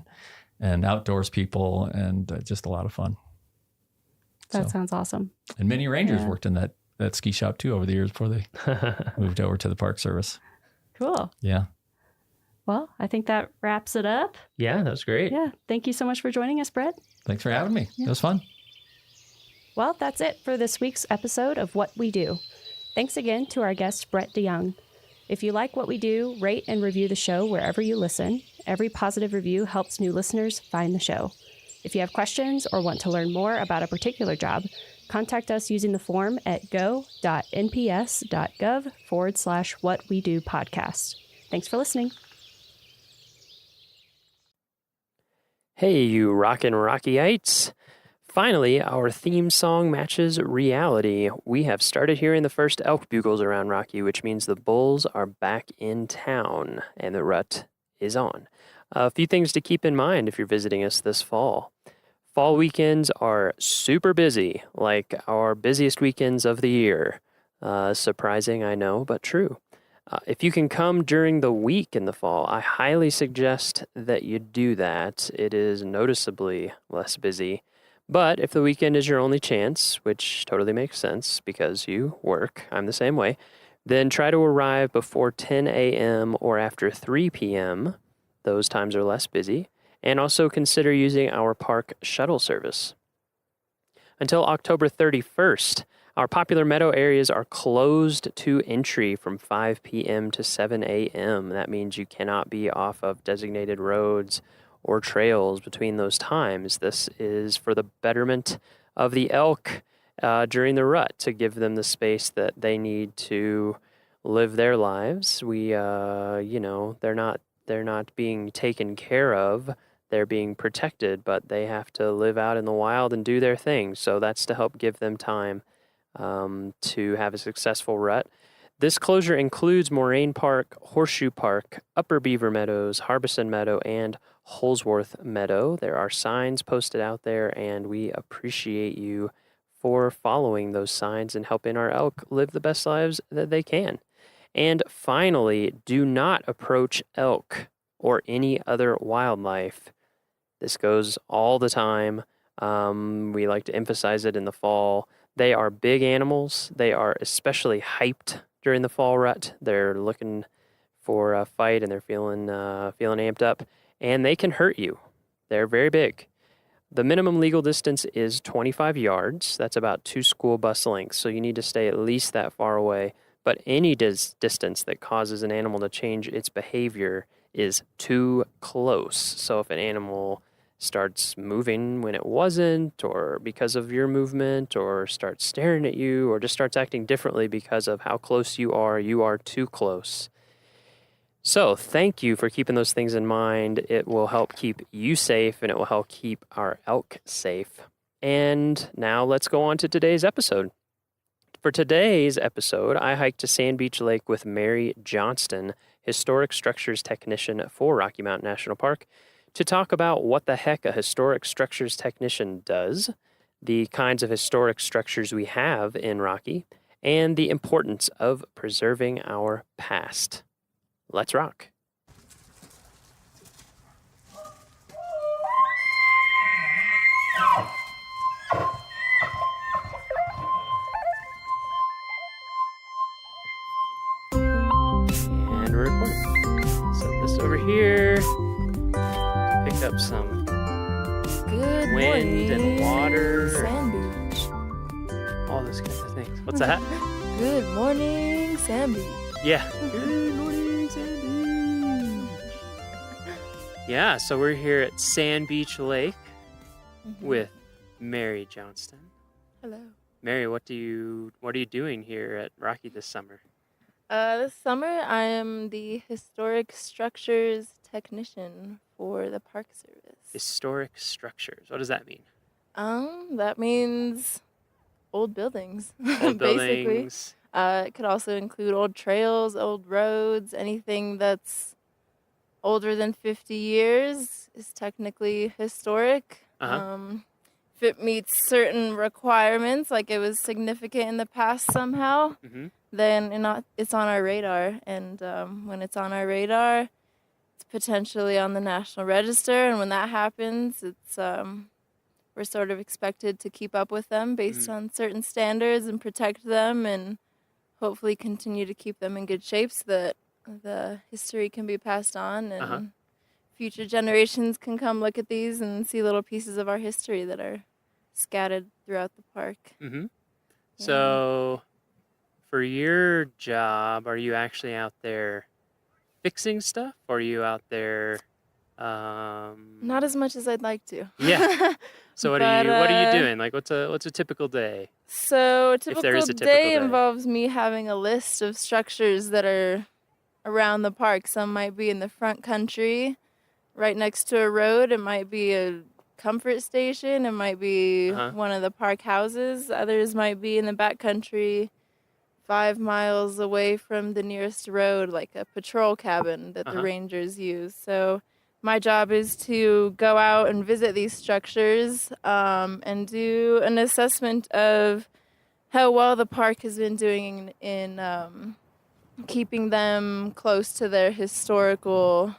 and outdoors people, and just a lot of fun. That sounds awesome. And many rangers worked in that ski shop too over the years before they moved over to the Park Service. Cool. Yeah. Well, I think that wraps it up. Yeah, that was great. Yeah. Thank you so much for joining us, Brett. Thanks for having me. Yeah. It was fun. Well, that's it for this week's episode of What We Do. Thanks again to our guest, Brett DeYoung. If you like what we do, rate and review the show wherever you listen. Every positive review helps new listeners find the show. If you have questions or want to learn more about a particular job, contact us using the form at go.nps.gov/whatwedopodcast. Thanks for listening. Hey, you rockin' Rockyites. Finally, our theme song matches reality. We have started hearing the first elk bugles around Rocky, which means the bulls are back in town and the rut is on. A few things to keep in mind if you're visiting us this fall. Fall weekends are super busy, like our busiest weekends of the year. Surprising, I know, but true. If you can come during the week in the fall, I highly suggest that you do that. It is noticeably less busy. But if the weekend is your only chance, which totally makes sense because you work, I'm the same way, then try to arrive before 10 a.m. or after 3 p.m. Those times are less busy. And also consider using our park shuttle service. Until October 31st, our popular meadow areas are closed to entry from 5 p.m. to 7 a.m. That means you cannot be off of designated roads or trails between those times. This is for the betterment of the elk during the rut, to give them the space that they need to live their lives. They're not being taken care of. They're being protected, but they have to live out in the wild and do their thing. So that's to help give them time to have a successful rut. This closure includes Moraine Park, Horseshoe Park, Upper Beaver Meadows, Harbison Meadow, and Holsworth Meadow. There are signs posted out there, and we appreciate you for following those signs and helping our elk live the best lives that they can. And finally, do not approach elk or any other wildlife. This goes all the time. We like to emphasize it in the fall. They are big animals. They are especially hyped during the fall rut. They're looking for a fight and they're feeling amped up, and they can hurt you. They're very big. The minimum legal distance is 25 yards. That's about 2 school bus lengths, so you need to stay at least that far away. But any distance that causes an animal to change its behavior is too close. So if an animal starts moving when it wasn't, or because of your movement, or starts staring at you, or just starts acting differently because of how close you are too close. So thank you for keeping those things in mind. It will help keep you safe, and it will help keep our elk safe. And now let's go on to today's episode. For today's episode, I hiked to Sand Beach Lake with Mary Johnston, Historic Structures Technician for Rocky Mountain National Park, to talk about what the heck a historic structures technician does, the kinds of historic structures we have in Rocky, and the importance of preserving our past. Let's rock. And we're recording. Set this over here. Pick up some Good wind morning, and water. Sand Beach. All those kinds of things. What's that? Good morning, Sand Beach. Yeah. Good morning, Sand Beach. Yeah, so we're here at Sand Beach Lake with Mary Johnston. Hello. Mary, what are you doing here at Rocky this summer? This summer, I am the Historic Structures Technician for the Park Service. Historic structures. What does that mean? That means old buildings, Old basically. buildings. It could also include old trails, old roads, anything that's older than 50 years is technically historic. If it meets certain requirements, like it was significant in the past somehow, then it's on our radar. And when it's on our radar, it's potentially on the National Register. And when that happens, it's we're sort of expected to keep up with them based on certain standards and protect them and hopefully continue to keep them in good shape so that the history can be passed on and future generations can come look at these and see little pieces of our history that are scattered throughout the park. So for your job, are you actually out there fixing stuff, or are you out there Not as much as I'd like to. Yeah. So what are you doing? Like what's a typical day? So a If typical, there is a typical day day. involves me having a list of structures that are around the park. Some might be in the front country, right next to a road. It might be a comfort station. It might be one of the park houses. Others might be in the back country, 5 miles away from the nearest road, like a patrol cabin that the rangers use. So my job is to go out and visit these structures and do an assessment of how well the park has been doing in keeping them close to their historical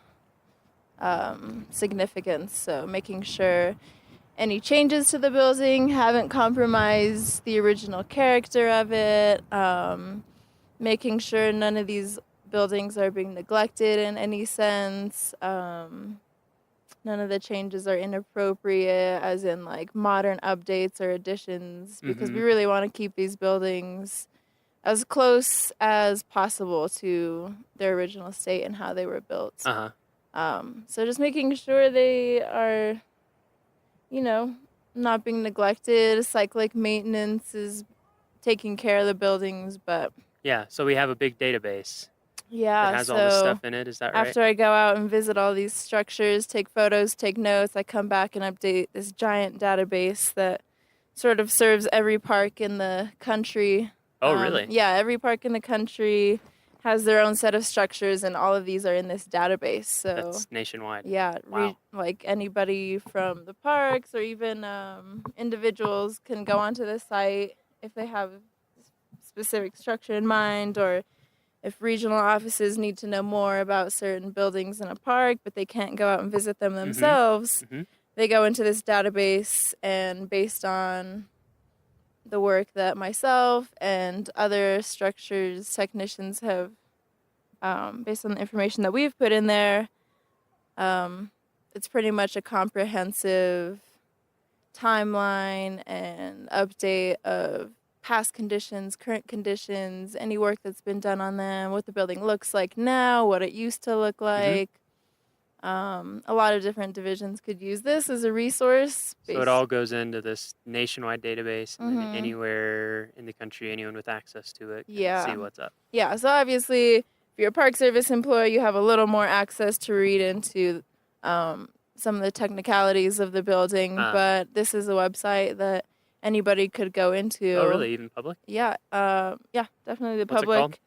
significance. So making sure any changes to the building haven't compromised the original character of it, making sure none of these buildings are being neglected in any sense. None of the changes are inappropriate, as in like modern updates or additions, because we really want to keep these buildings as close as possible to their original state and how they were built. So just making sure they are, not being neglected. Cyclic maintenance is taking care of the buildings, but Yeah, so we have a big database yeah, that has all this so stuff in it. Is that right? after I go out and visit all these structures, take photos, take notes, I come back and update this giant database that sort of serves every park in the country. Oh, really? Yeah, every park in the country has their own set of structures, and all of these are in this database. So That's nationwide. yeah, Wow. like anybody from the parks or even individuals can go onto the site if they have a specific structure in mind, or if regional offices need to know more about certain buildings in a park, but they can't go out and visit them themselves, they go into this database, and based on the work that myself and other structures technicians have, based on the information that we've put in there, it's pretty much a comprehensive timeline and update of past conditions, current conditions, any work that's been done on them, what the building looks like now, what it used to look like. A lot of different divisions could use this as a resource. So it all goes into this nationwide database, and then anywhere in the country, anyone with access to it can see what's up. Yeah, so obviously, if you're a Park Service employee, you have a little more access to read into some of the technicalities of the building, but this is a website that anybody could go into. Oh, really? Even public? Yeah, definitely the What's public. it called?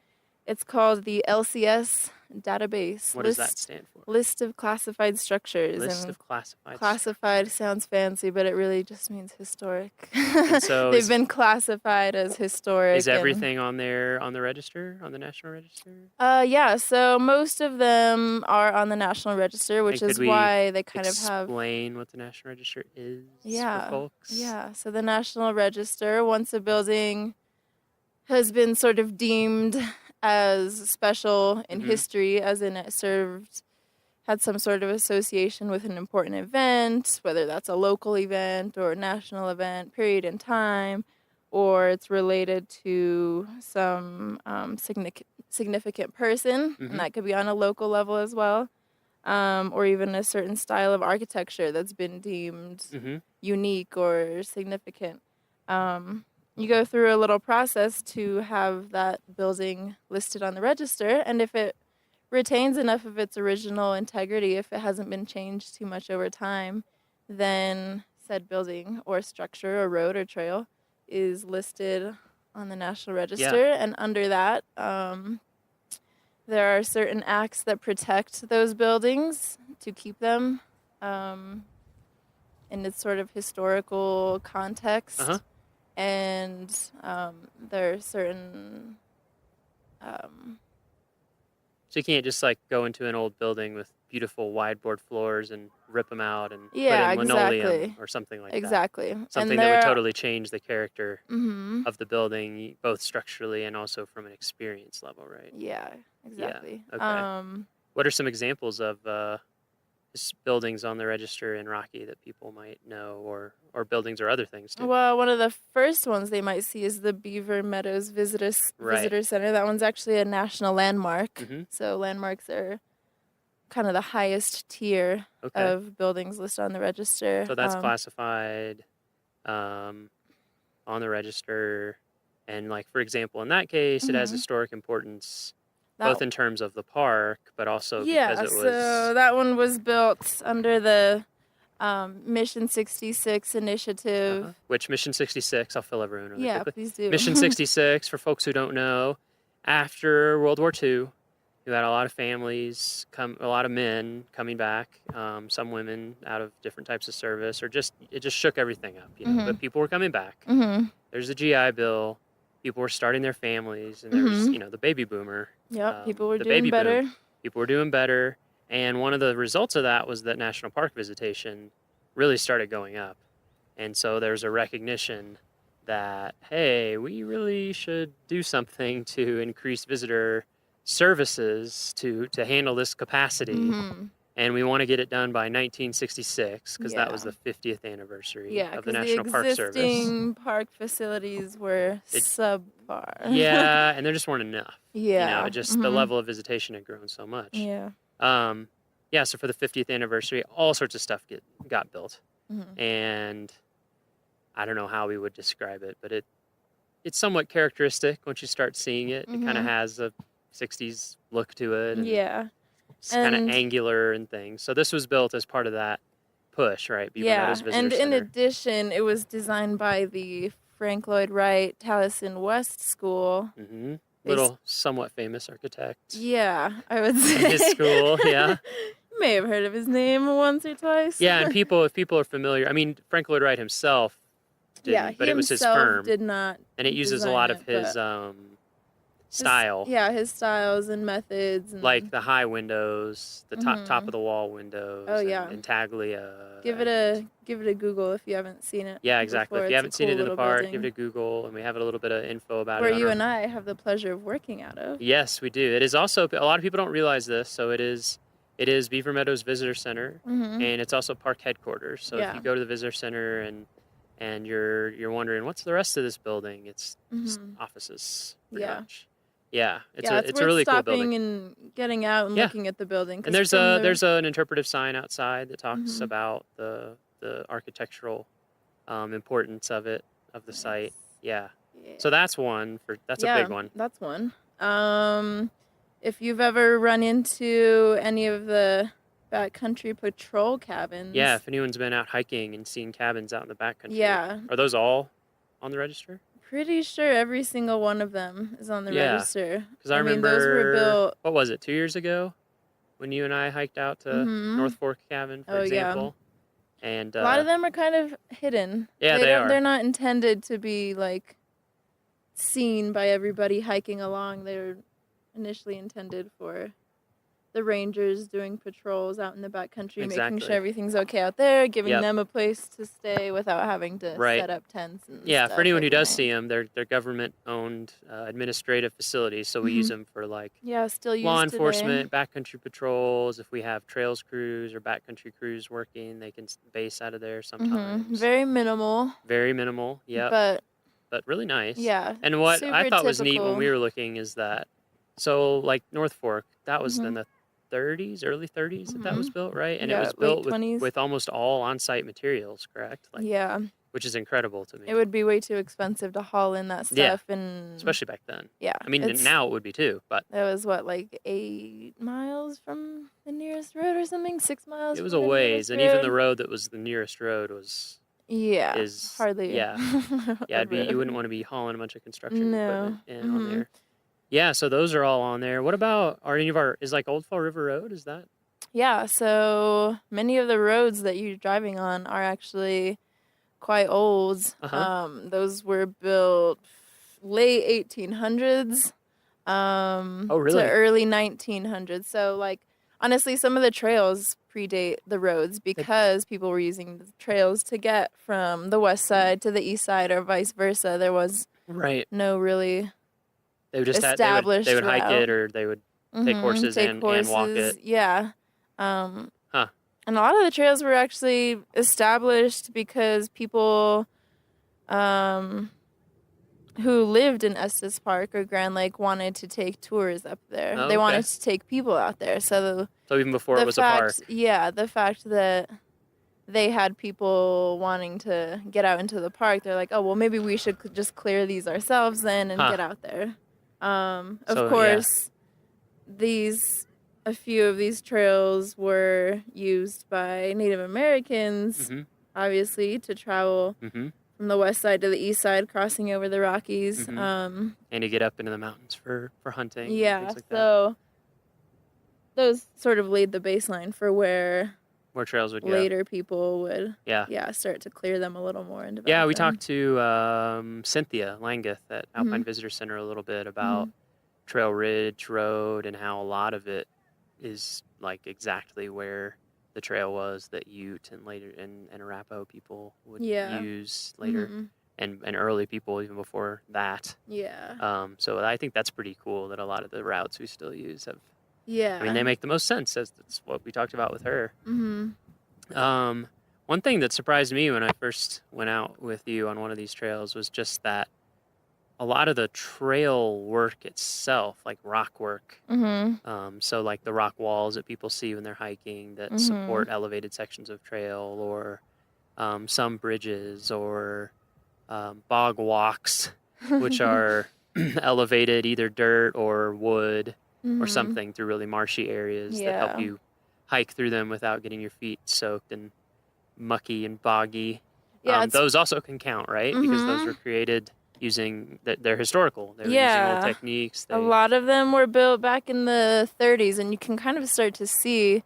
It's called the LCS database. What does that stand for? List of classified structures. List and of classified. Classified sounds fancy, but it really just means historic. And so They've been classified as historic. Is everything on there on the register, on the National Register? Yeah, so most of them are on the National Register, which And is could we why they kind of have. Explain what the National Register is Yeah, for folks? yeah. So the National Register, once a building has been sort of deemed as special in history, as in it had some sort of association with an important event, whether that's a local event or a national event, period in time, or it's related to some significant person, and that could be on a local level as well, or even a certain style of architecture that's been deemed unique or significant. You go through a little process to have that building listed on the register, and if it retains enough of its original integrity, if it hasn't been changed too much over time, then said building or structure or road or trail is listed on the National Register. And under that, there are certain acts that protect those buildings to keep them in its sort of historical context. And there are certain So you can't just like go into an old building with beautiful wide board floors and rip them out and put in linoleum or something like that. Something that would totally change the character of the building, both structurally and also from an experience level, right? Yeah, exactly. Yeah. Okay. What are some examples of buildings on the register in Rocky that people might know, or buildings or other things too? Well, one of the first ones they might see is the Beaver Meadows Visitor Center. That one's actually a national landmark. So landmarks are kind of the highest tier of buildings listed on the register. So that's classified on the register. And like, for example, in that case, it has historic importance, both in terms of the park, but also because it was... so that one was built under the Mission 66 initiative. Which Mission 66, I'll fill everyone in. Yeah, please do. Mission 66, for folks who don't know, after World War II, who had a lot of families, a lot of men coming back, some women out of different types of service, or it just shook everything up, But people were coming back. There's the GI Bill. People were starting their families, and there was, the baby boomer. Yep, people were the doing baby better. boom. People were doing better, and one of the results of that was that national park visitation really started going up, and so there's a recognition that, hey, we really should do something to increase visitor services to handle this capacity. And we want to get it done by 1966 because that was the 50th anniversary of the National Park Service. The existing park facilities were subpar. Yeah, and there just weren't enough. Yeah. The level of visitation had grown so much. Yeah. So for the 50th anniversary, all sorts of stuff got built. And I don't know how we would describe it, but it's somewhat characteristic once you start seeing it. It kind of has a 60s look to it. And it's kind of angular and things. So this was built as part of that push, right? Beaver Meadows Visitor and in Center. addition, it was designed by the Frank Lloyd Wright Taliesin West School. Little somewhat famous architect. Yeah, I would say. In his school, yeah. You may have heard of his name once or twice. Yeah, and if people are familiar, I mean, Frank Lloyd Wright himself didn't, but it was his firm. Did not. And it uses a lot of his style. His styles and methods. And like the high windows, the top of the wall windows. Oh, yeah. Intaglia. Give it a Google if you haven't seen it. Yeah, exactly. Before. If you haven't seen it in the park, building. give it a Google, and we have a little bit of info about Where it. you and I have the pleasure of working out of. Yes, we do. It is also, a lot of people don't realize this, so it is Beaver Meadows Visitor Center, and it's also park headquarters. So if you go to the Visitor Center and you're wondering what's the rest of this building, it's just offices. Pretty much. Yeah, it's a really cool building. Stopping and getting out and looking at the building. And there's an interpretive sign outside that talks about the architectural importance of the site. Yeah. So that's one that's a big one. That's one. If you've ever run into any of the backcountry patrol cabins. Yeah, if anyone's been out hiking and seen cabins out in the backcountry. Yeah. Are those all on the register? Pretty sure every single one of them is on the register. Because I remember, those were built. What was it, 2 years ago, when you and I hiked out to North Fork Cabin, for example. Yeah. And a lot of them are kind of hidden. Yeah, they are. They're not intended to be like seen by everybody hiking along. They're initially intended for the rangers doing patrols out in the backcountry, making sure everything's okay out there, giving them a place to stay without having to set up tents and stuff for anyone who does see them, they're government-owned administrative facilities, so we use them for still used law today. enforcement, backcountry patrols. If we have trails crews or backcountry crews working, they can base out of there sometimes. Very minimal. Very minimal, yeah. But really nice. Yeah. And what I thought was neat typical. when we were looking is that, so like North Fork, that was in the 30s, early 30s that was built, right? And it was built with almost all on-site materials, correct? Which is incredible to me. It would be way too expensive to haul in that stuff, and especially back then. Yeah, I mean now it would be too, but that was like 8 miles from the nearest road or something, 6 miles. It was a ways, and even the road that was the nearest road was hardly. Yeah, you wouldn't want to be hauling a bunch of construction equipment in on there. Yeah, so those are all on there. What about is like Old Fall River Road? Is that? Yeah, so many of the roads that you're driving on are actually quite old. Those were built late 1800s really? to early 1900s. So like honestly, some of the trails predate the roads because people were using the trails to get from the west side to the east side or vice versa. There was no really they would just established they would hike route. it, or they would take horses and walk it. Yeah. And a lot of the trails were actually established because people who lived in Estes Park or Grand Lake wanted to take tours up there. Oh, they wanted to take people out there. So even before it was a park. Yeah, the fact that they had people wanting to get out into the park, they're like, oh, well, maybe we should just clear these ourselves then and get out there. Of course, a few of these trails were used by Native Americans, obviously, to travel from the west side to the east side, crossing over the Rockies. And to get up into the mountains for hunting. Yeah, things like so those sort of laid the baseline for where trails would go. later people would Yeah. start to clear them a little more and develop Yeah, we them. talked to Cynthia Langeth at Alpine Mhm. Visitor Center a little bit about Mhm. Trail Ridge Road and how a lot of it is like exactly where the trail was that Ute and later and Arapaho people would Yeah. use later, Mhm. and early people even before that. Yeah. So I think that's pretty cool that a lot of the routes we still use have. Yeah. I mean, they make the most sense, as that's what we talked about with her. Mhm. One thing that surprised me when I first went out with you on one of these trails was just that a lot of the trail work itself, like rock work, Mhm. so like the rock walls that people see when they're hiking that support elevated sections of trail, or some bridges, or bog walks, which are elevated either dirt or wood or Mhm. something through really marshy areas that help Yeah. you hike through them without getting your feet soaked and mucky and boggy. Yeah, it's Those also can count, right? Because those were Mhm. created using they're historical. They were using old Yeah. techniques. A lot of them were built back in the 30s, and you can kind of start to see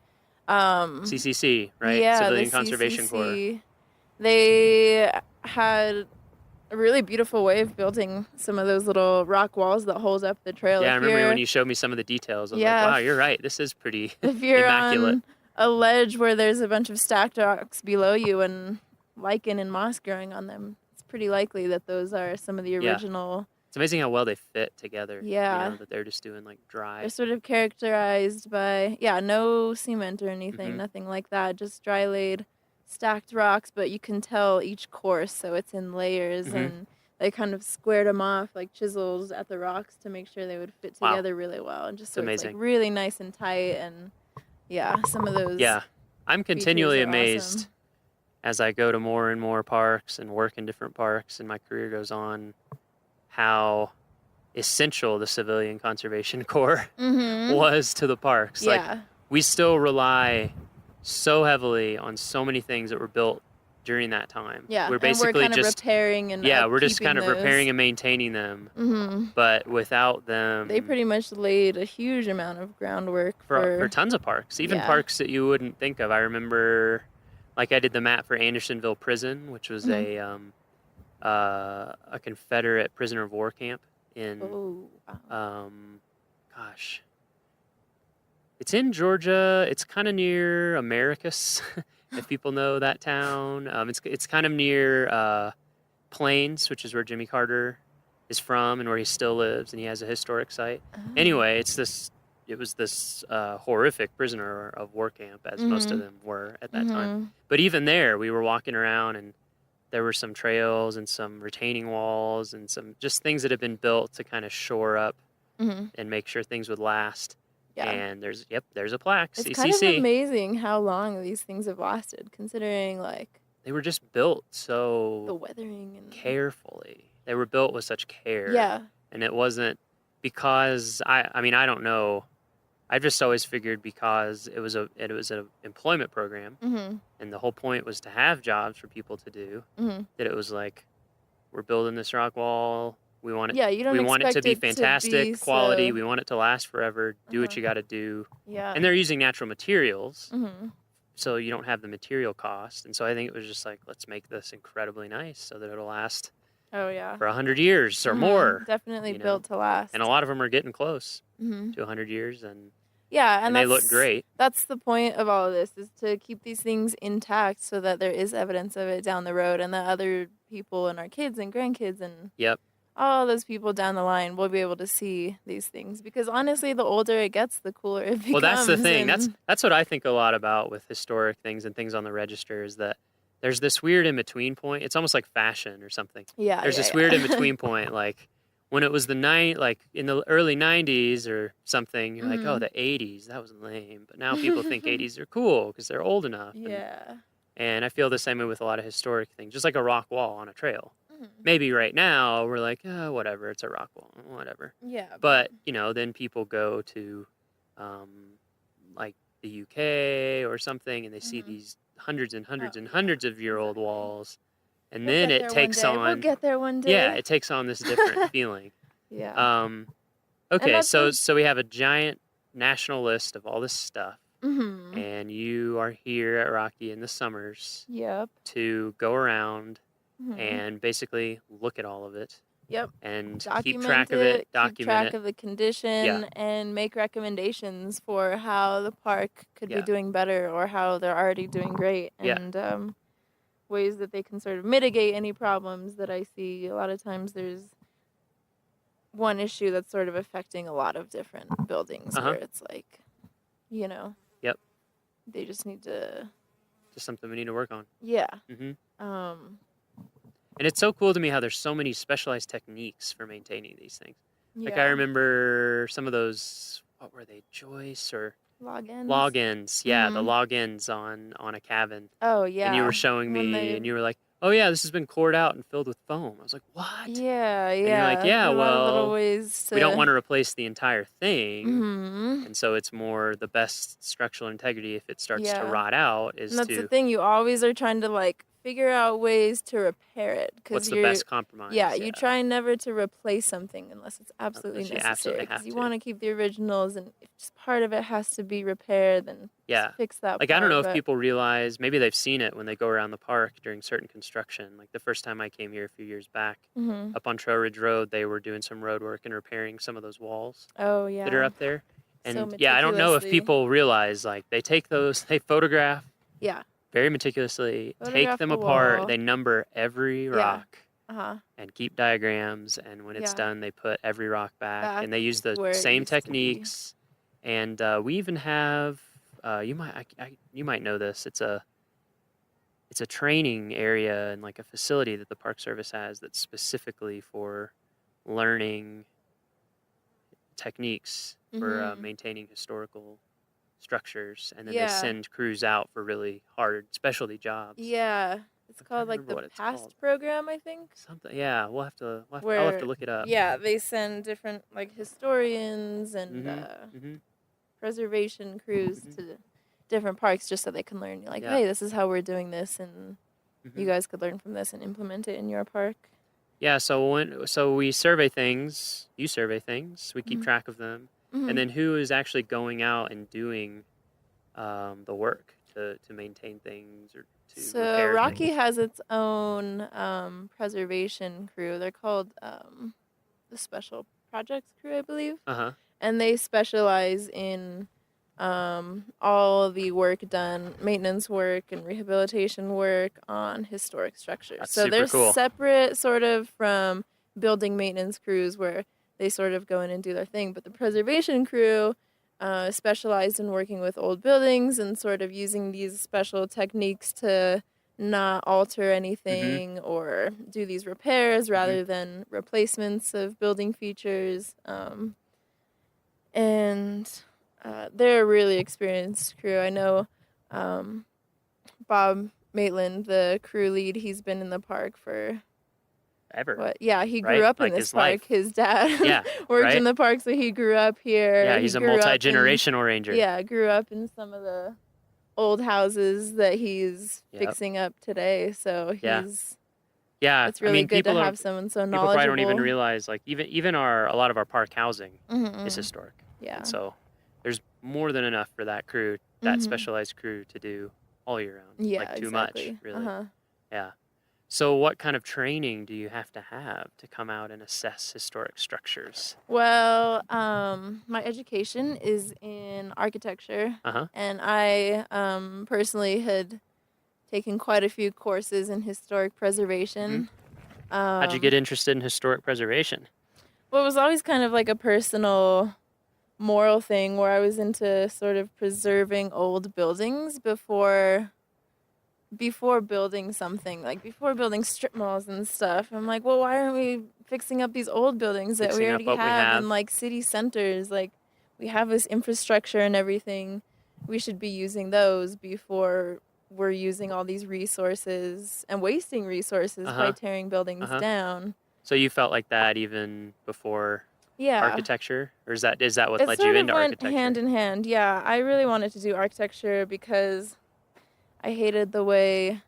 CCC, right? Yeah, the Civilian Conservation Corps. CCC. They had a really beautiful way of building some of those little rock walls that hold up the trail. Yeah, I If remember you're when you showed me some of the details. I was Yeah, like, wow, if- you're right. This is pretty if you're immaculate. on a ledge where there's a bunch of stacked rocks below you and lichen and moss growing on them, it's pretty likely that those are some of the Yeah. original. It's amazing how well they fit together. Yeah. You know, that they're just doing like dry. They're sort of characterized by, no cement or anything, Mhm. nothing like that, just dry laid, stacked rocks, but you can tell each course, so it's in layers, Mhm. and they kind of squared them off like chisels at the rocks to make sure they would fit Wow. together really well, and just It's so it's amazing. like really nice and tight, and some of those. Yeah. I'm continually features are amazed awesome. as I go to more and more parks and work in different parks and my career goes on, how essential the Civilian Conservation Corps Mhm. was to the parks. Like, Yeah. we still rely so heavily on so many things that were built during that time. Yeah, We're and basically we're kind of just repairing and we're just kind of upkeeping repairing those. and maintaining them. Mhm. But without them, They pretty much laid a huge amount of groundwork for tons of parks, even Yeah. parks that you wouldn't think of. I remember, like, I did the map for Andersonville Prison, which was Mhm. a Confederate prisoner of war camp in Oh, wow. gosh, it's in Georgia. It's kind of near Americus, if people know that town. It's kind of near Plains, which is where Jimmy Carter is from and where he still lives, and he has a historic site. Anyway, it was this horrific prisoner of war camp, as most of Mhm. them were at that time. Mhm. But even there, we were walking around, and there were some trails and some retaining walls and some just things that had been built to kind of shore up Mhm. and make sure things would last. Yeah. And there's a plaque, It's CCC. kind of amazing how long these things have lasted, considering like They were just built the so weathering and carefully. They were built with such care. Yeah. And it wasn't because I mean, I don't know. I've just always figured because it was an employment program, Mhm. and the whole point was to have jobs for people to do. Mhm. That it was like, we're building this rock wall. We want it. Yeah, you don't we want it to expect be it to be fantastic quality. so- We want it to last forever. Do what you got to do. Yeah. And they're using natural materials, Mhm. so you don't have the material cost. And so I think it was just like, let's make this incredibly nice so that it'll last Oh yeah. for 100 years or Mhm. more. Definitely you know? built to last. And a lot of them are getting close Mhm. to 100 years, and Yeah, and they look that's- great. That's the point of all of this, is to keep these things intact so that there is evidence of it down the road, and that other people and our kids and grandkids and Yep. all those people down the line will be able to see these things. Because honestly, the older it gets, the cooler it becomes. Well, that's the thing. and- That's what I think a lot about with historic things and things on the register, is that there's this weird in between point. It's almost like fashion or something. Yeah, There's yeah, this yeah. weird in between point, like when it was like in the early 90s or something, you're like, oh, Mhm. the 80s, that was lame. But now people think 80s are cool because they're old enough. Yeah. And I feel the same way with a lot of historic things, just like a rock wall on a trail. Mhm. Maybe right now we're like, oh, whatever, it's a rock wall, whatever. Yeah, But, then people go to like the UK or something, and they see these hundreds and hundreds and hundreds of year old walls. And We'll then get it there one takes day. on. We'll get there one day. Yeah, it takes on this different feeling. Yeah. Okay, that's so the- so we have a giant national list of all this stuff, Mm-hmm. and you are here at Rocky in the summers Yep. to go around Mhm. and basically look at all of it. Yep. And Document keep track of it, keep document track it. of the condition, Yeah. and make recommendations for how the park could Yeah. be doing better or how they're already doing great, Yeah. and ways that they can sort of mitigate any problems that I see. A lot of times there's one issue that's sort of affecting a lot of different buildings Uh-huh. where it's like, you know, Yep. they just need to, Just something we need to work on. yeah. Mm-hmm. And it's so cool to me how there's so many specialized techniques for maintaining these things. Like I Yeah. remember some of those, what were they, joists or Logins. logins? Yeah, the Mhm. logins on a cabin. Oh, And you yeah. were showing When me, they- and you were like, "Oh yeah, this has been cored out and filled with foam." I was like, "What?" Yeah, And you're like, yeah. "Yeah, A lot of little well, ways we don't to- want to replace the entire thing, Mhm. and so it's more the best structural integrity if it starts to Yeah. rot out is And that's to the thing. You always are trying to like figure out ways to repair it because What's the you're best compromise? Yeah, you try never to replace something unless it's absolutely Unless you necessary. absolutely Because have you to. want to keep the originals, and if just part of it has to be repaired, then Yeah. just fix that. Like I don't know if part, people realize, maybe they've seen it when they go around the park during certain construction. Like the first time I came here a few years back, Mhm. up on Trail Ridge Road, they were doing some road work and repairing some of those walls Oh, that are yeah. up there. So And yeah, I don't know if meticulously. people realize, like they take those, they photograph Yeah. very meticulously, take Photograph them the apart, wall. they number every Yeah. rock. Uh-huh. And keep diagrams, and when it's Yeah. done, they put every rock back, and they use the where it same used to be. techniques. And we even have you might know this. It's a training area and like a facility that the Park Service has that's specifically for learning techniques for Mhm. maintaining historical structures, and then Yeah. they send crews out for really hard specialty jobs. Yeah. It's called like remember the what it's PAST called. program, I think. Something. Yeah, I'll have to Where look it up. Yeah, they send different like historians and Mhm. preservation crews to different parks just so they can learn. Like, Yeah. hey, this is how we're doing this, and Mhm. you guys could learn from this and implement it in your park. Yeah, so we survey things, you survey things, we keep Mhm. track of them, Mhm. and then who is actually going out and doing the work to maintain things or to So repair Rocky things? has its own preservation crew. They're called the Special Projects Crew, I believe. Uh-huh. And they specialize in all the work done, maintenance work and rehabilitation work on historic structures. That's so super they're cool. separate sort of from building maintenance crews where they sort of go in and do their thing. But the preservation crew specialized in working with old buildings and sort of using these special techniques to not alter anything or do these repairs rather than replacements of building features. And they're a really experienced crew. I know Bob Maitland, the crew lead, he's been in the park for Ever. what? Yeah, he grew right? up Like in this his park. life. His dad Yeah, worked right? in the park, so he grew up here. Yeah, He he's a grew up in- multi-generational ranger. Yeah, grew up in some of the old houses that he's Yep. fixing up today. So Yeah. he's Yeah, it's really good to people don't- have someone so People probably don't even knowledgeable. realize, like even a lot of our park housing is Mhm. historic. Yeah. And so there's more than enough for that crew, that Mhm. specialized crew, to do all year round. Yeah, like too exactly. much, really. Uh-huh. Yeah. So what kind of training do you have to come out and assess historic structures? Well, my education is in architecture, Uh-huh. and I personally had taken quite a few courses in historic preservation. How'd you get interested in historic preservation? Well, it was always kind of like a personal moral thing where I was into sort of preserving old buildings before building something, like before building strip malls and stuff. I'm like, well, why aren't we fixing up these old buildings that we Fixing up already what we have have. in like city centers? Like, we have this infrastructure and everything. We should be using those before we're using all these resources and wasting resources by Uh-huh. tearing buildings Uh-huh. down. So you felt like that even before Yeah. architecture? Or is that what It led sort you of into went architecture? hand in hand. Yeah, I really wanted to do architecture because I hated the way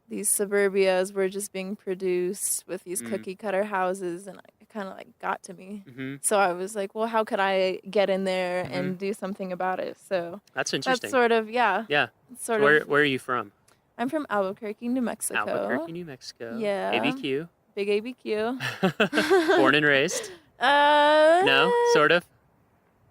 these suburbias were just being produced with these Mm. cookie cutter houses, and I kind of like got to me. Mm-hmm. So I was like, well, how could I get in there and do something about it? So That's interesting. that's sort of, yeah. Yeah. Sort Where of. are you from? I'm from Albuquerque, New Mexico. Albuquerque, New Mexico. Yeah. ABQ. Big ABQ. Born and raised? Uh, No, sort of.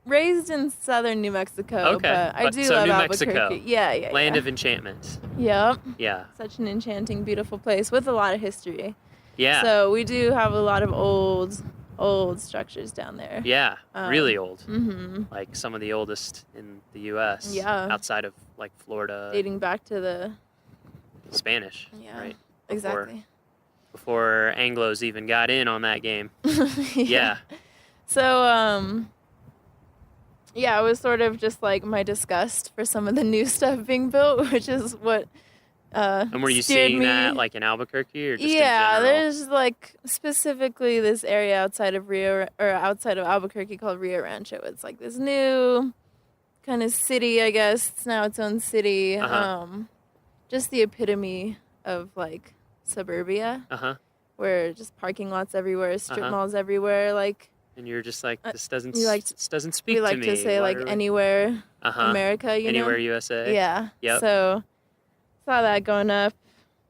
Raised in southern New Mexico. Okay. But I do so love New Albuquerque. Mexico. Yeah. Land of enchantment. Yep. Yeah. Such an enchanting, beautiful place with a lot of history. Yeah. So we do have a lot of old structures down there. Yeah, really old. Mm-hmm. Like some of the oldest in the U.S. Yeah. Outside of like Florida. Dating back to the Spanish. Yeah. Right. Exactly. Before Anglos even got in on that game. Yeah. So, yeah, it was sort of just like my disgust for some of the new stuff being built, which is what And were you steered seeing me. that like in Albuquerque or just in Yeah, general? there's like specifically this area outside of outside of Albuquerque called Rio Rancho. It's like this new kind of city, I guess. It's now its own city. Just the epitome of like suburbia. Where just parking lots everywhere, strip malls everywhere, like. And you're just like, this doesn't speak we to me. like to say Why like are we- anywhere America, you Anywhere know? USA. Yeah. Yep. So saw that going up.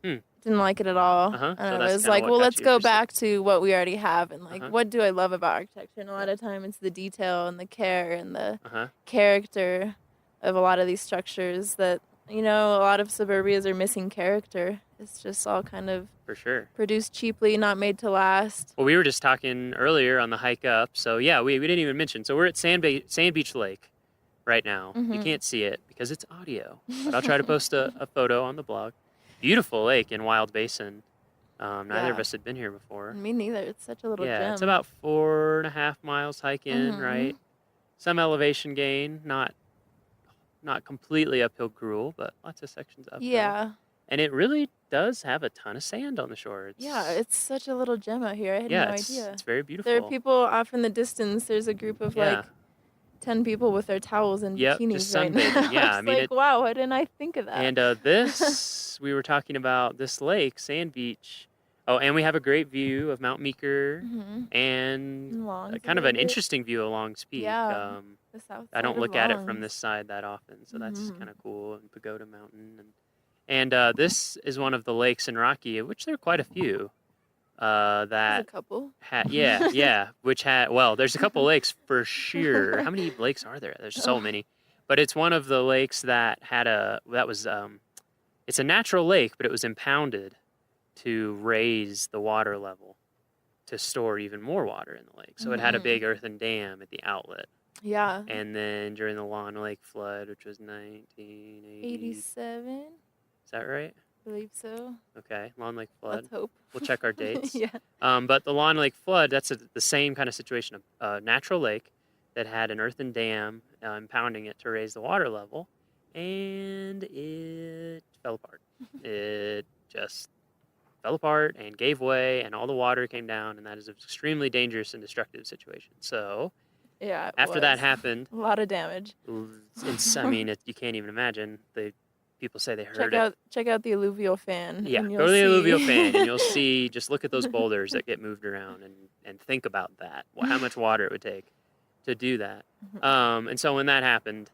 Didn't like it at all. So And I that's was kinda like, what well, got let's you go interested. back to what we already have and like what do I love about architecture? And a lot of time it's the detail and the care and the character of a lot of these structures that, you know, a lot of suburbias are missing character. It's just all kind of For sure. produced cheaply, not made to last. Well, we were just talking earlier on the hike up. So yeah, we didn't even mention. So we're at Sand Beach Lake right now. You Mhm. can't see it because it's audio, but I'll try to post a photo on the blog. Beautiful lake in Wild Basin. Neither of Yeah. us had been here before. Me neither. It's such a little Yeah, gem. it's about 4.5 miles hike in, Mhm. right? Some elevation gain, not completely uphill gruel, but lots of sections uphill. Yeah. And it really does have a ton of sand on the shore. It's, Yeah, it's such a little gem out here. I had yeah, no it's, idea. it's very beautiful. There are people off in the distance. There's a group of Yeah. like 10 people with their towels and Yep, bikinis just right sunbathing. now. Yeah, I I was mean, like, it- wow, why didn't I think of that? And this, we were talking about this lake, Sand Beach. Oh, and we have a great view of Mount Meeker Mhm. and Longs a kind of little an bit. interesting view of Longs Peak. Yeah, the south I don't side of look at it from Longs. this side that often, so that's Mhm. kind of cool. And Pagoda Mountain. And this is one of the lakes in Rocky, of which there are quite a few. There's That a couple. yeah, which well, there's a couple lakes for sure. How many lakes are there? There's so many, but it's one of the lakes that it's a natural lake, but it was impounded to raise the water level to store even more water in the lake. So it had a Mhm. big earthen dam at the outlet. Yeah. And then during the Lawn Lake flood, which was 1980, 87, is that right? I believe so. Okay, Lawn Lake flood. Let's hope. We'll check our dates. Yeah. But the Lawn Lake flood, that's the same kind of situation. A natural lake that had an earthen dam impounding it to raise the water level, and it fell apart. It just fell apart and gave way, and all the water came down, and that is an extremely dangerous and destructive situation. So Yeah. it after that was. happened, A lot of damage. you can't even imagine. People say they heard Check out the alluvial fan. yeah, and go you'll to the see. alluvial fan and you'll see, just look at those boulders that get moved around and think about that, how much water it would take to do that. And so when that happened,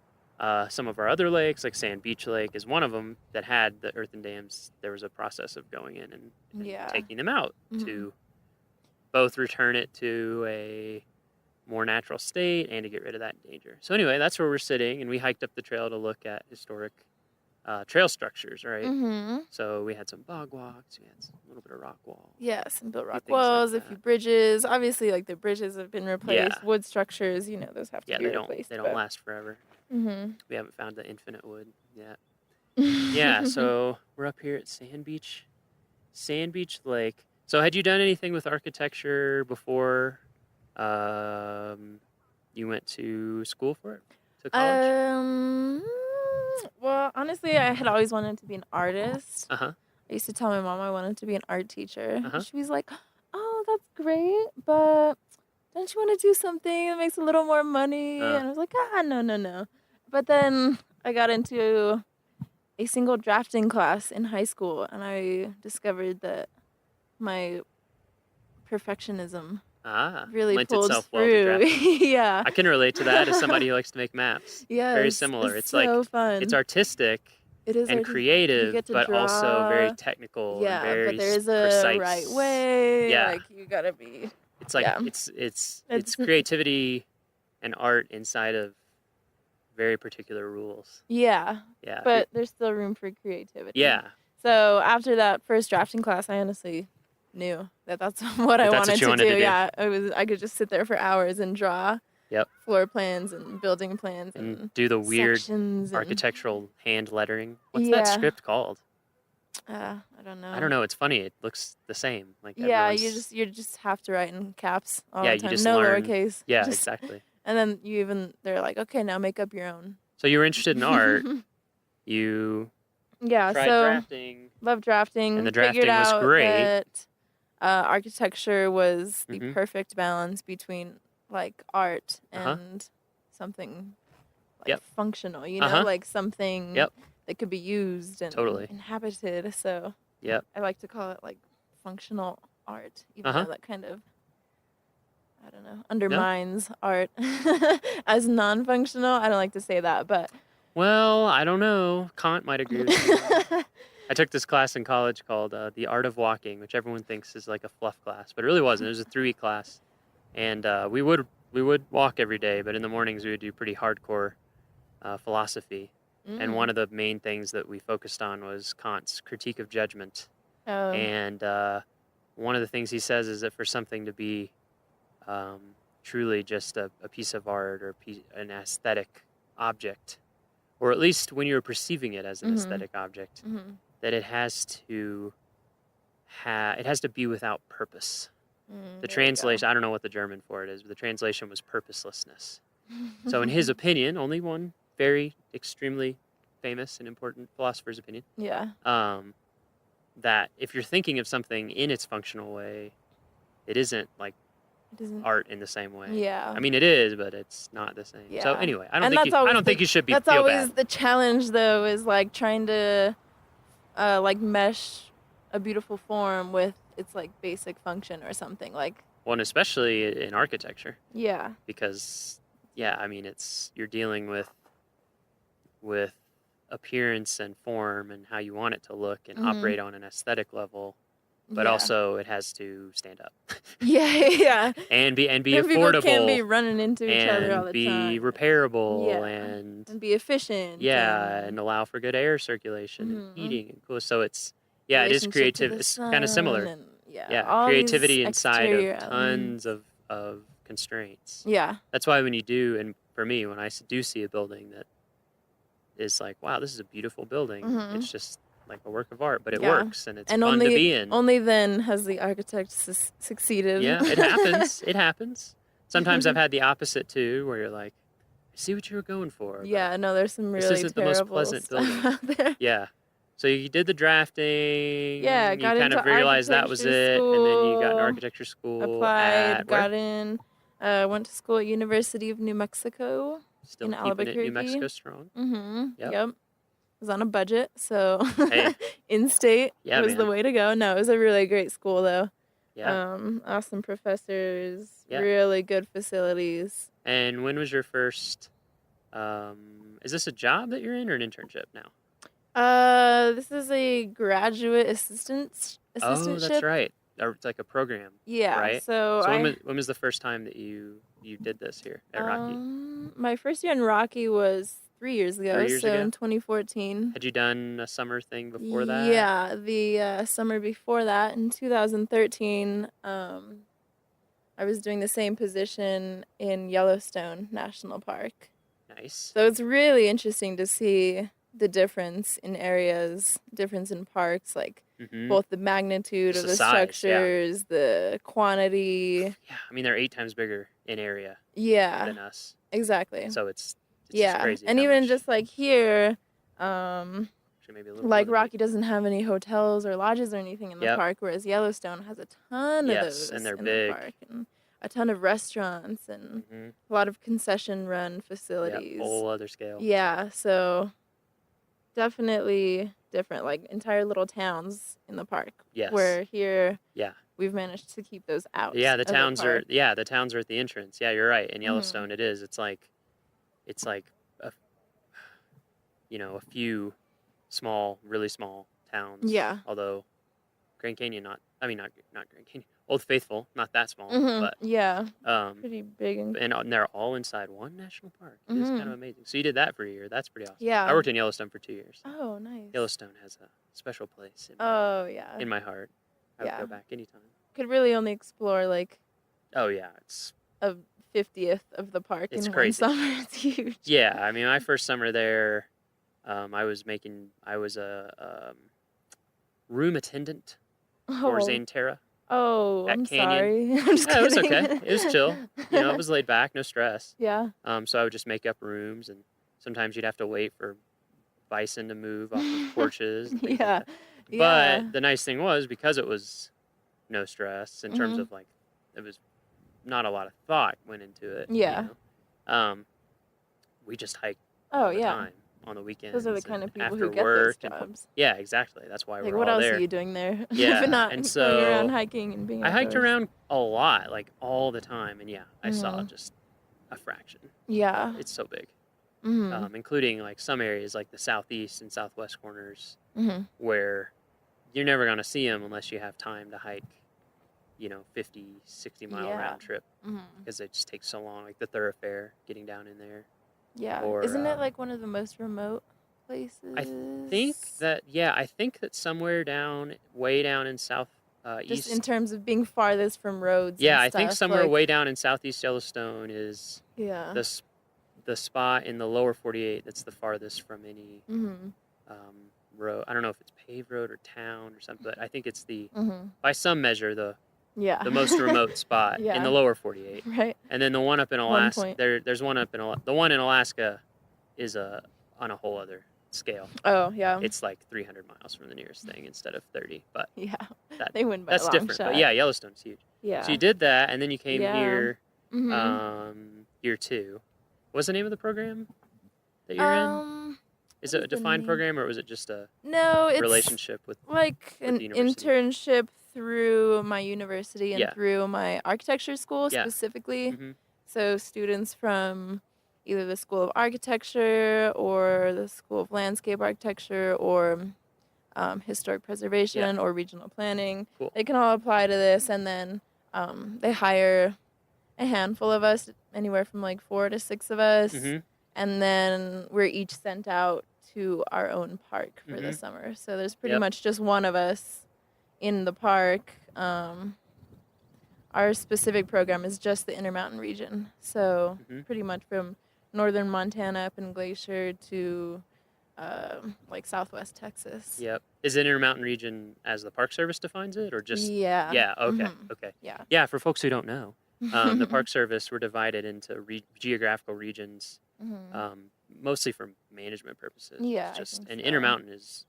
some of our other lakes, like Sand Beach Lake is one of them that had the earthen dams. There was a process of going in and Yeah. taking them out to both return it to a more natural state and to get rid of that danger. So anyway, that's where we're sitting, and we hiked up the trail to look at historic trail structures, right? Mhm. So we had some bog walks, we had a little bit of rock wall. Yeah, some built rock things like walls, a few bridges. Obviously, like the bridges have been replaced. Yeah. Wood structures, you know, those have to Yeah, be they don't replaced. they don't but- last forever. Mhm. We haven't found the infinite wood yet. Yeah, so we're up here at Sand Beach Lake. So had you done anything with architecture before you went to school for it? To college? Well, honestly, I had always wanted to be an artist. Uh-huh. I used to tell my mom I wanted to be an art teacher. Uh-huh. She was like, "Oh, that's great, but don't you want to do something that makes a little more money?" And I was like, no. But then I got into a single drafting class in high school, and I discovered that my perfectionism really lent pulled itself well to through. drafting. Yeah. I can relate to that as somebody who likes to make maps. Very Yes, similar. it's It's like so fun. it's artistic It is and artistic. You creative, get to but also very draw. technical and Yeah, very but there is a precise. right way. Yeah. Like you gotta be. It's like yeah. it's creativity and art inside of very particular rules. Yeah. Yeah. But there's still room for creativity. Yeah. So after that first drafting class, I honestly knew that that's what I That's what wanted you to wanted do. to do. Yeah, I could just sit there for hours and draw. Yep. Floor plans and building plans And do the weird sections and- architectural hand lettering. What's that Yeah. script called? I don't know. I don't know. It's funny. It looks the same. Like Yeah, everyone's- you just have to write in caps all Yeah, the you time. just No learn- lowercase. Yeah, Just- exactly. And then they're like, okay, now make up your own. So you were interested in art. You Yeah, tried so drafting. love drafting. And the Figured drafting was out great. That architecture was the Mhm. perfect balance between like art Uh-huh. and something like Yep. functional. You know, Uh-huh. like something Yep. that could be used and Totally. inhabited. So Yep. I like to call it like functional art, even Uh-huh. though that kind of I don't know undermines art as non-functional. I don't like to say that, but Well, I don't know. Kant might agree with me. I took this class in college called The Art of Walking, which everyone thinks is like a fluff class, but it really wasn't. It was a 3-week class, and we would walk every day, but in the mornings we would do pretty hardcore philosophy. And one of the main things that we focused on was Kant's critique of judgment. Oh. And one of the things he says is that for something to be truly just a piece of art or an aesthetic object, or at least when you're perceiving it as an aesthetic object, that it has to be without purpose. The translation, I don't know what the German for it is, but the translation was purposelessness. So in his opinion, only one very extremely famous and important philosopher's opinion, yeah. that if you're thinking of something in its functional way, it isn't like It doesn't. art in the same way. Yeah. I mean, it is, but it's not the same. So Yeah. anyway, I And don't that's always think you should That's feel always bad. the challenge, though, is like trying to like mesh a beautiful form with its like basic function or something. Like Well, and especially in architecture, yeah, because yeah, I mean, you're dealing with appearance and form and how you want it to look and operate on an aesthetic level, but Yeah. also it has to stand up yeah. and be And affordable. people can't be running into each other all and the be time. repairable Yeah. and be efficient. and allow for good air circulation and heating and cool. So it's it is Relationship to creative. the It's kind of similar. sun and, all these creativity inside exterior of tons of constraints. Yeah. That's why when you do, and for me, when I do see a building that is like, wow, this is a beautiful building. Mhm. It's just like a work of art, but it Yeah. works and it's And fun only, to be in. Only then has the architect succeeded. Yeah, it happens. It happens. Sometimes I've had the opposite too, where you're like, I see what you were going for. but Yeah, no, there's some really this isn't the most terrible pleasant stuff building. out there. Yeah. So you did the drafting. Yeah, you got kind into of realized that was it, architecture and then you got an school, architecture school. Applied, at where? got in, went to school at University of New Mexico Still in keeping it Albuquerque. New Mexico strong. Yep. Yep. Was on a budget, so Hey. in-state Yeah, was the man. way to go. No, it was a really great school though. Yeah. Awesome professors, Yeah. really good facilities. And when was your first? Is this a job that you're in or an internship now? This is a graduate assistantship. Oh, that's right. Or it's like a program. Yeah, Right. so when was the first time that you did this here at Rocky? My first year in Rocky was 3 years ago, 3 years so ago? in 2014. Had you done a summer thing before that? Yeah, the summer before that, in 2013, I was doing the same position in Yellowstone National Park. Nice. So it's really interesting to see the difference in areas, difference in parks, like Mhm. both the magnitude Just of the the size, yeah. structures, the quantity. Yeah, I mean they're 8 times bigger in area Yeah, than us. exactly. So it's just Yeah, crazy. and how even much- just like here, actually maybe a little like more than Rocky doesn't have any hotels or lodges or anything in the Yep. park, whereas Yellowstone has a ton of Yes, those and they're in big. the park, and a ton of restaurants and Mhm. a lot of concession-run Yep, facilities. whole other scale. Yeah, so definitely different, like entire little towns in the park. Yes. Where here, Yeah. we've managed to keep those out. Yeah, the of towns park. are the towns are at the entrance. Yeah, you're right. In Yellowstone, it is. It's like a, a few small, really small towns. Yeah. Although Grand Canyon, not Grand Canyon. Old Faithful, not that small, but yeah, um, pretty big. and they're all inside one national park. It is kind of amazing. So you did that for a year. That's pretty awesome. Yeah. I worked in Yellowstone for 2 years. Oh, nice. Yellowstone has a special place in my heart. I would go back anytime. Could really only explore like Oh yeah, it's a 50th of the park It's in crazy. one summer. It's huge. yeah. I mean, my first summer there, I was a room attendant for Zane Terra. Oh, at I'm Canyon. sorry. I'm just Yeah, it was kidding. okay. It was chill. It was laid back, no stress. Yeah. So I would just make up rooms, and sometimes you'd have to wait for bison to move off of porches. And things Yeah. like that. Yeah. But the nice thing was, because it was no stress in terms of like, it was not a lot of thought went into it. Yeah. We just hiked Oh, all the yeah. time on the weekends. Those are the kind of and people after who get those work and- jobs. yeah, exactly. That's why Like, we're what all else there. are you doing there? Yeah, If not and going so around hiking and being I hiked outdoors. around a lot, like all the time, and I saw Mhm. just a fraction. Yeah. It's so big, Mhm. including like some areas like the southeast and southwest corners, Mhm. where you're never going to see them unless you have time to hike, 50, 60-mile Yeah. round trip, Mhm. because it just takes so long, like the thoroughfare, getting down in there. Yeah. Or, Isn't it like one of the most remote places? I think that somewhere way down in south Just east. in terms of being farthest from roads. Yeah, and I think stuff, somewhere like, way down in southeast Yellowstone is Yeah. the spot in the lower 48 that's the farthest from any Mhm. road. I don't know if it's paved road or town or something, but I think it's Mhm. by some measure, the Yeah. most remote spot in Yeah. the lower 48. Right. And then the one up in One Alaska, point. there's one up in the one in Alaska is on a whole other scale. Oh, yeah. It's like 300 miles from the nearest thing instead of 30, but Yeah. that, They win by a that's long different. shot. But yeah, Yellowstone's huge. Yeah. So you did that, and then you came Yeah. here Mhm. year 2. What's the name of the program that you're in? Is it a defined program, or was it just a No, it's relationship with like with an the university? internship through my university and Yeah. through my architecture school Yeah. specifically. Mhm. So students from either the School of Architecture or the School of Landscape Architecture or Historic Preservation or Regional Planning, Cool. they can all apply to this, and then they hire a handful of us, anywhere from like 4 to 6 of us, Mhm. and then we're each sent out to our own park for the Mhm. summer. So there's pretty Yep. much just one of us in the park. Our specific program is just the Intermountain region. So Mhm. pretty much from northern Montana up in Glacier to like southwest Texas. Yep. Is it Intermountain region as the Park Service defines it, or just? Yeah. Yeah. Okay. Mhm. Okay. Yeah. Yeah. For folks who don't know, the Park Service were divided into geographical regions, Mhm. mostly for management purposes. Yeah, It's I just think and so. Intermountain is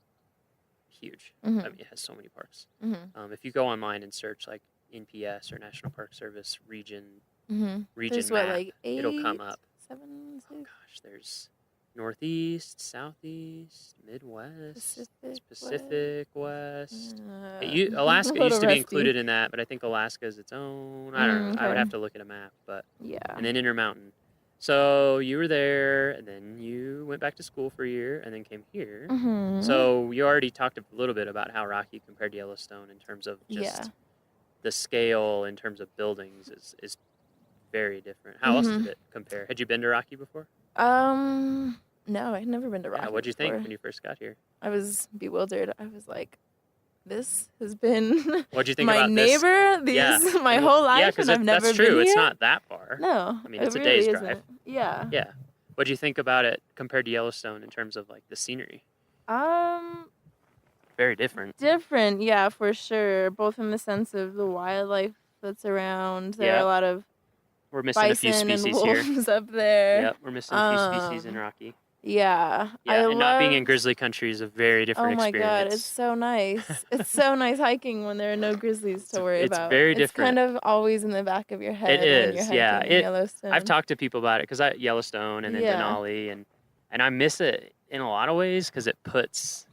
huge. Mhm. I mean, it has so many parks. Mhm. If you go online and search like NPS or National Park Service region Mhm. region There's what, map, like it'll come 8, up. 7, 6? Gosh, there's Northeast, Southeast, Midwest, Pacific Pacific West. Uh, Alaska a little used to be rusty. included in that, but I think Alaska is its own. I don't know. I would Okay. have to look at a map, but Yeah. and then Intermountain. So you were there, and then you went back to school for a year, and then came here. Mhm. So you already talked a little bit about how Rocky compared to Yellowstone in terms of just Yeah. the scale in terms of buildings is very different. How else Mhm. did it compare? Had you been to Rocky before? No, I'd never been to Rocky. Yeah, what'd you think before. when you first got here? I was bewildered. I was like, this has been What'd you think my about this? neighbor my whole life, Yeah, because and I've never that's been true. here. It's not that far. No, I mean, it it's a really day's isn't. drive. Yeah. Yeah. What'd you think about it compared to Yellowstone in terms of like the scenery? Very different. Different, yeah, for sure. Both in the sense of the wildlife that's around. There are Yeah. a lot of We're missing a few bison and species here. wolves up there. Yep, we're missing a few species in Rocky. Yeah, Yeah, and not being in loved- grizzly country is a very different Oh my experience. god, it's so nice. It's so nice hiking when there are no grizzlies to worry it's about. very It's different. kind of always in the back of your head It when you're is, hiking yeah. in Yellowstone. I've talked to people about it because Yellowstone and then Yeah. Denali, and I miss it in a lot of ways because it puts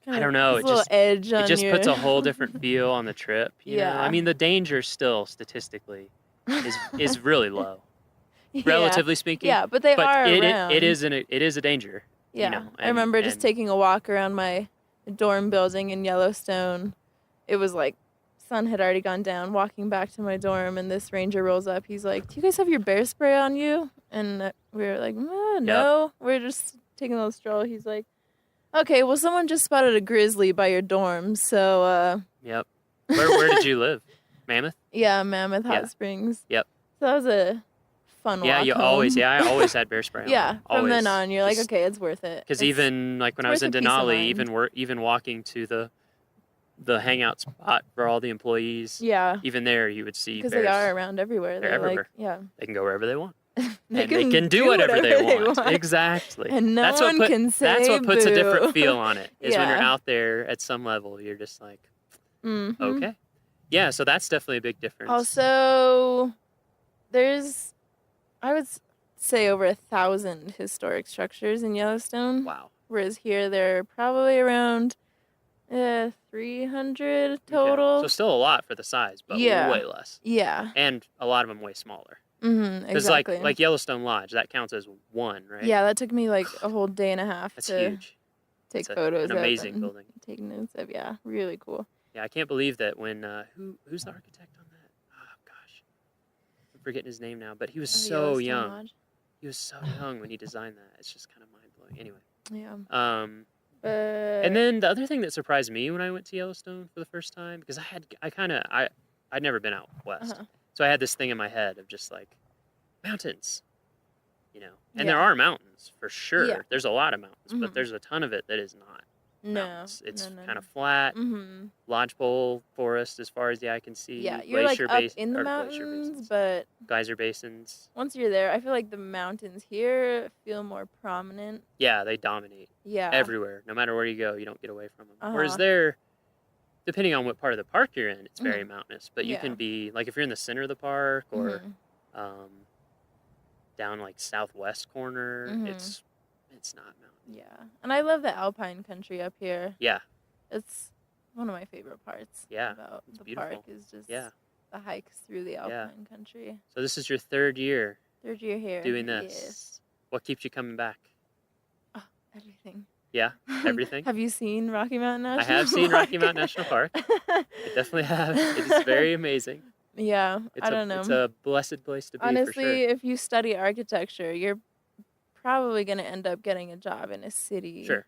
I don't know. It little just edge on it just your... puts a whole different feel on the trip. You know? I mean, the danger still statistically is really low, relatively speaking. Yeah, but they are around. It is a danger. Yeah, You know, I remember just taking a walk around my dorm building in Yellowstone. It was like sun had already gone down. Walking back to my dorm, and this ranger rolls up. He's like, "Do you guys have your bear spray on you?" And we were like, "No, we're just taking a little stroll." He's like, "Okay, well, someone just spotted a grizzly by your dorm, so." Yep. Where did you live? Mammoth? Yeah, Mammoth Hot Springs. Yep. So that was a fun walk home. I always had bear spray on. Yeah, from then Always. on, you're like, okay, it's worth it. Because even like when I was in Denali, even walking to the hangout spot for all the employees, even there you would see because bears. they are around everywhere. They're everywhere. Like, they can go wherever they want. They can do whatever they want. Exactly. And no one can say that's what puts a different boo. feel on it. Is when you're Yeah. out there at some level, you're just like, Mhm. okay, yeah. So that's definitely a big difference. Also, there's, I would say, over 1,000 historic structures in Yellowstone. Wow. Whereas here, there are probably around 300 total. So still a lot for the size, but way less. Yeah. And a lot of them way smaller. Mm-hmm, Because exactly. like Yellowstone Lodge, that counts as one, right? Yeah, that took me like a whole day and a half That's to huge. take It's photos an of amazing and building. take notes of. Yeah, really cool. Yeah, I can't believe that when who's the architect on that? Oh gosh, I'm forgetting his name now, but he was so Yellowstone young. Lodge? He was so young when he designed that. It's just kind of mind blowing. Anyway. Yeah. And then the other thing that surprised me when I went to Yellowstone for the first time, because I'd never been out west, so I had this thing in my head of just like mountains, you know, and there are mountains for sure. Yeah. There's a lot of mountains, but Mhm. there's a ton of it that is not. No, mountains. It's no. kind of flat, Mhm. lodgepole forest as far as the eye can see. Yeah, you're like glacier up bas- in the or glacier mountains, basins, but geyser basins. once you're there, I feel like the mountains here feel more prominent. Yeah, they dominate. Yeah. Everywhere, no matter where you go, you don't get away from them. Whereas Uh-huh. there, depending on what part of the park you're in, it's very Mhm. mountainous. But you Yeah. can be like if you're in the center of the park or Mhm. down like southwest corner, Mhm. it's not mountain. Yeah, and I love the alpine country up here. Yeah. It's one of my favorite parts. Yeah, About it's the beautiful. park is just Yeah. the hikes through the alpine country. So this is your third year. Third year here. Doing this. Yes. What keeps you coming back? Everything. Yeah, everything. Have you seen Rocky Mountain National I have seen Rocky Mountain National Park. I definitely have. It is very amazing. Yeah, It's I don't know. It's a blessed place to be. Honestly, for sure. if you study architecture, you're probably going to end up getting a job in a city. Sure.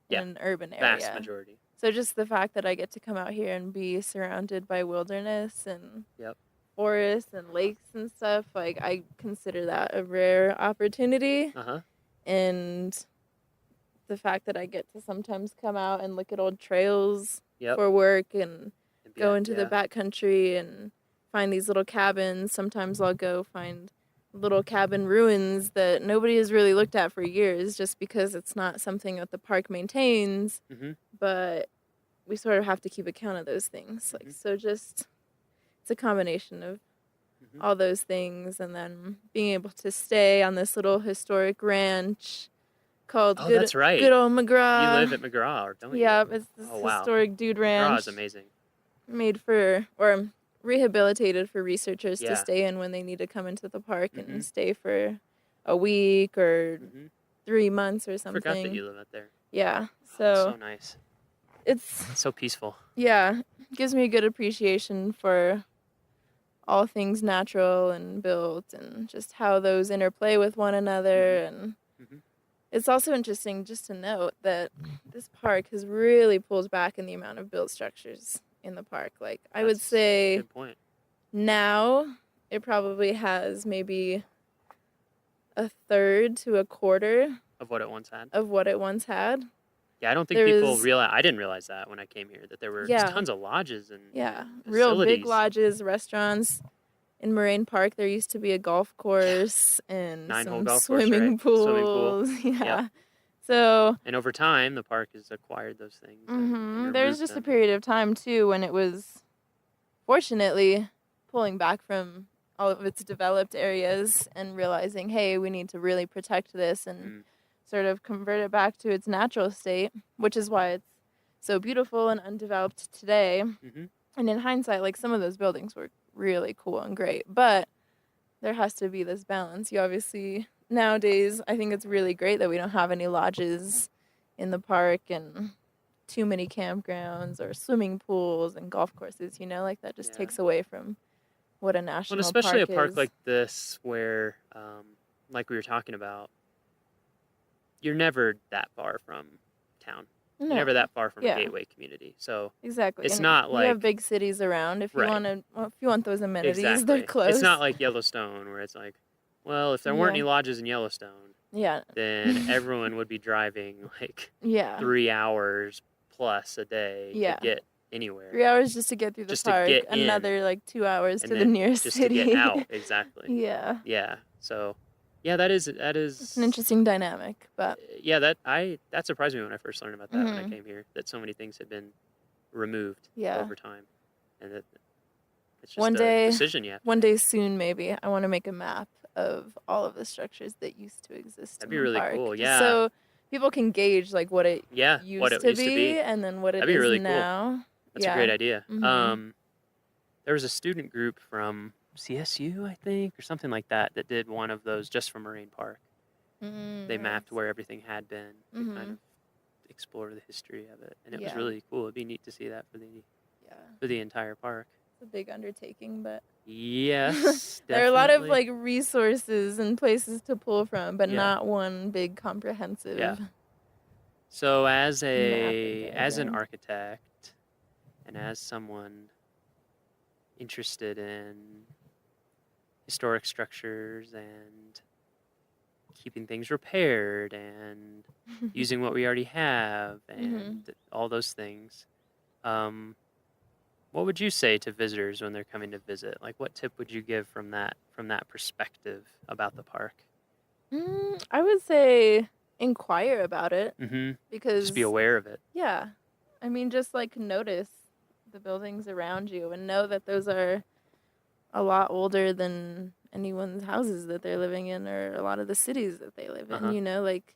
Yeah. In an urban area. Vast majority. So just the fact that I get to come out here and be surrounded by wilderness and forests and lakes and stuff, like I consider that a rare opportunity. And the fact that I get to sometimes come out and look at old trails for work and go into the backcountry and find these little cabins. Sometimes I'll go find little cabin ruins that nobody has really looked at for years just because it's not something that the park maintains. But we sort of have to keep account of those things. Like so just it's a combination of all those things and then being able to stay on this little historic ranch called Oh, that's right. Good Old McGraw. You live at McGraw, don't you? Yeah, it's this Oh, wow. historic dude ranch. McGraw is amazing. Made for or rehabilitated for researchers Yeah. to stay in when they need to come into the park and stay for a week or 3 months or something. Forgot that you live out there. Yeah. So So nice. it's So peaceful. yeah, gives me a good appreciation for all things natural and built and just how those interplay with one another and it's also interesting just to note that this park has really pulled back in the amount of built structures in the park. Like I would That's say a good point. now it probably has maybe a third to a quarter Of what it once had. of what it once had. Yeah, I don't think There people was- realize. I didn't realize that when I came here that there were Yeah. tons of lodges and Yeah, real big facilities. lodges, restaurants. In Moraine Park, there used to be a golf course and 9-hole some golf course, swimming right? pools. Swimming pool. Yeah. Yep. So And over time, the park has acquired those things. and there's removed just a them. period of time too when it was, fortunately, pulling back from all of its developed areas and realizing, hey, we need to really protect this and sort of convert it back to its natural state, which is why it's so beautiful and undeveloped today. Mhm. And in hindsight, like some of those buildings were really cool and great, but there has to be this balance. You obviously, nowadays, I think it's really great that we don't have any lodges in the park and too many campgrounds or swimming pools and golf courses, you know, like that just takes away from what a national Well, especially park a park is. like this where, like we were talking about, you're never that far from town. You're No. never that far from Yeah. a gateway community. So Exactly. it's And not you like have big cities around. If you Right. if you want those amenities, they're exactly. close. It's not like Yellowstone where it's like, well, if there weren't any Yeah. lodges in Yellowstone, Yeah. then everyone would be driving like Yeah. 3 hours plus a day Yeah. to get anywhere. 3 hours just to get through the Just to park, get in, another like 2 hours and to the then nearest just city. to get out. Exactly. Yeah. Yeah. So, yeah, that is It's an interesting dynamic, but yeah, that surprised me when I first learned about that when I Mhm. came here, that so many things had been removed Yeah. over time, and that it's just one a day, decision you have to one make. day soon, maybe I want to make a map of all of the structures that used to exist That'd in be the really park, cool. just Yeah. so people can gauge like what it Yeah, used, what it to, used be, to be. and then what it That'd be is really cool. now. That's Yeah. a great idea. Mhm. There was a student group from CSU, I think, or something like that, that did one of those just for Moraine Park. They mapped where everything had been to kind Mhm. of explore the history of it, and it was Yeah. really cool. It'd be neat to see that for the entire park. It's a big undertaking, but Yes, there are a lot of definitely. like resources and places to pull from, but Yeah. not one big comprehensive. Yeah. So as Map of as an anything. architect and as someone interested in historic structures and keeping things repaired and using what we already have and all those things, what would you say to visitors when they're coming to visit? Like, what tip would you give from that perspective about the park? I would say inquire about it Mm-hmm. because Just be aware of it. Yeah, I mean, just like notice the buildings around you and know that those are a lot older than anyone's houses that they're living in or a lot of the cities that they live in, you know, like,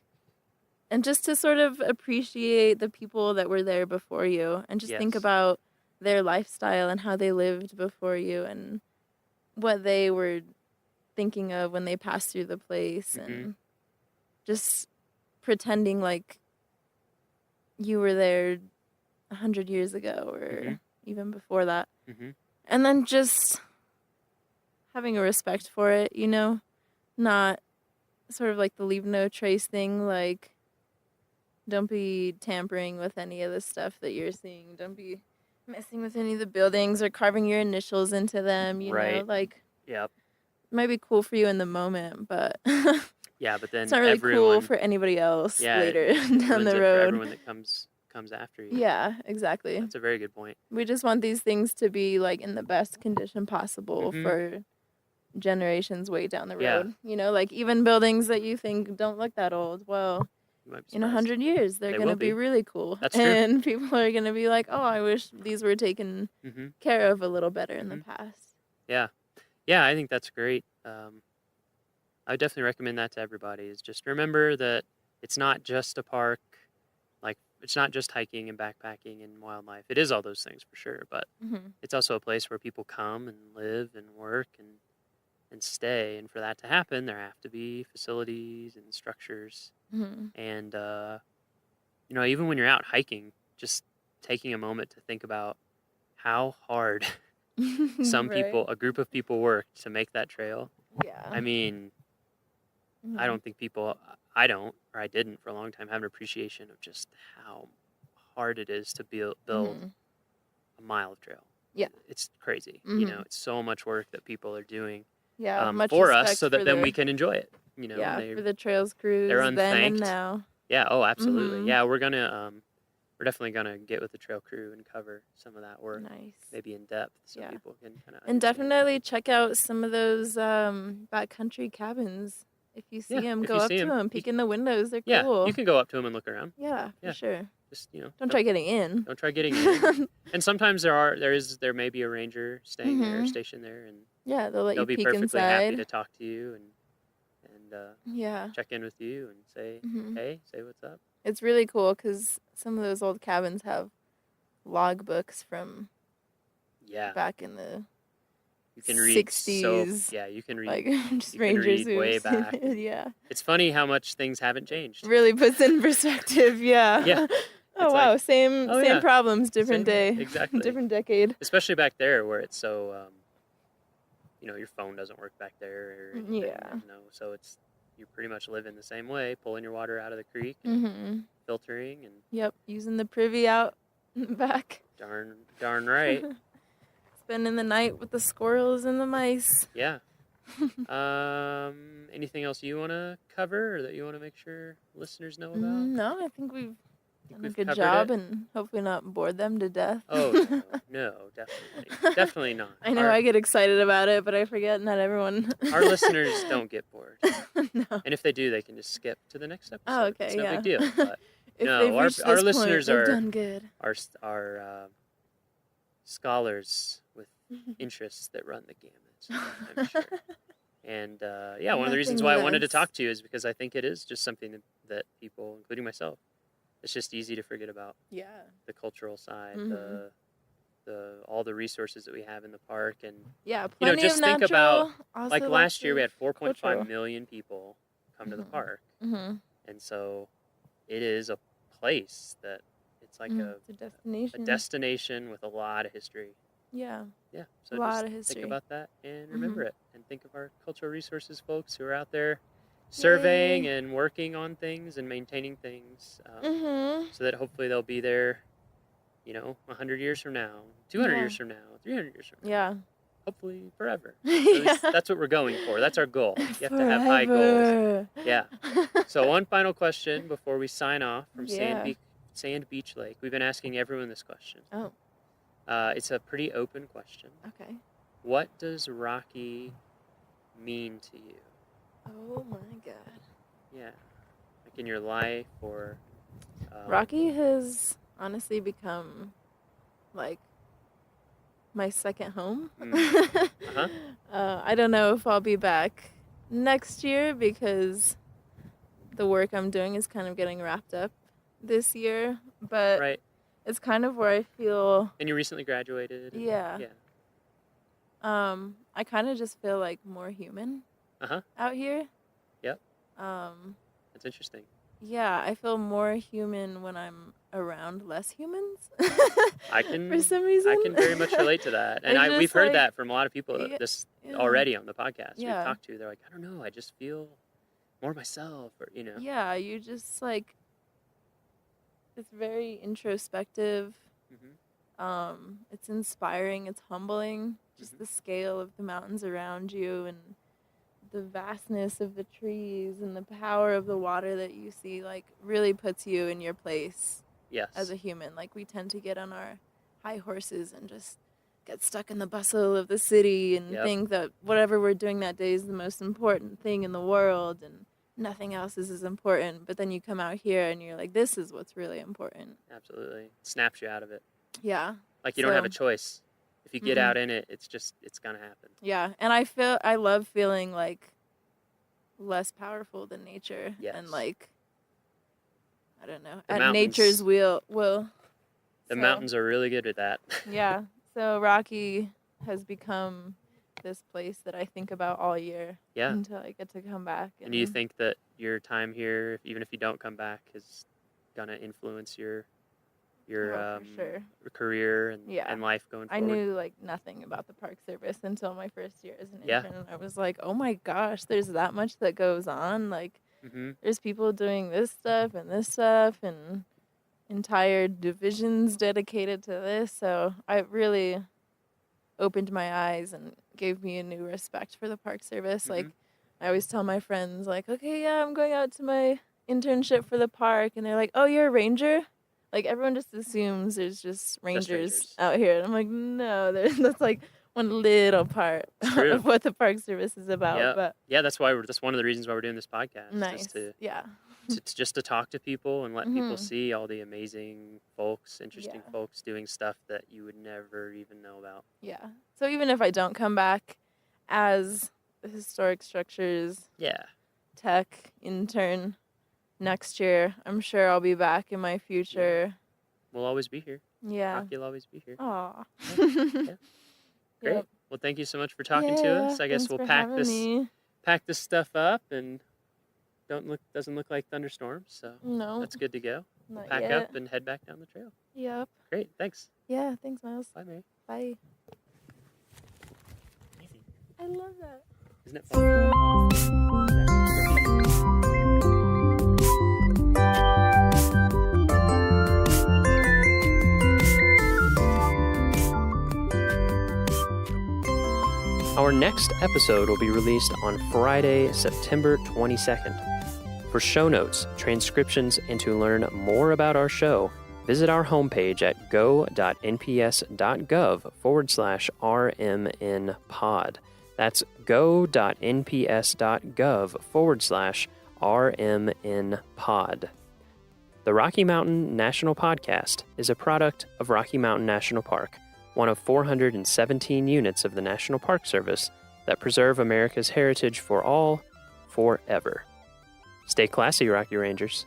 and just to sort of appreciate the people that were there before you and just think Yes. about their lifestyle and how they lived before you and what they were thinking of when they passed through the place and just pretending like you were there 100 years ago or even before that. And then just having a respect for it, you know, not sort of like the leave no trace thing, like don't be tampering with any of the stuff that you're seeing. Don't be messing with any of the buildings or carving your initials into them, you know, Right. like Yep. it might be cool for you in the moment, but Yeah, but then it's not really everyone, cool for anybody else yeah, later it down ruins the it road. for everyone that comes after you. Yeah, exactly. That's a very good point. We just want these things to be like in the best condition possible for generations way down the Yeah. road. You know, like even buildings that you think don't look that old, well, You might be in surprised. 100 years they're They going to will be be. really cool. That's true. And people are going to be like, "Oh, I wish these were taken care of a little better in the past." Yeah. Yeah, I think that's great. I would definitely recommend that to everybody, is just remember that it's not just a park, like it's not just hiking and backpacking and wildlife. It is all those things for sure, but it's also a place where people come and live and work and stay. And for that to happen, there have to be facilities and structures. And, you know, even when you're out hiking, just taking a moment to think about how hard a group of people worked to make that trail. Yeah. I mean, I don't think I didn't for a long time have an appreciation of just how hard it is to build a mile of trail. Yeah. It's crazy. You know, it's so much work that people are doing Yeah, much for us respect so that for then their- we can enjoy it. You know, Yeah, for the trails crews they're then and unthanked. now. Yeah, oh, absolutely. Mhm. Yeah, we're definitely gonna get with the trail crew and cover some of that work. Nice. Maybe in depth, so Yeah. people can kind of. And definitely check out some of those backcountry cabins. If you see them, if go you up see to 'em, them, peek in the windows. They're Yeah, cool. you can go up to them and look around. Yeah, Yeah. for sure. Just, you know, Don't try getting in. Don't try getting in. And sometimes there may be a ranger staying there, stationed there, and Yeah, they'll let you be peek perfectly happy inside. to talk to you and Yeah. check in with you and say Mhm. hey, say what's up. It's really cool because some of those old cabins have logbooks from Yeah. back in the You can read 60s. you can read Like, just you can rangers read way who've seen back. it, yeah. It's funny how much things haven't changed. Really puts in perspective, yeah. Yeah. Oh, It's wow, like, same oh, yeah. problems, different Same- day. Exactly. Different decade. Especially back there where it's so, your phone doesn't work back there. Or anything, Yeah. So you pretty much live in the same way, pulling your water out of the creek, and Mm-hmm. filtering, and Yep, using the privy out back. darn right. Spending the night with the squirrels and the mice. Yeah. Anything else you want to cover or that you want to make sure listeners know about? No, I think we've done a we've good covered job it? and hopefully not bored them to death. Oh, no, definitely. Definitely not. I know I get excited about it, but I forget not everyone. Our listeners don't get bored. No. And if they do, they can just skip to the next episode. Oh, okay, It's no yeah. big deal. But If no, they've our reached this listeners point, are they've done good. are scholars with interests that run the gamut, I'm sure. And one of the reasons why I wanted to Nothing talk to you is because I think it is just something that people, including myself, it's just easy to forget about. Yeah. The cultural side, Mhm. all the resources that we have in the park, and Yeah, plenty just of think natural, about also like lots last year we had of 4.5 cultural. million people come to the park, Mm-hmm. and so it is a place that it's like It's a destination. a destination with a lot of history. Yeah. Yeah, so A lot just of history. think about that and remember Mhm. it, and think of our cultural resources folks who are out there surveying Yay. and working on things and maintaining things, Mhm. so that hopefully they'll be there, 100 years from now, 200 Yeah. years from now, 300 years from now. Yeah. Hopefully forever. At Yeah. least that's what we're going for. That's our goal. You have to have high goals. Forever. Yeah. So one final question before we sign off from Yeah. Sand Beach Lake. We've been asking everyone this question. Oh. It's a pretty open question. Okay. What does Rocky mean to you? Oh my god. Yeah. Like in your life or... Rocky has honestly become like my second home. Uh-huh. I don't know if I'll be back next year because the work I'm doing is kind of getting wrapped up this year, but Right. it's kind of where I feel And you recently graduated? and- Yeah. Yeah. I kind of just feel like more human Uh-huh. out here. Yep. Um, That's interesting. yeah, I feel more human when I'm around less humans. I can For some reason. I can very much relate to that. And It's we've just heard like- that from a lot of people Yeah, yeah. already on the podcast Yeah. we've talked to. They're like, I don't know, I just feel more myself, or Yeah, you just like it's very introspective. It's inspiring, it's humbling, just the scale of the mountains around you and the vastness of the trees and the power of the water that you see like really puts you in your place Yes. as a human. Like we tend to get on our high horses and just get stuck in the bustle of the city and Yep. think that whatever we're doing that day is the most important thing in the world and nothing else is as important. But then you come out here and you're like, this is what's really important. Absolutely. It snaps you out of it. Yeah. Like you don't have a So- choice. If you get Mm-mm. out in it, it's gonna happen. Yeah, and I love feeling like less powerful than nature Yes. and like I don't know, The at mountains- nature's will. The So, mountains are really good at that. Yeah. So Rocky has become this place that I think about all year Yeah. until I get to come back. And do you think that your time here, even if you don't come back, is gonna influence your Oh, for sure. career and, Yeah. and life going I forward? knew like nothing about the Park Service until my first year as an Yeah. intern. And I was like, oh my gosh, there's that much that goes on. Like, Mhm. there's people doing this stuff and entire divisions dedicated to this. So it really opened my eyes and gave me a new respect for the Park Service. Like, I always tell my friends, like, okay, yeah, I'm going out to my internship for the park. And they're like, oh, you're a ranger? Like, everyone just assumes there's just rangers out here. And I'm like, no, that's like one little part true. of what the Park Service is about. Yeah, But yeah, that's one of the reasons why we're doing this podcast. nice. Is to, Yeah. just to talk to people and let people Mhm. see all the amazing folks, interesting Yeah. folks doing stuff that you would never even know about. Yeah. So even if I don't come back as the historic structures Yeah. tech intern next year, I'm sure I'll be back in my future. We'll always be here. Yeah. Rock, you'll always be here. Aw. Yeah. Great. Yep. Well, thank you so much for talking to Yeah, us. I guess thanks we'll for pack having me. this stuff up and doesn't look like thunderstorms, so No. that's good to go. Not Pack yet. up and head back down the trail. Yep. Great. Thanks. Yeah, thanks, Miles. Bye, Mary. Bye. I love that. Isn't it fun? Our next episode will be released on Friday, September 22nd. For show notes, transcriptions, and to learn more about our show, visit our homepage at go.nps.gov/RMNpod. That's go.nps.gov/RMNpod. The Rocky Mountain National Podcast is a product of Rocky Mountain National Park, one of 417 units of the National Park Service that preserve America's heritage for all, forever. Stay classy, Rocky Rangers.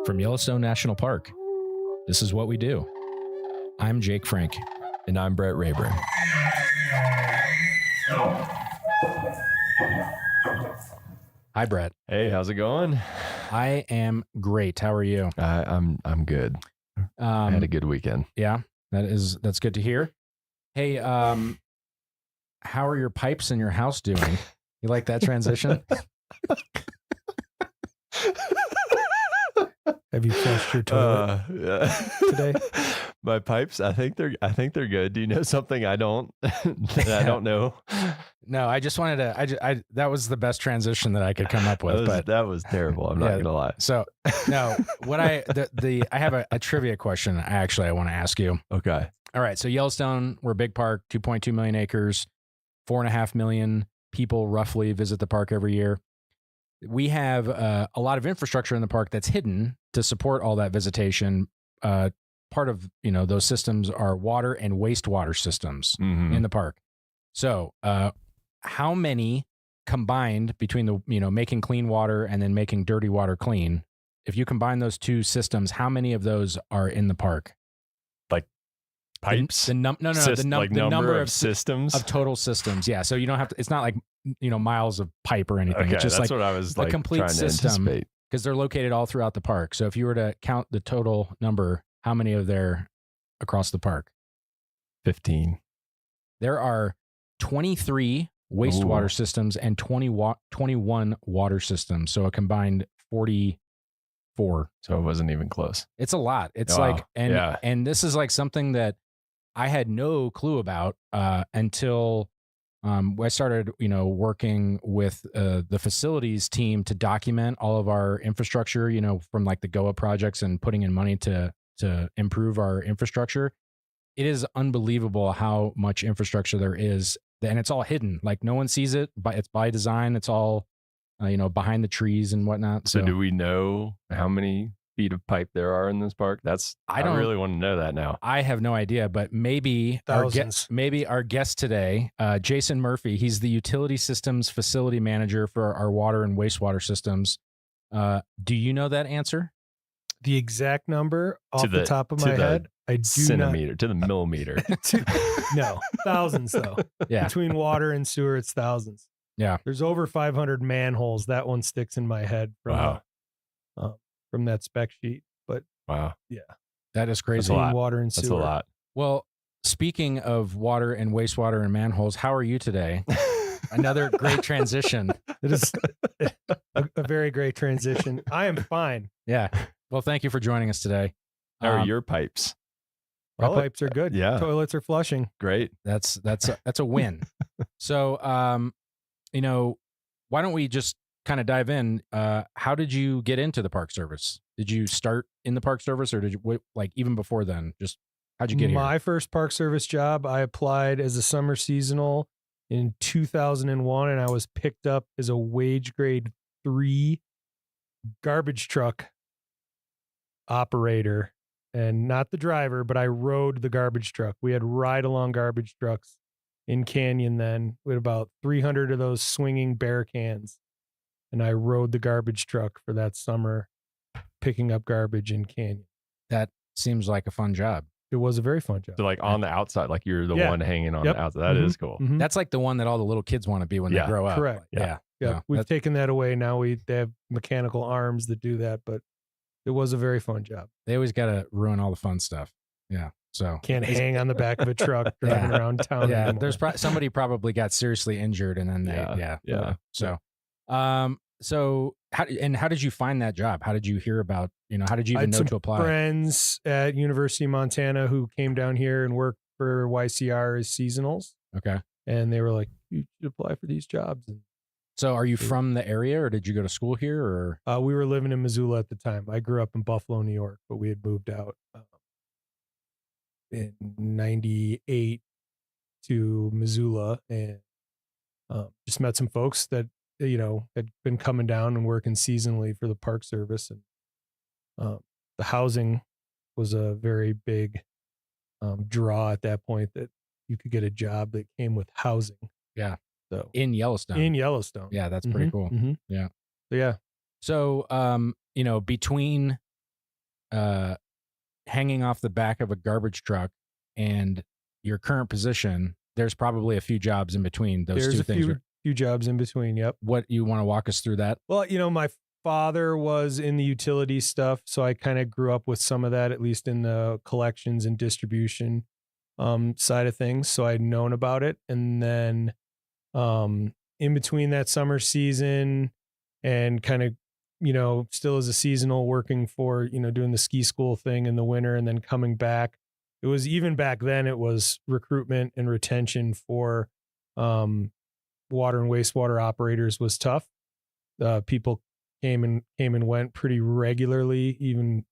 From Yellowstone National Park, this is what we do. I'm Jake Frank. And I'm Brett Rayburn. Hi, Brett. Hey, how's it going? I am great. How are you? I'm good. I had a good weekend. Yeah, that's good to hear. Hey, how are your pipes in your house doing? You like that transition? Have you flushed your toilet today? My pipes, I think they're good. Do you know something I don't that I don't know? No, I just wanted to. That was the best transition that I could come up with. That was terrible. I'm not gonna lie. So no, what I have a trivia question. I want to ask you. Okay. All right. So Yellowstone, we're a big park, 2.2 million acres, 4.5 million people roughly visit the park every year. We have a lot of infrastructure in the park that's hidden to support all that visitation. Part of those systems are water and wastewater systems in the park. So, how many combined between the making clean water and then making dirty water clean? If you combine those two systems, how many of those are in the park? Like pipes? The number of systems of total systems. Yeah. So you don't have to. It's not like miles of pipe or anything. Okay, it's just that's like what I was a complete trying to system anticipate. because they're located all throughout the park. So if you were to count the total number, how many are there across the park? 15. There are 23 wastewater systems and 21 water systems. So a combined 44. So it wasn't even close. It's a lot. It's and this is like something that I had no clue about until I started, working with the facilities team to document all of our infrastructure, from like the GOA projects and putting in money to improve our infrastructure. It is unbelievable how much infrastructure there is, and it's all hidden. Like no one sees it, but it's by design. It's all, behind the trees and whatnot. So do we know how many feet of pipe there are in this park? I really want to know that now. I have no idea, but maybe our guest today, Jason Murphy, he's the utility systems facility manager for our water and wastewater systems. Do you know that answer? The exact number off the top of my head, I do centimeter to the millimeter. No, thousands though. Yeah. Between water and sewer, it's thousands. Yeah. There's over 500 manholes. That one sticks in my head from from that spec sheet. But wow, yeah, that is crazy. That's a lot. Water and sewer. That's a lot. Well, speaking of water and wastewater and manholes, how are you today? Another great transition. It is a very great transition. I am fine. Yeah. Well, thank you for joining us today. How are your pipes? My pipes are good. Yeah. Toilets are flushing. Great. That's a win. So, why don't we just kind of dive in, how did you get into the Park Service? Did you start in the Park Service, or did you like even before then? Just how'd you get here? My first Park Service job, I applied as a summer seasonal in 2001, and I was picked up as a wage grade 3 garbage truck operator, and not the driver, but I rode the garbage truck. We had ride-along garbage trucks in Canyon then. We had about 300 of those swinging bear cans, and I rode the garbage truck for that summer, picking up garbage in Canyon. That seems like a fun job. It was a very fun job. So like on the outside, like you're the one hanging on Yep. the outside. That is cool. Mhm. That's like the one that all the little kids want to be when they grow up. Correct. Like, Yeah. We've taken that away now. They have mechanical arms that do that, but it was a very fun job. They always got to ruin all the fun stuff. Yeah. So Can't hang on the back of a truck driving around town. Yeah. anymore. There's somebody probably got seriously injured, and then So, so how did you find that job? How did you hear about, how did you I even had know some to apply? friends at University of Montana who came down here and worked for YCR as seasonals. Okay. And they were like, you should apply for these jobs. And So are you from the area, or did you go to school here, or? we were living in Missoula at the time. I grew up in Buffalo, New York, but we had moved out in 98 to Missoula, and just met some folks that, had been coming down and working seasonally for the Park Service. And the housing was a very big draw at that point, that you could get a job that came with housing. Yeah. So In Yellowstone. Yeah, that's pretty cool. Mhm. Yeah. So, yeah. So, between hanging off the back of a garbage truck and your current position, there's probably a few jobs in between those There's two a things. few jobs in between. Yep. What, you want to walk us through that? Well, my father was in the utility stuff, so I kind of grew up with some of that, at least in the collections and distribution side of things. So I'd known about it. And then in between that summer season and kind of, still as a seasonal, working for, doing the ski school thing in the winter and then coming back. It was, even back then, it was recruitment and retention for water and wastewater operators was tough. People came and went pretty regularly, even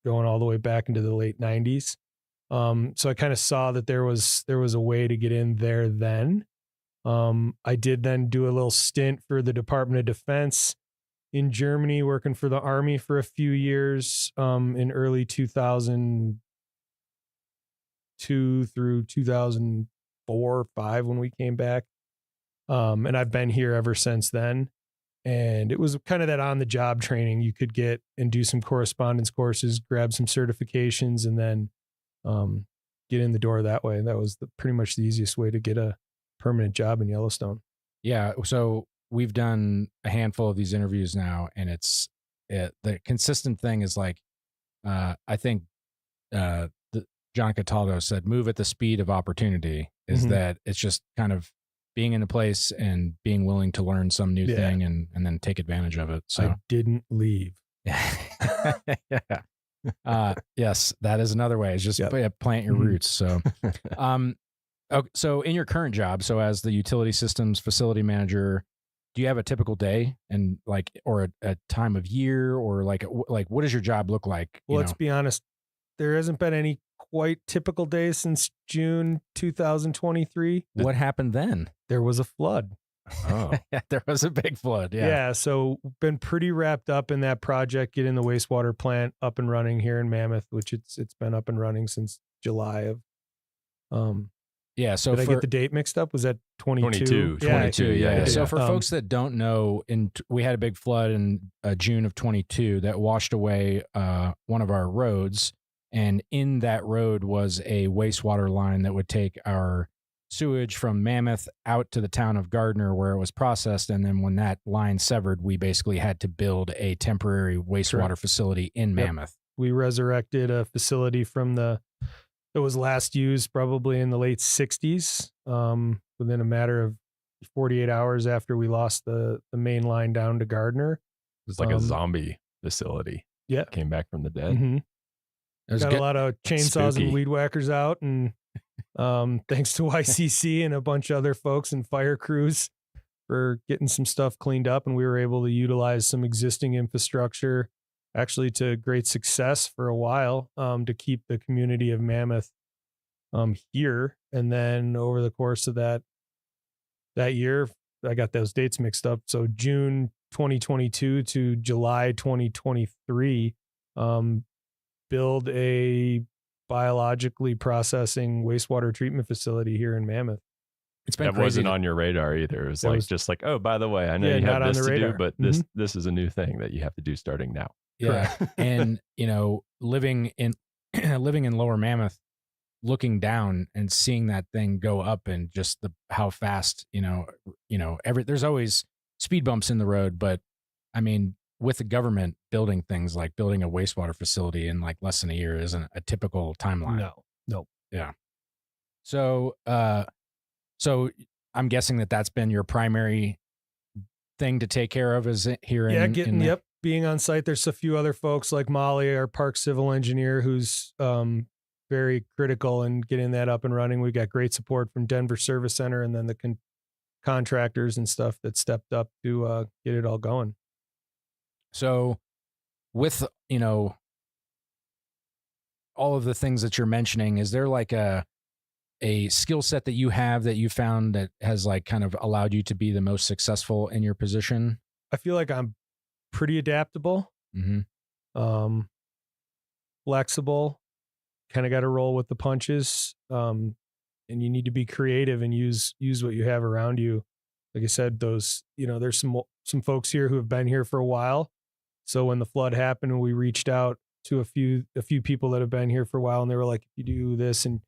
going all the way back into the late 90s. So I kind of saw that there was a way to get in there then. I did then do a little stint for the Department of Defense in Germany, working for the Army for a few years in early 2002 through 2004 or 5 when we came back. And I've been here ever since then. And it was kind of that on the job training you could get and do some correspondence courses, grab some certifications, and then get in the door that way. And that was pretty much the easiest way to get a permanent job in Yellowstone. Yeah. So we've done a handful of these interviews now, and the consistent thing is like, I think John Cataldo said, move at the speed of opportunity, is that it's just kind of being in a place and being willing to learn some new thing and then take advantage of it. So I didn't leave. Yes, that is another way. It's just plant your roots. So, okay, so in your current job, so as the utility systems facility manager, do you have a typical day and or a time of year, or like what does your job look like? Well, let's be honest. There hasn't been any quite typical days since June 2023. What happened then? There was a flood. Oh, there was a big flood. Yeah. Yeah. So been pretty wrapped up in that project, getting the wastewater plant up and running here in Mammoth, which it's been up and running since July of. Yeah. So did I get the date mixed up? Was that 22? 22. Yeah. So for folks that don't know, we had a big flood in June of 22 that washed away one of our roads. And in that road was a wastewater line that would take our sewage from Mammoth out to the town of Gardner, where it was processed. And then when that line severed, we basically had to build a temporary wastewater facility in Mammoth. We resurrected a facility that was last used probably in the late 60s, within a matter of 48 hours after we lost the main line down to Gardner. It was like a zombie facility. Yeah. Came back from the dead. Mm-hmm. Got a lot of chainsaws Spooky. and weed whackers out, and thanks to YCC and a bunch of other folks and fire crews, for getting some stuff cleaned up, and we were able to utilize some existing infrastructure actually to great success for a while, to keep the community of Mammoth here. And then over the course of that year, I got those dates mixed up. So June 2022 to July 2023, build a biologically processing wastewater treatment facility here in Mammoth. It's been that crazy. Wasn't on your radar either. It was That like was- just like, oh, by the way, I know Yeah, you not have on this the to do, radar. but this is a new thing that you have to do starting now. Yeah. And, living in Lower Mammoth, looking down and seeing that thing go up and just how fast, there's always speed bumps in the road, but I mean, with the government building things like building a wastewater facility in like less than a year isn't a typical timeline. No. Yeah. So I'm guessing that's been your primary thing to take care of is here in being on site. There's a few other folks like Molly, our park civil engineer, who's very critical in getting that up and running. We got great support from Denver Service Center and then the contractors and stuff that stepped up to get it all going. So with, all of the things that you're mentioning, is there like a skill set that you have that you found that has like kind of allowed you to be the most successful in your position? I feel like I'm pretty adaptable, flexible, kind of got to roll with the punches. And you need to be creative and use what you have around you. Like I said, there's some folks here who have been here for a while. So when the flood happened, we reached out to a few people that have been here for a while, and they were like, if you do this, and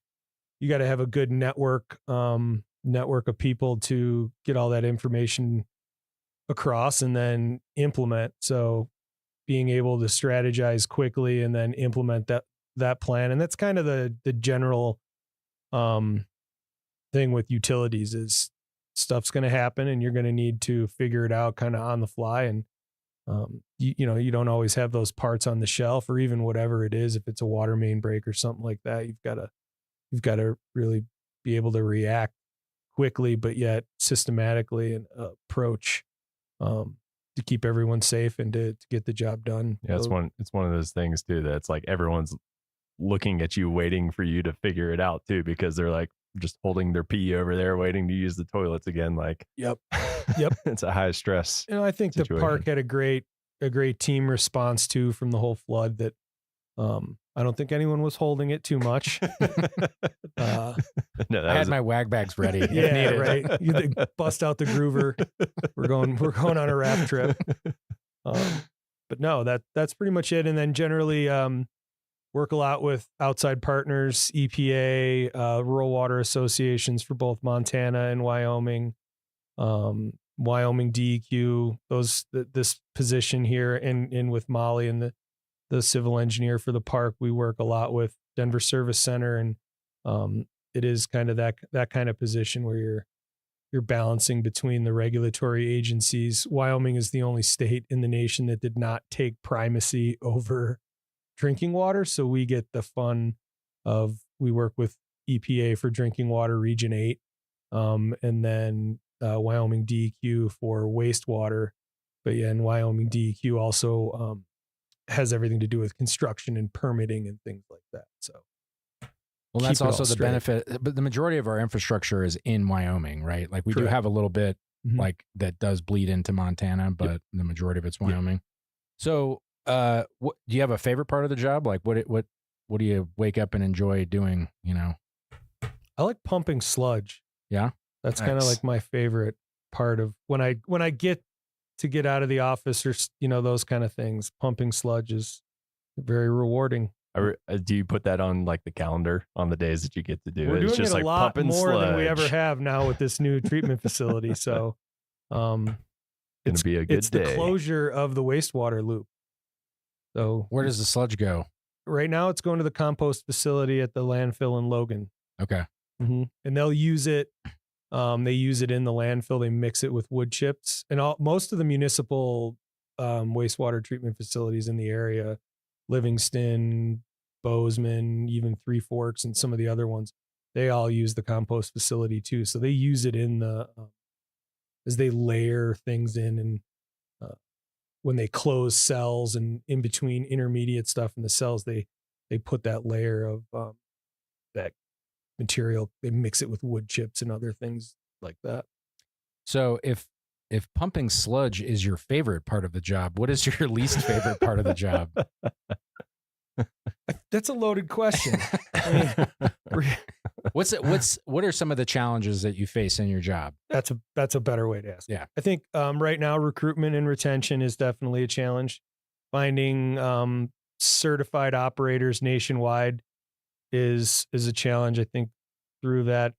you got to have a good network of people to get all that information across and then implement. So being able to strategize quickly and then implement that plan. And that's kind of the general thing with utilities is stuff's going to happen and you're going to need to figure it out kind of on the fly. And you don't always have those parts on the shelf or even whatever it is. If it's a water main break or something like that, you've got to really be able to react quickly, but yet systematically and approach to keep everyone safe and to get the job done. Yeah, it's one of those things too that's like everyone's looking at you, waiting for you to figure it out too, because they're like just holding their pee over there, waiting to use the toilets again. Like, yep. It's a high stress. I think situation. The park had a great team response too from the whole flood that I don't think anyone was holding it too much. I had my wag bags ready. Yeah, right. You bust out the groover. We're going on a raft trip. But no, that's pretty much it. And then generally work a lot with outside partners, EPA, rural water associations for both Montana and Wyoming, Wyoming DEQ. This position here, and with Molly and the civil engineer for the park, we work a lot with Denver Service Center, and it is kind of that kind of position where you're balancing between the regulatory agencies. Wyoming is the only state in the nation that did not take primacy over drinking water, so we get the fun of we work with EPA for drinking water Region 8, and then Wyoming DEQ for wastewater. But yeah, and Wyoming DEQ also has everything to do with construction and permitting and things like that. So, well, that's also the benefit. But the majority of our infrastructure is in Wyoming, right? Like we do have a little bit like that does bleed into Montana, but the majority of it's Wyoming. Yep. So, do you have a favorite part of the job? Like what do you wake up and enjoy doing? I like pumping sludge. Yeah, that's kind of like my favorite part of when I get to get out of the office or those kind of things. Pumping sludge is very rewarding. Do you put that on like the calendar on the days that you get to do it? We're doing just it a like lot pumping more sludge. than we ever have now with this new treatment facility. So it's gonna be a good day. The closure of the wastewater loop. So where does the sludge go? Right now it's going to the compost facility at the landfill in Logan. Okay. Mm-hmm. And they'll use it. They use it in the landfill. They mix it with wood chips, and most of the municipal wastewater treatment facilities in the area, Livingston, Bozeman, even Three Forks, and some of the other ones, they all use the compost facility too. So they use it in the as they layer things in, and when they close cells and in between intermediate stuff in the cells, they put that layer of that material. They mix it with wood chips and other things like that. So if pumping sludge is your favorite part of the job, what is your least favorite part of the job? That's a loaded question. I mean, what are some of the challenges that you face in your job? That's a better way to ask. Yeah. I think right now recruitment and retention is definitely a challenge. Finding certified operators nationwide is a challenge. I think through that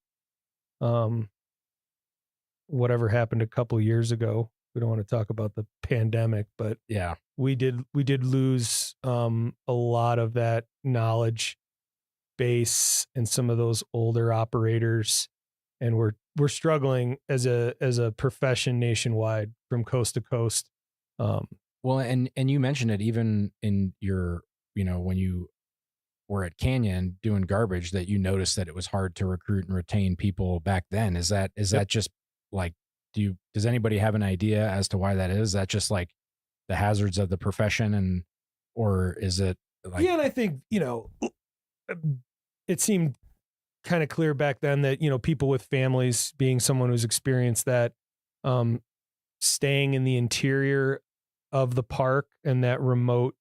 whatever happened a couple of years ago, we don't want to talk about the pandemic, but yeah, we did lose a lot of that knowledge base and some of those older operators, and we're struggling as a profession nationwide from coast to coast. Well, and you mentioned it even in your, when you were at Canyon doing garbage, that you noticed that it was hard to recruit and retain people back then. Is that just like, does anybody have an idea as to why that is? Is that just like the hazards of the profession, or is it like? Yeah, and I think, it seemed kind of clear back then that, people with families, being someone who's experienced that, staying in the interior of the park and that remote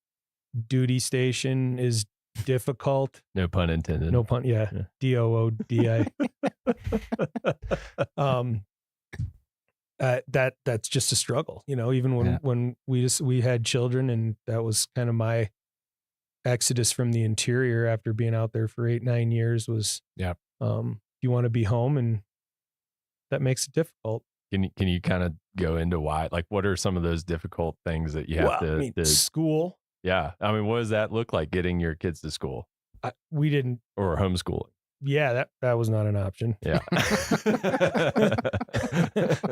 duty station is difficult. No pun intended. No pun. Yeah. DOODI. That's just a struggle, even when we had children, and that was kind of my exodus from the interior after being out there for 8-9 years was, you want to be home, and that makes it difficult. Can you kind of go into why, like, what are some of those difficult things that you have to school? Yeah. I mean, what does that look like, getting your kids to school? We didn't. Or homeschooling. Yeah, that was not an option. Yeah.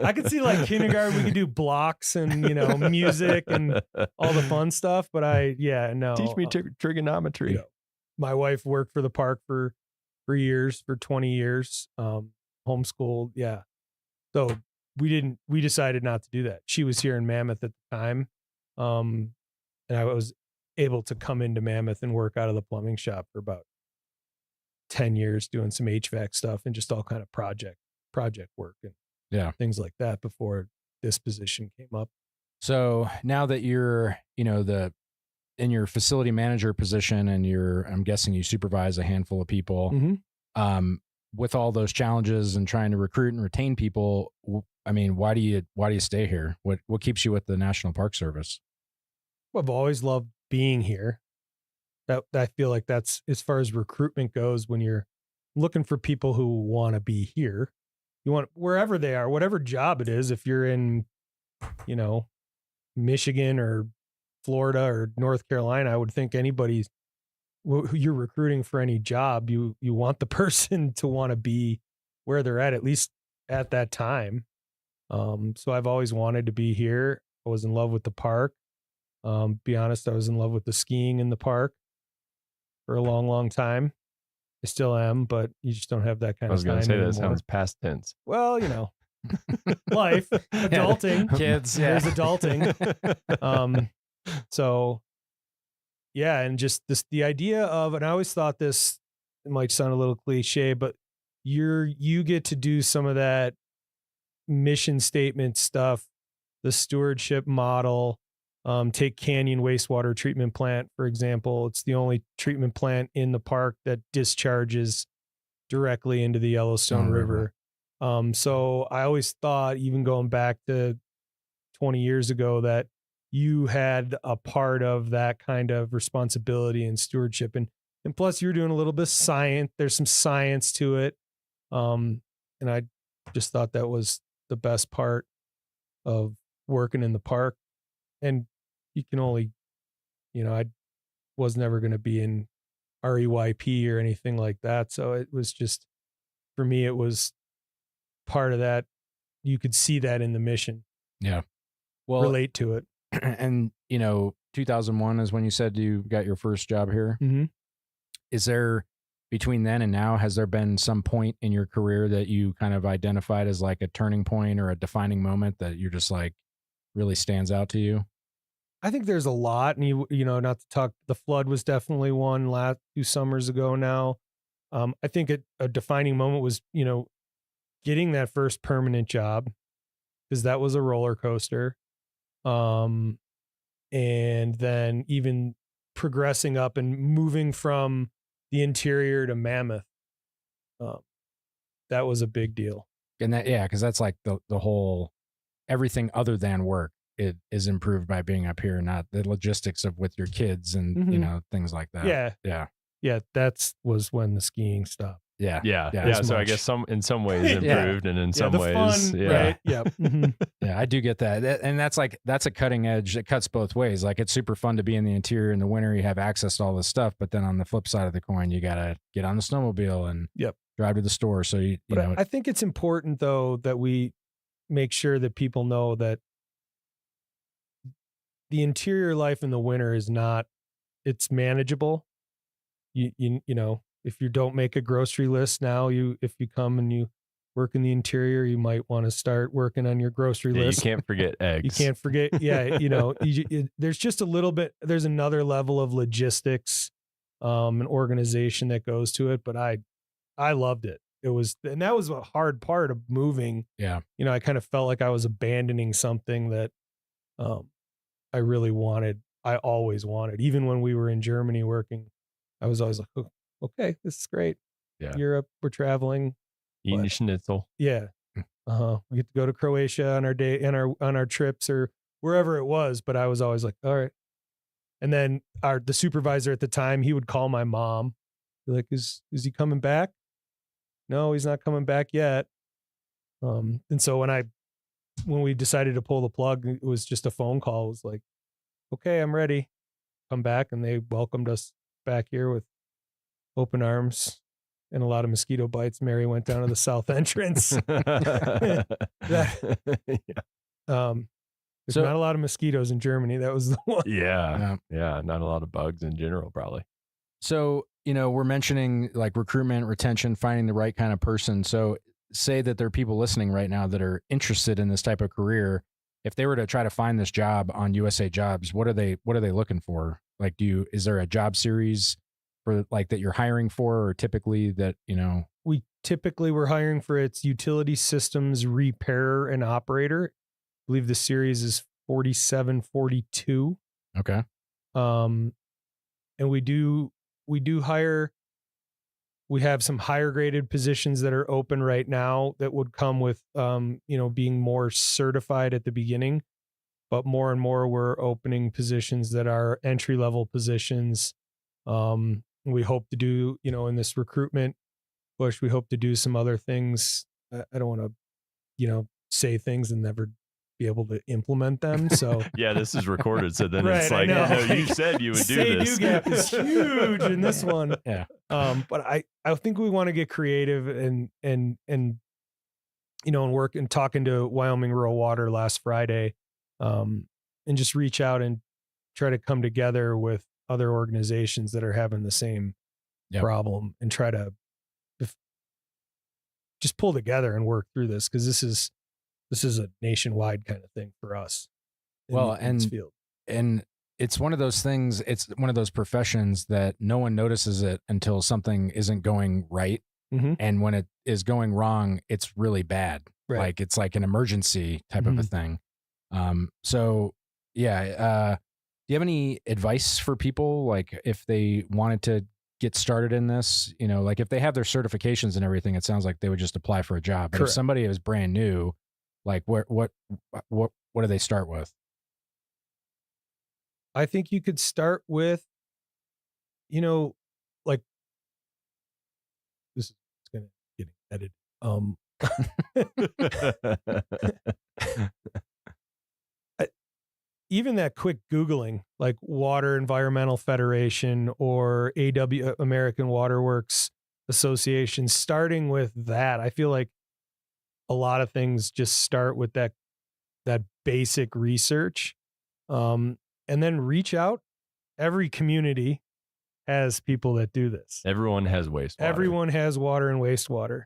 I could see like kindergarten, we could do blocks and, music and all the fun stuff. But no. Teach me trigonometry. My wife worked for the park for years, for 20 years, homeschooled. Yeah. So we decided not to do that. She was here in Mammoth at the time. And I was able to come into Mammoth and work out of the plumbing shop for about 10 years doing some HVAC stuff and just all kind of project work and things like that before this position came up. So now that you're, in your facility manager position, and I'm guessing you supervise a handful of people, with all those challenges and trying to recruit and retain people, I mean, why do you stay here? What keeps you with the National Park Service? Well, I've always loved being here. That I feel like that's, as far as recruitment goes, when you're looking for people who want to be here, you want wherever they are, whatever job it is. If you're in, Michigan or Florida or North Carolina, I would think anybody who you're recruiting for any job, you want the person to want to be where they're at least at that time. So I've always wanted to be here. I was in love with the park. Be honest, I was in love with the skiing in the park for a long, long time. I still am, but you just don't have that kind of time. I was going to say, anymore. that sounds past tense. Well, life, adulting, kids, there's adulting. So yeah. And just the idea of, and I always thought this, it might sound a little cliche, but you get to do some of that mission statement stuff, the stewardship model. Take Canyon Wastewater Treatment Plant, for example. It's the only treatment plant in the park that discharges directly into the Yellowstone River. So I always thought, even going back to 20 years ago, that you had a part of that kind of responsibility and stewardship. And plus you're doing a little bit of science. There's some science to it. And I just thought that was the best part of working in the park. And you can only, I was never going to be in REYP or anything like that. So it was just, for me, it was part of that. You could see that in the mission. Yeah. Well, relate to it. And, 2001 is when you said you got your first job here. Mm-hmm. Is there between then and now, has there been some point in your career that you kind of identified as like a turning point or a defining moment that you're just like really stands out to you? I think there's a lot, and you know, not to talk, the flood was definitely one last 2 summers ago now. I think a defining moment was, you know, getting that first permanent job, because that was a roller coaster. And then even progressing up and moving from the interior to Mammoth. That was a big deal. And that, yeah, because that's like the whole, everything other than work, it is improved by being up here, not the logistics of with your kids and, you know, things like that. Yeah. Yeah. Yeah. Was when the skiing stopped. Yeah. Yeah. So I guess in some ways improved and in some ways. Fun, right? Yeah. Yeah. I do get that. And that's a cutting edge. It cuts both ways. Like it's super fun to be in the interior in the winter. You have access to all this stuff, but then on the flip side of the coin, you got to get on the snowmobile and drive to the store. So you know, I think it's important though, that we make sure that people know that the interior life in the winter is not, it's manageable. You know, if you don't make a grocery list now, if you come and you work in the interior, you might want to start working on your grocery list. You can't forget eggs. You can't forget. Yeah. You know, there's just a little bit, there's another level of logistics, and organization that goes to it. But I loved it. And that was a hard part of moving. Yeah. You know, I kind of felt like I was abandoning something that, I really wanted. I always wanted, even when we were in Germany working, I was always like, oh, okay, this is great. Yeah. Europe, we're traveling. Eating a schnitzel. Yeah. We get to go to Croatia on our day, on our trips or wherever it was. But I was always like, all right. And then the supervisor at the time, he would call my mom. Be like, is he coming back? No, he's not coming back yet. And so when we decided to pull the plug, it was just a phone call. It was like, okay, I'm ready. Come back. And they welcomed us back here with open arms and a lot of mosquito bites. Mary went down to the south entrance. There's not a lot of mosquitoes in Germany. That was the one. Yeah. Not a lot of bugs in general, probably. So, you know, we're mentioning like recruitment, retention, finding the right kind of person. So say that there are people listening right now that are interested in this type of career. If they were to try to find this job on USA Jobs, what are they looking for? Like, is there a job series for like that you're hiring for, or typically that, you know? We typically were hiring for its utility systems repairer and operator. I believe the series is 4742. Okay. And we do hire. We have some higher graded positions that are open right now that would come with, you know, being more certified at the beginning, but more and more we're opening positions that are entry level positions. We hope to do, you know, in this recruitment push, we hope to do some other things. I don't want to, you know, say things and never be able to implement them. So yeah, this is recorded. So then right, it's like, no, you said you would do this. Say-do gap is huge in this one. Yeah. But I think we want to get creative and you know, and work and talking to Wyoming Rural Water last Friday, and just reach out and try to come together with other organizations that are having the same problem and try to just pull together and work through this. Cause this is a nationwide kind of thing for us. In this field. And it's one of those things, it's one of those professions that no one notices it until something isn't going right. Mm-hmm. And when it is going wrong, it's really bad. Right. Like it's like an emergency type of a thing. So yeah. Do you have any advice for people? Like if they wanted to get started in this, you know, like if they have their certifications and everything, it sounds like they would just apply for a job. But Correct. if somebody is brand new, like what do they start with? I think you could start with, you know, like this is going to get edited. Even that quick Googling, like Water Environmental Federation or American Water Works Association, starting with that, I feel like a lot of things just start with that basic research, and then reach out. Every community has people that do this. Everyone has wastewater. Everyone has water and wastewater,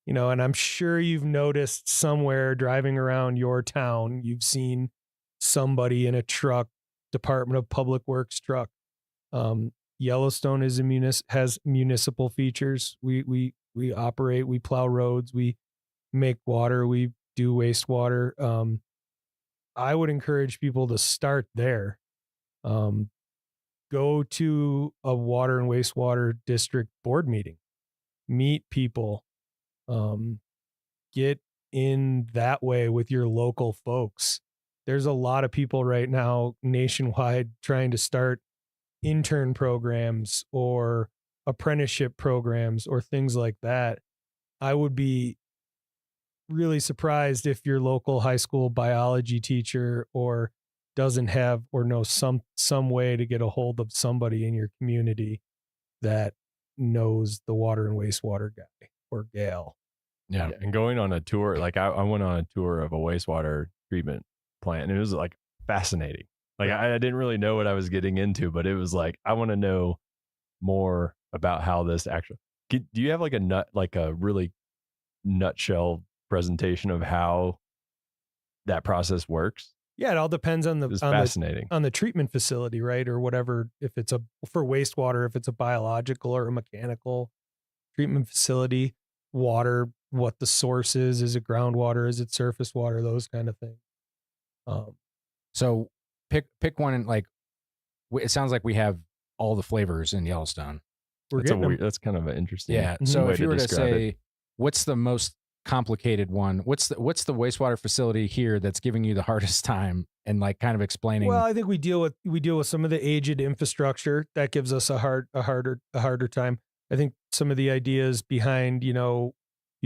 and I'm sure you've noticed somewhere driving around your town, you've seen somebody in a truck, Department of Public Works truck. Yellowstone has municipal features. We operate, we plow roads, we make water, we do wastewater. I would encourage people to start there. Go to a water and wastewater district board meeting, meet people, get in that way with your local folks. There's a lot of people right now nationwide trying to start intern programs or apprenticeship programs or things like that. I would be really surprised if your local high school biology teacher or doesn't have or knows some way to get a hold of somebody in your community that knows the water and wastewater guy or gal. Yeah. And going on a tour, like I went on a tour of a wastewater treatment plant, and it was like fascinating. Like I didn't really know what I was getting into, but it was like, I want to know more about how this actually, do you have like a really nutshell presentation of how that process works? Yeah, it all depends on fascinating. On the treatment facility, right? Or whatever, if it's for wastewater, if it's a biological or a mechanical treatment facility, water, what the source is it groundwater, is it surface water, those kind of things. So pick one, and like, it sounds like we have all the flavors in Yellowstone. That's kind of an interesting. Yeah. So way if you were to say, it. What's the most complicated one? What's the wastewater facility here that's giving you the hardest time, and like kind of explaining? Well, I think we deal with some of the aged infrastructure that gives us a harder time. I think some of the ideas behind, you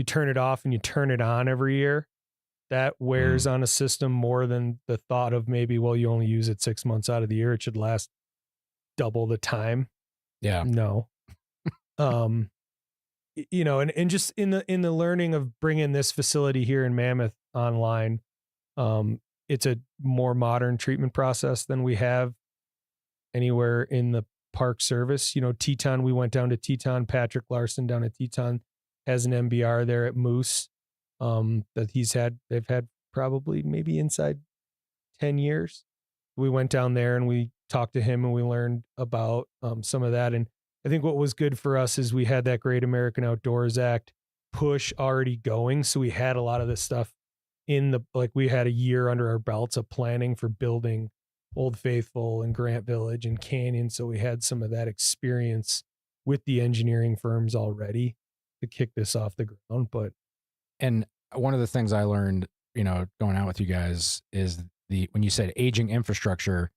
turn it off and you turn it on every year, that wears on a system more than the thought of maybe, well, you only use it 6 months out of the year. It should last double the time. Yeah. No. And just in the learning of bringing this facility here in Mammoth online, it's a more modern treatment process than we have anywhere in the park service. Teton, we went down to Teton. Patrick Larson down at Teton has an MBR there at Moose that they've had probably maybe inside 10 years. We went down there and we talked to him and we learned about some of that. And I think what was good for us is we had that Great American Outdoors Act push already going. So we had a lot of this stuff we had a year under our belts of planning for building Old Faithful and Grant Village and Canyon. So we had some of that experience with the engineering firms already to kick this off the ground. And one of the things I learned, going out with you guys is when you said aging infrastructure,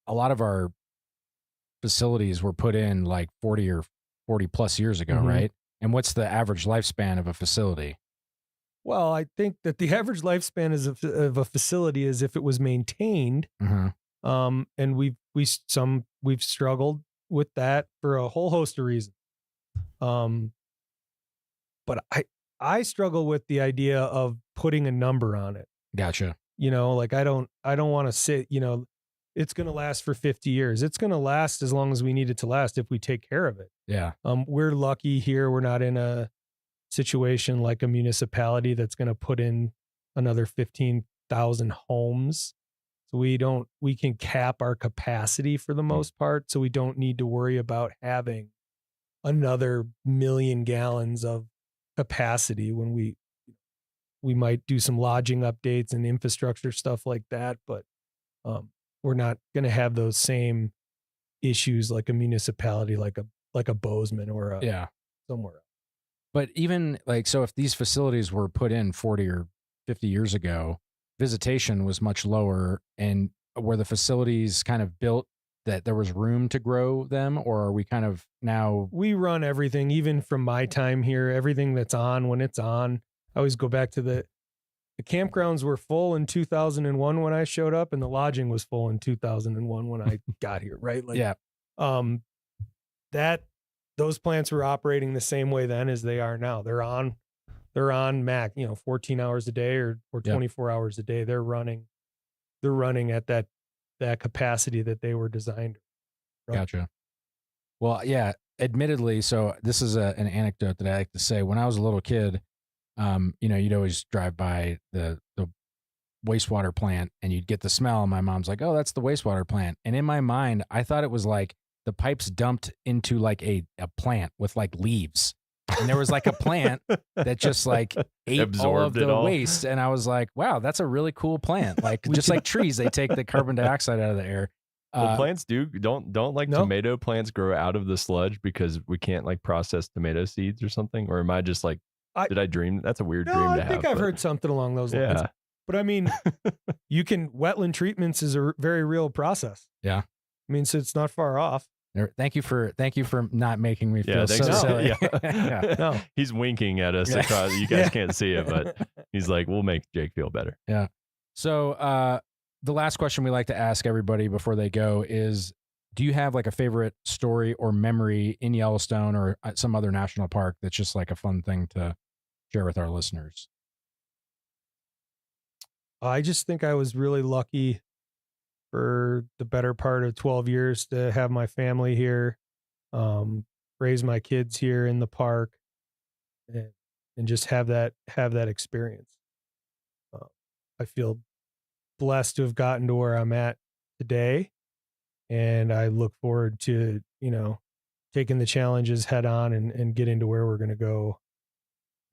a lot of our facilities were put in like 40 or 40 plus years ago, right? And what's the average lifespan of a facility? Well, I think that the average lifespan of a facility is if it was maintained. And we've struggled with that for a whole host of reasons. But I struggle with the idea of putting a number on it. Gotcha. I don't want to sit, it's going to last for 50 years. It's going to last as long as we need it to last if we take care of it. Yeah. We're lucky here. We're not in a situation like a municipality that's going to put in another 15,000 homes. So we can cap our capacity for the most part. So we don't need to worry about having another 1 million gallons of capacity when we might do some lodging updates and infrastructure stuff like that. But we're not going to have those same issues like a municipality, like a Bozeman or somewhere else. But even so if these facilities were put in 40 or 50 years ago, visitation was much lower, and were the facilities kind of built that there was room to grow them, or are we kind of now? We run everything, even from my time here, everything that's on when it's on. I always go back to the campgrounds were full in 2001 when I showed up, and the lodging was full in 2001 when I got here, right? Those plants were operating the same way then as they are now. They're on Mac, 14 hours a day or 24 hours a day. They're running at that capacity that they were designed. Gotcha. Well, yeah, admittedly. So this is an anecdote that I like to say. When I was a little kid, you'd always drive by the wastewater plant and you'd get the smell. And my mom's like, "Oh, that's the wastewater plant." And in my mind, I thought it was like the pipes dumped into like a plant with like leaves. And there was like a plant that just like ate all of the waste. And I was like, wow, that's a really cool plant. Like just like trees, they take the carbon dioxide out of the air. Well, plants don't like tomato plants grow out of the sludge because we can't like process tomato seeds or something? Or am I just like, did I dream? That's a weird dream to have. I think I've heard something along those lines. Yeah. But I mean, wetland treatments is a very real process. Yeah. I mean, so it's not far off. Thank you for not making me feel so silly. Yeah. No. He's winking at us across. You guys can't see it, but he's like, we'll make Jake feel better. Yeah. So the last question we like to ask everybody before they go is, do you have like a favorite story or memory in Yellowstone or some other national park that's just like a fun thing to share with our listeners? I just think I was really lucky for the better part of 12 years to have my family here, raise my kids here in the park, and just have that experience. I feel blessed to have gotten to where I'm at today, and I look forward to, taking the challenges head on and getting to where we're going to go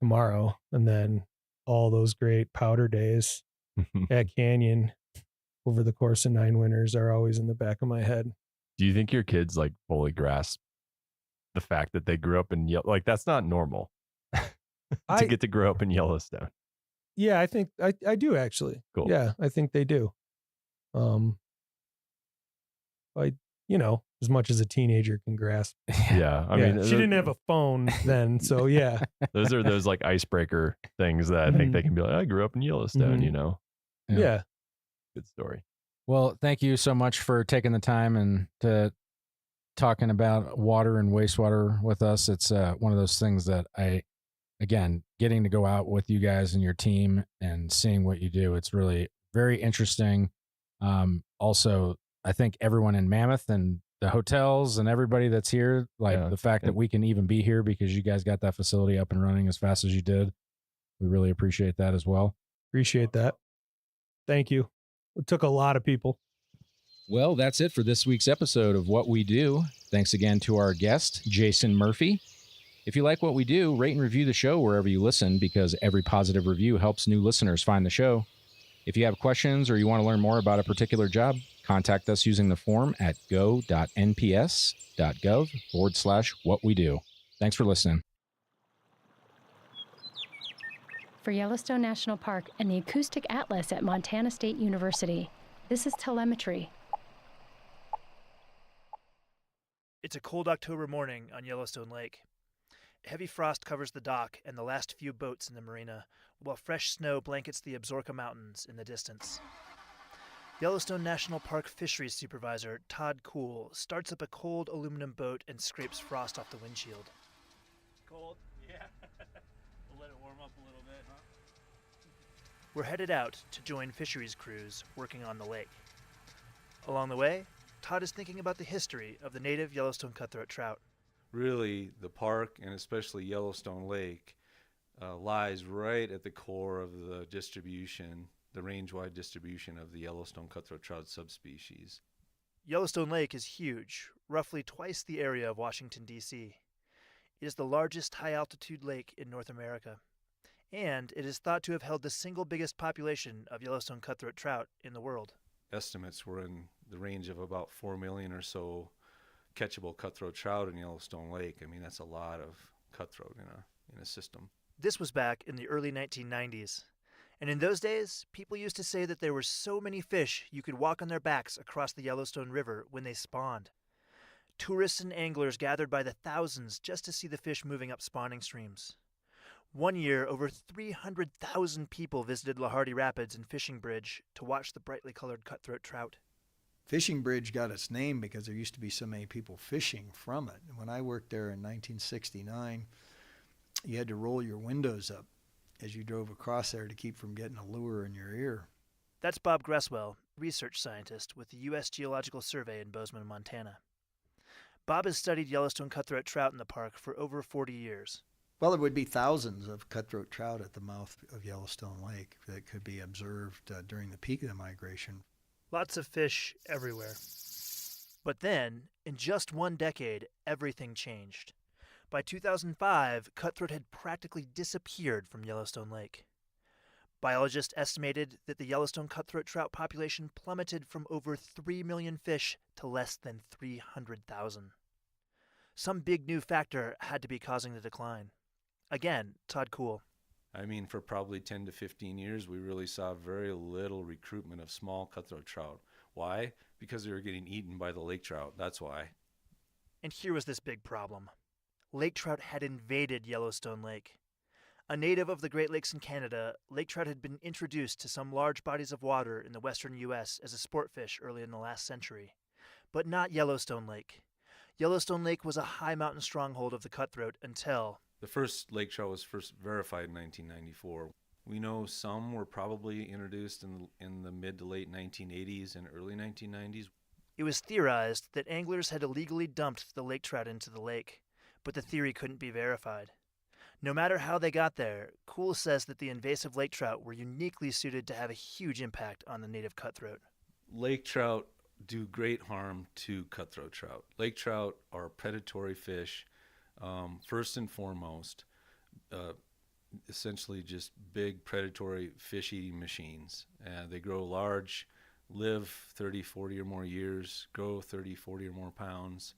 tomorrow. And then all those great powder days at Canyon over the course of 9 winters are always in the back of my head. Do you think your kids like fully grasp the fact that they grew up in like that's not normal to get to grow up in Yellowstone? Yeah, I think I do actually. Cool. Yeah, I think they do. As much as a teenager can grasp. Yeah, I mean, she didn't have a phone then, so yeah. Those are those like icebreaker things that I think they can be like, I grew up in Yellowstone, Yeah. Good story. Well, thank you so much for taking the time and to talking about water and wastewater with us. It's one of those things that again, getting to go out with you guys and your team and seeing what you do, it's really very interesting. Also, I think everyone in Mammoth and the hotels and everybody that's here, like the fact that we can even be here because you guys got that facility up and running as fast as you did. We really appreciate that as well. Appreciate that. Thank you. It took a lot of people. Well, that's it for this week's episode of What We Do. Thanks again to our guest, Jason Murphy. If you like what we do, rate and review the show wherever you listen because every positive review helps new listeners find the show. If you have questions or you want to learn more about a particular job, contact us using the form at go.nps.gov/whatwedo. Thanks for listening. For Yellowstone National Park and the Acoustic Atlas at Montana State University, this is telemetry. It's a cold October morning on Yellowstone Lake. Heavy frost covers the dock and the last few boats in the marina, while fresh snow blankets the Absaroka Mountains in the distance. Yellowstone National Park Fisheries Supervisor Todd Kuhl starts up a cold aluminum boat and scrapes frost off the windshield. Cold? Yeah. We'll let it warm up a little bit, huh? We're headed out to join fisheries crews working on the lake. Along the way, Todd is thinking about the history of the native Yellowstone cutthroat trout. Really, the park, and especially Yellowstone Lake, lies right at the core of the distribution, the range-wide distribution of the Yellowstone cutthroat trout subspecies. Yellowstone Lake is huge, roughly twice the area of Washington, D.C. It is the largest high-altitude lake in North America, and it is thought to have held the single biggest population of Yellowstone cutthroat trout in the world. Estimates were in the range of about 4 million or so catchable cutthroat trout in Yellowstone Lake. I mean, that's a lot of cutthroat in a system. This was back in the early 1990s. And in those days, people used to say that there were so many fish you could walk on their backs across the Yellowstone River when they spawned. Tourists and anglers gathered by the thousands just to see the fish moving up spawning streams. One year, over 300,000 people visited Lahardy Rapids and Fishing Bridge to watch the brightly colored cutthroat trout. Fishing Bridge got its name because there used to be so many people fishing from it. When I worked there in 1969, you had to roll your windows up as you drove across there to keep from getting a lure in your ear. That's Bob Gresswell, research scientist with the U.S. Geological Survey in Bozeman, Montana. Bob has studied Yellowstone cutthroat trout in the park for over 40 years. Well, there would be thousands of cutthroat trout at the mouth of Yellowstone Lake that could be observed during the peak of the migration. Lots of fish everywhere. But then, in just one decade, everything changed. By 2005, cutthroat had practically disappeared from Yellowstone Lake. Biologists estimated that the Yellowstone cutthroat trout population plummeted from over 3 million fish to less than 300,000. Some big new factor had to be causing the decline. Again, Todd Kuhl. I mean, for probably 10 to 15 years, we really saw very little recruitment of small cutthroat trout. Why? Because they were getting eaten by the lake trout. That's why. And here was this big problem. Lake trout had invaded Yellowstone Lake. A native of the Great Lakes in Canada, lake trout had been introduced to some large bodies of water in the western U.S. as a sport fish early in the last century. But not Yellowstone Lake. Yellowstone Lake was a high mountain stronghold of the cutthroat until... The first lake trout was first verified in 1994. We know some were probably introduced in the mid to late 1980s and early 1990s. It was theorized that anglers had illegally dumped the lake trout into the lake, but the theory couldn't be verified. No matter how they got there, Kuhl says that the invasive lake trout were uniquely suited to have a huge impact on the native cutthroat. Lake trout do great harm to cutthroat trout. Lake trout are predatory fish, first and foremost, essentially just big predatory fish-eating machines. They grow large, live 30, 40 or more years, grow 30, 40 or more pounds.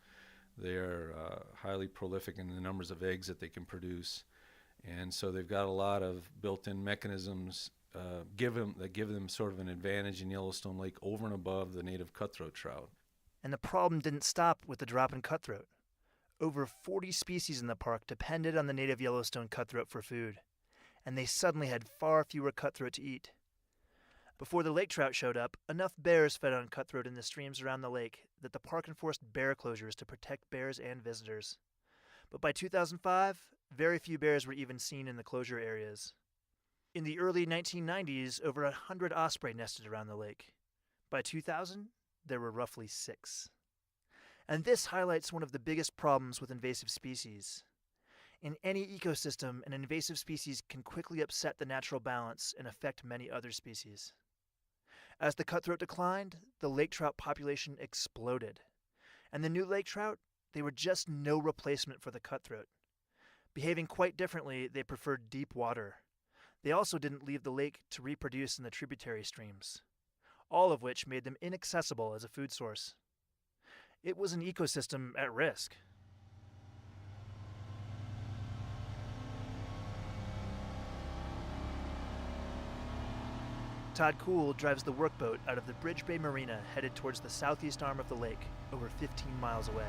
They are highly prolific in the numbers of eggs that they can produce. And so they've got a lot of built-in mechanisms that give them sort of an advantage in Yellowstone Lake over and above the native cutthroat trout. And the problem didn't stop with the drop in cutthroat. Over 40 species in the park depended on the native Yellowstone cutthroat for food, and they suddenly had far fewer cutthroat to eat. Before the lake trout showed up, enough bears fed on cutthroat in the streams around the lake that the park enforced bear closures to protect bears and visitors. But by 2005, very few bears were even seen in the closure areas. In the early 1990s, over 100 osprey nested around the lake. By 2000, there were roughly 6. And this highlights one of the biggest problems with invasive species. In any ecosystem, an invasive species can quickly upset the natural balance and affect many other species. As the cutthroat declined, the lake trout population exploded. And the new lake trout, they were just no replacement for the cutthroat. Behaving quite differently, they preferred deep water. They also didn't leave the lake to reproduce in the tributary streams, all of which made them inaccessible as a food source. It was an ecosystem at risk. Todd Kuhl drives the workboat out of the Bridge Bay Marina headed towards the southeast arm of the lake, over 15 miles away.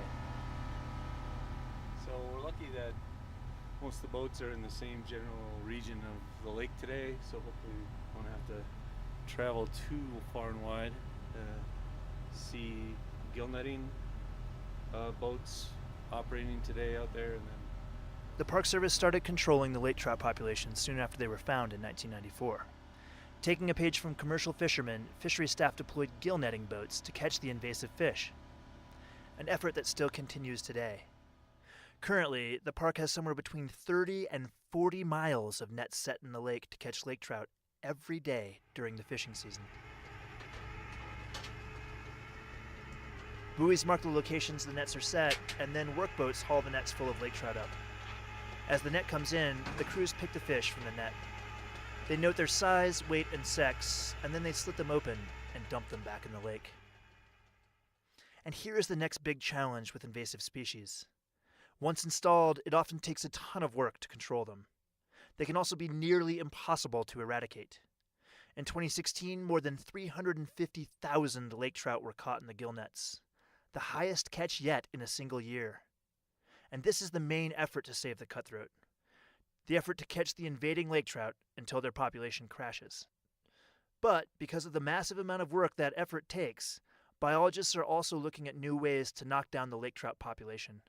So we're lucky that most of the boats are in the same general region of the lake today, so hopefully we won't have to travel too far and wide to see gill netting boats operating today out there. And then the Park Service started controlling the lake trout population soon after they were found in 1994. Taking a page from commercial fishermen, fishery staff deployed gill netting boats to catch the invasive fish, an effort that still continues today. Currently, the park has somewhere between 30 and 40 miles of nets set in the lake to catch lake trout every day during the fishing season. Buoys mark the locations the nets are set, and then workboats haul the nets full of lake trout up. As the net comes in, the crews pick the fish from the net. They note their size, weight, and sex, and then they slit them open and dump them back in the lake. And here is the next big challenge with invasive species. Once installed, it often takes a ton of work to control them. They can also be nearly impossible to eradicate. In 2016, more than 350,000 lake trout were caught in the gill nets, the highest catch yet in a single year. And this is the main effort to save the cutthroat. The effort to catch the invading lake trout until their population crashes. But because of the massive amount of work that effort takes, biologists are also looking at new ways to knock down the lake trout population.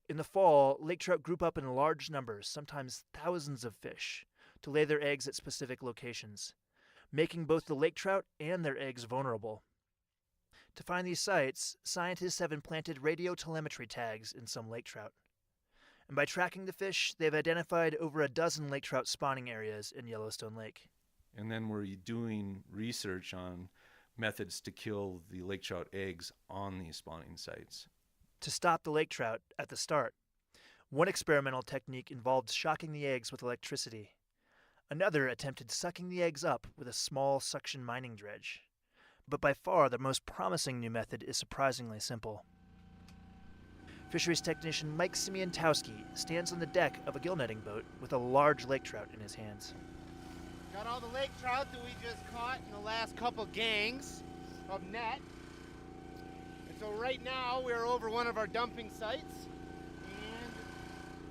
In the fall, lake trout group up in large numbers, sometimes thousands of fish, to lay their eggs at specific locations, making both the lake trout and their eggs vulnerable. To find these sites, scientists have implanted radio telemetry tags in some lake trout. And by tracking the fish, they've identified over a dozen lake trout spawning areas in Yellowstone Lake. And then we're doing research on methods to kill the lake trout eggs on these spawning sites. To stop the lake trout at the start, one experimental technique involved shocking the eggs with electricity. Another attempted sucking the eggs up with a small suction mining dredge. But by far the most promising new method is surprisingly simple. Fisheries technician Mike Simientowski stands on the deck of a gill netting boat with a large lake trout in his hands. Got all the lake trout that we just caught in the last couple gangs of net. And so right now we're over one of our dumping sites, and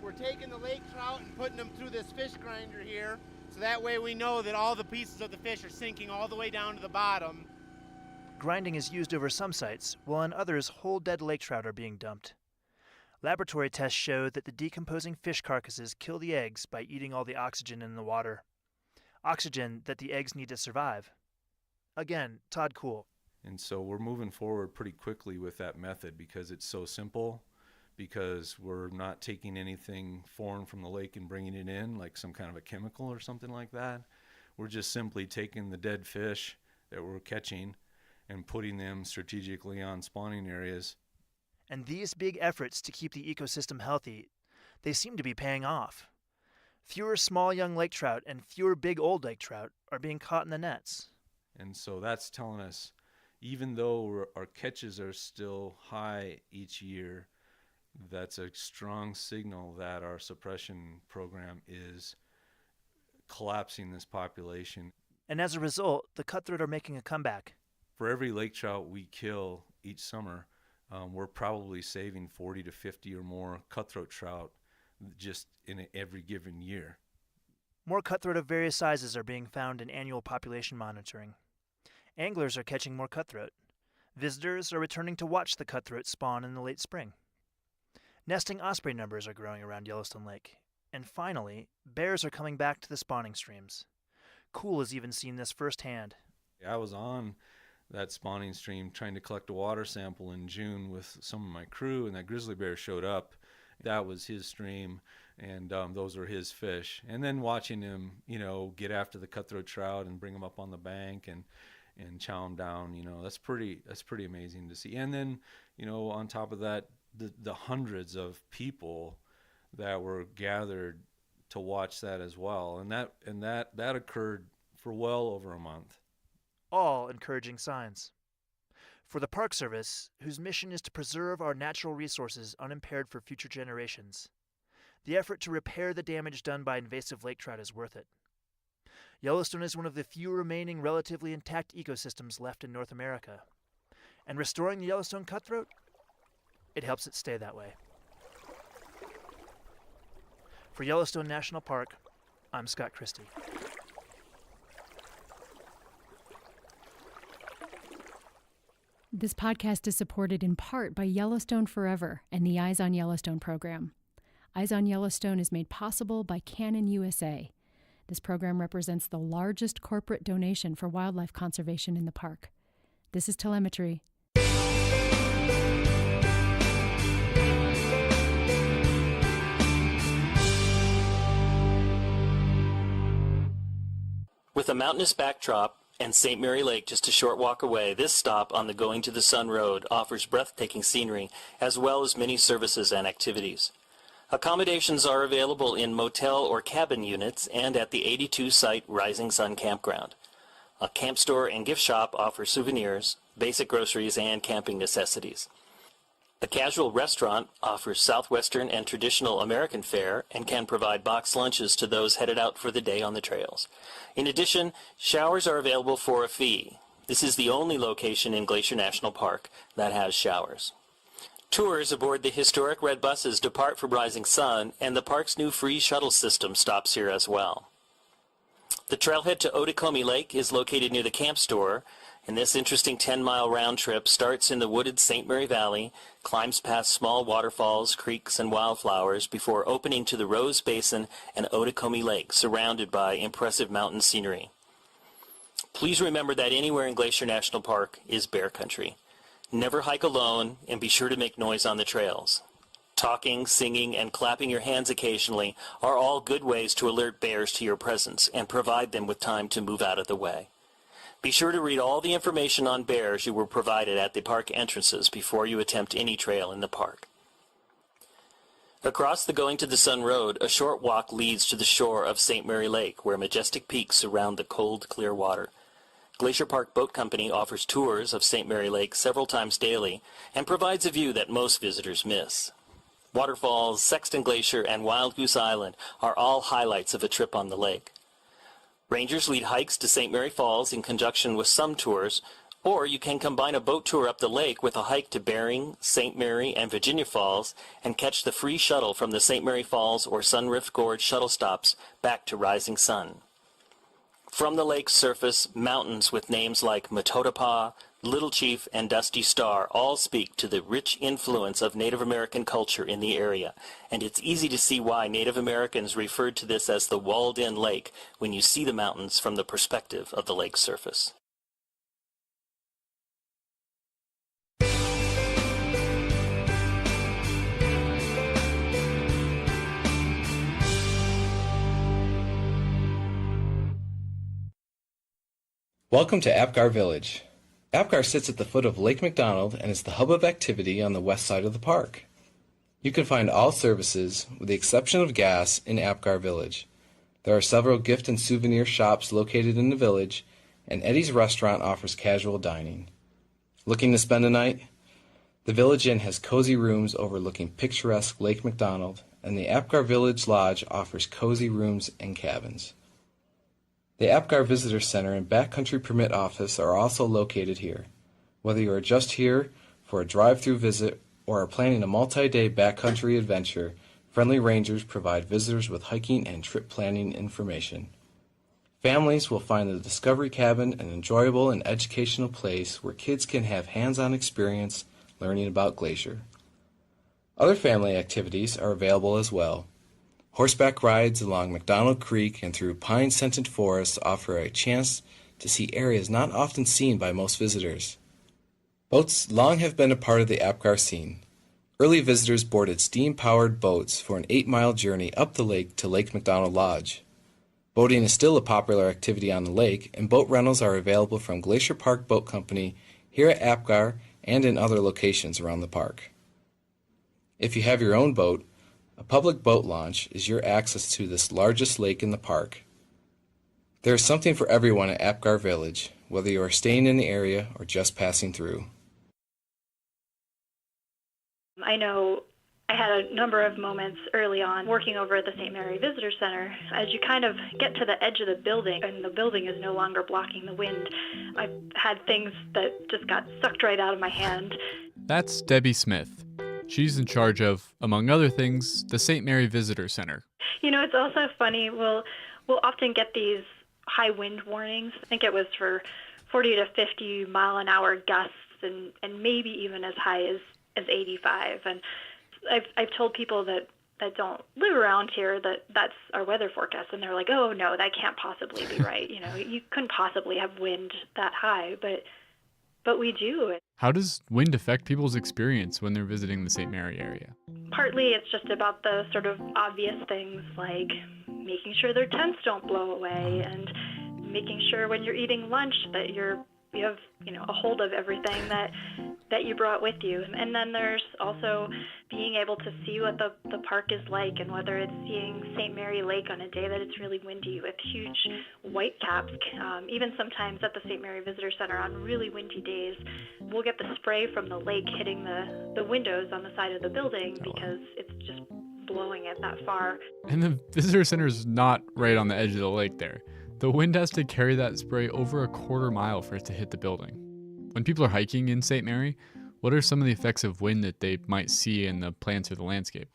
we're taking the lake trout and putting them through this fish grinder here, so that way we know that all the pieces of the fish are sinking all the way down to the bottom. Grinding is used over some sites, while on others whole dead lake trout are being dumped. Laboratory tests show that the decomposing fish carcasses kill the eggs by eating all the oxygen in the water. Oxygen that the eggs need to survive. Again, Todd Kuhl. And so we're moving forward pretty quickly with that method because it's so simple, because we're not taking anything foreign from the lake and bringing it in, like some kind of a chemical or something like that. We're just simply taking the dead fish that we're catching and putting them strategically on spawning areas. And these big efforts to keep the ecosystem healthy, they seem to be paying off. Fewer small young lake trout and fewer big old lake trout are being caught in the nets. And so that's telling us, even though our catches are still high each year, that's a strong signal that our suppression program is collapsing this population. And as a result, the cutthroat are making a comeback. For every lake trout we kill each summer, we're probably saving 40 to 50 or more cutthroat trout just in every given year. More cutthroat of various sizes are being found in annual population monitoring. Anglers are catching more cutthroat. Visitors are returning to watch the cutthroat spawn in the late spring. Nesting osprey numbers are growing around Yellowstone Lake. And finally, bears are coming back to the spawning streams. Kuhl has even seen this firsthand. I was on that spawning stream trying to collect a water sample in June with some of my crew, and that grizzly bear showed up. That was his stream, and those were his fish. And then watching him, get after the cutthroat trout and bring them up on the bank and chow them down, that's pretty amazing to see. And then, on top of that, the hundreds of people that were gathered to watch that as well, and that occurred for well over a month. All encouraging signs. For the Park Service, whose mission is to preserve our natural resources unimpaired for future generations, the effort to repair the damage done by invasive lake trout is worth it. Yellowstone is one of the few remaining relatively intact ecosystems left in North America. And restoring the Yellowstone cutthroat, it helps it stay that way. For Yellowstone National Park, I'm Scott Christie. This podcast is supported in part by Yellowstone Forever and the Eyes on Yellowstone program. Eyes on Yellowstone is made possible by Canon USA. This program represents the largest corporate donation for wildlife conservation in the park. This is telemetry. With a mountainous backdrop and St. Mary Lake just a short walk away, this stop on the Going to the Sun Road offers breathtaking scenery as well as many services and activities. Accommodations are available in motel or cabin units and at the 82-site Rising Sun Campground. A camp store and gift shop offers souvenirs, basic groceries, and camping necessities. A casual restaurant offers Southwestern and traditional American fare and can provide boxed lunches to those headed out for the day on the trails. In addition, showers are available for a fee. This is the only location in Glacier National Park that has showers. Tours aboard the historic red buses depart from Rising Sun, and the park's new free shuttle system stops here as well. The trailhead to Otokomi Lake is located near the camp store, and this interesting 10-mile round trip starts in the wooded St. Mary Valley, climbs past small waterfalls, creeks, and wildflowers before opening to the Rose Basin and Otokomi Lake, surrounded by impressive mountain scenery. Please remember that anywhere in Glacier National Park is bear country. Never hike alone, and be sure to make noise on the trails. Talking, singing, and clapping your hands occasionally are all good ways to alert bears to your presence and provide them with time to move out of the way. Be sure to read all the information on bears you were provided at the park entrances before you attempt any trail in the park. Across the Going to the Sun Road, a short walk leads to the shore of St. Mary Lake, where majestic peaks surround the cold, clear water. Glacier Park Boat Company offers tours of St. Mary Lake several times daily and provides a view that most visitors miss. Waterfalls, Sexton Glacier, and Wild Goose Island are all highlights of a trip on the lake. Rangers lead hikes to St. Mary Falls in conjunction with some tours, or you can combine a boat tour up the lake with a hike to Bering, St. Mary, and Virginia Falls and catch the free shuttle from the St. Mary Falls or Sunrift Gorge shuttle stops back to Rising Sun. From the lake's surface, mountains with names like Matotapa, Little Chief, and Dusty Star all speak to the rich influence of Native American culture in the area, and it's easy to see why Native Americans referred to this as the walled-in lake when you see the mountains from the perspective of the lake's surface. Welcome to Apgar Village. Apgar sits at the foot of Lake McDonald and is the hub of activity on the west side of the park. You can find all services, with the exception of gas, in Apgar Village. There are several gift and souvenir shops located in the village, and Eddie's Restaurant offers casual dining. Looking to spend a night? The Village Inn has cozy rooms overlooking picturesque Lake McDonald, and the Apgar Village Lodge offers cozy rooms and cabins. The Apgar Visitor Center and Backcountry Permit Office are also located here. Whether you are just here for a drive-through visit or are planning a multi-day backcountry adventure, friendly rangers provide visitors with hiking and trip planning information. Families will find the Discovery Cabin an enjoyable and educational place where kids can have hands-on experience learning about Glacier. Other family activities are available as well. Horseback rides along McDonald Creek and through pine-scented forests offer a chance to see areas not often seen by most visitors. Boats long have been a part of the Apgar scene. Early visitors boarded steam-powered boats for an 8-mile journey up the lake to Lake McDonald Lodge. Boating is still a popular activity on the lake, and boat rentals are available from Glacier Park Boat Company here at Apgar and in other locations around the park. If you have your own boat, a public boat launch is your access to this largest lake in the park. There is something for everyone at Apgar Village, whether you are staying in the area or just passing through. I know I had a number of moments early on working over at the St. Mary Visitor Center. As you kind of get to the edge of the building and the building is no longer blocking the wind, I had things that just got sucked right out of my hand. That's Debbie Smith. She's in charge of, among other things, the St. Mary Visitor Center. You know, it's also funny, we'll often get these high wind warnings. I think it was for 40 to 50 mile an hour gusts and maybe even as high as 85. And I've told people that don't live around here that that's our weather forecast, and they're like, oh no, that can't possibly be right. You know, you couldn't possibly have wind that high, but we do. How does wind affect people's experience when they're visiting the St. Mary area? Partly it's just about the sort of obvious things like making sure their tents don't blow away and making sure when you're eating lunch that you have, you know, a hold of everything that you brought with you. And then there's also being able to see what the park is like, and whether it's seeing St. Mary Lake on a day that it's really windy with huge white caps. Even sometimes at the St. Mary Visitor Center on really windy days, we'll get the spray from the lake hitting the windows on the side of the building because it's just blowing it that far. And the visitor center is not right on the edge of the lake there. The wind has to carry that spray over a quarter mile for it to hit the building. When people are hiking in St. Mary, what are some of the effects of wind that they might see in the plants or the landscape?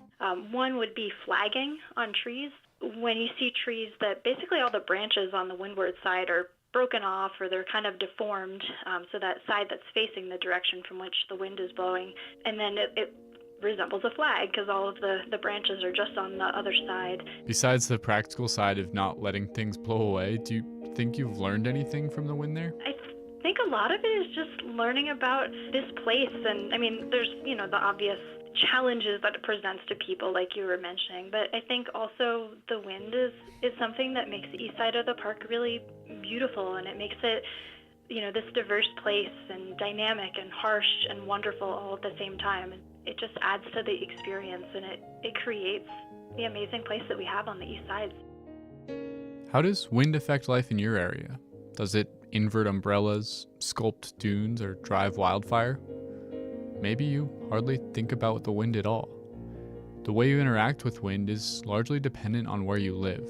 One would be flagging on trees. When you see trees that basically all the branches on the windward side are broken off or they're kind of deformed, so that side that's facing the direction from which the wind is blowing, and then it resembles a flag because all of the branches are just on the other side. Besides the practical side of not letting things blow away, do you think you've learned anything from the wind there? I think a lot of it is just learning about this place. And I mean, there's, the obvious challenges that it presents to people like you were mentioning, but I think also the wind is something that makes the east side of the park really beautiful, and it makes it, this diverse place and dynamic and harsh and wonderful all at the same time. It just adds to the experience, and it creates the amazing place that we have on the east side. How does wind affect life in your area? Does it invert umbrellas, sculpt dunes, or drive wildfire? Maybe you hardly think about the wind at all. The way you interact with wind is largely dependent on where you live.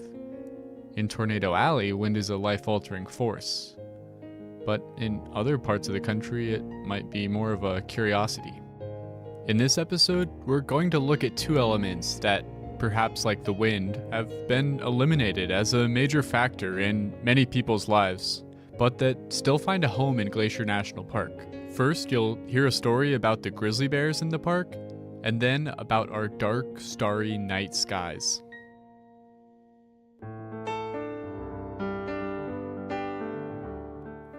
In Tornado Alley, wind is a life-altering force. But in other parts of the country, it might be more of a curiosity. In this episode, we're going to look at two elements that, perhaps like the wind, have been eliminated as a major factor in many people's lives, but that still find a home in Glacier National Park. First, you'll hear a story about the grizzly bears in the park, and then about our dark, starry night skies.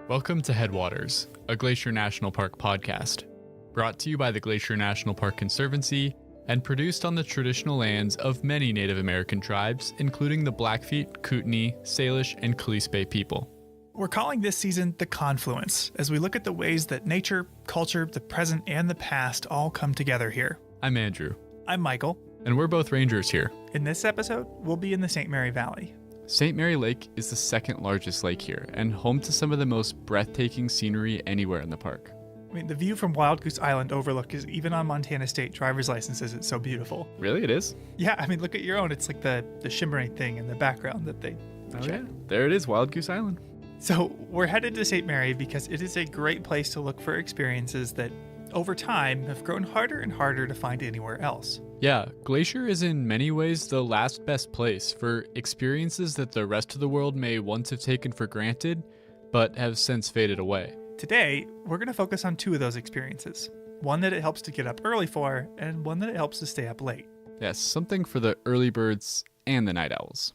Welcome to Headwaters, a Glacier National Park podcast, brought to you by the Glacier National Park Conservancy and produced on the traditional lands of many Native American tribes, including the Blackfeet, Kootenai, Salish, and Kalispel people. We're calling this season The Confluence, as we look at the ways that nature, culture, the present, and the past all come together here. I'm Andrew. I'm Michael. And we're both rangers here. In this episode, we'll be in the St. Mary Valley. St. Mary Lake is the second largest lake here and home to some of the most breathtaking scenery anywhere in the park. I mean, the view from Wild Goose Island overlook is even on Montana State driver's licenses. It's so beautiful. Really? It is? Yeah, I mean, look at your own. It's like the shimmering thing in the background that they check. Yeah. There it is, Wild Goose Island. So we're headed to St. Mary because it is a great place to look for experiences that, over time, have grown harder and harder to find anywhere else. Yeah, Glacier is in many ways the last best place for experiences that the rest of the world may once have taken for granted, but have since faded away. Today, we're going to focus on two of those experiences. One that it helps to get up early for, and one that it helps to stay up late. Yes, something for the early birds and the night owls.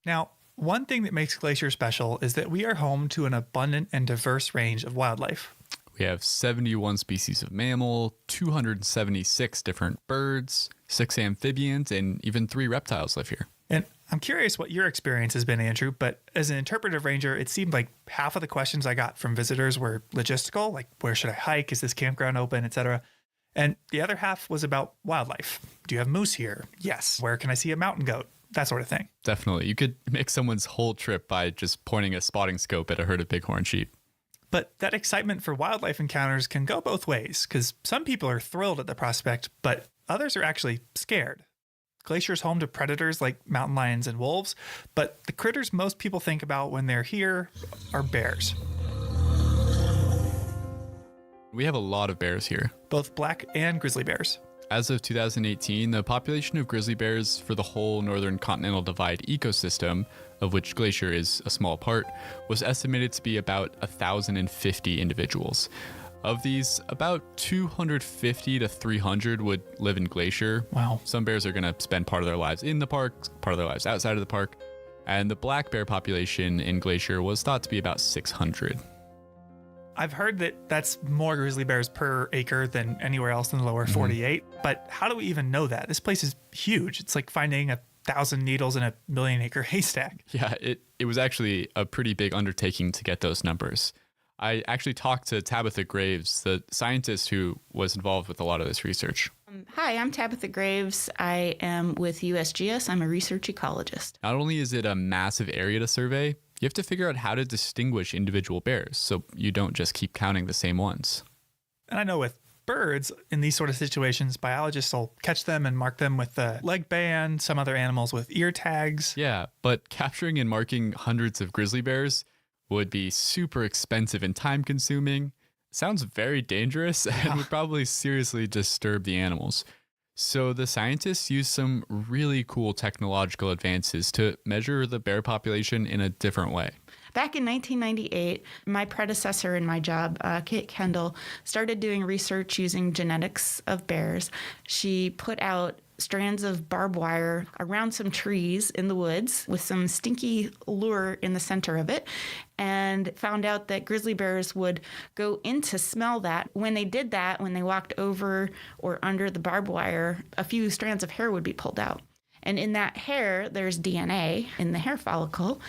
Now, one thing that makes Glacier special is that we are home to an abundant and diverse range of wildlife. We have 71 species of mammal, 276 different birds, 6 amphibians, and even 3 reptiles live here. And I'm curious what your experience has been, Andrew, but as an interpretive ranger, it seemed like half of the questions I got from visitors were logistical, like where should I hike? Is this campground open, etc.? And the other half was about wildlife. Do you have moose here? Yes. Where can I see a mountain goat? That sort of thing. Definitely. You could make someone's whole trip by just pointing a spotting scope at a herd of bighorn sheep. But that excitement for wildlife encounters can go both ways, because some people are thrilled at the prospect, but others are actually scared. Glacier's home to predators like mountain lions and wolves, but the critters most people think about when they're here are bears. We have a lot of bears here. Both black and grizzly bears. As of 2018, the population of grizzly bears for the whole northern continental divide ecosystem, of which Glacier is a small part, was estimated to be about 1,050 individuals. Of these, about 250 to 300 would live in Glacier. Wow. Some bears are going to spend part of their lives in the park, part of their lives outside of the park. And the black bear population in Glacier was thought to be about 600. I've heard that that's more grizzly bears per acre than anywhere else in the lower 48. But how do we even know that? This place is huge. It's like finding 1,000 needles in a 1,000,000-acre haystack. Yeah, it was actually a pretty big undertaking to get those numbers. I actually talked to Tabitha Graves, the scientist who was involved with a lot of this research. Hi, I'm Tabitha Graves. I am with USGS. I'm a research ecologist. Not only is it a massive area to survey, you have to figure out how to distinguish individual bears so you don't just keep counting the same ones. And I know with birds, in these sort of situations, biologists will catch them and mark them with a leg band, some other animals with ear tags. Yeah, but capturing and marking hundreds of grizzly bears would be super expensive and time-consuming. Sounds very dangerous and would probably seriously disturb the animals. So the scientists used some really cool technological advances to measure the bear population in a different way. Back in 1998, my predecessor in my job, Kate Kendall, started doing research using genetics of bears. She put out strands of barbed wire around some trees in the woods with some stinky lure in the center of it. and found out that grizzly bears would go in to smell that. When they did that, when they walked over or under the barbed wire, a few strands of hair would be pulled out. And in that hair, there's DNA in the hair follicle.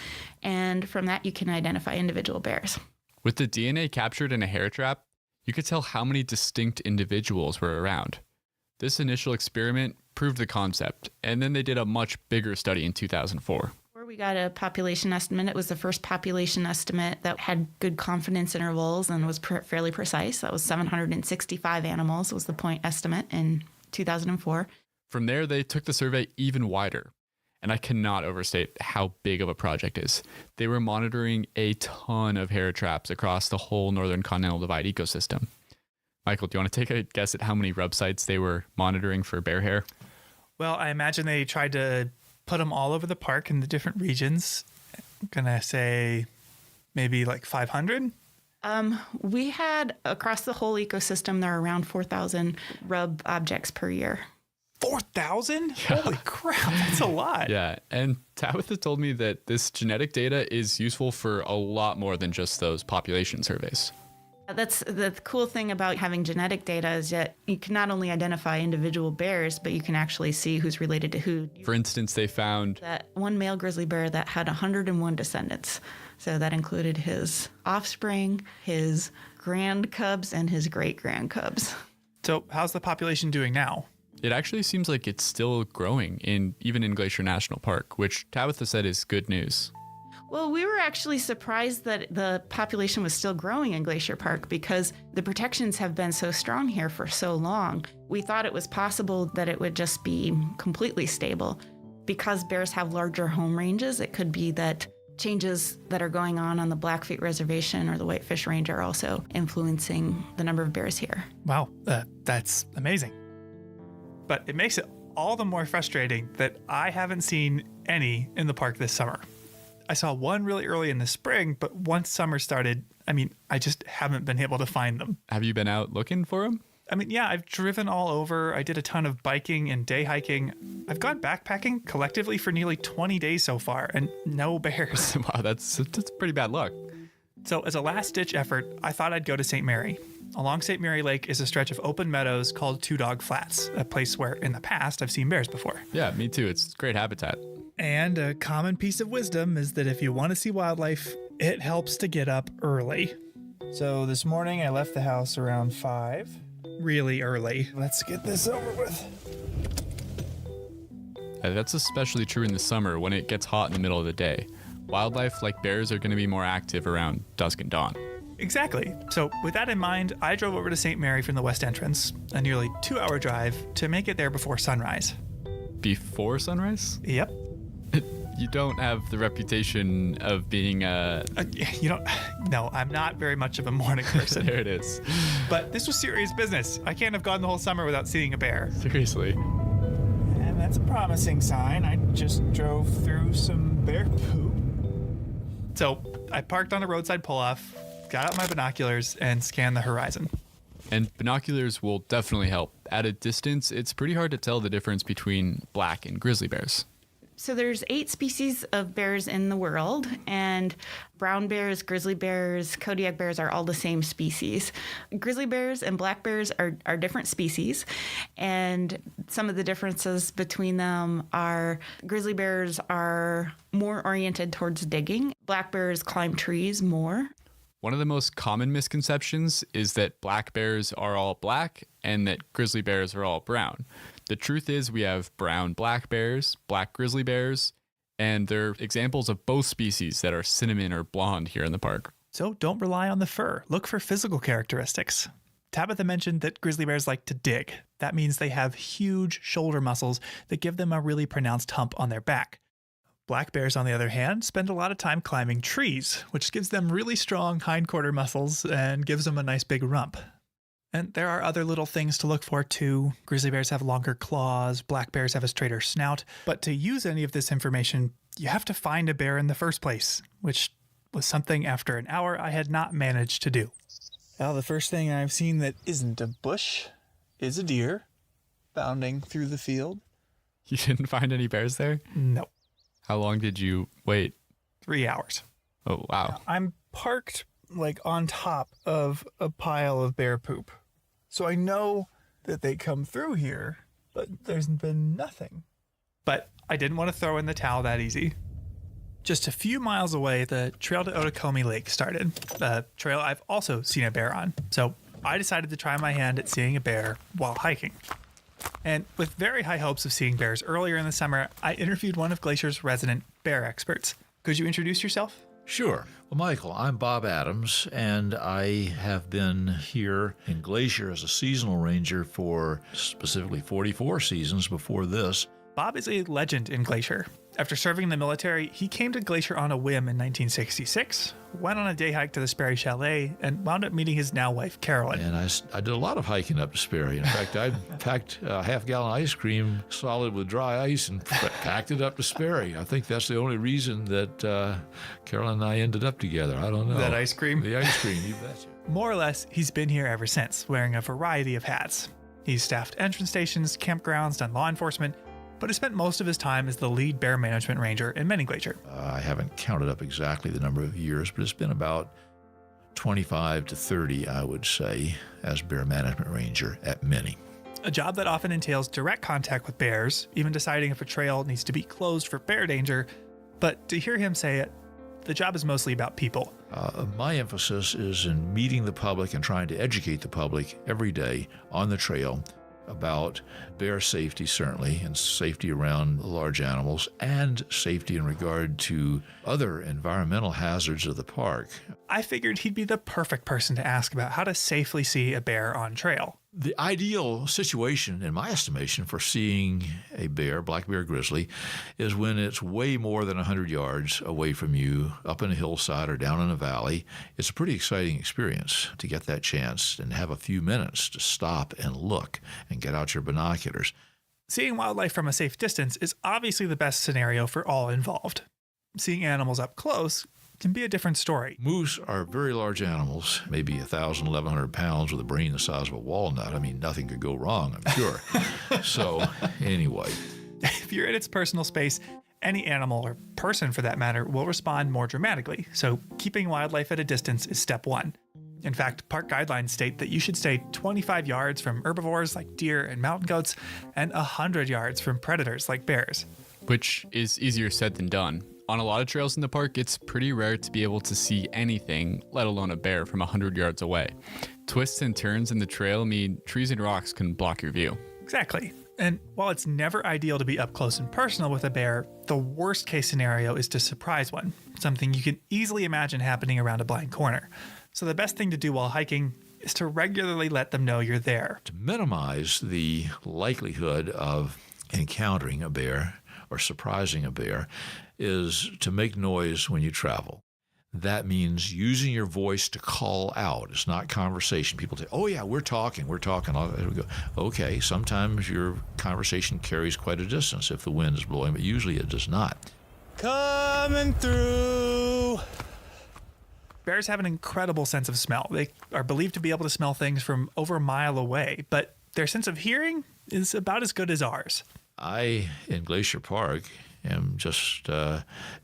And from that, you can identify individual bears. With the DNA captured in a hair trap, you could tell how many distinct individuals were around. This initial experiment proved the concept, and then they did a much bigger study in 2004. We got a population estimate. It was the first population estimate that had good confidence intervals and was fairly precise. That was 765 animals was the point estimate in 2004. From there, they took the survey even wider. And I cannot overstate how big of a project is. They were monitoring a ton of hair traps across the whole Northern Continental Divide ecosystem. Michael, do you want to take a guess at how many rub sites they were monitoring for bear hair? Well, I imagine they tried to put them all over the park in the different regions. I'm going to say maybe like 500. We had across the whole ecosystem, there are around 4,000 rub objects per year. 4,000? Holy crap, that's a lot. Yeah, and Tabitha told me that this genetic data is useful for a lot more than just those population surveys. That's the cool thing about having genetic data is that you can not only identify individual bears, but you can actually see who's related to who. For instance, they found that one male grizzly bear that had 101 descendants. So that included his offspring, his grand cubs, and his great-grand cubs. So how's the population doing now? It actually seems like it's still growing, even in Glacier National Park, which Tabitha said is good news. Well, we were actually surprised that the population was still growing in Glacier Park because the protections have been so strong here for so long. We thought it was possible that it would just be completely stable. Because bears have larger home ranges, it could be that changes that are going on the Blackfeet Reservation or the Whitefish Range are also influencing the number of bears here. Wow, that's amazing. But it makes it all the more frustrating that I haven't seen any in the park this summer. I saw one really early in the spring, but once summer started, I just haven't been able to find them. Have you been out looking for them? Yeah, I've driven all over. I did a ton of biking and day hiking. I've gone backpacking collectively for nearly 20 days so far, and no bears. Wow, that's pretty bad luck. So as a last-ditch effort, I thought I'd go to St. Mary. Along St. Mary Lake is a stretch of open meadows called Two Dog Flats, a place where in the past I've seen bears before. Yeah, me too. It's great habitat. And a common piece of wisdom is that if you want to see wildlife, it helps to get up early. So this morning I left the house around 5. Really early. Let's get this over with. That's especially true in the summer when it gets hot in the middle of the day. Wildlife like bears are going to be more active around dusk and dawn. Exactly. So with that in mind, I drove over to St. Mary from the west entrance, a nearly 2-hour drive to make it there before sunrise. Before sunrise? Yep. You don't have the reputation of being No, I'm not very much of a morning person. There it is. But this was serious business. I can't have gone the whole summer without seeing a bear. Seriously. And that's a promising sign. I just drove through some bear poop. So I parked on a roadside pull-off, got out my binoculars, and scanned the horizon. And binoculars will definitely help. At a distance, it's pretty hard to tell the difference between black and grizzly bears. So there's 8 species of bears in the world, and brown bears, grizzly bears, Kodiak bears are all the same species. Grizzly bears and black bears are different species, and some of the differences between them are grizzly bears are more oriented towards digging. Black bears climb trees more. One of the most common misconceptions is that black bears are all black and that grizzly bears are all brown. The truth is we have brown black bears, black grizzly bears, and they're examples of both species that are cinnamon or blonde here in the park. So don't rely on the fur. Look for physical characteristics. Tabitha mentioned that grizzly bears like to dig. That means they have huge shoulder muscles that give them a really pronounced hump on their back. Black bears, on the other hand, spend a lot of time climbing trees, which gives them really strong hindquarter muscles and gives them a nice big rump. And there are other little things to look for too. Grizzly bears have longer claws, black bears have a straighter snout. But to use any of this information, you have to find a bear in the first place, which was something after an hour I had not managed to do. Well, the first thing I've seen that isn't a bush is a deer bounding through the field. You didn't find any bears there? No. How long did you wait? 3 hours. Oh, wow. I'm parked like on top of a pile of bear poop. So I know that they come through here, but there's been nothing. But I didn't want to throw in the towel that easy. Just a few miles away, the trail to Otokomi Lake started, a trail I've also seen a bear on. So I decided to try my hand at seeing a bear while hiking. And with very high hopes of seeing bears earlier in the summer, I interviewed one of Glacier's resident bear experts. Could you introduce yourself? Sure. Well, Michael, I'm Bob Adams, and I have been here in Glacier as a seasonal ranger for specifically 44 seasons before this. Bob is a legend in Glacier. After serving in the military, he came to Glacier on a whim in 1966, went on a day hike to the Sperry Chalet, and wound up meeting his now wife, Carolyn. And I did a lot of hiking up to Sperry. In fact, I packed a half-gallon ice cream solid with dry ice and packed it up to Sperry. I think that's the only reason that Carolyn and I ended up together. I don't know. That ice cream? The ice cream, you betcha. More or less, he's been here ever since, wearing a variety of hats. He's staffed entrance stations, campgrounds, done law enforcement, but has spent most of his time as the lead bear management ranger in Many Glacier. I haven't counted up exactly the number of years, but it's been about 25 to 30, I would say, as bear management ranger at Many. A job that often entails direct contact with bears, even deciding if a trail needs to be closed for bear danger. But to hear him say it, the job is mostly about people. My emphasis is in meeting the public and trying to educate the public every day on the trail about bear safety, certainly, and safety around large animals, and safety in regard to other environmental hazards of the park. I figured he'd be the perfect person to ask about how to safely see a bear on trail. The ideal situation, in my estimation, for seeing a bear, black bear grizzly, is when it's way more than 100 yards away from you, up in a hillside or down in a valley. It's a pretty exciting experience to get that chance and have a few minutes to stop and look and get out your binoculars. Seeing wildlife from a safe distance is obviously the best scenario for all involved. Seeing animals up close can be a different story. Moose are very large animals, maybe 1,000, 1,100 pounds with a brain the size of a walnut. I mean, nothing could go wrong, I'm sure. So, anyway. If you're in its personal space, any animal, or person for that matter, will respond more dramatically. So, keeping wildlife at a distance is step one. In fact, park guidelines state that you should stay 25 yards from herbivores like deer and mountain goats, and 100 yards from predators like bears. Which is easier said than done. On a lot of trails in the park, it's pretty rare to be able to see anything, let alone a bear, from 100 yards away. Twists and turns in the trail mean trees and rocks can block your view. Exactly. And while it's never ideal to be up close and personal with a bear, the worst case scenario is to surprise one, something you can easily imagine happening around a blind corner. So the best thing to do while hiking is to regularly let them know you're there. To minimize the likelihood of encountering a bear or surprising a bear is to make noise when you travel. That means using your voice to call out. It's not conversation. People say, oh yeah, we're talking. We go, okay, sometimes your conversation carries quite a distance if the wind is blowing, but usually it does not. Coming through. Bears have an incredible sense of smell. They are believed to be able to smell things from over a mile away, but their sense of hearing is about as good as ours. I, in Glacier Park, am just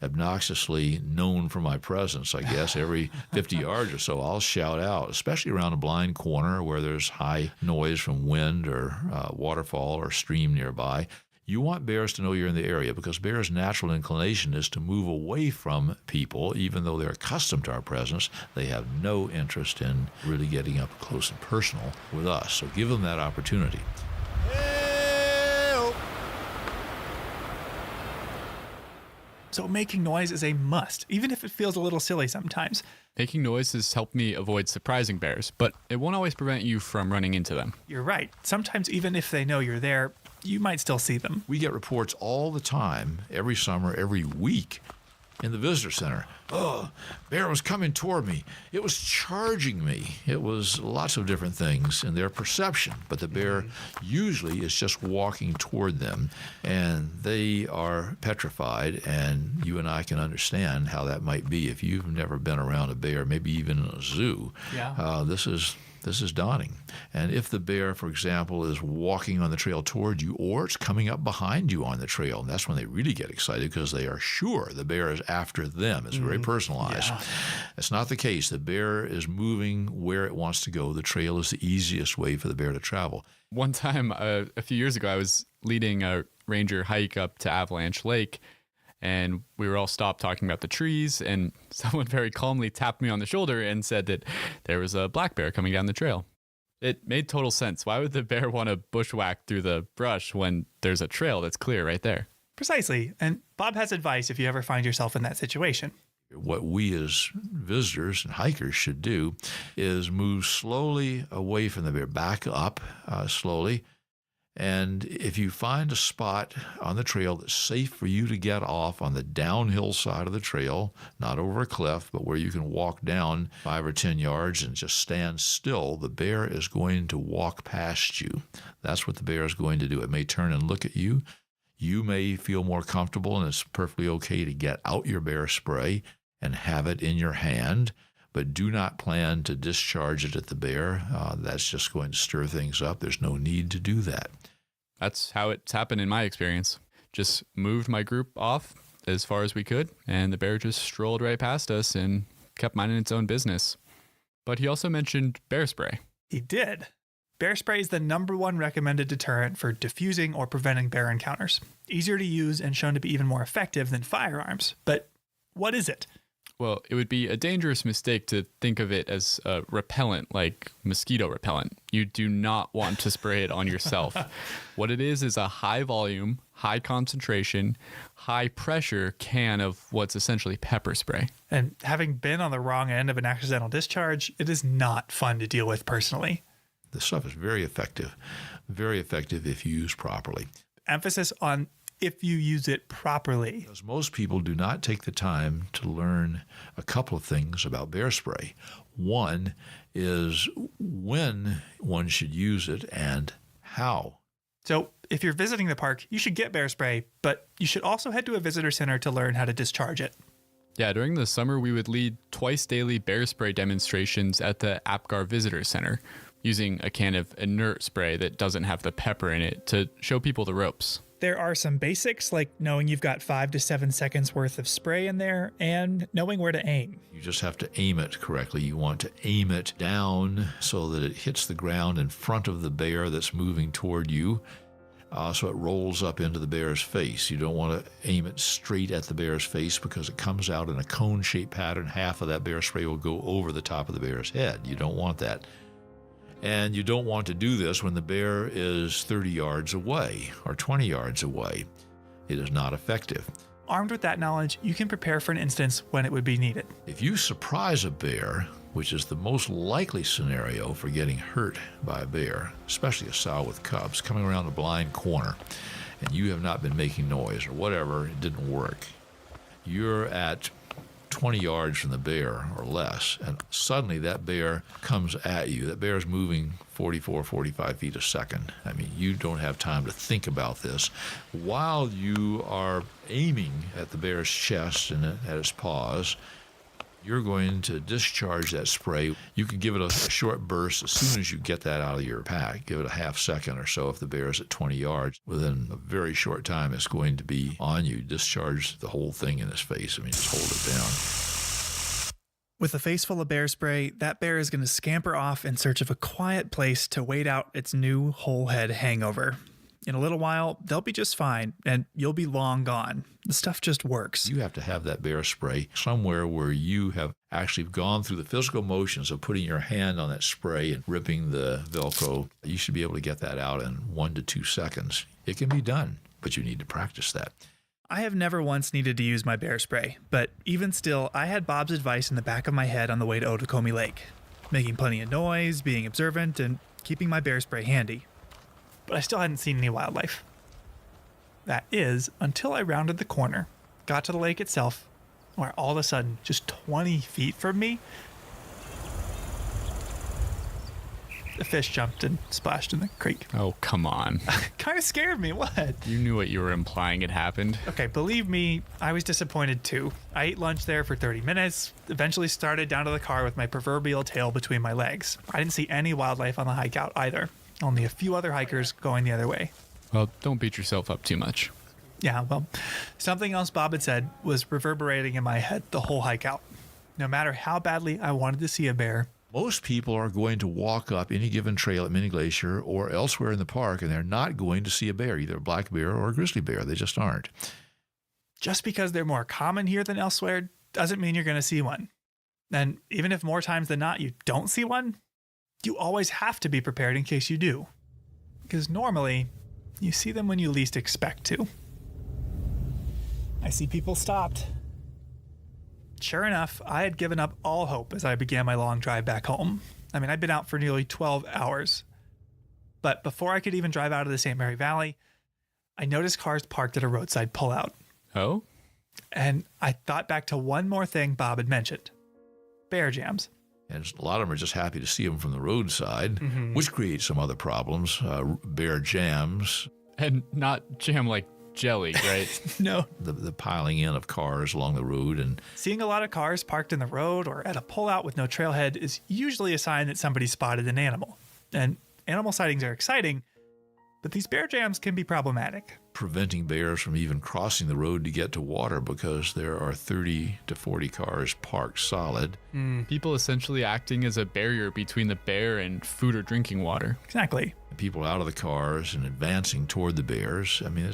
obnoxiously known for my presence, I guess. Every 50 yards or so, I'll shout out, especially around a blind corner where there's high noise from wind or waterfall or stream nearby. You want bears to know you're in the area because bears' natural inclination is to move away from people. Even though they're accustomed to our presence, they have no interest in really getting up close and personal with us. So give them that opportunity. So making noise is a must, even if it feels a little silly sometimes. Making noise has helped me avoid surprising bears, but it won't always prevent you from running into them. You're right. Sometimes even if they know you're there, you might still see them. We get reports all the time, every summer, every week, in the visitor center. Oh, bear was coming toward me. It was charging me. It was lots of different things in their perception, but the bear usually is just walking toward them, and they are petrified, and you and I can understand how that might be if you've never been around a bear, maybe even in a zoo. Yeah. This is This is daunting. And if the bear, for example, is walking on the trail toward you, or it's coming up behind you on the trail, and that's when they really get excited because they are sure the bear is after them. It's very personalized. Yeah. It's not the case. The bear is moving where it wants to go. The trail is the easiest way for the bear to travel. One time, a few years ago, I was leading a ranger hike up to Avalanche Lake, and we were all stopped talking about the trees, and someone very calmly tapped me on the shoulder and said that there was a black bear coming down the trail. It made total sense. Why would the bear want to bushwhack through the brush when there's a trail that's clear right there? Precisely. And Bob has advice if you ever find yourself in that situation. What we as visitors and hikers should do is move slowly away from the bear, back up slowly. And if you find a spot on the trail that's safe for you to get off on the downhill side of the trail, not over a cliff, but where you can walk down 5 or 10 yards and just stand still, the bear is going to walk past you. That's what the bear is going to do. It may turn and look at you. You may feel more comfortable, and it's perfectly okay to get out your bear spray and have it in your hand, but do not plan to discharge it at the bear. That's just going to stir things up. There's no need to do that. That's how it's happened in my experience. Just moved my group off as far as we could, and the bear just strolled right past us and kept minding its own business. But he also mentioned bear spray. He did. Bear spray is the #1 recommended deterrent for diffusing or preventing bear encounters. Easier to use and shown to be even more effective than firearms. But what is it? Well, it would be a dangerous mistake to think of it as a repellent, like mosquito repellent. You do not want to spray it on yourself. What it is a high volume, high concentration, high pressure can of what's essentially pepper spray. And having been on the wrong end of an accidental discharge, it is not fun to deal with personally. This stuff is very effective if used properly. Emphasis on if you use it properly. Because most people do not take the time to learn a couple of things about bear spray. One is when one should use it and how. So if you're visiting the park, you should get bear spray, but you should also head to a visitor center to learn how to discharge it. Yeah, during the summer, we would lead twice daily bear spray demonstrations at the Apgar Visitor Center, using a can of inert spray that doesn't have the pepper in it to show people the ropes. There are some basics like knowing you've got 5 to 7 seconds worth of spray in there and knowing where to aim. You just have to aim it correctly. You want to aim it down so that it hits the ground in front of the bear that's moving toward you, so it rolls up into the bear's face. You don't want to aim it straight at the bear's face because it comes out in a cone-shaped pattern. Half of that bear spray will go over the top of the bear's head. You don't want that. And you don't want to do this when the bear is 30 yards away or 20 yards away. It is not effective. Armed with that knowledge, you can prepare for an instance when it would be needed. If you surprise a bear, which is the most likely scenario for getting hurt by a bear, especially a sow with cubs, coming around a blind corner, and you have not been making noise or whatever, it didn't work, you're at 20 yards from the bear or less, and suddenly that bear comes at you. That bear is moving 44, 45 feet a second. I mean, you don't have time to think about this. While you are aiming at the bear's chest and at its paws, you're going to discharge that spray. You can give it a short burst as soon as you get that out of your pack. Give it a half second or so if the bear is at 20 yards. Within a very short time, it's going to be on you. Discharge the whole thing in its face. I mean, just hold it down. With a face full of bear spray, that bear is going to scamper off in search of a quiet place to wait out its new whole head hangover. In a little while, they'll be just fine, and you'll be long gone. The stuff just works. You have to have that bear spray somewhere where you have actually gone through the physical motions of putting your hand on that spray and ripping the Velcro. You should be able to get that out in 1 to 2 seconds. It can be done, but you need to practice that. I have never once needed to use my bear spray, but even still, I had Bob's advice in the back of my head on the way to Otokomi Lake. Making plenty of noise, being observant, and keeping my bear spray handy. But I still hadn't seen any wildlife. That is, until I rounded the corner, got to the lake itself, where all of a sudden, just 20 feet from me, a fish jumped and splashed in the creek. Oh, come on. Kind of scared me. What? You knew what you were implying had happened. Okay, believe me, I was disappointed too. I ate lunch there for 30 minutes, eventually started down to the car with my proverbial tail between my legs. I didn't see any wildlife on the hike out either. Only a few other hikers going the other way. Well, don't beat yourself up too much. Yeah, well, something else Bob had said was reverberating in my head the whole hike out. No matter how badly I wanted to see a bear, most people are going to walk up any given trail at Mini Glacier or elsewhere in the park, and they're not going to see a bear, either a black bear or a grizzly bear. They just aren't. Just because they're more common here than elsewhere doesn't mean you're going to see one. And even if more times than not you don't see one, you always have to be prepared in case you do. Because normally, you see them when you least expect to. I see people stopped. Sure enough, I had given up all hope as I began my long drive back home. I mean, I'd been out for nearly 12 hours. But before I could even drive out of the St. Mary Valley, I noticed cars parked at a roadside pullout. Oh? And I thought back to one more thing Bob had mentioned. Bear jams. And a lot of them are just happy to see them from the roadside, which creates some other problems. Bear jams. And not jam like jelly, right? No. The piling in of cars along the road. And seeing a lot of cars parked in the road or at a pullout with no trailhead is usually a sign that somebody spotted an animal. And animal sightings are exciting, but these bear jams can be problematic. Preventing bears from even crossing the road to get to water because there are 30 to 40 cars parked solid. People essentially acting as a barrier between the bear and food or drinking water. Exactly. People out of the cars and advancing toward the bears. I mean,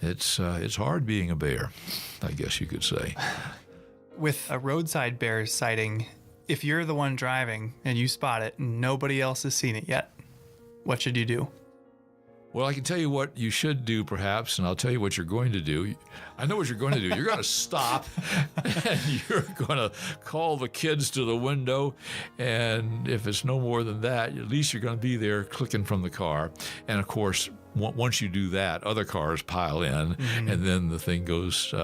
it's hard being a bear, I guess you could say. With a roadside bear sighting, if you're the one driving and you spot it and nobody else has seen it yet, what should you do? Well, I can tell you what you should do, perhaps, and I'll tell you what you're going to do. I know what you're going to do. You're going to stop, and you're going to call the kids to the window, and if it's no more than that, at least you're going to be there clicking from the car. And, of course, once you do that, other cars pile in, and then the thing goes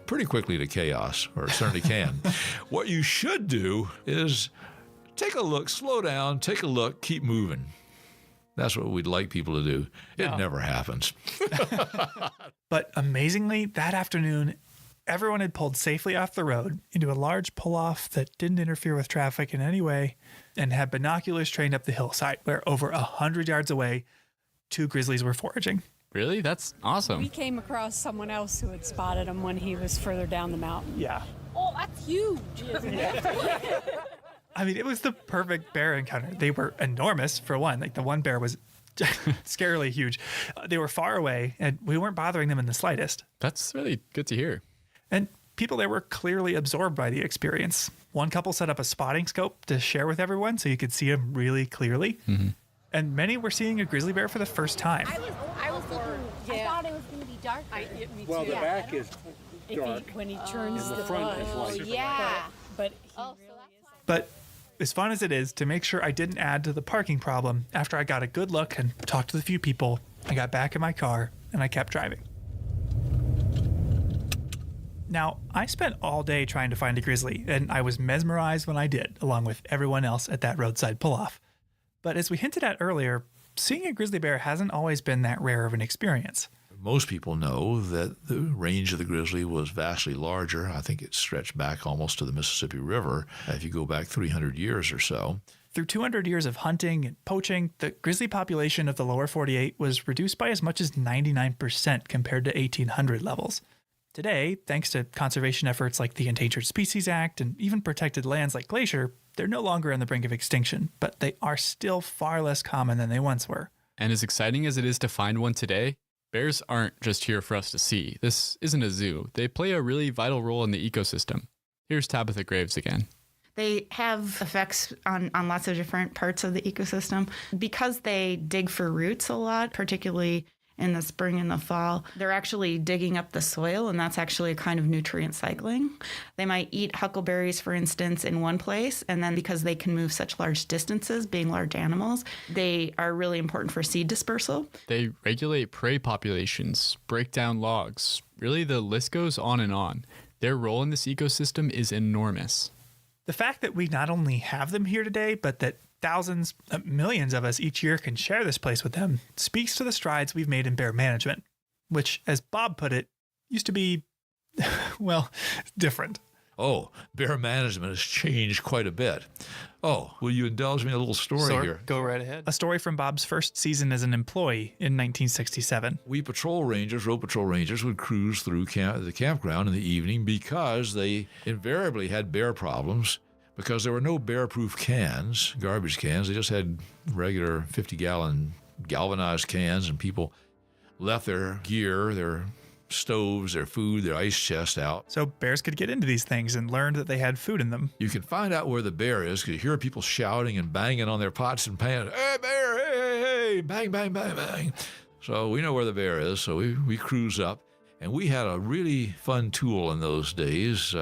pretty quickly to chaos, or it certainly can. What you should do is take a look, slow down, take a look, keep moving. That's what we'd like people to do. It never happens. But amazingly, that afternoon, everyone had pulled safely off the road into a large pull-off that didn't interfere with traffic in any way and had binoculars trained up the hillside where over 100 yards away, 2 grizzlies were foraging. Really? That's awesome. We came across someone else who had spotted him when he was further down the mountain. Yeah. Oh, that's huge. I mean, it was the perfect bear encounter. They were enormous, for one. Like, the one bear was scarily huge. They were far away, and we weren't bothering them in the slightest. That's really good to hear. And people there were clearly absorbed by the experience. One couple set up a spotting scope to share with everyone so you could see them really clearly. And many were seeing a grizzly bear for the first time. I was thinking, I thought it was going to be dark. Me Well, too. the back is dark. When he turns and the front is light. Yeah. But But as fun as it is, to make sure I didn't add to the parking problem, after I got a good look and talked to a few people, I got back in my car and I kept driving. Now, I spent all day trying to find a grizzly, and I was mesmerized when I did, along with everyone else at that roadside pull-off. But as we hinted at earlier, seeing a grizzly bear hasn't always been that rare of an experience. Most people know that the range of the grizzly was vastly larger. I think it stretched back almost to the Mississippi River if you go back 300 years or so. Through 200 years of hunting and poaching, the grizzly population of the lower 48 was reduced by as much as 99% compared to 1800 levels. Today, thanks to conservation efforts like the Endangered Species Act and even protected lands like Glacier, they're no longer on the brink of extinction, but they are still far less common than they once were. And as exciting as it is to find one today, bears aren't just here for us to see. This isn't a zoo. They play a really vital role in the ecosystem. Here's Tabitha Graves again. They have effects on lots of different parts of the ecosystem. Because they dig for roots a lot, particularly in the spring and the fall, they're actually digging up the soil, and that's actually a kind of nutrient cycling. They might eat huckleberries, for instance, in one place, and then because they can move such large distances, being large animals, they are really important for seed dispersal. They regulate prey populations, break down logs. Really, the list goes on and on. Their role in this ecosystem is enormous. The fact that we not only have them here today, but that thousands, millions of us each year can share this place with them speaks to the strides we've made in bear management, which, as Bob put it, used to be, well, different. Oh, bear management has changed quite a bit. Oh, will you indulge me in a little story here? Go right ahead. A story from Bob's first season as an employee in 1967. We road patrol rangers, would cruise through the campground in the evening because they invariably had bear problems because there were no bear-proof cans, garbage cans. They just had regular 50-gallon galvanized cans, and people left their gear, their stoves, their food, their ice chest out. So bears could get into these things and learned that they had food in them. You can find out where the bear is because you hear people shouting and banging on their pots and pans. Hey, bear, hey, hey, hey, bang, bang, bang, bang. So we know where the bear is, so we cruise up. And we had a really fun tool in those days.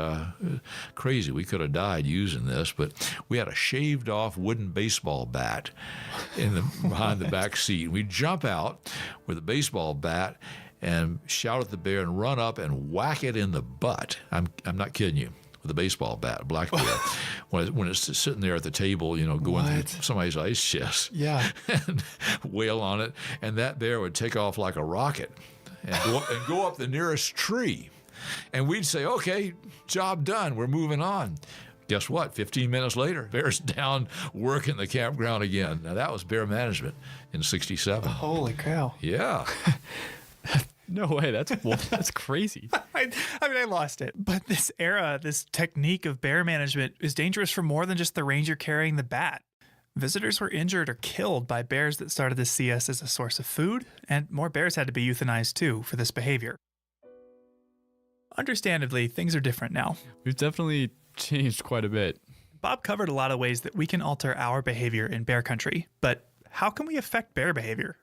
Crazy, we could have died using this, but we had a shaved-off wooden baseball bat behind the back seat. We'd jump out with a baseball bat and shout at the bear and run up and whack it in the butt. I'm not kidding you. With a baseball bat, a black bear, when it's sitting there at the table, going through somebody's ice chest. Yeah. And wail on it, and that bear would take off like a rocket and go up the nearest tree. And we'd say, okay, job done, we're moving on. Guess what? 15 minutes later, bear's down working the campground again. Now, that was bear management in 67. Holy cow. Yeah. No way. That's crazy. I lost it. But this technique of bear management is dangerous for more than just the ranger carrying the bat. Visitors were injured or killed by bears that started to see us as a source of food, and more bears had to be euthanized too for this behavior. Understandably, things are different now. We've definitely changed quite a bit. Bob covered a lot of ways that we can alter our behavior in bear country, but how can we affect bear behavior?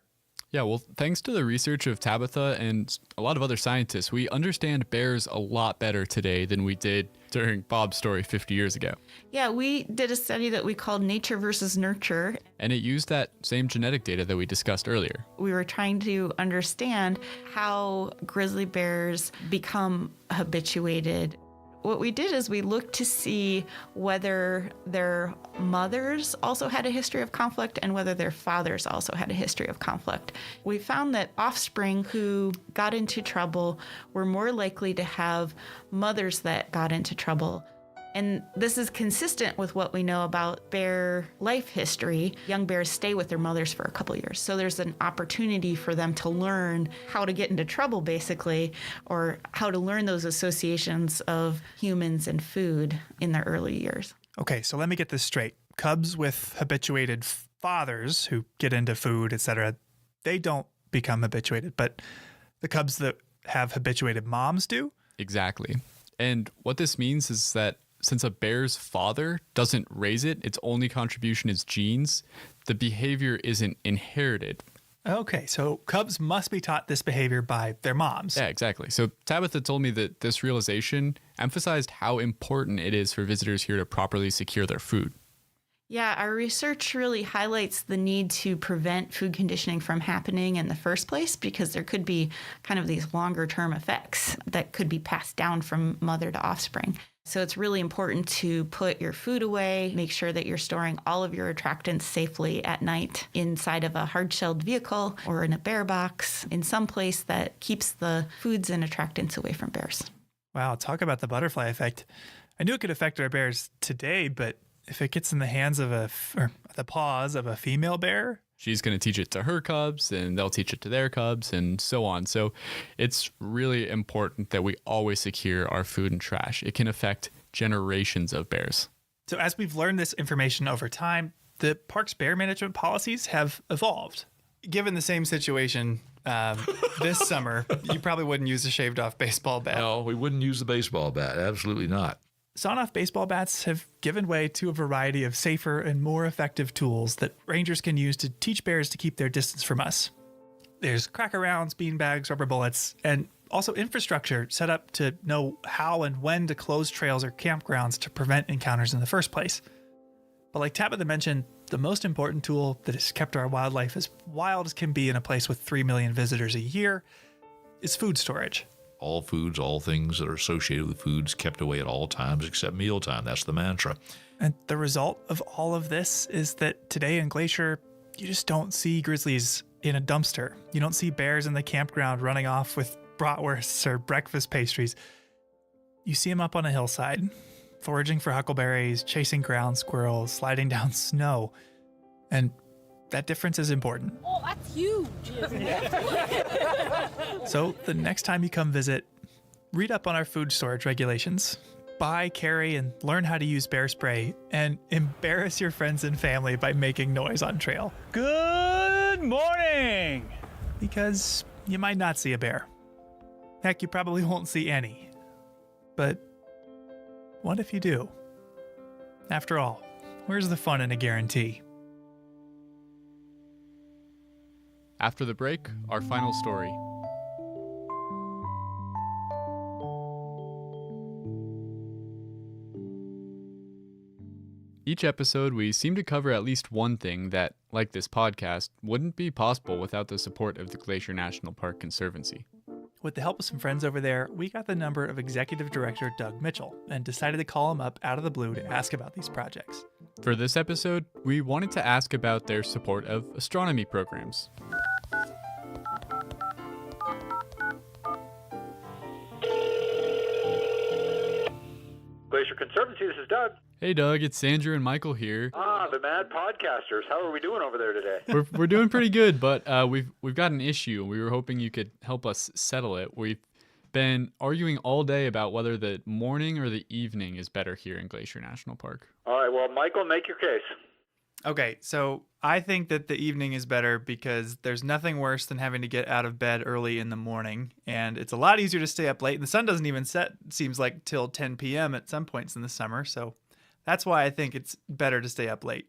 Yeah, well, thanks to the research of Tabitha and a lot of other scientists, we understand bears a lot better today than we did during Bob's story 50 years ago. Yeah, we did a study that we called Nature versus Nurture. And it used that same genetic data that we discussed earlier. We were trying to understand how grizzly bears become habituated. What we did is we looked to see whether their mothers also had a history of conflict and whether their fathers also had a history of conflict. We found that offspring who got into trouble were more likely to have mothers that got into trouble. And this is consistent with what we know about bear life history. Young bears stay with their mothers for a couple years. So there's an opportunity for them to learn how to get into trouble, basically, or how to learn those associations of humans and food in their early years. Okay, so let me get this straight. Cubs with habituated fathers who get into food, etc., they don't become habituated, but the cubs that have habituated moms do? Exactly. And what this means is that since a bear's father doesn't raise it, its only contribution is genes, the behavior isn't inherited. Okay, so cubs must be taught this behavior by their moms. Yeah, exactly. So Tabitha told me that this realization emphasized how important it is for visitors here to properly secure their food. Yeah, our research really highlights the need to prevent food conditioning from happening in the first place because there could be kind of these longer term effects that could be passed down from mother to offspring. So it's really important to put your food away, make sure that you're storing all of your attractants safely at night inside of a hard-shelled vehicle or in a bear box in some place that keeps the foods and attractants away from bears. Wow, talk about the butterfly effect. I knew it could affect our bears today, but if it gets in the hands of or the paws of a female bear, she's going to teach it to her cubs and they'll teach it to their cubs and so on. So it's really important that we always secure our food and trash. It can affect generations of bears. So as we've learned this information over time, the park's bear management policies have evolved. Given the same situation this summer, you probably wouldn't use a shaved off baseball bat. No, we wouldn't use the baseball bat. Absolutely not. Sawn-off baseball bats have given way to a variety of safer and more effective tools that rangers can use to teach bears to keep their distance from us. There's cracker rounds, beanbags, rubber bullets, and also infrastructure set up to know how and when to close trails or campgrounds to prevent encounters in the first place. But like Tabitha mentioned, the most important tool that has kept our wildlife as wild as can be in a place with 3 million visitors a year is food storage. All foods, all things that are associated with foods kept away at all times except mealtime. That's the mantra. And the result of all of this is that today in Glacier, you just don't see grizzlies in a dumpster. You don't see bears in the campground running off with bratwursts or breakfast pastries. You see them up on a hillside, foraging for huckleberries, chasing ground squirrels, sliding down snow. And that difference is important. Oh, that's huge. So the next time you come visit, read up on our food storage regulations. Buy, carry, and learn how to use bear spray, and embarrass your friends and family by making noise on trail. Good morning! Because you might not see a bear. Heck, you probably won't see any. But what if you do? After all, where's the fun in a guarantee? After the break, our final story. Each episode, we seem to cover at least one thing that, like this podcast, wouldn't be possible without the support of the Glacier National Park Conservancy. With the help of some friends over there, we got the number of Executive Director Doug Mitchell and decided to call him up out of the blue to ask about these projects. For this episode, we wanted to ask about their support of astronomy programs. Glacier Conservancy, this is Doug. Hey Doug, it's Andrew and Michael here. The Mad Podcasters. How are we doing over there today? We're doing pretty good, but we've got an issue. We were hoping you could help us settle it. We've been arguing all day about whether the morning or the evening is better here in Glacier National Park. All right, well, Michael, make your case. Okay, so I think that the evening is better because there's nothing worse than having to get out of bed early in the morning, and it's a lot easier to stay up late. And the sun doesn't even set, seems like, till 10 p.m. at some points in the summer, so that's why I think it's better to stay up late.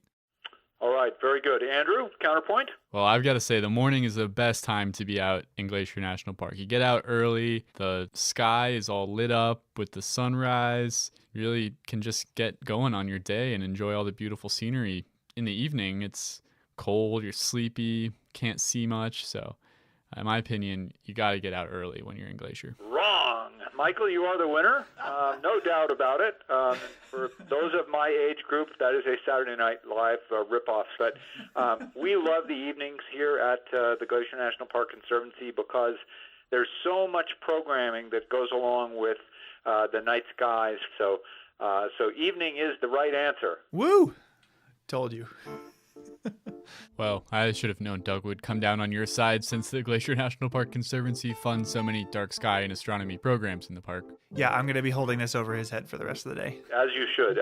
All right, very good. Andrew, counterpoint? Well, I've got to say, the morning is the best time to be out in Glacier National Park. You get out early, the sky is all lit up with the sunrise. You really can just get going on your day and enjoy all the beautiful scenery. In the evening, it's cold, you're sleepy, can't see much. So, in my opinion, you got to get out early when you're in Glacier. Wrong. Michael, you are the winner. No doubt about it. For those of my age group, that is a Saturday Night Live ripoff. But we love the evenings here at the Glacier National Park Conservancy because there's so much programming that goes along with the night skies. So evening is the right answer. Woo! Told you. Well, I should have known Doug would come down on your side since the Glacier National Park Conservancy funds so many dark sky and astronomy programs in the park. Yeah, I'm going to be holding this over his head for the rest of the day. As you should.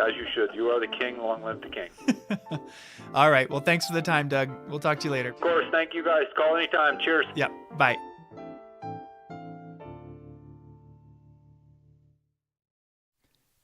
You are the king. Long live the king. All right. Well, thanks for the time, Doug. We'll talk to you later. Of course. Thank you guys. Call anytime. Cheers. Yeah. Bye.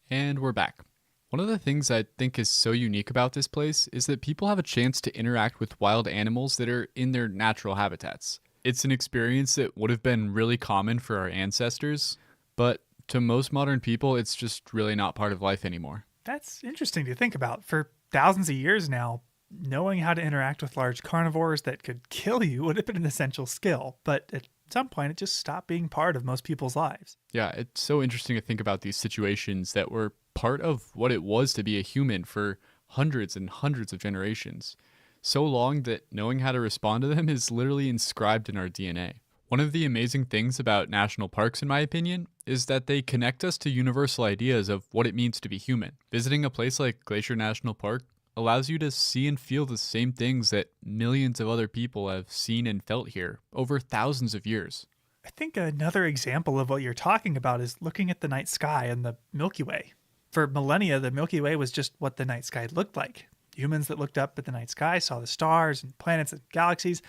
And we're back. One of the things I think is so unique about this place is that people have a chance to interact with wild animals that are in their natural habitats. It's an experience that would have been really common for our ancestors, but to most modern people, it's just really not part of life anymore. That's interesting to think about. For thousands of years now, knowing how to interact with large carnivores that could kill you would have been an essential skill, but at some point it just stopped being part of most people's lives. Yeah, it's so interesting to think about these situations that were part of what it was to be a human for hundreds and hundreds of generations. So long that knowing how to respond to them is literally inscribed in our DNA. One of the amazing things about national parks, in my opinion, is that they connect us to universal ideas of what it means to be human. Visiting a place like Glacier National Park allows you to see and feel the same things that millions of other people have seen and felt here over thousands of years. I think another example of what you're talking about is looking at the night sky and the Milky Way. For millennia, the Milky Way was just what the night sky looked like. Humans that looked up at the night sky saw the stars and planets and galaxies.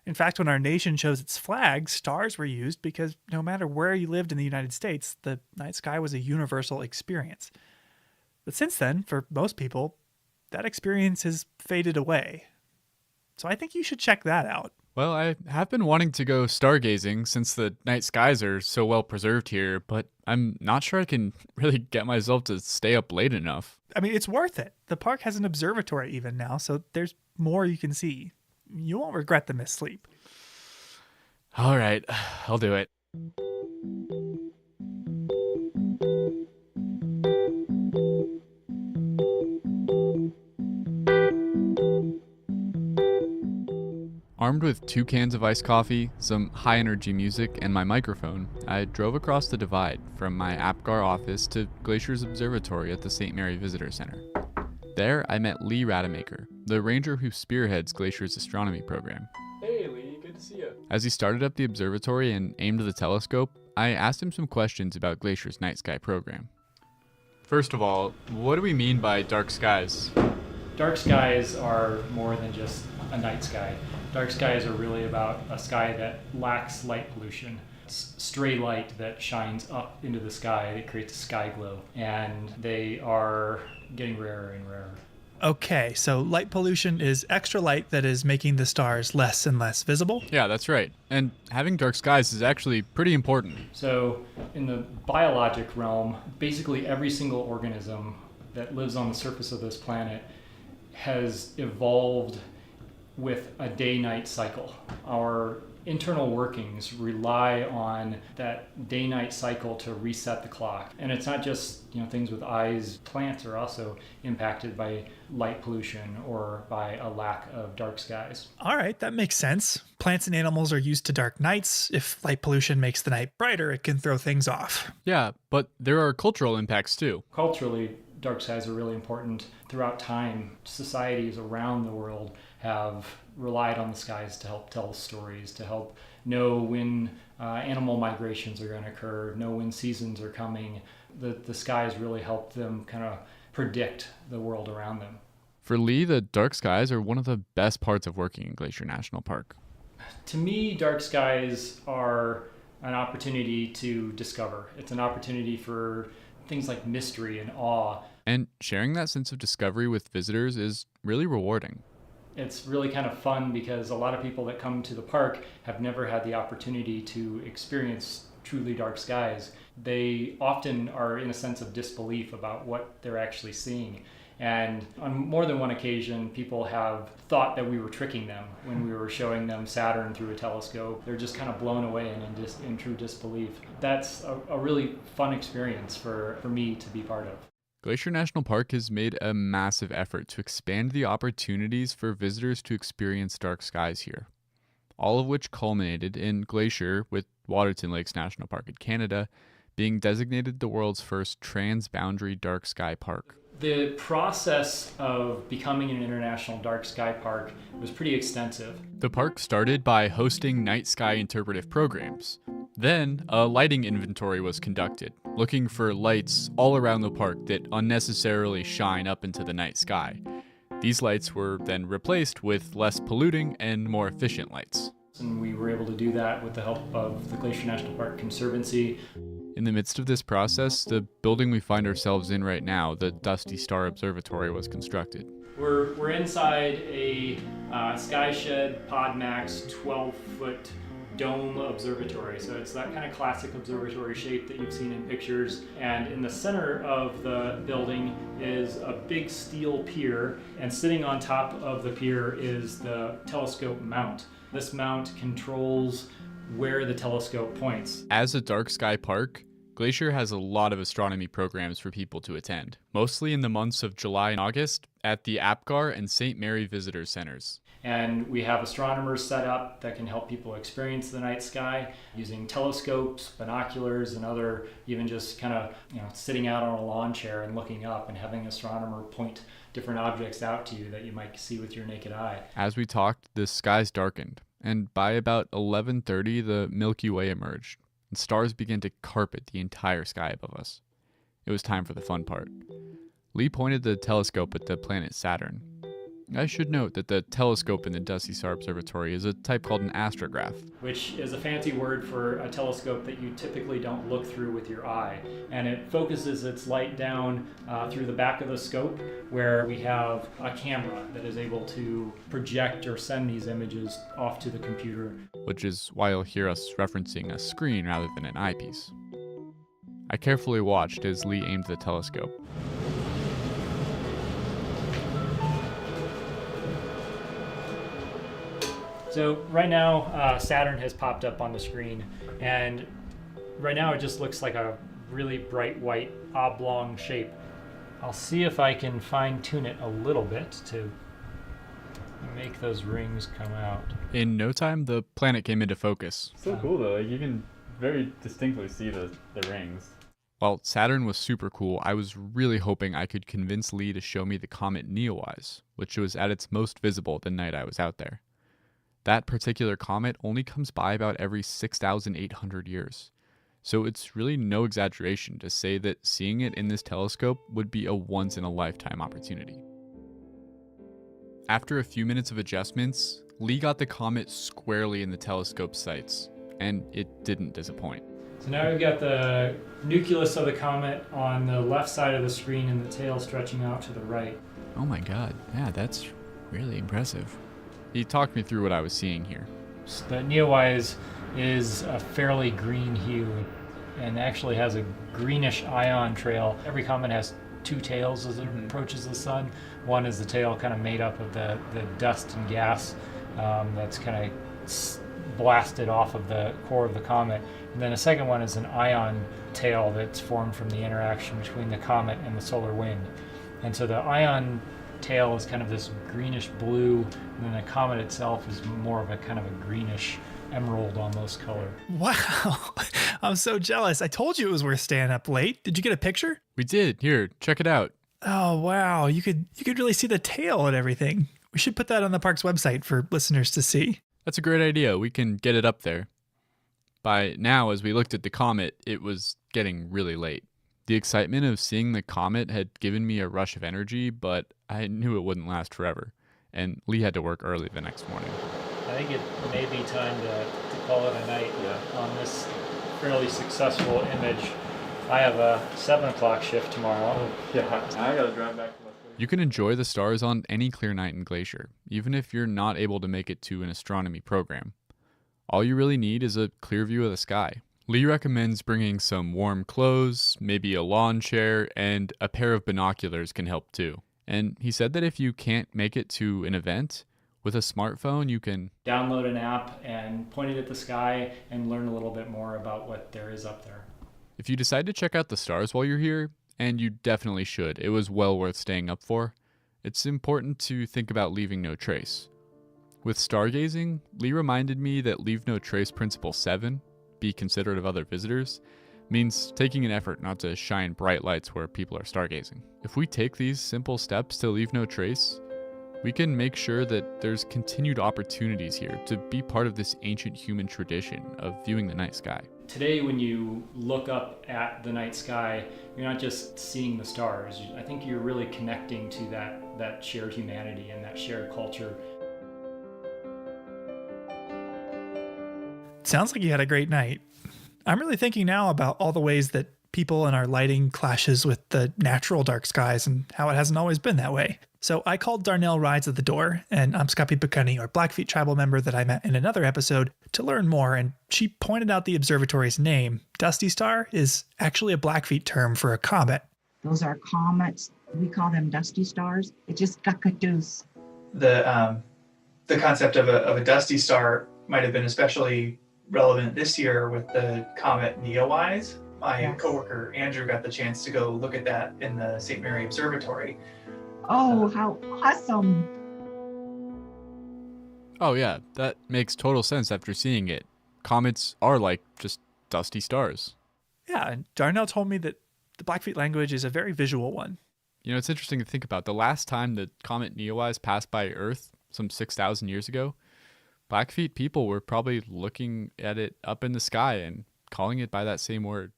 In fact, when our nation chose its flag, stars were used because no matter where you lived in the United States, the night sky was a universal experience. But since then, for most people, that experience has faded away. So I think you should check that out. Well, I have been wanting to go stargazing since the night skies are so well preserved here, but I'm not sure I can really get myself to stay up late enough. I mean, it's worth it. The park has an observatory even now, so there's more you can see. You won't regret the missed sleep. All right, I'll do it. Armed with 2 cans of iced coffee, some high-energy music, and my microphone, I drove across the divide from my APGAR office to Glacier's observatory at the St. Mary Visitor Center. There, I met Lee Rademacher, the ranger who spearheads Glacier's astronomy program. Hey Lee, good to see you. As he started up the observatory and aimed the telescope, I asked him some questions about Glacier's night sky program. First of all, what do we mean by dark skies? Dark skies are more than just a night sky. Dark skies are really about a sky that lacks light pollution. It's stray light that shines up into the sky. It creates a sky glow, and they are getting rarer and rarer. Okay, so light pollution is extra light that is making the stars less and less visible? Yeah, that's right. And having dark skies is actually pretty important. So in the biologic realm, basically every single organism that lives on the surface of this planet has evolved with a day-night cycle. Our internal workings rely on that day-night cycle to reset the clock. And it's not just, things with eyes. Plants are also impacted by light pollution or by a lack of dark skies. All right, that makes sense. Plants and animals are used to dark nights. If light pollution makes the night brighter, it can throw things off. Yeah, but there are cultural impacts too. Culturally, dark skies are really important. Throughout time, societies around the world have relied on the skies to help tell stories, to help know when animal migrations are going to occur, know when seasons are coming. The skies really help them kind of predict the world around them. For Lee, the dark skies are one of the best parts of working in Glacier National Park. To me, dark skies are an opportunity to discover. It's an opportunity for things like mystery and awe. And sharing that sense of discovery with visitors is really rewarding. It's really kind of fun because a lot of people that come to the park have never had the opportunity to experience truly dark skies. They often are in a sense of disbelief about what they're actually seeing. And on more than one occasion, people have thought that we were tricking them when we were showing them Saturn through a telescope. They're just kind of blown away and in true disbelief. That's a really fun experience for me to be part of. Glacier National Park has made a massive effort to expand the opportunities for visitors to experience dark skies here, all of which culminated in Glacier, with Waterton Lakes National Park in Canada, being designated the world's first transboundary dark sky park. The process of becoming an international dark sky park was pretty extensive. The park started by hosting night sky interpretive programs. Then, a lighting inventory was conducted, looking for lights all around the park that unnecessarily shine up into the night sky. These lights were then replaced with less polluting and more efficient lights. And we were able to do that with the help of the Glacier National Park Conservancy. In the midst of this process, the building we find ourselves in right now, the Dusty Star Observatory, was constructed. We're inside a Sky Shed PodMax 12-foot dome observatory. So it's that kind of classic observatory shape that you've seen in pictures. And in the center of the building is a big steel pier, and sitting on top of the pier is the telescope mount. This mount controls where the telescope points. As a dark sky park, Glacier has a lot of astronomy programs for people to attend, mostly in the months of July and August at the APGAR and St. Mary Visitor Centers. And we have astronomers set up that can help people experience the night sky using telescopes, binoculars, and other, even just kind of, sitting out on a lawn chair and looking up and having an astronomer point different objects out to you that you might see with your naked eye. As we talked, the skies darkened, and by about 11:30, the Milky Way emerged, and stars began to carpet the entire sky above us. It was time for the fun part. Lee pointed the telescope at the planet Saturn. I should note that the telescope in the Dusty Star Observatory is a type called an astrograph, which is a fancy word for a telescope that you typically don't look through with your eye. And it focuses its light down through the back of the scope, where we have a camera that is able to project or send these images off to the computer. Which is why you'll hear us referencing a screen rather than an eyepiece. I carefully watched as Lee aimed the telescope. So right now, Saturn has popped up on the screen, and right now it just looks like a really bright white oblong shape. I'll see if I can fine tune it a little bit to make those rings come out. In no time, the planet came into focus. So cool though, like you can very distinctly see the rings. While Saturn was super cool, I was really hoping I could convince Lee to show me the comet Neowise, which was at its most visible the night I was out there. That particular comet only comes by about every 6,800 years. So it's really no exaggeration to say that seeing it in this telescope would be a once-in-a-lifetime opportunity. After a few minutes of adjustments, Lee got the comet squarely in the telescope sights, and it didn't disappoint. So now we've got the nucleus of the comet on the left side of the screen and the tail stretching out to the right. Oh my god, yeah, that's really impressive. He talked me through what I was seeing here. So the Neowise is a fairly green hue and actually has a greenish ion trail. Every comet has two tails as it approaches the sun. One is the tail kind of made up of the dust and gas that's kind of blasted off of the core of the comet. And then a second one is an ion tail that's formed from the interaction between the comet and the solar wind. And so the ion tail is kind of this greenish blue, and then the comet itself is more of a kind of a greenish emerald almost color. Wow. I'm so jealous. I told you it was worth staying up late. Did you get a picture? We did. Here, check it out. Oh, wow. You could really see the tail and everything. We should put that on the park's website for listeners to see. That's a great idea. We can get it up there. By now, as we looked at the comet, it was getting really late. The excitement of seeing the comet had given me a rush of energy, but I knew it wouldn't last forever, and Lee had to work early the next morning. I think it may be time to call it a night on this fairly successful image. I have a 7 o'clock shift tomorrow. Oh, yeah, I gotta drive back to You can enjoy the stars on any clear night in Glacier, even if you're not able to make it to an astronomy program. All you really need is a clear view of the sky. Lee recommends bringing some warm clothes, maybe a lawn chair, and a pair of binoculars can help too. And he said that if you can't make it to an event, with a smartphone you can download an app and point it at the sky and learn a little bit more about what there is up there. If you decide to check out the stars while you're here, and you definitely should, it was well worth staying up for, it's important to think about leaving no trace. With stargazing, Lee reminded me that Leave No Trace Principle 7, be considerate of other visitors, means taking an effort not to shine bright lights where people are stargazing. If we take these simple steps to leave no trace, we can make sure that there's continued opportunities here to be part of this ancient human tradition of viewing the night sky. Today, when you look up at the night sky, you're not just seeing the stars. I think you're really connecting to that shared humanity and that shared culture. Sounds like you had a great night. I'm really thinking now about all the ways that people and our lighting clashes with the natural dark skies and how it hasn't always been that way. So I called Darnell Rides at the door, and Amskapi Pekani, our Blackfeet tribal member that I met in another episode, to learn more, and she pointed out the observatory's name. Dusty Star is actually a Blackfeet term for a comet. Those are comets. We call them dusty stars. It's just kakadus. The concept of a dusty star might have been especially relevant this year with the comet Neowise. My coworker Andrew got the chance to go look at that in the St. Mary Observatory. Oh, how awesome. Oh yeah, that makes total sense after seeing it. Comets are like just dusty stars. Yeah, and Darnell told me that the Blackfeet language is a very visual one. You know, it's interesting to think about. The last time the comet Neowise passed by Earth, some 6,000 years ago, Blackfeet people were probably looking at it up in the sky and calling it by that same word.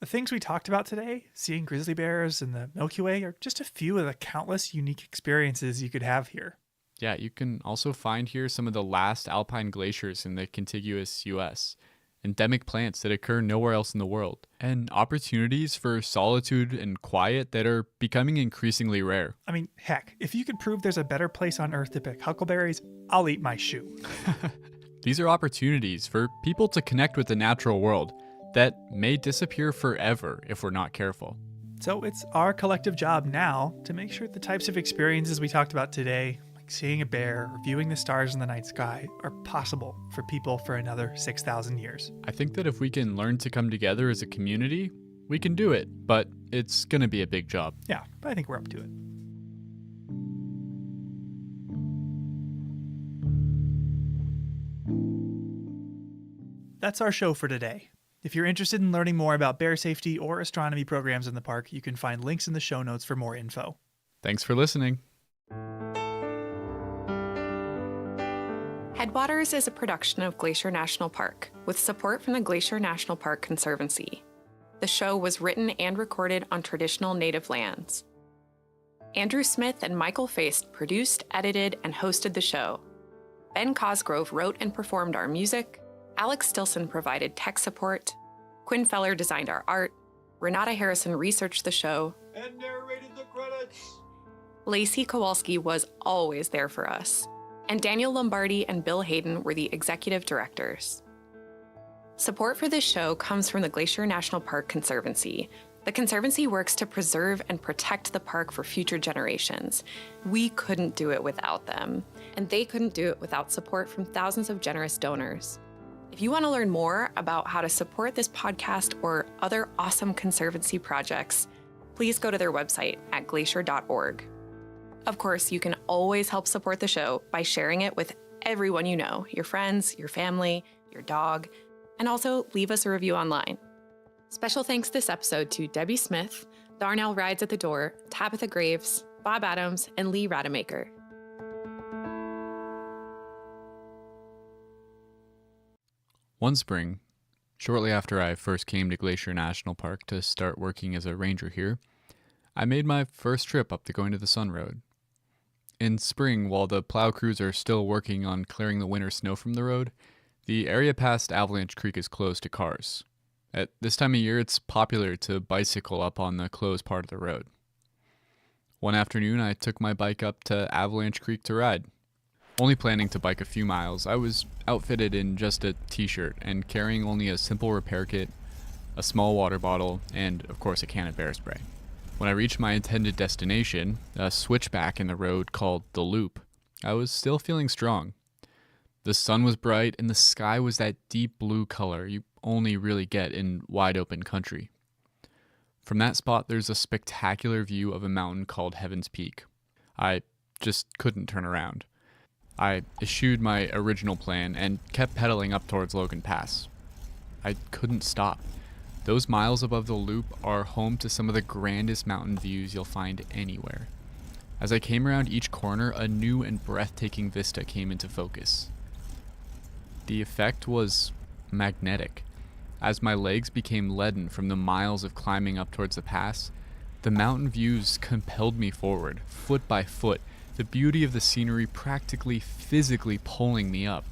The things we talked about today, seeing grizzly bears in the Milky Way, are just a few of the countless unique experiences you could have here. Yeah, you can also find here some of the last alpine glaciers in the contiguous U.S., endemic plants that occur nowhere else in the world, and opportunities for solitude and quiet that are becoming increasingly rare. I mean, heck, if you could prove there's a better place on Earth to pick huckleberries, I'll eat my shoe. These are opportunities for people to connect with the natural world that may disappear forever if we're not careful. So it's our collective job now to make sure the types of experiences we talked about today, like seeing a bear or viewing the stars in the night sky, are possible for people for another 6,000 years. I think that if we can learn to come together as a community, we can do it, but it's going to be a big job. Yeah, but I think we're up to it. that's our show for today. If you're interested in learning more about bear safety or astronomy programs in the park, you can find links in the show notes for more info. Thanks for listening. Headwaters is a production of Glacier National Park, with support from the Glacier National Park Conservancy. The show was written and recorded on traditional native lands. Andrew Smith and Michael Feist produced, edited, and hosted the show. Ben Cosgrove wrote and performed our music. Alex Stilson provided tech support. Quinn Feller designed our art. Renata Harrison researched the show. And narrated the credits. Lacey Kowalski was always there for us. And Daniel Lombardi and Bill Hayden were the executive directors. Support for this show comes from the Glacier National Park Conservancy. The Conservancy works to preserve and protect the park for future generations. We couldn't do it without them, and they couldn't do it without support from thousands of generous donors. If you want to learn more about how to support this podcast or other awesome Conservancy projects, please go to their website at glacier.org. Of course, you can always help support the show by sharing it with everyone you know, your friends, your family, your dog, and also leave us a review online. Special thanks this episode to Debbie Smith, Darnell Rides at the Door, Tabitha Graves, Bob Adams, and Lee Rademacher. One spring, shortly after I first came to Glacier National Park to start working as a ranger here, I made my first trip up the Going to the Sun Road. In spring, while the plow crews are still working on clearing the winter snow from the road, the area past Avalanche Creek is closed to cars. At this time of year, it's popular to bicycle up on the closed part of the road. One afternoon, I took my bike up to Avalanche Creek to ride. Only planning to bike a few miles, I was outfitted in just a t-shirt and carrying only a simple repair kit, a small water bottle, and of course a can of bear spray. When I reached my intended destination, a switchback in the road called The Loop, I was still feeling strong. The sun was bright and the sky was that deep blue color you only really get in wide open country. From that spot, there's a spectacular view of a mountain called Heaven's Peak. I just couldn't turn around. I eschewed my original plan and kept pedaling up towards Logan Pass. I couldn't stop. Those miles above the loop are home to some of the grandest mountain views you'll find anywhere. As I came around each corner, a new and breathtaking vista came into focus. The effect was magnetic. As my legs became leaden from the miles of climbing up towards the pass, the mountain views compelled me forward, foot by foot, the beauty of the scenery practically physically pulling me up.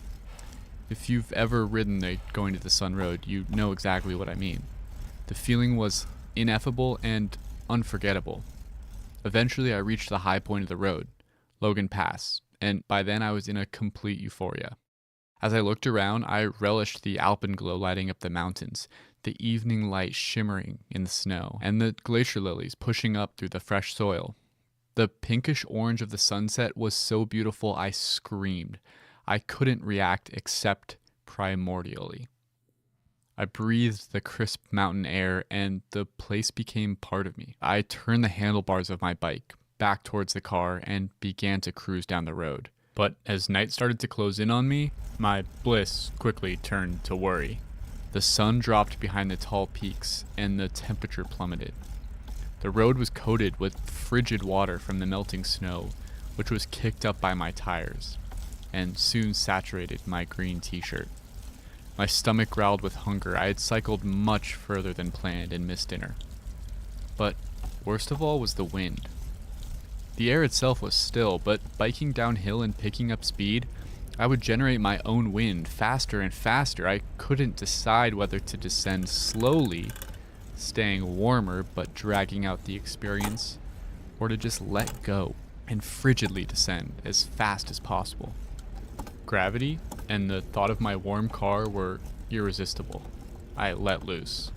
If you've ever ridden the Going to the Sun Road, you know exactly what I mean. The feeling was ineffable and unforgettable. Eventually, I reached the high point of the road, Logan Pass, and by then I was in a complete euphoria. As I looked around, I relished the alpenglow lighting up the mountains, the evening light shimmering in the snow, and the glacier lilies pushing up through the fresh soil. The pinkish orange of the sunset was so beautiful I screamed. I couldn't react except primordially. I breathed the crisp mountain air and the place became part of me. I turned the handlebars of my bike back towards the car and began to cruise down the road. But as night started to close in on me, my bliss quickly turned to worry. The sun dropped behind the tall peaks and the temperature plummeted. The road was coated with frigid water from the melting snow, which was kicked up by my tires, and soon saturated my green t-shirt. My stomach growled with hunger. I had cycled much further than planned and missed dinner. But worst of all was the wind. The air itself was still, but biking downhill and picking up speed, I would generate my own wind faster and faster. I couldn't decide whether to descend slowly, staying warmer but dragging out the experience, or to just let go and frigidly descend as fast as possible. Gravity and the thought of my warm car were irresistible. I let loose.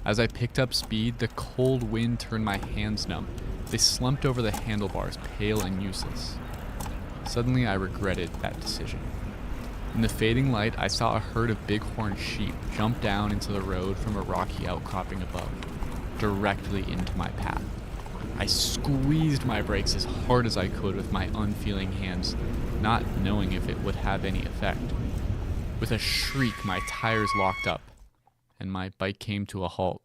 As I picked up speed, the cold wind turned my hands numb. They slumped over the handlebars, pale and useless. Suddenly, I regretted that decision. In the fading light, I saw a herd of bighorn sheep jump down into the road from a rocky outcropping above, directly into my path. I squeezed my brakes as hard as I could with my unfeeling hands, not knowing if it would have any effect. With a shriek, my tires locked up, and my bike came to a halt.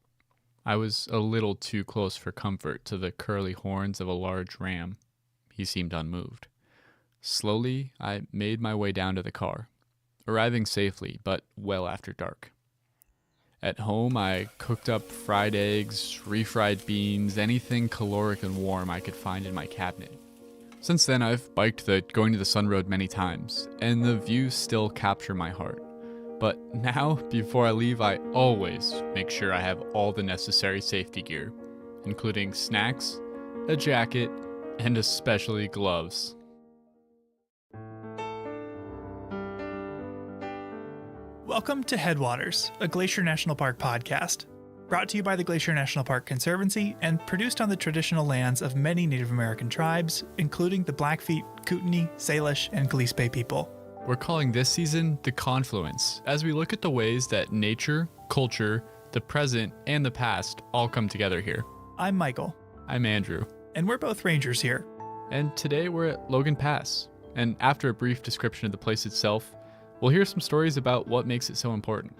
I was a little too close for comfort to the curly horns of a large ram. He seemed unmoved. Slowly, I made my way down to the car, arriving safely, but well after dark. At home, I cooked up fried eggs, refried beans, anything caloric and warm I could find in my cabinet. Since then, I've biked the Going to the Sun Road many times, and the views still capture my heart. But now, before I leave, I always make sure I have all the necessary safety gear, including snacks, a jacket, and especially gloves. Welcome to Headwaters, a Glacier National Park podcast, brought to you by the Glacier National Park Conservancy and produced on the traditional lands of many Native American tribes, including the Blackfeet, Kootenai, Salish, and Gillespie people. We're calling this season The Confluence, as we look at the ways that nature, culture, the present, and the past all come together here. I'm Michael. I'm Andrew. And we're both rangers here. And today we're at Logan Pass. And after a brief description of the place itself, we'll hear some stories about what makes it so important.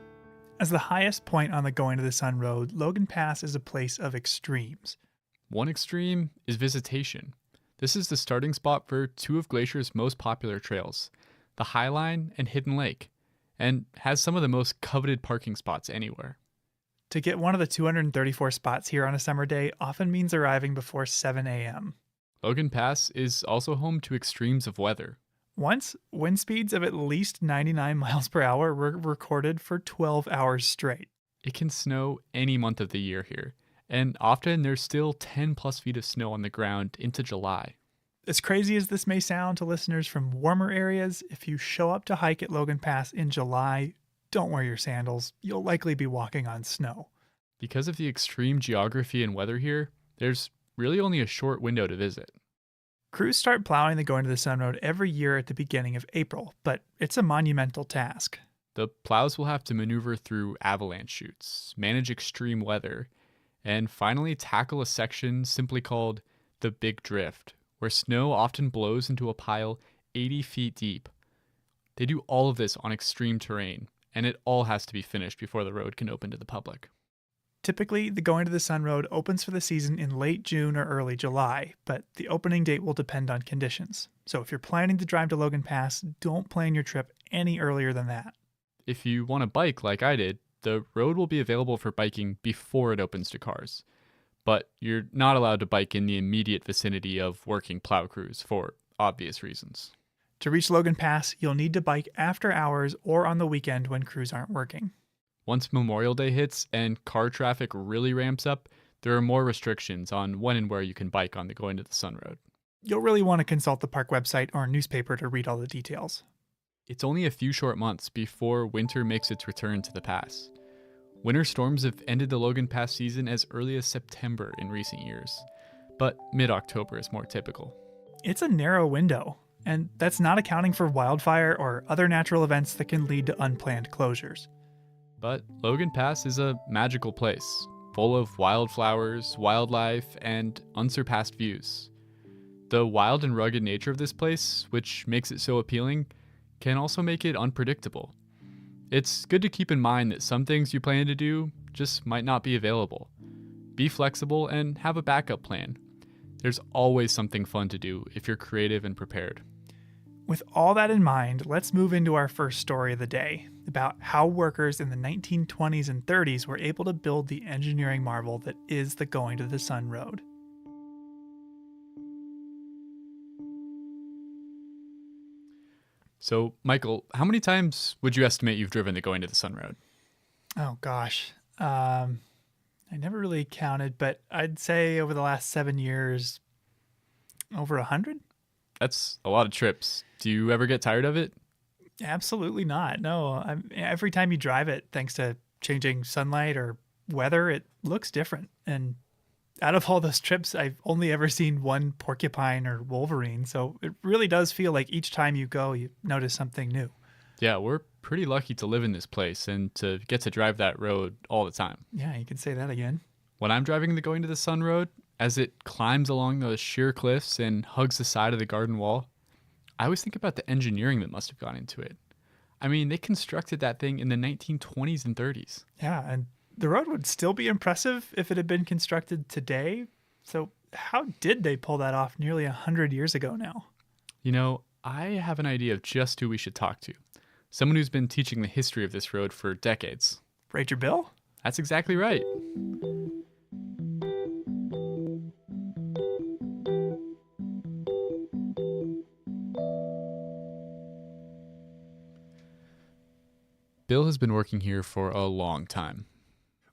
As the highest point on the Going to the Sun Road, Logan Pass is a place of extremes. One extreme is visitation. This is the starting spot for two of Glacier's most popular trails, the Highline and Hidden Lake, and has some of the most coveted parking spots anywhere. To get one of the 234 spots here on a summer day often means arriving before 7 a.m. Logan Pass is also home to extremes of weather. Once, wind speeds of at least 99 miles per hour were recorded for 12 hours straight. It can snow any month of the year here, and often there's still 10 plus feet of snow on the ground into July. As crazy as this may sound to listeners from warmer areas, if you show up to hike at Logan Pass in July, don't wear your sandals. You'll likely be walking on snow. Because of the extreme geography and weather here, there's really only a short window to visit. Crews start plowing the Going to the Sun Road every year at the beginning of April, but it's a monumental task. The plows will have to maneuver through avalanche chutes, manage extreme weather, and finally tackle a section simply called the Big Drift, where snow often blows into a pile 80 feet deep. They do all of this on extreme terrain, and it all has to be finished before the road can open to the public. Typically, the Going to the Sun Road opens for the season in late June or early July, but the opening date will depend on conditions. So if you're planning to drive to Logan Pass, don't plan your trip any earlier than that. If you want to bike like I did, the road will be available for biking before it opens to cars. But you're not allowed to bike in the immediate vicinity of working plow crews for obvious reasons. To reach Logan Pass, you'll need to bike after hours or on the weekend when crews aren't working. Once Memorial Day hits and car traffic really ramps up, there are more restrictions on when and where you can bike on the Going to the Sun Road. You'll really want to consult the park website or newspaper to read all the details. It's only a few short months before winter makes its return to the pass. Winter storms have ended the Logan Pass season as early as September in recent years, but mid-October is more typical. It's a narrow window, and that's not accounting for wildfire or other natural events that can lead to unplanned closures. But Logan Pass is a magical place, full of wildflowers, wildlife, and unsurpassed views. The wild and rugged nature of this place, which makes it so appealing, can also make it unpredictable. It's good to keep in mind that some things you plan to do just might not be available. Be flexible and have a backup plan. There's always something fun to do if you're creative and prepared. With all that in mind, let's move into our first story of the day, about how workers in the 1920s and 30s were able to build the engineering marvel that is the Going to the Sun Road. So, Michael, how many times would you estimate you've driven the Going to the Sun Road? Oh, gosh. I never really counted, but I'd say over the last 7 years, over 100? That's a lot of trips. Do you ever get tired of it? Absolutely not. No. Every time you drive it, thanks to changing sunlight or weather, it looks different. And out of all those trips, I've only ever seen one porcupine or wolverine. So it really does feel like each time you go, you notice something new. Yeah, we're pretty lucky to live in this place and to get to drive that road all the time. Yeah, you can say that again. When I'm driving the Going to the Sun Road, as it climbs along those sheer cliffs and hugs the side of the garden wall, I always think about the engineering that must have gone into it. I mean, they constructed that thing in the 1920s and 30s. Yeah, and the road would still be impressive if it had been constructed today. So how did they pull that off nearly 100 years ago now? You know, I have an idea of just who we should talk to. Someone who's been teaching the history of this road for decades. Ranger Bill? That's exactly right. Bill has been working here for a long time.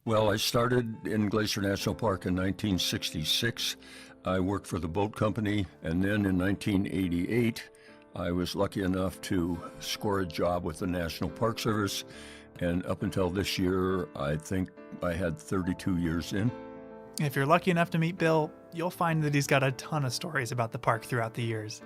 Well, I started in Glacier National Park in 1966. I worked for the boat company, and then in 1988, I was lucky enough to score a job with the National Park Service, and up until this year, I think I had 32 years in. If you're lucky enough to meet Bill, you'll find that he's got a ton of stories about the park throughout the years.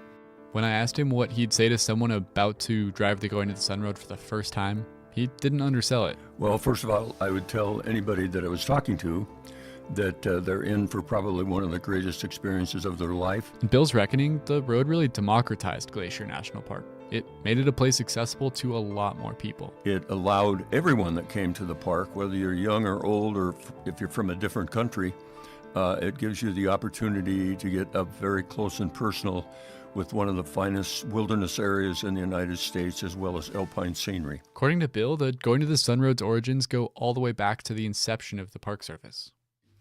When I asked him what he'd say to someone about to drive the Going to the Sun Road for the first time, he didn't undersell it. Well, first of all, I would tell anybody that I was talking to that they're in for probably one of the greatest experiences of their life. In Bill's reckoning, the road really democratized Glacier National Park. It made it a place accessible to a lot more people. It allowed everyone that came to the park, whether you're young or old, or if you're from a different country, it gives you the opportunity to get up very close and personal with one of the finest wilderness areas in the United States, as well as alpine scenery. According to Bill, the Going to the Sun Road's origins go all the way back to the inception of the Park Service.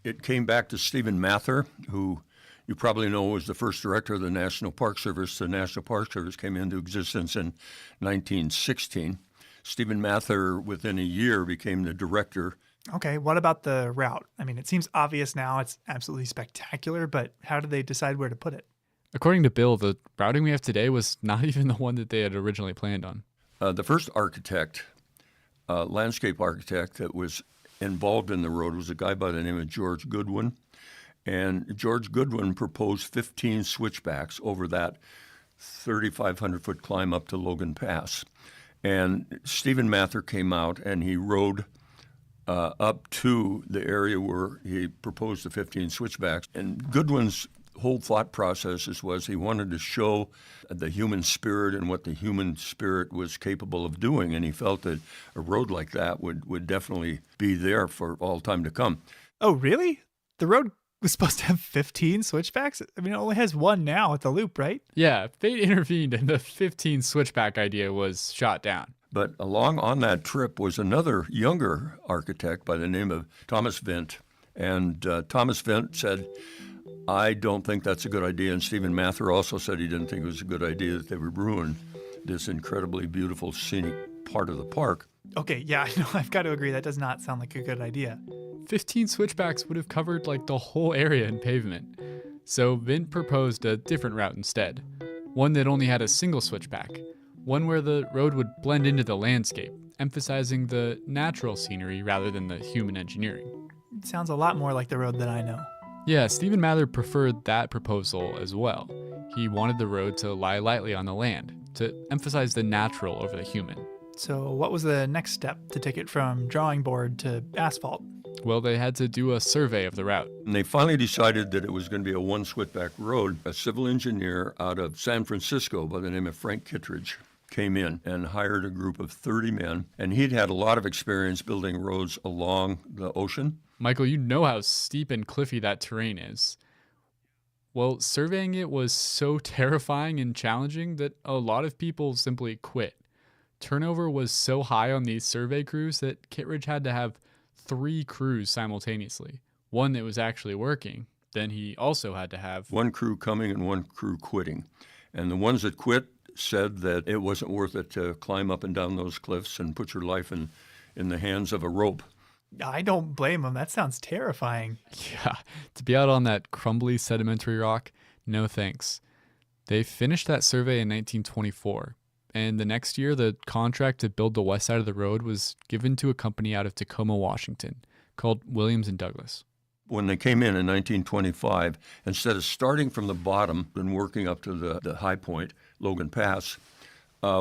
It came back to Stephen Mather, who you probably know was the first director of the National Park Service. The National Park Service came into existence in 1916. Stephen Mather, within a year, became the director. Okay, what about the route? I mean, it seems obvious now. It's absolutely spectacular, but how did they decide where to put it? According to Bill, the routing we have today was not even the one that they had originally planned on. The first architect, landscape architect that was involved in the road was a guy by the name of George Goodwin. And George Goodwin proposed 15 switchbacks over that 3,500-foot climb up to Logan Pass. And Stephen Mather came out and he rode up to the area where he proposed the 15 switchbacks. And Goodwin's whole thought process was he wanted to show the human spirit and what the human spirit was capable of doing. And he felt that a road like that would definitely be there for all time to come. Oh, really? The road was supposed to have 15 switchbacks? I mean, it only has one now at the loop, right? Yeah, fate intervened and the 15 switchback idea was shot down. But along on that trip was another younger architect by the name of Thomas Vint. And Thomas Vint said, I don't think that's a good idea. And Stephen Mather also said he didn't think it was a good idea that they would ruin this incredibly beautiful scenic part of the park. Okay, yeah, no, I've got to agree. That does not sound like a good idea. 15 switchbacks would have covered like the whole area in pavement. So Vint proposed a different route instead. One that only had a single switchback. One where the road would blend into the landscape, emphasizing the natural scenery rather than the human engineering. It sounds a lot more like the road that I know. Yeah, Stephen Mather preferred that proposal as well. He wanted the road to lie lightly on the land, to emphasize the natural over the human. So what was the next step to take it from drawing board to asphalt? Well, they had to do a survey of the route. And they finally decided that it was going to be a one switchback road. A civil engineer out of San Francisco by the name of Frank Kittredge came in and hired a group of 30 men. And he'd had a lot of experience building roads along the ocean. Michael, you know how steep and cliffy that terrain is. Well, surveying it was so terrifying and challenging that a lot of people simply quit. Turnover was so high on these survey crews that Kittredge had to have 3 crews simultaneously. One that was actually working. Then he also had to have one crew coming and one crew quitting. And the ones that quit said that it wasn't worth it to climb up and down those cliffs and put your life in the hands of a rope. I don't blame them. That sounds terrifying. Yeah, to be out on that crumbly sedimentary rock, no thanks. They finished that survey in 1924. And the next year, the contract to build the west side of the road was given to a company out of Tacoma, Washington, called Williams & Douglas. When they came in 1925, instead of starting from the bottom and working up to the high point, Logan Pass,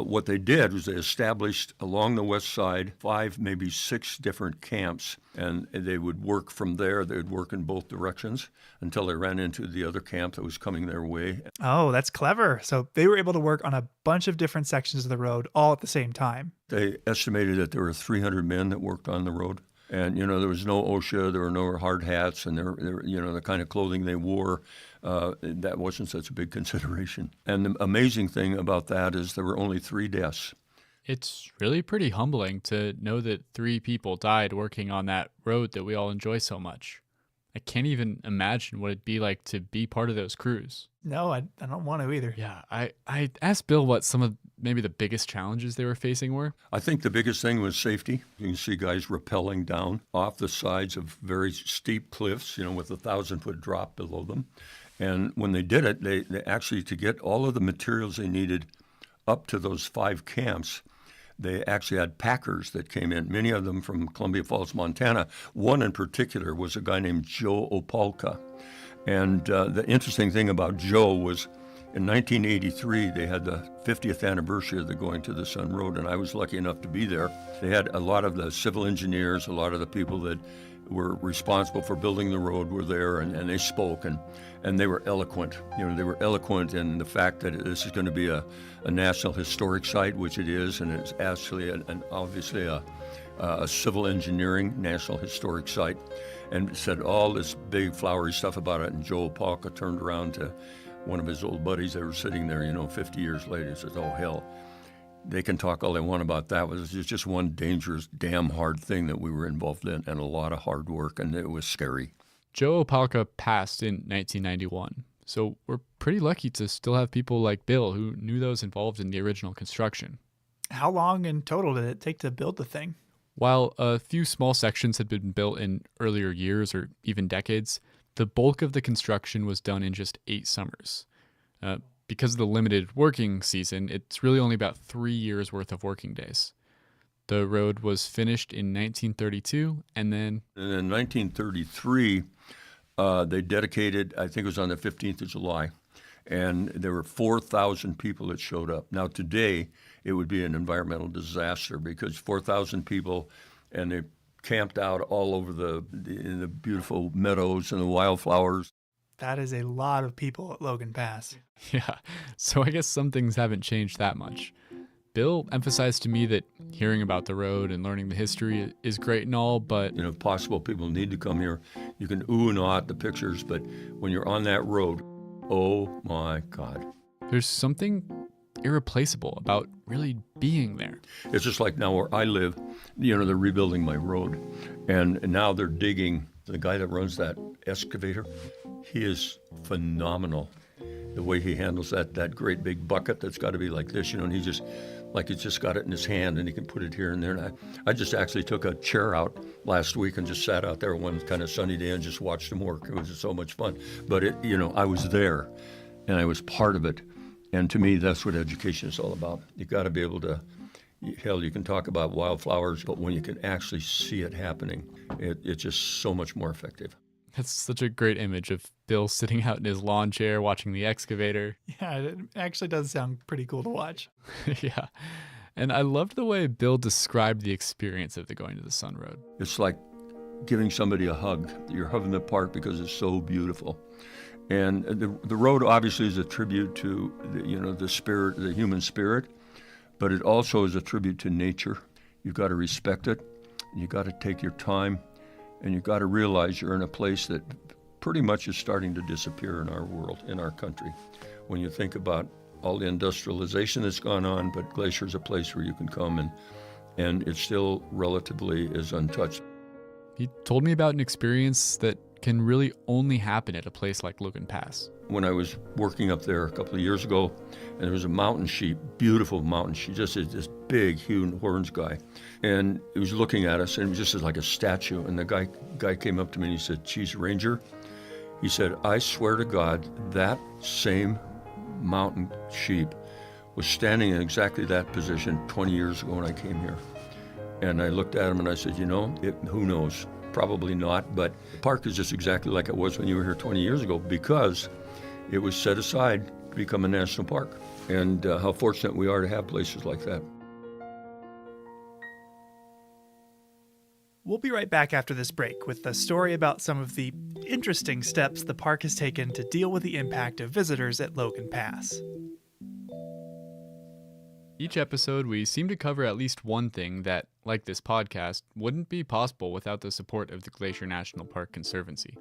What they did was they established along the west side 5, maybe 6 different camps, and they would work from there. They would work in both directions until they ran into the other camp that was coming their way. Oh, that's clever. So they were able to work on a bunch of different sections of the road all at the same time. They estimated that there were 300 men that worked on the road. And, there was no OSHA, there were no hard hats, and there the kind of clothing they wore, that wasn't such a big consideration. And the amazing thing about that is there were only 3 deaths. It's really pretty humbling to know that 3 people died working on that road that we all enjoy so much. I can't even imagine what it'd be like to be part of those crews. No, I don't want to either. Yeah, I asked Bill what some of maybe the biggest challenges they were facing were. I think the biggest thing was safety. You can see guys rappelling down off the sides of very steep cliffs, with a 1,000-foot drop below them. And when they did it, they actually, to get all of the materials they needed up to those 5 camps, they actually had packers that came in, many of them from Columbia Falls, Montana. One in particular was a guy named Joe Opalka. And the interesting thing about Joe was in 1983, they had the 50th anniversary of the Going to the Sun Road, and I was lucky enough to be there. They had a lot of the civil engineers, a lot of the people that were responsible for building the road were there, and they spoke, and they were eloquent. They were eloquent in the fact that this is going to be a National Historic Site, which it is, and it's actually obviously a civil engineering National Historic Site, and said all this big flowery stuff about it. And Joe Opalka turned around to one of his old buddies that were sitting there, 50 years later, and says, "Oh, hell, they can talk all they want about that. It was just one dangerous, damn hard thing that we were involved in, and a lot of hard work, and it was scary." Joe Opalka passed in 1991, so we're pretty lucky to still have people like Bill who knew those involved in the original construction. How long in total did it take to build the thing? While a few small sections had been built in earlier years or even decades, the bulk of the construction was done in just 8 summers. Because of the limited working season, it's really only about 3 years worth of working days. The road was finished in 1932, and then in 1933, they dedicated, I think it was on the 15th of July, and there were 4,000 people that showed up. Now today, it would be an environmental disaster because 4,000 people, and they camped out all over in the beautiful meadows and the wildflowers. That is a lot of people at Logan Pass. Yeah, so I guess some things haven't changed that much. Bill emphasized to me that hearing about the road and learning the history is great and all, but if possible, people need to come here. You can ooh and ah at the pictures, but when you're on that road, oh my God. There's something irreplaceable about really being there. It's just like now where I live, they're rebuilding my road, and now they're digging. The guy that runs that excavator, he is phenomenal. The way he handles that great big bucket that's got to be like this, and he just, like he's just got it in his hand and he can put it here and there. And I just actually took a chair out last week and just sat out there one kind of sunny day and just watched him work. It was just so much fun. But I was there and I was part of it. And to me, that's what education is all about. You got to be able to, hell, you can talk about wildflowers, but when you can actually see it happening, it's just so much more effective. That's such a great image of Bill sitting out in his lawn chair watching the excavator. Yeah, it actually does sound pretty cool to watch. Yeah. And I loved the way Bill described the experience of the Going to the Sun Road. It's like giving somebody a hug. You're hugging the park because it's so beautiful. And the road obviously is a tribute to the spirit, the human spirit, but it also is a tribute to nature. You've got to respect it. You've got to take your time. And you've got to realize you're in a place that pretty much is starting to disappear in our world, in our country. When you think about all the industrialization that's gone on, but Glacier's a place where you can come and it still relatively is untouched. He told me about an experience that can really only happen at a place like Logan Pass. When I was working up there a couple of years ago, and there was a mountain sheep, beautiful mountain sheep, just this big, huge horns guy. And he was looking at us, and it was just like a statue. And the guy came up to me and he said, "Geez, Ranger," he said, "I swear to God, that same mountain sheep was standing in exactly that position 20 years ago when I came here." And I looked at him and I said, who knows? Probably not, but the park is just exactly like it was when you were here 20 years ago because it was set aside to become a national park. and how fortunate we are to have places like that. We'll be right back after this break with a story about some of the interesting steps the park has taken to deal with the impact of visitors at Logan Pass. Each episode, we seem to cover at least one thing that, like this podcast, wouldn't be possible without the support of the Glacier National Park Conservancy.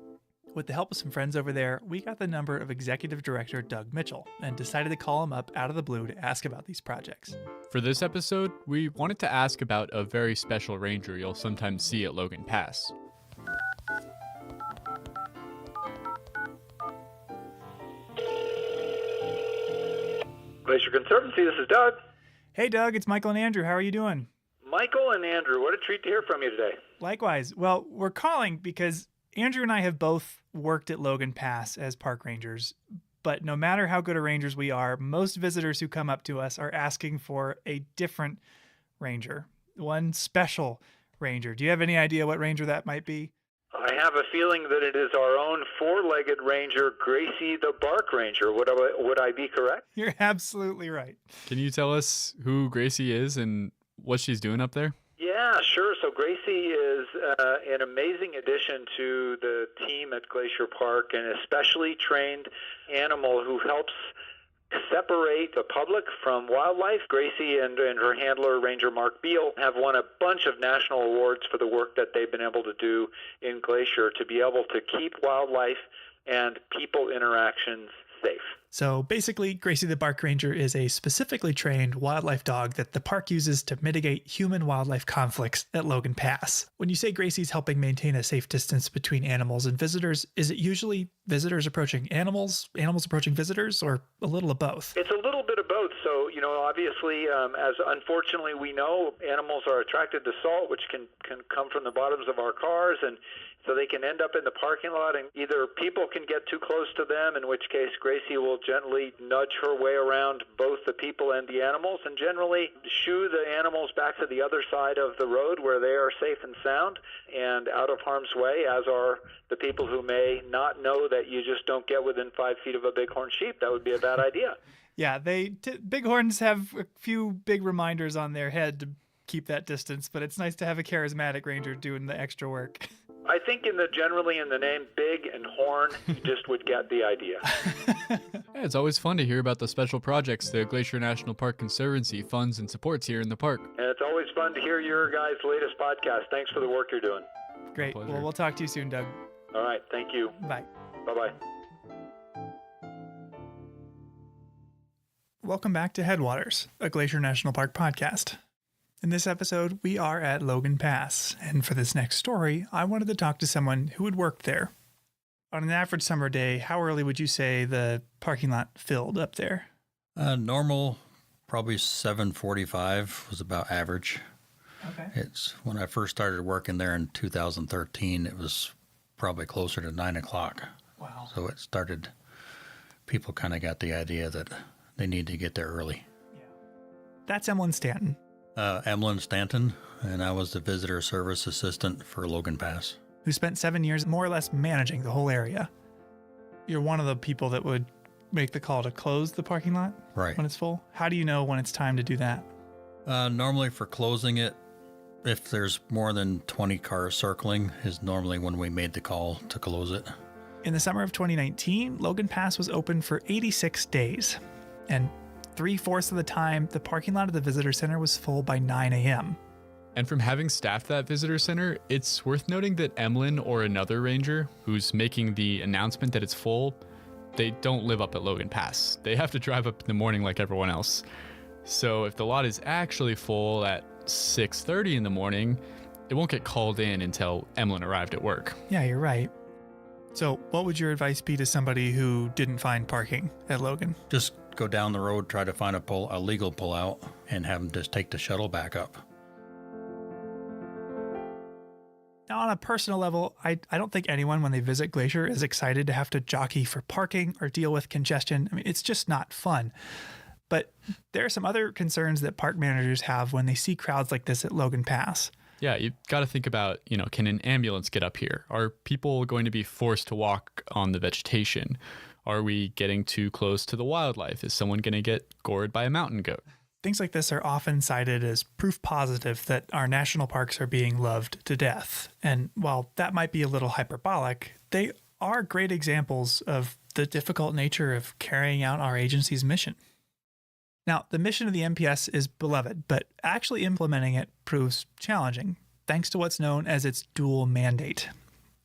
With the help of some friends over there, we got the number of Executive Director Doug Mitchell and decided to call him up out of the blue to ask about these projects. For this episode, we wanted to ask about a very special ranger you'll sometimes see at Logan Pass. Glacier Conservancy, this is Doug. Hey Doug, it's Michael and Andrew. How are you doing? Michael and Andrew, what a treat to hear from you today. Likewise. Well, we're calling because Andrew and I have both worked at Logan Pass as park rangers, but no matter how good a rangers we are, most visitors who come up to us are asking for a different ranger, one special ranger. Do you have any idea what ranger that might be? I have a feeling that it is our own four-legged ranger, Gracie the Bark Ranger. Would I be correct? You're absolutely right. Can you tell us who Gracie is and what she's doing up there? Yeah, sure. So Gracie is an amazing addition to the team at Glacier Park, an especially trained animal who helps separate the public from wildlife. Gracie and her handler, Ranger Mark Beal, have won a bunch of national awards for the work that they've been able to do in Glacier to be able to keep wildlife and people interactions safe. So basically, Gracie the Bark Ranger is a specifically trained wildlife dog that the park uses to mitigate human-wildlife conflicts at Logan Pass. When you say Gracie's helping maintain a safe distance between animals and visitors, is it usually visitors approaching animals, animals approaching visitors, or a little of both? It's a little bit of both. So, obviously, as unfortunately we know, animals are attracted to salt, which can come from the bottoms of our cars, and so they can end up in the parking lot, and either people can get too close to them, in which case Gracie will gently nudge her way around both the people and the animals, and generally shoo the animals back to the other side of the road where they are safe and sound and out of harm's way, as are the people who may not know that you just don't get within 5 feet of a bighorn sheep. That would be a bad idea. Yeah, bighorns have a few big reminders on their head to keep that distance, but it's nice to have a charismatic ranger doing the extra work. I think generally in the name big and horn, you just would get the idea. Yeah, it's always fun to hear about the special projects the Glacier National Park Conservancy funds and supports here in the park. And it's always fun to hear your guys' latest podcast. Thanks for the work you're doing. Great. Well, we'll talk to you soon, Doug. All right. Thank you. Bye. Bye-bye. Welcome back to Headwaters, a Glacier National Park podcast. In this episode, we are at Logan Pass, and for this next story, I wanted to talk to someone who had worked there. On an average summer day, how early would you say the parking lot filled up there? Normal, probably 7:45 was about average. Okay. It's when I first started working there in 2013, it was probably closer to 9 o'clock. Wow. So it started, people kind of got the idea that they need to get there early. That's Emlyn Stanton. Emlyn Stanton, and I was the visitor service assistant for Logan Pass. Who spent 7 years more or less managing the whole area. You're one of the people that would make the call to close the parking lot right when it's full. How do you know when it's time to do that? Normally for closing it, if there's more than 20 cars circling, is normally when we made the call to close it. In the summer of 2019, Logan Pass was open for 86 days. And 3/4 of the time, the parking lot of the visitor center was full by 9 a.m. And from having staffed that visitor center, it's worth noting that Emlyn or another ranger who's making the announcement that it's full, they don't live up at Logan Pass. They have to drive up in the morning like everyone else. So if the lot is actually full at 6:30 in the morning, it won't get called in until Emlyn arrived at work. Yeah, you're right. So what would your advice be to somebody who didn't find parking at Logan? Just go down the road, try to find a legal pullout, and have them just take the shuttle back up. Now, on a personal level, I don't think anyone, when they visit Glacier, is excited to have to jockey for parking or deal with congestion. I mean, it's just not fun. But there are some other concerns that park managers have when they see crowds like this at Logan Pass. Yeah, you've got to think about, can an ambulance get up here? Are people going to be forced to walk on the vegetation? Are we getting too close to the wildlife? Is someone going to get gored by a mountain goat? Things like this are often cited as proof positive that our national parks are being loved to death. And while that might be a little hyperbolic, they are great examples of the difficult nature of carrying out our agency's mission. Now, the mission of the NPS is beloved, but actually implementing it proves challenging, thanks to what's known as its dual mandate.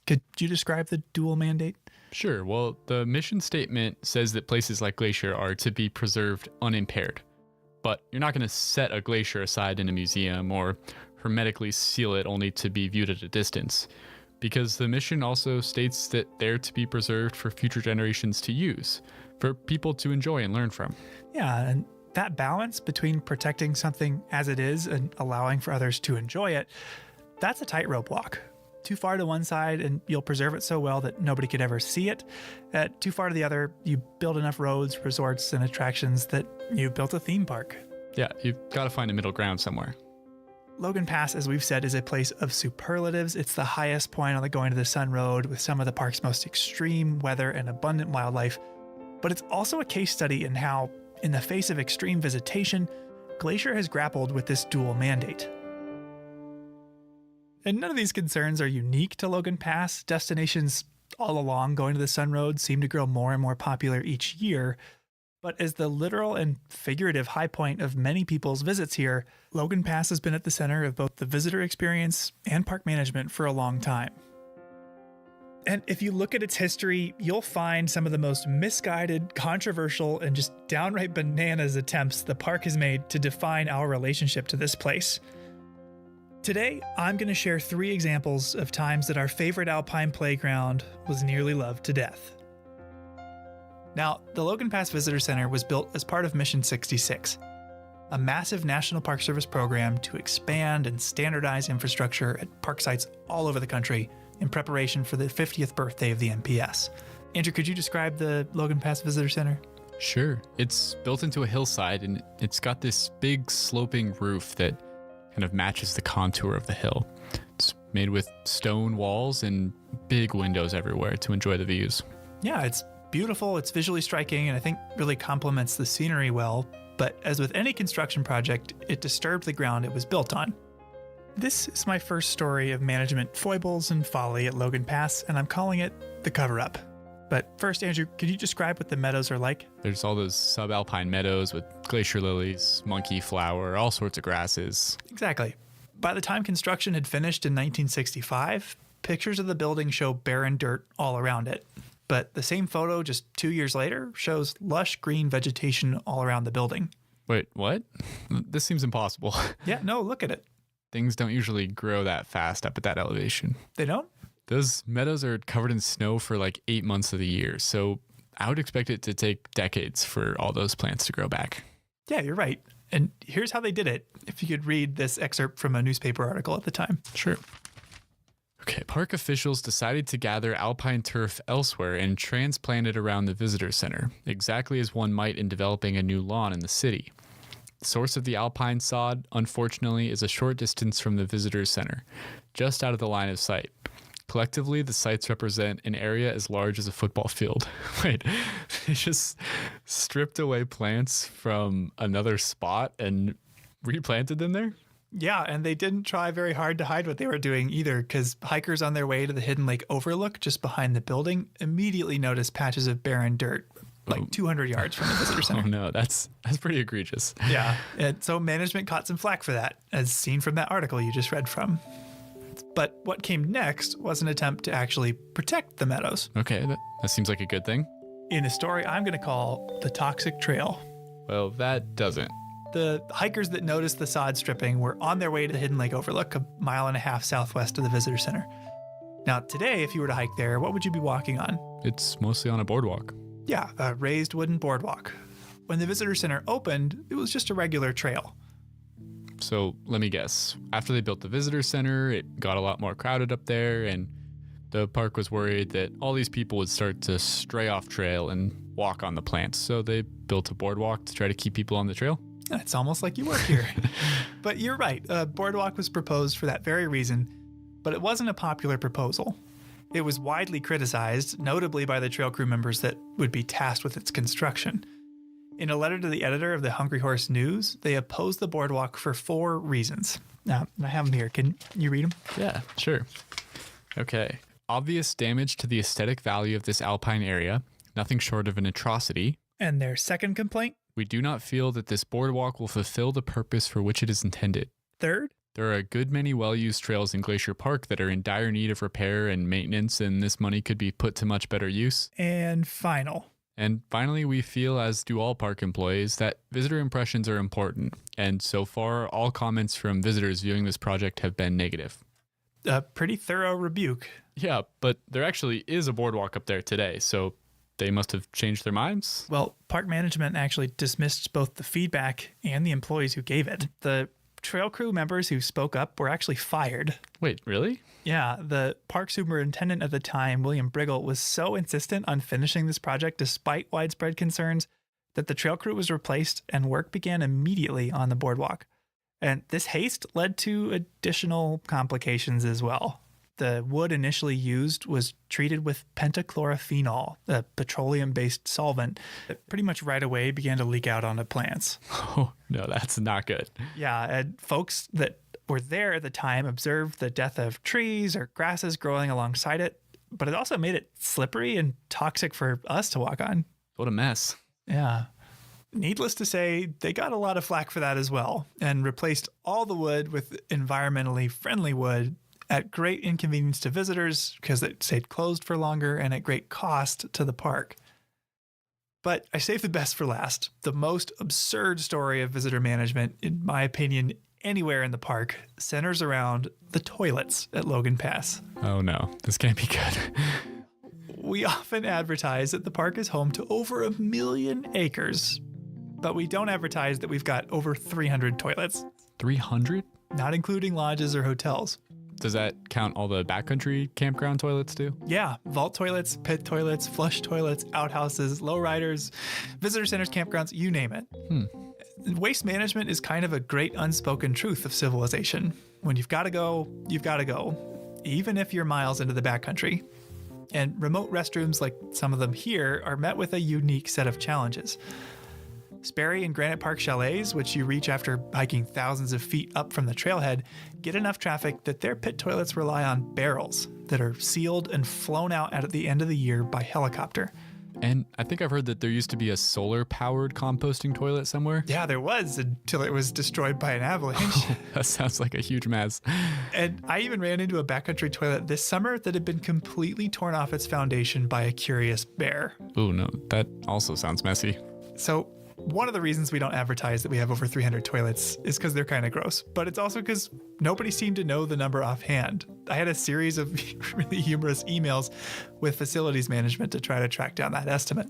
Could you describe the dual mandate? Sure. Well, the mission statement says that places like Glacier are to be preserved unimpaired. But you're not going to set a glacier aside in a museum or hermetically seal it only to be viewed at a distance, because the mission also states that they're to be preserved for future generations to use, for people to enjoy and learn from. Yeah, and that balance between protecting something as it is and allowing for others to enjoy it, that's a tightrope walk. Too far to one side and you'll preserve it so well that nobody could ever see it. Too far to the other, you build enough roads, resorts, and attractions that you built a theme park. Yeah, you've got to find a middle ground somewhere. Logan Pass, as we've said, is a place of superlatives. It's the highest point on the Going to the Sun Road with some of the park's most extreme weather and abundant wildlife. But it's also a case study in how, in the face of extreme visitation, Glacier has grappled with this dual mandate. And none of these concerns are unique to Logan Pass. Destinations all along Going to the Sun Road seem to grow more and more popular each year. But as the literal and figurative high point of many people's visits here, Logan Pass has been at the center of both the visitor experience and park management for a long time. And if you look at its history, you'll find some of the most misguided, controversial, and just downright bananas attempts the park has made to define our relationship to this place. Today, I'm going to share 3 examples of times that our favorite alpine playground was nearly loved to death. Now, the Logan Pass Visitor Center was built as part of Mission 66, a massive National Park Service program to expand and standardize infrastructure at park sites all over the country in preparation for the 50th birthday of the NPS. Andrew, could you describe the Logan Pass Visitor Center? Sure. It's built into a hillside, and it's got this big sloping roof that kind of matches the contour of the hill. It's made with stone walls and big windows everywhere to enjoy the views. Yeah, it's beautiful, it's visually striking, and I think really complements the scenery well. But as with any construction project, it disturbed the ground it was built on. This is my first story of management foibles and folly at Logan Pass, and I'm calling it The Cover-Up. But first, Andrew, could you describe what the meadows are like? There's all those subalpine meadows with glacier lilies, monkey flower, all sorts of grasses. Exactly. By the time construction had finished in 1965, pictures of the building show barren dirt all around it. But the same photo just 2 years later shows lush green vegetation all around the building. Wait, what? This seems impossible. Yeah, no, look at it. Things don't usually grow that fast up at that elevation. They don't? Those meadows are covered in snow for like 8 months of the year, so I would expect it to take decades for all those plants to grow back. Yeah, you're right. And here's how they did it, if you could read this excerpt from a newspaper article at the time. Sure. Okay, park officials decided to gather alpine turf elsewhere and transplant it around the visitor center, exactly as one might in developing a new lawn in the city. The source of the alpine sod, unfortunately, is a short distance from the visitor center, just out of the line of sight. Collectively, the sites represent an area as large as a football field. Wait, they just stripped away plants from another spot and replanted them there? Yeah, and they didn't try very hard to hide what they were doing either, because hikers on their way to the Hidden Lake Overlook just behind the building immediately noticed patches of barren dirt like 200 yards from the visitor center. Oh no, that's pretty egregious. Yeah, and so management caught some flack for that, as seen from that article you just read from. But what came next was an attempt to actually protect the meadows. Okay, that seems like a good thing. In a story I'm going to call The Toxic Trail. Well, that doesn't. The hikers that noticed the sod stripping were on their way to the Hidden Lake Overlook, a mile and a half southwest of the visitor center. Now, today, if you were to hike there, what would you be walking on? It's mostly on a boardwalk. Yeah, a raised wooden boardwalk. When the visitor center opened, it was just a regular trail. So let me guess. After they built the visitor center, it got a lot more crowded up there, and the park was worried that all these people would start to stray off trail and walk on the plants. So they built a boardwalk to try to keep people on the trail. It's almost like you work here. But you're right. A boardwalk was proposed for that very reason, but it wasn't a popular proposal. It was widely criticized, notably by the trail crew members that would be tasked with its construction. In a letter to the editor of the Hungry Horse News, they opposed the boardwalk for 4 reasons. Now, I have them here. Can you read them? Yeah, sure. Okay. Obvious damage to the aesthetic value of this alpine area, nothing short of an atrocity. And their second complaint? We do not feel that this boardwalk will fulfill the purpose for which it is intended. Third? There are a good many well-used trails in Glacier Park that are in dire need of repair and maintenance, and this money could be put to much better use. And finally, we feel, as do all park employees, that visitor impressions are important, and so far, all comments from visitors viewing this project have been negative. A pretty thorough rebuke. Yeah, but there actually is a boardwalk up there today, so they must have changed their minds? Well, park management actually dismissed both the feedback and the employees who gave it. The trail crew members who spoke up were actually fired. Wait, really? Yeah, the park superintendent at the time, William Briggle, was so insistent on finishing this project despite widespread concerns that the trail crew was replaced and work began immediately on the boardwalk. And this haste led to additional complications as well. The wood initially used was treated with pentachlorophenol, a petroleum-based solvent that pretty much right away began to leak out onto plants. Oh, no, that's not good. Yeah, and folks that were there at the time observed the death of trees or grasses growing alongside it, but it also made it slippery and toxic for us to walk on. What a mess. Yeah. Needless to say, they got a lot of flack for that as well and replaced all the wood with environmentally friendly wood at great inconvenience to visitors because it stayed closed for longer and at great cost to the park. But I saved the best for last. The most absurd story of visitor management, in my opinion, anywhere in the park, centers around the toilets at Logan Pass. Oh no, this can't be good. We often advertise that the park is home to over 1 million acres, but we don't advertise that we've got over 300 toilets. 300? Not including lodges or hotels. Does that count all the backcountry campground toilets too? Yeah, vault toilets, pit toilets, flush toilets, outhouses, lowriders, visitor centers, campgrounds, you name it. Waste management is kind of a great unspoken truth of civilization. When you've got to go, you've got to go, even if you're miles into the backcountry. And remote restrooms like some of them here are met with a unique set of challenges. Sperry and Granite Park chalets, which you reach after hiking thousands of feet up from the trailhead, get enough traffic that their pit toilets rely on barrels that are sealed and flown out at the end of the year by helicopter. And I think I've heard that there used to be a solar-powered composting toilet somewhere. Yeah, there was, until it was destroyed by an avalanche. That sounds like a huge mess. And I even ran into a backcountry toilet this summer that had been completely torn off its foundation by a curious bear. Oh no, that also sounds messy. So one of the reasons we don't advertise that we have over 300 toilets is because they're kind of gross, but it's also because nobody seemed to know the number offhand. I had a series of really humorous emails with facilities management to try to track down that estimate.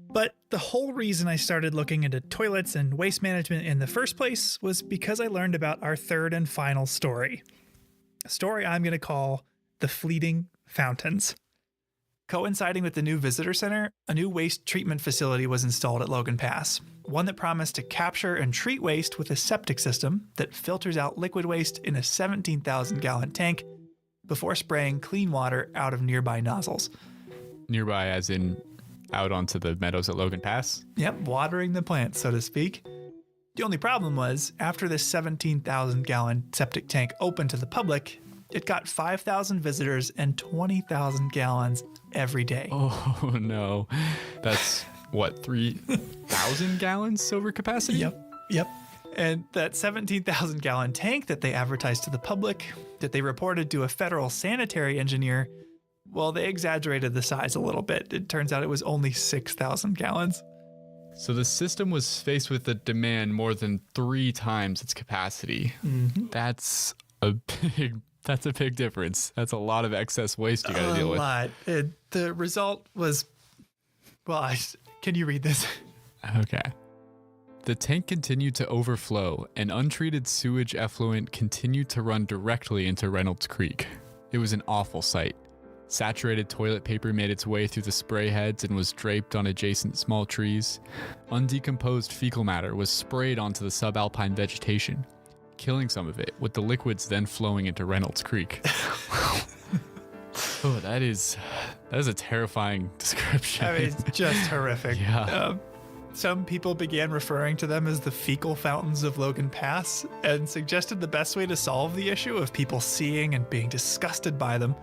But the whole reason I started looking into toilets and waste management in the first place was because I learned about our third and final story. A story I'm going to call The Fleeting Fountains. Coinciding with the new visitor center, a new waste treatment facility was installed at Logan Pass, one that promised to capture and treat waste with a septic system that filters out liquid waste in a 17,000-gallon tank before spraying clean water out of nearby nozzles. Nearby as in out onto the meadows at Logan Pass? Yep, watering the plants, so to speak. The only problem was, after this 17,000-gallon septic tank opened to the public, it got 5,000 visitors and 20,000 gallons every day. Oh no. That's what, 3,000 gallons over capacity? Yep. And that 17,000 gallon tank that they advertised to the public, that they reported to a federal sanitary engineer, well, they exaggerated the size a little bit. It turns out it was only 6,000 gallons. So the system was faced with a demand more than 3 times its capacity. Mm-hmm. That's a big difference. That's a lot of excess waste you got to deal with. A lot. The result was, well, can you read this? Okay. The tank continued to overflow, and untreated sewage effluent continued to run directly into Reynolds Creek. It was an awful sight. Saturated toilet paper made its way through the spray heads and was draped on adjacent small trees. Undecomposed fecal matter was sprayed onto the subalpine vegetation, killing some of it, with the liquids then flowing into Reynolds Creek. Oh, that is a terrifying description. I mean, it's just horrific. Yeah. Some people began referring to them as the fecal fountains of Logan Pass and suggested the best way to solve the issue of people seeing and being disgusted by them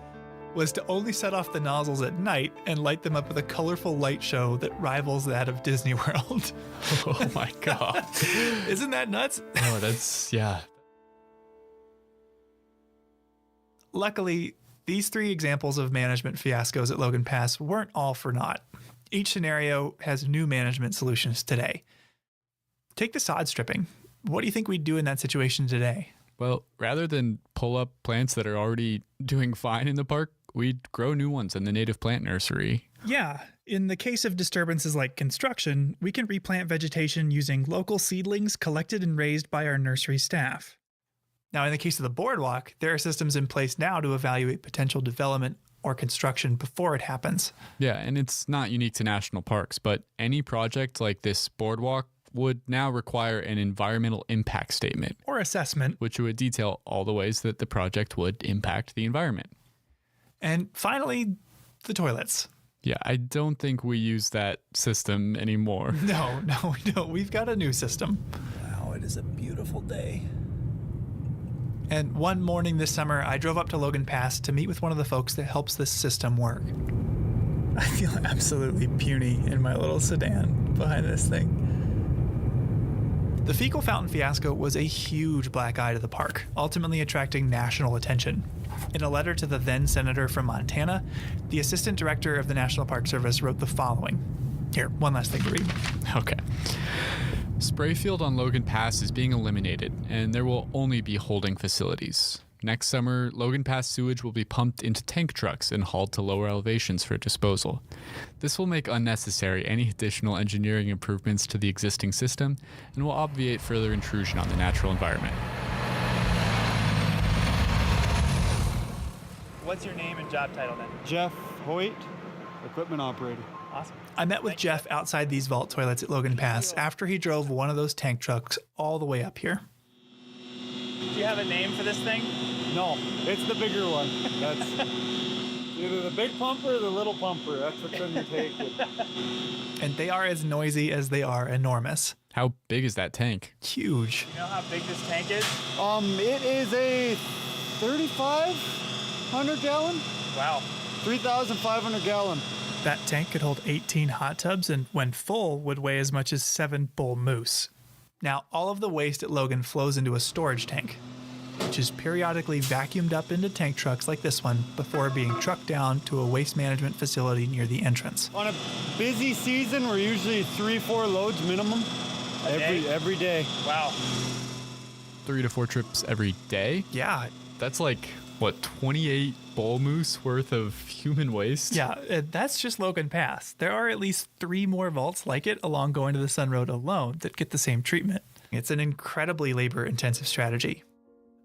was to only set off the nozzles at night and light them up with a colorful light show that rivals that of Disney World. Oh my God. Isn't that nuts? Oh, that's, yeah. Luckily, these 3 examples of management fiascos at Logan Pass weren't all for naught. Each scenario has new management solutions today. Take the sod stripping. What do you think we'd do in that situation today? Well, rather than pull up plants that are already doing fine in the park, we'd grow new ones in the native plant nursery. Yeah. In the case of disturbances like construction, we can replant vegetation using local seedlings collected and raised by our nursery staff. Now, in the case of the boardwalk, there are systems in place now to evaluate potential development or construction before it happens. Yeah, and it's not unique to national parks, but any project like this boardwalk would now require an environmental impact statement or assessment, which would detail all the ways that the project would impact the environment. And finally, the toilets. Yeah, I don't think we use that system anymore. No, we don't. We've got a new system. Wow, it is a beautiful day. And one morning this summer, I drove up to Logan Pass to meet with one of the folks that helps this system work. I feel absolutely puny in my little sedan behind this thing. The fecal fountain fiasco was a huge black eye to the park, ultimately attracting national attention. In a letter to the then senator from Montana, the assistant director of the National Park Service wrote the following. Here, one last thing to read. Okay. Sprayfield on Logan Pass is being eliminated, and there will only be holding facilities. Next summer, Logan Pass sewage will be pumped into tank trucks and hauled to lower elevations for disposal. This will make unnecessary any additional engineering improvements to the existing system and will obviate further intrusion on the natural environment. What's your name and job title then? Jeff Hoyt, equipment operator. Awesome. I met with Jeff outside these vault toilets at Logan Pass after he drove one of those tank trucks all the way up here. Do you have a name for this thing? No, it's the bigger one. That's either the big pumper or the little pumper. That's which one you're taking. And they are as noisy as they are enormous. How big is that tank? Huge. You know how big this tank is? It is a 3,500 gallon. Wow. 3,500 gallon. That tank could hold 18 hot tubs and, when full, would weigh as much as 7 bull moose. Now, all of the waste at Logan flows into a storage tank, which is periodically vacuumed up into tank trucks like this one before being trucked down to a waste management facility near the entrance. On a busy season, we're usually 3-4 loads minimum every day. Wow. 3 to 4 trips every day? Yeah. That's like, what, 28 bull moose worth of human waste? Yeah, that's just Logan Pass. There are at least 3 more vaults like it along Going to the Sun Road alone that get the same treatment. It's an incredibly labor-intensive strategy.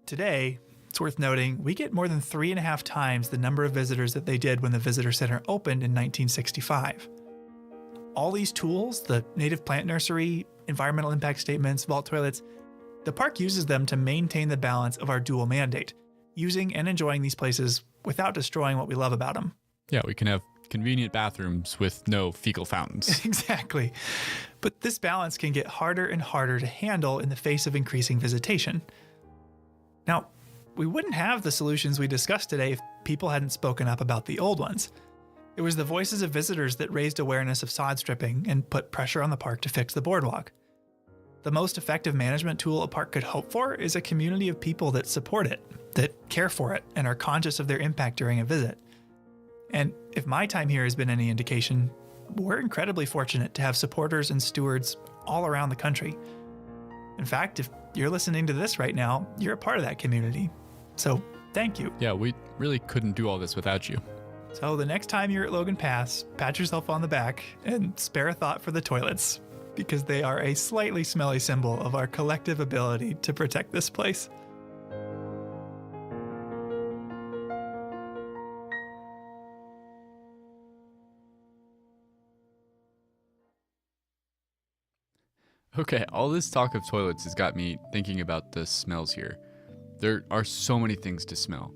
Today, it's worth noting, we get more than 3.5 times the number of visitors that they did when the visitor center opened in 1965. All these tools, the native plant nursery, environmental impact statements, vault toilets, the park uses them to maintain the balance of our dual mandate, using and enjoying these places without destroying what we love about them. Yeah, we can have convenient bathrooms with no fecal fountains. Exactly. But this balance can get harder and harder to handle in the face of increasing visitation. Now, we wouldn't have the solutions we discussed today if people hadn't spoken up about the old ones. It was the voices of visitors that raised awareness of sod stripping and put pressure on the park to fix the boardwalk. The most effective management tool a park could hope for is a community of people that support it, that care for it, and are conscious of their impact during a visit. And if my time here has been any indication, we're incredibly fortunate to have supporters and stewards all around the country. In fact, if you're listening to this right now, you're a part of that community. So thank you. Yeah, we really couldn't do all this without you. So the next time you're at Logan Pass, pat yourself on the back and spare a thought for the toilets, because they are a slightly smelly symbol of our collective ability to protect this place. Okay, all this talk of toilets has got me thinking about the smells here. There are so many things to smell.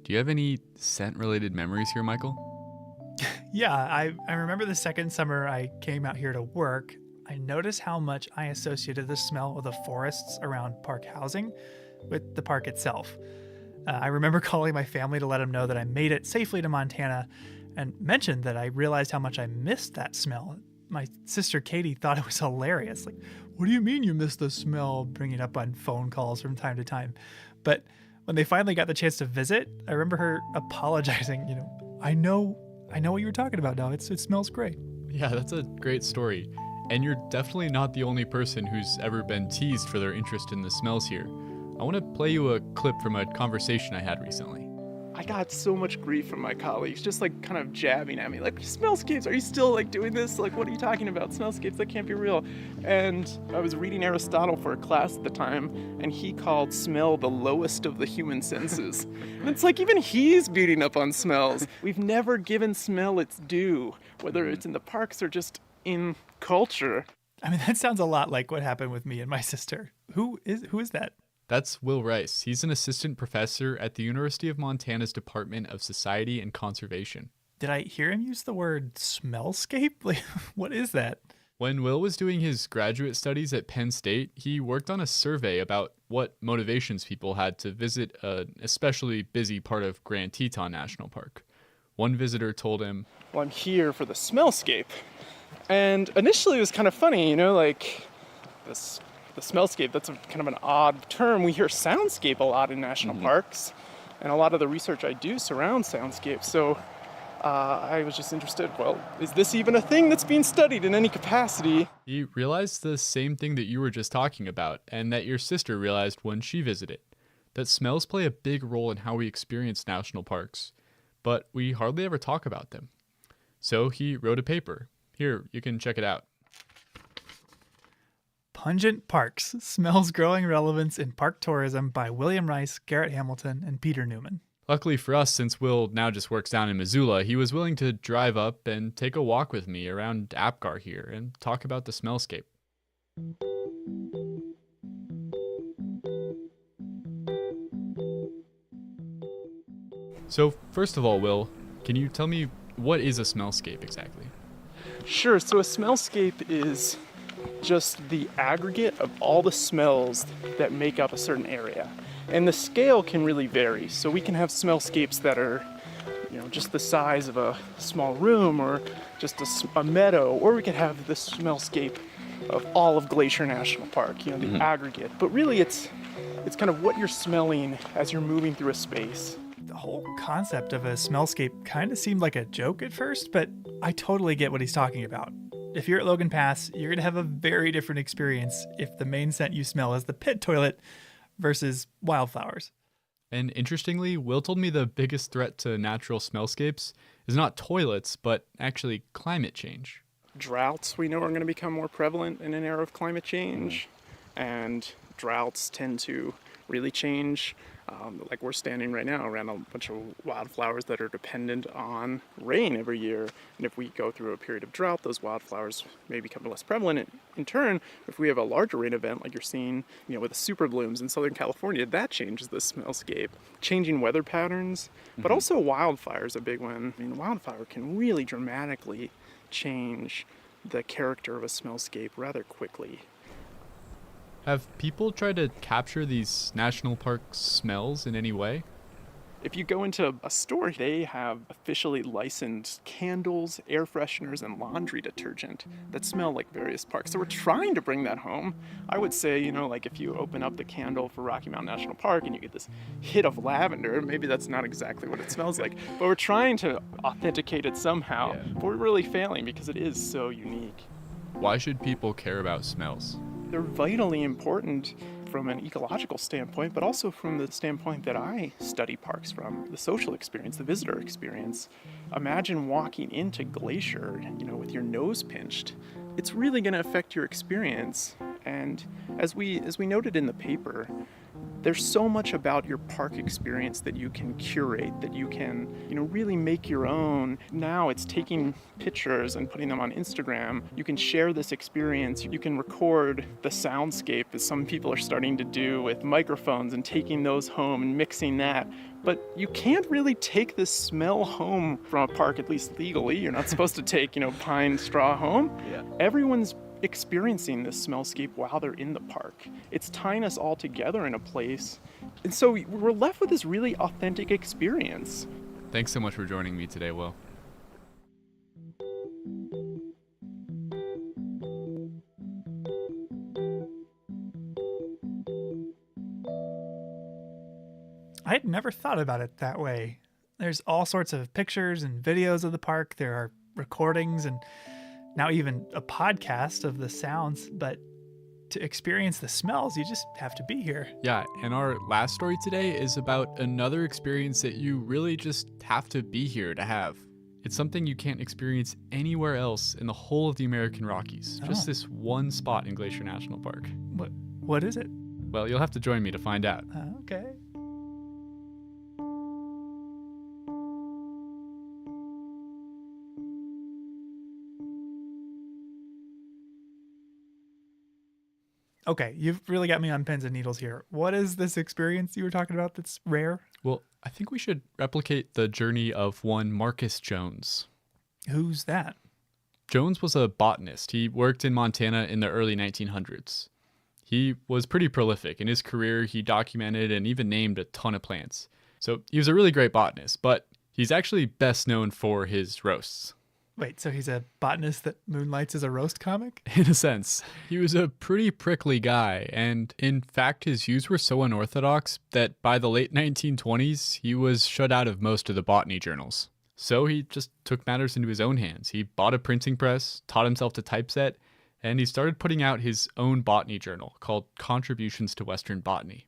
Do you have any scent-related memories here, Michael? Yeah, I remember the second summer I came out here to work, I noticed how much I associated the smell of the forests around park housing with the park itself. I remember calling my family to let them know that I made it safely to Montana and mentioned that I realized how much I missed that smell. My sister Katie thought it was hilarious. Like, what do you mean you missed the smell? Bringing it up on phone calls from time to time. But when they finally got the chance to visit, I remember her apologizing. I know what you were talking about now. It smells great. Yeah, that's a great story. And you're definitely not the only person who's ever been teased for their interest in the smells here. I want to play you a clip from a conversation I had recently. I got so much grief from my colleagues, just like kind of jabbing at me, like, smellscapes, are you still like doing this? Like, what are you talking about? Smellscapes, that can't be real. And I was reading Aristotle for a class at the time, and he called smell the lowest of the human senses. And it's like, even he's beating up on smells. We've never given smell its due, whether it's in the parks or just in culture. I mean, that sounds a lot like what happened with me and my sister. Who is that? That's Will Rice. He's an assistant professor at the University of Montana's Department of Society and Conservation. Did I hear him use the word smellscape? Like, what is that? When Will was doing his graduate studies at Penn State, he worked on a survey about what motivations people had to visit an especially busy part of Grand Teton National Park. One visitor told him, "Well, I'm here for the smellscape." And initially it was kind of funny, like the smellscape, that's kind of an odd term. We hear soundscape a lot in national parks, and a lot of the research I do surrounds soundscape. So I was just interested, well, is this even a thing that's being studied in any capacity? He realized the same thing that you were just talking about, and that your sister realized when she visited, that smells play a big role in how we experience national parks, but we hardly ever talk about them. So he wrote a paper. Here, you can check it out. Pungent Parks, Smells Growing Relevance in Park Tourism by William Rice, Garrett Hamilton, and Peter Newman. Luckily for us, since Will now just works down in Missoula, he was willing to drive up and take a walk with me around Apgar here and talk about the smellscape. So first of all, Will, can you tell me what is a smellscape exactly? Sure, so a smellscape is just the aggregate of all the smells that make up a certain area. And the scale can really vary. So we can have smellscapes that are, just the size of a small room or just a meadow, or we could have the smellscape of all of Glacier National Park, the aggregate. But really it's kind of what you're smelling as you're moving through a space. The whole concept of a smellscape kind of seemed like a joke at first, but I totally get what he's talking about. If you're at Logan Pass, you're going to have a very different experience if the main scent you smell is the pit toilet versus wildflowers. And interestingly, Will told me the biggest threat to natural smellscapes is not toilets, but actually climate change. Droughts, we know, are going to become more prevalent in an era of climate change. And droughts tend to really change. Like we're standing right now around a bunch of wildflowers that are dependent on rain every year. And if we go through a period of drought, those wildflowers may become less prevalent. In turn, if we have a larger rain event like you're seeing, with the super blooms in Southern California, that changes the smellscape. Changing weather patterns, but also wildfires, a big one. I mean, wildfire can really dramatically change the character of a smellscape rather quickly. Have people tried to capture these national park smells in any way? If you go into a store, they have officially licensed candles, air fresheners, and laundry detergent that smell like various parks. So we're trying to bring that home. I would say, like if you open up the candle for Rocky Mountain National Park and you get this hit of lavender, maybe that's not exactly what it smells like, but we're trying to authenticate it somehow. But we're really failing because it is so unique. Why should people care about smells? They're vitally important from an ecological standpoint, but also from the standpoint that I study parks from, the social experience, the visitor experience. Imagine walking into Glacier, with your nose pinched. It's really going to affect your experience. And as we noted in the paper, There's so much about your park experience that you can curate, that you can, really make your own. Now it's taking pictures and putting them on Instagram. You can share this experience. You can record the soundscape, as some people are starting to do with microphones, and taking those home and mixing that. But you can't really take the smell home from a park, at least legally. You're not supposed to take, pine straw home. Yeah. Everyone's experiencing this smellscape while they're in the park. It's tying us all together in a place. And so we're left with this really authentic experience. Thanks so much for joining me today, Will. I had never thought about it that way. There's all sorts of pictures and videos of the park. There are recordings and now even a podcast of the sounds, but to experience the smells, you just have to be here. Yeah, and our last story today is about another experience that you really just have to be here to have. It's something you can't experience anywhere else in the whole of the American Rockies. Just this one spot in Glacier National Park. What is it? Well, you'll have to join me to find out. Okay. Okay, you've really got me on pins and needles here. What is this experience you were talking about that's rare? Well, I think we should replicate the journey of one Marcus Jones. Who's that? Jones was a botanist. He worked in Montana in the early 1900s. He was pretty prolific. In his career, he documented and even named a ton of plants. So he was a really great botanist, but he's actually best known for his roasts. Wait, so he's a botanist that moonlights as a roast comic? In a sense. He was a pretty prickly guy, and in fact his views were so unorthodox that by the late 1920s he was shut out of most of the botany journals. So he just took matters into his own hands. He bought a printing press, taught himself to typeset, and he started putting out his own botany journal called Contributions to Western Botany.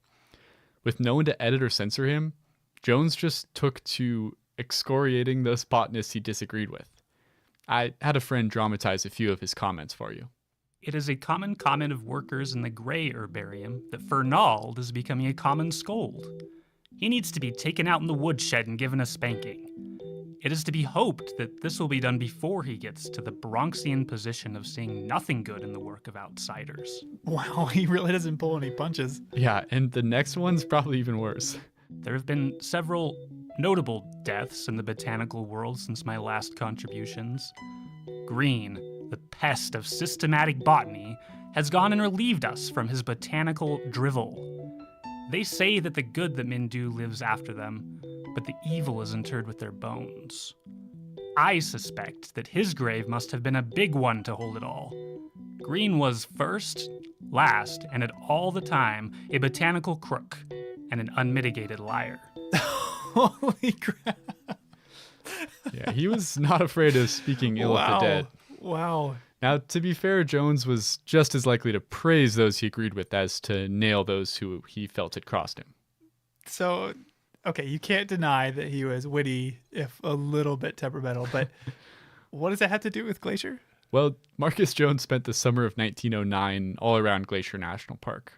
With no one to edit or censor him, Jones just took to excoriating those botanists he disagreed with. I had a friend dramatize a few of his comments for you. It is a common comment of workers in the gray herbarium that Fernald is becoming a common scold. He needs to be taken out in the woodshed and given a spanking. It is to be hoped that this will be done before he gets to the Bronxian position of seeing nothing good in the work of outsiders. Wow, he really doesn't pull any punches. Yeah, and the next one's probably even worse. There have been several notable deaths in the botanical world since my last contributions. Green, the pest of systematic botany, has gone and relieved us from his botanical drivel. They say that the good that men do lives after them, but the evil is interred with their bones. I suspect that his grave must have been a big one to hold it all. Green was first, last, and at all the time, a botanical crook and an unmitigated liar. Holy crap. Yeah, he was not afraid of speaking ill of the dead. Wow. Now, to be fair, Jones was just as likely to praise those he agreed with as to nail those who he felt had crossed him. So, okay, you can't deny that he was witty, if a little bit temperamental, but what does that have to do with Glacier? Well, Marcus Jones spent the summer of 1909 all around Glacier National Park.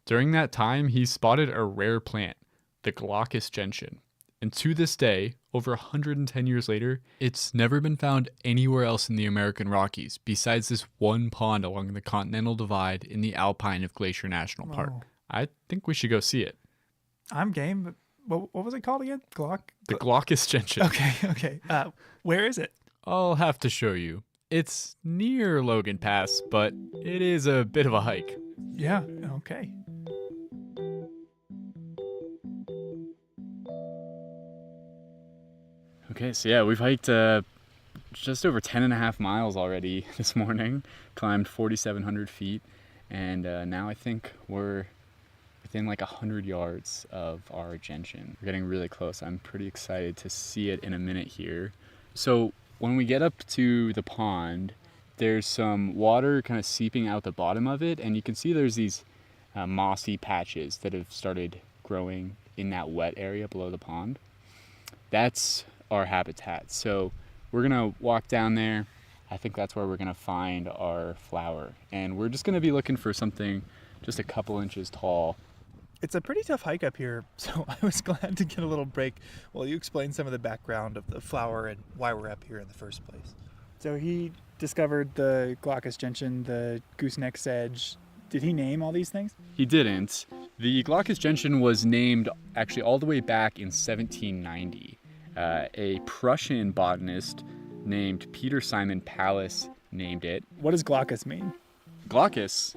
During that time, he spotted a rare plant, the Glaucus gentian. And to this day, over 110 years later, it's never been found anywhere else in the American Rockies besides this one pond along the Continental Divide in the Alpine of Glacier National Park. I think we should go see it. I'm game, but what was it called again? The Glaucus gentian. Okay. Where is it? I'll have to show you. It's near Logan Pass, but it is a bit of a hike. Yeah, okay. Okay, so yeah, we've hiked just over 10.5 miles already this morning, climbed 4,700 feet, and now I think we're within like 100 yards of our gentian. We're getting really close. I'm pretty excited to see it in a minute here. So when we get up to the pond, there's some water kind of seeping out the bottom of it, and you can see there's these mossy patches that have started growing in that wet area below the pond. That's our habitat. So we're gonna walk down there. I think that's where we're gonna find our flower, and we're just gonna be looking for something just a couple inches tall. It's a pretty tough hike up here, so I was glad to get a little break while you explain some of the background of the flower and why we're up here in the first place. So he discovered the Glaucus gentian, the gooseneck sedge. Did he name all these things? He didn't. The Glaucus gentian was named actually all the way back in 1790. A Prussian botanist named Peter Simon Pallas named it. What does Glaucus mean? Glaucus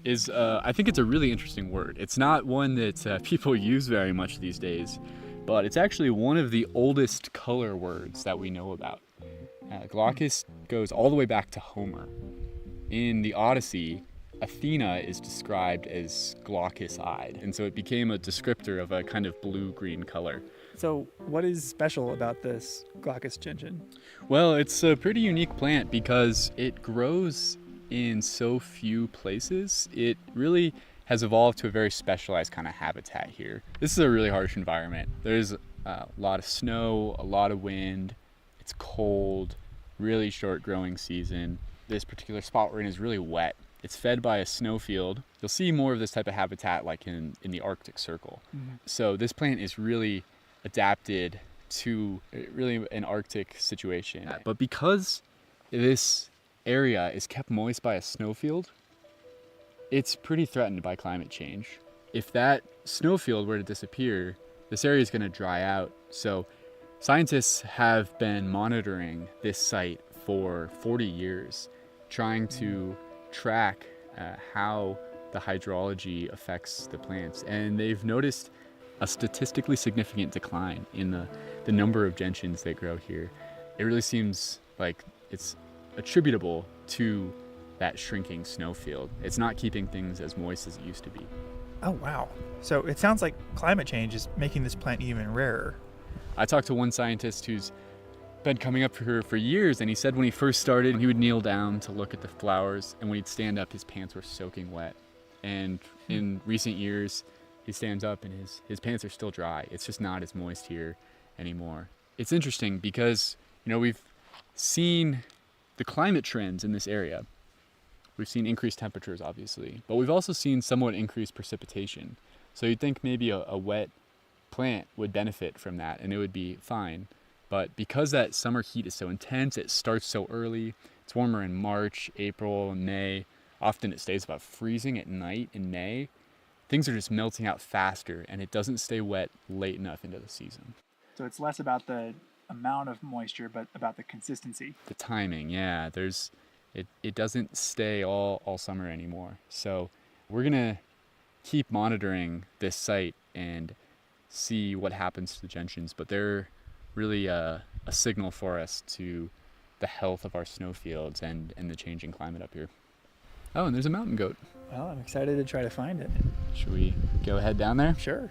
is, I think it's a really interesting word. It's not one that people use very much these days, but it's actually one of the oldest color words that we know about. Glaucus goes all the way back to Homer. In the Odyssey, Athena is described as glaucous-eyed, and so it became a descriptor of a kind of blue-green color. So what is special about this Glaucus gentian? Well, it's a pretty unique plant because it grows in so few places. It really has evolved to a very specialized kind of habitat here. This is a really harsh environment. There's a lot of snow, a lot of wind, it's cold, really short growing season. This particular spot we're in is really wet. It's fed by a snowfield. You'll see more of this type of habitat like in the Arctic Circle. Mm-hmm. So this plant is really adapted to really an Arctic situation. But because this area is kept moist by a snowfield, it's pretty threatened by climate change. If that snowfield were to disappear, this area is going to dry out. So scientists have been monitoring this site for 40 years, trying to track how the hydrology affects the plants. And they've noticed a statistically significant decline in the number of gentians that grow here. It really seems like it's attributable to that shrinking snowfield. It's not keeping things as moist as it used to be. Oh, wow. So it sounds like climate change is making this plant even rarer. I talked to one scientist who's been coming up here for years, and he said when he first started, he would kneel down to look at the flowers, and when he'd stand up, his pants were soaking wet. And in recent years, he stands up and his pants are still dry. It's just not as moist here anymore. It's interesting because, we've seen the climate trends in this area. We've seen increased temperatures, obviously, but we've also seen somewhat increased precipitation. So you'd think maybe a wet plant would benefit from that and it would be fine. But because that summer heat is so intense, it starts so early. It's warmer in March, April, May. Often it stays about freezing at night in May. Things are just melting out faster and it doesn't stay wet late enough into the season. So it's less about the amount of moisture, but about the consistency. The timing, yeah. It doesn't stay all summer anymore. So we're gonna keep monitoring this site and see what happens to the gentians, but they're really a signal for us to the health of our snowfields and the changing climate up here. Oh, and there's a mountain goat. Well, I'm excited to try to find it. Should we go head down there? Sure.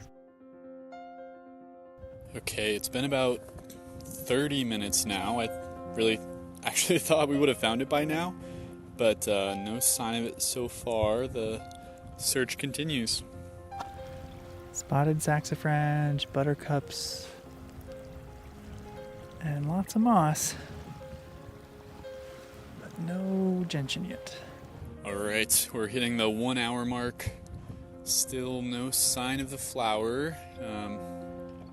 Okay, it's been about 30 minutes now. I really actually thought we would have found it by now, but no sign of it so far. The search continues. Spotted saxifrage, buttercups, and lots of moss, but no gentian yet. All right, we're hitting the 1 hour mark. Still no sign of the flower.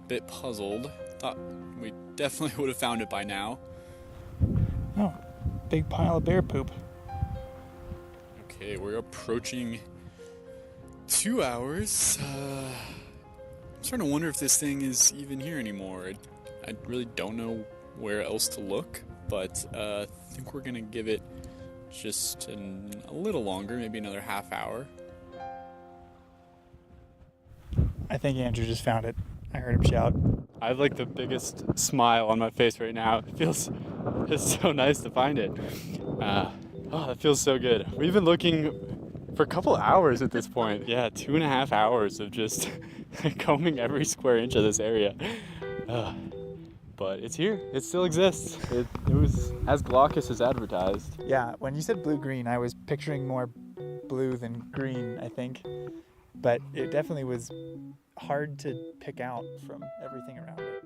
Bit puzzled. Thought we definitely would have found it by now. Oh, big pile of bear poop. Okay, we're approaching 2 hours. I'm starting to wonder if this thing is even here anymore. I really don't know where else to look, but I think we're gonna give it just a little longer, maybe another half hour. I think Andrew just found it. I heard him shout. I have like the biggest smile on my face right now. It's so nice to find it. That feels so good. We've been looking for a couple hours at this point. Yeah, 2.5 hours of just combing every square inch of this area. But it's here. It still exists. It was as glaucous as advertised. Yeah, when you said blue-green, I was picturing more blue than green, I think. But it definitely was hard to pick out from everything around it.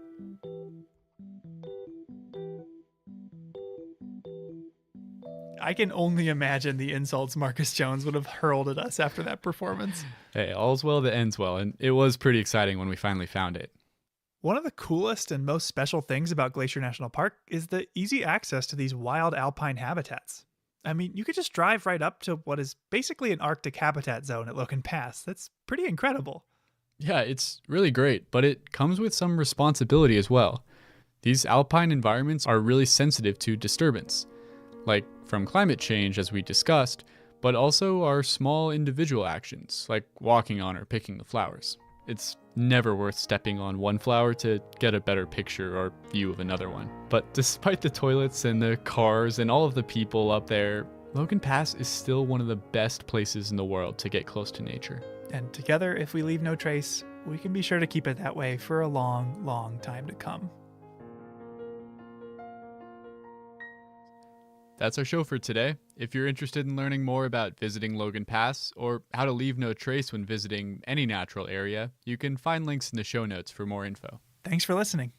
I can only imagine the insults Marcus Jones would have hurled at us after that performance. Hey, all's well that ends well, and it was pretty exciting when we finally found it. One of the coolest and most special things about Glacier National Park is the easy access to these wild alpine habitats. I mean, you could just drive right up to what is basically an Arctic habitat zone at Logan Pass. That's pretty incredible. Yeah, it's really great, but it comes with some responsibility as well. These alpine environments are really sensitive to disturbance, like from climate change, as we discussed, but also our small individual actions, like walking on or picking the flowers. It's never worth stepping on one flower to get a better picture or view of another one. But despite the toilets and the cars and all of the people up there, Logan Pass is still one of the best places in the world to get close to nature. And together, if we leave no trace, we can be sure to keep it that way for a long, long time to come. That's our show for today. If you're interested in learning more about visiting Logan Pass or how to leave no trace when visiting any natural area, you can find links in the show notes for more info. Thanks for listening.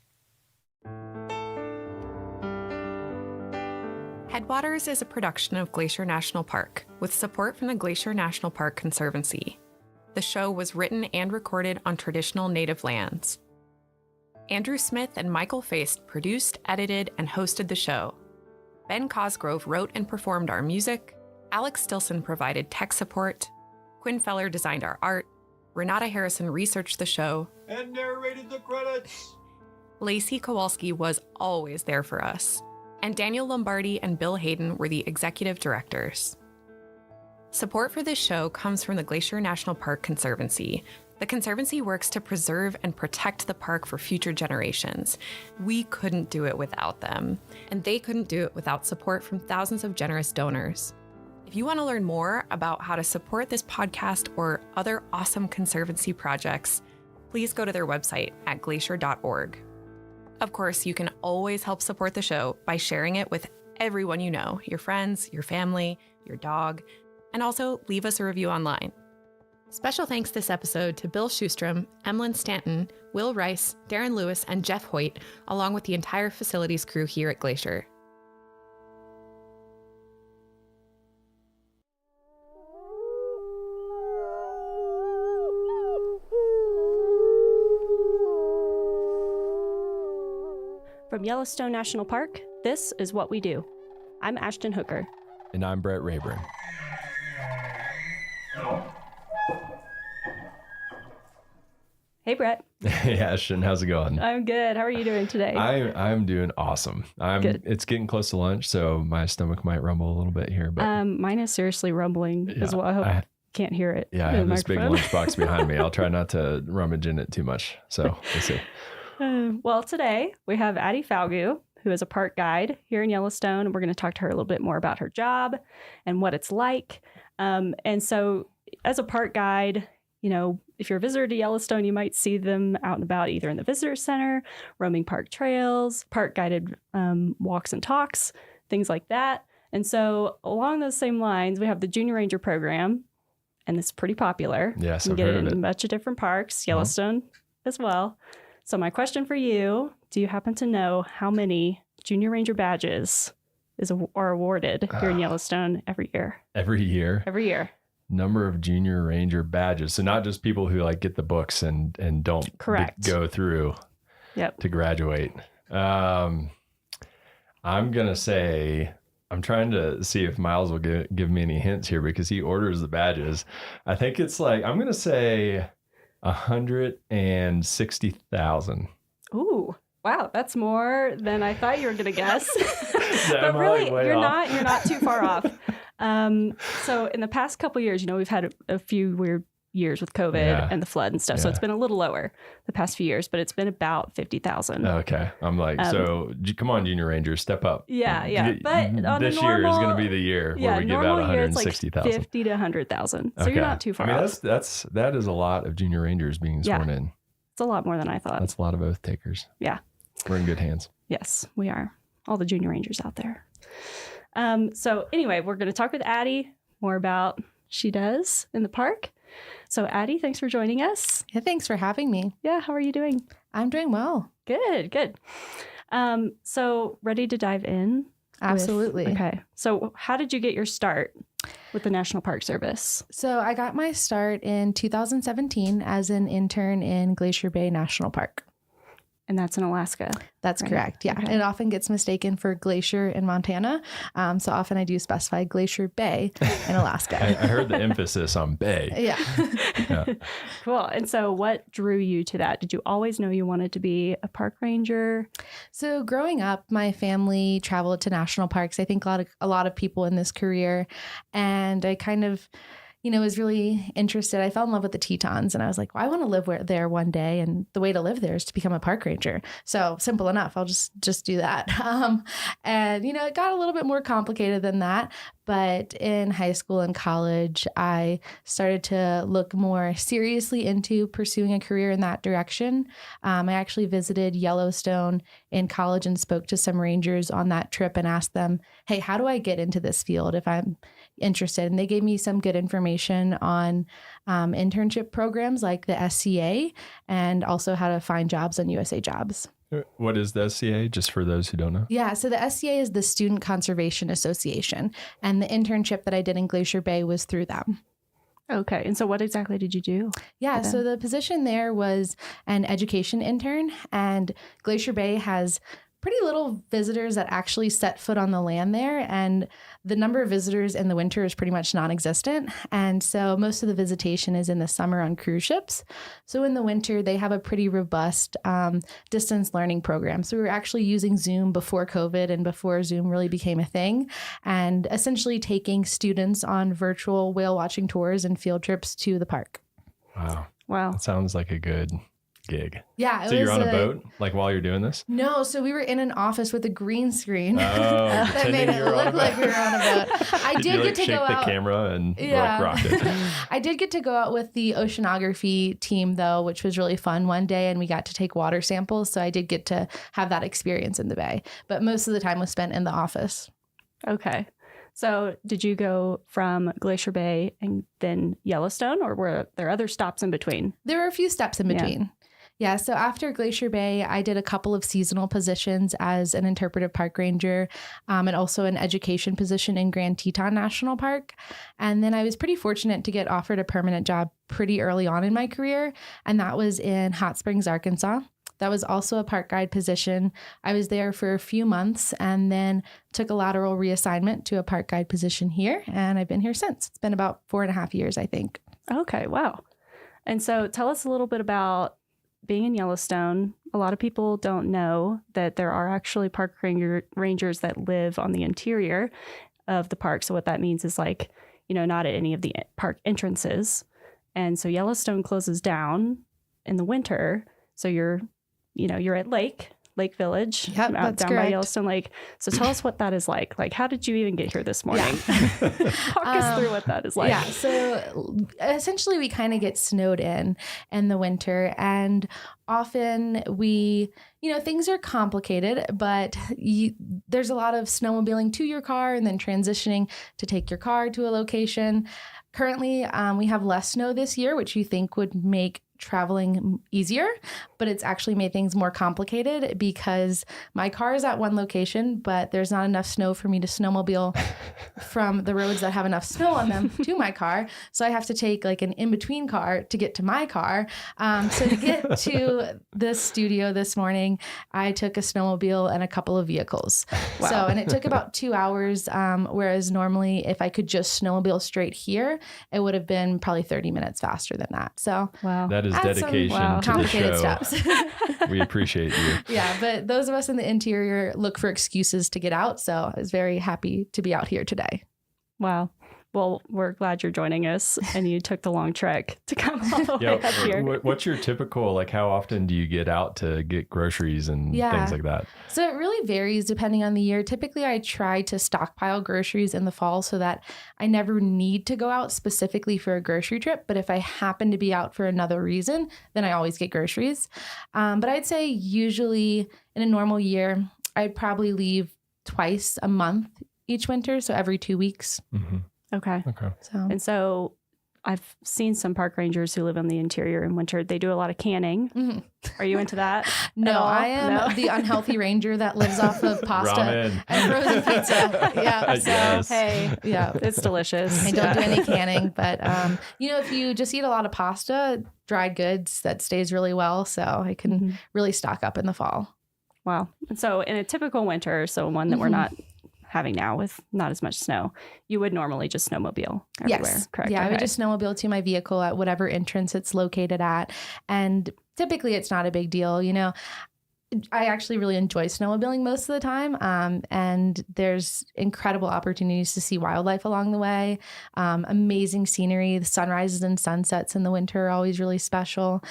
Headwaters is a production of Glacier National Park with support from the Glacier National Park Conservancy. The show was written and recorded on traditional native lands. Andrew Smith and Michael Feist produced, edited, and hosted the show. Ben Cosgrove wrote and performed our music. Alex Stilson provided tech support. Quinn Feller designed our art. Renata Harrison researched the show. And narrated the credits. Lacey Kowalski was always there for us. And Daniel Lombardi and Bill Hayden were the executive directors. Support for this show comes from the Glacier National Park Conservancy. The Conservancy works to preserve and protect the park for future generations. We couldn't do it without them, and they couldn't do it without support from thousands of generous donors. If you want to learn more about how to support this podcast or other awesome Conservancy projects, please go to their website at glacier.org. Of course, you can always help support the show by sharing it with everyone you know, your friends, your family, your dog, and also leave us a review online. Special thanks this episode to Bill Schustrom, Emlyn Stanton, Will Rice, Darren Lewis, and Jeff Hoyt, along with the entire facilities crew here at Glacier. From Yellowstone National Park, this is What We Do. I'm Ashton Hooker. And I'm Brett Rayburn. Hey, Brett. Hey, Ashton. How's it going? I'm good. How are you doing today? I'm doing awesome. Good. It's getting close to lunch, so my stomach might rumble a little bit here. But mine is seriously rumbling as well. I hope I can't hear it. Yeah, I have this big lunchbox behind me. I'll try not to rummage in it too much. So we'll see. Well, today we have Addie Falgu, who is a park guide here in Yellowstone. We're going to talk to her a little bit more about her job and what it's like. And so as a park guide, you know, if you're a visitor to Yellowstone, you might see them out and about either in the visitor center, roaming park trails, park guided walks and talks, things like that. And so along those same lines, we have the Junior Ranger program, and it's pretty popular. Yes, you I've can get heard it of in it. a bunch of different parks, Yellowstone as well. So my question for you, do you happen to know how many Junior Ranger badges are awarded here in Yellowstone every year? Every year? Every year. Number of Junior Ranger badges. So not just people who like get the books and don't go through to graduate. I'm going to say, I'm trying to see if Miles will give me any hints here because he orders the badges. I think it's like, I'm going to say 160,000. Ooh, wow, that's more than I thought you were going to guess. But really, you're not too far off. So in the past couple of years, you know, we've had a few weird years with COVID and the flood and stuff. So it's been a little lower the past few years, but it's been about 50,000. Okay. I'm like, so come on, Junior Rangers, step up. Yeah. But on this year is going to be the year where we give out 160,000. Like 50 to 100,000. So you're not too far off. That is a lot of Junior Rangers being sworn in. It's a lot more than I thought. That's a lot of oath takers. Yeah. We're in good hands. Yes, we are. All the Junior Rangers out there. So anyway, we're going to talk with Addie more about what she does in the park. So Addie, thanks for joining us. Yeah, thanks for having me. Yeah, how are you doing? I'm doing well. Good. So ready to dive in? Absolutely. Okay. So how did you get your start with the National Park Service? So I got my start in 2017 as an intern in Glacier Bay National Park. And that's in Alaska. That's correct. Yeah. Okay. It often gets mistaken for Glacier in Montana. So often I do specify Glacier Bay in Alaska. I heard the emphasis on bay. Yeah. Cool. And so what drew you to that? Did you always know you wanted to be a park ranger? So growing up, my family traveled to national parks. I think a lot of people in this career. And I kind of was really interested. I fell in love with the Tetons and I was like, well, I want to live there one day. And the way to live there is to become a park ranger. So simple enough. I'll just do that. And it got a little bit more complicated than that. But in high school and college, I started to look more seriously into pursuing a career in that direction. I actually visited Yellowstone in college and spoke to some rangers on that trip and asked them, hey, how do I get into this field if I'm interested? And they gave me some good information on internship programs like the SCA and also how to find jobs on USA Jobs. What is the SCA, just for those who don't know? Yeah, so the SCA is the Student Conservation Association, and the internship that I did in Glacier Bay was through them. Okay, and so what exactly did you do? Yeah, so the position there was an education intern, and Glacier Bay has pretty little visitors that actually set foot on the land there. And the number of visitors in the winter is pretty much non-existent. And so most of the visitation is in the summer on cruise ships. So in the winter, they have a pretty robust distance learning program. So we were actually using Zoom before COVID and before Zoom really became a thing, and essentially taking students on virtual whale watching tours and field trips to the park. Wow. That sounds like a good gig. Yeah. So you're on a boat while you're doing this? No. So we were in an office with a green screen. That made it look like we were on a boat. I did get to go out. Shake the camera and rock it. I did get to go out with the oceanography team though, which was really fun one day, and we got to take water samples. So I did get to have that experience in the bay, but most of the time was spent in the office. Okay. So did you go from Glacier Bay and then Yellowstone, or were there other stops in between? There were a few steps in between. Yeah, so after Glacier Bay, I did a couple of seasonal positions as an interpretive park ranger and also an education position in Grand Teton National Park. And then I was pretty fortunate to get offered a permanent job pretty early on in my career, and that was in Hot Springs, Arkansas. That was also a park guide position. I was there for a few months and then took a lateral reassignment to a park guide position here, and I've been here since. It's been about 4.5 years, I think. Okay, wow. And so tell us a little bit about being in Yellowstone. A lot of people don't know that there are actually park rangers that live on the interior of the park. So what that means is not at any of the park entrances. And so Yellowstone closes down in the winter. So you're at Lake Village, down by Yellowstone Lake. So tell us what that is like. Like, how did you even get here this morning? Walk us through what that is like. Yeah, so essentially we kind of get snowed in the winter, and often things are complicated, but there's a lot of snowmobiling to your car and then transitioning to take your car to a location. Currently, we have less snow this year, which you think would make traveling easier, but it's actually made things more complicated because my car is at one location, but there's not enough snow for me to snowmobile from the roads that have enough snow on them to my car. So I have to take an in-between car to get to my car. So to get to this studio this morning, I took a snowmobile and a couple of vehicles. Wow. And it took about 2 hours, whereas normally if I could just snowmobile straight here, it would have been probably 30 minutes faster than that. So wow. That is dedication to the show. Steps. We appreciate you. Yeah, but those of us in the interior look for excuses to get out. So I was very happy to be out here today. Wow. Well, we're glad you're joining us, and you took the long trek to come all the way up here. What's your typical, how often do you get out to get groceries and things like that? So it really varies depending on the year. Typically, I try to stockpile groceries in the fall so that I never need to go out specifically for a grocery trip. But if I happen to be out for another reason, then I always get groceries. But I'd say usually in a normal year, I'd probably leave twice a month each winter. So every 2 weeks. Mm-hmm. Okay. So I've seen some park rangers who live in the interior in winter. They do a lot of canning. Mm-hmm. Are you into that? No, I am the unhealthy ranger that lives off of pasta Ramen. and frozen pizza. Yeah. Yes. Hey, Yeah. it's delicious. I don't do any canning, but if you just eat a lot of pasta, dried goods, that stays really well. So I can really stock up in the fall. Wow. And so in a typical winter, so one that we're not having now with not as much snow, you would normally just snowmobile everywhere, Yes. correct? Yeah, I would Okay. just snowmobile to my vehicle at whatever entrance it's located at. And typically it's not a big deal. I actually really enjoy snowmobiling most of the time. And there's incredible opportunities to see wildlife along the way. Amazing scenery. The sunrises and sunsets in the winter are always really special.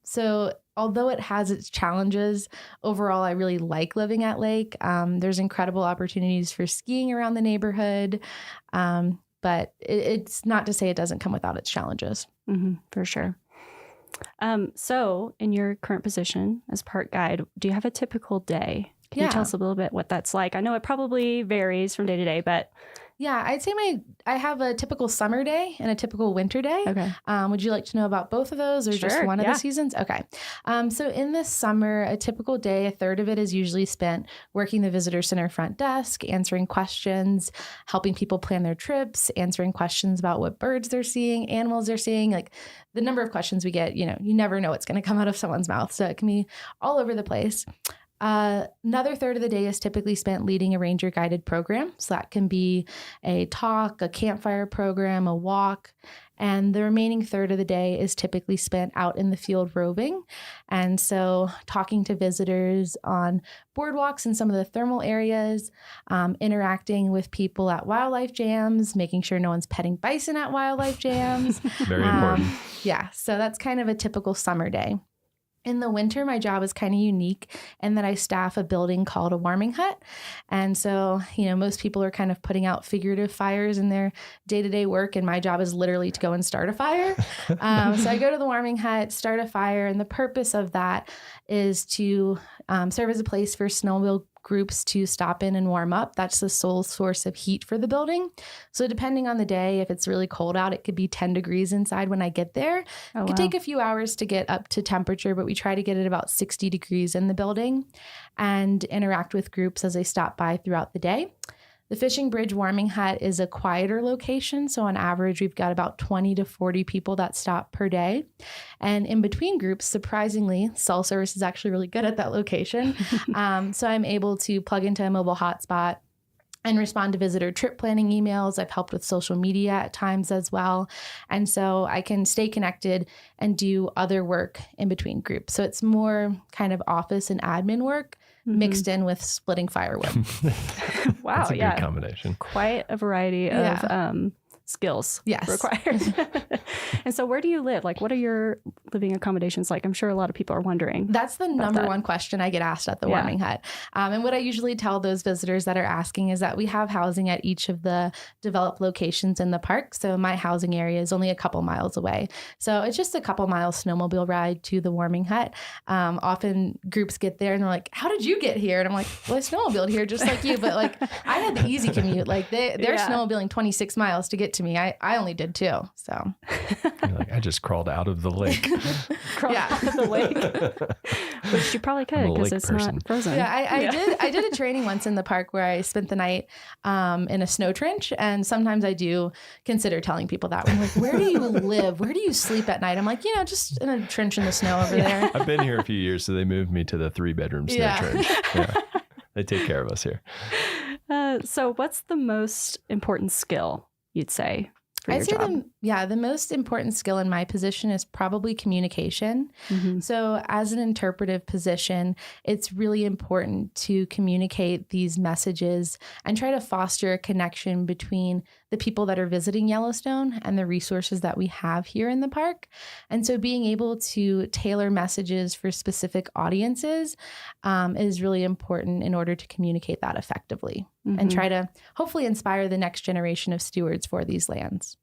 So although it has its challenges, overall, I really like living at Lake. There's incredible opportunities for skiing around the neighborhood. But it's not to say it doesn't come without its challenges. For sure. So in your current position as park guide, do you have a typical day? Can you tell us a little bit what that's like? I know it probably varies from day to day, but yeah, I'd say I have a typical summer day and a typical winter day. Okay. Would you like to know about both of those or just one of the seasons? Okay. So in the summer, a typical day, a third of it is usually spent working the visitor center front desk, answering questions, helping people plan their trips, answering questions about what birds they're seeing, animals they're seeing. Like the number of questions we get, you never know what's going to come out of someone's mouth. So it can be all over the place. Another third of the day is typically spent leading a ranger guided program. So that can be a talk, a campfire program, a walk. And the remaining third of the day is typically spent out in the field roving. And so talking to visitors on boardwalks in some of the thermal areas, interacting with people at wildlife jams, making sure no one's petting bison at wildlife jams. Very important. Yeah. So that's kind of a typical summer day. In the winter, my job is kind of unique in that I staff a building called a warming hut. And so, most people are kind of putting out figurative fires in their day-to-day work. And my job is literally to go and start a fire. So I go to the warming hut, start a fire. And the purpose of that is to serve as a place for snowmobile groups to stop in and warm up. That's the sole source of heat for the building. So depending on the day, if it's really cold out, it could be 10 degrees inside when I get there. It could take a few hours to get up to temperature, but we try to get it about 60 degrees in the building and interact with groups as they stop by throughout the day. The Fishing Bridge Warming Hut is a quieter location. So on average, we've got about 20 to 40 people that stop per day. And in between groups, surprisingly, cell service is actually really good at that location. So I'm able to plug into a mobile hotspot and respond to visitor trip planning emails. I've helped with social media at times as well. And so I can stay connected and do other work in between groups. So it's more kind of office and admin work mixed in with splitting firewood. Wow. That's a good combination. Quite a variety of skills required. And so where do you live? Like, what are your living accommodations like? I'm sure a lot of people are wondering. That's the number one question I get asked at the warming hut. And what I usually tell those visitors that are asking is that we have housing at each of the developed locations in the park. So my housing area is only a couple miles away. So it's just a couple miles snowmobile ride to the warming hut. Often groups get there and they're like, how did you get here? And I'm like, well, I snowmobiled here just like you. But like, I had the easy commute. Like they're snowmobiling 26 miles to get to me. I only did 2. So you're like, I just crawled out of the lake. Out of the lake. Which you probably could because it's not frozen. Yeah, I did a training once in the park where I spent the night in a snow trench. And sometimes I do consider telling people that. I'm like, where do you live? Where do you sleep at night? I'm like, just in a trench in the snow over there. I've been here a few years, so they moved me to the 3-bedroom snow trench. Yeah. They take care of us here. So what's the most important skill you'd say for your job? The most important skill in my position is probably communication. So as an interpretive position, it's really important to communicate these messages and try to foster a connection between the people that are visiting Yellowstone and the resources that we have here in the park. And so being able to tailor messages for specific audiences is really important in order to communicate that effectively and try to hopefully inspire the next generation of stewards for these lands.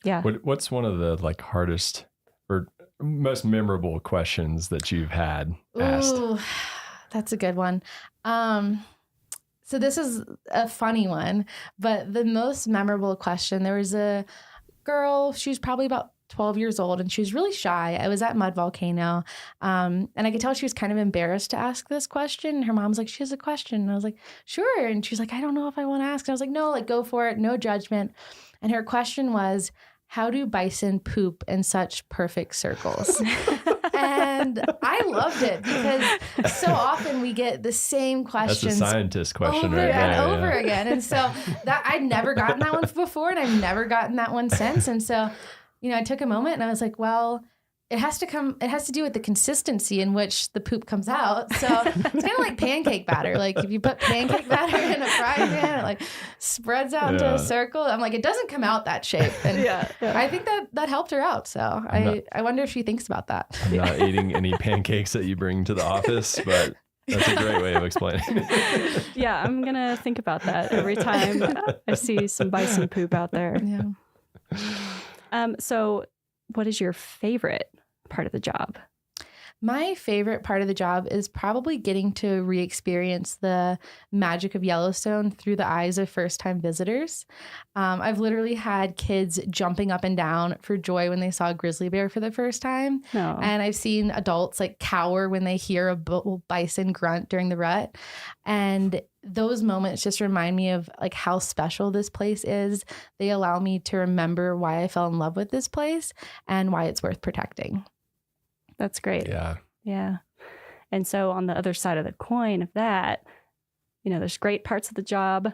Yeah. What's one of the hardest or most memorable questions that you've had asked? Ooh, that's a good one. So this is a funny one, but the most memorable question, there was a girl. She was probably about 12 years old, and she was really shy. I was at Mud Volcano, and I could tell she was kind of embarrassed to ask this question. Her mom's like, she has a question. And I was like, sure. And she's like, I don't know if I want to ask. And I was like, no, like, go for it. No judgment. And her question was, how do bison poop in such perfect circles? And I loved it because so often we get the same questions. That's a scientist question over right and there. over again. And so that I'd never gotten that one before, and I've never gotten that one since. And so, I took a moment and I was like, well, it has to do with the consistency in which the poop comes out. So it's kind of like pancake batter. Like if you put pancake batter in a frying pan, it like spreads out into a circle. I'm like, it doesn't come out that shape. And I think that helped her out. So I wonder if she thinks about that. I'm not eating any pancakes that you bring to the office, but that's a great way of explaining it. Yeah, I'm going to think about that every time I see some bison poop out there. Yeah. So what is your favorite part of the job? My favorite part of the job is probably getting to re-experience the magic of Yellowstone through the eyes of first-time visitors. I've literally had kids jumping up and down for joy when they saw a grizzly bear for the first time. Oh. And I've seen adults like cower when they hear a bison grunt during the rut. And those moments just remind me of like how special this place is. They allow me to remember why I fell in love with this place and why it's worth protecting. That's great. Yeah. Yeah. And so on the other side of the coin of that, there's great parts of the job,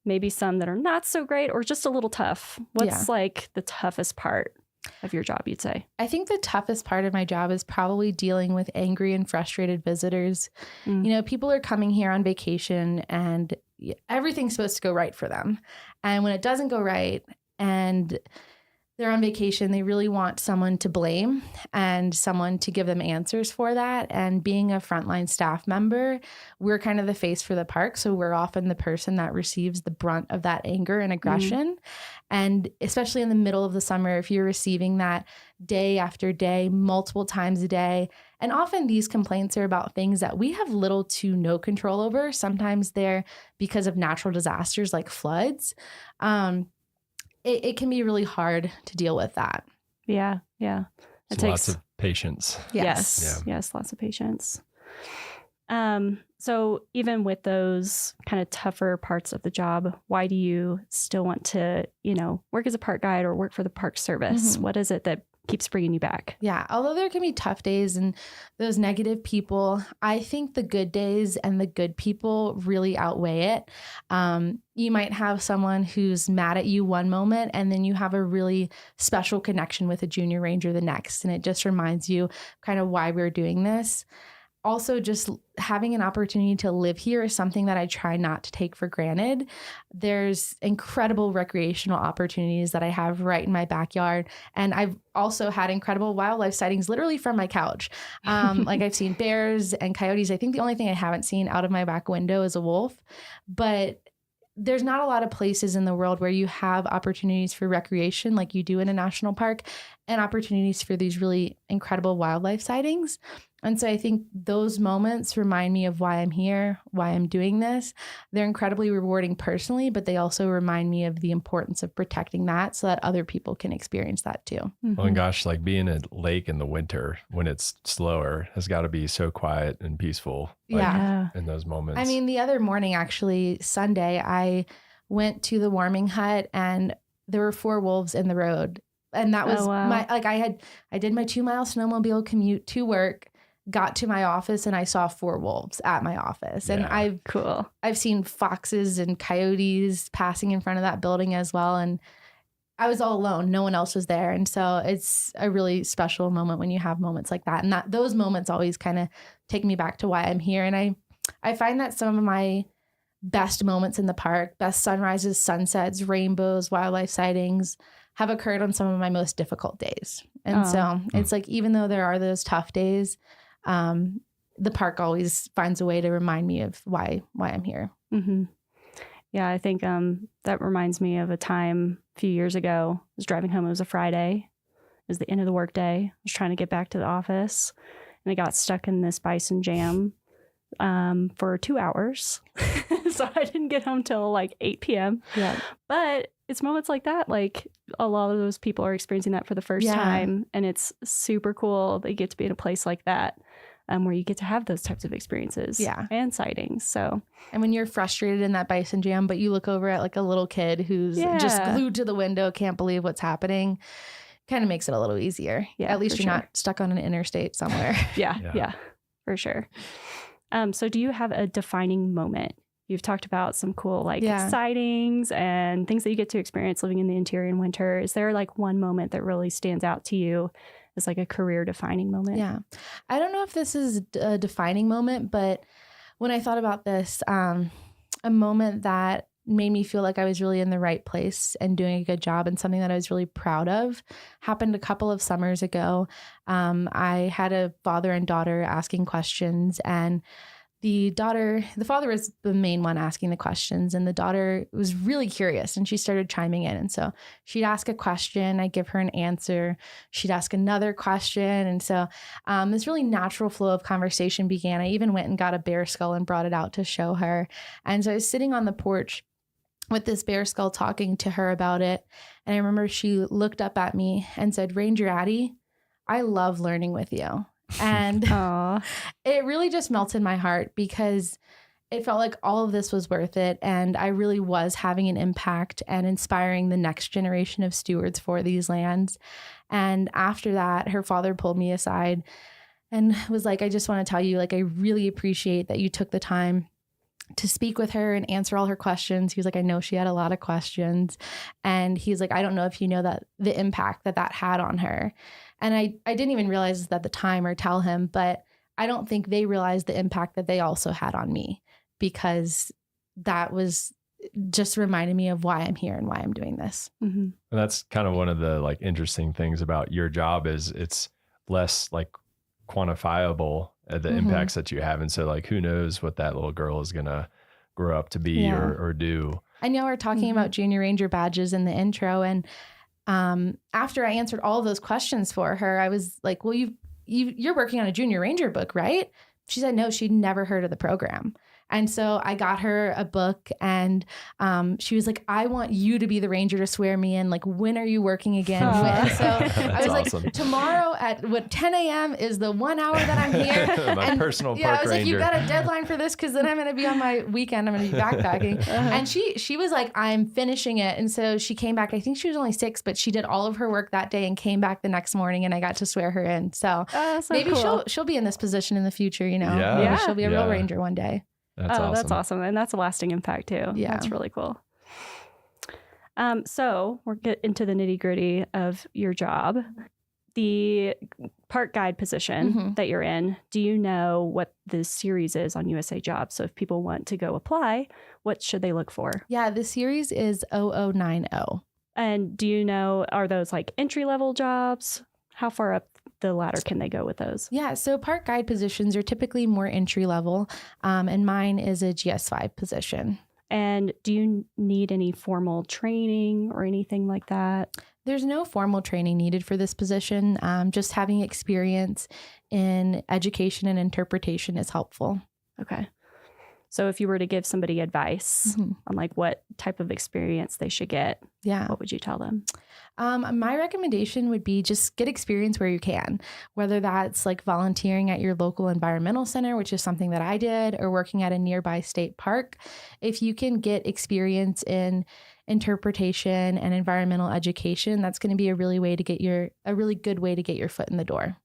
maybe some that are not so great or just a little tough. What's like the toughest part of your job, you'd say? I think the toughest part of my job is probably dealing with angry and frustrated visitors. People are coming here on vacation and everything's supposed to go right for them. And when it doesn't go right and they're on vacation, they really want someone to blame and someone to give them answers for that. And being a frontline staff member, we're kind of the face for the park. So we're often the person that receives the brunt of that anger and aggression. And especially in the middle of the summer, if you're receiving that day after day, multiple times a day, and often these complaints are about things that we have little to no control over. Sometimes they're because of natural disasters like floods. It can be really hard to deal with that. Yeah. Yeah. It takes lots of patience. Yes. Yes. Lots of patience. So even with those kind of tougher parts of the job, why do you still want to, work as a park guide or work for the Park Service? What is it that keeps bringing you back? Yeah. Although there can be tough days and those negative people, I think the good days and the good people really outweigh it. You might have someone who's mad at you one moment, and then you have a really special connection with a junior ranger the next. And it just reminds you kind of why we're doing this. Also, just having an opportunity to live here is something that I try not to take for granted. There's incredible recreational opportunities that I have right in my backyard. And I've also had incredible wildlife sightings literally from my couch. Like I've seen bears and coyotes. I think the only thing I haven't seen out of my back window is a wolf. But there's not a lot of places in the world where you have opportunities for recreation like you do in a national park, and opportunities for these really incredible wildlife sightings. And so I think those moments remind me of why I'm here, why I'm doing this. They're incredibly rewarding personally, but they also remind me of the importance of protecting that so that other people can experience that too. Oh my gosh, like being at a lake in the winter when it's slower has got to be so quiet and peaceful. In those moments. I mean, the other morning, actually, Sunday, I went to the warming hut and there were 4 wolves in the road. And that was I did my 2-mile snowmobile commute to work, got to my office, and I saw 4 wolves at my office. And I've seen foxes and coyotes passing in front of that building as well. And I was all alone. No one else was there. And so it's a really special moment when you have moments like that. And those moments always kind of take me back to why I'm here. And I find that some of my best moments in the park, best sunrises, sunsets, rainbows, wildlife sightings, have occurred on some of my most difficult days. And so it's like, even though there are those tough days, the park always finds a way to remind me of why I'm here. Mm-hmm. Yeah, I think that reminds me of a time a few years ago. I was driving home. It was a Friday. It was the end of the workday. I was trying to get back to the office, and I got stuck in this bison jam for 2 hours. So I didn't get home till like 8 p.m. Yeah. But it's moments like that, like a lot of those people are experiencing that for the first time. And it's super cool that you get to be in a place like that. Where you get to have those types of experiences and sightings. So, and when you're frustrated in that bison jam, but you look over at like a little kid who's just glued to the window, can't believe what's happening, kind of makes it a little easier. Yeah, at least you're not stuck on an interstate somewhere. Yeah, for sure. So do you have a defining moment? You've talked about some cool sightings and things that you get to experience living in the interior in winter. Is there like one moment that really stands out to you as like a career defining moment? Yeah. I don't know if this is a defining moment, but when I thought about this, a moment that made me feel like I was really in the right place and doing a good job and something that I was really proud of happened a couple of summers ago. I had a father and daughter asking questions, and the father was the main one asking the questions, and the daughter was really curious and she started chiming in. And so she'd ask a question, I'd give her an answer. She'd ask another question. And so this really natural flow of conversation began. I even went and got a bear skull and brought it out to show her. And so I was sitting on the porch with this bear skull talking to her about it. And I remember she looked up at me and said, "Ranger Addie, I love learning with you." And it really just melted my heart because it felt like all of this was worth it. And I really was having an impact and inspiring the next generation of stewards for these lands. And after that, her father pulled me aside and was like, "I just want to tell you, like, I really appreciate that you took the time to speak with her and answer all her questions." He was like, "I know she had a lot of questions." And he's like, "I don't know if you know that the impact that had on her." And I didn't even realize this at the time or tell him, but I don't think they realized the impact that they also had on me, because that was just reminded me of why I'm here and why I'm doing this. Mm-hmm. And that's kind of one of the like interesting things about your job is it's less like quantifiable the impacts that you have. And so like, who knows what that little girl is going to grow up to be or do. I know we're talking about junior ranger badges in the intro, and after I answered all of those questions for her, I was like, "Well, you're working on a junior ranger book, right?" She said no, she'd never heard of the program. And so I got her a book, and she was like, "I want you to be the ranger to swear me in. Like, when are you working again?" So I was like, "Tomorrow at 10 a.m. is the 1 hour that I'm here." My personal park I was ranger. like, "You've got a deadline for this, because then I'm going to be on my weekend. I'm going to be backpacking." And she was like, "I'm finishing it." And so she came back. I think she was only 6, but she did all of her work that day and came back the next morning, and I got to swear her in. So, maybe cool. she'll be in this position in the future. You know, Yeah. Maybe she'll be a real ranger one day. That's awesome. That's awesome. And that's a lasting impact too. Yeah. That's really cool. So we'll get into the nitty gritty of your job. The park guide position that you're in, do you know what the series is on USA Jobs? So if people want to go apply, what should they look for? Yeah, the series is 0090. And do you know, are those like entry-level jobs? How far up the ladder can they go with those? Yeah, so park guide positions are typically more entry level, and mine is a GS5 position. And do you need any formal training or anything like that? There's no formal training needed for this position. Just having experience in education and interpretation is helpful. Okay. So if you were to give somebody advice on like what type of experience they should get, what would you tell them? My recommendation would be just get experience where you can, whether that's like volunteering at your local environmental center, which is something that I did, or working at a nearby state park. If you can get experience in interpretation and environmental education, that's going to be a really good way to get your foot in the door.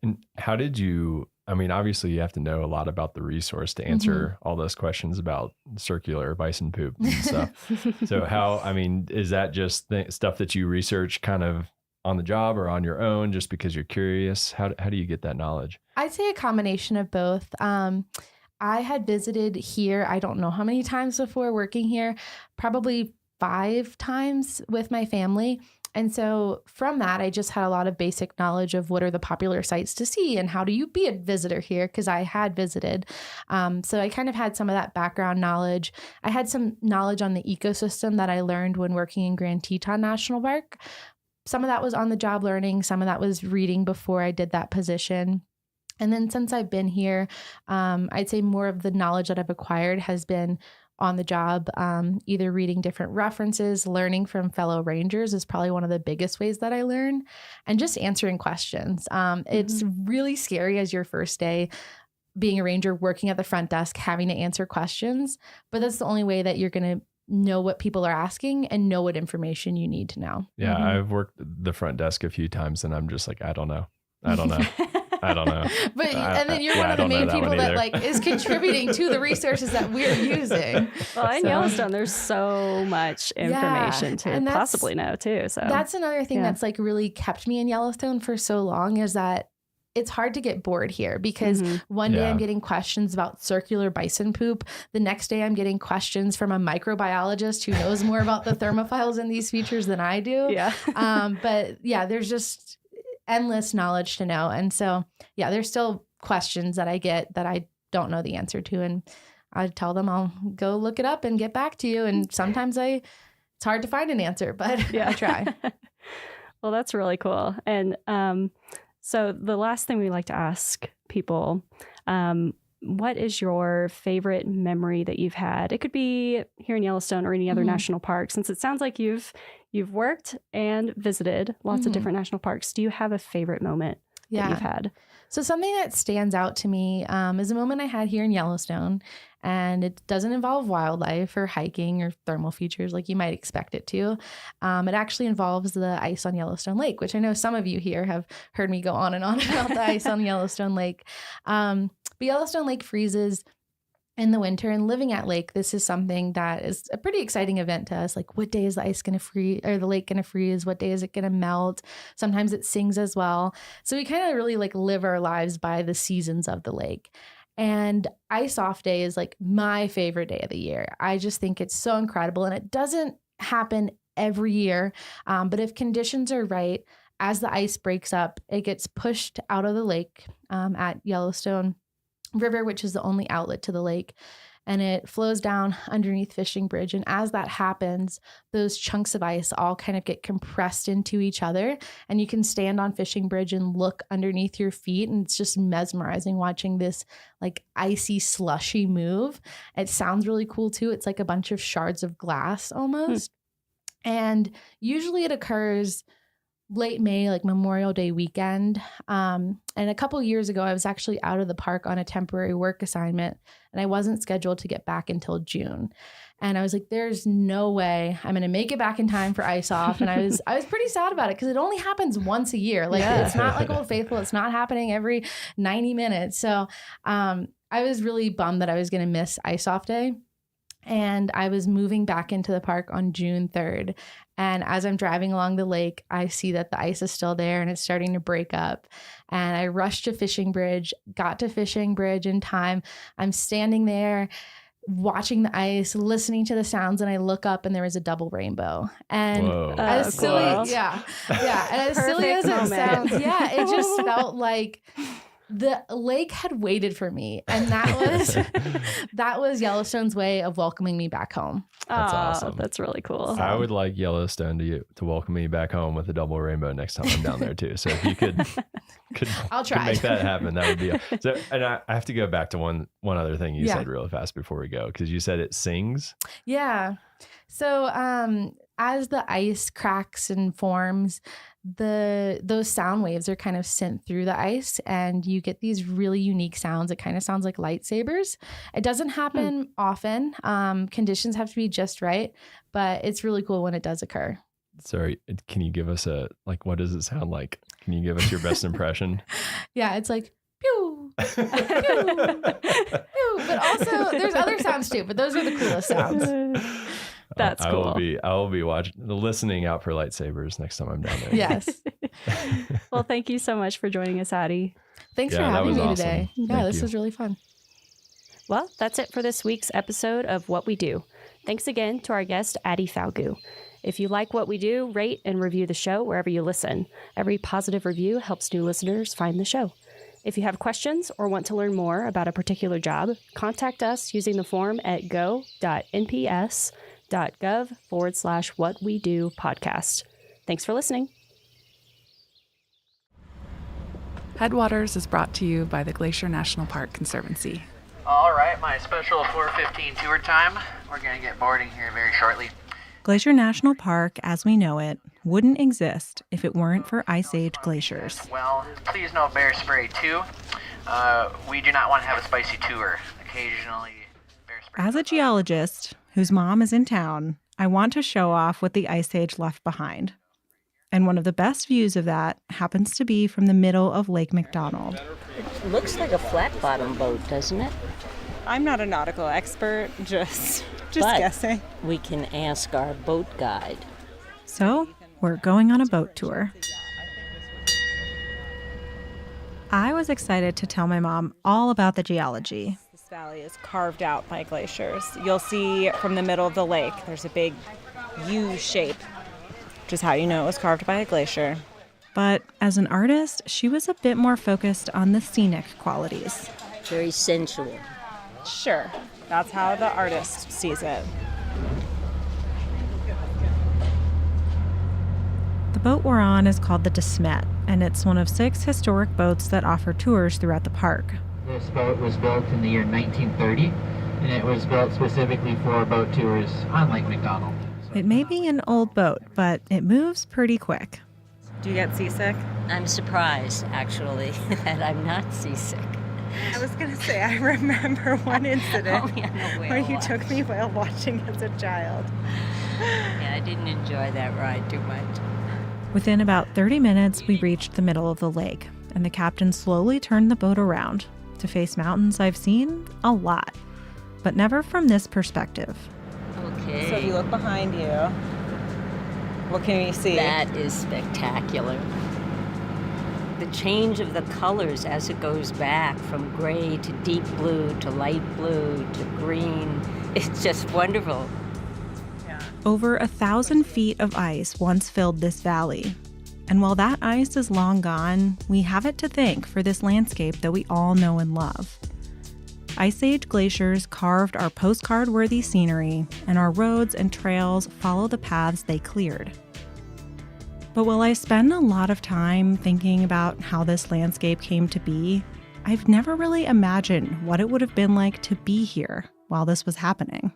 And how did you, I mean, obviously you have to know a lot about the resource to answer all those questions about circular bison poop and stuff. So how, I mean, is that just stuff that you research kind of on the job or on your own just because you're curious? How do you get that knowledge? I'd say a combination of both. I had visited here, I don't know how many times before working here, probably 5 times with my family. And so from that, I just had a lot of basic knowledge of what are the popular sites to see and how do you be a visitor here, because I had visited. So I kind of had some of that background knowledge. I had some knowledge on the ecosystem that I learned when working in Grand Teton National Park. Some of that was on the job learning. Some of that was reading before I did that position. And then since I've been here, I'd say more of the knowledge that I've acquired has been on the job. Either reading different references, learning from fellow rangers is probably one of the biggest ways that I learn, and just answering questions. It's really scary as your first day being a ranger, working at the front desk, having to answer questions, but that's the only way that you're going to know what people are asking and know what information you need to know. Yeah, I've worked the front desk a few times and I'm just like, I don't know. I don't know. But and then you're one of the main people that like is contributing to the resources that we're using. Well, in Yellowstone, there's so much information to possibly know too. So that's another thing that's like really kept me in Yellowstone for so long, is that it's hard to get bored here, because one day I'm getting questions about circular bison poop. The next day I'm getting questions from a microbiologist who knows more about the thermophiles in these features than I do. Yeah. But yeah, there's just endless knowledge to know. And so, yeah, there's still questions that I get that I don't know the answer to. And I tell them I'll go look it up and get back to you. And sometimes it's hard to find an answer, but I try. Well, that's really cool. And so the last thing we like to ask people, what is your favorite memory that you've had? It could be here in Yellowstone or any other national park, since it sounds like you've worked and visited lots of different national parks. Do you have a favorite moment that you've had? So something that stands out to me is a moment I had here in Yellowstone, and it doesn't involve wildlife or hiking or thermal features like you might expect it to. It actually involves the ice on Yellowstone Lake, which I know some of you here have heard me go on and on about the ice on Yellowstone Lake. But Yellowstone Lake freezes in the winter, and living at lake, this is something that is a pretty exciting event to us. Like, what day is the ice going to freeze, or the lake going to freeze? What day is it going to melt? Sometimes it sings as well. So we kind of really like live our lives by the seasons of the lake. And Ice Off Day is like my favorite day of the year. I just think it's so incredible, and it doesn't happen every year. But if conditions are right, as the ice breaks up, it gets pushed out of the lake at Yellowstone River, which is the only outlet to the lake, and it flows down underneath Fishing Bridge. And as that happens, those chunks of ice all kind of get compressed into each other, and you can stand on Fishing Bridge and look underneath your feet, and it's just mesmerizing watching this like icy slushy move. It sounds really cool too. It's like a bunch of shards of glass almost. And usually it occurs late May, like Memorial Day weekend. And a couple years ago, I was actually out of the park on a temporary work assignment, and I wasn't scheduled to get back until June. And I was like, there's no way I'm going to make it back in time for Ice Off. And I was pretty sad about it, because it only happens once a year. Like it's not like Old Faithful. It's not happening every 90 minutes. So I was really bummed that I was going to miss Ice Off Day. And I was moving back into the park on June 3rd. And as I'm driving along the lake, I see that the ice is still there and it's starting to break up. And I rushed to Fishing Bridge, got to Fishing Bridge in time. I'm standing there watching the ice, listening to the sounds, and I look up and there was a double rainbow. And as silly, and as silly as it sounds, it just felt like the lake had waited for me, and that was Yellowstone's way of welcoming me back home. That's awesome. That's really cool. I would like Yellowstone to welcome me back home with a double rainbow next time I'm down there too. So if you could I'll try. Could make that happen, that would be so. And I have to go back to one other thing you said really fast before we go, because you said it sings. Yeah. So as the ice cracks and forms, those sound waves are kind of sent through the ice, and you get these really unique sounds. It kind of sounds like lightsabers. It doesn't happen often. Conditions have to be just right, but it's really cool when it does occur. Sorry, can you give us what does it sound like? Can you give us your best impression? Yeah, it's like pew, pew, pew. But also there's other sounds too, but those are the coolest sounds. That's cool. I will be listening out for lightsabers next time I'm down there. Yes. Well, thank you so much for joining us, Addie. Thanks for having me today. Yeah, this was really fun. Well, that's it for this week's episode of What We Do. Thanks again to our guest, Addie Falgout. If you like what we do, rate and review the show wherever you listen. Every positive review helps new listeners find the show. If you have questions or want to learn more about a particular job, contact us using the form at go.nps.gov/whatwedopodcast. Thanks for listening. Headwaters is brought to you by the Glacier National Park Conservancy. All right, my special 4:15 tour time. We're going to get boarding here very shortly. Glacier National Park, as we know it, wouldn't exist if it weren't for Ice Age glaciers. Well, please no bear spray too. We do not want to have a spicy tour. Occasionally, bear spray. As a geologist whose mom is in town, I want to show off what the Ice Age left behind. And one of the best views of that happens to be from the middle of Lake McDonald. It looks like a flat-bottom boat, doesn't it? I'm not a nautical expert, just But guessing. we can ask our boat guide. So, we're going on a boat tour. I was excited to tell my mom all about the geology. This valley is carved out by glaciers. You'll see from the middle of the lake, there's a big U shape, which is how you know it was carved by a glacier. But as an artist, she was a bit more focused on the scenic qualities. Very sensual. Sure, that's how the artist sees it. The boat we're on is called the De Smet, and it's one of 6 historic boats that offer tours throughout the park. This boat was built in the year 1930, and it was built specifically for boat tours on Lake McDonald. It may be an old boat, but it moves pretty quick. Do you get seasick? I'm surprised, actually, that I'm not seasick. I was going to say, I remember one incident where you took me whale watching as a child. Yeah, I didn't enjoy that ride too much. Within about 30 minutes, we reached the middle of the lake, and the captain slowly turned the boat around to face mountains I've seen a lot, but never from this perspective. Okay. So if you look behind you, what can you see? That is spectacular. The change of the colors as it goes back from gray to deep blue to light blue to green. It's just wonderful. Over 1,000 feet of ice once filled this valley. And while that ice is long gone, we have it to thank for this landscape that we all know and love. Ice Age glaciers carved our postcard-worthy scenery, and our roads and trails follow the paths they cleared. But while I spend a lot of time thinking about how this landscape came to be, I've never really imagined what it would have been like to be here while this was happening.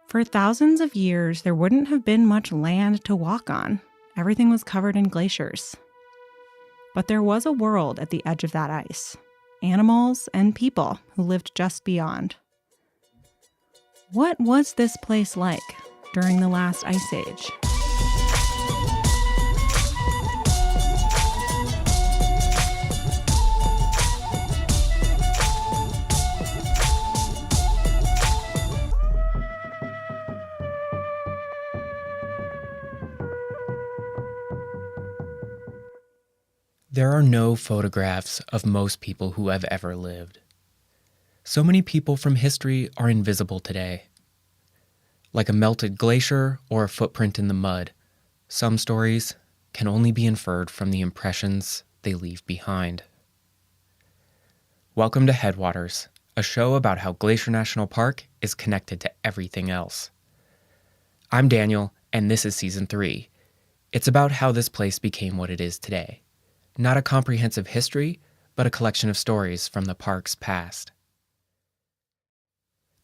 For thousands of years, there wouldn't have been much land to walk on. Everything was covered in glaciers. But there was a world at the edge of that ice. Animals and people who lived just beyond. What was this place like during the last ice age? There are no photographs of most people who have ever lived. So many people from history are invisible today. Like a melted glacier or a footprint in the mud, some stories can only be inferred from the impressions they leave behind. Welcome to Headwaters, a show about how Glacier National Park is connected to everything else. I'm Daniel, and this is Season 3. It's about how this place became what it is today. Not a comprehensive history, but a collection of stories from the park's past.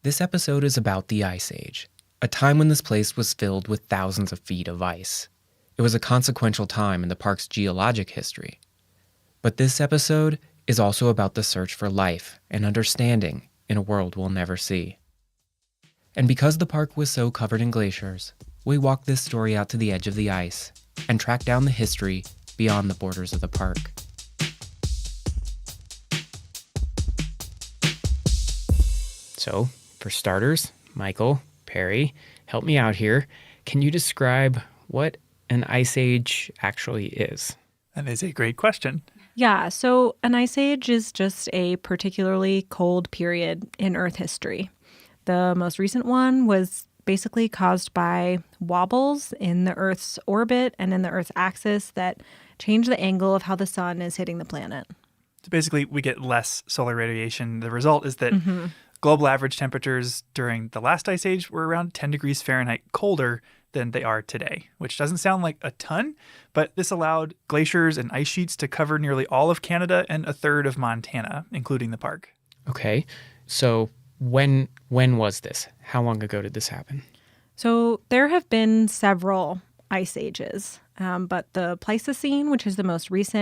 This episode is about the Ice Age, a time when this place was filled with thousands of feet of ice. It was a consequential time in the park's geologic history. But this episode is also about the search for life and understanding in a world we'll never see. And because the park was so covered in glaciers, we walked this story out to the edge of the ice and tracked down the history beyond the borders of the park. So, for starters, Michael, Perry, help me out here. Can you describe what an ice age actually is? That is a great question. Yeah, so an ice age is just a particularly cold period in Earth history. The most recent one was basically caused by wobbles in the Earth's orbit and in the Earth's axis that change the angle of how the sun is hitting the planet. So basically, we get less solar radiation. The result is that global average temperatures during the last ice age were around 10 degrees Fahrenheit colder than they are today, which doesn't sound like a ton, but this allowed glaciers and ice sheets to cover nearly all of Canada and a third of Montana, including the park. Okay. So when was this? How long ago did this happen? So there have been several ice ages, but the Pleistocene, which is the most recent,